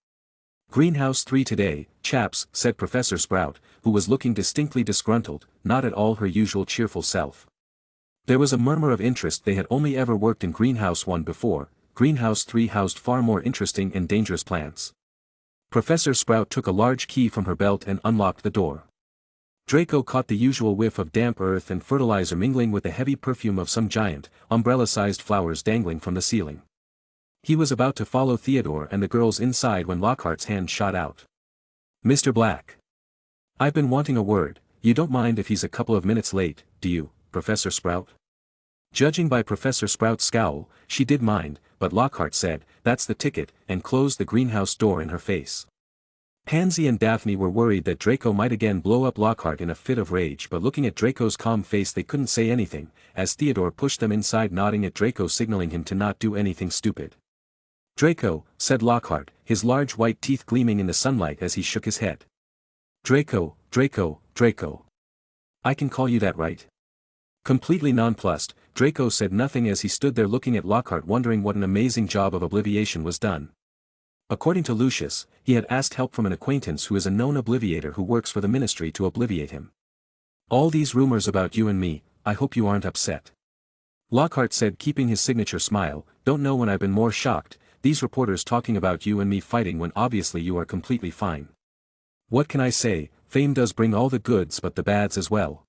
Greenhouse 3 today, chaps, said Professor Sprout, who was looking distinctly disgruntled, not at all her usual cheerful self. There was a murmur of interest. They had only ever worked in Greenhouse 1 before. Greenhouse 3 housed far more interesting and dangerous plants. Professor Sprout took a large key from her belt and unlocked the door. Draco caught the usual whiff of damp earth and fertilizer mingling with the heavy perfume of some giant, umbrella-sized flowers dangling from the ceiling. He was about to follow Theodore and the girls inside when Lockhart's hand shot out. Mr. Black. I've been wanting a word. You don't mind if he's a couple of minutes late, do you, Professor Sprout? Judging by Professor Sprout's scowl, she did mind, but Lockhart said, that's the ticket, and closed the greenhouse door in her face. Pansy and Daphne were worried that Draco might again blow up Lockhart in a fit of rage, but looking at Draco's calm face they couldn't say anything, as Theodore pushed them inside, nodding at Draco, signaling him to not do anything stupid. Draco, said Lockhart, his large white teeth gleaming in the sunlight as he shook his head. Draco, Draco, Draco. I can call you that, right? Completely nonplussed, Draco said nothing as he stood there looking at Lockhart, wondering what an amazing job of obliviation was done. According to Lucius, he had asked help from an acquaintance who is a known obliviator who works for the ministry to obliviate him. All these rumors about you and me, I hope you aren't upset. Lockhart said, keeping his signature smile, don't know when I've been more shocked, these reporters talking about you and me fighting when obviously you are completely fine. What can I say, fame does bring all the goods but the bads as well.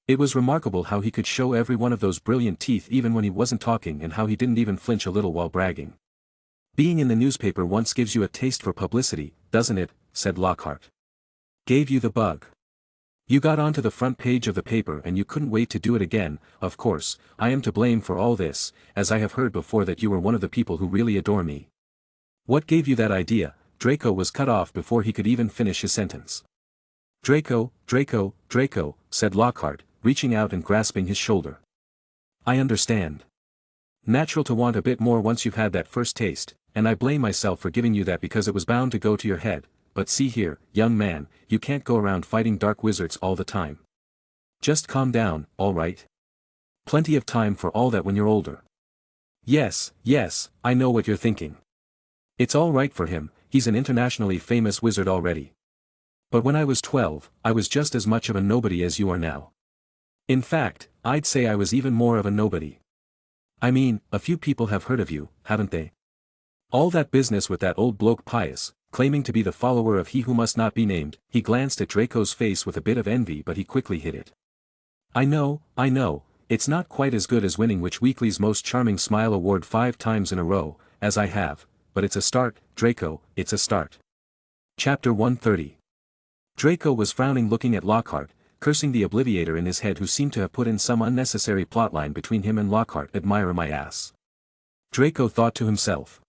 It was remarkable how he could show every one of those brilliant teeth even when he wasn't talking, and how he didn't even flinch a little while bragging. Being in the newspaper once gives you a taste for publicity, doesn't it, said Lockhart. Gave you the bug. You got onto the front page of the paper and you couldn't wait to do it again. Of course, I am to blame for all this, as I have heard before that you were one of the people who really adore me. What gave you that idea? Draco was cut off before he could even finish his sentence. Draco, said Lockhart, reaching out and grasping his shoulder. I understand. Natural to want a bit more once you've had that first taste, and I blame myself for giving you that because it was bound to go to your head, but see here, young man, you can't go around fighting dark wizards all the time. Just calm down, all right? Plenty of time for all that when you're older. Yes, I know what you're thinking. It's all right for him, he's an internationally famous wizard already. But when I was 12, I was just as much of a nobody as you are now. In fact, I'd say I was even more of a nobody. I mean, a few people have heard of you, haven't they? All that business with that old bloke Pius, claiming to be the follower of he who must not be named. He glanced at Draco's face with a bit of envy, but he quickly hid it. I know, it's not quite as good as winning Witch Weekly's Most Charming Smile award 5 times in a row, as I have, but it's a start, Draco, it's a start. Chapter 130. Draco was frowning, looking at Lockhart, cursing the obliviator in his head who seemed to have put in some unnecessary plotline between him and Lockhart. Admire my ass. Draco thought to himself.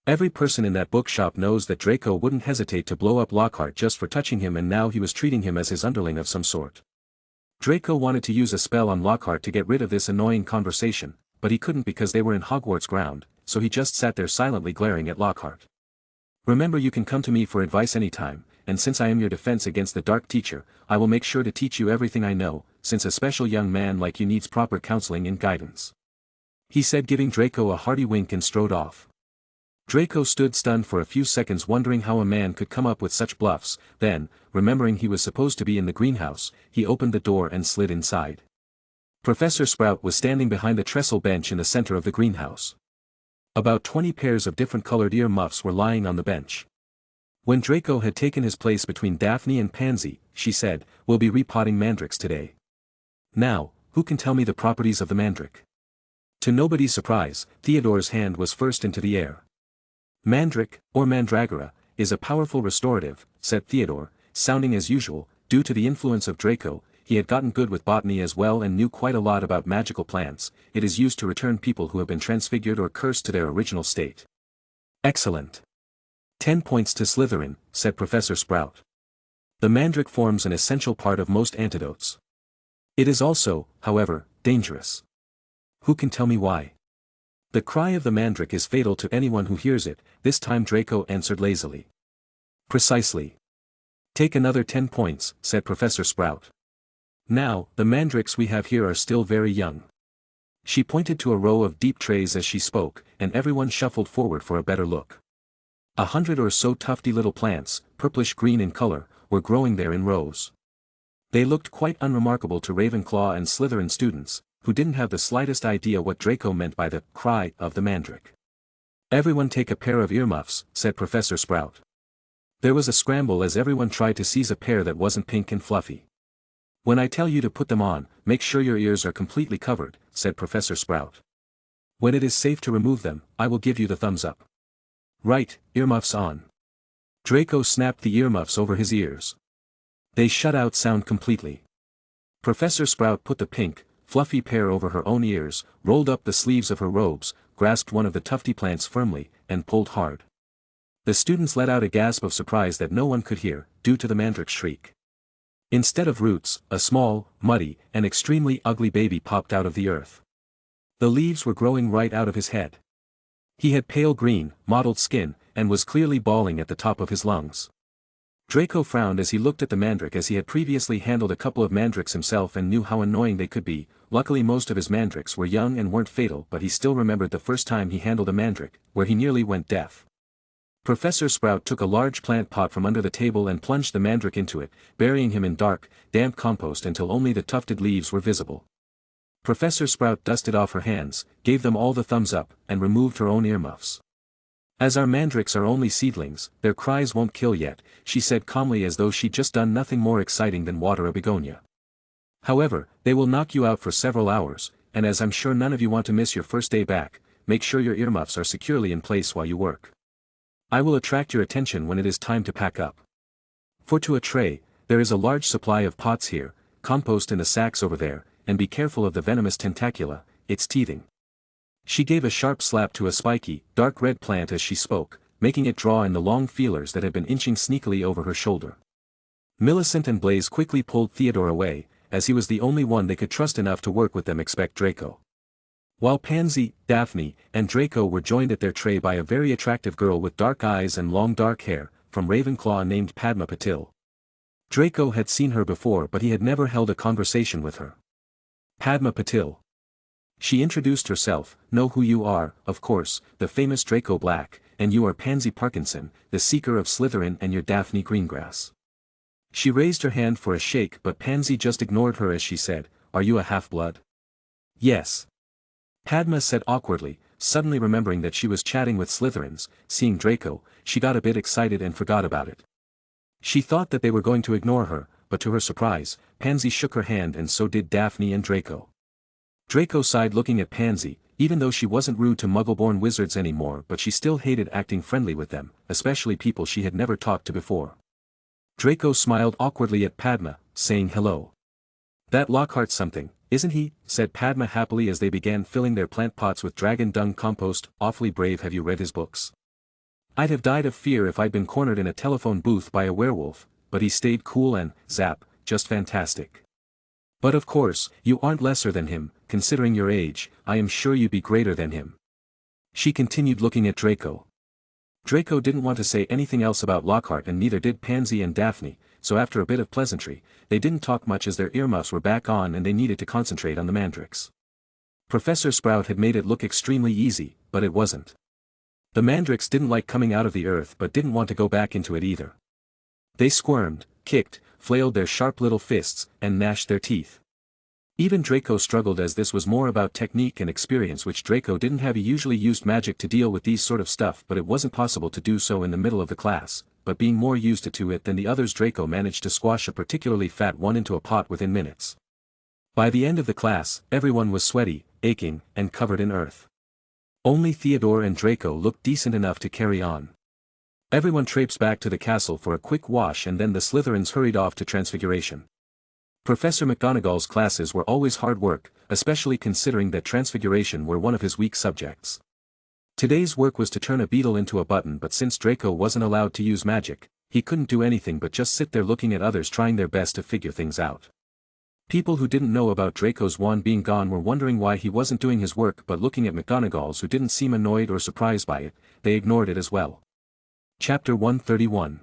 Every person in that bookshop knows that Draco wouldn't hesitate to blow up Lockhart just for touching him, and now he was treating him as his underling of some sort. Draco wanted to use a spell on Lockhart to get rid of this annoying conversation, but he couldn't because they were in Hogwarts ground, so he just sat there silently glaring at Lockhart. Remember, you can come to me for advice anytime, and since I am your defense against the Dark Teacher, I will make sure to teach you everything I know, since a special young man like you needs proper counseling and guidance. He said, giving Draco a hearty wink, and strode off. Draco stood stunned for a few seconds, wondering how a man could come up with such bluffs. Then, remembering he was supposed to be in the greenhouse, he opened the door and slid inside. Professor Sprout was standing behind a trestle bench in the center of the greenhouse. About 20 pairs of different colored ear muffs were lying on the bench. When Draco had taken his place between Daphne and Pansy, she said, "We'll be repotting mandrakes today. Now, who can tell me the properties of the mandrake?" To nobody's surprise, Theodore's hand was first into the air. Mandrake, or mandragora, is a powerful restorative, said Theodore, sounding as usual. Due to the influence of Draco, he had gotten good with botany as well and knew quite a lot about magical plants. It is used to return people who have been transfigured or cursed to their original state. Excellent. 10 points to Slytherin, said Professor Sprout. The mandrake forms an essential part of most antidotes. It is also, however, dangerous. Who can tell me why? The cry of the mandrake is fatal to anyone who hears it. This time Draco answered lazily. Precisely. Take another 10 points, said Professor Sprout. Now, the mandrakes we have here are still very young. She pointed to a row of deep trays as she spoke, and everyone shuffled forward for a better look. 100 or so tufty little plants, purplish-green in color, were growing there in rows. They looked quite unremarkable to Ravenclaw and Slytherin students, who didn't have the slightest idea what Draco meant by the cry of the mandrake. Everyone take a pair of earmuffs, said Professor Sprout. There was a scramble as everyone tried to seize a pair that wasn't pink and fluffy. When I tell you to put them on, make sure your ears are completely covered, said Professor Sprout. When it is safe to remove them, I will give you the thumbs up. Right, earmuffs on. Draco snapped the earmuffs over his ears. They shut out sound completely. Professor Sprout put the pink, fluffy pair over her own ears, rolled up the sleeves of her robes, grasped one of the tufty plants firmly, and pulled hard. The students let out a gasp of surprise that no one could hear, due to the mandrake's shriek. Instead of roots, a small, muddy, and extremely ugly baby popped out of the earth. The leaves were growing right out of his head. He had pale green, mottled skin, and was clearly bawling at the top of his lungs. Draco frowned as he looked at the mandrake, as he had previously handled a couple of mandrakes himself and knew how annoying they could be. Luckily most of his mandrakes were young and weren't fatal, but he still remembered the first time he handled a mandrake, where he nearly went deaf. Professor Sprout took a large plant pot from under the table and plunged the mandrake into it, burying him in dark, damp compost until only the tufted leaves were visible. Professor Sprout dusted off her hands, gave them all the thumbs up, and removed her own earmuffs. As our mandrakes are only seedlings, their cries won't kill yet, she said calmly, as though she'd just done nothing more exciting than water a begonia. However, they will knock you out for several hours, and as I'm sure none of you want to miss your first day back, make sure your earmuffs are securely in place while you work. I will attract your attention when it is time to pack up. For to a tray, there is a large supply of pots here, compost in the sacks over there, and be careful of the venomous tentacula, it's teething. She gave a sharp slap to a spiky, dark red plant as she spoke, making it draw in the long feelers that had been inching sneakily over her shoulder. Millicent and Blaze quickly pulled Theodore away, as he was the only one they could trust enough to work with them expect Draco. While Pansy, Daphne, and Draco were joined at their tray by a very attractive girl with dark eyes and long dark hair, from Ravenclaw named Padma Patil. Draco had seen her before but he had never held a conversation with her. Padma Patil. She introduced herself, know who you are, of course, the famous Draco Black, and you are Pansy Parkinson, the Seeker of Slytherin and your Daphne Greengrass. She raised her hand for a shake but Pansy just ignored her as she said, are you a half-blood? Yes. Padma said awkwardly, suddenly remembering that she was chatting with Slytherins. Seeing Draco, she got a bit excited and forgot about it. She thought that they were going to ignore her, but to her surprise, Pansy shook her hand and so did Daphne and Draco. Draco sighed looking at Pansy, even though she wasn't rude to Muggle-born wizards anymore but she still hated acting friendly with them, especially people she had never talked to before. Draco smiled awkwardly at Padma, saying hello. That Lockhart's something, isn't he? Said Padma happily as they began filling their plant pots with dragon dung compost. Awfully brave. Have you read his books? I'd have died of fear if I'd been cornered in a telephone booth by a werewolf, but he stayed cool and, zap, just fantastic. But of course, you aren't lesser than him, considering your age, I am sure you'd be greater than him. She continued looking at Draco. Draco didn't want to say anything else about Lockhart and neither did Pansy and Daphne, so after a bit of pleasantry, they didn't talk much as their earmuffs were back on and they needed to concentrate on the mandrakes. Professor Sprout had made it look extremely easy, but it wasn't. The mandrakes didn't like coming out of the earth but didn't want to go back into it either. They squirmed, kicked, flailed their sharp little fists, and gnashed their teeth. Even Draco struggled as this was more about technique and experience which Draco didn't have. He usually used magic to deal with these sort of stuff but it wasn't possible to do so in the middle of the class, but being more used to it than the others Draco managed to squash a particularly fat one into a pot within minutes. By the end of the class, everyone was sweaty, aching, and covered in earth. Only Theodore and Draco looked decent enough to carry on. Everyone traipsed back to the castle for a quick wash and then the Slytherins hurried off to Transfiguration. Professor McGonagall's classes were always hard work, especially considering that Transfiguration were one of his weak subjects. Today's work was to turn a beetle into a button but since Draco wasn't allowed to use magic, he couldn't do anything but just sit there looking at others trying their best to figure things out. People who didn't know about Draco's wand being gone were wondering why he wasn't doing his work but looking at McGonagall's who didn't seem annoyed or surprised by it, they ignored it as well. Chapter 131.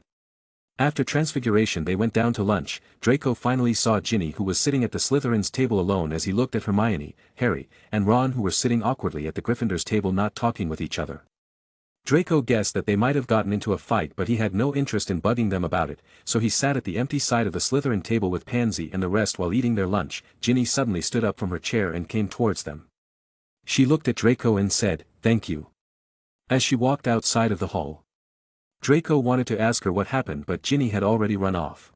After Transfiguration they went down to lunch. Draco finally saw Ginny who was sitting at the Slytherins' table alone as he looked at Hermione, Harry, and Ron who were sitting awkwardly at the Gryffindors' table not talking with each other. Draco guessed that they might have gotten into a fight but he had no interest in bugging them about it, so he sat at the empty side of the Slytherin table with Pansy and the rest while eating their lunch. Ginny suddenly stood up from her chair and came towards them. She looked at Draco and said, "Thank you," as she walked outside of the hall. Draco wanted to ask her what happened but Ginny had already run off.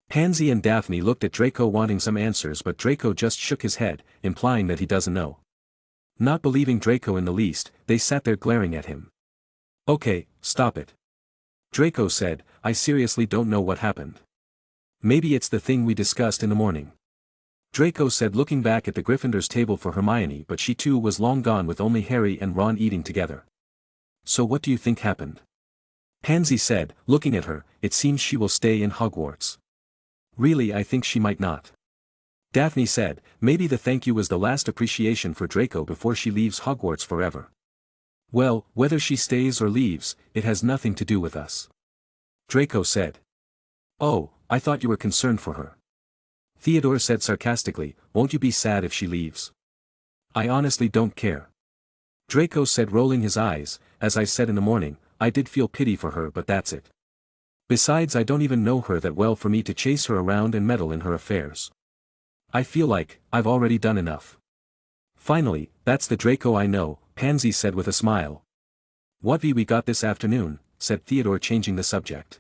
Pansy and Daphne looked at Draco wanting some answers but Draco just shook his head, implying that he doesn't know. Not believing Draco in the least, they sat there glaring at him. "Okay, stop it," Draco said, "I seriously don't know what happened. Maybe it's the thing we discussed in the morning," Draco said looking back at the Gryffindors' table for Hermione but she too was long gone with only Harry and Ron eating together. "So what do you think happened?" Pansy said, looking at her, "It seems she will stay in Hogwarts." "Really, I think she might not." Daphne said, "Maybe the thank you was the last appreciation for Draco before she leaves Hogwarts forever." "Well, whether she stays or leaves, it has nothing to do with us," Draco said. "Oh, I thought you were concerned for her," Theodore said sarcastically. "Won't you be sad if she leaves?" "I honestly don't care," Draco said rolling his eyes. "As I said in the morning, I did feel pity for her but that's it. Besides I don't even know her that well for me to chase her around and meddle in her affairs. I feel like, I've already done enough." "Finally, that's the Draco I know," Pansy said with a smile. "What we got this afternoon," said Theodore changing the subject.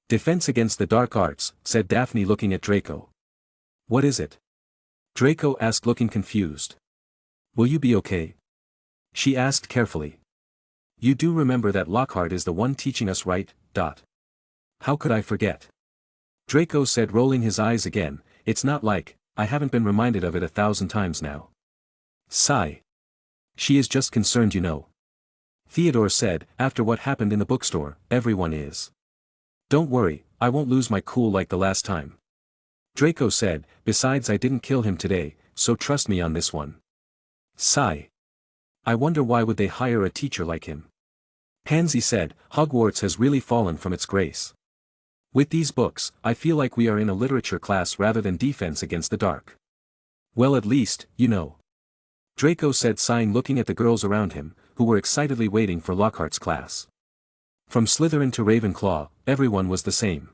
"Defense against the dark arts," said Daphne looking at Draco. "What is it?" Draco asked looking confused. "Will you be okay?" she asked carefully. "You do remember that Lockhart is the one teaching us, right? How could I forget?" Draco said rolling his eyes again. "It's not like, I haven't been reminded of it 1,000 times now." Sigh. "She is just concerned you know." Theodore said, "After what happened in the bookstore, everyone is." Don't worry, I won't lose my cool like the last time. Draco said, besides I didn't kill him today, so trust me on this one. Sigh. I wonder why would they hire a teacher like him. Pansy said, Hogwarts has really fallen from its grace. With these books, I feel like we are in a literature class rather than defense against the dark. Well, at least, you know. Draco said, sighing, looking at the girls around him, who were excitedly waiting for Lockhart's class. From Slytherin to Ravenclaw, everyone was the same.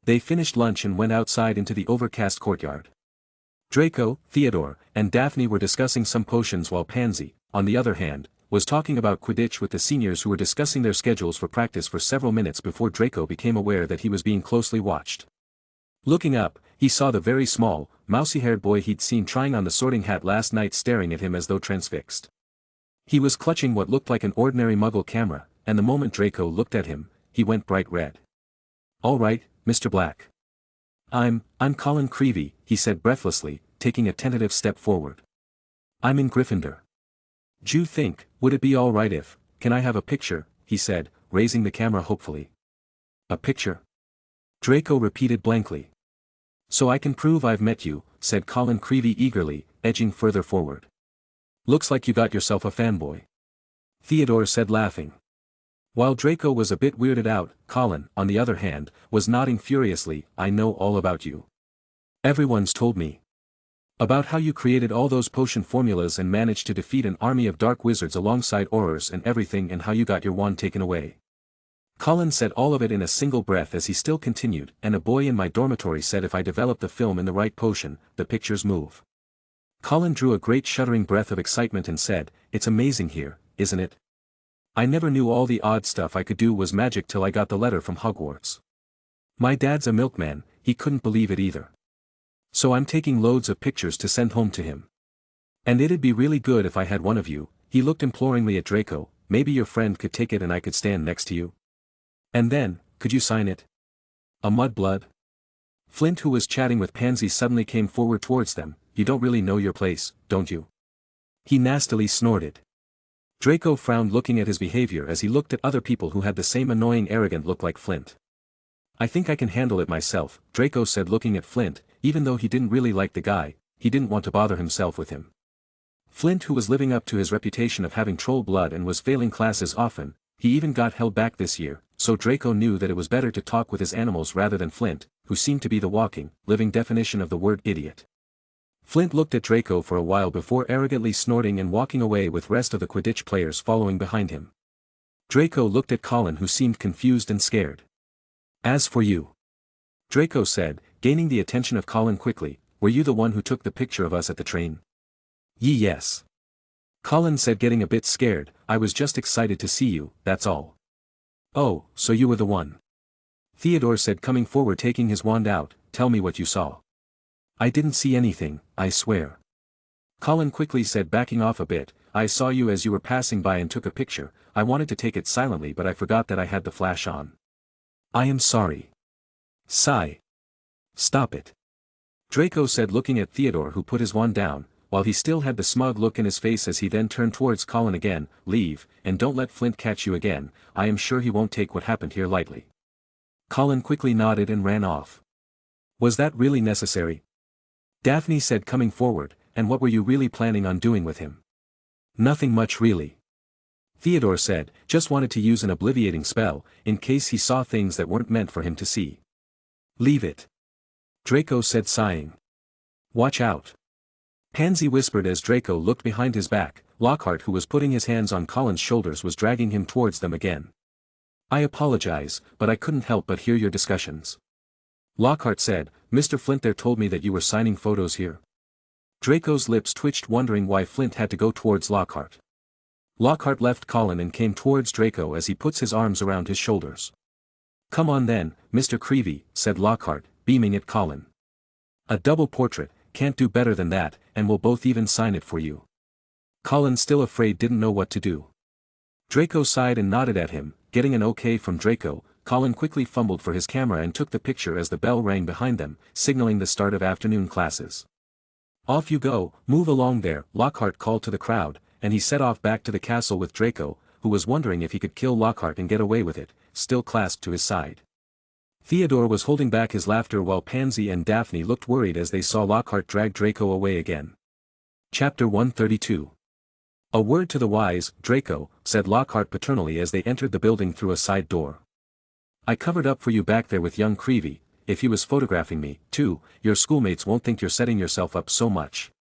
They finished lunch and went outside into the overcast courtyard. Draco, Theodore, and Daphne were discussing some potions while Pansy, on the other hand, was talking about Quidditch with the seniors who were discussing their schedules for practice for several minutes before Draco became aware that he was being closely watched. Looking up, he saw the very small, mousy-haired boy he'd seen trying on the sorting hat last night staring at him as though transfixed. He was clutching what looked like an ordinary Muggle camera, and the moment Draco looked at him, he went bright red. All right, Mr. Black. I'm Colin Creevey, he said breathlessly, taking a tentative step forward. I'm in Gryffindor. D'you think, would it be all right if, can I have a picture, he said, raising the camera hopefully. A picture? Draco repeated blankly. So I can prove I've met you, said Colin Creevey eagerly, edging further forward. Looks like you got yourself a fanboy. Theodore said laughing. While Draco was a bit weirded out, Colin, on the other hand, was nodding furiously, I know all about you. Everyone's told me. About how you created all those potion formulas and managed to defeat an army of dark wizards alongside Aurors and everything, and how you got your wand taken away. Colin said all of it in a single breath as he still continued, and a boy in my dormitory said if I develop the film in the right potion, the pictures move. Colin drew a great shuddering breath of excitement and said, it's amazing here, isn't it? I never knew all the odd stuff I could do was magic till I got the letter from Hogwarts. My dad's a milkman, he couldn't believe it either. So I'm taking loads of pictures to send home to him. And it'd be really good if I had one of you, he looked imploringly at Draco, maybe your friend could take it and I could stand next to you. And then, could you sign it? A mudblood? Flint, who was chatting with Pansy, suddenly came forward towards them. You don't really know your place, don't you? He nastily snorted. Draco frowned, looking at his behavior as he looked at other people who had the same annoying arrogant look like Flint. I think I can handle it myself, Draco said, looking at Flint. Even though he didn't really like the guy, he didn't want to bother himself with him. Flint, who was living up to his reputation of having troll blood and was failing classes often, he even got held back this year, so Draco knew that it was better to talk with his animals rather than Flint, who seemed to be the walking, living definition of the word idiot. Flint looked at Draco for a while before arrogantly snorting and walking away with rest of the Quidditch players following behind him. Draco looked at Colin, who seemed confused and scared. As for you, Draco said, gaining the attention of Colin quickly, were you the one who took the picture of us at the train? Yes. Colin said, getting a bit scared, I was just excited to see you, that's all. Oh, so you were the one. Theodore said, coming forward, taking his wand out, tell me what you saw. I didn't see anything, I swear. Colin quickly said, backing off a bit, I saw you as you were passing by and took a picture. I wanted to take it silently but I forgot that I had the flash on. I am sorry. Sigh. Stop it. Draco said, looking at Theodore, who put his wand down, while he still had the smug look in his face as he then turned towards Colin again, leave, and don't let Flint catch you again, I am sure he won't take what happened here lightly. Colin quickly nodded and ran off. Was that really necessary? Daphne said, coming forward, and what were you really planning on doing with him? Nothing much really. Theodore said, just wanted to use an obliviating spell, in case he saw things that weren't meant for him to see. Leave it. Draco said, sighing. Watch out. Pansy whispered as Draco looked behind his back. Lockhart, who was putting his hands on Colin's shoulders, was dragging him towards them again. I apologize, but I couldn't help but hear your discussions. Lockhart said, Mr. Flint there told me that you were signing photos here. Draco's lips twitched, wondering why Flint had to go towards Lockhart. Lockhart left Colin and came towards Draco as he puts his arms around his shoulders. Come on then, Mr. Creevey, said Lockhart, beaming at Colin. A double portrait, can't do better than that, and we'll both even sign it for you. Colin, still afraid, didn't know what to do. Draco sighed and nodded at him, getting an okay from Draco. Colin quickly fumbled for his camera and took the picture as the bell rang behind them, signaling the start of afternoon classes. Off you go, move along there, Lockhart called to the crowd, and he set off back to the castle with Draco, who was wondering if he could kill Lockhart and get away with it, still clasped to his side. Theodore was holding back his laughter while Pansy and Daphne looked worried as they saw Lockhart drag Draco away again. Chapter 132. A word to the wise, Draco, said Lockhart paternally as they entered the building through a side door. I covered up for you back there with young Creevy. If he was photographing me, too, your schoolmates won't think you're setting yourself up so much.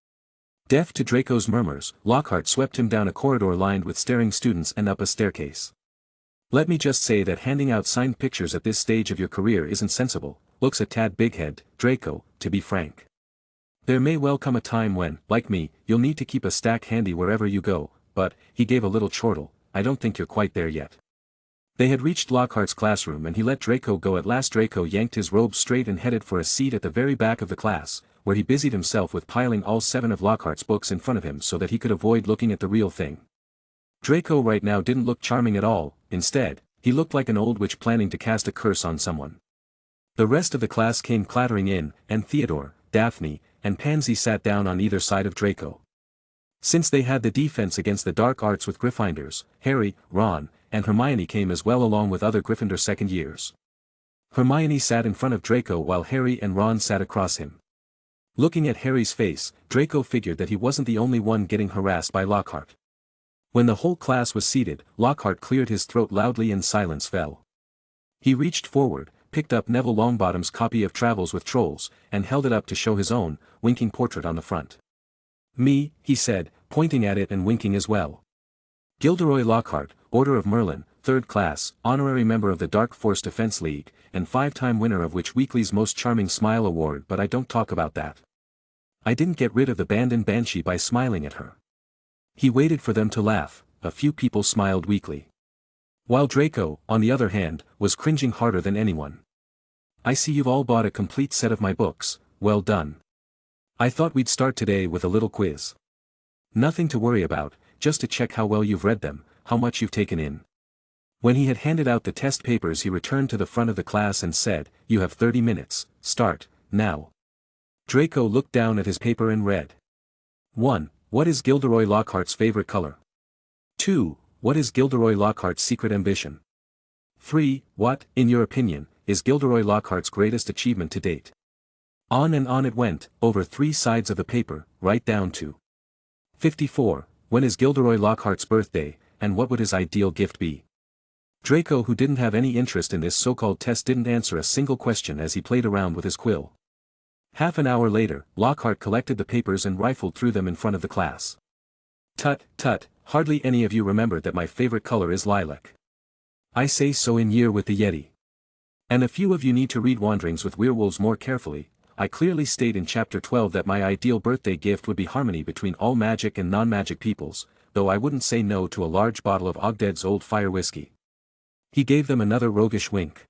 Deaf to Draco's murmurs, Lockhart swept him down a corridor lined with staring students and up a staircase. Let me just say that handing out signed pictures at this stage of your career isn't sensible, looks a tad bighead, Draco, to be frank. There may well come a time when, like me, you'll need to keep a stack handy wherever you go, but, he gave a little chortle, I don't think you're quite there yet. They had reached Lockhart's classroom and he let Draco go at last. Draco yanked his robe straight and headed for a seat at the very back of the class, where he busied himself with piling all 7 of Lockhart's books in front of him so that he could avoid looking at the real thing. Draco right now didn't look charming at all, instead, he looked like an old witch planning to cast a curse on someone. The rest of the class came clattering in, and Theodore, Daphne, and Pansy sat down on either side of Draco. Since they had the defense against the dark arts with Gryffindors, Harry, Ron, and Hermione came as well along with other Gryffindor second years. Hermione sat in front of Draco while Harry and Ron sat across him. Looking at Harry's face, Draco figured that he wasn't the only one getting harassed by Lockhart. When the whole class was seated, Lockhart cleared his throat loudly and silence fell. He reached forward, picked up Neville Longbottom's copy of Travels with Trolls, and held it up to show his own, winking portrait on the front. Me, he said, pointing at it and winking as well. Gilderoy Lockhart, Order of Merlin, 3rd class, honorary member of the Dark Force Defense League, and 5-time winner of Witch Weekly's Most Charming Smile Award, but I don't talk about that. I didn't get rid of the band and banshee by smiling at her. He waited for them to laugh, a few people smiled weakly. While Draco, on the other hand, was cringing harder than anyone. I see you've all bought a complete set of my books, well done. I thought we'd start today with a little quiz. Nothing to worry about, just to check how well you've read them, how much you've taken in. When he had handed out the test papers he returned to the front of the class and said, you have 30 minutes, start, now. Draco looked down at his paper and read. 1. What is Gilderoy Lockhart's favorite color? 2. What is Gilderoy Lockhart's secret ambition? 3. What, in your opinion, is Gilderoy Lockhart's greatest achievement to date? On and on it went, over 3 sides of the paper, right down to 54. When is Gilderoy Lockhart's birthday, and what would his ideal gift be? Draco, who didn't have any interest in this so-called test, didn't answer a single question as he played around with his quill. Half an hour later, Lockhart collected the papers and rifled through them in front of the class. Tut, tut, hardly any of you remembered that my favorite color is lilac. I say so in Year with the Yeti. And a few of you need to read Wanderings with Werewolves more carefully. I clearly state in Chapter 12 that my ideal birthday gift would be harmony between all magic and non-magic peoples, though I wouldn't say no to a large bottle of Ogded's Old Fire whiskey. He gave them another roguish wink.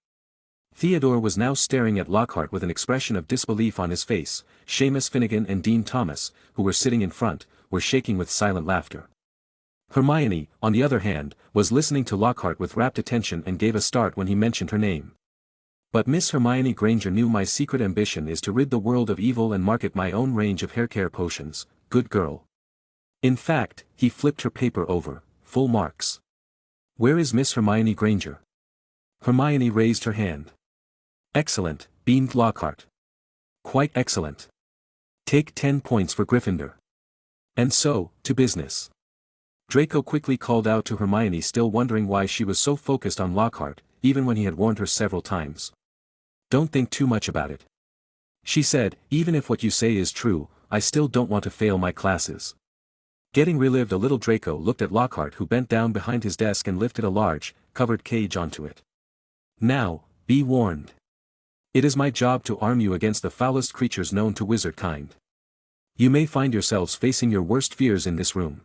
Theodore was now staring at Lockhart with an expression of disbelief on his face. Seamus Finnegan and Dean Thomas, who were sitting in front, were shaking with silent laughter. Hermione, on the other hand, was listening to Lockhart with rapt attention and gave a start when he mentioned her name. But Miss Hermione Granger knew my secret ambition is to rid the world of evil and market my own range of haircare potions, good girl. In fact, he flipped her paper over, full marks. Where is Miss Hermione Granger? Hermione raised her hand. Excellent, beamed Lockhart. Quite excellent. Take 10 points for Gryffindor. And so, to business. Draco quickly called out to Hermione, still wondering why she was so focused on Lockhart, even when he had warned her several times. Don't think too much about it. She said, even if what you say is true, I still don't want to fail my classes. Getting relived a little, Draco looked at Lockhart, who bent down behind his desk and lifted a large, covered cage onto it. Now, be warned. It is my job to arm you against the foulest creatures known to wizard kind. You may find yourselves facing your worst fears in this room.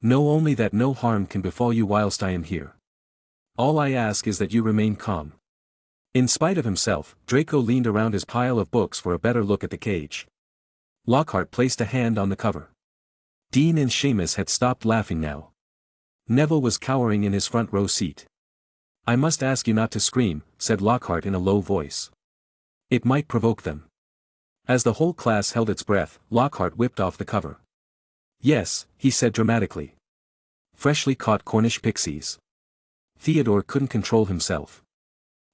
Know only that no harm can befall you whilst I am here. All I ask is that you remain calm. In spite of himself, Draco leaned around his pile of books for a better look at the cage. Lockhart placed a hand on the cover. Dean and Seamus had stopped laughing now. Neville was cowering in his front row seat. I must ask you not to scream, said Lockhart in a low voice. It might provoke them. As the whole class held its breath, Lockhart whipped off the cover. Yes, he said dramatically. Freshly caught Cornish pixies. Theodore couldn't control himself.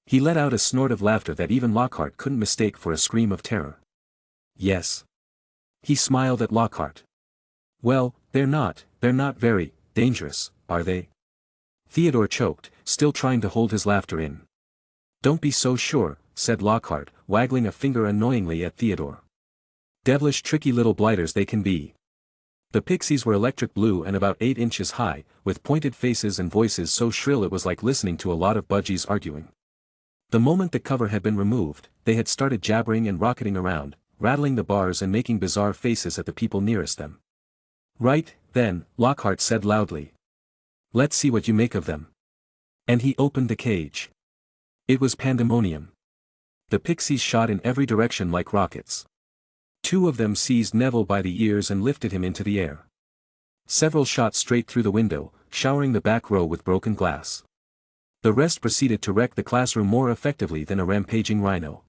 He let out a snort of laughter that even Lockhart couldn't mistake for a scream of terror. Yes. He smiled at Lockhart. Well, they're not very dangerous, are they? Theodore choked, still trying to hold his laughter in. Don't be so sure, said Lockhart, waggling a finger annoyingly at Theodore. Devilish tricky little blighters they can be. The pixies were electric blue and about 8 inches high, with pointed faces and voices so shrill it was like listening to a lot of budgies arguing. The moment the cover had been removed, they had started jabbering and rocketing around, rattling the bars and making bizarre faces at the people nearest them. Right, then, Lockhart said loudly. Let's see what you make of them. And he opened the cage. It was pandemonium. The pixies shot in every direction like rockets. 2 of them seized Neville by the ears and lifted him into the air. Several shot straight through the window, showering the back row with broken glass. The rest proceeded to wreck the classroom more effectively than a rampaging rhino.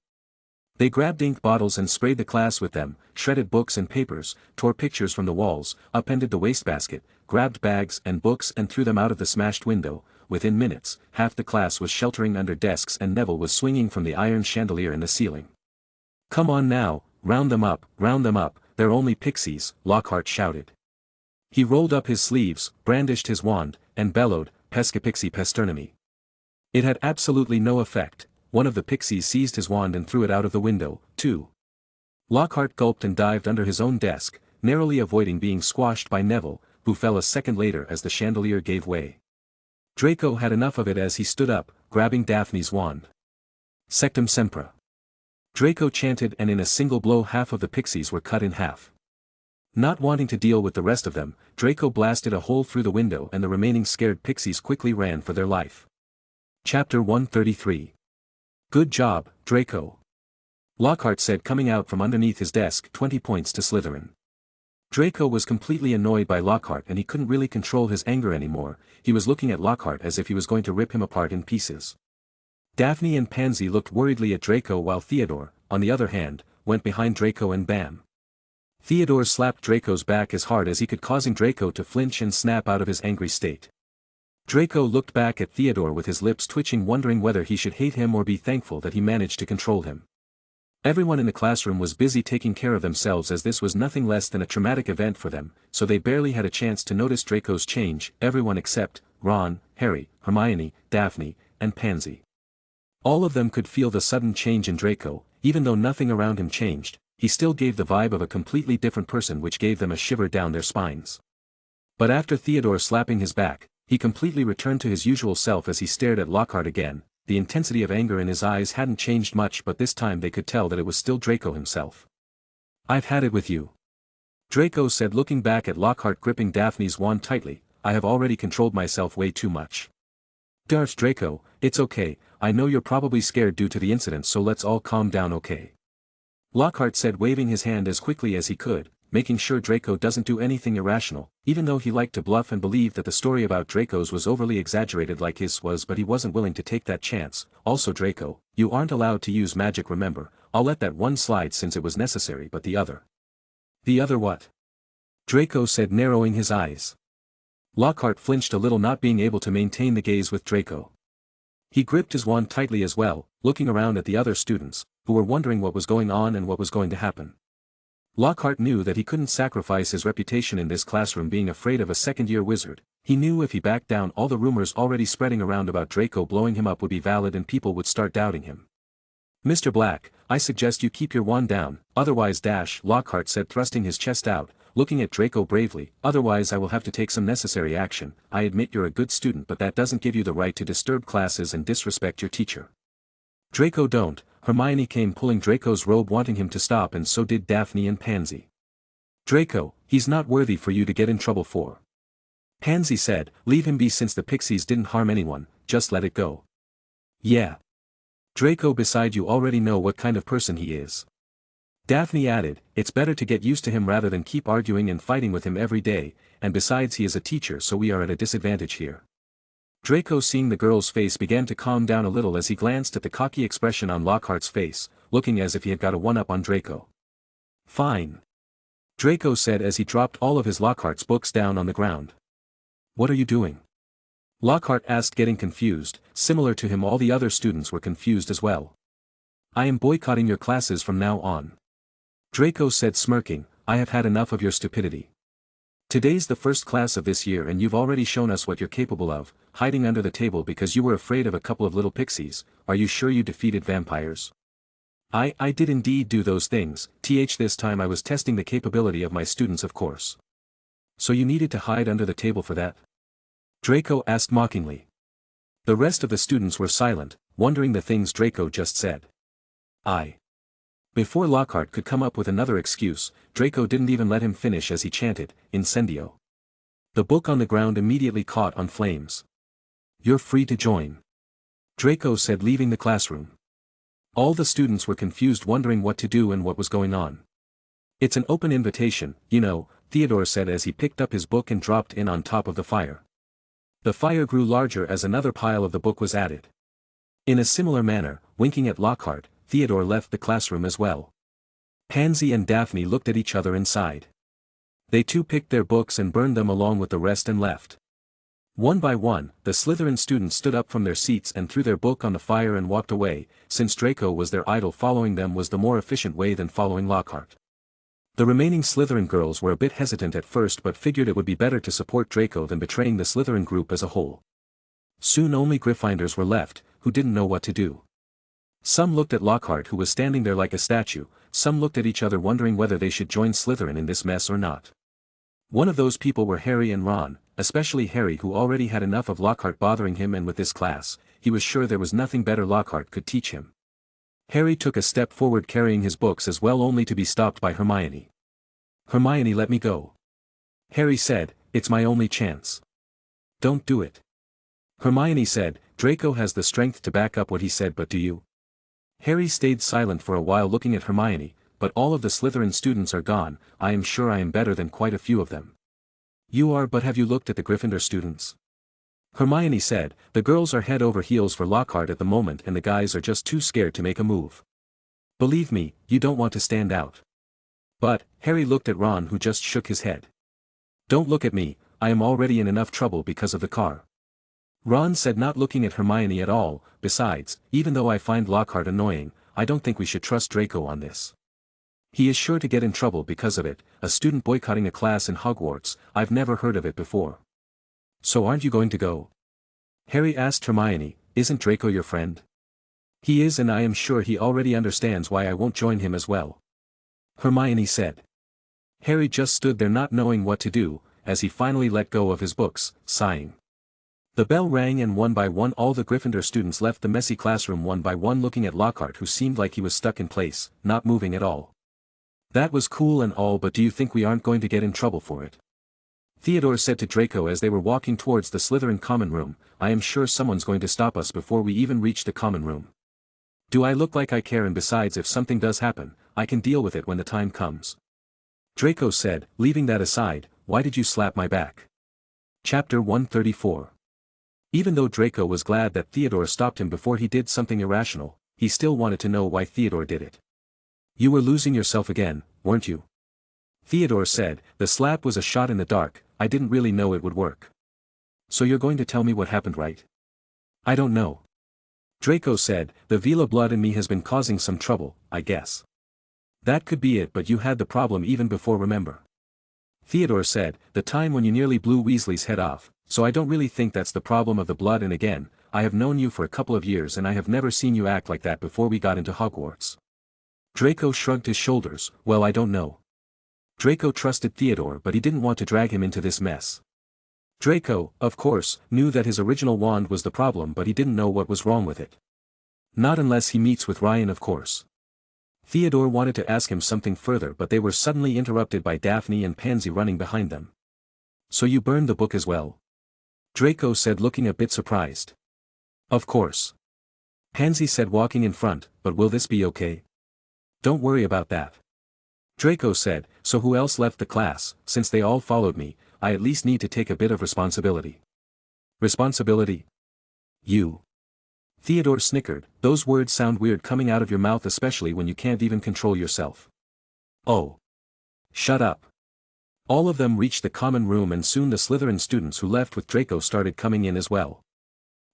They grabbed ink bottles and sprayed the class with them, shredded books and papers, tore pictures from the walls, upended the wastebasket, grabbed bags and books and threw them out of the smashed window. Within minutes, half the class was sheltering under desks and Neville was swinging from the iron chandelier in the ceiling. Come on now, round them up, they're only pixies, Lockhart shouted. He rolled up his sleeves, brandished his wand, and bellowed, Pescapixie Pesternami. It had absolutely no effect. One of the pixies seized his wand and threw it out of the window, too. Lockhart gulped and dived under his own desk, narrowly avoiding being squashed by Neville, who fell a second later as the chandelier gave way. Draco had enough of it as he stood up, grabbing Daphne's wand. Sectum Sempra. Draco chanted and in a single blow half of the pixies were cut in half. Not wanting to deal with the rest of them, Draco blasted a hole through the window and the remaining scared pixies quickly ran for their life. Chapter 133. Good job, Draco. Lockhart said coming out from underneath his desk. 20 points to Slytherin. Draco was completely annoyed by Lockhart and he couldn't really control his anger anymore. He was looking at Lockhart as if he was going to rip him apart in pieces. Daphne and Pansy looked worriedly at Draco while Theodore, on the other hand, went behind Draco and Bam. Theodore slapped Draco's back as hard as he could, causing Draco to flinch and snap out of his angry state. Draco looked back at Theodore with his lips twitching, wondering whether he should hate him or be thankful that he managed to control him. Everyone in the classroom was busy taking care of themselves as this was nothing less than a traumatic event for them, so they barely had a chance to notice Draco's change, everyone except Ron, Harry, Hermione, Daphne, and Pansy. All of them could feel the sudden change in Draco. Even though nothing around him changed, he still gave the vibe of a completely different person, which gave them a shiver down their spines. But after Theodore slapping his back, he completely returned to his usual self as he stared at Lockhart again. The intensity of anger in his eyes hadn't changed much, but this time they could tell that it was still Draco himself. I've had it with you. Draco said, looking back at Lockhart gripping Daphne's wand tightly. I have already controlled myself way too much. Darth Draco, it's okay, I know you're probably scared due to the incident, so let's all calm down, okay? Lockhart said, waving his hand as quickly as he could, making sure Draco doesn't do anything irrational, even though he liked to bluff and believe that the story about Draco's was overly exaggerated like his was, but he wasn't willing to take that chance. Also, Draco, you aren't allowed to use magic, remember? I'll let that one slide since it was necessary, but the other. The other what? Draco said, narrowing his eyes. Lockhart flinched a little, not being able to maintain the gaze with Draco. He gripped his wand tightly as well, looking around at the other students, who were wondering what was going on and what was going to happen. Lockhart knew that he couldn't sacrifice his reputation in this classroom being afraid of a second-year wizard. He knew if he backed down, all the rumors already spreading around about Draco blowing him up would be valid and people would start doubting him. Mr. Black, I suggest you keep your wand down, otherwise Lockhart said, thrusting his chest out, looking at Draco bravely, otherwise I will have to take some necessary action. I admit you're a good student, but that doesn't give you the right to disturb classes and disrespect your teacher. Draco, don't. Hermione came, pulling Draco's robe, wanting him to stop, and so did Daphne and Pansy. Draco, he's not worthy for you to get in trouble for. Pansy said, leave him be, since the pixies didn't harm anyone, just let it go. Yeah. Draco, beside you already know what kind of person he is. Daphne added, it's better to get used to him rather than keep arguing and fighting with him every day, and besides he is a teacher, so we are at a disadvantage here. Draco, seeing the girl's face, began to calm down a little as he glanced at the cocky expression on Lockhart's face, looking as if he had got a one-up on Draco. Fine. Draco said as he dropped all of his Lockhart's books down on the ground. What are you doing? Lockhart asked, getting confused. Similar to him, all the other students were confused as well. I am boycotting your classes from now on. Draco said, smirking, I have had enough of your stupidity. Today's the first class of this year and you've already shown us what you're capable of, hiding under the table because you were afraid of a couple of little pixies. Are you sure you defeated vampires? I did indeed do those things. This time I was testing the capability of my students, of course. So you needed to hide under the table for that? Draco asked mockingly. The rest of the students were silent, wondering the things Draco just said. Before Lockhart could come up with another excuse, Draco didn't even let him finish as he chanted, Incendio. The book on the ground immediately caught on flames. You're free to join. Draco said, leaving the classroom. All the students were confused, wondering what to do and what was going on. It's an open invitation, you know, Theodore said as he picked up his book and dropped in on top of the fire. The fire grew larger as another pile of the book was added. In a similar manner, winking at Lockhart, Theodore left the classroom as well. Pansy and Daphne looked at each other and sighed. They too picked their books and burned them along with the rest and left. One by one, the Slytherin students stood up from their seats and threw their book on the fire and walked away. Since Draco was their idol, following them was the more efficient way than following Lockhart. The remaining Slytherin girls were a bit hesitant at first but figured it would be better to support Draco than betraying the Slytherin group as a whole. Soon only Gryffindors were left, who didn't know what to do. Some looked at Lockhart, who was standing there like a statue. Some looked at each other wondering whether they should join Slytherin in this mess or not. One of those people were Harry and Ron, especially Harry, who already had enough of Lockhart bothering him, and with this class, he was sure there was nothing better Lockhart could teach him. Harry took a step forward carrying his books as well, only to be stopped by Hermione. Hermione, let me go. Harry said, it's my only chance. Don't do it. Hermione said, Draco has the strength to back up what he said, but do you? Harry stayed silent for a while looking at Hermione, but all of the Slytherin students are gone. I am sure I am better than quite a few of them. You are, but have you looked at the Gryffindor students? Hermione said, the girls are head over heels for Lockhart at the moment and the guys are just too scared to make a move. Believe me, you don't want to stand out. But, Harry looked at Ron, who just shook his head. Don't look at me, I am already in enough trouble because of the car. Ron said, not looking at Hermione at all. Besides, even though I find Lockhart annoying, I don't think we should trust Draco on this. He is sure to get in trouble because of it. A student boycotting a class in Hogwarts, I've never heard of it before. So aren't you going to go? Harry asked Hermione, isn't Draco your friend? He is, and I am sure he already understands why I won't join him as well. Hermione said. Harry just stood there not knowing what to do, as he finally let go of his books, sighing. The bell rang and one by one all the Gryffindor students left the messy classroom, one by one looking at Lockhart, who seemed like he was stuck in place, not moving at all. That was cool and all, but do you think we aren't going to get in trouble for it? Theodore said to Draco as they were walking towards the Slytherin common room, I am sure someone's going to stop us before we even reach the common room. Do I look like I care? And besides, if something does happen, I can deal with it when the time comes. Draco said, leaving that aside, why did you slap my back? Chapter 134. Even though Draco was glad that Theodore stopped him before he did something irrational, he still wanted to know why Theodore did it. You were losing yourself again, weren't you? Theodore said, the slap was a shot in the dark, I didn't really know it would work. So you're going to tell me what happened, right? I don't know. Draco said, the Vila blood in me has been causing some trouble, I guess. That could be it, but you had the problem even before, remember? Theodore said, the time when you nearly blew Weasley's head off, so I don't really think that's the problem of the blood, and again, I have known you for a couple of years and I have never seen you act like that before we got into Hogwarts. Draco shrugged his shoulders, well, I don't know. Draco trusted Theodore, but he didn't want to drag him into this mess. Draco, of course, knew that his original wand was the problem, but he didn't know what was wrong with it. Not unless he meets with Ryan, of course. Theodore wanted to ask him something further, but they were suddenly interrupted by Daphne and Pansy running behind them. So you burned the book as well? Draco said, looking a bit surprised. Of course. Pansy said, walking in front, but will this be okay? Don't worry about that. Draco said, so who else left the class? Since they all followed me, I at least need to take a bit of responsibility. Responsibility? You. Theodore snickered, those words sound weird coming out of your mouth, especially when you can't even control yourself. Oh. Shut up. All of them reached the common room and soon the Slytherin students who left with Draco started coming in as well.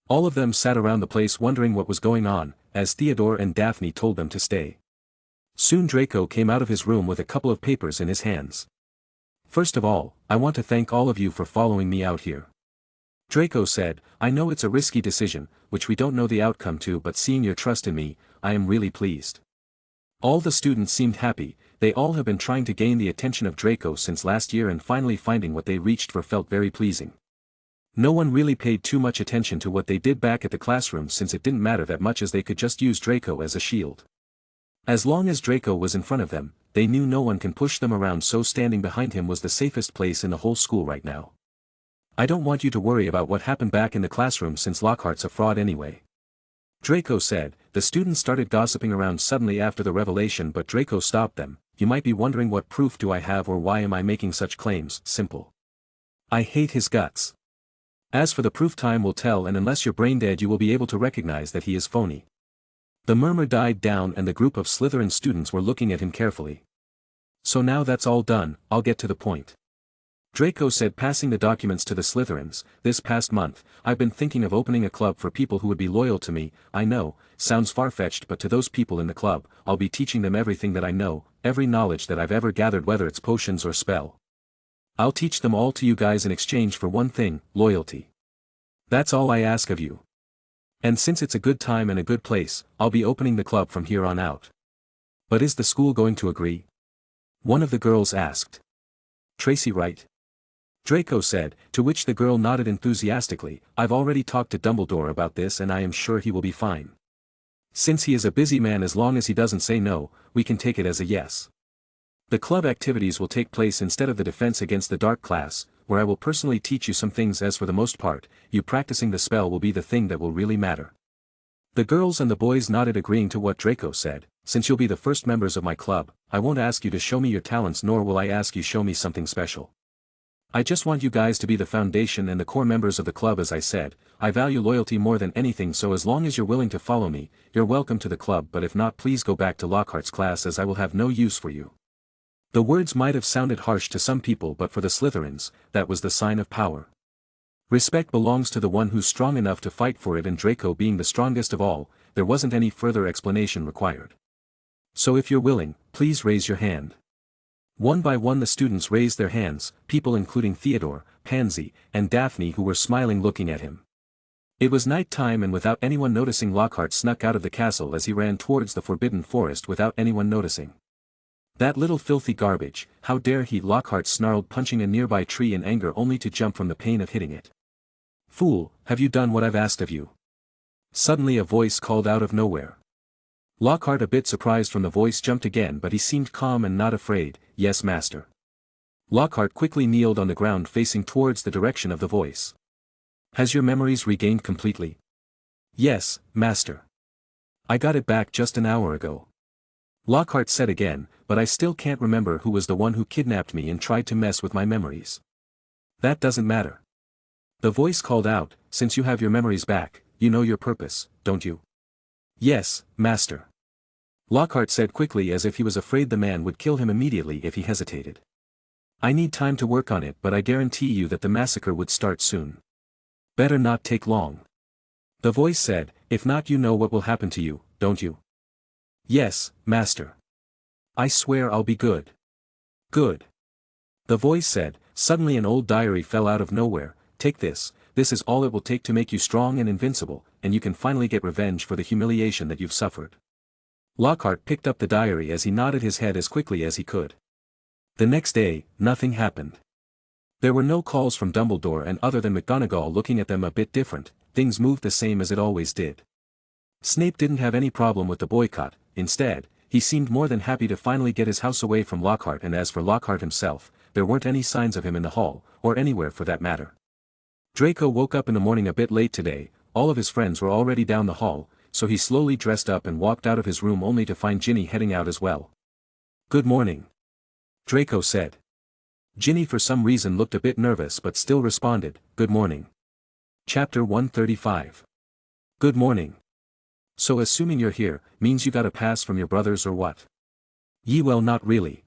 All of them sat around the place wondering what was going on, as Theodore and Daphne told them to stay. Soon Draco came out of his room with a couple of papers in his hands. "First of all, I want to thank all of you for following me out here." Draco said, "I know it's a risky decision, which we don't know the outcome to, but seeing your trust in me, I am really pleased." All the students seemed happy. They all have been trying to gain the attention of Draco since last year and finally finding what they reached for felt very pleasing. No one really paid too much attention to what they did back at the classroom since it didn't matter that much as they could just use Draco as a shield. As long as Draco was in front of them, they knew no one can push them around, so standing behind him was the safest place in the whole school right now. "I don't want you to worry about what happened back in the classroom since Lockhart's a fraud anyway," Draco said. The students started gossiping around suddenly after the revelation, but Draco stopped them. "You might be wondering what proof do I have or why am I making such claims? Simple. I hate his guts. As for the proof, time will tell, and unless you're brain dead you will be able to recognize that he is phony." The murmur died down and the group of Slytherin students were looking at him carefully. "So now that's all done, I'll get to the point," Draco said, passing the documents to the Slytherins. "This past month, I've been thinking of opening a club for people who would be loyal to me. I know, sounds far-fetched, but to those people in the club, I'll be teaching them everything that I know, every knowledge that I've ever gathered, whether it's potions or spell. I'll teach them all to you guys in exchange for one thing, loyalty. That's all I ask of you. And since it's a good time and a good place, I'll be opening the club from here on out." "But is the school going to agree?" one of the girls asked. "Tracy, right?" Draco said, to which the girl nodded enthusiastically. "I've already talked to Dumbledore about this and I am sure he will be fine. Since he is a busy man, as long as he doesn't say no, we can take it as a yes. The club activities will take place instead of the defense against the dark class, where I will personally teach you some things, as for the most part, you practicing the spell will be the thing that will really matter." The girls and the boys nodded, agreeing to what Draco said. "Since you'll be the first members of my club, I won't ask you to show me your talents, nor will I ask you show me something special. I just want you guys to be the foundation and the core members of the club. As I said, I value loyalty more than anything, so as long as you're willing to follow me, you're welcome to the club, but if not, please go back to Lockhart's class, as I will have no use for you." The words might have sounded harsh to some people, but for the Slytherins, that was the sign of power. Respect belongs to the one who's strong enough to fight for it, and Draco being the strongest of all, there wasn't any further explanation required. "So if you're willing, please raise your hand." One by one the students raised their hands, people including Theodore, Pansy, and Daphne, who were smiling looking at him. It was night time, and without anyone noticing, Lockhart snuck out of the castle as he ran towards the forbidden forest without anyone noticing. "That little filthy garbage, how dare he!" Lockhart snarled, punching a nearby tree in anger only to jump from the pain of hitting it. "Fool, have you done what I've asked of you?" Suddenly a voice called out of nowhere. Lockhart, a bit surprised from the voice, jumped again, but he seemed calm and not afraid. "Yes, master." Lockhart quickly kneeled on the ground facing towards the direction of the voice. "Has your memories regained completely?" "Yes, master. I got it back just an hour ago," Lockhart said again, "but I still can't remember who was the one who kidnapped me and tried to mess with my memories." "That doesn't matter," the voice called out. "Since you have your memories back, you know your purpose, don't you?" "Yes, master," Lockhart said quickly, as if he was afraid the man would kill him immediately if he hesitated. "I need time to work on it, but I guarantee you that the massacre would start soon. Better not take long," the voice said. "If not, you know what will happen to you, don't you?" "Yes, master. I swear I'll be good." "Good," the voice said. Suddenly an old diary fell out of nowhere. "Take this. This is all it will take to make you strong and invincible, and you can finally get revenge for the humiliation that you've suffered." Lockhart picked up the diary as he nodded his head as quickly as he could. The next day, nothing happened. There were no calls from Dumbledore, and other than McGonagall looking at them a bit different, things moved the same as it always did. Snape didn't have any problem with the boycott. Instead, he seemed more than happy to finally get his house away from Lockhart, and as for Lockhart himself, there weren't any signs of him in the hall, or anywhere for that matter. Draco woke up in the morning a bit late today. All of his friends were already down the hall, so he slowly dressed up and walked out of his room only to find Ginny heading out as well. "Good morning," Draco said. Ginny for some reason looked a bit nervous but still responded, "Good morning." Chapter 135. Good morning. "So assuming you're here, means you got a pass from your brothers or what?" "Well, not really.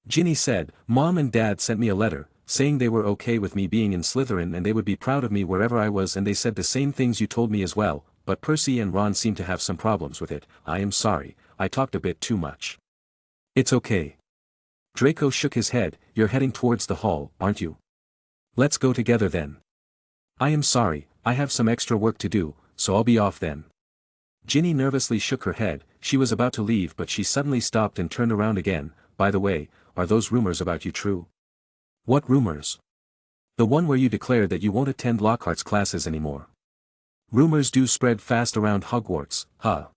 Ginny said, Mom and Dad sent me a letter, saying they were okay with me being in Slytherin and they would be proud of me wherever I was, and they said the same things you told me as well, but Percy and Ron seem to have some problems with it. I am sorry, I talked a bit too much. It's okay. Draco shook his head. You're heading towards the hall, aren't you? Let's go together then. I am sorry, I have some extra work to do, so I'll be off then. Ginny nervously shook her head. She was about to leave but she suddenly stopped and turned around again. By the way, are those rumors about you true? What rumors? The one where you declared that you won't attend Lockhart's classes anymore. Rumors do spread fast around Hogwarts, huh?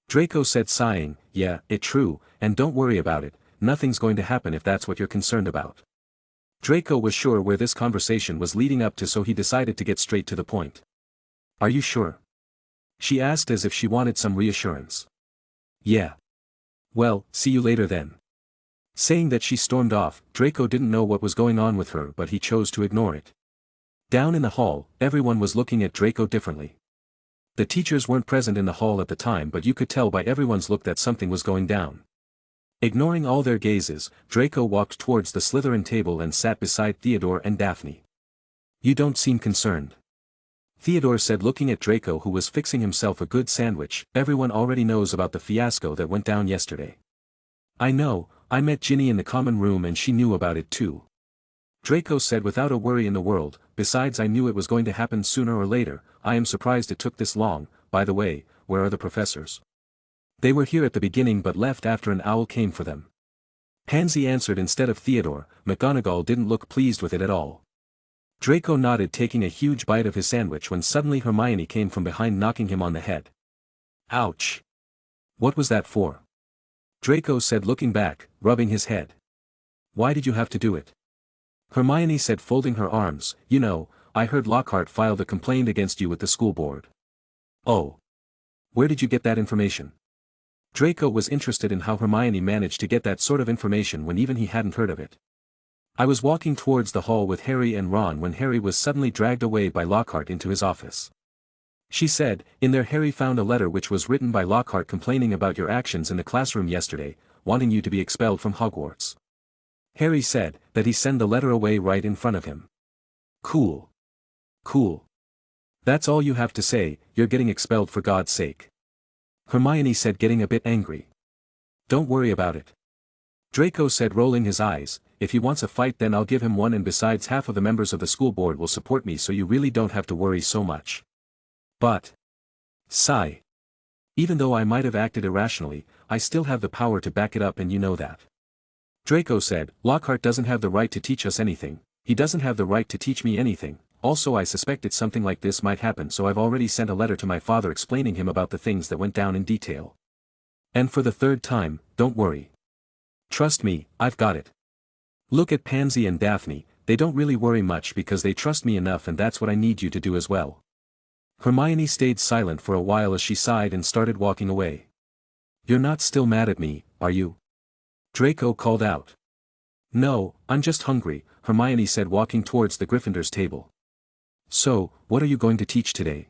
Draco said, sighing. Yeah, it's true, and don't worry about it, nothing's going to happen if that's what you're concerned about. Draco was sure where this conversation was leading up to, so he decided to get straight to the point. Are you sure? She asked as if she wanted some reassurance. Yeah. Well, see you later then. Saying that, she stormed off. Draco didn't know what was going on with her but he chose to ignore it. Down in the hall, everyone was looking at Draco differently. The teachers weren't present in the hall at the time but you could tell by everyone's look that something was going down. Ignoring all their gazes, Draco walked towards the Slytherin table and sat beside Theodore and Daphne. You don't seem concerned. Theodore said, looking at Draco who was fixing himself a good sandwich. Everyone already knows about the fiasco that went down yesterday. I know, I met Ginny in the common room and she knew about it too. Draco said without a worry in the world. Besides, I knew it was going to happen sooner or later. I am surprised it took this long. By the way, where are the professors? They were here at the beginning but left after an owl came for them. Pansy answered instead of Theodore. McGonagall didn't look pleased with it at all. Draco nodded, taking a huge bite of his sandwich, when suddenly Hermione came from behind, knocking him on the head. Ouch! What was that for? Draco said, looking back, rubbing his head. Why did you have to do it? Hermione said, folding her arms. You know, I heard Lockhart filed a complaint against you with the school board. Oh. Where did you get that information? Draco was interested in how Hermione managed to get that sort of information when even he hadn't heard of it. I was walking towards the hall with Harry and Ron when Harry was suddenly dragged away by Lockhart into his office. She said, in there Harry found a letter which was written by Lockhart complaining about your actions in the classroom yesterday, wanting you to be expelled from Hogwarts. Harry said that he sent the letter away right in front of him. Cool. Cool. That's all you have to say, you're getting expelled for God's sake. Hermione said, getting a bit angry. Don't worry about it. Draco said, rolling his eyes, if he wants a fight then I'll give him one, and besides half of the members of the school board will support me, so you really don't have to worry so much. But. Sigh. Even though I might have acted irrationally, I still have the power to back it up, and you know that. Draco said, Lockhart doesn't have the right to teach us anything, he doesn't have the right to teach me anything. Also I suspected something like this might happen, so I've already sent a letter to my father explaining him about the things that went down in detail. And for the third time, don't worry. Trust me, I've got it. Look at Pansy and Daphne, they don't really worry much because they trust me enough, and that's what I need you to do as well. Hermione stayed silent for a while as she sighed and started walking away. You're not still mad at me, are you? Draco called out. No, I'm just hungry, Hermione said, walking towards the Gryffindors table. So, what are you going to teach today?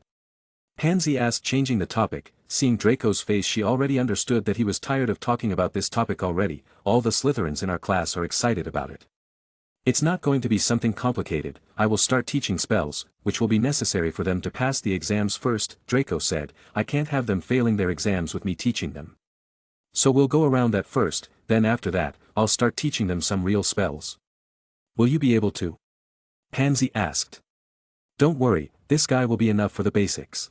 Pansy asked, changing the topic. Seeing Draco's face, she already understood that he was tired of talking about this topic already. All the Slytherins in our class are excited about it. It's not going to be something complicated. I will start teaching spells, which will be necessary for them to pass the exams first, Draco said. I can't have them failing their exams with me teaching them. So we'll go around that first, then after that, I'll start teaching them some real spells. Will you be able to? Pansy asked. Don't worry, this guy will be enough for the basics.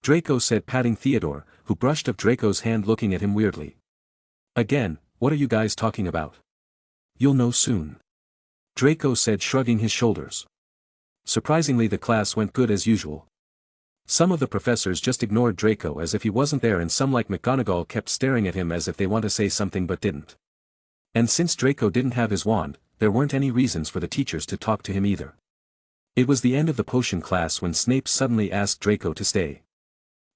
Draco said, patting Theodore, who brushed up Draco's hand, looking at him weirdly. Again, what are you guys talking about? You'll know soon. Draco said, shrugging his shoulders. Surprisingly, the class went good as usual. Some of the professors just ignored Draco as if he wasn't there, and some, like McGonagall, kept staring at him as if they want to say something but didn't. And since Draco didn't have his wand, there weren't any reasons for the teachers to talk to him either. It was the end of the potion class when Snape suddenly asked Draco to stay.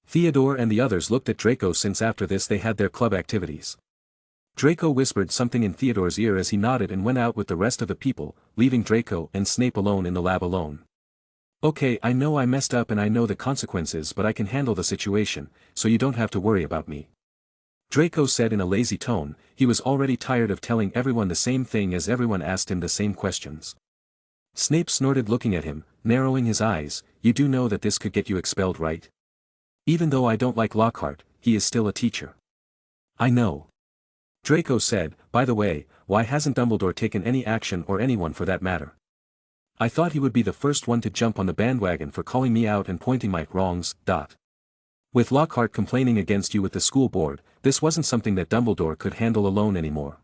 Theodore and the others looked at Draco, since after this they had their club activities. Draco whispered something in Theodore's ear as he nodded and went out with the rest of the people, leaving Draco and Snape alone in the lab alone. Okay, I know I messed up and I know the consequences, but I can handle the situation, so you don't have to worry about me. Draco said in a lazy tone. He was already tired of telling everyone the same thing as everyone asked him the same questions. Snape snorted looking at him, narrowing his eyes. You do know that this could get you expelled, right? Even though I don't like Lockhart, he is still a teacher. I know. Draco said. By the way, why hasn't Dumbledore taken any action, or anyone for that matter? I thought he would be the first one to jump on the bandwagon for calling me out and pointing my wrongs. With Lockhart complaining against you with the school board, this wasn't something that Dumbledore could handle alone anymore.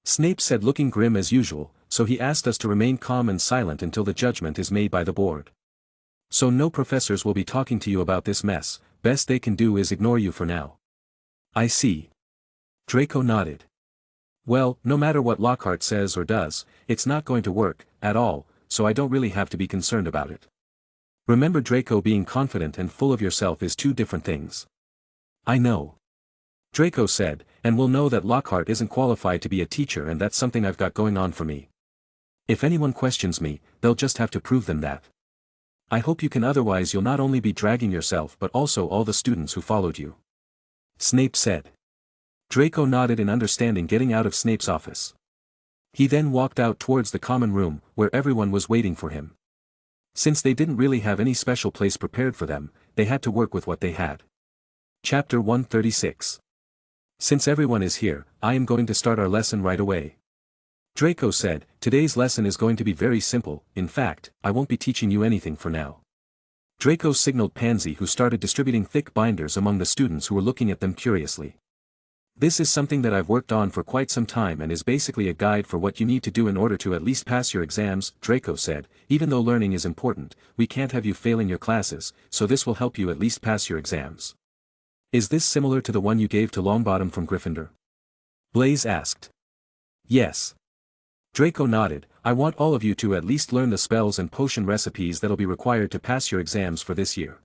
Snape said, looking grim as usual, so he asked us to remain calm and silent until the judgment is made by the board. So no professors will be talking to you about this mess. Best they can do is ignore you for now. I see. Draco nodded. Well, no matter what Lockhart says or does, it's not going to work, at all, so I don't really have to be concerned about it. Remember, Draco, being confident and full of yourself is two different things. I know. Draco said, and will know that Lockhart isn't qualified to be a teacher, and that's something I've got going on for me. If anyone questions me, they'll just have to prove them that. I hope you can, otherwise you'll not only be dragging yourself but also all the students who followed you. Snape said. Draco nodded in understanding, getting out of Snape's office. He then walked out towards the common room, where everyone was waiting for him. Since they didn't really have any special place prepared for them, they had to work with what they had. Chapter 136. Since everyone is here, I am going to start our lesson right away. Draco said, today's lesson is going to be very simple. In fact, I won't be teaching you anything for now. Draco signaled Pansy, who started distributing thick binders among the students who were looking at them curiously. This is something that I've worked on for quite some time and is basically a guide for what you need to do in order to at least pass your exams, Draco said. Even though learning is important, we can't have you failing your classes, so this will help you at least pass your exams. Is this similar to the one you gave to Longbottom from Gryffindor? Blaise asked. Yes. Draco nodded. I want all of you to at least learn the spells and potion recipes that'll be required to pass your exams for this year.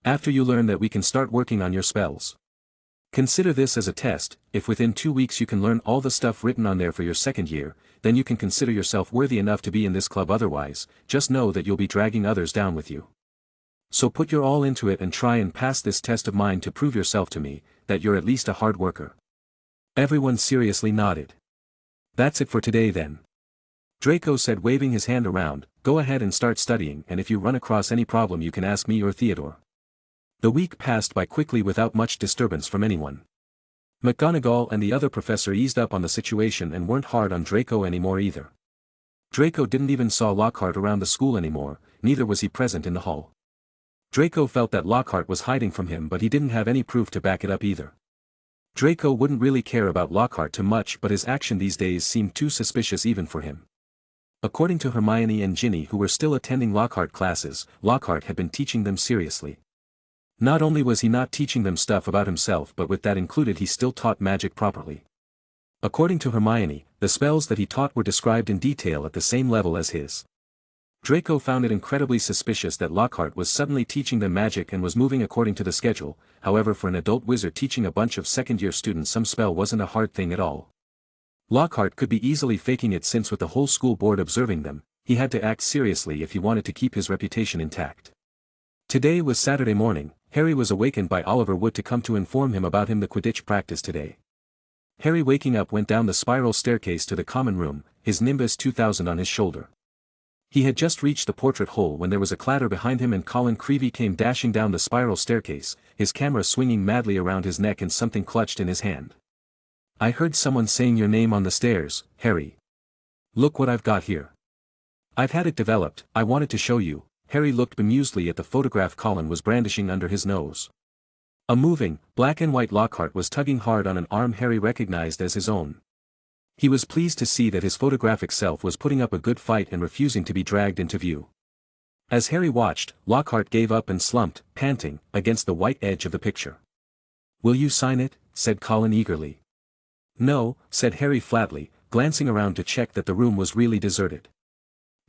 After you learn that, we can start working on your spells. Consider this as a test. If within 2 weeks you can learn all the stuff written on there for your second year, then you can consider yourself worthy enough to be in this club. Otherwise, just know that you'll be dragging others down with you. So put your all into it and try and pass this test of mine to prove yourself to me, that you're at least a hard worker. Everyone seriously nodded. That's it for today then. Draco said, waving his hand around. Go ahead and start studying, and if you run across any problem you can ask me or Theodore. The week passed by quickly without much disturbance from anyone. McGonagall and the other professor eased up on the situation and weren't hard on Draco anymore either. Draco didn't even saw Lockhart around the school anymore, neither was he present in the hall. Draco felt that Lockhart was hiding from him, but he didn't have any proof to back it up either. Draco wouldn't really care about Lockhart too much, but his action these days seemed too suspicious even for him. According to Hermione and Ginny, who were still attending Lockhart classes, Lockhart had been teaching them seriously. Not only was he not teaching them stuff about himself, but with that included he still taught magic properly. According to Hermione, the spells that he taught were described in detail at the same level as his. Draco found it incredibly suspicious that Lockhart was suddenly teaching them magic and was moving according to the schedule. However, for an adult wizard teaching a bunch of second-year students some spell wasn't a hard thing at all. Lockhart could be easily faking it, since with the whole school board observing them, he had to act seriously if he wanted to keep his reputation intact. Today was Saturday morning. Harry was awakened by Oliver Wood to come to inform him about the Quidditch practice today. Harry, waking up, went down the spiral staircase to the common room, his Nimbus 2000 on his shoulder. He had just reached the portrait hole when there was a clatter behind him and Colin Creevey came dashing down the spiral staircase, his camera swinging madly around his neck and something clutched in his hand. I heard someone saying your name on the stairs, Harry. Look what I've got here. I've had it developed. I wanted to show you. Harry looked bemusedly at the photograph Colin was brandishing under his nose. A moving, black and white Lockhart was tugging hard on an arm Harry recognized as his own. He was pleased to see that his photographic self was putting up a good fight and refusing to be dragged into view. As Harry watched, Lockhart gave up and slumped, panting, against the white edge of the picture. Will you sign it? Said Colin eagerly. No, said Harry flatly, glancing around to check that the room was really deserted.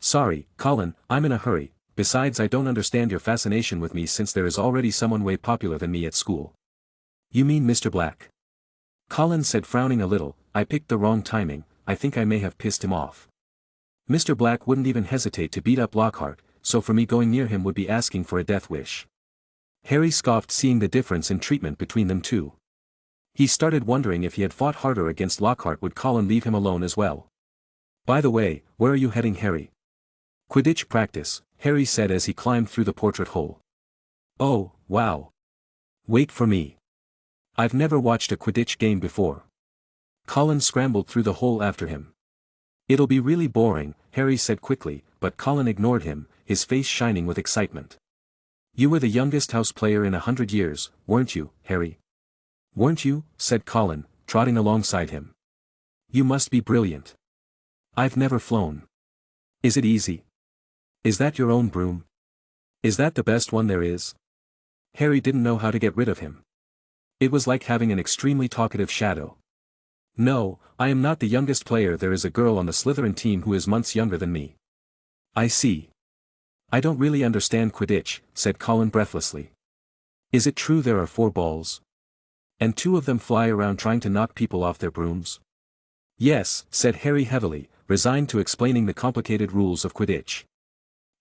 Sorry, Colin, I'm in a hurry. Besides, I don't understand your fascination with me since there is already someone way popular than me at school. You mean Mr. Black? Colin said, frowning a little. I picked the wrong timing. I think I may have pissed him off. Mr. Black wouldn't even hesitate to beat up Lockhart, so for me going near him would be asking for a death wish. Harry scoffed, seeing the difference in treatment between them two. He started wondering if he had fought harder against Lockhart would Colin leave him alone as well. By the way, where are you heading, Harry? Quidditch practice, Harry said as he climbed through the portrait hole. Oh, wow. Wait for me. I've never watched a Quidditch game before. Colin scrambled through the hole after him. It'll be really boring, Harry said quickly, but Colin ignored him, his face shining with excitement. You were the youngest house player in 100 years, weren't you, Harry? Weren't you? Said Colin, trotting alongside him. You must be brilliant. I've never flown. Is it easy? Is that your own broom? Is that the best one there is? Harry didn't know how to get rid of him. It was like having an extremely talkative shadow. No, I am not the youngest player. There is a girl on the Slytherin team who is months younger than me. I see. I don't really understand Quidditch, said Colin breathlessly. Is it true there are 4 balls? And 2 of them fly around trying to knock people off their brooms? Yes, said Harry heavily, resigned to explaining the complicated rules of Quidditch.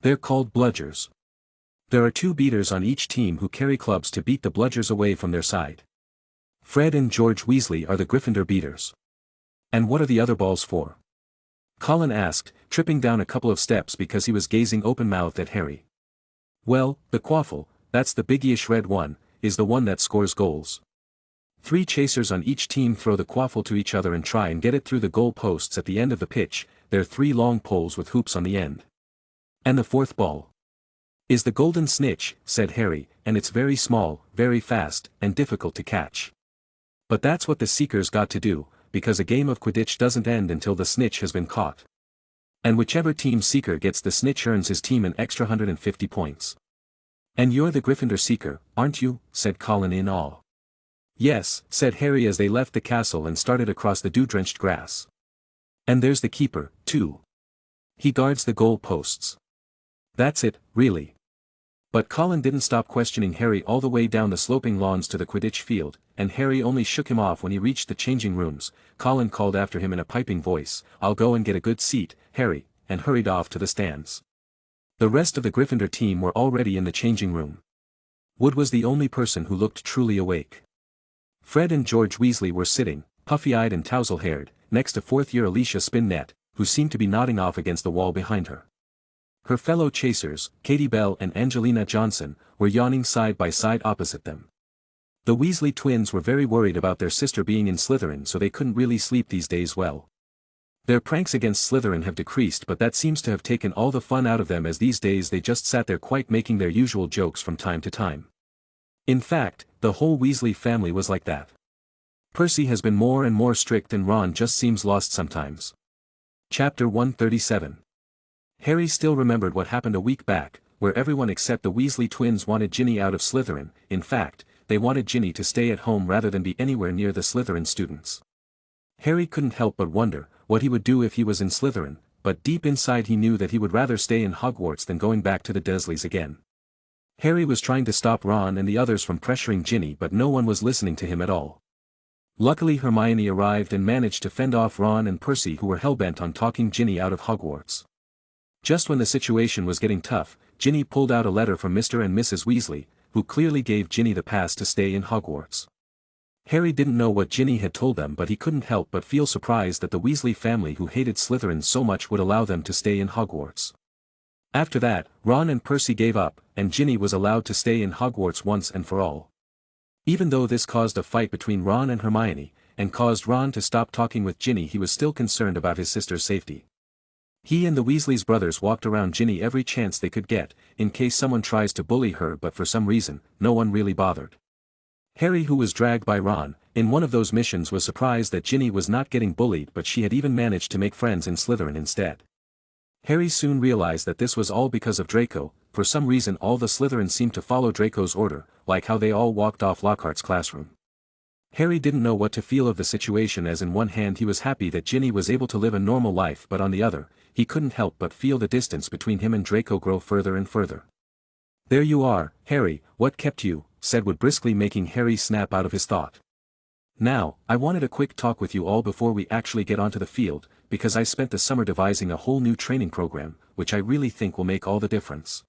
They're called bludgers. There are 2 beaters on each team who carry clubs to beat the bludgers away from their side. Fred and George Weasley are the Gryffindor beaters. And what are the other balls for? Colin asked, tripping down a couple of steps because he was gazing open-mouthed at Harry. Well, the quaffle, that's the biggish red one, is the one that scores goals. 3 chasers on each team throw the quaffle to each other and try and get it through the goal posts at the end of the pitch. There are 3 long poles with hoops on the end. And the 4th ball is the golden snitch, said Harry, and it's very small, very fast, and difficult to catch. But that's what the Seekers got to do, because a game of Quidditch doesn't end until the snitch has been caught. And whichever team Seeker gets the snitch earns his team an extra 150 points. And you're the Gryffindor Seeker, aren't you? Said Colin in awe. Yes, said Harry as they left the castle and started across the dew-drenched grass. And there's the keeper, too. He guards the goal posts. That's it, really. But Colin didn't stop questioning Harry all the way down the sloping lawns to the Quidditch field, and Harry only shook him off when he reached the changing rooms. Colin called after him in a piping voice, "I'll go and get a good seat, Harry," and hurried off to the stands. The rest of the Gryffindor team were already in the changing room. Wood was the only person who looked truly awake. Fred and George Weasley were sitting, puffy-eyed and tousle-haired, next to 4th-year Alicia Spinnet, who seemed to be nodding off against the wall behind her. Her fellow chasers, Katie Bell and Angelina Johnson, were yawning side by side opposite them. The Weasley twins were very worried about their sister being in Slytherin, so they couldn't really sleep these days well. Their pranks against Slytherin have decreased, but that seems to have taken all the fun out of them, as these days they just sat there quite making their usual jokes from time to time. In fact, the whole Weasley family was like that. Percy has been more and more strict and Ron just seems lost sometimes. Chapter 137. Harry still remembered what happened a week back, where everyone except the Weasley twins wanted Ginny out of Slytherin. In fact, they wanted Ginny to stay at home rather than be anywhere near the Slytherin students. Harry couldn't help but wonder what he would do if he was in Slytherin, but deep inside he knew that he would rather stay in Hogwarts than going back to the Dursleys again. Harry was trying to stop Ron and the others from pressuring Ginny, but no one was listening to him at all. Luckily Hermione arrived and managed to fend off Ron and Percy, who were hellbent on talking Ginny out of Hogwarts. Just when the situation was getting tough, Ginny pulled out a letter from Mr. and Mrs. Weasley, who clearly gave Ginny the pass to stay in Hogwarts. Harry didn't know what Ginny had told them, but he couldn't help but feel surprised that the Weasley family, who hated Slytherin so much, would allow them to stay in Hogwarts. After that, Ron and Percy gave up, and Ginny was allowed to stay in Hogwarts once and for all. Even though this caused a fight between Ron and Hermione, and caused Ron to stop talking with Ginny, he was still concerned about his sister's safety. He and the Weasley's brothers walked around Ginny every chance they could get, in case someone tries to bully her, but for some reason, no one really bothered. Harry, who was dragged by Ron in one of those missions, was surprised that Ginny was not getting bullied, but she had even managed to make friends in Slytherin instead. Harry soon realized that this was all because of Draco. For some reason all the Slytherin seemed to follow Draco's order, like how they all walked off Lockhart's classroom. Harry didn't know what to feel of the situation, as in one hand he was happy that Ginny was able to live a normal life, but on the other, he couldn't help but feel the distance between him and Draco grow further and further. "There you are, Harry, what kept you?" said Wood briskly, making Harry snap out of his thought. "Now, I wanted a quick talk with you all before we actually get onto the field, because I spent the summer devising a whole new training program, which I really think will make all the difference."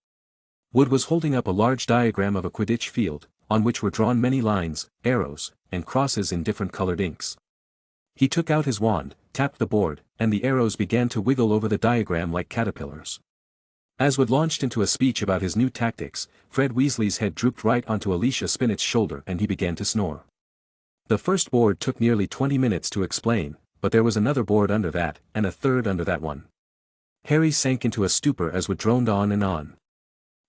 Wood was holding up a large diagram of a Quidditch field, on which were drawn many lines, arrows, and crosses in different colored inks. He took out his wand, tapped the board, and the arrows began to wiggle over the diagram like caterpillars. As Wood launched into a speech about his new tactics, Fred Weasley's head drooped right onto Alicia Spinnett's shoulder and he began to snore. The first board took nearly 20 minutes to explain, but there was another board under that, and a third under that one. Harry sank into a stupor as Wood droned on and on.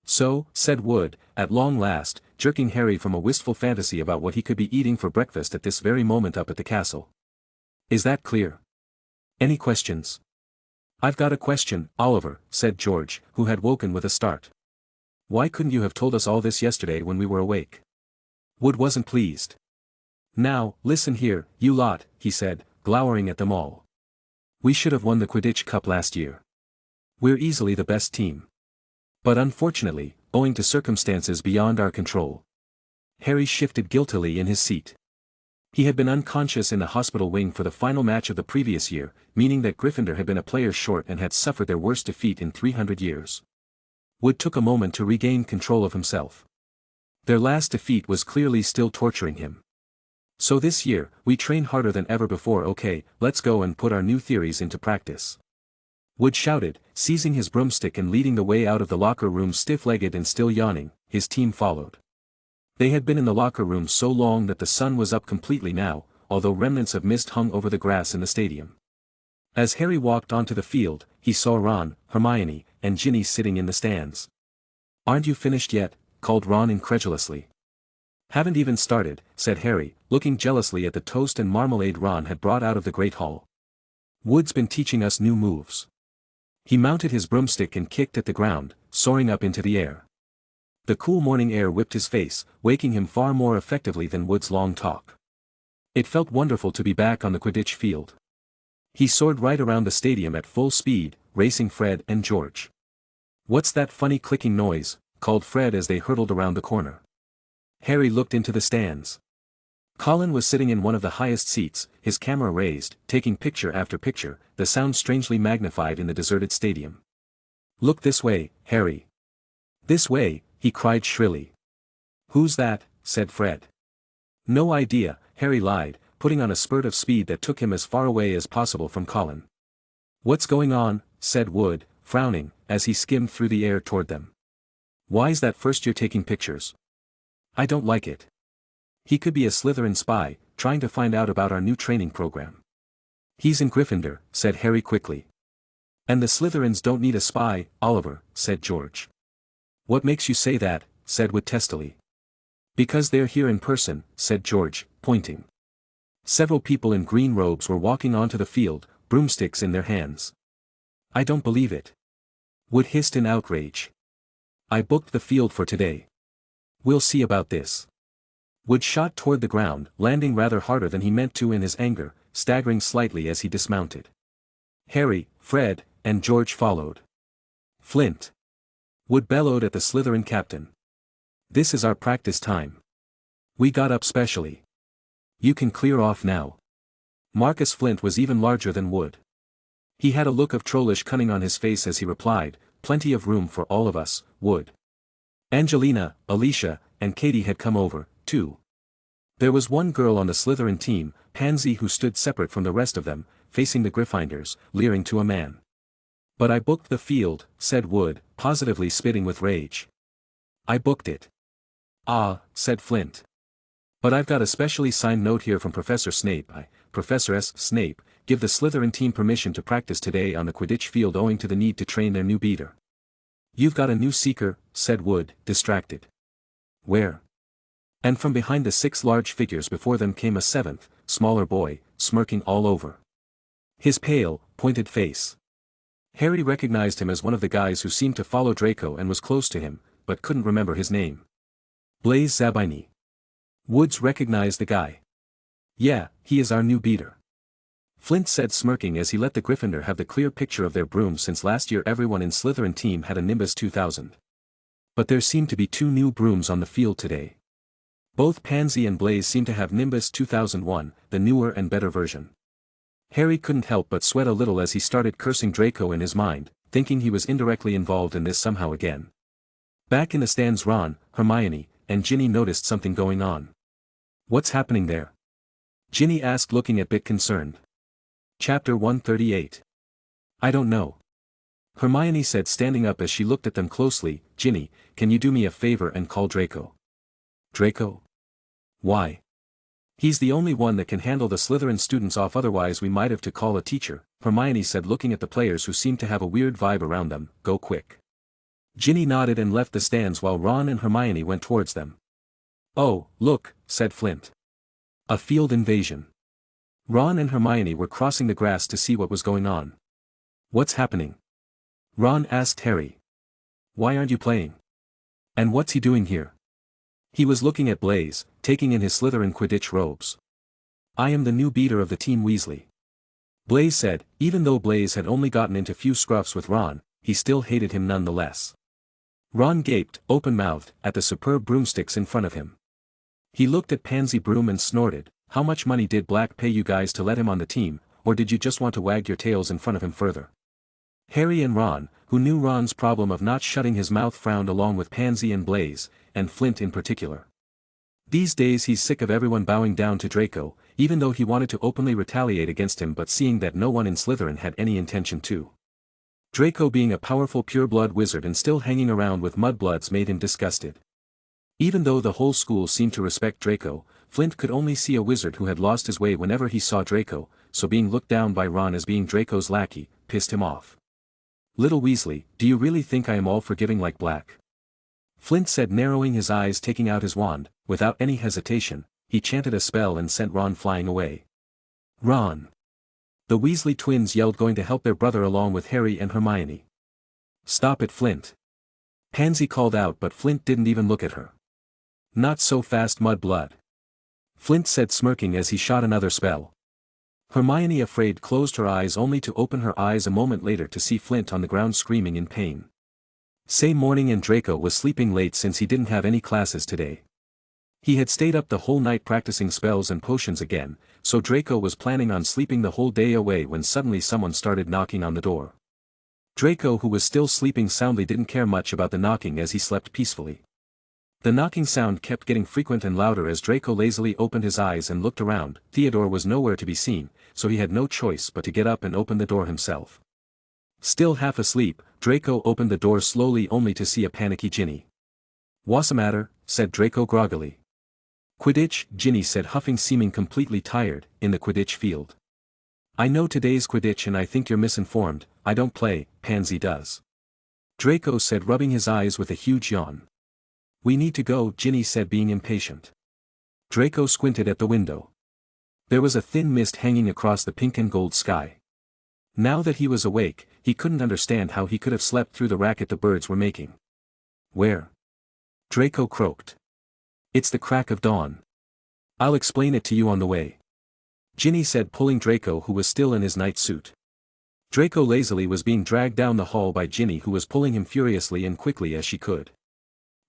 "So," said Wood, at long last, jerking Harry from a wistful fantasy about what he could be eating for breakfast at this very moment up at the castle. "Is that clear? Any questions?" "I've got a question, Oliver," said George, who had woken with a start. "Why couldn't you have told us all this yesterday when we were awake?" Wood wasn't pleased. "Now, listen here, you lot," he said, glowering at them all. "We should have won the Quidditch Cup last year. We're easily the best team. But unfortunately, owing to circumstances beyond our control." Harry shifted guiltily in his seat. He had been unconscious in the hospital wing for the final match of the previous year, meaning that Gryffindor had been a player short and had suffered their worst defeat in 300 years. Wood took a moment to regain control of himself. Their last defeat was clearly still torturing him. "So this year, we train harder than ever before. Okay, let's go and put our new theories into practice." Wood shouted, seizing his broomstick and leading the way out of the locker room stiff-legged and still yawning. His team followed. They had been in the locker room so long that the sun was up completely now, although remnants of mist hung over the grass in the stadium. As Harry walked onto the field, he saw Ron, Hermione, and Ginny sitting in the stands. "Aren't you finished yet?" called Ron incredulously. "Haven't even started," said Harry, looking jealously at the toast and marmalade Ron had brought out of the Great Hall. "Wood's been teaching us new moves." He mounted his broomstick and kicked at the ground, soaring up into the air. The cool morning air whipped his face, waking him far more effectively than Wood's long talk. It felt wonderful to be back on the Quidditch field. He soared right around the stadium at full speed, racing Fred and George. "What's that funny clicking noise?" called Fred as they hurtled around the corner. Harry looked into the stands. Colin was sitting in one of the highest seats, his camera raised, taking picture after picture, the sound strangely magnified in the deserted stadium. "Look this way, Harry." "This way," he cried shrilly. "Who's that?" said Fred. "No idea," Harry lied, putting on a spurt of speed that took him as far away as possible from Colin. "What's going on?" said Wood, frowning, as he skimmed through the air toward them. "Why's that first year taking pictures? I don't like it. He could be a Slytherin spy, trying to find out about our new training program." "He's in Gryffindor," said Harry quickly. "And the Slytherins don't need a spy, Oliver," said George. "What makes you say that?" said Wood testily. "Because they're here in person," said George, pointing. Several people in green robes were walking onto the field, broomsticks in their hands. "I don't believe it." Wood hissed in outrage. "I booked the field for today. We'll see about this." Wood shot toward the ground, landing rather harder than he meant to in his anger, staggering slightly as he dismounted. Harry, Fred, and George followed. "Flint!" Wood bellowed at the Slytherin captain. "This is our practice time. We got up specially. You can clear off now." Marcus Flint was even larger than Wood. He had a look of trollish cunning on his face as he replied, "Plenty of room for all of us, Wood." Angelina, Alicia, and Katie had come over, too. There was one girl on the Slytherin team, Pansy, who stood separate from the rest of them, facing the Gryffindors, leering to a man. "But I booked the field," said Wood, positively spitting with rage. "I booked it." "Ah," said Flint. "But I've got a specially signed note here from Professor Snape. Professor S. Snape, give the Slytherin team permission to practice today on the Quidditch field owing to the need to train their new beater." "You've got a new seeker," said Wood, distracted. "Where?" And from behind the 6 large figures before them came a 7th, smaller boy, smirking all over. His pale, pointed face. Harry recognized him as one of the guys who seemed to follow Draco and was close to him, but couldn't remember his name. Blaise Zabini. Woods recognized the guy. "Yeah, he is our new beater," Flint said, smirking as he let the Gryffindor have the clear picture of their brooms, since last year everyone in Slytherin team had a Nimbus 2000. But there seemed to be 2 new brooms on the field today. Both Pansy and Blaise seemed to have Nimbus 2001, the newer and better version. Harry couldn't help but sweat a little as he started cursing Draco in his mind, thinking he was indirectly involved in this somehow again. Back in the stands, Ron, Hermione, and Ginny noticed something going on. "What's happening there?" Ginny asked, looking a bit concerned. Chapter 138. "I don't know," Hermione said, standing up as she looked at them closely. "Ginny, can you do me a favor and call Draco?" "Draco? Why?" "He's the only one that can handle the Slytherin students off, otherwise we might have to call a teacher," Hermione said, looking at the players who seemed to have a weird vibe around them. "Go quick." Ginny nodded and left the stands while Ron and Hermione went towards them. "Oh, look," said Flint. "A field invasion." Ron and Hermione were crossing the grass to see what was going on. "What's happening?" Ron asked Harry. "Why aren't you playing? And what's he doing here?" He was looking at Blaise, taking in his Slytherin Quidditch robes. "I am the new beater of the team Weasley," Blaise said. Even though Blaise had only gotten into few scruffs with Ron, he still hated him nonetheless. Ron gaped, open-mouthed, at the superb broomsticks in front of him. He looked at Pansy Broom and snorted. "How much money did Black pay you guys to let him on the team, or did you just want to wag your tails in front of him further?" Harry and Ron, who knew Ron's problem of not shutting his mouth, frowned along with Pansy and Blaise, and Flint in particular. These days he's sick of everyone bowing down to Draco, even though he wanted to openly retaliate against him, but seeing that no one in Slytherin had any intention to. Draco being a powerful pure-blood wizard and still hanging around with mudbloods made him disgusted. Even though the whole school seemed to respect Draco, Flint could only see a wizard who had lost his way whenever he saw Draco, so being looked down by Ron as being Draco's lackey, pissed him off. "Little Weasley, do you really think I am all forgiving like Black?" Flint said, narrowing his eyes. Taking out his wand, without any hesitation, he chanted a spell and sent Ron flying away. "Ron!" The Weasley twins yelled, going to help their brother along with Harry and Hermione. "Stop it, Flint!" Pansy called out, but Flint didn't even look at her. "Not so fast, Mudblood," Flint said, smirking as he shot another spell. Hermione, afraid, closed her eyes, only to open her eyes a moment later to see Flint on the ground screaming in pain. Same morning, and Draco was sleeping late since he didn't have any classes today. He had stayed up the whole night practicing spells and potions again, so Draco was planning on sleeping the whole day away when suddenly someone started knocking on the door. Draco, who was still sleeping soundly, didn't care much about the knocking as he slept peacefully. The knocking sound kept getting frequent and louder as Draco lazily opened his eyes and looked around. Theodore was nowhere to be seen, so he had no choice but to get up and open the door himself. Still half asleep, Draco opened the door slowly, only to see a panicky Ginny. "What's the matter?" said Draco groggily. "Quidditch," Ginny said, huffing, seeming completely tired, "in the Quidditch field." "I know today's Quidditch and I think you're misinformed. I don't play, Pansy does," Draco said, rubbing his eyes with a huge yawn. "We need to go," Ginny said, being impatient. Draco squinted at the window. There was a thin mist hanging across the pink and gold sky. Now that he was awake, he couldn't understand how he could have slept through the racket the birds were making. "Where?" Draco croaked. "It's the crack of dawn. I'll explain it to you on the way," Ginny said, pulling Draco, who was still in his night suit. Draco lazily was being dragged down the hall by Ginny, who was pulling him furiously and quickly as she could.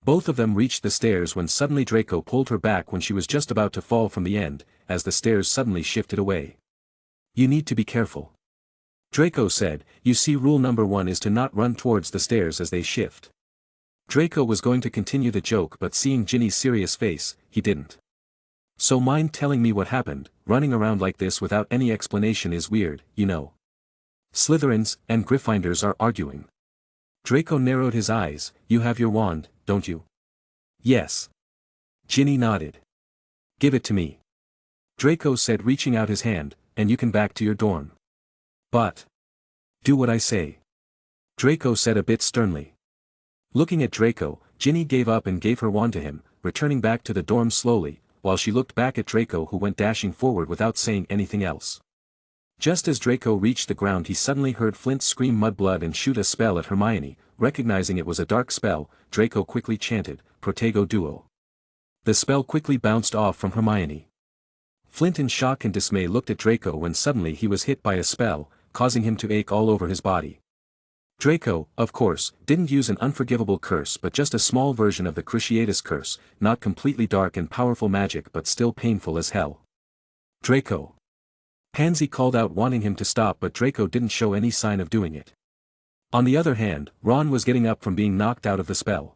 Both of them reached the stairs when suddenly Draco pulled her back when she was just about to fall from the end, as the stairs suddenly shifted away. "You need to be careful," Draco said. "You see, rule number 1 is to not run towards the stairs as they shift." Draco was going to continue the joke, but seeing Ginny's serious face, he didn't. "So mind telling me what happened? Running around like this without any explanation is weird, you know. Slytherins and Gryffindors are arguing." Draco narrowed his eyes. "You have your wand, don't you?" "Yes." Ginny nodded. "Give it to me," Draco said, reaching out his hand, "and you can back to your dorm." "But do what I say," Draco said a bit sternly. Looking at Draco, Ginny gave up and gave her wand to him, returning back to the dorm slowly, while she looked back at Draco, who went dashing forward without saying anything else. Just as Draco reached the ground, he suddenly heard Flint scream Mudblood and shoot a spell at Hermione. Recognizing it was a dark spell, Draco quickly chanted, "Protego Duo." The spell quickly bounced off from Hermione. Flint, in shock and dismay, looked at Draco when suddenly he was hit by a spell, causing him to ache all over his body. Draco, of course, didn't use an unforgivable curse, but just a small version of the Hiatus curse, not completely dark and powerful magic, but still painful as hell. "Draco!" Pansy called out, wanting him to stop, but Draco didn't show any sign of doing it. On the other hand, Ron was getting up from being knocked out of the spell.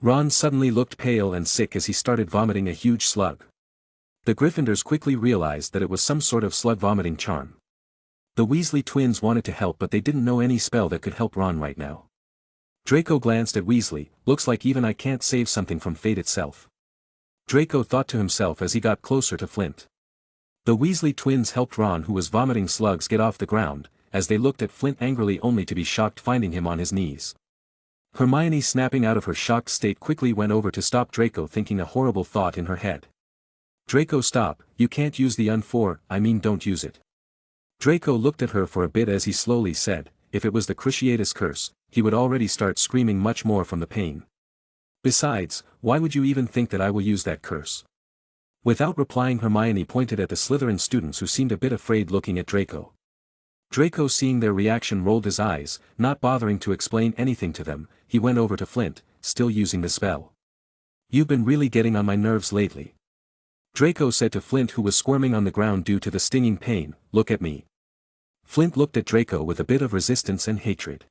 Ron suddenly looked pale and sick as he started vomiting a huge slug. The Gryffindors quickly realized that it was some sort of slug vomiting charm. The Weasley twins wanted to help but they didn't know any spell that could help Ron right now. Draco glanced at Weasley, looks like even I can't save something from fate itself. Draco thought to himself as he got closer to Flint. The Weasley twins helped Ron who was vomiting slugs get off the ground, as they looked at Flint angrily only to be shocked finding him on his knees. Hermione snapping out of her shocked state quickly went over to stop Draco thinking a horrible thought in her head. Draco stop, you can't use the don't use it. Draco looked at her for a bit as he slowly said, if it was the Cruciatus curse, he would already start screaming much more from the pain. Besides, why would you even think that I will use that curse? Without replying Hermione pointed at the Slytherin students who seemed a bit afraid looking at Draco. Draco seeing their reaction rolled his eyes, not bothering to explain anything to them, he went over to Flint, still using the spell. You've been really getting on my nerves lately. Draco said to Flint who was squirming on the ground due to the stinging pain, look at me. Flint looked at Draco with a bit of resistance and hatred.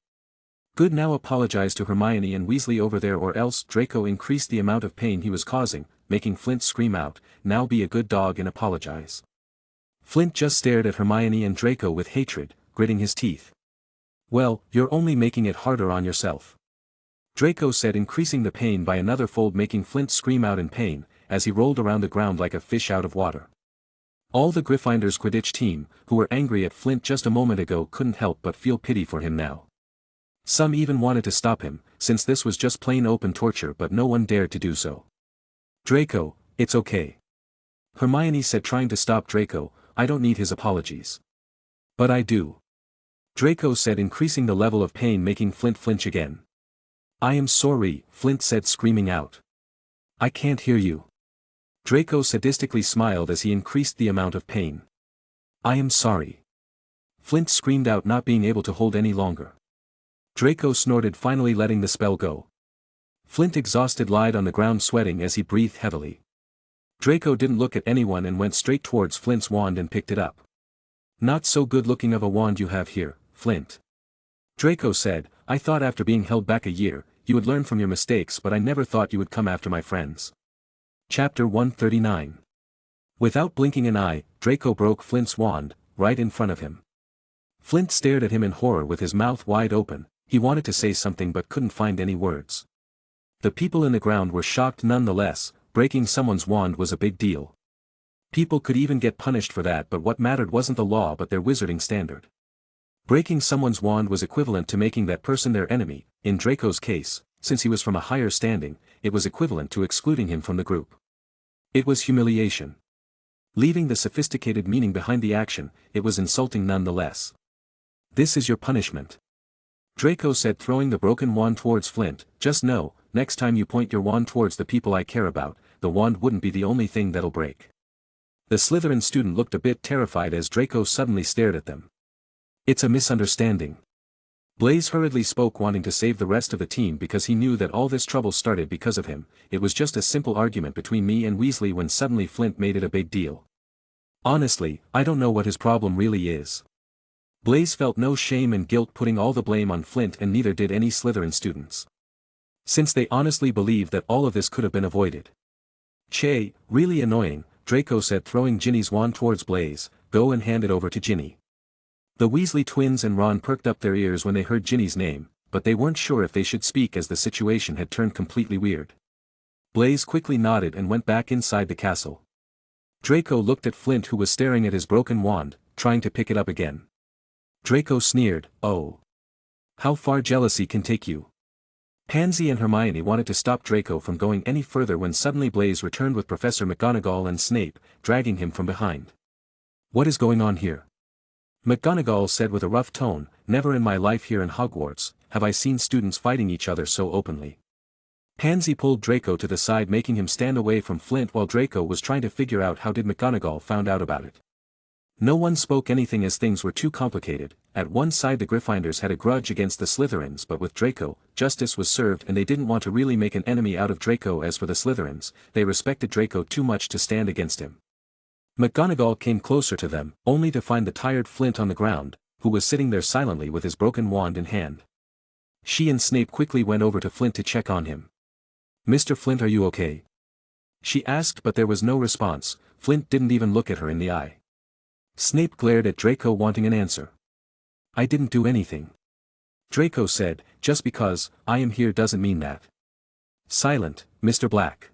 Good now apologize to Hermione and Weasley over there or else Draco increased the amount of pain he was causing, making Flint scream out, now be a good dog and apologize. Flint just stared at Hermione and Draco with hatred, gritting his teeth. Well, you're only making it harder on yourself. Draco said increasing the pain by another fold making Flint scream out in pain, as he rolled around the ground like a fish out of water. All the Gryffindors Quidditch team, who were angry at Flint just a moment ago couldn't help but feel pity for him now. Some even wanted to stop him, since this was just plain open torture but no one dared to do so. Draco, it's okay. Hermione said trying to stop Draco, I don't need his apologies. But I do. Draco said increasing the level of pain making Flint flinch again. I am sorry, Flint said screaming out. I can't hear you. Draco sadistically smiled as he increased the amount of pain. I am sorry. Flint screamed out not being able to hold any longer. Draco snorted finally letting the spell go. Flint exhausted lied on the ground sweating as he breathed heavily. Draco didn't look at anyone and went straight towards Flint's wand and picked it up. Not so good looking of a wand you have here, Flint. Draco said, I thought after being held back a year, you would learn from your mistakes but I never thought you would come after my friends. Chapter 139. Without blinking an eye, Draco broke Flint's wand, right in front of him. Flint stared at him in horror with his mouth wide open, he wanted to say something but couldn't find any words. The people in the ground were shocked nonetheless, breaking someone's wand was a big deal. People could even get punished for that but what mattered wasn't the law but their wizarding standard. Breaking someone's wand was equivalent to making that person their enemy, in Draco's case, since he was from a higher standing, it was equivalent to excluding him from the group. It was humiliation. Leaving the sophisticated meaning behind the action, it was insulting nonetheless. This is your punishment. Draco said throwing the broken wand towards Flint, just know, next time you point your wand towards the people I care about, the wand wouldn't be the only thing that'll break. The Slytherin student looked a bit terrified as Draco suddenly stared at them. It's a misunderstanding. Blaise hurriedly spoke wanting to save the rest of the team because he knew that all this trouble started because of him, it was just a simple argument between me and Weasley when suddenly Flint made it a big deal. Honestly, I don't know what his problem really is. Blaise felt no shame and guilt putting all the blame on Flint and neither did any Slytherin students. Since they honestly believed that all of this could have been avoided. Che, really annoying, Draco said throwing Ginny's wand towards Blaise, go and hand it over to Ginny. The Weasley twins and Ron perked up their ears when they heard Ginny's name, but they weren't sure if they should speak as the situation had turned completely weird. Blaise quickly nodded and went back inside the castle. Draco looked at Flint who was staring at his broken wand, trying to pick it up again. Draco sneered, oh. How far jealousy can take you. Pansy and Hermione wanted to stop Draco from going any further when suddenly Blaise returned with Professor McGonagall and Snape, dragging him from behind. What is going on here? McGonagall said with a rough tone, never in my life here in Hogwarts, have I seen students fighting each other so openly. Pansy pulled Draco to the side making him stand away from Flint while Draco was trying to figure out how did McGonagall found out about it. No one spoke anything as things were too complicated, at one side the Gryffindors had a grudge against the Slytherins but with Draco, justice was served and they didn't want to really make an enemy out of Draco as for the Slytherins, they respected Draco too much to stand against him. McGonagall came closer to them, only to find the tired Flint on the ground, who was sitting there silently with his broken wand in hand. She and Snape quickly went over to Flint to check on him. Mr. Flint, are you okay? She asked, but there was no response. Flint didn't even look at her in the eye. Snape glared at Draco, wanting an answer. I didn't do anything. Draco said, just because I am here doesn't mean that. Silent, Mr. Black.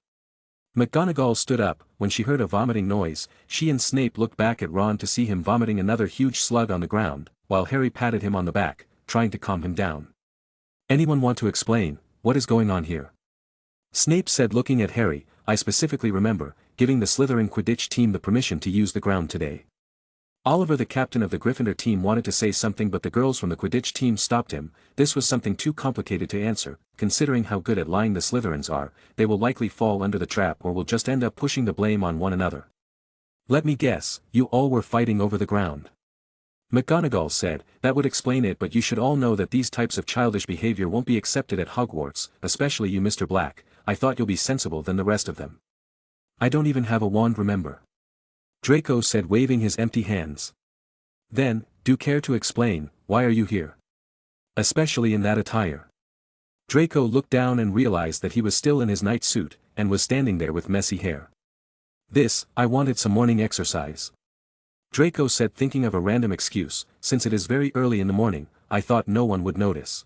McGonagall stood up. When she heard a vomiting noise, she and Snape looked back at Ron to see him vomiting another huge slug on the ground, while Harry patted him on the back, trying to calm him down. Anyone want to explain what is going on here? Snape said, looking at Harry. I specifically remember giving the Slytherin Quidditch team the permission to use the ground today. Oliver, the captain of the Gryffindor team, wanted to say something, but the girls from the Quidditch team stopped him. This was something too complicated to answer. Considering how good at lying the Slytherins are, they will likely fall under the trap or will just end up pushing the blame on one another. Let me guess, you all were fighting over the ground. McGonagall said, that would explain it, but you should all know that these types of childish behavior won't be accepted at Hogwarts, especially you, Mr. Black. I thought you'll be sensible than the rest of them. I don't even have a wand, remember. Draco said, waving his empty hands. Then, do care to explain, why are you here? Especially in that attire. Draco looked down and realized that he was still in his night suit, and was standing there with messy hair. I wanted some morning exercise. Draco said, thinking of a random excuse. Since it is very early in the morning, I thought no one would notice.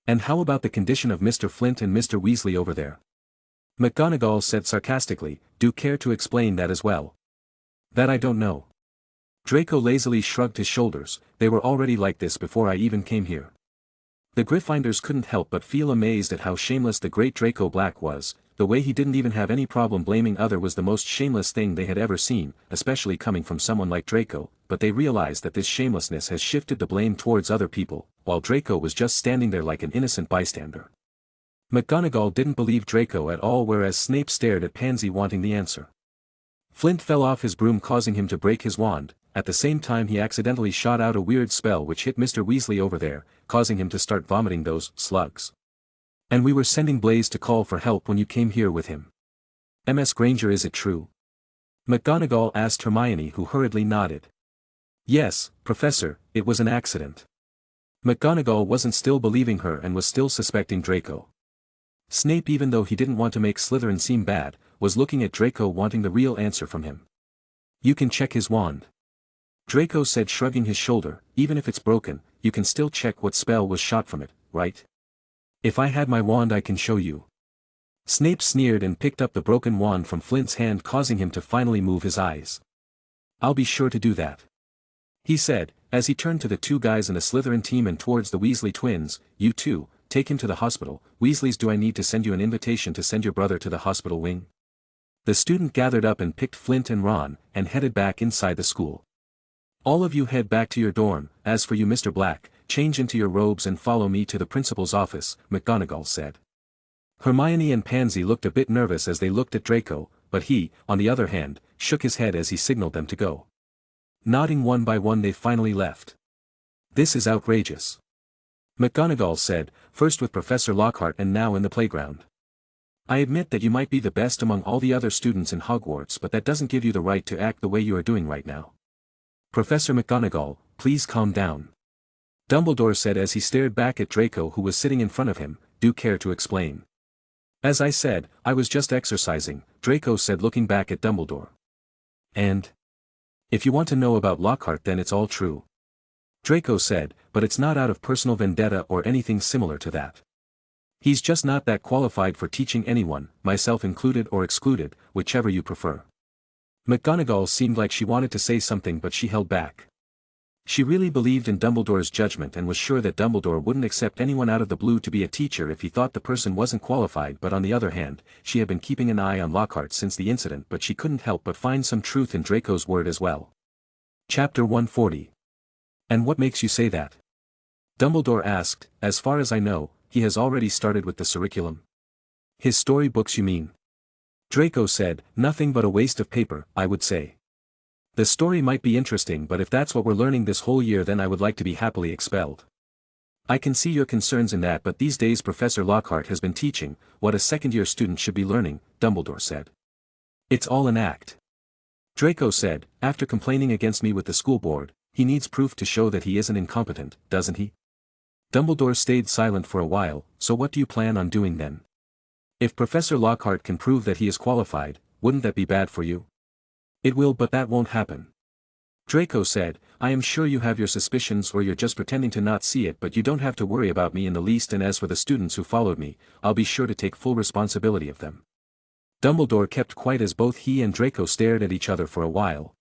And how about the condition of Mr. Flint and Mr. Weasley over there? McGonagall said sarcastically, do care to explain that as well? That I don't know. Draco lazily shrugged his shoulders. They were already like this before I even came here. The Gryffindors couldn't help but feel amazed at how shameless the great Draco Black was. The way he didn't even have any problem blaming others was the most shameless thing they had ever seen, especially coming from someone like Draco, but they realized that this shamelessness has shifted the blame towards other people, while Draco was just standing there like an innocent bystander. McGonagall didn't believe Draco at all, whereas Snape stared at Pansy, wanting the answer. Flint fell off his broom, causing him to break his wand. At the same time, he accidentally shot out a weird spell which hit Mr. Weasley over there, causing him to start vomiting those slugs. And we were sending Blaze to call for help when you came here with him. Ms. Granger, is it true? McGonagall asked Hermione, who hurriedly nodded. Yes, Professor, it was an accident. McGonagall wasn't still believing her and was still suspecting Draco. Snape, even though he didn't want to make Slytherin seem bad, was looking at Draco, wanting the real answer from him. You can check his wand. Draco said, shrugging his shoulder. Even if it's broken, you can still check what spell was shot from it, right? If I had my wand, I can show you. Snape sneered and picked up the broken wand from Flint's hand, causing him to finally move his eyes. I'll be sure to do that, he said, as he turned to the two guys in the Slytherin team and towards the Weasley twins. You two, take him to the hospital. Weasleys, do I need to send you an invitation to send your brother to the hospital wing? The student gathered up and picked Flint and Ron, and headed back inside the school. All of you head back to your dorm. As for you, Mr. Black, change into your robes and follow me to the principal's office, McGonagall said. Hermione and Pansy looked a bit nervous as they looked at Draco, but he, on the other hand, shook his head as he signaled them to go. Nodding one by one, they finally left. This is outrageous, McGonagall said, first with Professor Lockhart and now in the playground. I admit that you might be the best among all the other students in Hogwarts, but that doesn't give you the right to act the way you are doing right now. Professor McGonagall, please calm down, Dumbledore said as he stared back at Draco, who was sitting in front of him. Do care to explain? As I said, I was just exercising, Draco said, looking back at Dumbledore. And? If you want to know about Lockhart, then it's all true, Draco said, but it's not out of personal vendetta or anything similar to that. He's just not that qualified for teaching anyone, myself included or excluded, whichever you prefer. McGonagall seemed like she wanted to say something, but she held back. She really believed in Dumbledore's judgment and was sure that Dumbledore wouldn't accept anyone out of the blue to be a teacher if he thought the person wasn't qualified, but on the other hand, she had been keeping an eye on Lockhart since the incident, but she couldn't help but find some truth in Draco's word as well. Chapter 140. And what makes you say that? Dumbledore asked. As far as I know, he has already started with the curriculum. His storybooks, you mean? Draco said. Nothing but a waste of paper, I would say. The story might be interesting, but if that's what we're learning this whole year, then I would like to be happily expelled. I can see your concerns in that, but these days Professor Lockhart has been teaching what a second-year student should be learning, Dumbledore said. It's all an act, Draco said. After complaining against me with the school board, he needs proof to show that he isn't incompetent, doesn't he? Dumbledore stayed silent for a while. So what do you plan on doing then? If Professor Lockhart can prove that he is qualified, wouldn't that be bad for you? It will, but that won't happen. Draco said, I am sure you have your suspicions or you're just pretending to not see it, but you don't have to worry about me in the least, and as for the students who followed me, I'll be sure to take full responsibility of them. Dumbledore kept quiet as both he and Draco stared at each other for a while.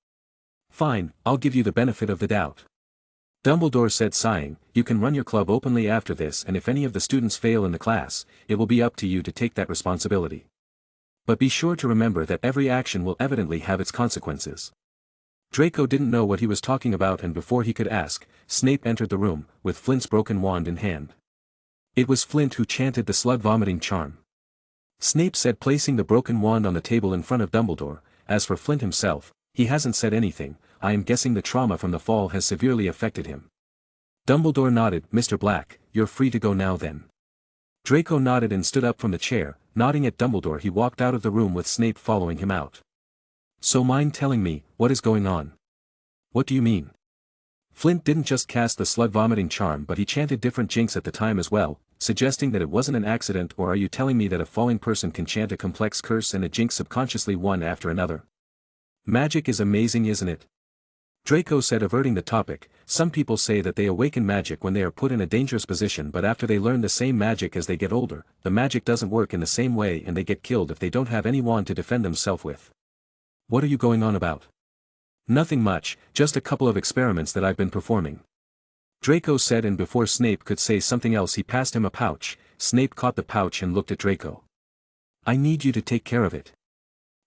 Fine, I'll give you the benefit of the doubt. Dumbledore said, sighing, you can run your club openly after this, and if any of the students fail in the class, it will be up to you to take that responsibility. But be sure to remember that every action will evidently have its consequences. Draco didn't know what he was talking about, and before he could ask, Snape entered the room, with Flint's broken wand in hand. It was Flint who chanted the slut-vomiting charm. Snape said, placing the broken wand on the table in front of Dumbledore, as for Flint himself, he hasn't said anything, I am guessing the trauma from the fall has severely affected him. Dumbledore nodded, Mr. Black, you're free to go now then. Draco nodded and stood up from the chair, nodding at Dumbledore. He walked out of the room with Snape following him out. So mind telling me, what is going on? What do you mean? Flint didn't just cast the slut-vomiting charm, but he chanted different jinx at the time as well, suggesting that it wasn't an accident. Or are you telling me that a falling person can chant a complex curse and a jinx subconsciously one after another? Magic is amazing, isn't it? Draco said, averting the topic. Some people say that they awaken magic when they are put in a dangerous position, but after they learn the same magic as they get older, the magic doesn't work in the same way and they get killed if they don't have any wand to defend themselves with. What are you going on about? Nothing much, just a couple of experiments that I've been performing. Draco said, and before Snape could say something else he passed him a pouch. Snape caught the pouch and looked at Draco. I need you to take care of it.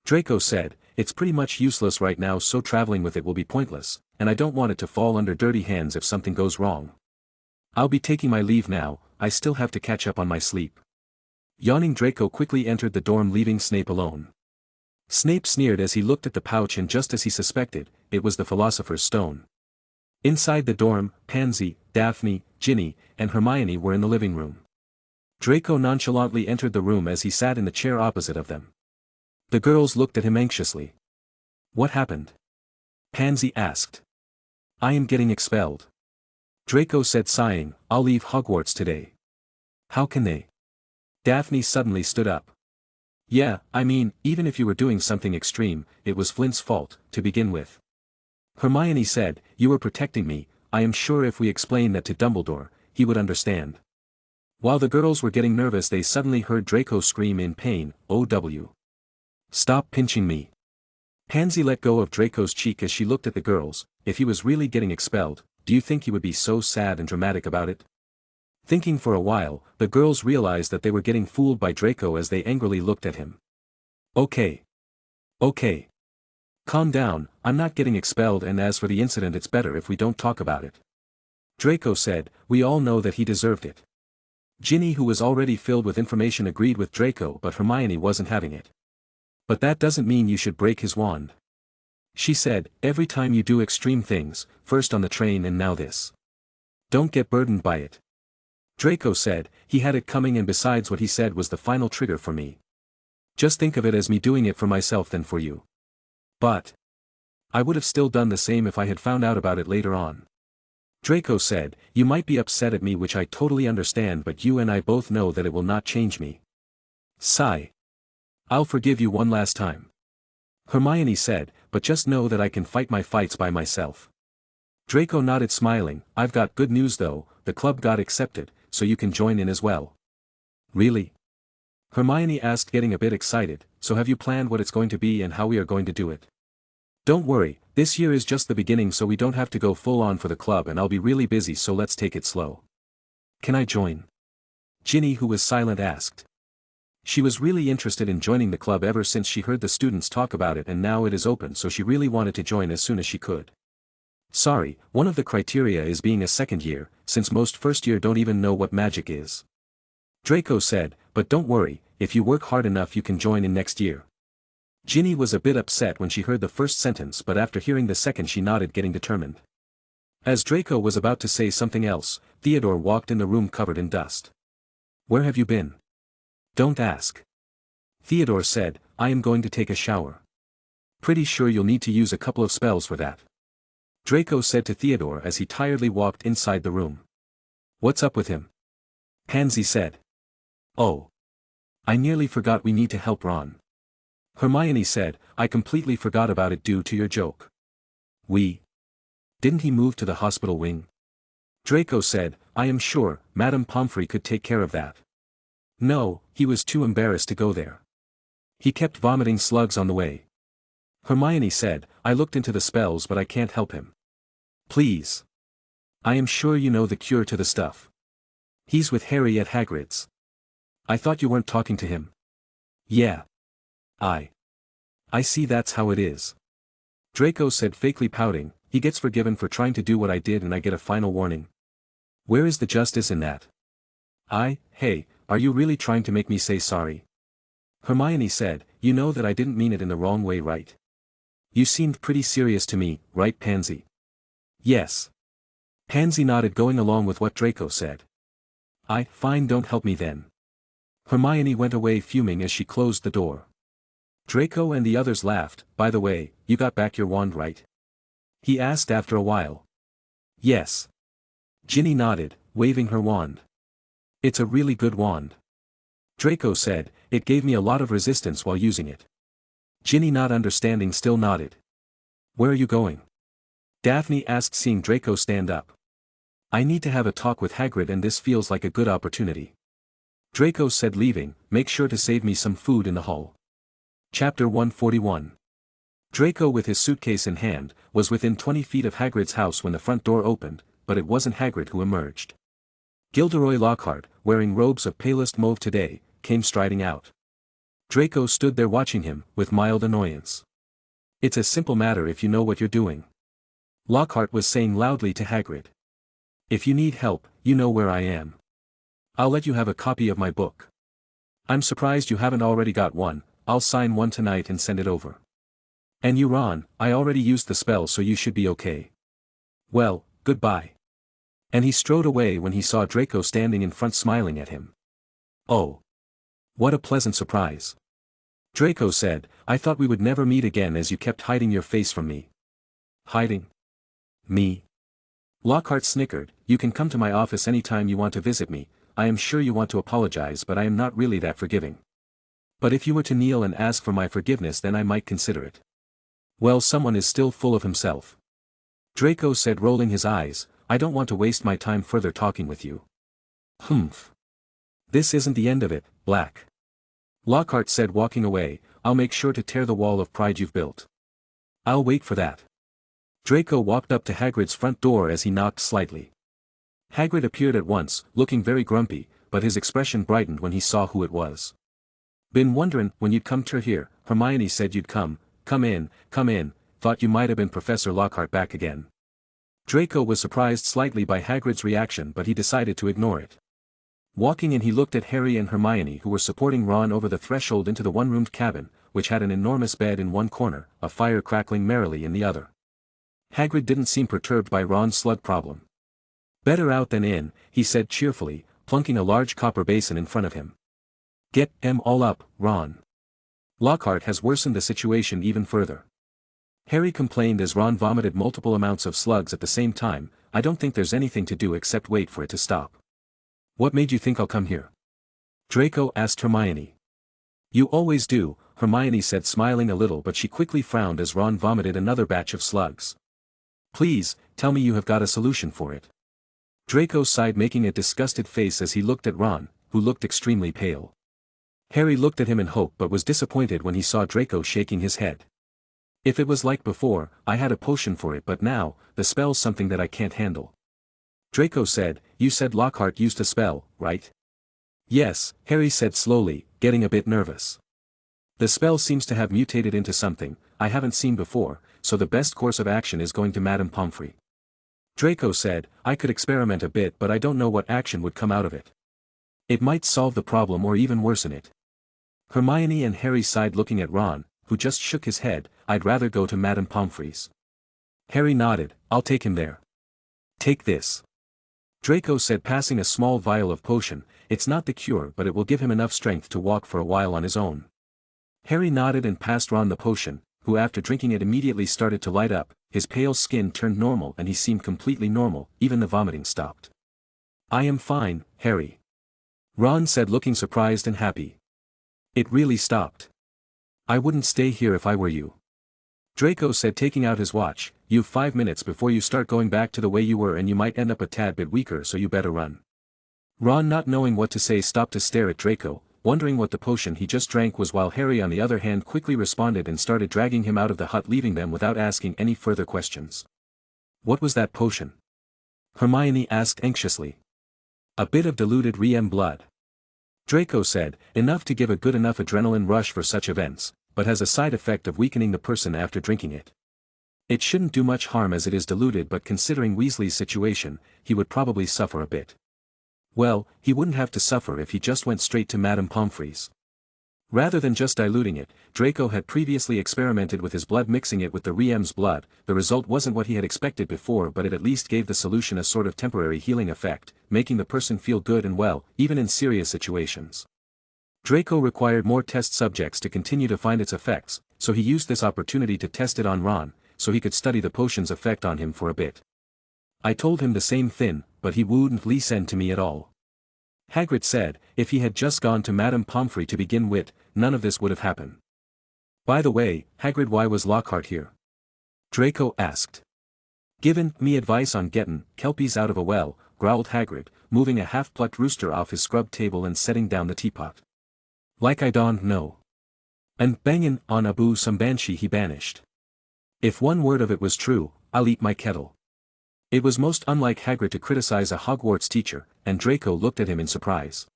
Draco said, it's pretty much useless right now, so traveling with it will be pointless, and I don't want it to fall under dirty hands if something goes wrong. I'll be taking my leave now, I still have to catch up on my sleep. Yawning, Draco quickly entered the dorm, leaving Snape alone. Snape sneered as he looked at the pouch, and just as he suspected, it was the Philosopher's Stone. Inside the dorm, Pansy, Daphne, Ginny, and Hermione were in the living room. Draco nonchalantly entered the room as he sat in the chair opposite of them. The girls looked at him anxiously. What happened? Pansy asked. I am getting expelled. Draco said, sighing, I'll leave Hogwarts today. How can they? Daphne suddenly stood up. Yeah, I mean, even if you were doing something extreme, it was Flint's fault, to begin with. Hermione said, you were protecting me, I am sure if we explained that to Dumbledore, he would understand. While the girls were getting nervous, they suddenly heard Draco scream in pain, OW. Stop pinching me. Pansy let go of Draco's cheek as she looked at the girls. If he was really getting expelled, do you think he would be so sad and dramatic about it? Thinking for a while, the girls realized that they were getting fooled by Draco as they angrily looked at him. Okay. Okay. Calm down, I'm not getting expelled, and as for the incident, it's better if we don't talk about it. Draco said, we all know that he deserved it. Ginny, who was already filled with information, agreed with Draco, but Hermione wasn't having it. But that doesn't mean you should break his wand. She said, every time you do extreme things, first on the train and now this. Don't get burdened by it. Draco said, he had it coming, and besides, what he said was the final trigger for me. Just think of it as me doing it for myself than for you. But I would have still done the same if I had found out about it later on. Draco said, you might be upset at me, which I totally understand, but you and I both know that it will not change me. Sigh. I'll forgive you one last time. Hermione said, but just know that I can fight my fights by myself. Draco nodded, smiling. I've got good news though, the club got accepted, so you can join in as well. Really? Hermione asked, getting a bit excited. So have you planned what it's going to be and how we are going to do it? Don't worry, this year is just the beginning, so we don't have to go full on for the club, and I'll be really busy, so let's take it slow. Can I join? Ginny, who was silent, asked. She was really interested in joining the club ever since she heard the students talk about it, and now it is open, so she really wanted to join as soon as she could. Sorry, one of the criteria is being a second year, since most first year don't even know what magic is. Draco said, but don't worry, if you work hard enough you can join in next year. Ginny was a bit upset when she heard the first sentence, but after hearing the second she nodded, getting determined. As Draco was about to say something else, Theodore walked in the room covered in dust. Where have you been? Don't ask. Theodore said, I am going to take a shower. Pretty sure you'll need to use a couple of spells for that. Draco said to Theodore as he tiredly walked inside the room. What's up with him? Pansy said. Oh. I nearly forgot we need to help Ron. Hermione said, I completely forgot about it due to your joke. Didn't he move to the hospital wing? Draco said, I am sure, Madame Pomfrey could take care of that. No, he was too embarrassed to go there. He kept vomiting slugs on the way. Hermione said, I looked into the spells but I can't help him. Please. I am sure you know the cure to the stuff. He's with Harry at Hagrid's. I thought you weren't talking to him. Yeah. I see, that's how it is. Draco said, fakely pouting, he gets forgiven for trying to do what I did and I get a final warning. Where is the justice in that? Hey, are you really trying to make me say sorry? Hermione said, you know that I didn't mean it in the wrong way, right? You seemed pretty serious to me, right, Pansy? Yes. Pansy nodded, going along with what Draco said. Fine, don't help me then. Hermione went away fuming as she closed the door. Draco and the others laughed. By the way, you got back your wand, right? He asked after a while. Yes. Ginny nodded, waving her wand. It's a really good wand. Draco said, it gave me a lot of resistance while using it. Ginny, not understanding, still nodded. Where are you going? Daphne asked, seeing Draco stand up. I need to have a talk with Hagrid and this feels like a good opportunity. Draco said, leaving, make sure to save me some food in the hall. Chapter 141. Draco, with his suitcase in hand, was within 20 feet of Hagrid's house when the front door opened, but it wasn't Hagrid who emerged. Gilderoy Lockhart, wearing robes of palest mauve today, came striding out. Draco stood there watching him, with mild annoyance. It's a simple matter if you know what you're doing. Lockhart was saying loudly to Hagrid. If you need help, you know where I am. I'll let you have a copy of my book. I'm surprised you haven't already got one. I'll sign one tonight and send it over. And you, Ron, I already used the spell, so you should be okay. Well, goodbye. And he strode away when he saw Draco standing in front smiling at him. Oh. What a pleasant surprise. Draco said, I thought we would never meet again as you kept hiding your face from me. Hiding? Me? Lockhart snickered, you can come to my office anytime you want to visit me. I am sure you want to apologize, but I am not really that forgiving. But if you were to kneel and ask for my forgiveness, then I might consider it. Well, someone is still full of himself. Draco said, rolling his eyes, I don't want to waste my time further talking with you. Humph. This isn't the end of it, Black. Lockhart said, walking away, I'll make sure to tear the wall of pride you've built. I'll wait for that. Draco walked up to Hagrid's front door as he knocked slightly. Hagrid appeared at once, looking very grumpy, but his expression brightened when he saw who it was. Been wondering when you'd come to here. Hermione said you'd come. Come in, thought you might have been Professor Lockhart back again. Draco was surprised slightly by Hagrid's reaction, but he decided to ignore it. Walking in, he looked at Harry and Hermione, who were supporting Ron over the threshold into the one-roomed cabin, which had an enormous bed in one corner, a fire crackling merrily in the other. Hagrid didn't seem perturbed by Ron's slug problem. Better out than in, he said cheerfully, plunking a large copper basin in front of him. Get 'em all up, Ron. Lockhart has worsened the situation even further. Harry complained as Ron vomited multiple amounts of slugs at the same time. I don't think there's anything to do except wait for it to stop. What made you think I'll come here? Draco asked Hermione. You always do, Hermione said, smiling a little, but she quickly frowned as Ron vomited another batch of slugs. Please, tell me you have got a solution for it. Draco sighed, making a disgusted face as he looked at Ron, who looked extremely pale. Harry looked at him in hope but was disappointed when he saw Draco shaking his head. If it was like before, I had a potion for it, but now, the spell's something that I can't handle. Draco said, you said Lockhart used a spell, right? Yes, Harry said slowly, getting a bit nervous. The spell seems to have mutated into something I haven't seen before, so the best course of action is going to Madame Pomfrey. Draco said, I could experiment a bit, but I don't know what action would come out of it. It might solve the problem or even worsen it. Hermione and Harry sighed, looking at Ron, who just shook his head. I'd rather go to Madame Pomfrey's. Harry nodded, I'll take him there. Take this. Draco said, passing a small vial of potion. It's not the cure, but it will give him enough strength to walk for a while on his own. Harry nodded and passed Ron the potion, who after drinking it immediately started to light up. His pale skin turned normal and he seemed completely normal, even the vomiting stopped. I am fine, Harry. Ron said, looking surprised and happy. It really stopped. I wouldn't stay here if I were you. Draco said, taking out his watch. You've 5 minutes before you start going back to the way you were, and you might end up a tad bit weaker, so you better run. Ron, not knowing what to say, stopped to stare at Draco, wondering what the potion he just drank was, while Harry on the other hand quickly responded and started dragging him out of the hut, leaving them without asking any further questions. What was that potion? Hermione asked anxiously. A bit of diluted REM blood. Draco said, enough to give a good enough adrenaline rush for such events, but has a side effect of weakening the person after drinking it. It shouldn't do much harm as it is diluted, but considering Weasley's situation, he would probably suffer a bit. Well, he wouldn't have to suffer if he just went straight to Madame Pomfrey's. Rather than just diluting it, Draco had previously experimented with his blood, mixing it with the REM's blood. The result wasn't what he had expected before, but it at least gave the solution a sort of temporary healing effect, making the person feel good and well, even in serious situations. Draco required more test subjects to continue to find its effects, so he used this opportunity to test it on Ron, so he could study the potion's effect on him for a bit. I told him the same thing, but he wouldn't listen to me at all. Hagrid said, if he had just gone to Madame Pomfrey to begin with, none of this would have happened. By the way, Hagrid, why was Lockhart here? Draco asked. Givin' me advice on gettin' kelpies out of a well, growled Hagrid, moving a half-plucked rooster off his scrubbed table and setting down the teapot. Like I don't know. And bangin' on Abu some banshee he banished. If one word of it was true, I'll eat my kettle. It was most unlike Hagrid to criticize a Hogwarts teacher, and Draco looked at him in surprise.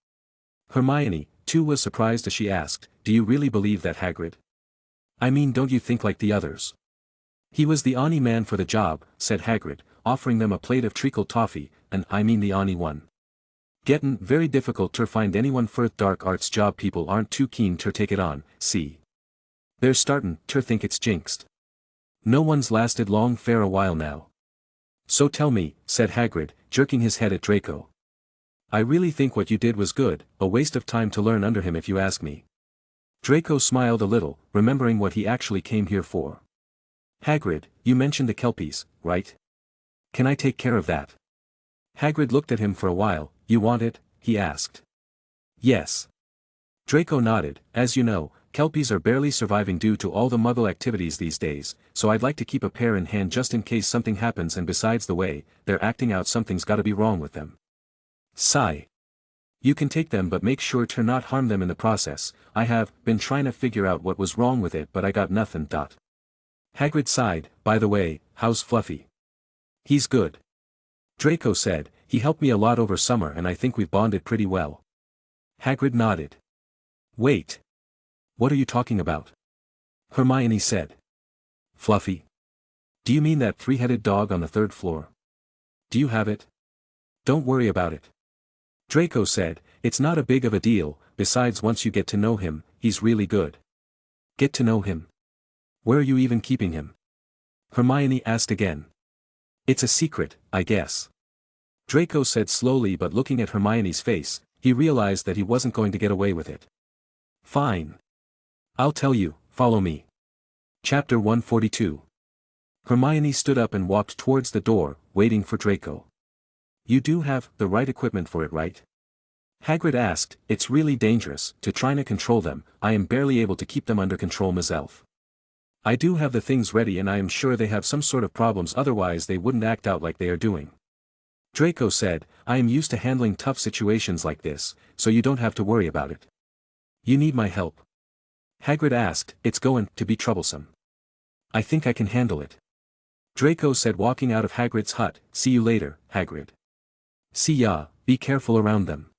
Hermione, too, was surprised as she asked, do you really believe that, Hagrid? I mean, don't you think like the others? He was the only man for the job, said Hagrid, offering them a plate of treacle toffee, and I mean the only one. Gettin' very difficult to find anyone for dark arts job. People aren't too keen to take it on, see. They're startin' to think it's jinxed. No one's lasted long fair a while now. So tell me, said Hagrid, jerking his head at Draco. I really think what you did was good, a waste of time to learn under him if you ask me. Draco smiled a little, remembering what he actually came here for. Hagrid, you mentioned the kelpies, right? Can I take care of that? Hagrid looked at him for a while. You want it? He asked. Yes. Draco nodded. As you know, kelpies are barely surviving due to all the muggle activities these days, so I'd like to keep a pair in hand just in case something happens, and besides the way they're acting out, something's gotta be wrong with them. Sigh. You can take them, but make sure to not harm them in the process. I have been trying to figure out what was wrong with it, but I got nothing. Hagrid sighed. By the way, how's Fluffy? He's good. Draco said, he helped me a lot over summer and I think we've bonded pretty well. Hagrid nodded. Wait. What are you talking about? Hermione said. Fluffy? Do you mean that 3-headed dog on the 3rd floor? Do you have it? Don't worry about it. Draco said, it's not a big of a deal, besides once you get to know him, he's really good. Get to know him? Where are you even keeping him? Hermione asked again. It's a secret, I guess. Draco said slowly, but looking at Hermione's face, he realized that he wasn't going to get away with it. Fine. I'll tell you, follow me. Chapter 142. Hermione stood up and walked towards the door, waiting for Draco. You do have the right equipment for it, right? Hagrid asked. It's really dangerous to try to control them. I am barely able to keep them under control myself. I do have the things ready, and I am sure they have some sort of problems, otherwise they wouldn't act out like they are doing. Draco said, I am used to handling tough situations like this, so you don't have to worry about it. You need my help? Hagrid asked. It's going to be troublesome. I think I can handle it. Draco said, walking out of Hagrid's hut. See you later, Hagrid. See ya, be careful around them.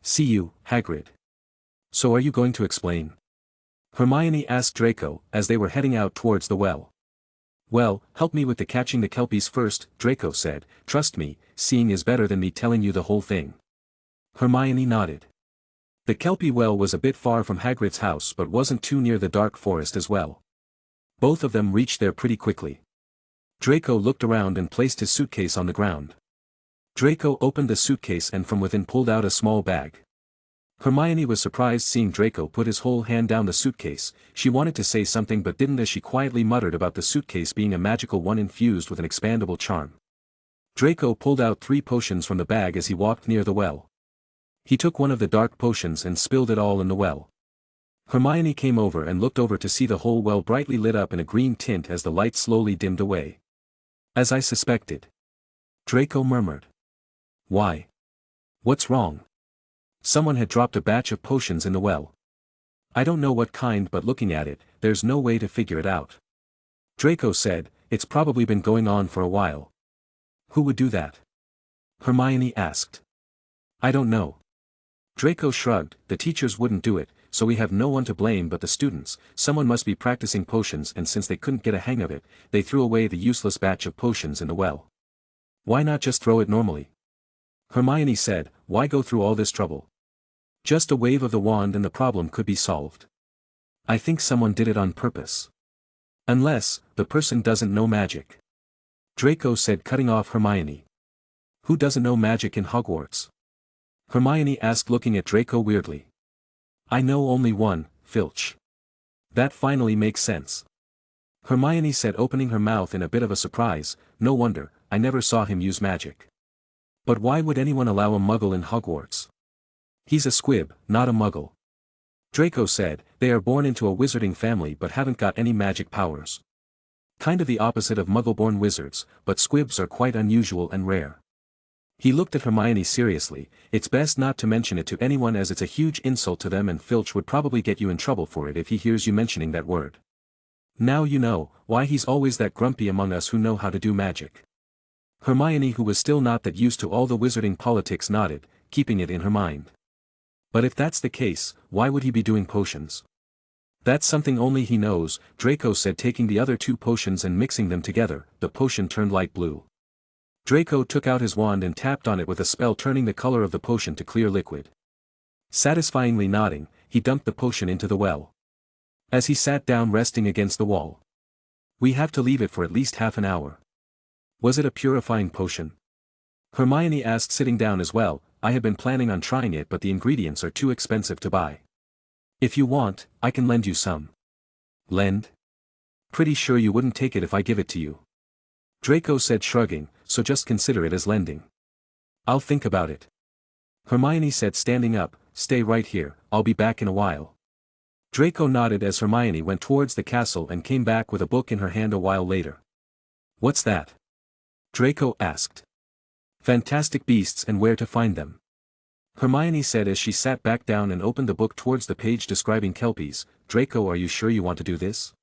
See you, Hagrid. So are you going to explain? Hermione asked Draco, as they were heading out towards the well. Well, help me with the catching the kelpies first, Draco said. Trust me, seeing is better than me telling you the whole thing. Hermione nodded. The kelpie well was a bit far from Hagrid's house, but wasn't too near the dark forest as well. Both of them reached there pretty quickly. Draco looked around and placed his suitcase on the ground. Draco opened the suitcase and from within pulled out a small bag. Hermione was surprised seeing Draco put his whole hand down the suitcase. She wanted to say something but didn't, as she quietly muttered about the suitcase being a magical one infused with an expandable charm. Draco pulled out 3 potions from the bag as he walked near the well. He took one of the dark potions and spilled it all in the well. Hermione came over and looked over to see the whole well brightly lit up in a green tint as the light slowly dimmed away. As I suspected. Draco murmured. Why? What's wrong? Someone had dropped a batch of potions in the well. I don't know what kind, but looking at it, there's no way to figure it out. Draco said, it's probably been going on for a while. Who would do that? Hermione asked. I don't know. Draco shrugged, the teachers wouldn't do it, so we have no one to blame but the students. Someone must be practicing potions, and since they couldn't get a hang of it, they threw away the useless batch of potions in the well. Why not just throw it normally? Hermione said, why go through all this trouble? Just a wave of the wand and the problem could be solved. I think someone did it on purpose. Unless, the person doesn't know magic. Draco said, cutting off Hermione. Who doesn't know magic in Hogwarts? Hermione asked, looking at Draco weirdly. I know only one, Filch. That finally makes sense. Hermione said, opening her mouth in a bit of a surprise, no wonder, I never saw him use magic. But why would anyone allow a muggle in Hogwarts? He's a squib, not a muggle. Draco said, they are born into a wizarding family but haven't got any magic powers. Kind of the opposite of muggle-born wizards, but squibs are quite unusual and rare. He looked at Hermione seriously, it's best not to mention it to anyone as it's a huge insult to them and Filch would probably get you in trouble for it if he hears you mentioning that word. Now you know, why he's always that grumpy among us who know how to do magic. Hermione, who was still not that used to all the wizarding politics, nodded, keeping it in her mind. But if that's the case, why would he be doing potions? That's something only he knows, Draco said, taking the other 2 potions and mixing them together. The potion turned light blue. Draco took out his wand and tapped on it with a spell, turning the color of the potion to clear liquid. Satisfyingly nodding, he dumped the potion into the well. As he sat down resting against the wall. We have to leave it for at least half an hour. Was it a purifying potion? Hermione asked, sitting down as well. I had been planning on trying it, but the ingredients are too expensive to buy. If you want, I can lend you some. Lend? Pretty sure you wouldn't take it if I give it to you. Draco said, shrugging, so just consider it as lending. I'll think about it. Hermione said, standing up, stay right here, I'll be back in a while. Draco nodded as Hermione went towards the castle and came back with a book in her hand a while later. What's that? Draco asked. Fantastic Beasts and Where to Find Them. Hermione said as she sat back down and opened the book towards the page describing kelpies. Draco, are you sure you want to do this?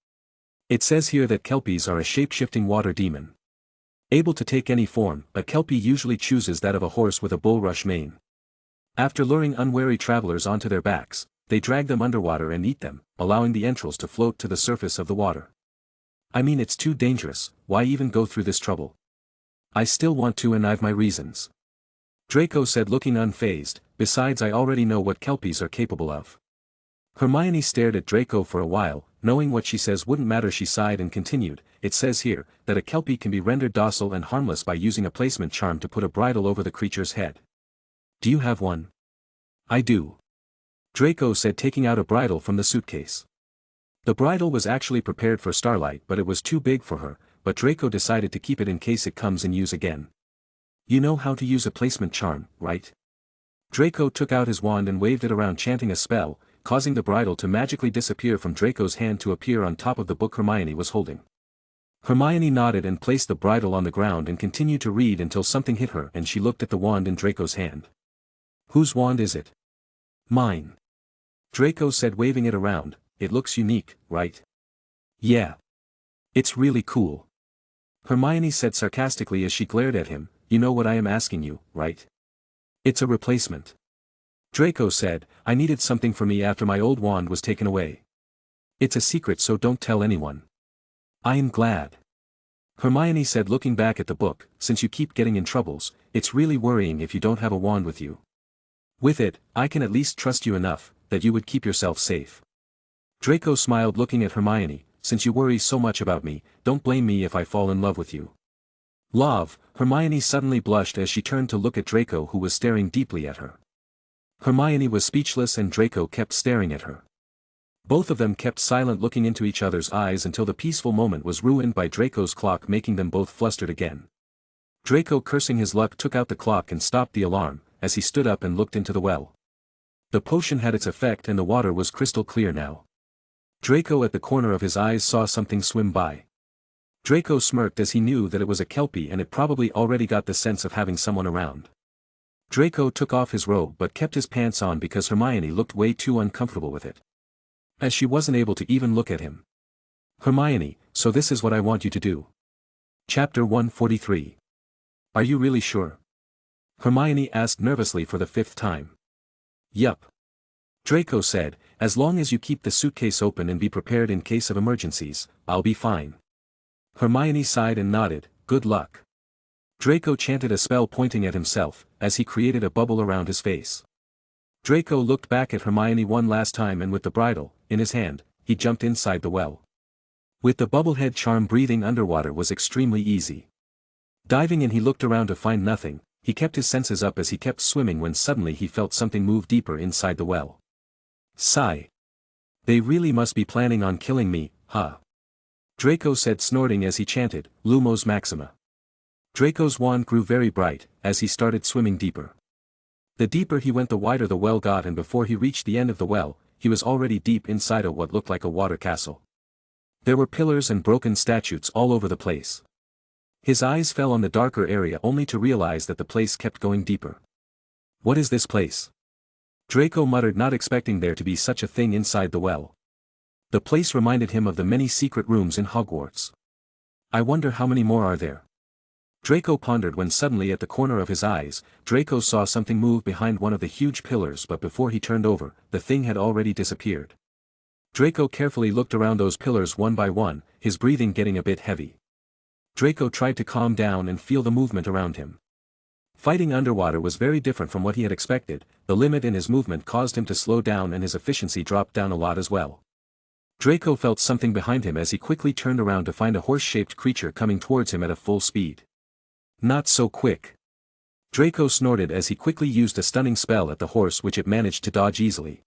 It says here that kelpies are a shape-shifting water demon. Able to take any form, a kelpie usually chooses that of a horse with a bulrush mane. After luring unwary travelers onto their backs, they drag them underwater and eat them, allowing the entrails to float to the surface of the water. I mean, it's too dangerous, why even go through this trouble? I still want to, and I've my reasons. Draco said, looking unfazed, besides I already know what kelpies are capable of. Hermione stared at Draco for a while, knowing what she says wouldn't matter. She sighed and continued, it says here, that a kelpie can be rendered docile and harmless by using a placement charm to put a bridle over the creature's head. Do you have one? I do. Draco said, taking out a bridle from the suitcase. The bridle was actually prepared for Starlight, but it was too big for her, but Draco decided to keep it in case it comes in use again. You know how to use a placement charm, right? Draco took out his wand and waved it around, chanting a spell, causing the bridle to magically disappear from Draco's hand to appear on top of the book Hermione was holding. Hermione nodded and placed the bridle on the ground and continued to read until something hit her and she looked at the wand in Draco's hand. Whose wand is it? Mine. Draco said, waving it around. It looks unique, right? Yeah. It's really cool. Hermione said sarcastically as she glared at him, you know what I am asking you, right? It's a replacement. Draco said, I needed something for me after my old wand was taken away. It's a secret, so don't tell anyone. I am glad. Hermione said, looking back at the book, since you keep getting in troubles, it's really worrying if you don't have a wand with you. With it, I can at least trust you enough, that you would keep yourself safe. Draco smiled, looking at Hermione, since you worry so much about me, don't blame me if I fall in love with you. Love, Hermione suddenly blushed as she turned to look at Draco, who was staring deeply at her. Hermione was speechless and Draco kept staring at her. Both of them kept silent, looking into each other's eyes until the peaceful moment was ruined by Draco's clock, making them both flustered again. Draco, cursing his luck, took out the clock and stopped the alarm, as he stood up and looked into the well. The potion had its effect and the water was crystal clear now. Draco at the corner of his eyes saw something swim by. Draco smirked as he knew that it was a kelpie and it probably already got the sense of having someone around. Draco took off his robe but kept his pants on because Hermione looked way too uncomfortable with it. As she wasn't able to even look at him. Hermione, so this is what I want you to do. Chapter 143. Are you really sure? Hermione asked nervously for the 5th time. Yup. Draco said, as long as you keep the suitcase open and be prepared in case of emergencies, I'll be fine. Hermione sighed and nodded, good luck. Draco chanted a spell pointing at himself, as he created a bubble around his face. Draco looked back at Hermione one last time and with the bridle, in his hand, he jumped inside the well. With the bubblehead charm breathing underwater was extremely easy. Diving in he looked around to find nothing, he kept his senses up as he kept swimming when suddenly he felt something move deeper inside the well. Sigh. They really must be planning on killing me, huh? Draco said snorting as he chanted, Lumos Maxima. Draco's wand grew very bright, as he started swimming deeper. The deeper he went the wider the well got and before he reached the end of the well, he was already deep inside of what looked like a water castle. There were pillars and broken statues all over the place. His eyes fell on the darker area only to realize that the place kept going deeper. What is this place? Draco muttered, not expecting there to be such a thing inside the well. The place reminded him of the many secret rooms in Hogwarts. I wonder how many more are there. Draco pondered when suddenly at the corner of his eyes, Draco saw something move behind one of the huge pillars but before he turned over, the thing had already disappeared. Draco carefully looked around those pillars one by one, his breathing getting a bit heavy. Draco tried to calm down and feel the movement around him. Fighting underwater was very different from what he had expected, the limit in his movement caused him to slow down and his efficiency dropped down a lot as well. Draco felt something behind him as he quickly turned around to find a horse-shaped creature coming towards him at a full speed. Not so quick. Draco snorted as he quickly used a stunning spell at the horse which it managed to dodge easily.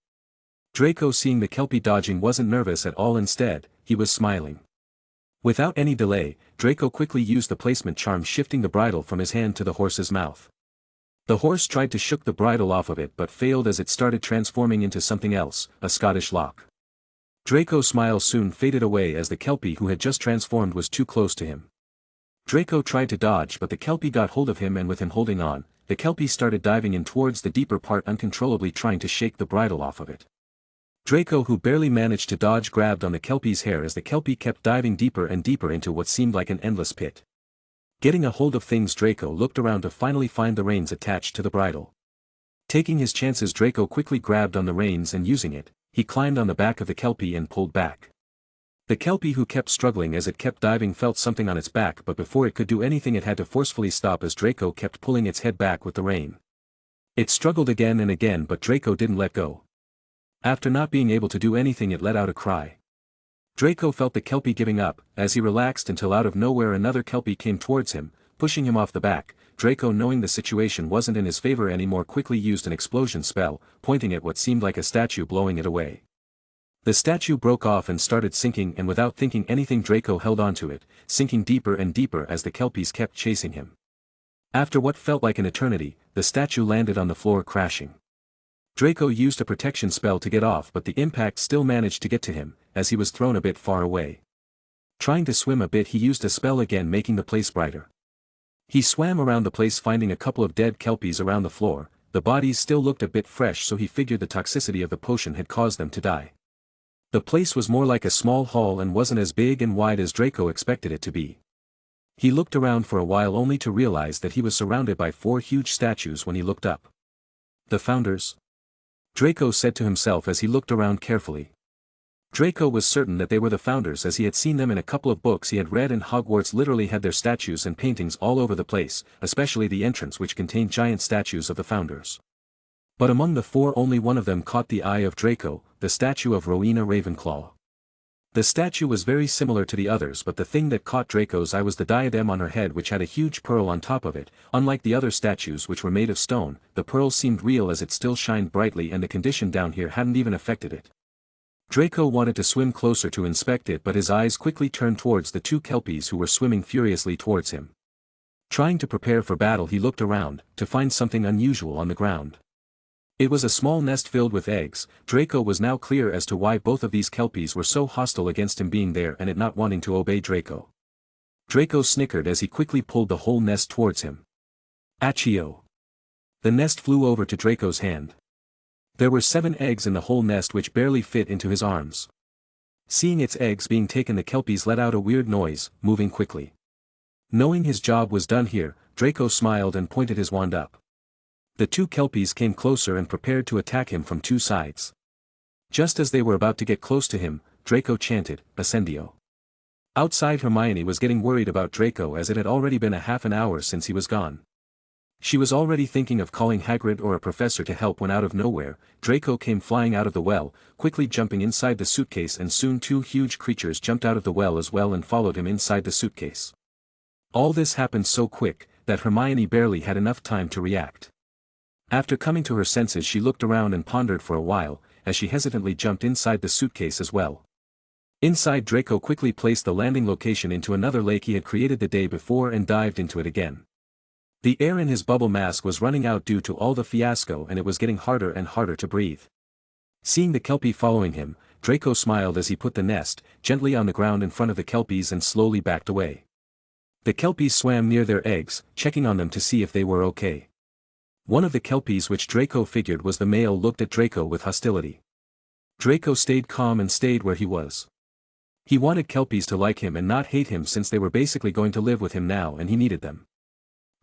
Draco seeing the kelpie dodging wasn't nervous at all, instead, he was smiling. Without any delay, Draco quickly used the placement charm shifting the bridle from his hand to the horse's mouth. The horse tried to shook the bridle off of it but failed as it started transforming into something else, a Scottish lock. Draco's smile soon faded away as the kelpie who had just transformed was too close to him. Draco tried to dodge but the kelpie got hold of him and with him holding on, the kelpie started diving in towards the deeper part uncontrollably trying to shake the bridle off of it. Draco who barely managed to dodge grabbed on the kelpie's hair as the kelpie kept diving deeper and deeper into what seemed like an endless pit. Getting a hold of things, Draco looked around to finally find the reins attached to the bridle. Taking his chances, Draco quickly grabbed on the reins and using it, he climbed on the back of the kelpie and pulled back. The kelpie who kept struggling as it kept diving felt something on its back but before it could do anything it had to forcefully stop as Draco kept pulling its head back with the rein. It struggled again and again but Draco didn't let go. After not being able to do anything it let out a cry. Draco felt the kelpie giving up, as he relaxed until out of nowhere another kelpie came towards him, pushing him off the back. Draco knowing the situation wasn't in his favor anymore quickly used an explosion spell, pointing at what seemed like a statue blowing it away. The statue broke off and started sinking and without thinking anything Draco held onto it, sinking deeper and deeper as the kelpies kept chasing him. After what felt like an eternity, the statue landed on the floor crashing. Draco used a protection spell to get off but the impact still managed to get to him, as he was thrown a bit far away. Trying to swim a bit he used a spell again making the place brighter. He swam around the place finding a couple of dead kelpies around the floor, the bodies still looked a bit fresh so he figured the toxicity of the potion had caused them to die. The place was more like a small hall and wasn't as big and wide as Draco expected it to be. He looked around for a while only to realize that he was surrounded by 4 huge statues when he looked up. The Founders? Draco said to himself as he looked around carefully. Draco was certain that they were the Founders as he had seen them in a couple of books he had read, and Hogwarts literally had their statues and paintings all over the place, especially the entrance which contained giant statues of the Founders. But among the 4 only one of them caught the eye of Draco, the statue of Rowena Ravenclaw. The statue was very similar to the others but the thing that caught Draco's eye was the diadem on her head which had a huge pearl on top of it. Unlike the other statues which were made of stone, the pearl seemed real as it still shined brightly and the condition down here hadn't even affected it. Draco wanted to swim closer to inspect it but his eyes quickly turned towards the 2 kelpies who were swimming furiously towards him. Trying to prepare for battle he looked around, to find something unusual on the ground. It was a small nest filled with eggs. Draco was now clear as to why both of these kelpies were so hostile against him being there and it not wanting to obey Draco. Draco snickered as he quickly pulled the whole nest towards him. Achio! The nest flew over to Draco's hand. There were 7 eggs in the whole nest which barely fit into his arms. Seeing its eggs being taken, the kelpies let out a weird noise, moving quickly. Knowing his job was done here, Draco smiled and pointed his wand up. The 2 kelpies came closer and prepared to attack him from 2 sides. Just as they were about to get close to him, Draco chanted, Ascendio. Outside, Hermione was getting worried about Draco as it had already been a half an hour since he was gone. She was already thinking of calling Hagrid or a professor to help when out of nowhere, Draco came flying out of the well, quickly jumping inside the suitcase, and soon 2 huge creatures jumped out of the well as well and followed him inside the suitcase. All this happened so quick, that Hermione barely had enough time to react. After coming to her senses, she looked around and pondered for a while, as she hesitantly jumped inside the suitcase as well. Inside, Draco quickly placed the landing location into another lake he had created the day before and dived into it again. The air in his bubble mask was running out due to all the fiasco and it was getting harder and harder to breathe. Seeing the kelpie following him, Draco smiled as he put the nest gently on the ground in front of the kelpies and slowly backed away. The kelpies swam near their eggs, checking on them to see if they were okay. One of the kelpies, which Draco figured was the male, looked at Draco with hostility. Draco stayed calm and stayed where he was. He wanted kelpies to like him and not hate him since they were basically going to live with him now and he needed them.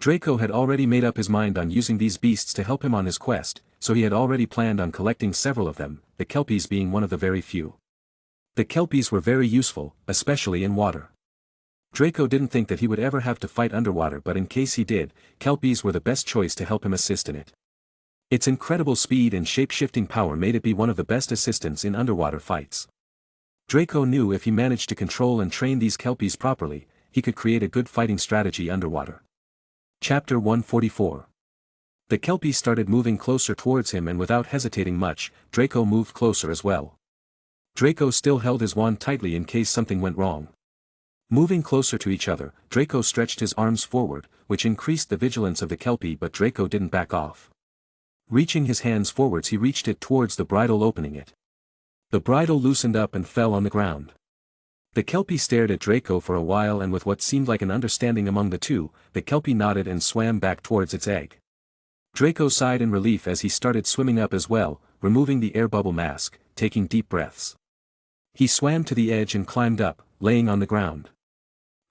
Draco had already made up his mind on using these beasts to help him on his quest, so he had already planned on collecting several of them, the kelpies being one of the very few. The kelpies were very useful, especially in water. Draco didn't think that he would ever have to fight underwater, but in case he did, kelpies were the best choice to help him assist in it. Its incredible speed and shape-shifting power made it be one of the best assistants in underwater fights. Draco knew if he managed to control and train these kelpies properly, he could create a good fighting strategy underwater. Chapter 144. The kelpie started moving closer towards him, and without hesitating much, Draco moved closer as well. Draco still held his wand tightly in case something went wrong. Moving closer to each other, Draco stretched his arms forward, which increased the vigilance of the kelpie, but Draco didn't back off. Reaching his hands forwards, he reached it towards the bridle, opening it. The bridle loosened up and fell on the ground. The kelpie stared at Draco for a while, and with what seemed like an understanding among the two, the kelpie nodded and swam back towards its egg. Draco sighed in relief as he started swimming up as well, removing the air bubble mask, taking deep breaths. He swam to the edge and climbed up, laying on the ground.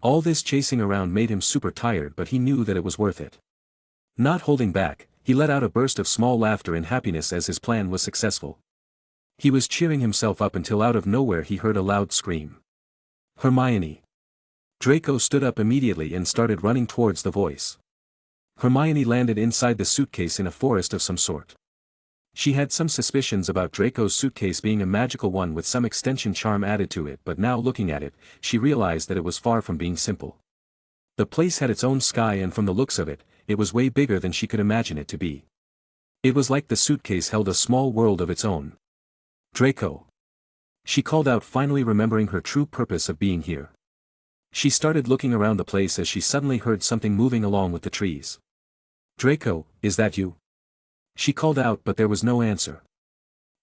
All this chasing around made him super tired, but he knew that it was worth it. Not holding back, he let out a burst of small laughter in happiness as his plan was successful. He was cheering himself up until out of nowhere he heard a loud scream. Hermione! Draco stood up immediately and started running towards the voice. Hermione landed inside the suitcase in a forest of some sort. She had some suspicions about Draco's suitcase being a magical one with some extension charm added to it, but now looking at it, she realized that it was far from being simple. The place had its own sky, and from the looks of it, it was way bigger than she could imagine it to be. It was like the suitcase held a small world of its own. Draco! She called out, finally remembering her true purpose of being here. She started looking around the place as she suddenly heard something moving along with the trees. Draco, is that you? She called out, but there was no answer.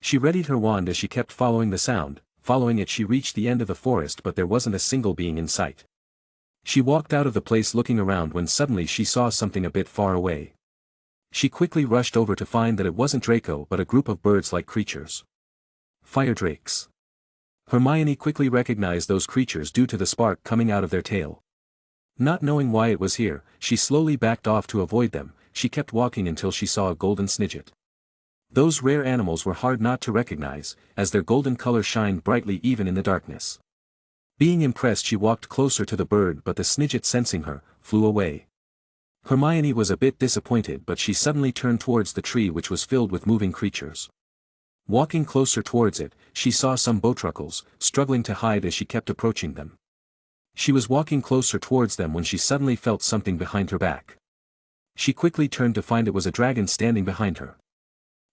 She readied her wand as she kept following the sound. Following it, she reached the end of the forest, but there wasn't a single being in sight. She walked out of the place looking around when suddenly she saw something a bit far away. She quickly rushed over to find that it wasn't Draco but a group of birds-like creatures. Fire drakes. Hermione quickly recognized those creatures due to the spark coming out of their tail. Not knowing why it was here, she slowly backed off to avoid them. She kept walking until she saw a golden snidget. Those rare animals were hard not to recognize, as their golden color shined brightly even in the darkness. Being impressed, she walked closer to the bird, but the snidget, sensing her, flew away. Hermione was a bit disappointed, but she suddenly turned towards the tree, which was filled with moving creatures. Walking closer towards it, she saw some bowtruckles, struggling to hide as she kept approaching them. She was walking closer towards them when she suddenly felt something behind her back. She quickly turned to find it was a dragon standing behind her.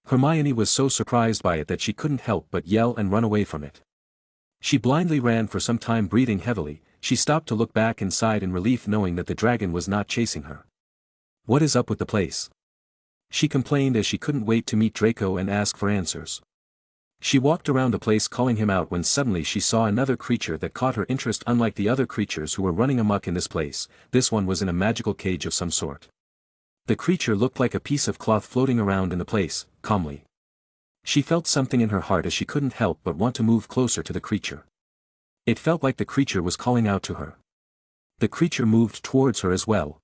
Hermione was so surprised by it that she couldn't help but yell and run away from it. She blindly ran for some time, breathing heavily. She stopped to look back and sighed in relief, knowing that the dragon was not chasing her. What is up with the place? She complained as she couldn't wait to meet Draco and ask for answers. She walked around the place calling him out when suddenly she saw another creature that caught her interest. Unlike the other creatures who were running amok in this place, this one was in a magical cage of some sort. The creature looked like a piece of cloth floating around in the place, calmly. She felt something in her heart as she couldn't help but want to move closer to the creature. It felt like the creature was calling out to her. The creature moved towards her as well.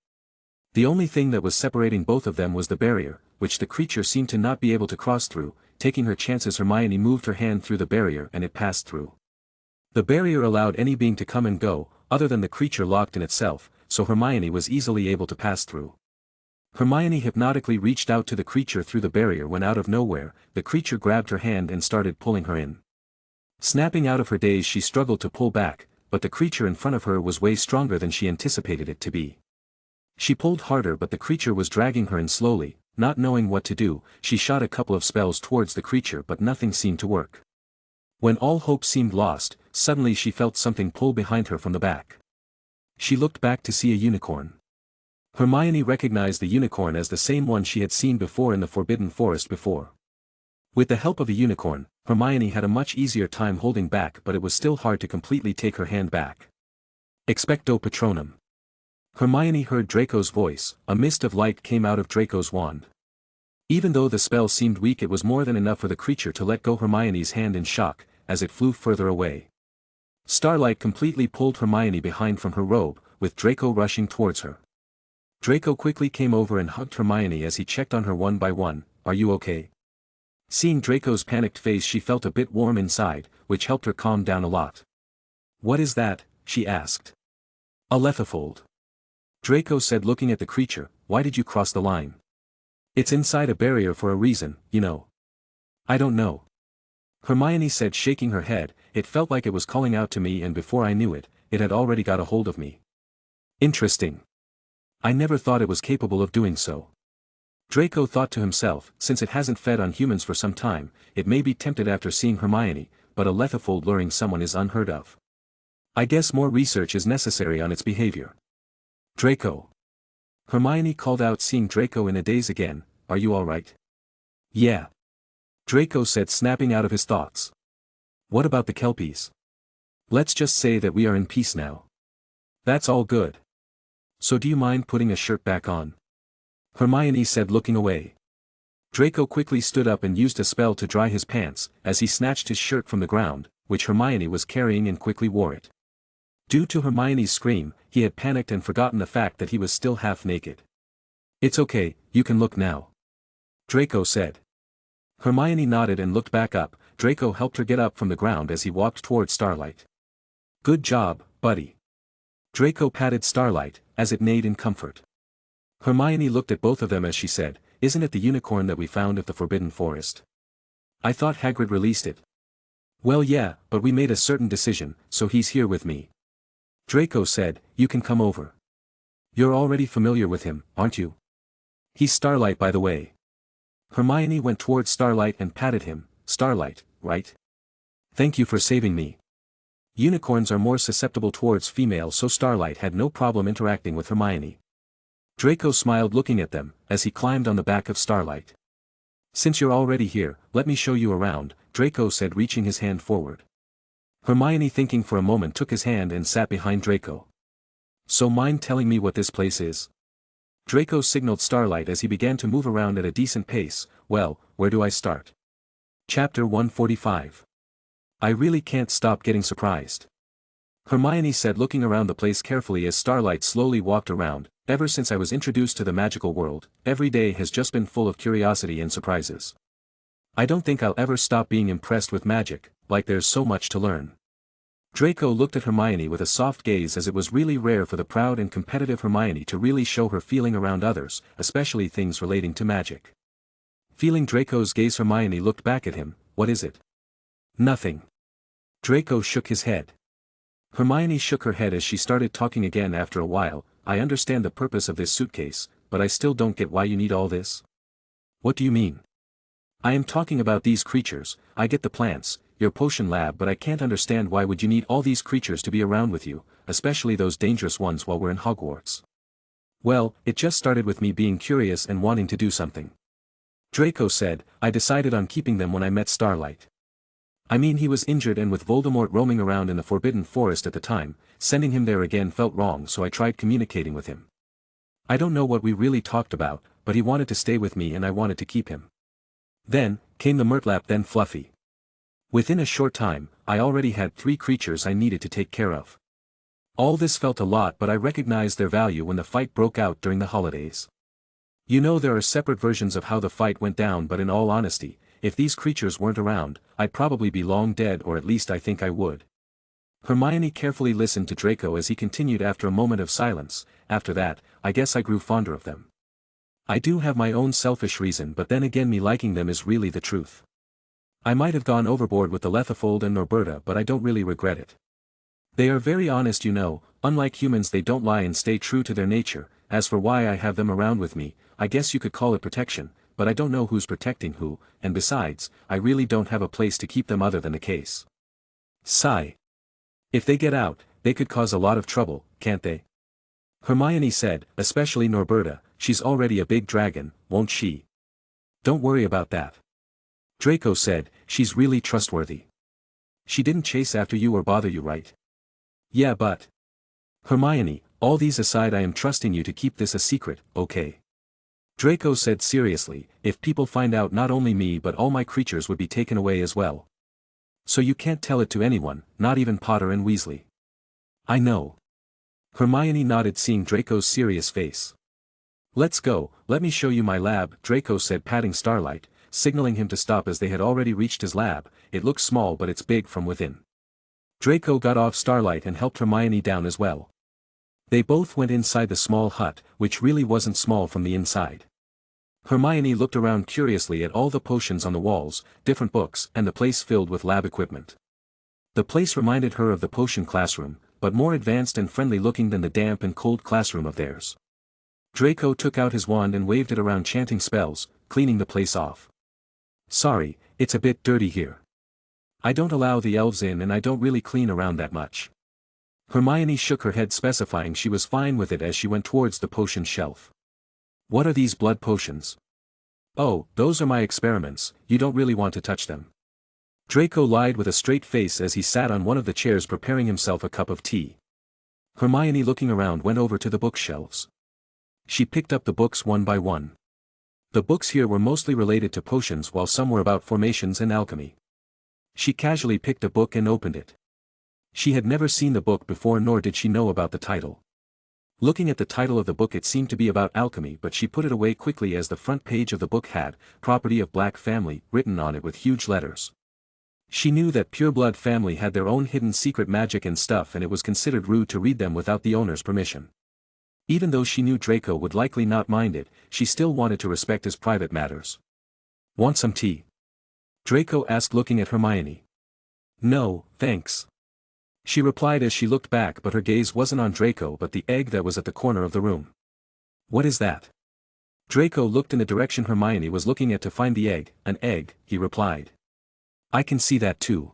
The only thing that was separating both of them was the barrier, which the creature seemed to not be able to cross through. Taking her chances, Hermione moved her hand through the barrier and it passed through. The barrier allowed any being to come and go, other than the creature locked in itself, so Hermione was easily able to pass through. Hermione hypnotically reached out to the creature through the barrier when out of nowhere, the creature grabbed her hand and started pulling her in. Snapping out of her daze, she struggled to pull back, but the creature in front of her was way stronger than she anticipated it to be. She pulled harder, but the creature was dragging her in slowly. Not knowing what to do, she shot a couple of spells towards the creature but nothing seemed to work. When all hope seemed lost, suddenly she felt something pull behind her from the back. She looked back to see a unicorn. Hermione recognized the unicorn as the same one she had seen before in the Forbidden Forest before. With the help of a unicorn, Hermione had a much easier time holding back, but it was still hard to completely take her hand back. Expecto Patronum. Hermione heard Draco's voice. A mist of light came out of Draco's wand. Even though the spell seemed weak, it was more than enough for the creature to let go Hermione's hand in shock, as it flew further away. Starlight completely pulled Hermione behind from her robe, with Draco rushing towards her. Draco quickly came over and hugged Hermione as he checked on her one by one. "Are you okay?" Seeing Draco's panicked face, she felt a bit warm inside, which helped her calm down a lot. "What is that?" she asked. "A lethifold," Draco said, looking at the creature. "Why did you cross the line?" "It's inside a barrier for a reason, you know." "I don't know," Hermione said, shaking her head. "It felt like it was calling out to me, and before I knew it, it had already got a hold of me." "Interesting. I never thought it was capable of doing so." Draco thought to himself, since it hasn't fed on humans for some time, it may be tempted after seeing Hermione, but a lethifold luring someone is unheard of. I guess more research is necessary on its behavior. "Draco!" Hermione called out, seeing Draco in a daze again. "Are you all right?" "Yeah," Draco said, snapping out of his thoughts. "What about the Kelpies?" "Let's just say that we are in peace now." "That's all good. So do you mind putting a shirt back on?" Hermione said, looking away. Draco quickly stood up and used a spell to dry his pants, as he snatched his shirt from the ground, which Hermione was carrying, and quickly wore it. Due to Hermione's scream, he had panicked and forgotten the fact that he was still half naked. "It's okay, you can look now," Draco said. Hermione nodded and looked back up. Draco helped her get up from the ground as he walked towards Starlight. "Good job, buddy." Draco patted Starlight, as it neighed in comfort. Hermione looked at both of them as she said, "Isn't it the unicorn that we found at the Forbidden Forest? I thought Hagrid released it." "Well, yeah, but we made a certain decision, so he's here with me." Draco said, "You can come over. You're already familiar with him, aren't you?" "He's Starlight, by the way." Hermione went towards Starlight and patted him. "Starlight, right? Thank you for saving me." Unicorns are more susceptible towards females, so Starlight had no problem interacting with Hermione. Draco smiled, looking at them, as he climbed on the back of Starlight. "Since you're already here, let me show you around," Draco said, reaching his hand forward. Hermione, thinking for a moment, took his hand and sat behind Draco. "So mind telling me what this place is?" Draco signaled Starlight as he began to move around at a decent pace. "Well, where do I start?" Chapter 145. I really can't stop getting surprised, Hermione said, looking around the place carefully as Starlight slowly walked around. "Ever since I was introduced to the magical world, every day has just been full of curiosity and surprises. I don't think I'll ever stop being impressed with magic, like there's so much to learn." Draco looked at Hermione with a soft gaze, as it was really rare for the proud and competitive Hermione to really show her feeling around others, especially things relating to magic. Feeling Draco's gaze, Hermione looked back at him. "What is it?" "Nothing." Draco shook his head. Hermione shook her head as she started talking again after a while. "I understand the purpose of this suitcase, but I still don't get why you need all this." "What do you mean?" "I am talking about these creatures. I get the plants, your potion lab, but I can't understand why would you need all these creatures to be around with you, especially those dangerous ones, while we're in Hogwarts." "Well, it just started with me being curious and wanting to do something. Draco said, I decided on keeping them when I met Starlight. I mean, he was injured, and with Voldemort roaming around in the Forbidden Forest at the time, sending him there again felt wrong, so I tried communicating with him. I don't know what we really talked about, but he wanted to stay with me and I wanted to keep him. Then, came the Murtlap, then Fluffy. Within a short time, I already had 3 creatures I needed to take care of. All this felt a lot, but I recognized their value when the fight broke out during the holidays. You know, there are separate versions of how the fight went down, but in all honesty, if these creatures weren't around, I'd probably be long dead, or at least I think I would. Hermione carefully listened to Draco as he continued after a moment of silence. After that, I guess I grew fonder of them. I do have my own selfish reason, but then again, me liking them is really the truth. I might have gone overboard with the Lethifold and Norberta, but I don't really regret it. They are very honest, you know. Unlike humans, they don't lie and stay true to their nature. As for why I have them around with me, I guess you could call it protection, but I don't know who's protecting who, and besides, I really don't have a place to keep them other than the case. Sigh. If they get out, they could cause a lot of trouble, can't they? Hermione said, especially Norberta, she's already a big dragon, won't she? Don't worry about that. Draco said, she's really trustworthy. She didn't chase after you or bother you, right? Yeah, but... Hermione, all these aside, I am trusting you to keep this a secret, okay? Draco said seriously, if people find out, not only me but all my creatures would be taken away as well. So you can't tell it to anyone, not even Potter and Weasley. I know. Hermione nodded, seeing Draco's serious face. Let's go, let me show you my lab, Draco said, patting Starlight, signaling him to stop as they had already reached his lab. It looks small, but it's big from within. Draco got off Starlight and helped Hermione down as well. They both went inside the small hut, which really wasn't small from the inside. Hermione looked around curiously at all the potions on the walls, different books, and the place filled with lab equipment. The place reminded her of the potion classroom, but more advanced and friendly looking than the damp and cold classroom of theirs. Draco took out his wand and waved it around, chanting spells, cleaning the place off. Sorry, it's a bit dirty here. I don't allow the elves in and I don't really clean around that much. Hermione shook her head, specifying she was fine with it as she went towards the potion shelf. What are these blood potions? Oh, those are my experiments, you don't really want to touch them. Draco lied with a straight face as he sat on one of the chairs preparing himself a cup of tea. Hermione, looking around, went over to the bookshelves. She picked up the books one by one. The books here were mostly related to potions, while some were about formations and alchemy. She casually picked a book and opened it. She had never seen the book before, nor did she know about the title. Looking at the title of the book, it seemed to be about alchemy, but she put it away quickly as the front page of the book had, "Property of Black Family," written on it with huge letters. She knew that Pureblood family had their own hidden secret magic and stuff, and it was considered rude to read them without the owner's permission. Even though she knew Draco would likely not mind it, she still wanted to respect his private matters. Want some tea? Draco asked, looking at Hermione. No, thanks. She replied as she looked back, but her gaze wasn't on Draco but the egg that was at the corner of the room. What is that? Draco looked in the direction Hermione was looking at to find the egg. An egg, he replied. I can see that too.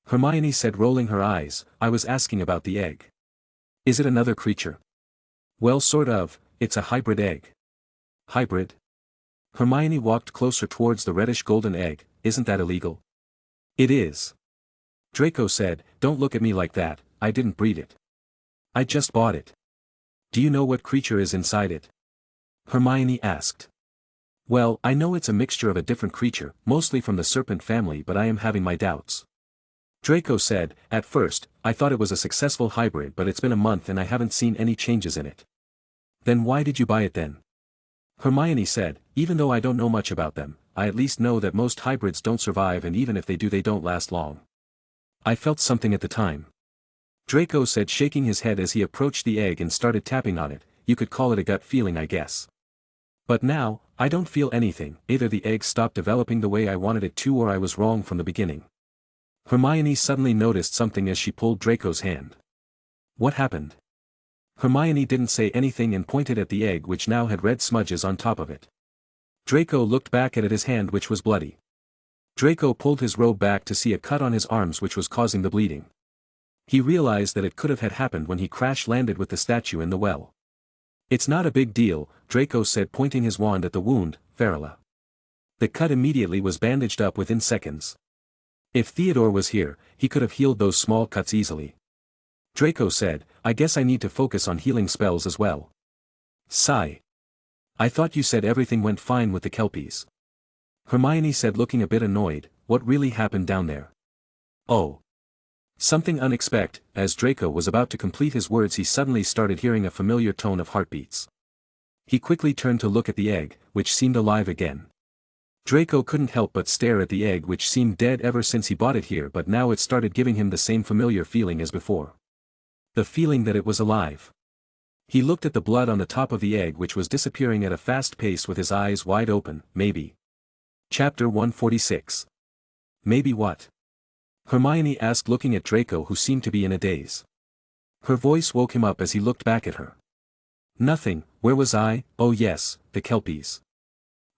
Hermione said, rolling her eyes. I was asking about the egg. Is it another creature? Well, sort of, it's a hybrid egg. Hybrid? Hermione walked closer towards the reddish golden egg. Isn't that illegal? It is. Draco said, don't look at me like that, I didn't breed it. I just bought it. Do you know what creature is inside it? Hermione asked. Well, I know it's a mixture of a different creature, mostly from the serpent family, but I am having my doubts. Draco said, at first, I thought it was a successful hybrid, but it's been a month and I haven't seen any changes in it. Then why did you buy it then? Hermione said, even though I don't know much about them, I at least know that most hybrids don't survive, and even if they do, they don't last long. I felt something at the time. Draco said, shaking his head as he approached the egg and started tapping on it. You could call it a gut feeling, I guess. But now, I don't feel anything. Either the egg stopped developing the way I wanted it to, or I was wrong from the beginning. Hermione suddenly noticed something as she pulled Draco's hand. What happened? Hermione didn't say anything and pointed at the egg, which now had red smudges on top of it. Draco looked back at his hand, which was bloody. Draco pulled his robe back to see a cut on his arms which was causing the bleeding. He realized that it could have had happened when he crash-landed with the statue in the well. It's not a big deal, Draco said, pointing his wand at the wound. Farilla. The cut immediately was bandaged up within seconds. If Theodore was here, he could have healed those small cuts easily. Draco said, I guess I need to focus on healing spells as well. Sigh. I thought you said everything went fine with the Kelpies. Hermione said, looking a bit annoyed, what really happened down there? Oh. Something unexpected. As Draco was about to complete his words, he suddenly started hearing a familiar tone of heartbeats. He quickly turned to look at the egg, which seemed alive again. Draco couldn't help but stare at the egg, which seemed dead ever since he bought it here, but now it started giving him the same familiar feeling as before. The feeling that it was alive. He looked at the blood on the top of the egg, which was disappearing at a fast pace, with his eyes wide open. Maybe. Chapter 146. Maybe what? Hermione asked, looking at Draco, who seemed to be in a daze. Her voice woke him up as he looked back at her. Nothing. Where was I? Oh yes, the Kelpies.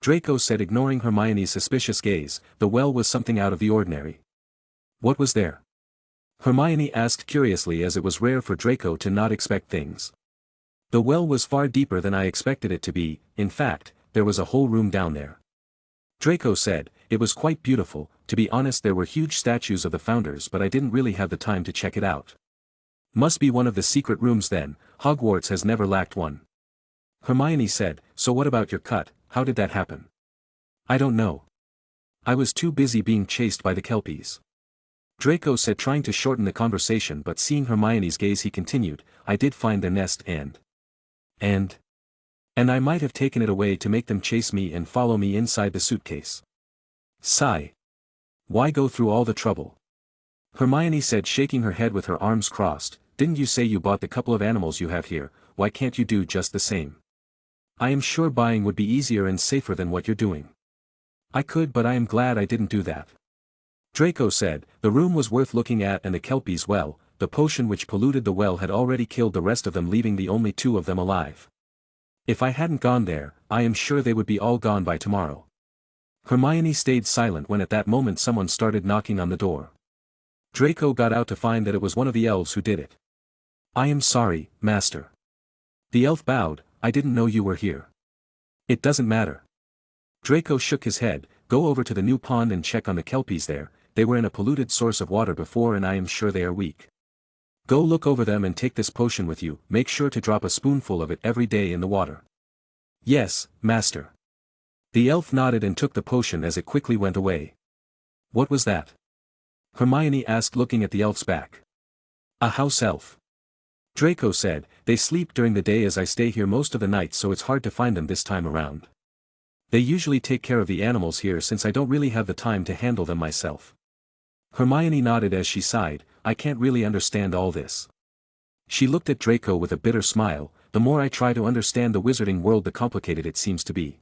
Draco said, ignoring Hermione's suspicious gaze. The well was something out of the ordinary. What was there? Hermione asked curiously, as it was rare for Draco to not expect things. The well was far deeper than I expected it to be. In fact, there was a whole room down there. Draco said, it was quite beautiful. To be honest, there were huge statues of the founders, but I didn't really have the time to check it out. Must be one of the secret rooms then. Hogwarts has never lacked one. Hermione said, so what about your cut? How did that happen? I don't know. I was too busy being chased by the Kelpies. Draco said, trying to shorten the conversation, but seeing Hermione's gaze he continued, I did find their nest and I might have taken it away to make them chase me and follow me inside the suitcase. Sigh. Why go through all the trouble? Hermione said, shaking her head with her arms crossed, didn't you say you bought the couple of animals you have here? Why can't you do just the same? I am sure buying would be easier and safer than what you're doing. I could, but I am glad I didn't do that. Draco said, the room was worth looking at, and the Kelpies, well, the potion which polluted the well had already killed the rest of them, leaving the only two of them alive. If I hadn't gone there, I am sure they would be all gone by tomorrow. Hermione stayed silent when at that moment someone started knocking on the door. Draco got out to find that it was one of the elves who did it. I am sorry, Master. The elf bowed, I didn't know you were here. It doesn't matter. Draco shook his head, go over to the new pond and check on the Kelpies there. They were in a polluted source of water before and I am sure they are weak. Go look over them and take this potion with you, make sure to drop a spoonful of it every day in the water. Yes, Master. The elf nodded and took the potion as it quickly went away. What was that? Hermione asked, looking at the elf's back. A house elf. Draco said, they sleep during the day as I stay here most of the night, so it's hard to find them this time around. They usually take care of the animals here since I don't really have the time to handle them myself. Hermione nodded as she sighed, I can't really understand all this. She looked at Draco with a bitter smile, the more I try to understand the wizarding world the complicated it seems to be.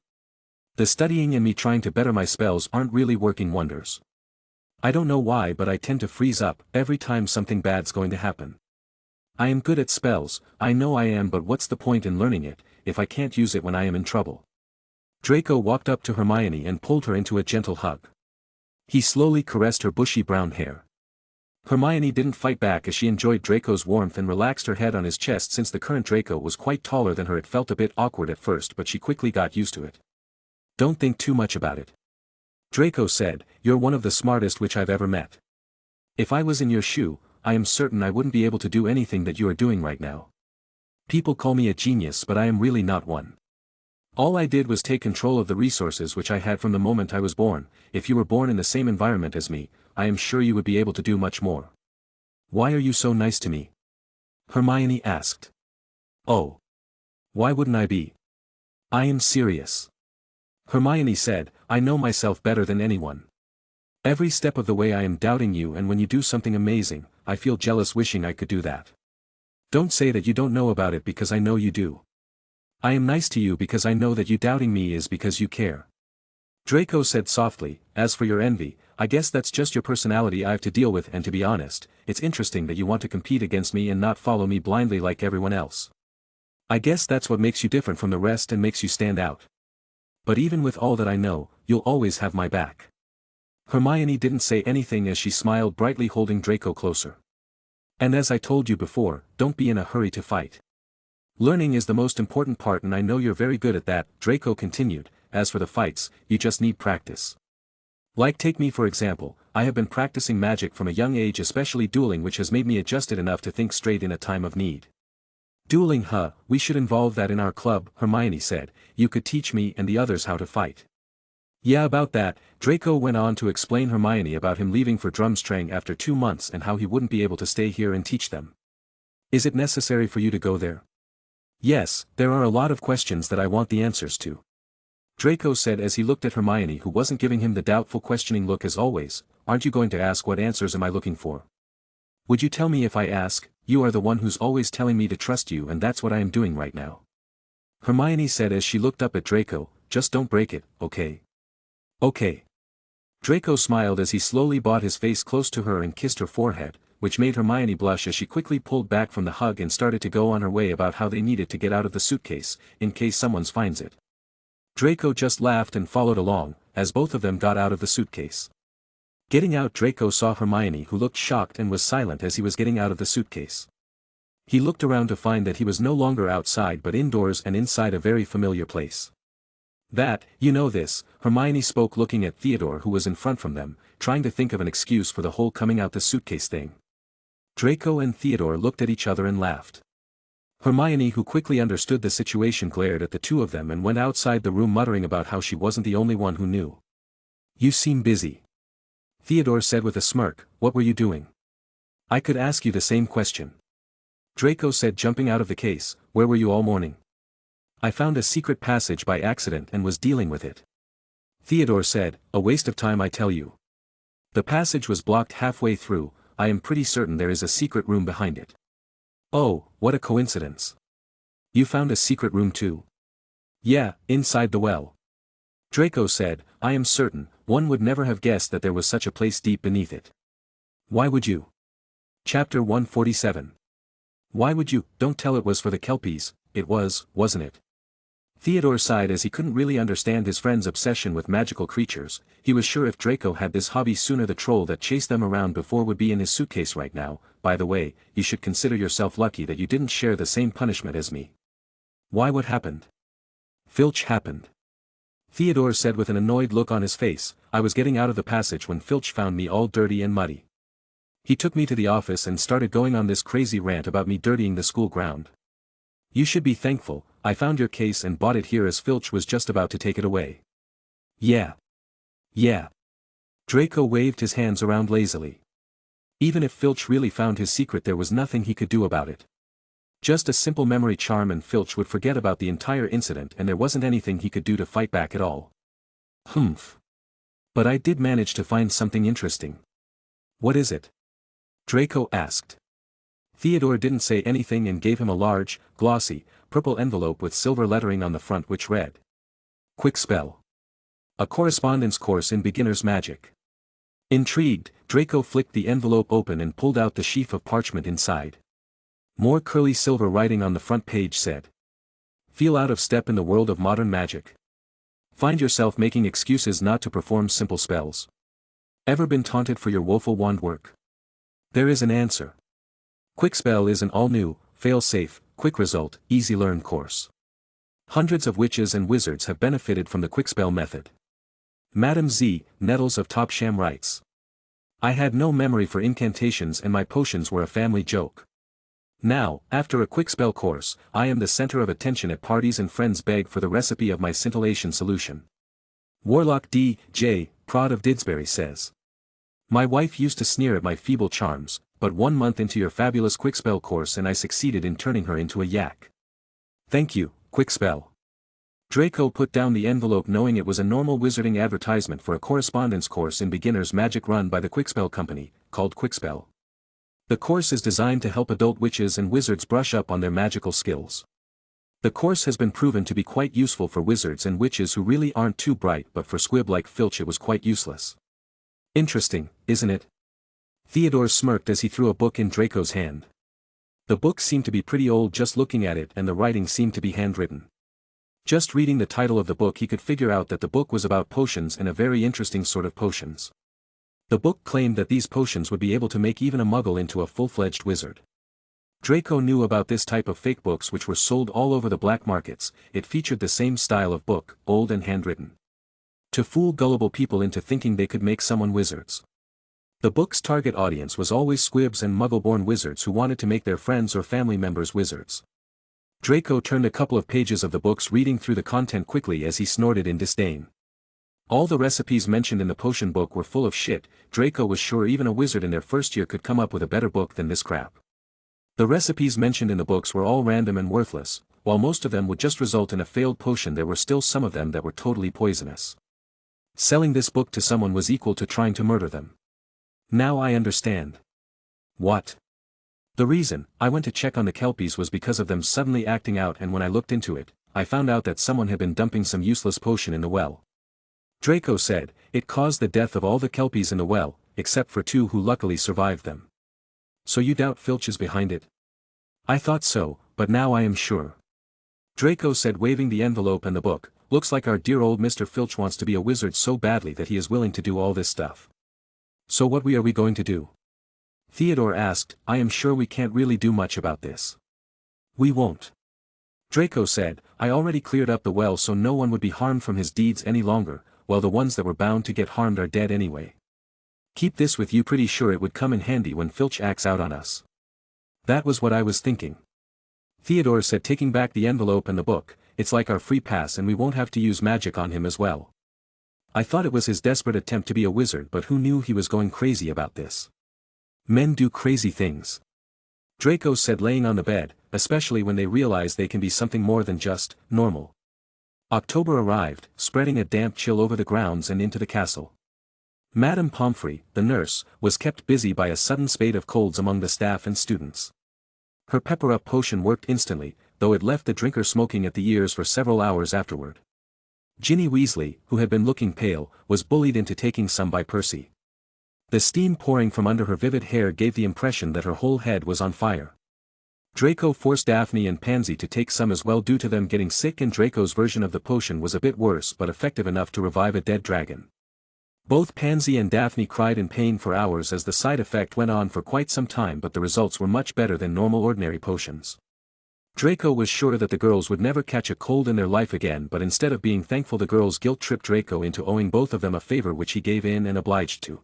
The studying and me trying to better my spells aren't really working wonders. I don't know why, but I tend to freeze up every time something bad's going to happen. I am good at spells, I know I am, but what's the point in learning it, if I can't use it when I am in trouble? Draco walked up to Hermione and pulled her into a gentle hug. He slowly caressed her bushy brown hair. Hermione didn't fight back as she enjoyed Draco's warmth and relaxed her head on his chest. Since the current Draco was quite taller than her, it felt a bit awkward at first, but she quickly got used to it. Don't think too much about it. Draco said, you're one of the smartest which I've ever met. If I was in your shoe, I am certain I wouldn't be able to do anything that you are doing right now. People call me a genius, but I am really not one. All I did was take control of the resources which I had from the moment I was born. If you were born in the same environment as me, I am sure you would be able to do much more. Why are you so nice to me? Hermione asked. Oh. Why wouldn't I be? I am serious. Hermione said, I know myself better than anyone. Every step of the way I am doubting you, and when you do something amazing, I feel jealous wishing I could do that. Don't say that you don't know about it because I know you do. I am nice to you because I know that you doubting me is because you care. Draco said softly, as for your envy, I guess that's just your personality I have to deal with, and to be honest, it's interesting that you want to compete against me and not follow me blindly like everyone else. I guess that's what makes you different from the rest and makes you stand out. But even with all that I know, you'll always have my back. Hermione didn't say anything as she smiled brightly, holding Draco closer. And as I told you before, don't be in a hurry to fight. Learning is the most important part, and I know you're very good at that, Draco continued, as for the fights, you just need practice. Like take me for example, I have been practicing magic from a young age, especially dueling, which has made me adjusted enough to think straight in a time of need. Dueling, huh? We should involve that in our club, Hermione said. You could teach me and the others how to fight. Yeah, about that, Draco went on to explain Hermione about him leaving for Drumstrang after 2 months and how he wouldn't be able to stay here and teach them. Is it necessary for you to go there? Yes, there are a lot of questions that I want the answers to. Draco said as he looked at Hermione, who wasn't giving him the doubtful questioning look as always. Aren't you going to ask what answers am I looking for? Would you tell me if I ask? You are the one who's always telling me to trust you, and that's what I am doing right now. Hermione said as she looked up at Draco. Just don't break it, okay? Okay. Draco smiled as he slowly brought his face close to her and kissed her forehead, which made Hermione blush as she quickly pulled back from the hug and started to go on her way about how they needed to get out of the suitcase, in case someone finds it. Draco just laughed and followed along, as both of them got out of the suitcase. Getting out, Draco saw Hermione, who looked shocked and was silent as he was getting out of the suitcase. He looked around to find that he was no longer outside but indoors and inside a very familiar place. This, Hermione spoke looking at Theodore, who was in front from them, trying to think of an excuse for the whole coming out the suitcase thing. Draco and Theodore looked at each other and laughed. Hermione, who quickly understood the situation, glared at the two of them and went outside the room muttering about how she wasn't the only one who knew. You seem busy. Theodore said with a smirk. What were you doing? I could ask you the same question. Draco said, jumping out of the case. Where were you all morning? I found a secret passage by accident and was dealing with it. Theodore said, a waste of time, I tell you. The passage was blocked halfway through. I am pretty certain there is a secret room behind it. Oh, what a coincidence. You found a secret room too? Yeah, inside the well. Draco said, I am certain, one would never have guessed that there was such a place deep beneath it. Why would you? Chapter 147. Why would you? Don't tell it was for the Kelpies. It was, wasn't it? Theodore sighed as he couldn't really understand his friend's obsession with magical creatures. He was sure if Draco had this hobby, sooner the troll that chased them around before would be in his suitcase right now. By the way, you should consider yourself lucky that you didn't share the same punishment as me. Why, what happened? Filch happened. Theodore said with an annoyed look on his face. I was getting out of the passage when Filch found me all dirty and muddy. He took me to the office and started going on this crazy rant about me dirtying the school ground. You should be thankful, I found your case and bought it here as Filch was just about to take it away. Yeah. Draco waved his hands around lazily. Even if Filch really found his secret, there was nothing he could do about it. Just a simple memory charm and Filch would forget about the entire incident, and there wasn't anything he could do to fight back at all. Humph. But I did manage to find something interesting. What is it? Draco asked. Theodore didn't say anything and gave him a large, glossy, purple envelope with silver lettering on the front which read. Quick Spell. A correspondence course in beginner's magic. Intrigued, Draco flicked the envelope open and pulled out the sheaf of parchment inside. More curly silver writing on the front page said. Feel out of step in the world of modern magic? Find yourself making excuses not to perform simple spells? Ever been taunted for your woeful wand work? There is an answer. Quickspell is an all-new, fail-safe, quick-result, easy-learn course. Hundreds of witches and wizards have benefited from the Quickspell method. Madam Z. Nettles of Topsham writes. I had no memory for incantations and my potions were a family joke. Now, after a Quickspell course, I am the center of attention at parties and friends beg for the recipe of my scintillation solution. Warlock D. J. Prod of Didsbury says. My wife used to sneer at my feeble charms, but 1 month into your fabulous Quickspell course and I succeeded in turning her into a yak. Thank you, Quickspell. Draco put down the envelope knowing it was a normal wizarding advertisement for a correspondence course in beginner's magic run by the Quickspell Company, called Quickspell. The course is designed to help adult witches and wizards brush up on their magical skills. The course has been proven to be quite useful for wizards and witches who really aren't too bright, but for squib like Filch it was quite useless. Interesting, isn't it? Theodore smirked as he threw a book in Draco's hand. The book seemed to be pretty old just looking at it, and the writing seemed to be handwritten. Just reading the title of the book he could figure out that the book was about potions, and a very interesting sort of potions. The book claimed that these potions would be able to make even a muggle into a full-fledged wizard. Draco knew about this type of fake books which were sold all over the black markets. It featured the same style of book, old and handwritten, to fool gullible people into thinking they could make someone wizards. The book's target audience was always squibs and muggle-born wizards who wanted to make their friends or family members wizards. Draco turned a couple of pages of the books, reading through the content quickly as he snorted in disdain. All the recipes mentioned in the potion book were full of shit. Draco was sure even a wizard in their first year could come up with a better book than this crap. The recipes mentioned in the books were all random and worthless. While most of them would just result in a failed potion, there were still some of them that were totally poisonous. Selling this book to someone was equal to trying to murder them. Now I understand. What? The reason I went to check on the Kelpies was because of them suddenly acting out, and when I looked into it, I found out that someone had been dumping some useless potion in the well. Draco said, it caused the death of all the Kelpies in the well, except for 2 who luckily survived them. So you doubt Filch is behind it? I thought so, but now I am sure. Draco said, waving the envelope and the book, looks like our dear old Mr. Filch wants to be a wizard so badly that he is willing to do all this stuff. So what are we going to do? Theodore asked. I am sure we can't really do much about this. We won't. Draco said, I already cleared up the well so no one would be harmed from his deeds any longer, while the ones that were bound to get harmed are dead anyway. Keep this with you, pretty sure it would come in handy when Filch acts out on us. That was what I was thinking. Theodore said, taking back the envelope and the book, it's like our free pass and we won't have to use magic on him as well. I thought it was his desperate attempt to be a wizard, but who knew he was going crazy about this? Men do crazy things. Draco said, laying on the bed, especially when they realize they can be something more than just normal. October arrived, spreading a damp chill over the grounds and into the castle. Madame Pomfrey, the nurse, was kept busy by a sudden spate of colds among the staff and students. Her pepper-up potion worked instantly, though it left the drinker smoking at the ears for several hours afterward. Ginny Weasley, who had been looking pale, was bullied into taking some by Percy. The steam pouring from under her vivid hair gave the impression that her whole head was on fire. Draco forced Daphne and Pansy to take some as well due to them getting sick, and Draco's version of the potion was a bit worse but effective enough to revive a dead dragon. Both Pansy and Daphne cried in pain for hours as the side effect went on for quite some time, but the results were much better than normal ordinary potions. Draco was sure that the girls would never catch a cold in their life again, but instead of being thankful, the girls guilt-tripped Draco into owing both of them a favor, which he gave in and obliged to.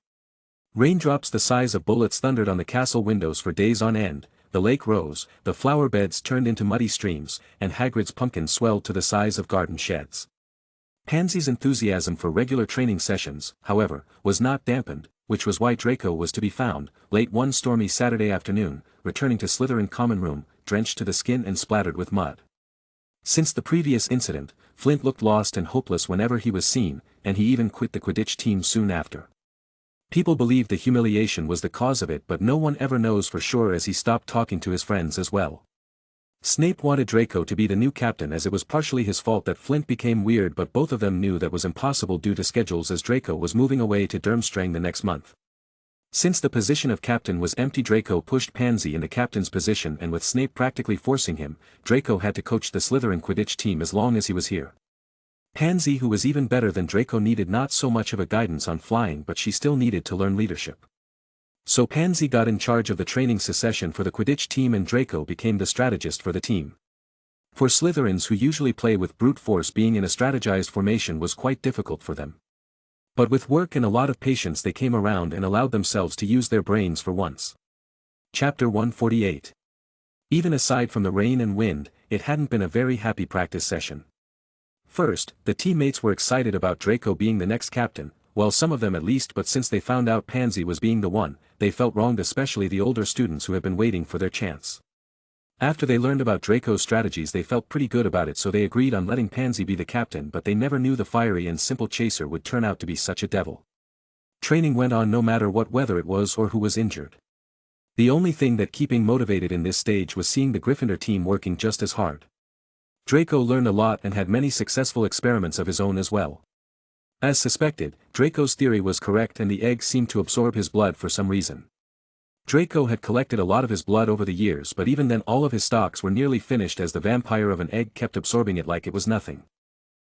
Raindrops the size of bullets thundered on the castle windows for days on end, the lake rose, the flower beds turned into muddy streams, and Hagrid's pumpkin swelled to the size of garden sheds. Pansy's enthusiasm for regular training sessions, however, was not dampened, which was why Draco was to be found, late one stormy Saturday afternoon, returning to Slytherin common room, drenched to the skin and splattered with mud. Since the previous incident, Flint looked lost and hopeless whenever he was seen, and he even quit the Quidditch team soon after. People believed the humiliation was the cause of it, but no one ever knows for sure, as he stopped talking to his friends as well. Snape wanted Draco to be the new captain, as it was partially his fault that Flint became weird, but both of them knew that was impossible due to schedules, as Draco was moving away to Durmstrang the next month. Since the position of captain was empty, Draco pushed Pansy in the captain's position, and with Snape practically forcing him, Draco had to coach the Slytherin Quidditch team as long as he was here. Pansy, who was even better than Draco, needed not so much of a guidance on flying, but she still needed to learn leadership. So Pansy got in charge of the training session for the Quidditch team, and Draco became the strategist for the team. For Slytherins who usually play with brute force, being in a strategized formation was quite difficult for them. But with work and a lot of patience they came around and allowed themselves to use their brains for once. Chapter 148. Even aside from the rain and wind, it hadn't been a very happy practice session. First, the teammates were excited about Draco being the next captain, well, some of them at least, but since they found out Pansy was being the one, they felt wronged, especially the older students who had been waiting for their chance. After they learned about Draco's strategies, they felt pretty good about it, so they agreed on letting Pansy be the captain, but they never knew the fiery and simple chaser would turn out to be such a devil. Training went on no matter what weather it was or who was injured. The only thing that keeping motivated in this stage was seeing the Gryffindor team working just as hard. Draco learned a lot and had many successful experiments of his own as well. As suspected, Draco's theory was correct, and the egg seemed to absorb his blood for some reason. Draco had collected a lot of his blood over the years, but even then all of his stocks were nearly finished, as the vampire of an egg kept absorbing it like it was nothing.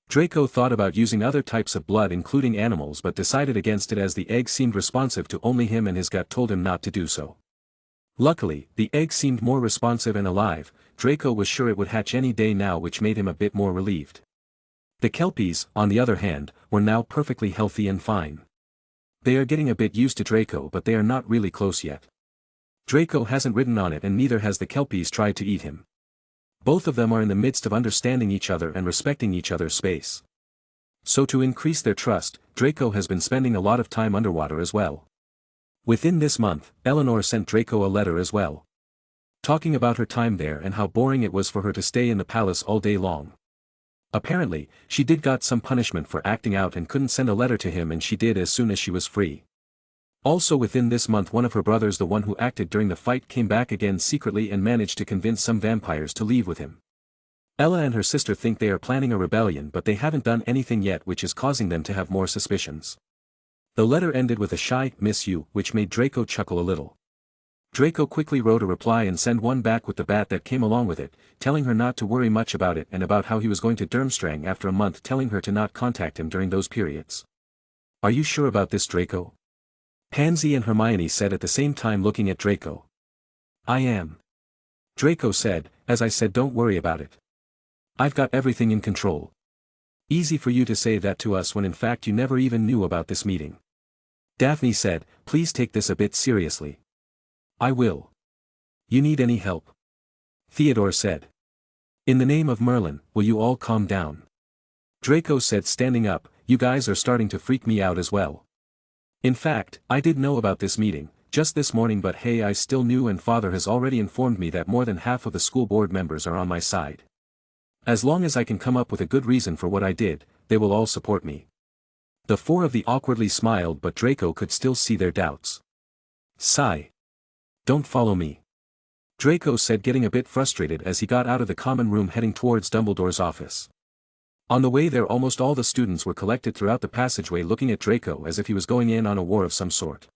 Draco thought about using other types of blood, including animals, but decided against it as the egg seemed responsive to only him and his gut told him not to do so. Luckily, the egg seemed more responsive and alive. Draco was sure it would hatch any day now, which made him a bit more relieved. The Kelpies, on the other hand, were now perfectly healthy and fine. They are getting a bit used to Draco, but they are not really close yet. Draco hasn't ridden on it, and neither has the Kelpies tried to eat him. Both of them are in the midst of understanding each other and respecting each other's space. So to increase their trust, Draco has been spending a lot of time underwater as well. Within this month, Eleanor sent Draco a letter as well, talking about her time there and how boring it was for her to stay in the palace all day long. Apparently, she did got some punishment for acting out and couldn't send a letter to him, and she did as soon as she was free. Also within this month, one of her brothers, the one who acted during the fight, came back again secretly and managed to convince some vampires to leave with him. Ella and her sister think they are planning a rebellion, but they haven't done anything yet, which is causing them to have more suspicions. The letter ended with a shy "miss you," which made Draco chuckle a little. Draco quickly wrote a reply and sent one back with the bat that came along with it, telling her not to worry much about it and about how he was going to Durmstrang after a month, telling her to not contact him during those periods. "Are you sure about this, Draco?" Pansy and Hermione said at the same time, looking at Draco. "I am." Draco said, "As I said, don't worry about it. I've got everything in control." "Easy for you to say that to us when in fact you never even knew about this meeting." Daphne said, "Please take this a bit seriously." "I will. You need any help?" Theodore said. "In the name of Merlin, will you all calm down?" Draco said, standing up, "You guys are starting to freak me out as well. In fact, I did know about this meeting, just this morning, but hey, I still knew, and Father has already informed me that more than half of the school board members are on my side. As long as I can come up with a good reason for what I did, they will all support me." The four of the awkwardly smiled, but Draco could still see their doubts. Sigh. "Don't follow me," Draco said, getting a bit frustrated as he got out of the common room heading towards Dumbledore's office. On the way there, almost all the students were collected throughout the passageway looking at Draco as if he was going in on a war of some sort.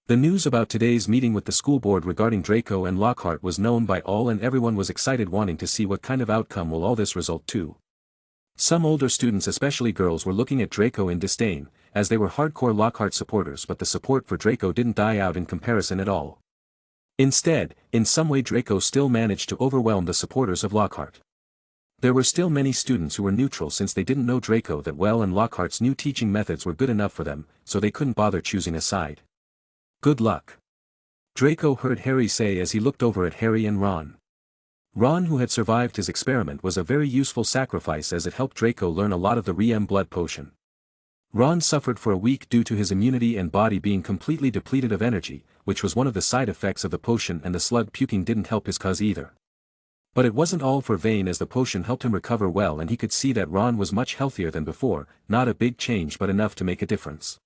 The news about today's meeting with the school board regarding Draco and Lockhart was known by all, and everyone was excited, wanting to see what kind of outcome will all this result to. Some older students, especially girls, were looking at Draco in disdain, as they were hardcore Lockhart supporters, but the support for Draco didn't die out in comparison at all. Instead, in some way Draco still managed to overwhelm the supporters of Lockhart. There were still many students who were neutral since they didn't know Draco that well, and Lockhart's new teaching methods were good enough for them, so they couldn't bother choosing a side. "Good luck," Draco heard Harry say as he looked over at Harry and Ron. Ron, who had survived his experiment, was a very useful sacrifice as it helped Draco learn a lot of the REM blood potion. Ron suffered for a week due to his immunity and body being completely depleted of energy, which was one of the side effects of the potion, and the slug puking didn't help his cause either. But it wasn't all for vain, as the potion helped him recover well, and he could see that Ron was much healthier than before, not a big change but enough to make a difference.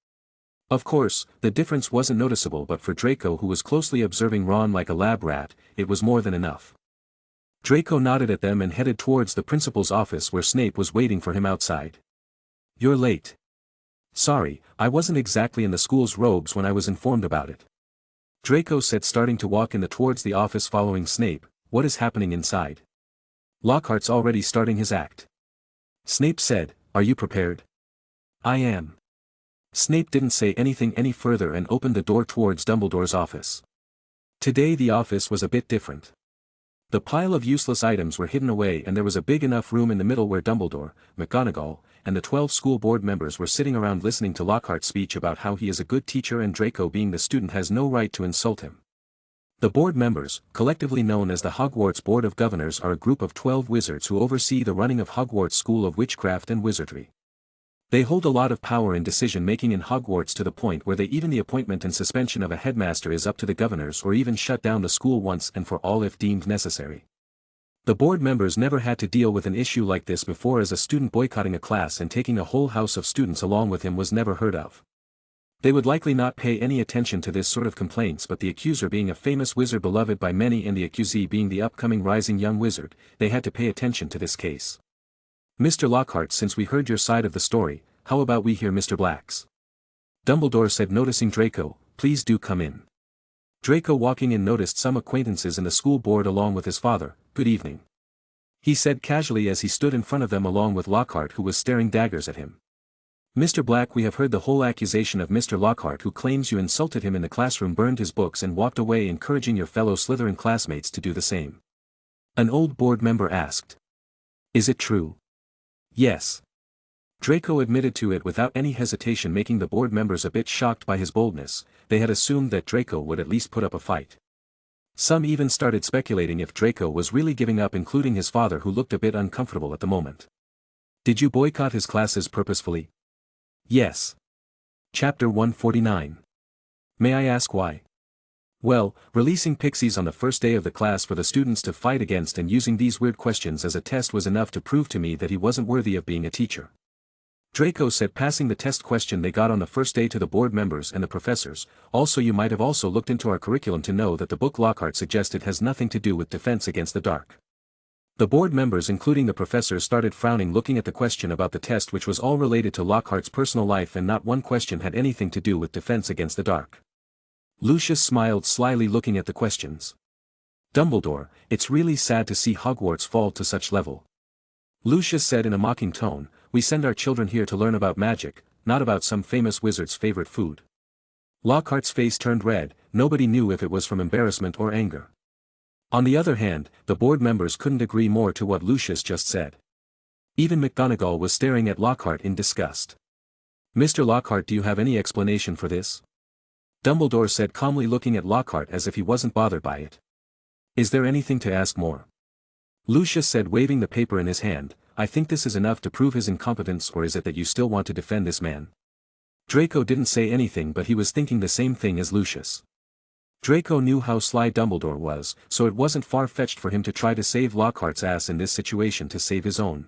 Of course, the difference wasn't noticeable, but for Draco, who was closely observing Ron like a lab rat, it was more than enough. Draco nodded at them and headed towards the principal's office, where Snape was waiting for him outside. "You're late." "Sorry, I wasn't exactly in the school's robes when I was informed about it," Draco said, starting to walk towards the office following Snape. "What is happening inside?" "Lockhart's already starting his act," Snape said. "Are you prepared?" "I am." Snape didn't say anything any further and opened the door towards Dumbledore's office. Today the office was a bit different. The pile of useless items were hidden away, and there was a big enough room in the middle where Dumbledore, McGonagall, and the 12 school board members were sitting around listening to Lockhart's speech about how he is a good teacher and Draco, being the student, has no right to insult him. The board members, collectively known as the Hogwarts Board of Governors, are a group of 12 wizards who oversee the running of Hogwarts School of Witchcraft and Wizardry. They hold a lot of power in decision-making in Hogwarts, to the point where even the appointment and suspension of a headmaster is up to the governors, or even shut down the school once and for all if deemed necessary. The board members never had to deal with an issue like this before, as a student boycotting a class and taking a whole house of students along with him was never heard of. They would likely not pay any attention to this sort of complaints, but the accuser being a famous wizard beloved by many and the accusee being the upcoming rising young wizard, they had to pay attention to this case. "Mr. Lockhart, since we heard your side of the story, how about we hear Mr. Black's?" Dumbledore said, noticing Draco. "Please do come in." Draco, walking in, noticed some acquaintances in the school board along with his father. "Good evening," he said casually as he stood in front of them along with Lockhart, who was staring daggers at him. Mr. Black, we have heard the whole accusation of Mr. Lockhart, who claims you insulted him in the classroom, burned his books and walked away, encouraging your fellow Slytherin classmates to do the same. An old board member asked. Is it true? Yes. Draco admitted to it without any hesitation, making the board members a bit shocked by his boldness. They had assumed that Draco would at least put up a fight. Some even started speculating if Draco was really giving up, including his father, who looked a bit uncomfortable at the moment. Did you boycott his classes purposefully? Yes. Chapter 149. May I ask why? Well, releasing pixies on the first day of the class for the students to fight against and using these weird questions as a test was enough to prove to me that he wasn't worthy of being a teacher. Draco said, passing the test question they got on the first day to the board members and the professors. Also, you might have also looked into our curriculum to know that the book Lockhart suggested has nothing to do with defense against the dark. The board members, including the professors, started frowning, looking at the question about the test, which was all related to Lockhart's personal life, and not one question had anything to do with defense against the dark. Lucius smiled slyly, looking at the questions. Dumbledore, it's really sad to see Hogwarts fall to such level. Lucius said in a mocking tone, we send our children here to learn about magic, not about some famous wizard's favorite food. Lockhart's face turned red. Nobody knew if it was from embarrassment or anger. On the other hand, the board members couldn't agree more to what Lucius just said. Even McGonagall was staring at Lockhart in disgust. Mr. Lockhart, do you have any explanation for this? Dumbledore said calmly, looking at Lockhart as if he wasn't bothered by it. Is there anything to ask more? Lucius said, waving the paper in his hand, I think this is enough to prove his incompetence, or is it that you still want to defend this man? Draco didn't say anything, but he was thinking the same thing as Lucius. Draco knew how sly Dumbledore was, so it wasn't far-fetched for him to try to save Lockhart's ass in this situation to save his own.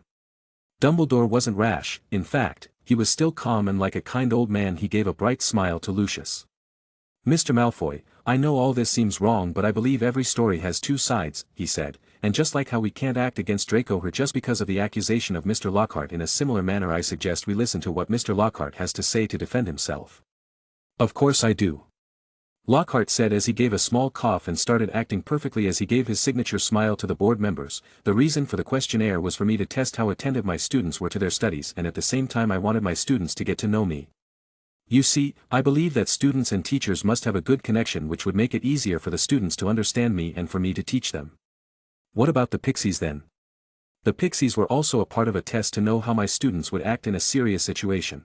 Dumbledore wasn't rash. In fact, he was still calm, and like a kind old man he gave a bright smile to Lucius. Mr. Malfoy, I know all this seems wrong, but I believe every story has two sides, he said, and just like how we can't act against Draco here just because of the accusation of Mr. Lockhart, in a similar manner I suggest we listen to what Mr. Lockhart has to say to defend himself. Of course I do. Lockhart said as he gave a small cough and started acting perfectly as he gave his signature smile to the board members. The reason for the questionnaire was for me to test how attentive my students were to their studies, and at the same time I wanted my students to get to know me. You see, I believe that students and teachers must have a good connection, which would make it easier for the students to understand me and for me to teach them. What about the pixies then? The pixies were also a part of a test to know how my students would act in a serious situation.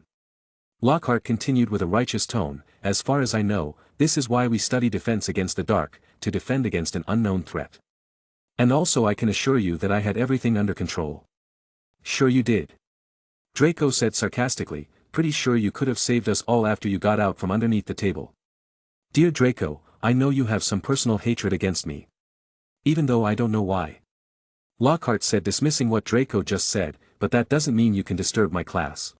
Lockhart continued with a righteous tone, as far as I know, this is why we study defense against the dark, to defend against an unknown threat. And also I can assure you that I had everything under control. Sure you did. Draco said sarcastically, pretty sure you could have saved us all after you got out from underneath the table. Dear Draco, I know you have some personal hatred against me. Even though I don't know why. Lockhart said, dismissing what Draco just said, but that doesn't mean you can disturb my class.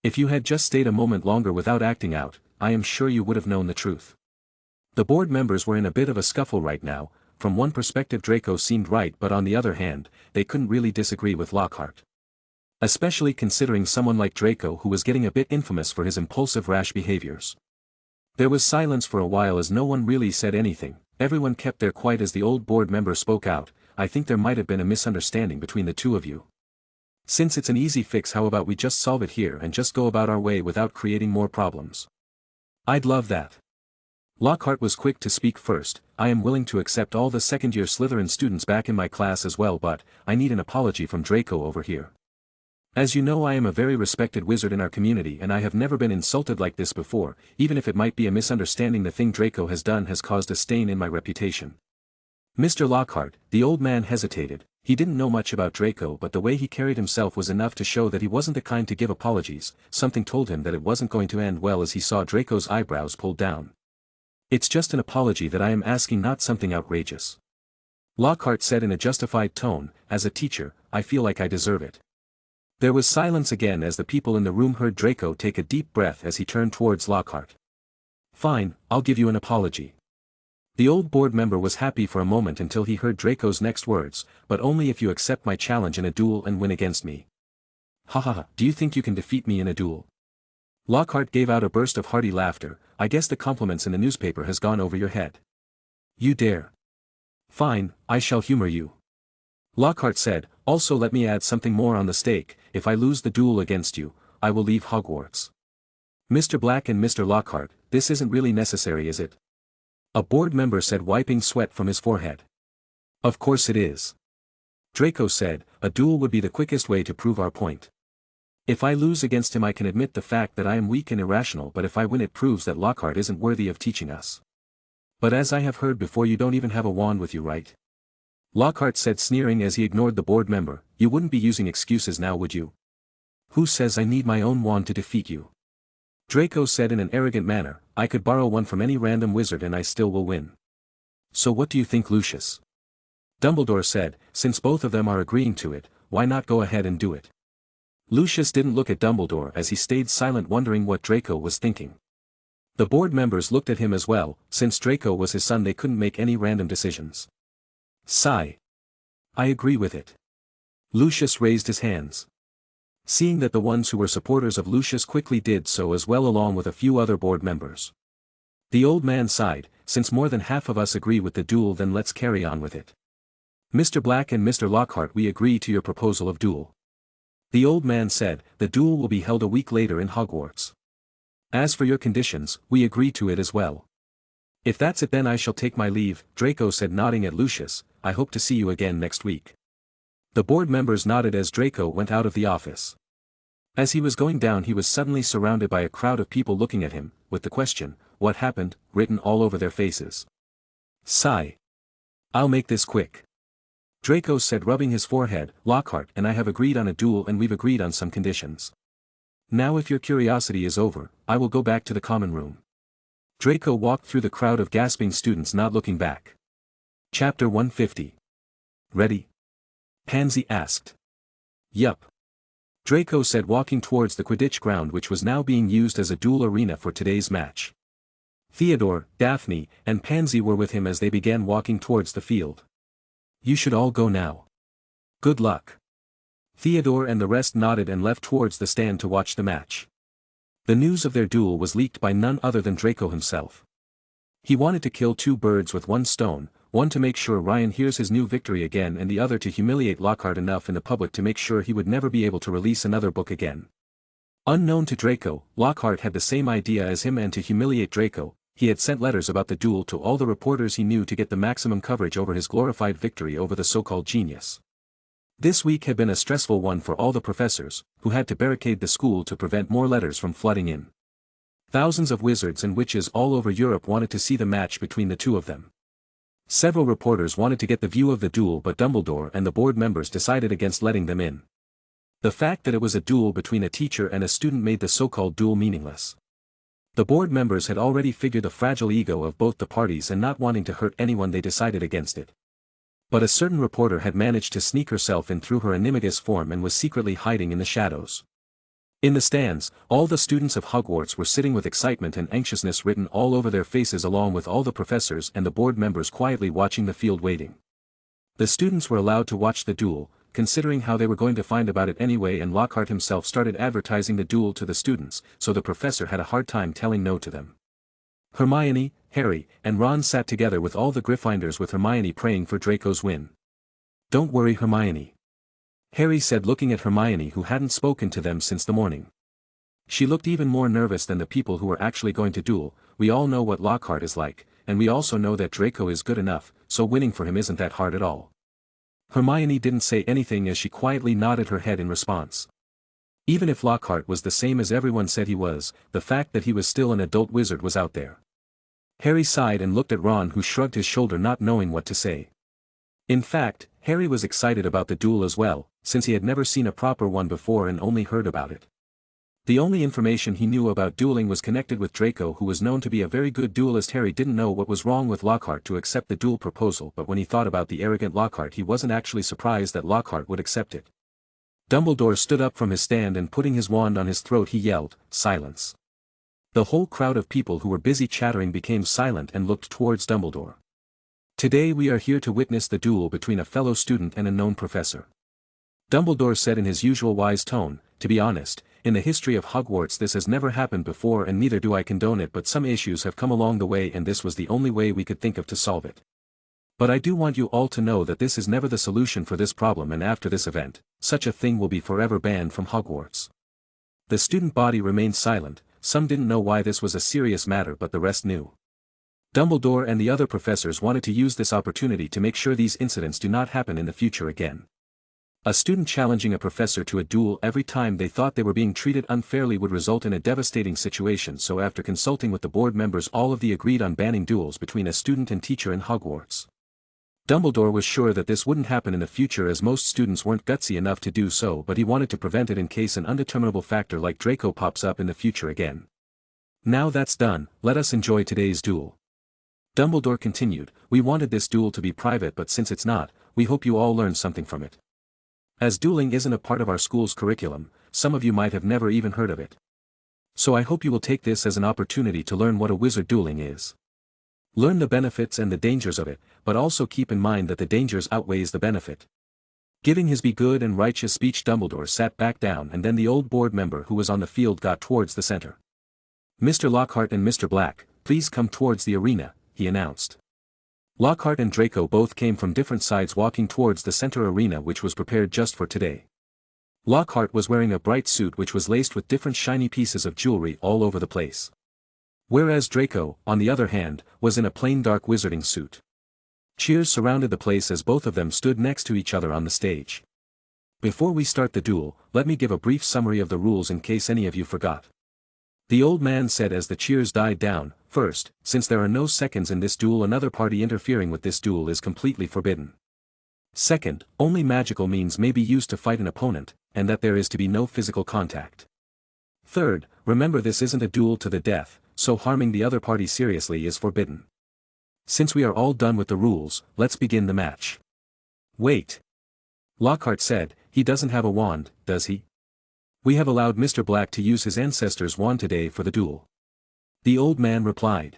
If you had just stayed a moment longer without acting out, I am sure you would have known the truth. The board members were in a bit of a scuffle right now. From one perspective Draco seemed right, but on the other hand, they couldn't really disagree with Lockhart. Especially considering someone like Draco, who was getting a bit infamous for his impulsive, rash behaviors. There was silence for a while as no one really said anything. Everyone kept their quiet as the old board member spoke out. I think there might have been a misunderstanding between the two of you. Since it's an easy fix, how about we just solve it here and just go about our way without creating more problems? I'd love that. Lockhart was quick to speak first. I am willing to accept all the second-year Slytherin students back in my class as well, but I need an apology from Draco over here. As you know, I am a very respected wizard in our community and I have never been insulted like this before. Even if it might be a misunderstanding, the thing Draco has done has caused a stain in my reputation. Mr. Lockhart, the old man hesitated. He didn't know much about Draco, but the way he carried himself was enough to show that he wasn't the kind to give apologies. Something told him that it wasn't going to end well as he saw Draco's eyebrows pulled down. It's just an apology that I am asking, not something outrageous. Lockhart said in a justified tone, as a teacher, I feel like I deserve it. There was silence again as the people in the room heard Draco take a deep breath as he turned towards Lockhart. Fine, I'll give you an apology. The old board member was happy for a moment until he heard Draco's next words, but only if you accept my challenge in a duel and win against me. Ha, do you think you can defeat me in a duel? Lockhart gave out a burst of hearty laughter. I guess the compliments in the newspaper has gone over your head. You dare. Fine, I shall humor you. Lockhart said, also let me add something more on the stake. If I lose the duel against you, I will leave Hogwarts. Mr. Black and Mr. Lockhart, this isn't really necessary, is it? A board member said, wiping sweat from his forehead. Of course it is. Draco said, a duel would be the quickest way to prove our point. If I lose against him I can admit the fact that I am weak and irrational, but if I win it proves that Lockhart isn't worthy of teaching us. But as I have heard before, you don't even have a wand with you, right? Lockhart said, sneering as he ignored the board member, you wouldn't be using excuses now, would you? Who says I need my own wand to defeat you? Draco said in an arrogant manner, I could borrow one from any random wizard and I still will win. So what do you think, Lucius? Dumbledore said, since both of them are agreeing to it, why not go ahead and do it? Lucius didn't look at Dumbledore as he stayed silent, wondering what Draco was thinking. The board members looked at him as well. Since Draco was his son they couldn't make any random decisions. Sigh. I agree with it. Lucius raised his hands. Seeing that the ones who were supporters of Lucius quickly did so as well, along with a few other board members. The old man sighed, since more than half of us agree with the duel, then let's carry on with it. Mr. Black and Mr. Lockhart, we agree to your proposal of duel. The old man said, the duel will be held a week later in Hogwarts. As for your conditions, we agree to it as well. If that's it then I shall take my leave, Draco said, nodding at Lucius, I hope to see you again next week. The board members nodded as Draco went out of the office. As he was going down he was suddenly surrounded by a crowd of people looking at him, with the question, what happened, written all over their faces. Sigh. I'll make this quick. Draco said, rubbing his forehead, Lockhart and I have agreed on a duel and we've agreed on some conditions. Now if your curiosity is over, I will go back to the common room. Draco walked through the crowd of gasping students, not looking back. Chapter 150. Ready? Pansy asked. Yup. Draco said, walking towards the Quidditch ground, which was now being used as a duel arena for today's match. Theodore, Daphne, and Pansy were with him as they began walking towards the field. You should all go now. Good luck. Theodore and the rest nodded and left towards the stand to watch the match. The news of their duel was leaked by none other than Draco himself. He wanted to kill two birds with one stone, one to make sure Ryan hears his new victory again and the other to humiliate Lockhart enough in the public to make sure he would never be able to release another book again. Unknown to Draco, Lockhart had the same idea as him, and to humiliate Draco, he had sent letters about the duel to all the reporters he knew to get the maximum coverage over his glorified victory over the so-called genius. This week had been a stressful one for all the professors, who had to barricade the school to prevent more letters from flooding in. Thousands of wizards and witches all over Europe wanted to see the match between the two of them. Several reporters wanted to get the view of the duel, but Dumbledore and the board members decided against letting them in. The fact that it was a duel between a teacher and a student made the so-called duel meaningless. The board members had already figured the fragile ego of both the parties, and not wanting to hurt anyone they decided against it. But a certain reporter had managed to sneak herself in through her animagus form and was secretly hiding in the shadows. In the stands, all the students of Hogwarts were sitting with excitement and anxiousness written all over their faces, along with all the professors and the board members quietly watching the field, waiting. The students were allowed to watch the duel, considering how they were going to find about it anyway, and Lockhart himself started advertising the duel to the students, so the professor had a hard time telling no to them. Hermione, Harry, and Ron sat together with all the Gryffindors, with Hermione praying for Draco's win. Don't worry, Hermione. Harry said, looking at Hermione, who hadn't spoken to them since the morning. She looked even more nervous than the people who were actually going to duel. We all know what Lockhart is like, and we also know that Draco is good enough, so winning for him isn't that hard at all. Hermione didn't say anything as she quietly nodded her head in response. Even if Lockhart was the same as everyone said he was, the fact that he was still an adult wizard was out there. Harry sighed and looked at Ron, who shrugged his shoulder, not knowing what to say. In fact, Harry was excited about the duel as well, since he had never seen a proper one before and only heard about it. The only information he knew about dueling was connected with Draco, who was known to be a very good duelist. Harry didn't know what was wrong with Lockhart to accept the duel proposal, but when he thought about the arrogant Lockhart, he wasn't actually surprised that Lockhart would accept it. Dumbledore stood up from his stand and, putting his wand on his throat, he yelled, "Silence!" The whole crowd of people who were busy chattering became silent and looked towards Dumbledore. Today we are here to witness the duel between a fellow student and a known professor. Dumbledore said in his usual wise tone, to be honest, in the history of Hogwarts this has never happened before, and neither do I condone it, but some issues have come along the way and this was the only way we could think of to solve it. But I do want you all to know that this is never the solution for this problem, and after this event, such a thing will be forever banned from Hogwarts. The student body remained silent, some didn't know why this was a serious matter but the rest knew. Dumbledore and the other professors wanted to use this opportunity to make sure these incidents do not happen in the future again. A student challenging a professor to a duel every time they thought they were being treated unfairly would result in a devastating situation, so after consulting with the board members all of them agreed on banning duels between a student and teacher in Hogwarts. Dumbledore was sure that this wouldn't happen in the future as most students weren't gutsy enough to do so, but he wanted to prevent it in case an undeterminable factor like Draco pops up in the future again. Now that's done, let us enjoy today's duel. Dumbledore continued, we wanted this duel to be private, but since it's not, we hope you all learned something from it. As dueling isn't a part of our school's curriculum, some of you might have never even heard of it. So I hope you will take this as an opportunity to learn what a wizard dueling is. Learn the benefits and the dangers of it, but also keep in mind that the dangers outweighs the benefit. Giving his be good and righteous speech, Dumbledore sat back down, and then the old board member who was on the field got towards the center. Mr. Lockhart and Mr. Black, please come towards the arena, he announced. Lockhart and Draco both came from different sides walking towards the center arena, which was prepared just for today. Lockhart was wearing a bright suit which was laced with different shiny pieces of jewelry all over the place. Whereas Draco, on the other hand, was in a plain dark wizarding suit. Cheers surrounded the place as both of them stood next to each other on the stage. Before we start the duel, let me give a brief summary of the rules in case any of you forgot. The old man said as the cheers died down, first, since there are no seconds in this duel, another party interfering with this duel is completely forbidden. Second, only magical means may be used to fight an opponent, and that there is to be no physical contact. Third, remember this isn't a duel to the death, so harming the other party seriously is forbidden. Since we are all done with the rules, let's begin the match. Wait. Lockhart said, he doesn't have a wand, does he? We have allowed Mr. Black to use his ancestor's wand today for the duel. The old man replied.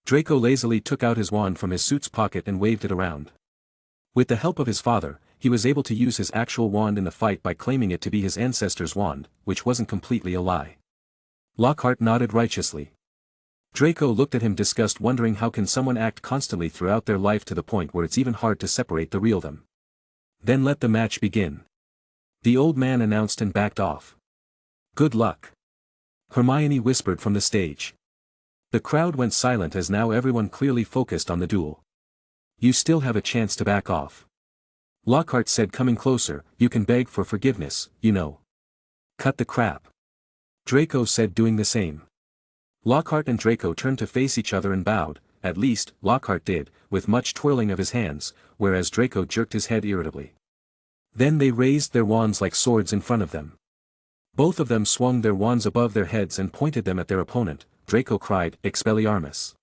Draco lazily took out his wand from his suit's pocket and waved it around. With the help of his father, he was able to use his actual wand in the fight by claiming it to be his ancestor's wand, which wasn't completely a lie. Lockhart nodded righteously. Draco looked at him disgust, wondering how can someone act constantly throughout their life to the point where it's even hard to separate the real them. Then let the match begin. The old man announced and backed off. Good luck. Hermione whispered from the stage. The crowd went silent as now everyone clearly focused on the duel. You still have a chance to back off. Lockhart said, coming closer, you can beg for forgiveness, you know. Cut the crap. Draco said, doing the same. Lockhart and Draco turned to face each other and bowed, at least, Lockhart did, with much twirling of his hands, whereas Draco jerked his head irritably. Then they raised their wands like swords in front of them. Both of them swung their wands above their heads and pointed them at their opponent. Draco cried, Expelliarmus.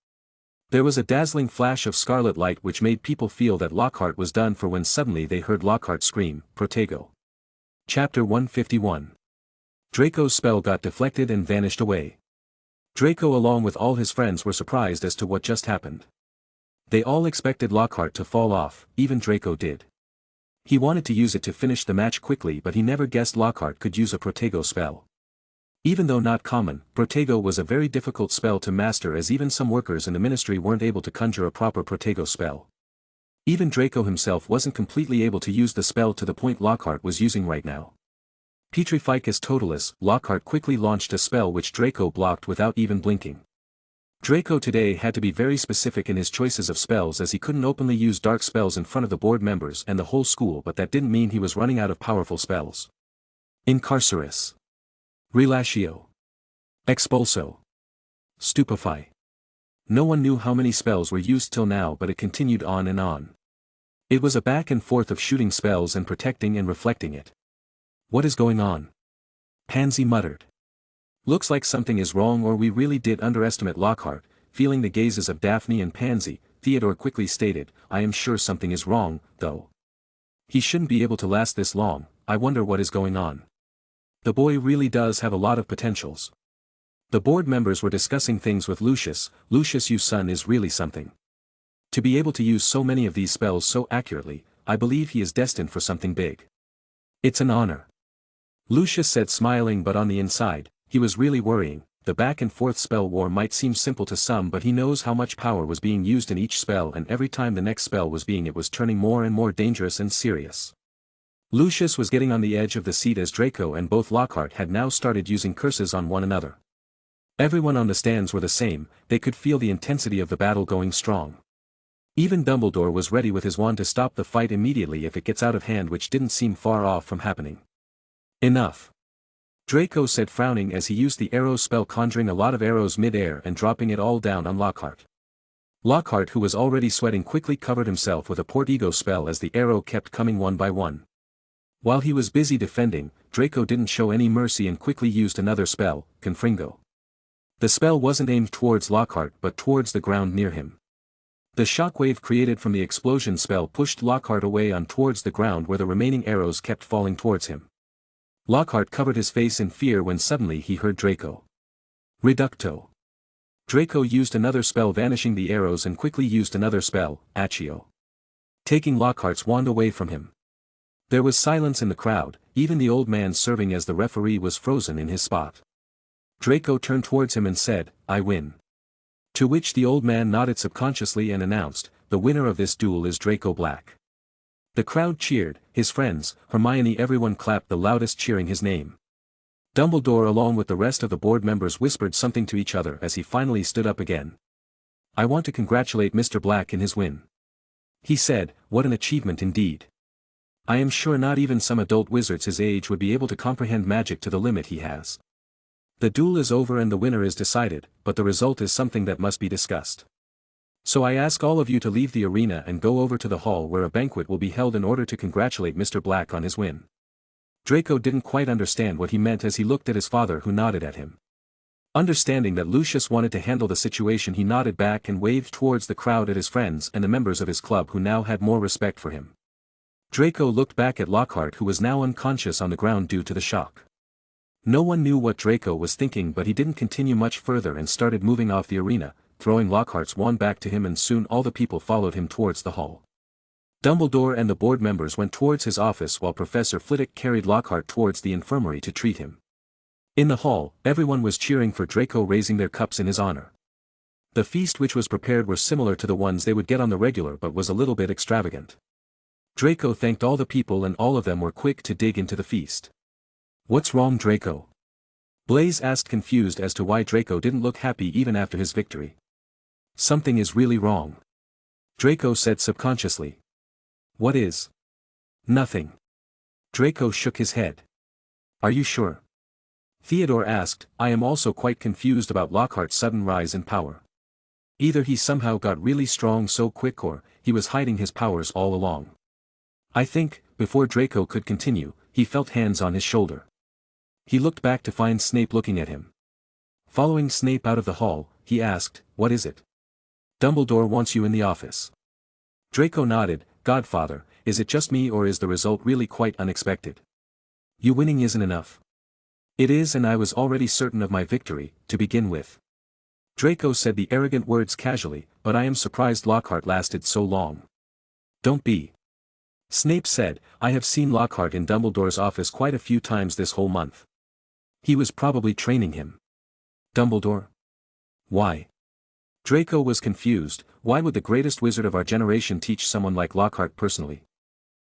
There was a dazzling flash of scarlet light which made people feel that Lockhart was done for when suddenly they heard Lockhart scream, Protego. Chapter 151. Draco's spell got deflected and vanished away. Draco along with all his friends were surprised as to what just happened. They all expected Lockhart to fall off, even Draco did. He wanted to use it to finish the match quickly, but he never guessed Lockhart could use a Protego spell. Even though not common, Protego was a very difficult spell to master, as even some workers in the ministry weren't able to conjure a proper Protego spell. Even Draco himself wasn't completely able to use the spell to the point Lockhart was using right now. Petrificus Totalis, Lockhart quickly launched a spell which Draco blocked without even blinking. Draco today had to be very specific in his choices of spells, as he couldn't openly use dark spells in front of the board members and the whole school, but that didn't mean he was running out of powerful spells. Incarcerus. Relatio. Expulso. Stupefy. No one knew how many spells were used till now, but it continued on and on. It was a back and forth of shooting spells and protecting and reflecting it. What is going on? Pansy muttered. Looks like something is wrong, or we really did underestimate Lockhart. Feeling the gazes of Daphne and Pansy, Theodore quickly stated, I am sure something is wrong, though. He shouldn't be able to last this long. I wonder what is going on. The boy really does have a lot of potentials. The board members were discussing things with Lucius. Lucius, your son is really something. To be able to use so many of these spells so accurately, I believe he is destined for something big. It's an honor. Lucius said, smiling, but on the inside, he was really worrying. The back and forth spell war might seem simple to some, but he knows how much power was being used in each spell, and every time the next spell was being, it was turning more and more dangerous and serious. Lucius was getting on the edge of the seat as Draco and both Lockhart had now started using curses on one another. Everyone on the stands were the same, they could feel the intensity of the battle going strong. Even Dumbledore was ready with his wand to stop the fight immediately if it gets out of hand, which didn't seem far off from happening. Enough. Draco said, frowning as he used the arrow spell, conjuring a lot of arrows mid-air and dropping it all down on Lockhart. Lockhart, who was already sweating, quickly covered himself with a Portigo spell as the arrow kept coming one by one. While he was busy defending, Draco didn't show any mercy and quickly used another spell, Confringo. The spell wasn't aimed towards Lockhart but towards the ground near him. The shockwave created from the explosion spell pushed Lockhart away on towards the ground where the remaining arrows kept falling towards him. Lockhart covered his face in fear when suddenly he heard Draco. Reducto. Draco used another spell, vanishing the arrows, and quickly used another spell, Accio, taking Lockhart's wand away from him. There was silence in the crowd, even the old man serving as the referee was frozen in his spot. Draco turned towards him and said, "I win." To which the old man nodded subconsciously and announced, "The winner of this duel is Draco Black." The crowd cheered, his friends, Hermione, everyone clapped the loudest, cheering his name. Dumbledore along with the rest of the board members whispered something to each other as he finally stood up again. "I want to congratulate Mr. Black in his win," he said. "What an achievement indeed. I am sure not even some adult wizards his age would be able to comprehend magic to the limit he has. The duel is over and the winner is decided, but the result is something that must be discussed. So I ask all of you to leave the arena and go over to the hall where a banquet will be held in order to congratulate Mr. Black on his win." Draco didn't quite understand what he meant as he looked at his father, who nodded at him. Understanding that Lucius wanted to handle the situation, he nodded back and waved towards the crowd at his friends and the members of his club who now had more respect for him. Draco looked back at Lockhart, who was now unconscious on the ground due to the shock. No one knew what Draco was thinking, but he didn't continue much further and started moving off the arena, throwing Lockhart's wand back to him, and soon all the people followed him towards the hall. Dumbledore and the board members went towards his office while Professor Flitwick carried Lockhart towards the infirmary to treat him. In the hall, everyone was cheering for Draco, raising their cups in his honor. The feast which was prepared were similar to the ones they would get on the regular but was a little bit extravagant. Draco thanked all the people and all of them were quick to dig into the feast. "What's wrong, Draco?" Blaise asked, confused as to why Draco didn't look happy even after his victory. "Something is really wrong," Draco said subconsciously. "What is?" "Nothing." Draco shook his head. "Are you sure?" Theodore asked. "I am also quite confused about Lockhart's sudden rise in power. Either he somehow got really strong so quick or he was hiding his powers all along. I think," before Draco could continue, he felt hands on his shoulder. He looked back to find Snape looking at him. Following Snape out of the hall, he asked, "What is it?" "Dumbledore wants you in the office." Draco nodded. "Godfather, is it just me or is the result really quite unexpected? You winning isn't enough." "It is, and I was already certain of my victory, to begin with." Draco said the arrogant words casually, "But I am surprised Lockhart lasted so long." "Don't be." Snape said, "I have seen Lockhart in Dumbledore's office quite a few times this whole month. He was probably training him." "Dumbledore? Why?" Draco was confused. Why would the greatest wizard of our generation teach someone like Lockhart personally?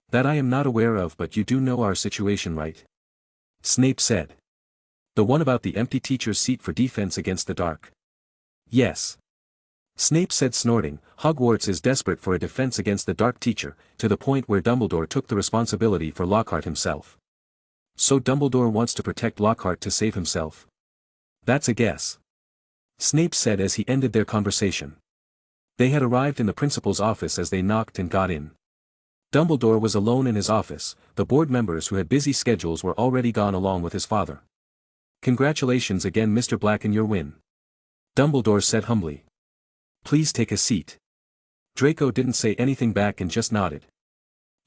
"That I am not aware of, but you do know our situation, right?" Snape said. "The one about the empty teacher's seat for defense against the dark?" "Yes." Snape said, snorting. "Hogwarts is desperate for a defense against the dark teacher, to the point where Dumbledore took the responsibility for Lockhart himself." "So Dumbledore wants to protect Lockhart to save himself?" "That's a guess," Snape said as he ended their conversation. They had arrived in the principal's office as they knocked and got in. Dumbledore was alone in his office. The board members who had busy schedules were already gone along with his father. "Congratulations again, Mr. Black, in your win," Dumbledore said humbly. "Please take a seat." Draco didn't say anything back and just nodded.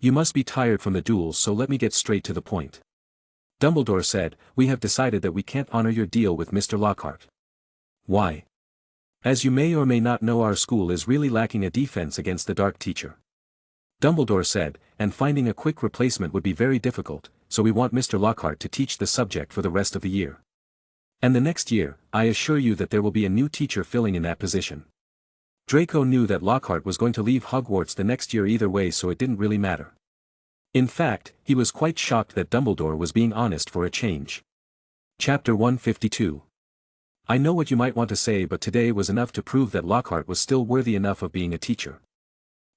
"You must be tired from the duels, so let me get straight to the point," Dumbledore said. "We have decided that we can't honor your deal with Mr. Lockhart." "Why?" "As you may or may not know, our school is really lacking a defense against the dark teacher," Dumbledore said, "and finding a quick replacement would be very difficult, so we want Mr. Lockhart to teach the subject for the rest of the year. And the next year, I assure you that there will be a new teacher filling in that position." Draco knew that Lockhart was going to leave Hogwarts the next year either way, so it didn't really matter. In fact, he was quite shocked that Dumbledore was being honest for a change. Chapter 152. I know what you might want to say, but today was enough to prove that Lockhart was still worthy enough of being a teacher.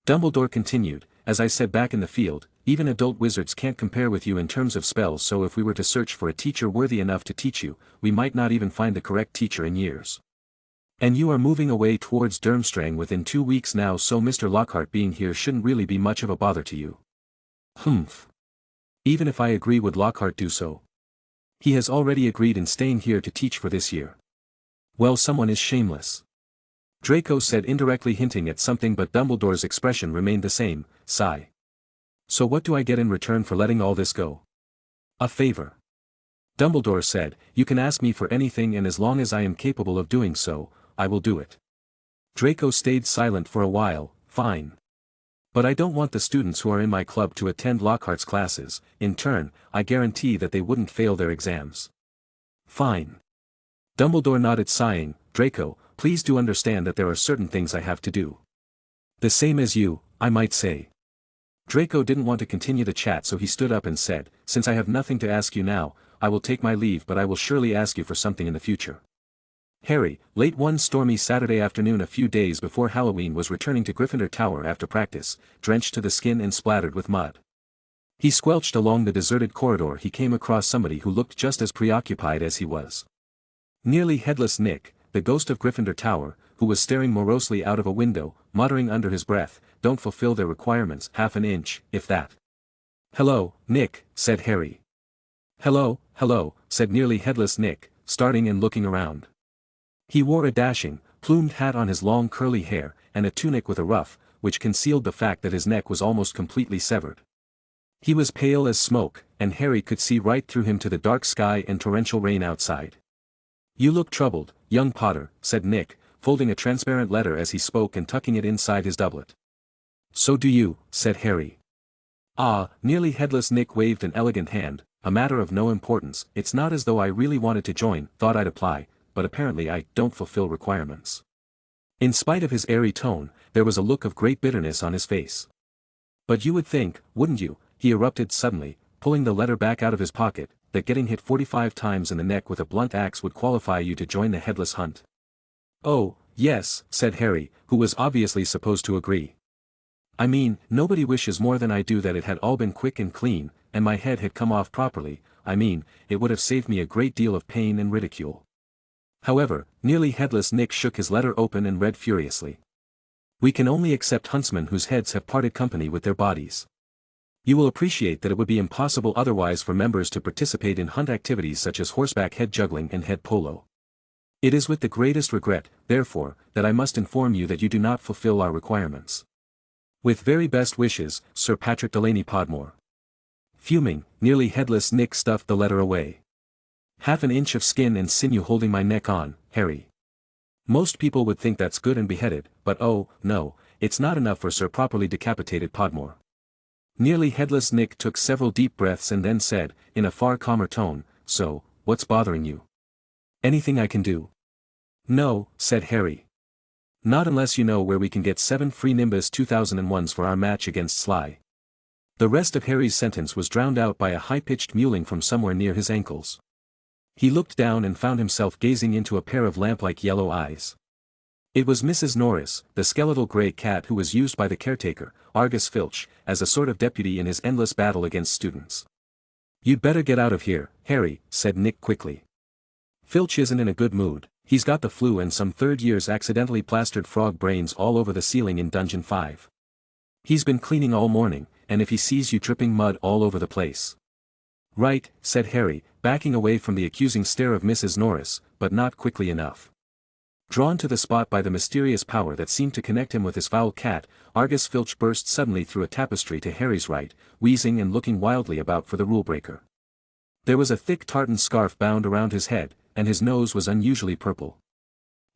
Dumbledore continued, as I said back in the field, even adult wizards can't compare with you in terms of spells, so if we were to search for a teacher worthy enough to teach you, we might not even find the correct teacher in years. And you are moving away towards Durmstrang within 2 weeks now, so Mr. Lockhart being here shouldn't really be much of a bother to you. Humph. Even if I agree, would Lockhart do so? He has already agreed in staying here to teach for this year. Well, someone is shameless. Draco said, indirectly hinting at something, but Dumbledore's expression remained the same, sigh. So what do I get in return for letting all this go? A favor. Dumbledore said, you can ask me for anything, and as long as I am capable of doing so, I will do it. Draco stayed silent for a while. Fine. But I don't want the students who are in my club to attend Lockhart's classes. In turn, I guarantee that they wouldn't fail their exams. Fine. Dumbledore nodded, sighing. Draco, please do understand that there are certain things I have to do. The same as you, I might say. Draco didn't want to continue the chat, so he stood up and said, since I have nothing to ask you now, I will take my leave, but I will surely ask you for something in the future. Harry, late one stormy Saturday afternoon a few days before Halloween, was returning to Gryffindor Tower after practice, drenched to the skin and splattered with mud. He squelched along the deserted corridor. He came across somebody who looked just as preoccupied as he was. Nearly headless Nick, the ghost of Gryffindor Tower, who was staring morosely out of a window, muttering under his breath, "Don't fulfill their requirements, half an inch, if that." "Hello, Nick," said Harry. "Hello, hello," said nearly headless Nick, starting and looking around. He wore a dashing, plumed hat on his long curly hair, and a tunic with a ruff, which concealed the fact that his neck was almost completely severed. He was pale as smoke, and Harry could see right through him to the dark sky and torrential rain outside. "You look troubled, young Potter," said Nick, folding a transparent letter as he spoke and tucking it inside his doublet. "So do you," said Harry. "Ah," nearly headless Nick waved an elegant hand, "a matter of no importance. It's not as though I really wanted to join, thought I'd apply, but apparently I don't fulfill requirements." In spite of his airy tone, there was a look of great bitterness on his face. "But you would think, wouldn't you," he erupted suddenly, pulling the letter back out of his pocket, "that getting hit 45 times in the neck with a blunt axe would qualify you to join the Headless Hunt?" "Oh, yes," said Harry, who was obviously supposed to agree. "I mean, nobody wishes more than I do that it had all been quick and clean, and my head had come off properly. I mean, it would have saved me a great deal of pain and ridicule." However, nearly headless Nick shook his letter open and read furiously. "We can only accept huntsmen whose heads have parted company with their bodies. You will appreciate that it would be impossible otherwise for members to participate in hunt activities such as horseback head juggling and head polo. It is with the greatest regret, therefore, that I must inform you that you do not fulfill our requirements. With very best wishes, Sir Patrick Delaney Podmore." Fuming, nearly headless Nick stuffed the letter away. "Half an inch of skin and sinew holding my neck on, Harry. Most people would think that's good and beheaded, but oh, no, it's not enough for Sir Properly Decapitated Podmore." Nearly headless Nick took several deep breaths and then said, in a far calmer tone, "So, what's bothering you? Anything I can do?" "No," said Harry. "Not unless you know where we can get 7 free Nimbus 2001s for our match against Sly." The rest of Harry's sentence was drowned out by a high-pitched mewling from somewhere near his ankles. He looked down and found himself gazing into a pair of lamp-like yellow eyes. It was Mrs. Norris, the skeletal grey cat who was used by the caretaker, Argus Filch, as a sort of deputy in his endless battle against students. "You'd better get out of here, Harry," said Nick quickly. "Filch isn't in a good mood. He's got the flu and some third years accidentally plastered frog brains all over the ceiling in Dungeon 5. He's been cleaning all morning, and if he sees you dripping mud all over the place." "Right," said Harry, backing away from the accusing stare of Mrs. Norris, but not quickly enough. Drawn to the spot by the mysterious power that seemed to connect him with his foul cat, Argus Filch burst suddenly through a tapestry to Harry's right, wheezing and looking wildly about for the rule-breaker. There was a thick tartan scarf bound around his head, and his nose was unusually purple.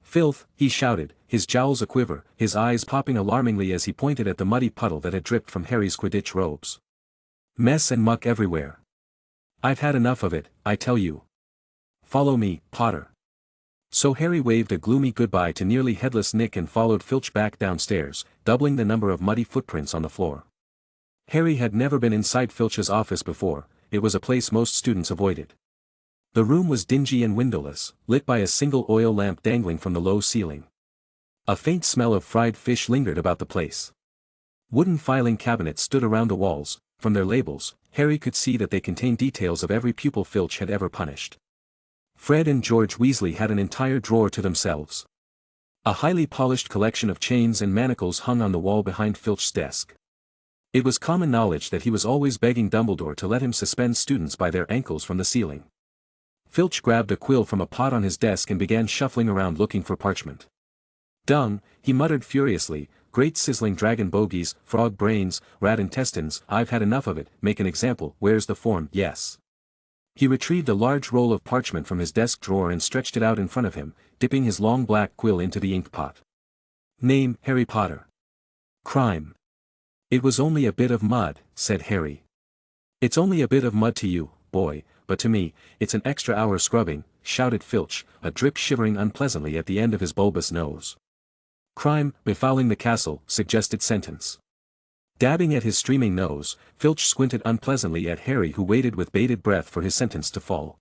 "Filth," he shouted, his jowls aquiver, his eyes popping alarmingly as he pointed at the muddy puddle that had dripped from Harry's Quidditch robes. "Mess and muck everywhere. I've had enough of it, I tell you. Follow me, Potter." So Harry waved a gloomy goodbye to nearly headless Nick and followed Filch back downstairs, doubling the number of muddy footprints on the floor. Harry had never been inside Filch's office before. It was a place most students avoided. The room was dingy and windowless, lit by a single oil lamp dangling from the low ceiling. A faint smell of fried fish lingered about the place. Wooden filing cabinets stood around the walls. From their labels, Harry could see that they contained details of every pupil Filch had ever punished. Fred and George Weasley had an entire drawer to themselves. A highly polished collection of chains and manacles hung on the wall behind Filch's desk. It was common knowledge that he was always begging Dumbledore to let him suspend students by their ankles from the ceiling. Filch grabbed a quill from a pot on his desk and began shuffling around looking for parchment. Dung, he muttered furiously, great sizzling dragon bogies, frog brains, rat intestines, I've had enough of it, make an example, where's the form, yes. He retrieved a large roll of parchment from his desk drawer and stretched it out in front of him, dipping his long black quill into the ink pot. Name, Harry Potter. Crime. It was only a bit of mud, said Harry. It's only a bit of mud to you, boy, but to me, it's an extra hour scrubbing, shouted Filch, a drip shivering unpleasantly at the end of his bulbous nose. Crime, befouling the castle, suggested Sentence. Dabbing at his streaming nose, Filch squinted unpleasantly at Harry who waited with bated breath for his sentence to fall.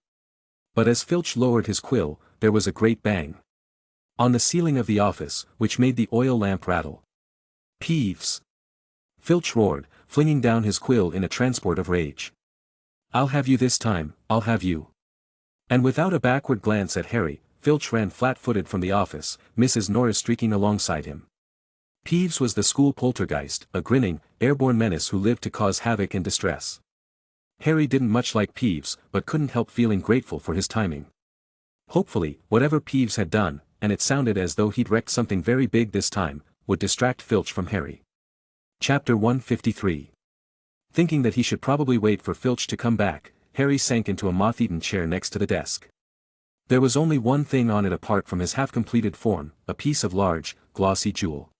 But as Filch lowered his quill, there was a great bang on the ceiling of the office, which made the oil lamp rattle. Peeves! Filch roared, flinging down his quill in a transport of rage. I'll have you this time, I'll have you. And without a backward glance at Harry, Filch ran flat-footed from the office, Mrs. Norris streaking alongside him. Peeves was the school poltergeist, a grinning, airborne menace who lived to cause havoc and distress. Harry didn't much like Peeves, but couldn't help feeling grateful for his timing. Hopefully, whatever Peeves had done, and it sounded as though he'd wrecked something very big this time, would distract Filch from Harry. Chapter 153. Thinking that he should probably wait for Filch to come back, Harry sank into a moth-eaten chair next to the desk. There was only one thing on it apart from his half-completed form, a piece of large, glossy jewel.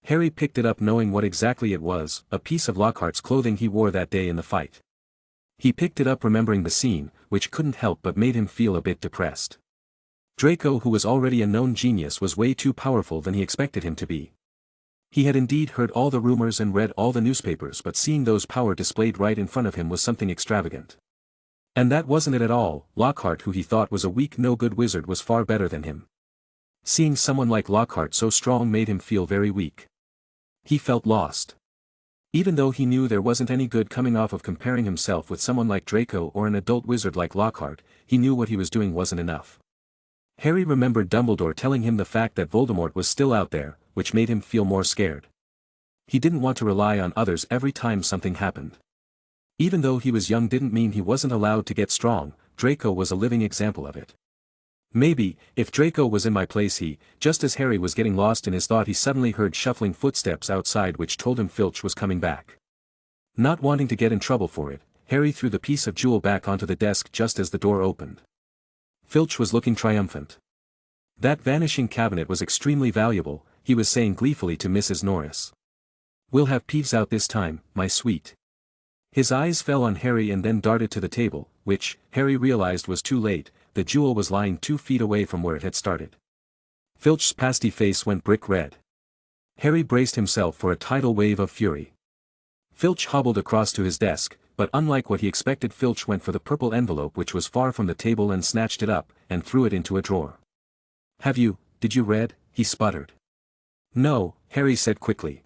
Harry picked it up knowing what exactly it was, a piece of Lockhart's clothing he wore that day in the fight. He picked it up remembering the scene, which couldn't help but made him feel a bit depressed. Draco, who was already a known genius, was way too powerful than he expected him to be. He had indeed heard all the rumors and read all the newspapers, but seeing those power displayed right in front of him was something extravagant. And that wasn't it at all. Lockhart, who he thought was a weak no-good wizard, was far better than him. Seeing someone like Lockhart so strong made him feel very weak. He felt lost. Even though he knew there wasn't any good coming off of comparing himself with someone like Draco or an adult wizard like Lockhart, he knew what he was doing wasn't enough. Harry remembered Dumbledore telling him the fact that Voldemort was still out there, which made him feel more scared. He didn't want to rely on others every time something happened. Even though he was young didn't mean he wasn't allowed to get strong. Draco was a living example of it. Maybe, if Draco was in my place just as Harry was getting lost in his thought, he suddenly heard shuffling footsteps outside which told him Filch was coming back. Not wanting to get in trouble for it, Harry threw the piece of jewel back onto the desk just as the door opened. Filch was looking triumphant. That vanishing cabinet was extremely valuable, he was saying gleefully to Mrs. Norris. We'll have Peeves out this time, my sweet. His eyes fell on Harry and then darted to the table, which, Harry realized was too late. The jewel was lying 2 feet away from where it had started. Filch's pasty face went brick red. Harry braced himself for a tidal wave of fury. Filch hobbled across to his desk, but unlike what he expected, Filch went for the purple envelope which was far from the table and snatched it up, and threw it into a drawer. Did you read? He sputtered. No, Harry said quickly.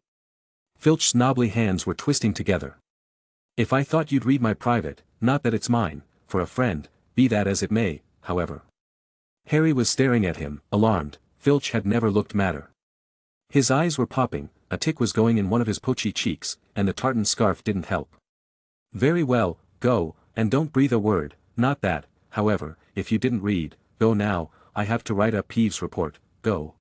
Filch's knobbly hands were twisting together. If I thought you'd read my private, not that it's mine, for a friend, be that as it may, however. Harry was staring at him, alarmed. Filch had never looked madder. His eyes were popping, a tick was going in one of his poachy cheeks, and the tartan scarf didn't help. Very well, go, and don't breathe a word. Not that, however, if you didn't read, go now, I have to write up Peeves' report, go.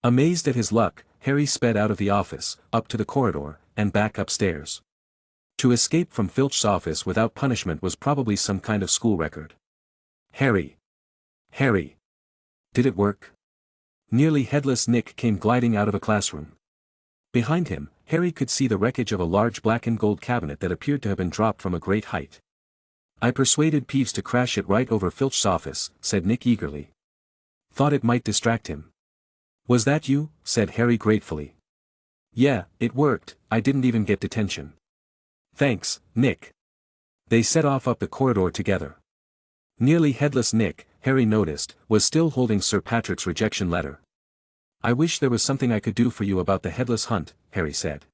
Amazed at his luck, Harry sped out of the office, up to the corridor, and back upstairs. To escape from Filch's office without punishment was probably some kind of school record. Harry! Did it work? Nearly headless Nick came gliding out of a classroom. Behind him, Harry could see the wreckage of a large black and gold cabinet that appeared to have been dropped from a great height. I persuaded Peeves to crash it right over Filch's office, said Nick eagerly. Thought it might distract him. Was that you? Said Harry gratefully. Yeah, it worked, I didn't even get detention. Thanks, Nick. They set off up the corridor together. Nearly headless Nick, Harry noticed, was still holding Sir Patrick's rejection letter. I wish there was something I could do for you about the headless hunt, Harry said.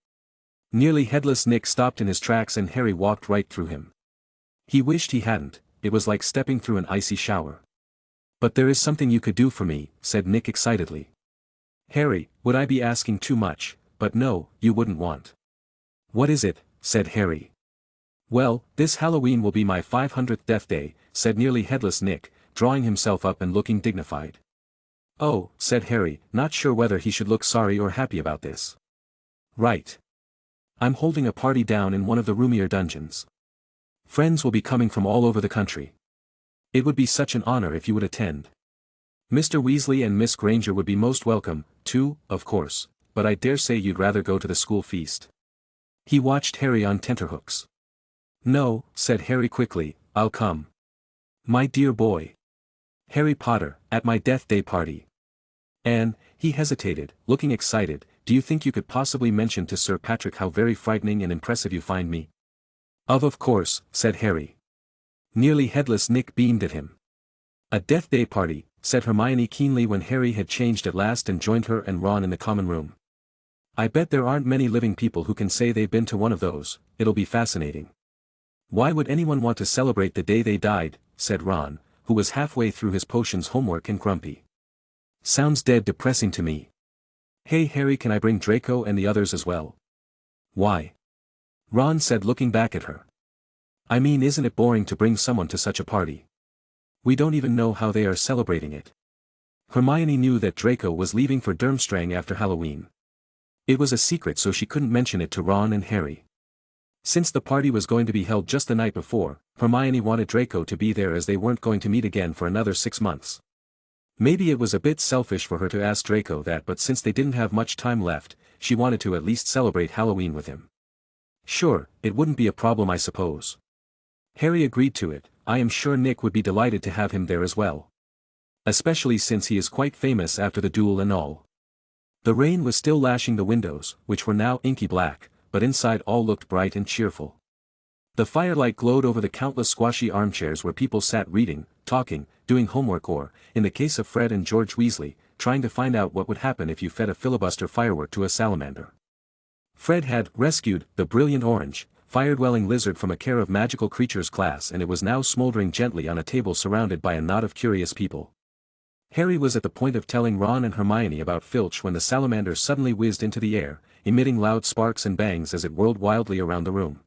Nearly headless Nick stopped in his tracks and Harry walked right through him. He wished he hadn't, it was like stepping through an icy shower. But there is something you could do for me, said Nick excitedly. Harry, would I be asking too much? But no, you wouldn't want. What is it? Said Harry. Well, this Halloween will be my 500th death day, said nearly headless Nick, drawing himself up and looking dignified. Oh, said Harry, not sure whether he should look sorry or happy about this. Right. I'm holding a party down in one of the roomier dungeons. Friends will be coming from all over the country. It would be such an honor if you would attend. Mr. Weasley and Miss Granger would be most welcome, too, of course, but I dare say you'd rather go to the school feast. He watched Harry on tenterhooks. No, said Harry quickly, I'll come. My dear boy. Harry Potter, at my death day party. And, he hesitated, looking excited, do you think you could possibly mention to Sir Patrick how very frightening and impressive you find me? Of course, said Harry. Nearly headless Nick beamed at him. A death day party, said Hermione keenly when Harry had changed at last and joined her and Ron in the common room. I bet there aren't many living people who can say they've been to one of those, it'll be fascinating. Why would anyone want to celebrate the day they died, said Ron, who was halfway through his potions homework and grumpy. Sounds dead depressing to me. Hey Harry, can I bring Draco and the others as well? Why? Ron said looking back at her. I mean, isn't it boring to bring someone to such a party? We don't even know how they are celebrating it. Hermione knew that Draco was leaving for Durmstrang after Halloween. It was a secret so she couldn't mention it to Ron and Harry. Since the party was going to be held just the night before, Hermione wanted Draco to be there as they weren't going to meet again for another 6 months. Maybe it was a bit selfish for her to ask Draco that, but since they didn't have much time left, she wanted to at least celebrate Halloween with him. Sure, it wouldn't be a problem, I suppose. Harry agreed to it. I am sure Nick would be delighted to have him there as well. Especially since he is quite famous after the duel and all. The rain was still lashing the windows, which were now inky black, but inside all looked bright and cheerful. The firelight glowed over the countless squashy armchairs where people sat reading, talking, doing homework or, in the case of Fred and George Weasley, trying to find out what would happen if you fed a filibuster firework to a salamander. Fred had rescued the brilliant orange, fire-dwelling lizard from a care of magical creatures class, and it was now smoldering gently on a table surrounded by a knot of curious people. Harry was at the point of telling Ron and Hermione about Filch when the salamander suddenly whizzed into the air, emitting loud sparks and bangs as it whirled wildly around the room.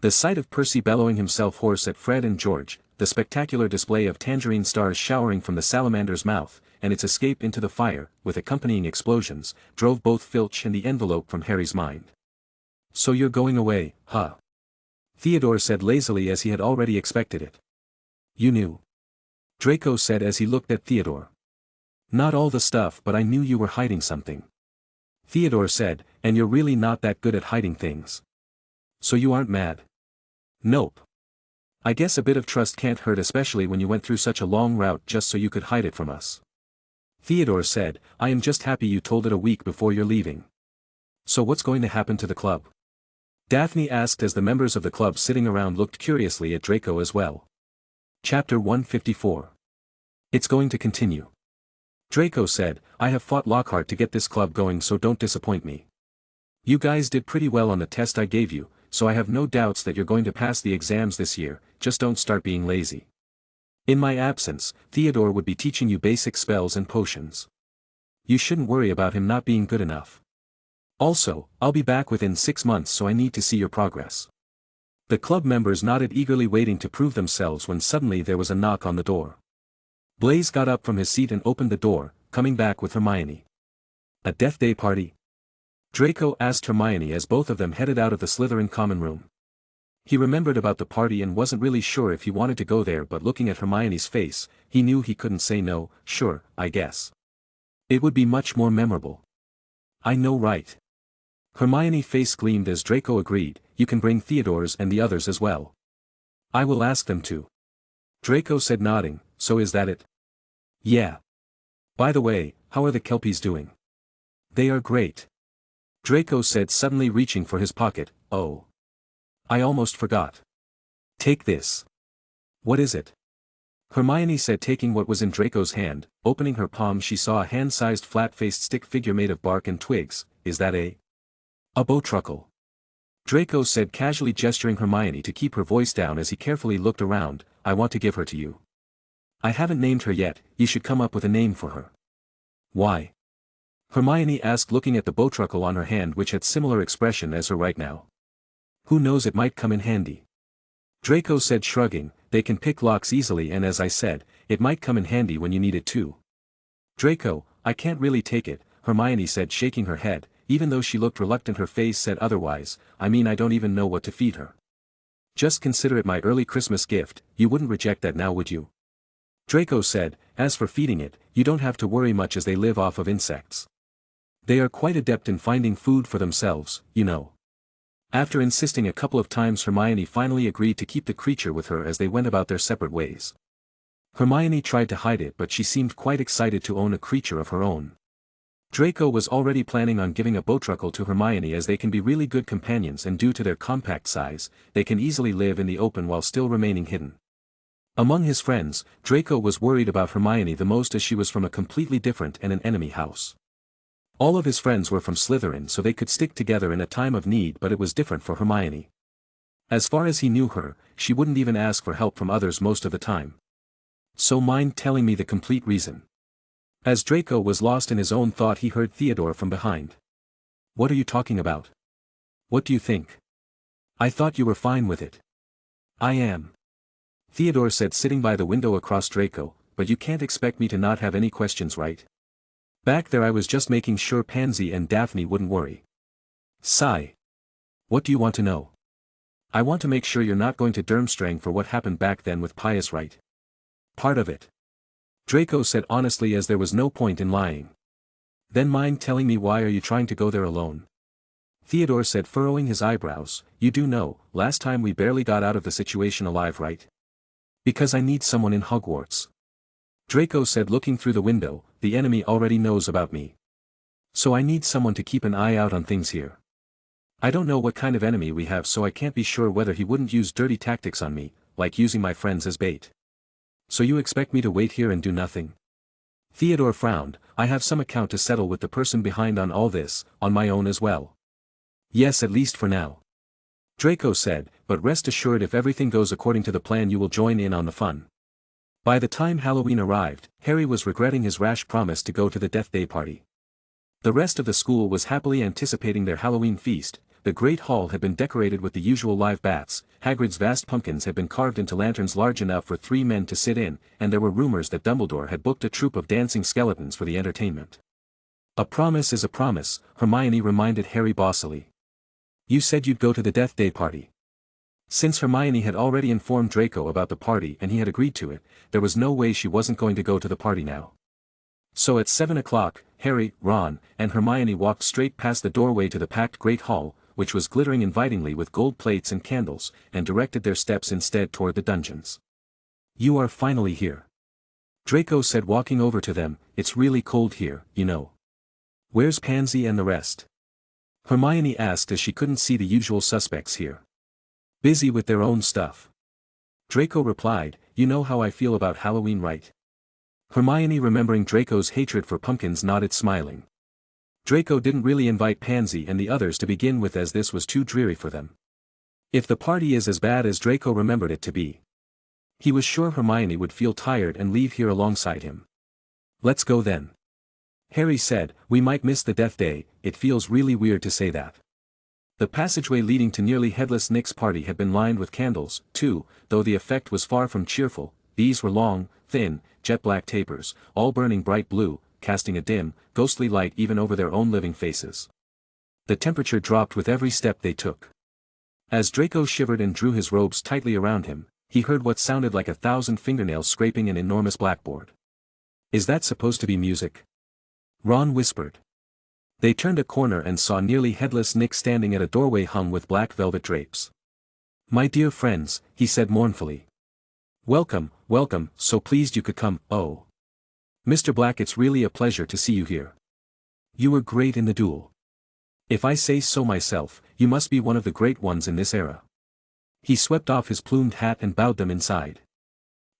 The sight of Percy bellowing himself hoarse at Fred and George, the spectacular display of tangerine stars showering from the salamander's mouth, and its escape into the fire, with accompanying explosions, drove both Filch and the envelope from Harry's mind. So you're going away, huh? Theodore said lazily as he had already expected it. You knew. Draco said as he looked at Theodore. Not all the stuff, but I knew you were hiding something. Theodore said, and you're really not that good at hiding things. So you aren't mad? Nope. I guess a bit of trust can't hurt, especially when you went through such a long route just so you could hide it from us. Theodore said, I am just happy you told it a week before you're leaving. So what's going to happen to the club? Daphne asked as the members of the club sitting around looked curiously at Draco as well. Chapter 154. It's going to continue. Draco said, I have fought Lockhart to get this club going, so don't disappoint me. You guys did pretty well on the test I gave you, so I have no doubts that you're going to pass the exams this year, just don't start being lazy. In my absence, Theodore would be teaching you basic spells and potions. You shouldn't worry about him not being good enough. Also, I'll be back within 6 months, so I need to see your progress. The club members nodded eagerly, waiting to prove themselves when suddenly there was a knock on the door. Blaise got up from his seat and opened the door, coming back with Hermione. A death day party? Draco asked Hermione as both of them headed out of the Slytherin common room. He remembered about the party and wasn't really sure if he wanted to go there, but looking at Hermione's face, he knew he couldn't say no. Sure, I guess. It would be much more memorable. I know, right? Hermione's face gleamed as Draco agreed, you can bring Theodore's and the others as well. I will ask them to. Draco said, nodding, so is that it? Yeah. By the way, how are the Kelpies doing? They are great. Draco said, suddenly reaching for his pocket. Oh. I almost forgot. Take this. What is it? Hermione said, taking what was in Draco's hand. Opening her palm, she saw a hand-sized flat-faced stick figure made of bark and twigs. Is that a bowtruckle? Draco said, casually gesturing Hermione to keep her voice down as he carefully looked around. I want to give her to you. I haven't named her yet, you should come up with a name for her. Why? Hermione asked, looking at the bowtruckle on her hand, which had similar expression as her right now. Who knows, it might come in handy. Draco said, shrugging. They can pick locks easily, and as I said, it might come in handy when you need it too. Draco, I can't really take it, Hermione said, shaking her head. Even though she looked reluctant, her face said otherwise. I mean, I don't even know what to feed her. Just consider it my early Christmas gift. You wouldn't reject that now, would you? Draco said, as for feeding it, you don't have to worry much as they live off of insects. They are quite adept in finding food for themselves, you know. After insisting a couple of times, Hermione finally agreed to keep the creature with her as they went about their separate ways. Hermione tried to hide it, but she seemed quite excited to own a creature of her own. Draco was already planning on giving a bowtruckle to Hermione, as they can be really good companions, and due to their compact size, they can easily live in the open while still remaining hidden. Among his friends, Draco was worried about Hermione the most, as she was from a completely different and an enemy house. All of his friends were from Slytherin, so they could stick together in a time of need, but it was different for Hermione. As far as he knew her, she wouldn't even ask for help from others most of the time. So mind telling me the complete reason? As Draco was lost in his own thought, he heard Theodore from behind. What are you talking about? What do you think? I thought you were fine with it. I am. Theodore said, sitting by the window across Draco, but you can't expect me to not have any questions, right? Back there I was just making sure Pansy and Daphne wouldn't worry. Sigh. What do you want to know? I want to make sure you're not going to Durmstrang for what happened back then with Pius, right? Part of it. Draco said honestly, as there was no point in lying. Then mind telling me, why are you trying to go there alone? Theodore said, furrowing his eyebrows. You do know, last time we barely got out of the situation alive, right? Because I need someone in Hogwarts. Draco said, looking through the window. The enemy already knows about me. So I need someone to keep an eye out on things here. I don't know what kind of enemy we have, so I can't be sure whether he wouldn't use dirty tactics on me, like using my friends as bait. So you expect me to wait here and do nothing? Theodore frowned. I have some account to settle with the person behind on all this, on my own as well. Yes, at least for now. Draco said, but rest assured, if everything goes according to the plan, you will join in on the fun. By the time Halloween arrived, Harry was regretting his rash promise to go to the Death Day party. The rest of the school was happily anticipating their Halloween feast. The Great Hall had been decorated with the usual live bats, Hagrid's vast pumpkins had been carved into lanterns large enough for 3 men to sit in, and there were rumors that Dumbledore had booked a troupe of dancing skeletons for the entertainment. A promise is a promise, Hermione reminded Harry bossily. You said you'd go to the Death Day party. Since Hermione had already informed Draco about the party and he had agreed to it, there was no way she wasn't going to go to the party now. So at 7 o'clock, Harry, Ron, and Hermione walked straight past the doorway to the packed Great Hall, which was glittering invitingly with gold plates and candles, and directed their steps instead toward the dungeons. You are finally here. Draco said, walking over to them. It's really cold here, you know. Where's Pansy and the rest? Hermione asked, as she couldn't see the usual suspects here. Busy with their own stuff. Draco replied, you know how I feel about Halloween, right? Hermione, remembering Draco's hatred for pumpkins, nodded, smiling. Draco didn't really invite Pansy and the others to begin with, as this was too dreary for them. If the party is as bad as Draco remembered it to be, he was sure Hermione would feel tired and leave here alongside him. Let's go then. Harry said, we might miss the Death Day. It feels really weird to say that. The passageway leading to nearly headless Nick's party had been lined with candles, too, though the effect was far from cheerful. These were long, thin, jet-black tapers, all burning bright blue, casting a dim, ghostly light even over their own living faces. The temperature dropped with every step they took. As Draco shivered and drew his robes tightly around him, he heard what sounded like 1,000 fingernails scraping an enormous blackboard. Is that supposed to be music? Ron whispered. They turned a corner and saw nearly headless Nick standing at a doorway hung with black velvet drapes. My dear friends, he said mournfully. Welcome, welcome, so pleased you could come. Oh. Mr. Black, it's really a pleasure to see you here. You were great in the duel. If I say so myself, you must be one of the great ones in this era. He swept off his plumed hat and bowed them inside.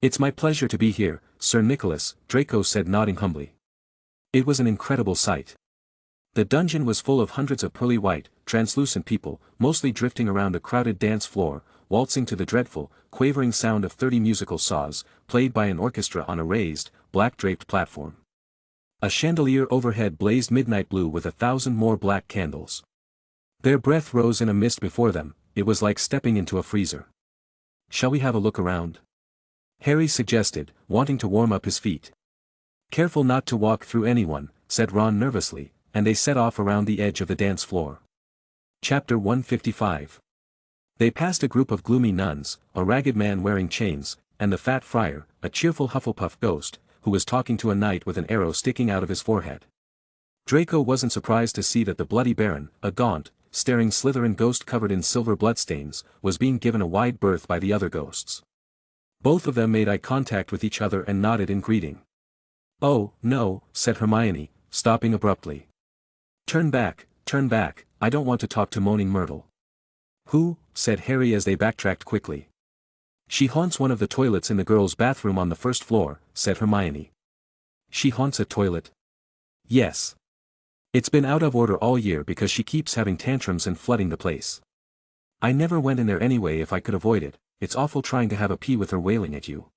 "It's my pleasure to be here, Sir Nicholas," Draco said, nodding humbly. It was an incredible sight. The dungeon was full of hundreds of pearly white, translucent people, mostly drifting around a crowded dance floor, waltzing to the dreadful, quavering sound of 30 musical saws, played by an orchestra on a raised, black-draped platform. A chandelier overhead blazed midnight blue with 1,000 more black candles. Their breath rose in a mist before them. It was like stepping into a freezer. "Shall we have a look around?" Harry suggested, wanting to warm up his feet. "Careful not to walk through anyone," said Ron nervously, and they set off around the edge of the dance floor. Chapter 155. They passed a group of gloomy nuns, a ragged man wearing chains, and the fat friar, a cheerful Hufflepuff ghost, who was talking to a knight with an arrow sticking out of his forehead. Draco wasn't surprised to see that the Bloody Baron, a gaunt, staring Slytherin ghost covered in silver bloodstains, was being given a wide berth by the other ghosts. Both of them made eye contact with each other and nodded in greeting. "Oh, no," said Hermione, stopping abruptly. Turn back, I don't want to talk to Moaning Myrtle." "Who?" said Harry as they backtracked quickly. "She haunts one of the toilets in the girls' bathroom on the first floor," said Hermione. "She haunts a toilet?" "Yes. It's been out of order all year because she keeps having tantrums and flooding the place. I never went in there anyway if I could avoid it. It's awful trying to have a pee with her wailing at you."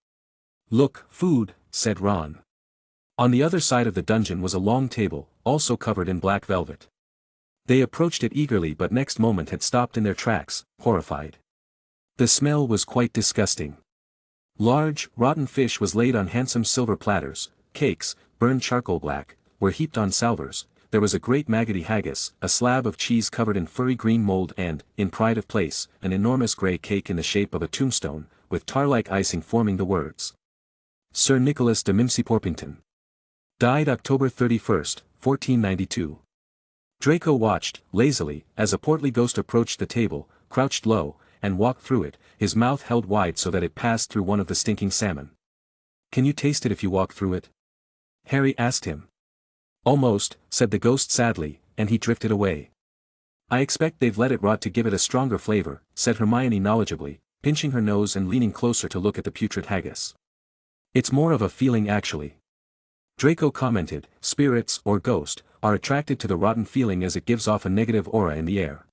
"Look, food," said Ron. On the other side of the dungeon was a long table, also covered in black velvet. They approached it eagerly but next moment had stopped in their tracks, horrified. The smell was quite disgusting. Large, rotten fish was laid on handsome silver platters, cakes, burned charcoal black, were heaped on salvers. There was a great maggoty haggis, a slab of cheese covered in furry green mold and, in pride of place, an enormous grey cake in the shape of a tombstone, with tar-like icing forming the words. "Sir Nicholas de Mimsy-Porpington. Died October 31, 1492. Draco watched, lazily, as a portly ghost approached the table, crouched low, and walked through it, his mouth held wide so that it passed through one of the stinking salmon. "Can you taste it if you walk through it?" Harry asked him. "Almost," said the ghost sadly, and he drifted away. "I expect they've let it rot to give it a stronger flavor," said Hermione knowledgeably, pinching her nose and leaning closer to look at the putrid haggis. "It's more of a feeling actually." Draco commented, "Spirits, or ghost, are attracted to the rotten feeling as it gives off a negative aura in the air.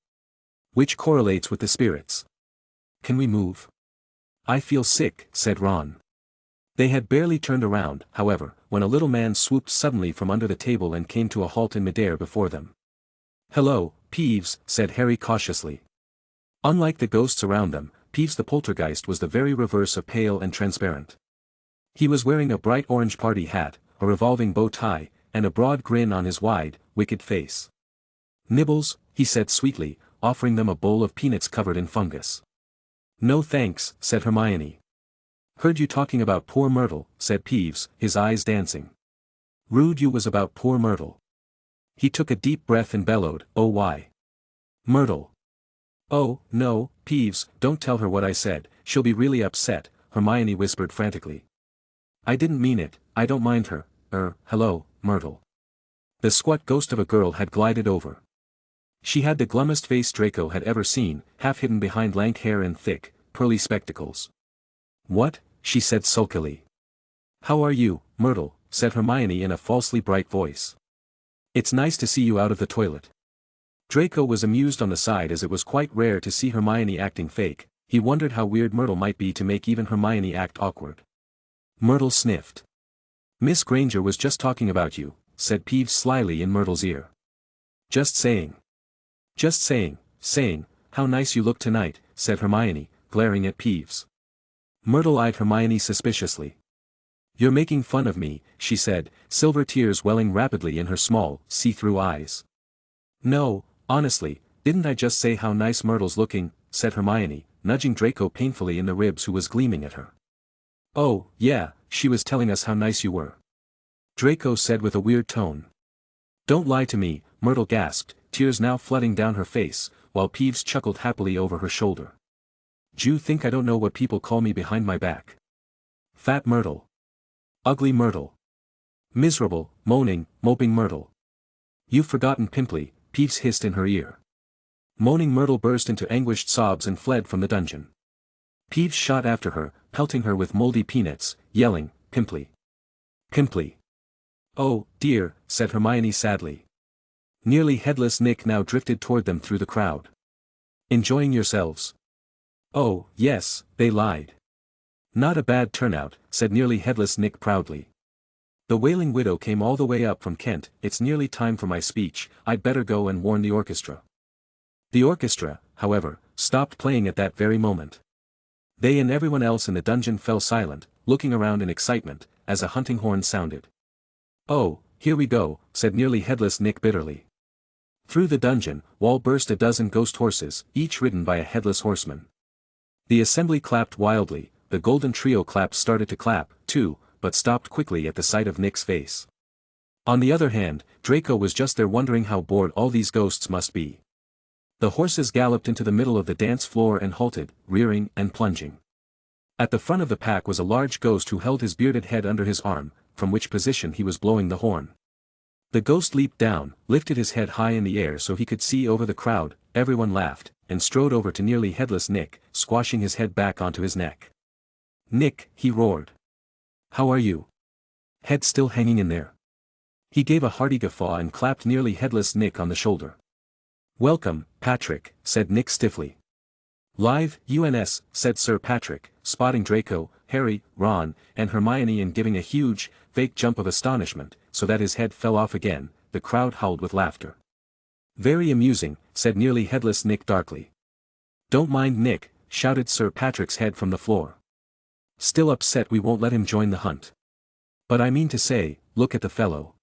Which correlates with the spirits. Can we move?" "I feel sick," said Ron. They had barely turned around, however, when a little man swooped suddenly from under the table and came to a halt in midair before them. "Hello, Peeves," said Harry cautiously. Unlike the ghosts around them, Peeves the poltergeist was the very reverse of pale and transparent. He was wearing a bright orange party hat, a revolving bow tie, and a broad grin on his wide, wicked face. "Nibbles," he said sweetly, offering them a bowl of peanuts covered in fungus. "No thanks," said Hermione. "Heard you talking about poor Myrtle," said Peeves, his eyes dancing. "Rude you was about poor Myrtle." He took a deep breath and bellowed, "Oh why? Myrtle." "Oh, no, Peeves, don't tell her what I said, she'll be really upset," Hermione whispered frantically. "I didn't mean it, I don't mind her, hello, Myrtle." The squat ghost of a girl had glided over. She had the glummest face Draco had ever seen, half hidden behind lank hair and thick, pearly spectacles. "What?" she said sulkily. "How are you, Myrtle?" said Hermione in a falsely bright voice. "It's nice to see you out of the toilet." Draco was amused on the side as it was quite rare to see Hermione acting fake. He wondered how weird Myrtle might be to make even Hermione act awkward. Myrtle sniffed. "Miss Granger was just talking about you," said Peeves slyly in Myrtle's ear. "Just saying. Just saying, how nice you look tonight," said Hermione, glaring at Peeves. Myrtle eyed Hermione suspiciously. "You're making fun of me," she said, silver tears welling rapidly in her small, see-through eyes. "No, honestly, didn't I just say how nice Myrtle's looking," said Hermione, nudging Draco painfully in the ribs who was gleaming at her. "Oh, yeah, she was telling us how nice you were," Draco said with a weird tone. "Don't lie to me," Myrtle gasped, tears now flooding down her face, while Peeves chuckled happily over her shoulder. "D'you think I don't know what people call me behind my back? Fat Myrtle. Ugly Myrtle. Miserable, moaning, moping Myrtle. You've forgotten Pimply," Peeves hissed in her ear. Moaning Myrtle burst into anguished sobs and fled from the dungeon. Peeves shot after her, pelting her with moldy peanuts, yelling, "Pimply! Pimply!" "Oh, dear," said Hermione sadly. Nearly headless Nick now drifted toward them through the crowd. "Enjoying yourselves?" "Oh, yes," they lied. "Not a bad turnout," said nearly headless Nick proudly. "The Wailing Widow came all the way up from Kent. It's nearly time for my speech. I'd better go and warn the orchestra." The orchestra, however, stopped playing at that very moment. They and everyone else in the dungeon fell silent, looking around in excitement, as a hunting horn sounded. "Oh, here we go," said nearly headless Nick bitterly. Through the dungeon wall burst a dozen ghost horses, each ridden by a headless horseman. The assembly clapped wildly. The golden trio claps started to clap, too, but stopped quickly at the sight of Nick's face. On the other hand, Draco was just there wondering how bored all these ghosts must be. The horses galloped into the middle of the dance floor and halted, rearing and plunging. At the front of the pack was a large ghost who held his bearded head under his arm, from which position he was blowing the horn. The ghost leaped down, lifted his head high in the air so he could see over the crowd, everyone laughed, and strode over to nearly headless Nick, squashing his head back onto his neck. "Nick," he roared. "How are you? Head still hanging in there?" He gave a hearty guffaw and clapped nearly headless Nick on the shoulder. "Welcome, Patrick," said Nick stiffly. "Live, UNS," said Sir Patrick, spotting Draco, Harry, Ron, and Hermione and giving a huge, fake jump of astonishment, so that his head fell off again. The crowd howled with laughter. "Very amusing," said nearly headless Nick darkly. "Don't mind Nick," shouted Sir Patrick's head from the floor. "Still upset we won't let him join the hunt. But I mean to say, look at the fellow."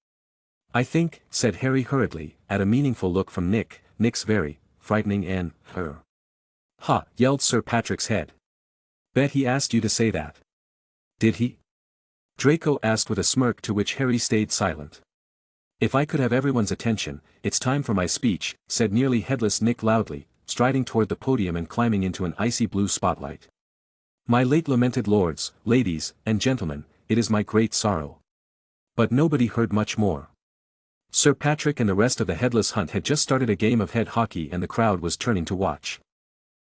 "I think," said Harry hurriedly, at a meaningful look from Nick, "Nick's very frightening and "Ha!" yelled Sir Patrick's head. "Bet he asked you to say that." "Did he?" Draco asked with a smirk, to which Harry stayed silent. "If I could have everyone's attention, it's time for my speech," said nearly headless Nick loudly, striding toward the podium and climbing into an icy blue spotlight. "My late lamented lords, ladies, and gentlemen, it is my great sorrow." But nobody heard much more. Sir Patrick and the rest of the headless hunt had just started a game of head hockey and the crowd was turning to watch.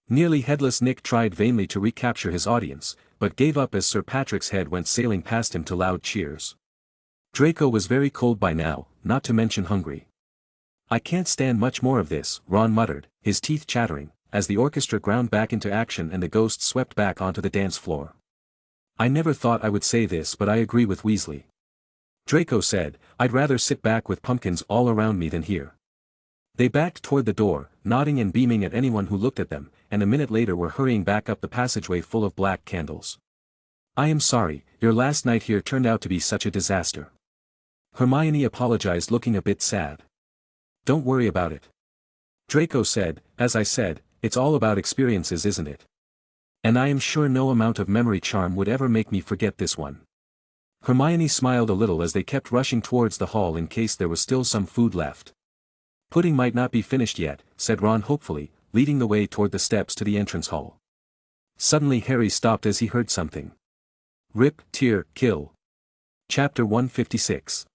Nearly headless Nick tried vainly to recapture his audience, but gave up as Sir Patrick's head went sailing past him to loud cheers. Draco was very cold by now, not to mention hungry. "I can't stand much more of this," Ron muttered, his teeth chattering, as the orchestra ground back into action and the ghosts swept back onto the dance floor. "I never thought I would say this, but I agree with Weasley," Draco said. "I'd rather sit back with pumpkins all around me than here." They backed toward the door, nodding and beaming at anyone who looked at them, and a minute later were hurrying back up the passageway full of black candles. "I am sorry, your last night here turned out to be such a disaster." Hermione apologized, looking a bit sad. "Don't worry about it," Draco said. "As I said, it's all about experiences, isn't it? And I am sure no amount of memory charm would ever make me forget this one." Hermione smiled a little as they kept rushing towards the hall in case there was still some food left. "Pudding might not be finished yet," said Ron hopefully, leading the way toward the steps to the entrance hall. Suddenly Harry stopped as he heard something. "Rip, tear, kill." Chapter 156.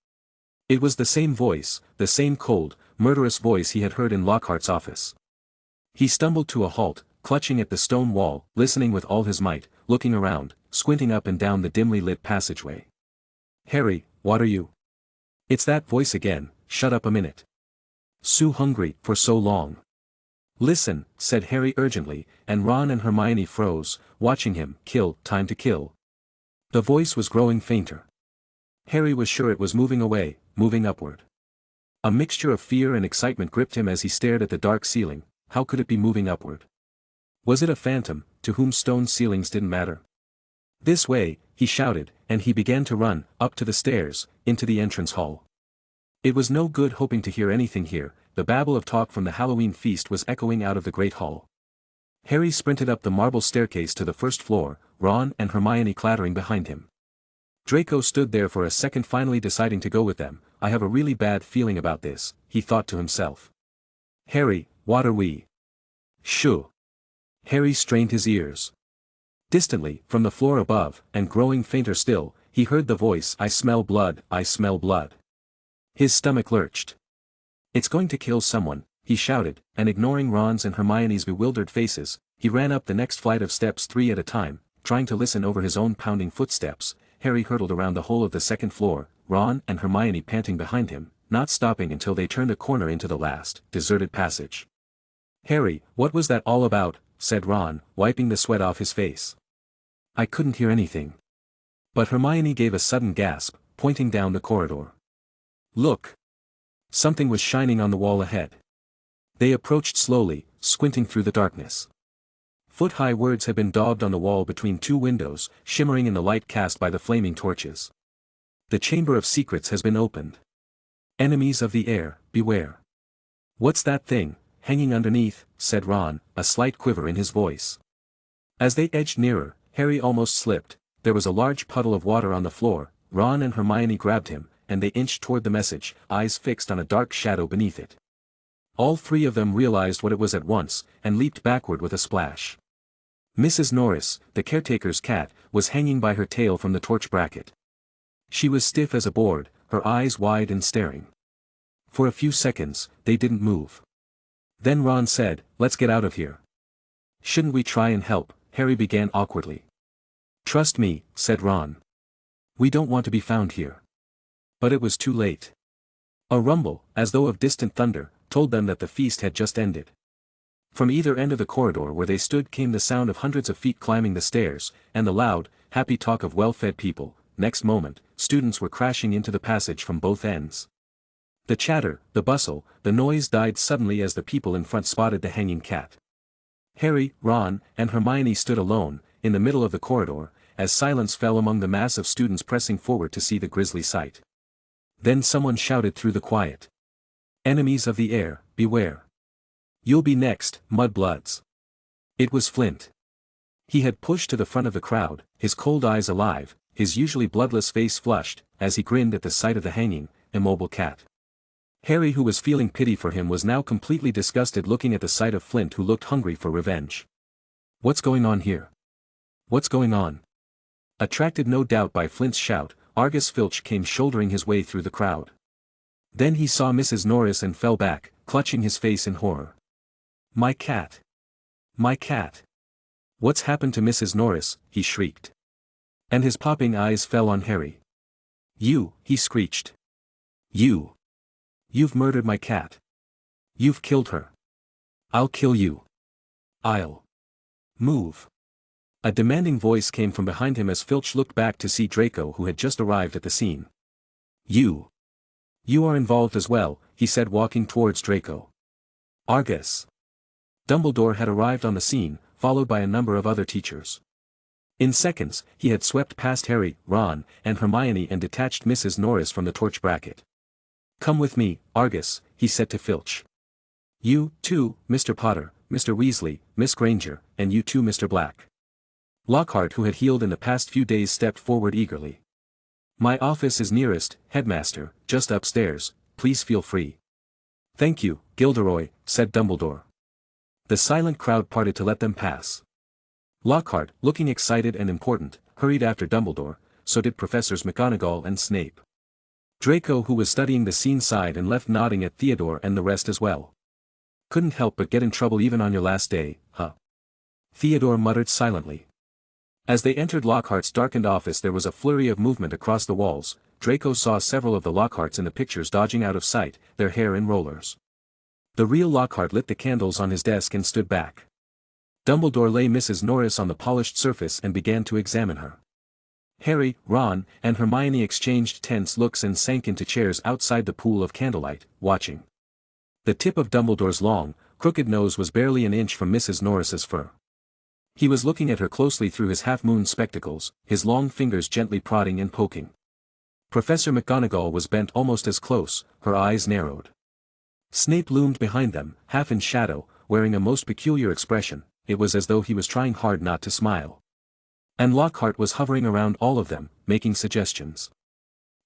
It was the same voice, the same cold, murderous voice he had heard in Lockhart's office. He stumbled to a halt, clutching at the stone wall, listening with all his might, looking around, squinting up and down the dimly lit passageway. "Harry, what are you?" "It's that voice again, shut up a minute. So hungry, for so long." "Listen," said Harry urgently, and Ron and Hermione froze, watching him. "Kill, time to kill." The voice was growing fainter. Harry was sure it was moving away, moving upward. A mixture of fear and excitement gripped him as he stared at the dark ceiling. How could it be moving upward? Was it a phantom, to whom stone ceilings didn't matter? "This way," he shouted, and he began to run, up to the stairs, into the entrance hall. It was no good hoping to hear anything here. The babble of talk from the Halloween feast was echoing out of the great hall. Harry sprinted up the marble staircase to the first floor, Ron and Hermione clattering behind him. Draco stood there for a second, finally deciding to go with them. "I have a really bad feeling about this," he thought to himself. "Harry, what are we?" "Shoo." Harry strained his ears. Distantly, from the floor above, and growing fainter still, he heard the voice, "I smell blood, I smell blood." His stomach lurched. "It's going to kill someone," he shouted, and ignoring Ron's and Hermione's bewildered faces, He ran up the next flight of steps 3 at a time, trying to listen over his own pounding footsteps. Harry hurtled around the whole of the second floor, Ron and Hermione panting behind him, not stopping until they turned a corner into the last, deserted passage. "Harry, what was that all about?" said Ron, wiping the sweat off his face. "I couldn't hear anything." But Hermione gave a sudden gasp, pointing down the corridor. "Look!" Something was shining on the wall ahead. They approached slowly, squinting through the darkness. Foot-high words had been daubed on the wall between 2 windows, shimmering in the light cast by the flaming torches. "The Chamber of Secrets has been opened. Enemies of the air, beware." "What's that thing, hanging underneath?" said Ron, a slight quiver in his voice. As they edged nearer, Harry almost slipped. There was a large puddle of water on the floor. Ron and Hermione grabbed him, and they inched toward the message, eyes fixed on a dark shadow beneath it. All 3 of them realized what it was at once, and leaped backward with a splash. Mrs. Norris, the caretaker's cat, was hanging by her tail from the torch bracket. She was stiff as a board, her eyes wide and staring. For a few seconds, they didn't move. Then Ron said, "Let's get out of here." "Shouldn't we try and help?" Harry began awkwardly. "Trust me," said Ron. "We don't want to be found here." But it was too late. A rumble, as though of distant thunder, told them that the feast had just ended. From either end of the corridor where they stood came the sound of hundreds of feet climbing the stairs, and the loud, happy talk of well-fed people. Next moment, students were crashing into the passage from both ends. The chatter, the bustle, the noise died suddenly as the people in front spotted the hanging cat. Harry, Ron, and Hermione stood alone, in the middle of the corridor, as silence fell among the mass of students pressing forward to see the grisly sight. Then someone shouted through the quiet. "Enemies of the air, beware. You'll be next, mudbloods." It was Flint. He had pushed to the front of the crowd, his cold eyes alive, his usually bloodless face flushed, as he grinned at the sight of the hanging, immobile cat. Harry, who was feeling pity for him, was now completely disgusted looking at the sight of Flint, who looked hungry for revenge. "What's going on here? What's going on?" Attracted no doubt by Flint's shout, Argus Filch came shouldering his way through the crowd. Then he saw Mrs. Norris and fell back, clutching his face in horror. "My cat! My cat! What's happened to Mrs. Norris?" he shrieked. And his popping eyes fell on Harry. "You," he screeched. "You! You've murdered my cat. You've killed her. I'll kill you. I'll move." A demanding voice came from behind him as Filch looked back to see Draco, who had just arrived at the scene. You are involved as well," he said, walking towards Draco. "Argus." Dumbledore had arrived on the scene, followed by a number of other teachers. In seconds, he had swept past Harry, Ron, and Hermione and detached Mrs. Norris from the torch bracket. "Come with me, Argus," he said to Filch. "You, too, Mr. Potter, Mr. Weasley, Miss Granger, and you too, Mr. Black." Lockhart, who had healed in the past few days, stepped forward eagerly. "My office is nearest, Headmaster, just upstairs, please feel free." "Thank you, Gilderoy," said Dumbledore. The silent crowd parted to let them pass. Lockhart, looking excited and important, hurried after Dumbledore, so did Professors McGonagall and Snape. Draco, who was studying the scene, sighed and left, nodding at Theodore and the rest as well. "Couldn't help but get in trouble even on your last day, huh?" Theodore muttered silently. As they entered Lockhart's darkened office, there was a flurry of movement across the walls. Draco saw several of the Lockharts in the pictures dodging out of sight, their hair in rollers. The real Lockhart lit the candles on his desk and stood back. Dumbledore lay Mrs. Norris on the polished surface and began to examine her. Harry, Ron, and Hermione exchanged tense looks and sank into chairs outside the pool of candlelight, watching. The tip of Dumbledore's long, crooked nose was barely an inch from Mrs. Norris's fur. He was looking at her closely through his half-moon spectacles, his long fingers gently prodding and poking. Professor McGonagall was bent almost as close, her eyes narrowed. Snape loomed behind them, half in shadow, wearing a most peculiar expression. It was as though he was trying hard not to smile. And Lockhart was hovering around all of them, making suggestions.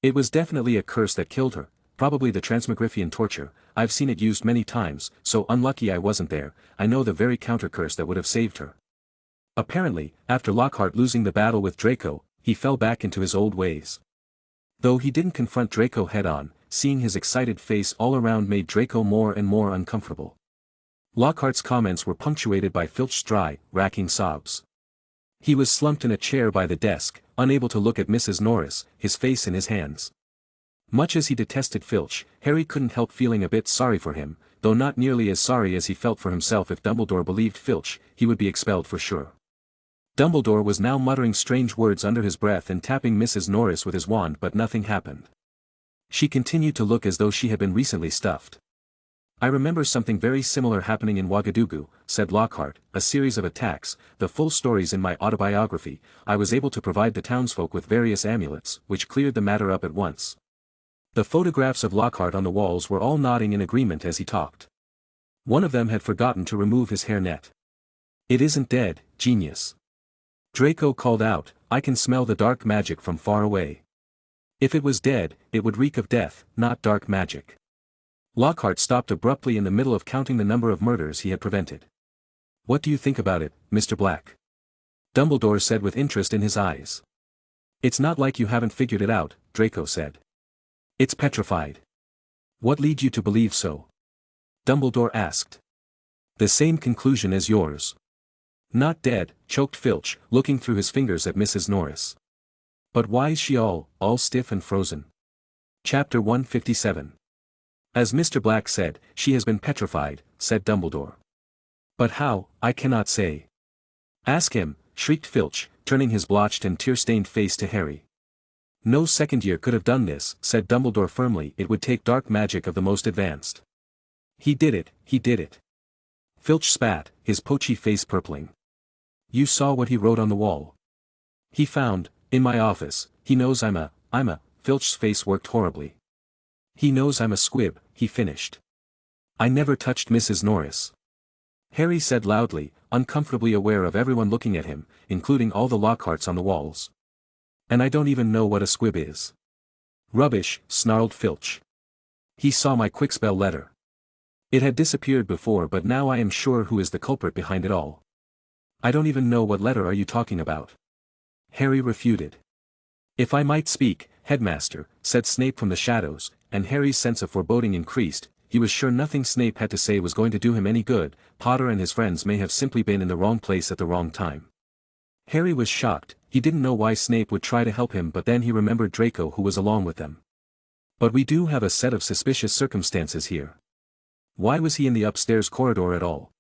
"It was definitely a curse that killed her, probably the transmogrifian torture. I've seen it used many times, so unlucky I wasn't there. I know the very counter-curse that would have saved her." Apparently, after Lockhart losing the battle with Draco, he fell back into his old ways. Though he didn't confront Draco head-on, seeing his excited face all around made Draco more and more uncomfortable. Lockhart's comments were punctuated by Filch's dry, racking sobs. He was slumped in a chair by the desk, unable to look at Mrs. Norris, his face in his hands. Much as he detested Filch, Harry couldn't help feeling a bit sorry for him, though not nearly as sorry as he felt for himself. If Dumbledore believed Filch, he would be expelled for sure. Dumbledore was now muttering strange words under his breath and tapping Mrs. Norris with his wand, but nothing happened. She continued to look as though she had been recently stuffed. "I remember something very similar happening in Ouagadougou," said Lockhart, "a series of attacks, the full stories in my autobiography. I was able to provide the townsfolk with various amulets, which cleared the matter up at once." The photographs of Lockhart on the walls were all nodding in agreement as he talked. One of them had forgotten to remove his hairnet. "It isn't dead, genius." Draco called out, "I can smell the dark magic from far away. If it was dead, it would reek of death, not dark magic." Lockhart stopped abruptly in the middle of counting the number of murders he had prevented. "What do you think about it, Mr. Black?" Dumbledore said with interest in his eyes. "It's not like you haven't figured it out," Draco said. "It's petrified." "What leads you to believe so?" Dumbledore asked. "The same conclusion as yours." "Not dead," choked Filch, looking through his fingers at Mrs. Norris. "But why is she all stiff and frozen?" Chapter 157. "As Mr. Black said, she has been petrified," said Dumbledore. "But how, I cannot say." "Ask him," shrieked Filch, turning his blotched and tear-stained face to Harry. "No second year could have done this," said Dumbledore firmly. "It would take dark magic of the most advanced." He did it. Filch spat, his poachy face purpling. "You saw what he wrote on the wall?" "He found, in my office, he knows I'm a, Filch's face worked horribly. "He knows I'm a squib," he finished. "I never touched Mrs. Norris," Harry said loudly, uncomfortably aware of everyone looking at him, including all the Lockharts on the walls. "And I don't even know what a squib is." "Rubbish," snarled Filch. "He saw my quickspell letter. It had disappeared before, but now I am sure who is the culprit behind it all." "I don't even know what letter are you talking about?" Harry refuted. "If I might speak, Headmaster," said Snape from the shadows, and Harry's sense of foreboding increased. He was sure nothing Snape had to say was going to do him any good. Potter and his friends may have simply been in the wrong place at the wrong time. Harry was shocked. He didn't know why Snape would try to help him, but then he remembered Draco, who was along with them. "But we do have a set of suspicious circumstances here. Why was he in the upstairs corridor at all?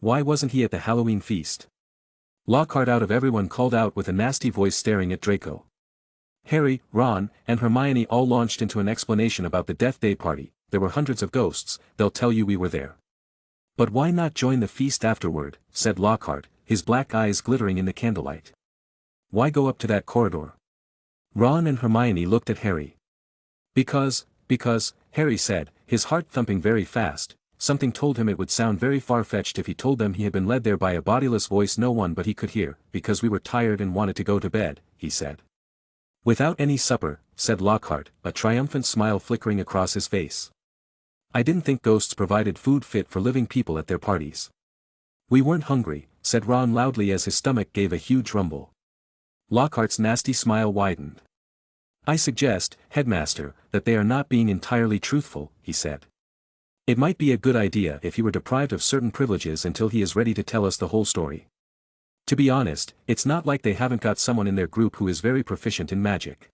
Why wasn't he at the Halloween feast?" Lockhart out of everyone called out with a nasty voice, staring at Draco. Harry, Ron, and Hermione all launched into an explanation about the Death Day party. "There were hundreds of ghosts, they'll tell you we were there." "But why not join the feast afterward?" said Lockhart, his black eyes glittering in the candlelight. "Why go up to that corridor?" Ron and Hermione looked at Harry. Because, Harry said, his heart thumping very fast. Something told him it would sound very far-fetched if he told them he had been led there by a bodiless voice no one but he could hear. "Because we were tired and wanted to go to bed," he said. "Without any supper," said Lockhart, a triumphant smile flickering across his face. "I didn't think ghosts provided food fit for living people at their parties." "We weren't hungry," said Ron loudly as his stomach gave a huge rumble. Lockhart's nasty smile widened. "I suggest, Headmaster, that they are not being entirely truthful," he said. "It might be a good idea if he were deprived of certain privileges until he is ready to tell us the whole story. To be honest, it's not like they haven't got someone in their group who is very proficient in magic."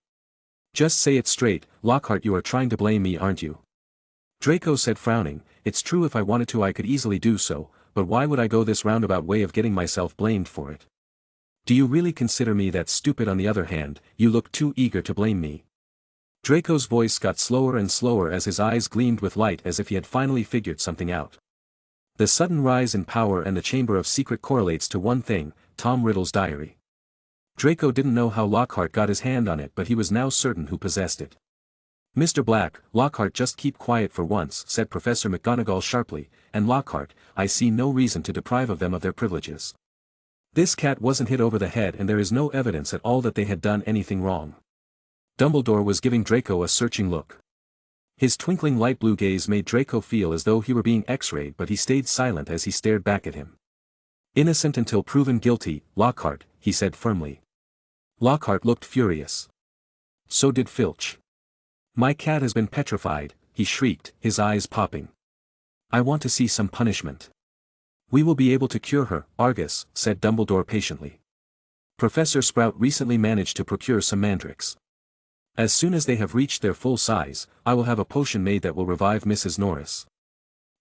"Just say it straight, Lockhart. You are trying to blame me, aren't you?" Draco said, frowning. "It's true, if I wanted to I could easily do so, but why would I go this roundabout way of getting myself blamed for it? Do you really consider me that stupid? On the other hand, you look too eager to blame me." Draco's voice got slower and slower as his eyes gleamed with light, as if he had finally figured something out. "The sudden rise in power and the Chamber of Secret correlates to one thing, Tom Riddle's diary." Draco didn't know how Lockhart got his hand on it, but he was now certain who possessed it. "Mr. Black, Lockhart, just keep quiet for once," said Professor McGonagall sharply, "and Lockhart, I see no reason to deprive them of their privileges. This cat wasn't hit over the head and there is no evidence at all that they had done anything wrong." Dumbledore was giving Draco a searching look. His twinkling light blue gaze made Draco feel as though he were being x-rayed, but he stayed silent as he stared back at him. "Innocent until proven guilty, Lockhart," he said firmly. Lockhart looked furious. So did Filch. "My cat has been petrified," he shrieked, his eyes popping. "I want to see some punishment." We will be able to cure her, Argus, said Dumbledore patiently. Professor Sprout recently managed to procure some mandrakes. As soon as they have reached their full size, I will have a potion made that will revive Mrs. Norris.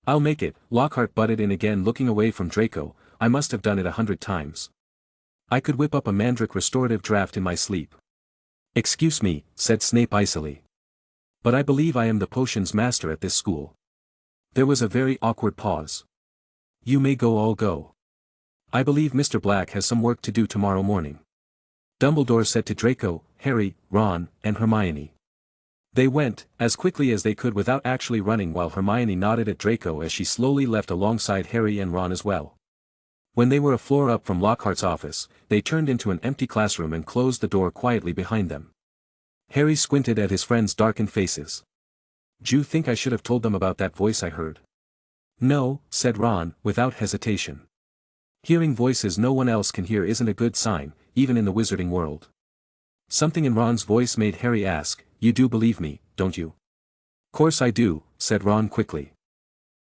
I'll make it, Lockhart butted in again, looking away from Draco. I must have done it 100 times. I could whip up a mandrake restorative draft in my sleep. Excuse me, said Snape icily. But I believe I am the potions master at this school. There was a very awkward pause. You may all go. I believe Mr. Black has some work to do tomorrow morning. Dumbledore said to Draco, Harry, Ron, and Hermione. They went, as quickly as they could without actually running, while Hermione nodded at Draco as she slowly left alongside Harry and Ron as well. When they were a floor up from Lockhart's office, they turned into an empty classroom and closed the door quietly behind them. Harry squinted at his friends' darkened faces. "Do you think I should have told them about that voice I heard?" "No," said Ron, without hesitation. Hearing voices no one else can hear isn't a good sign, even in the wizarding world. Something in Ron's voice made Harry ask, "You do believe me, don't you?" "Course I do," said Ron quickly.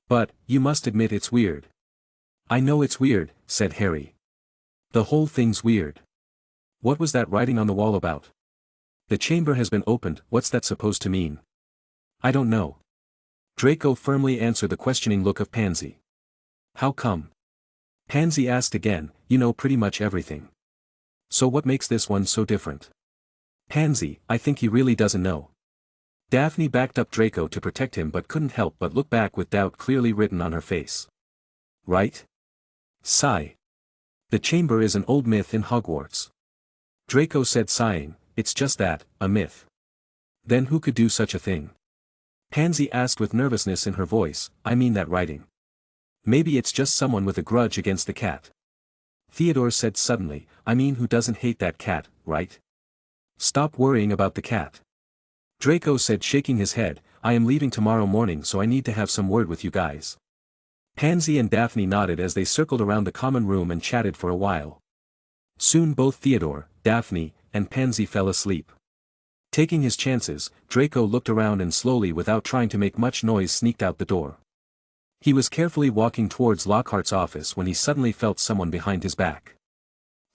"But, you must admit it's weird." "I know it's weird," said Harry. "The whole thing's weird. What was that writing on the wall about?" "The chamber has been opened, what's that supposed to mean?" "I don't know." Draco firmly answered the questioning look of Pansy. "How come?" Pansy asked again, "You know pretty much everything. So what makes this one so different?" "Pansy, I think he really doesn't know." Daphne backed up Draco to protect him but couldn't help but look back with doubt clearly written on her face. "Right?" Sigh. "The chamber is an old myth in Hogwarts." Draco said sighing, "It's just that, a myth." "Then who could do such a thing?" Pansy asked with nervousness in her voice, "I mean that writing. Maybe it's just someone with a grudge against the cat." Theodore said suddenly, "I mean, who doesn't hate that cat, right? Stop worrying about the cat." Draco said, shaking his head, "I am leaving tomorrow morning, so I need to have some word with you guys." Pansy and Daphne nodded as they circled around the common room and chatted for a while. Soon both Theodore, Daphne, and Pansy fell asleep. Taking his chances, Draco looked around and slowly, without trying to make much noise, sneaked out the door. He was carefully walking towards Lockhart's office when he suddenly felt someone behind his back.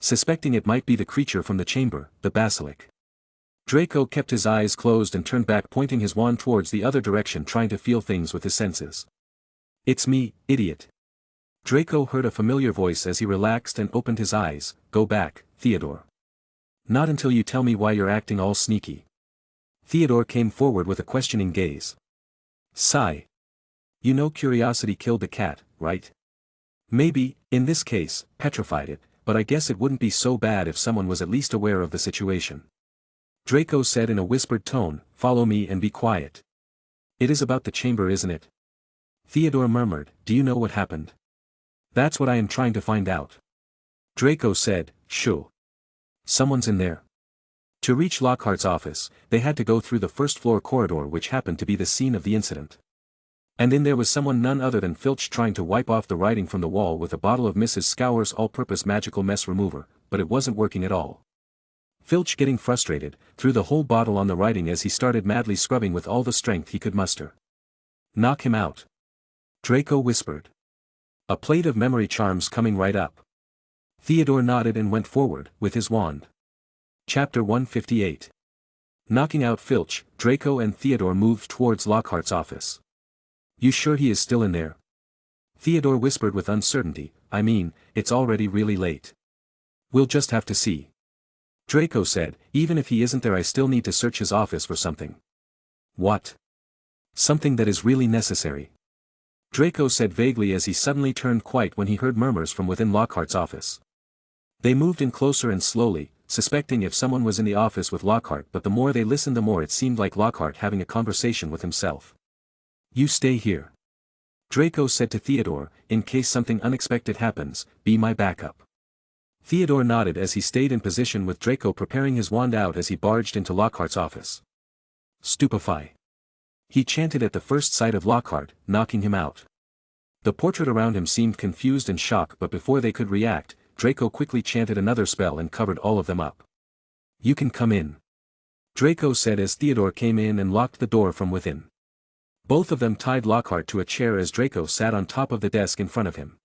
Suspecting it might be the creature from the chamber, the basilisk. Draco kept his eyes closed and turned back, pointing his wand towards the other direction, trying to feel things with his senses. "It's me, idiot." Draco heard a familiar voice as he relaxed and opened his eyes. "Go back, Theodore. Not until you tell me why you're acting all sneaky." Theodore came forward with a questioning gaze. Sigh. "You know curiosity killed the cat, right? Maybe, in this case, petrified it, but I guess it wouldn't be so bad if someone was at least aware of the situation." Draco said in a whispered tone, "Follow me and be quiet." "It is about the chamber, isn't it?" Theodore murmured, "Do you know what happened?" "That's what I am trying to find out." Draco said, "Shoo. Someone's in there." To reach Lockhart's office, they had to go through the first floor corridor, which happened to be the scene of the incident. And in there was someone, none other than Filch, trying to wipe off the writing from the wall with a bottle of Mrs. Scour's all-purpose magical mess remover, but it wasn't working at all. Filch, getting frustrated, threw the whole bottle on the writing as he started madly scrubbing with all the strength he could muster. "Knock him out," Draco whispered. "A plate of memory charms coming right up." Theodore nodded and went forward, with his wand. Chapter 158. Knocking out Filch, Draco and Theodore moved towards Lockhart's office. "You sure he is still in there?" Theodore whispered with uncertainty, "I mean, it's already really late." "We'll just have to see." Draco said, "Even if he isn't there, I still need to search his office for something." "What?" "Something that is really necessary," Draco said vaguely as he suddenly turned white when he heard murmurs from within Lockhart's office. They moved in closer and slowly, suspecting if someone was in the office with Lockhart, but the more they listened the more it seemed like Lockhart having a conversation with himself. "You stay here," Draco said to Theodore, "in case something unexpected happens, be my backup." Theodore nodded as he stayed in position with Draco preparing his wand out as he barged into Lockhart's office. "Stupefy," he chanted at the first sight of Lockhart, knocking him out. The portrait around him seemed confused and shocked, but before they could react, Draco quickly chanted another spell and covered all of them up. "You can come in," Draco said as Theodore came in and locked the door from within. Both of them tied Lockhart to a chair as Draco sat on top of the desk in front of him.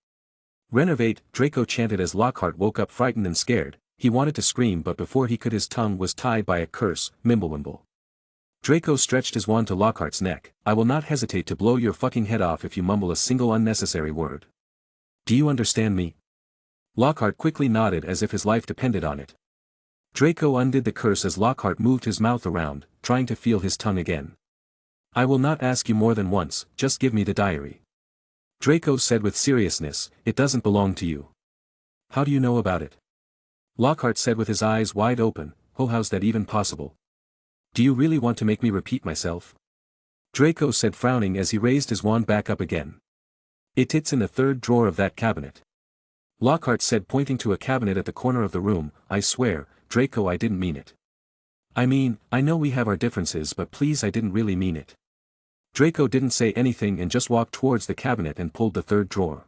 Renovate, Draco chanted as Lockhart woke up frightened and scared. He wanted to scream but before he could his tongue was tied by a curse, Mimblewimble. Draco stretched his wand to Lockhart's neck. I will not hesitate to blow your fucking head off if you mumble a single unnecessary word. Do you understand me? Lockhart quickly nodded as if his life depended on it. Draco undid the curse as Lockhart moved his mouth around, trying to feel his tongue again. I will not ask you more than once, just give me the diary. Draco said with seriousness, it doesn't belong to you. How do you know about it? Lockhart said with his eyes wide open, oh how's that even possible? Do you really want to make me repeat myself? Draco said frowning as he raised his wand back up again. It's in the third drawer of that cabinet. Lockhart said pointing to a cabinet at the corner of the room, I swear, Draco I didn't mean it. I mean, I know we have our differences but please I didn't really mean it. Draco didn't say anything and just walked towards the cabinet and pulled the third drawer.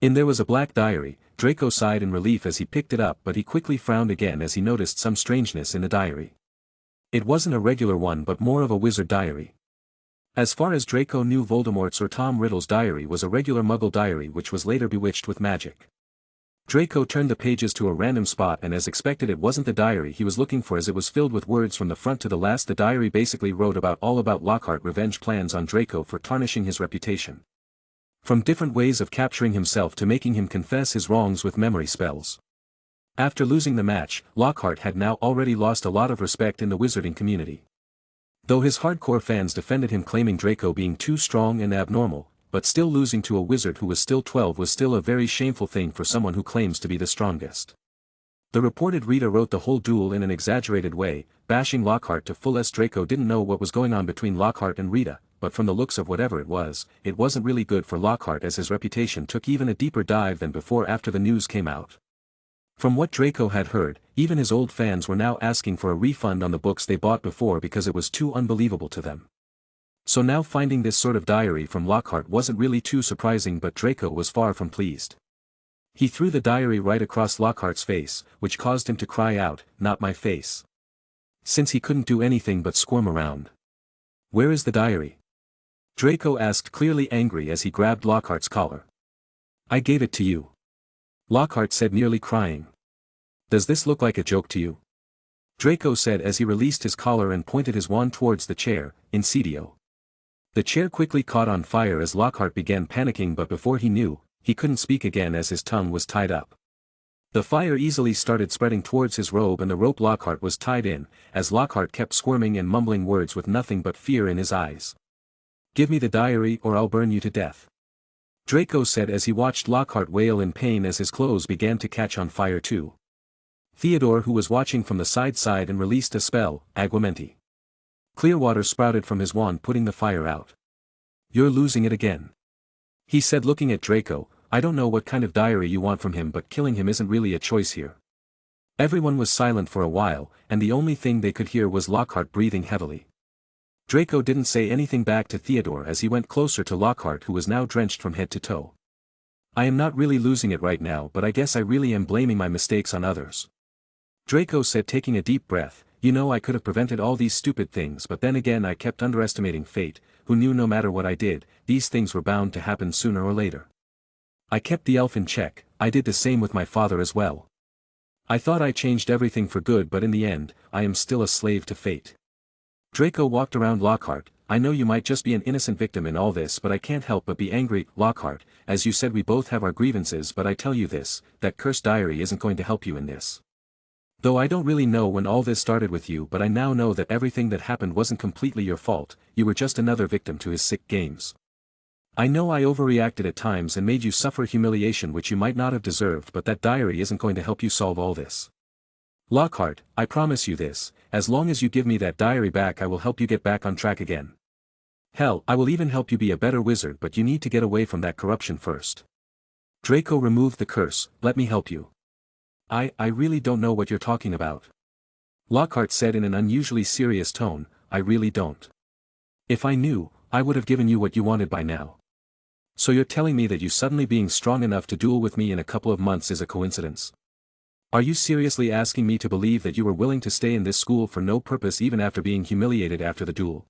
In there was a black diary. Draco sighed in relief as he picked it up but he quickly frowned again as he noticed some strangeness in the diary. It wasn't a regular one but more of a wizard diary. As far as Draco knew Voldemort's or Tom Riddle's diary was a regular muggle diary which was later bewitched with magic. Draco turned the pages to a random spot and as expected it wasn't the diary he was looking for as it was filled with words from the front to the last. The diary basically wrote all about Lockhart revenge plans on Draco for tarnishing his reputation. From different ways of capturing himself to making him confess his wrongs with memory spells. After losing the match, Lockhart had now already lost a lot of respect in the wizarding community. Though his hardcore fans defended him claiming Draco being too strong and abnormal, but still losing to a wizard who was still 12 was still a very shameful thing for someone who claims to be the strongest. The reported reader wrote the whole duel in an exaggerated way, bashing Lockhart to full. Draco didn't know what was going on between Lockhart and Rita, but from the looks of whatever it wasn't really good for Lockhart as his reputation took even a deeper dive than before after the news came out. From what Draco had heard, even his old fans were now asking for a refund on the books they bought before because it was too unbelievable to them. So now finding this sort of diary from Lockhart wasn't really too surprising but Draco was far from pleased. He threw the diary right across Lockhart's face, which caused him to cry out, not my face. Since he couldn't do anything but squirm around. Where is the diary? Draco asked clearly angry as he grabbed Lockhart's collar. I gave it to you. Lockhart said nearly crying. Does this look like a joke to you? Draco said as he released his collar and pointed his wand towards the chair, Incendio. The chair quickly caught on fire as Lockhart began panicking but before he knew, he couldn't speak again as his tongue was tied up. The fire easily started spreading towards his robe and the rope Lockhart was tied in, as Lockhart kept squirming and mumbling words with nothing but fear in his eyes. Give me the diary or I'll burn you to death. Draco said as he watched Lockhart wail in pain as his clothes began to catch on fire too. Theodore who was watching from the side sighed and released a spell, Aguamenti. Clear water sprouted from his wand putting the fire out. You're losing it again. He said looking at Draco, I don't know what kind of diary you want from him but killing him isn't really a choice here. Everyone was silent for a while, and the only thing they could hear was Lockhart breathing heavily. Draco didn't say anything back to Theodore as he went closer to Lockhart who was now drenched from head to toe. I am not really losing it right now but I guess I really am blaming my mistakes on others. Draco said taking a deep breath, you know I could have prevented all these stupid things but then again I kept underestimating fate, who knew no matter what I did, these things were bound to happen sooner or later. I kept the elf in check, I did the same with my father as well. I thought I changed everything for good but in the end, I am still a slave to fate. Draco walked around Lockhart, I know you might just be an innocent victim in all this but I can't help but be angry, Lockhart, as you said we both have our grievances but I tell you this, that cursed diary isn't going to help you in this. Though I don't really know when all this started with you but I now know that everything that happened wasn't completely your fault, you were just another victim to his sick games. I know I overreacted at times and made you suffer humiliation which you might not have deserved but that diary isn't going to help you solve all this. Lockhart, I promise you this, as long as you give me that diary back I will help you get back on track again. Hell, I will even help you be a better wizard but you need to get away from that corruption first. Draco removed the curse, let me help you. I really don't know what you're talking about. Lockhart said in an unusually serious tone, I really don't. If I knew, I would have given you what you wanted by now. So you're telling me that you suddenly being strong enough to duel with me in a couple of months is a coincidence? Are you seriously asking me to believe that you were willing to stay in this school for no purpose even after being humiliated after the duel?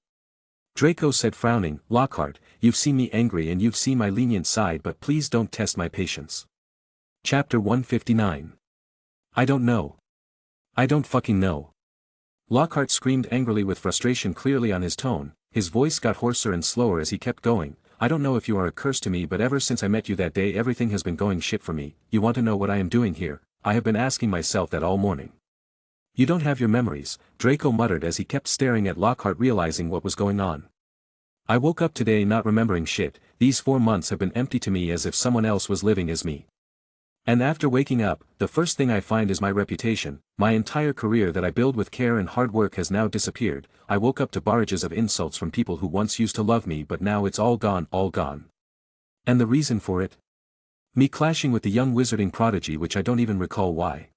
Draco said frowning, Lockhart, you've seen me angry and you've seen my lenient side but please don't test my patience. Chapter 159. I don't know. I don't fucking know. Lockhart screamed angrily with frustration clearly on his tone. His voice got hoarser and slower as he kept going. I don't know if you are a curse to me, but ever since I met you that day everything has been going shit for me. You want to know what I am doing here? I have been asking myself that all morning. You don't have your memories, Draco muttered as he kept staring at Lockhart, realizing what was going on. I woke up today not remembering shit. These 4 months have been empty to me, as if someone else was living as me. And after waking up, the first thing I find is my reputation. My entire career that I built with care and hard work has now disappeared. I woke up to barrages of insults from people who once used to love me, but now it's all gone, all gone. And the reason for it? Me clashing with the young wizarding prodigy, which I don't even recall why.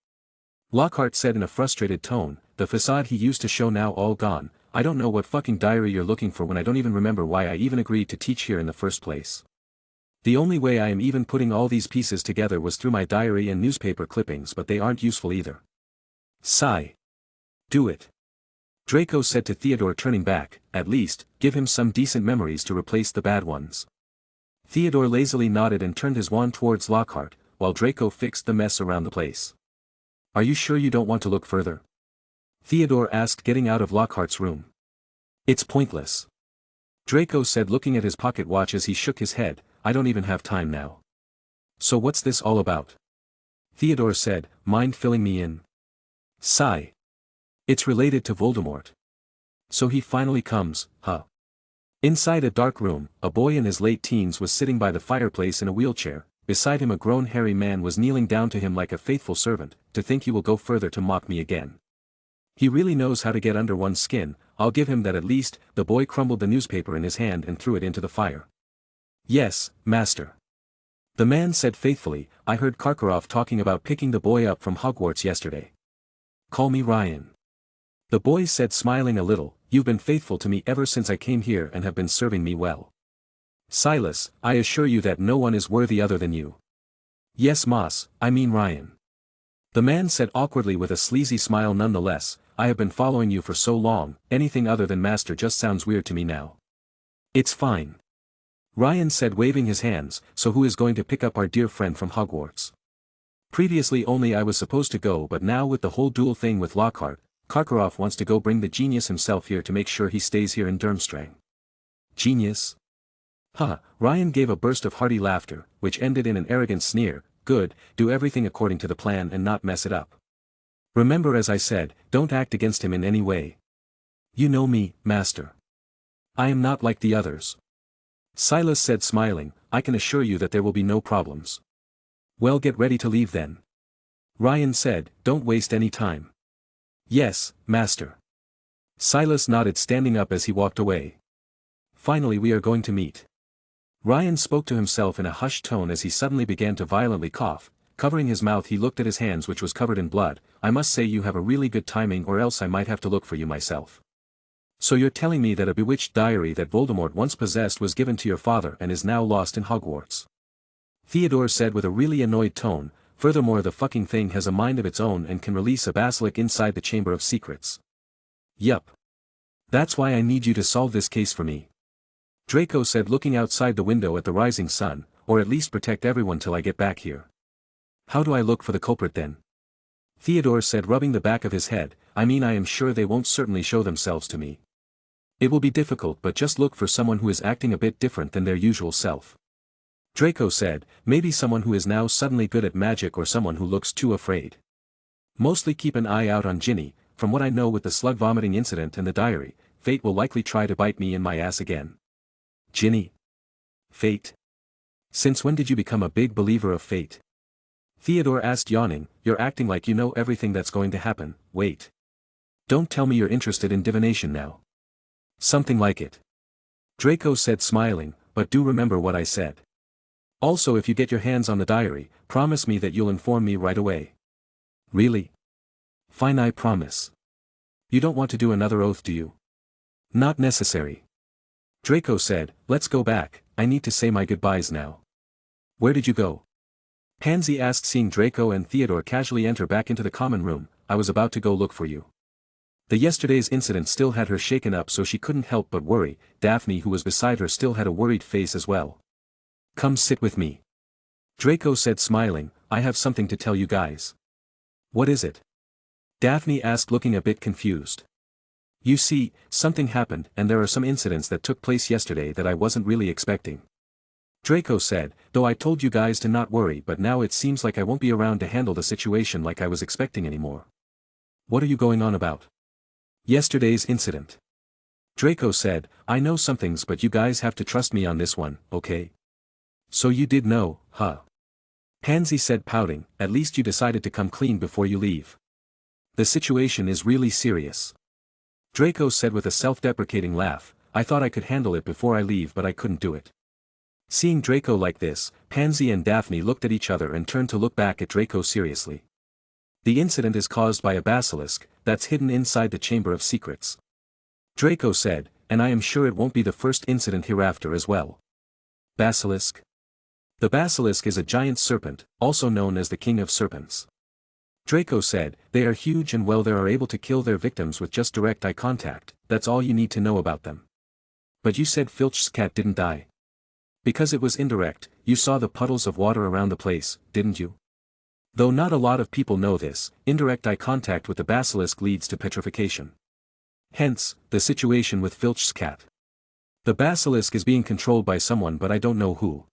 Lockhart said in a frustrated tone, the facade he used to show now all gone. I don't know what fucking diary you're looking for when I don't even remember why I even agreed to teach here in the first place. The only way I am even putting all these pieces together was through my diary and newspaper clippings, but they aren't useful either. Sigh. Do it. Draco said to Theodore, turning back. At least, give him some decent memories to replace the bad ones. Theodore lazily nodded and turned his wand towards Lockhart, while Draco fixed the mess around the place. Are you sure you don't want to look further? Theodore asked, getting out of Lockhart's room. It's pointless. Draco said, looking at his pocket watch as he shook his head. I don't even have time now. So what's this all about? Theodore said, mind filling me in? Sigh. It's related to Voldemort. So he finally comes, huh? Inside a dark room, a boy in his late teens was sitting by the fireplace in a wheelchair. Beside him a grown hairy man was kneeling down to him like a faithful servant. To think he will go further to mock me again. He really knows how to get under one's skin, I'll give him that at least. The boy crumbled the newspaper in his hand and threw it into the fire. Yes, master. The man said faithfully, I heard Karkaroff talking about picking the boy up from Hogwarts yesterday. Call me Ryan. The boy said, smiling a little, you've been faithful to me ever since I came here and have been serving me well. Silas, I assure you that no one is worthy other than you. Yes, Moss, I mean Ryan. The man said awkwardly with a sleazy smile. Nonetheless, I have been following you for so long, anything other than master just sounds weird to me now. It's fine. Ryan said, waving his hands, so who is going to pick up our dear friend from Hogwarts? Previously only I was supposed to go, but now with the whole duel thing with Lockhart, Karkaroff wants to go bring the genius himself here to make sure he stays here in Durmstrang. Genius? Ryan gave a burst of hearty laughter, which ended in an arrogant sneer. Good, do everything according to the plan and not mess it up. Remember, as I said, don't act against him in any way. You know me, master. I am not like the others. Silas said, smiling, I can assure you that there will be no problems. Well, get ready to leave then. Ryan said, don't waste any time. Yes, master. Silas nodded, standing up as he walked away. Finally we are going to meet. Ryan spoke to himself in a hushed tone as he suddenly began to violently cough. Covering his mouth, he looked at his hands, which was covered in blood. I must say you have a really good timing, or else I might have to look for you myself. So you're telling me that a bewitched diary that Voldemort once possessed was given to your father and is now lost in Hogwarts? Theodore said with a really annoyed tone. Furthermore, the fucking thing has a mind of its own and can release a basilisk inside the Chamber of Secrets. Yup. That's why I need you to solve this case for me. Draco said, looking outside the window at the rising sun, or at least protect everyone till I get back here. How do I look for the culprit then? Theodore said, rubbing the back of his head, I mean, I am sure they won't certainly show themselves to me. It will be difficult, but just look for someone who is acting a bit different than their usual self. Draco said, maybe someone who is now suddenly good at magic, or someone who looks too afraid. Mostly keep an eye out on Ginny. From what I know with the slug vomiting incident and the diary, fate will likely try to bite me in my ass again. Ginny? Fate? Since when did you become a big believer of fate? Theodore asked, yawning. You're acting like you know everything that's going to happen. Wait. Don't tell me you're interested in divination now. Something like it. Draco said, smiling, but do remember what I said. Also, if you get your hands on the diary, promise me that you'll inform me right away. Really? Fine, I promise. You don't want to do another oath, do you? Not necessary. Draco said, let's go back, I need to say my goodbyes now. Where did you go? Pansy asked, seeing Draco and Theodore casually enter back into the common room. I was about to go look for you. The yesterday's incident still had her shaken up, so she couldn't help but worry. Daphne, who was beside her, still had a worried face as well. Come sit with me. Draco said, smiling, I have something to tell you guys. What is it? Daphne asked, looking a bit confused. You see, something happened and there are some incidents that took place yesterday that I wasn't really expecting. Draco said, though I told you guys to not worry, but now it seems like I won't be around to handle the situation like I was expecting anymore. What are you going on about? Yesterday's incident. Draco said, I know some things but you guys have to trust me on this one, okay? So you did know, huh? Pansy said, pouting, at least you decided to come clean before you leave. The situation is really serious. Draco said with a self-deprecating laugh, I thought I could handle it before I leave but I couldn't do it. Seeing Draco like this, Pansy and Daphne looked at each other and turned to look back at Draco seriously. The incident is caused by a basilisk that's hidden inside the Chamber of Secrets. Draco said, and I am sure it won't be the first incident hereafter as well. Basilisk? The basilisk is a giant serpent, also known as the King of Serpents. Draco said, they are huge and well, they are able to kill their victims with just direct eye contact, that's all you need to know about them. But you said Filch's cat didn't die. Because it was indirect, you saw the puddles of water around the place, didn't you? Though not a lot of people know this, indirect eye contact with the basilisk leads to petrification. Hence, the situation with Filch's cat. The basilisk is being controlled by someone but I don't know who.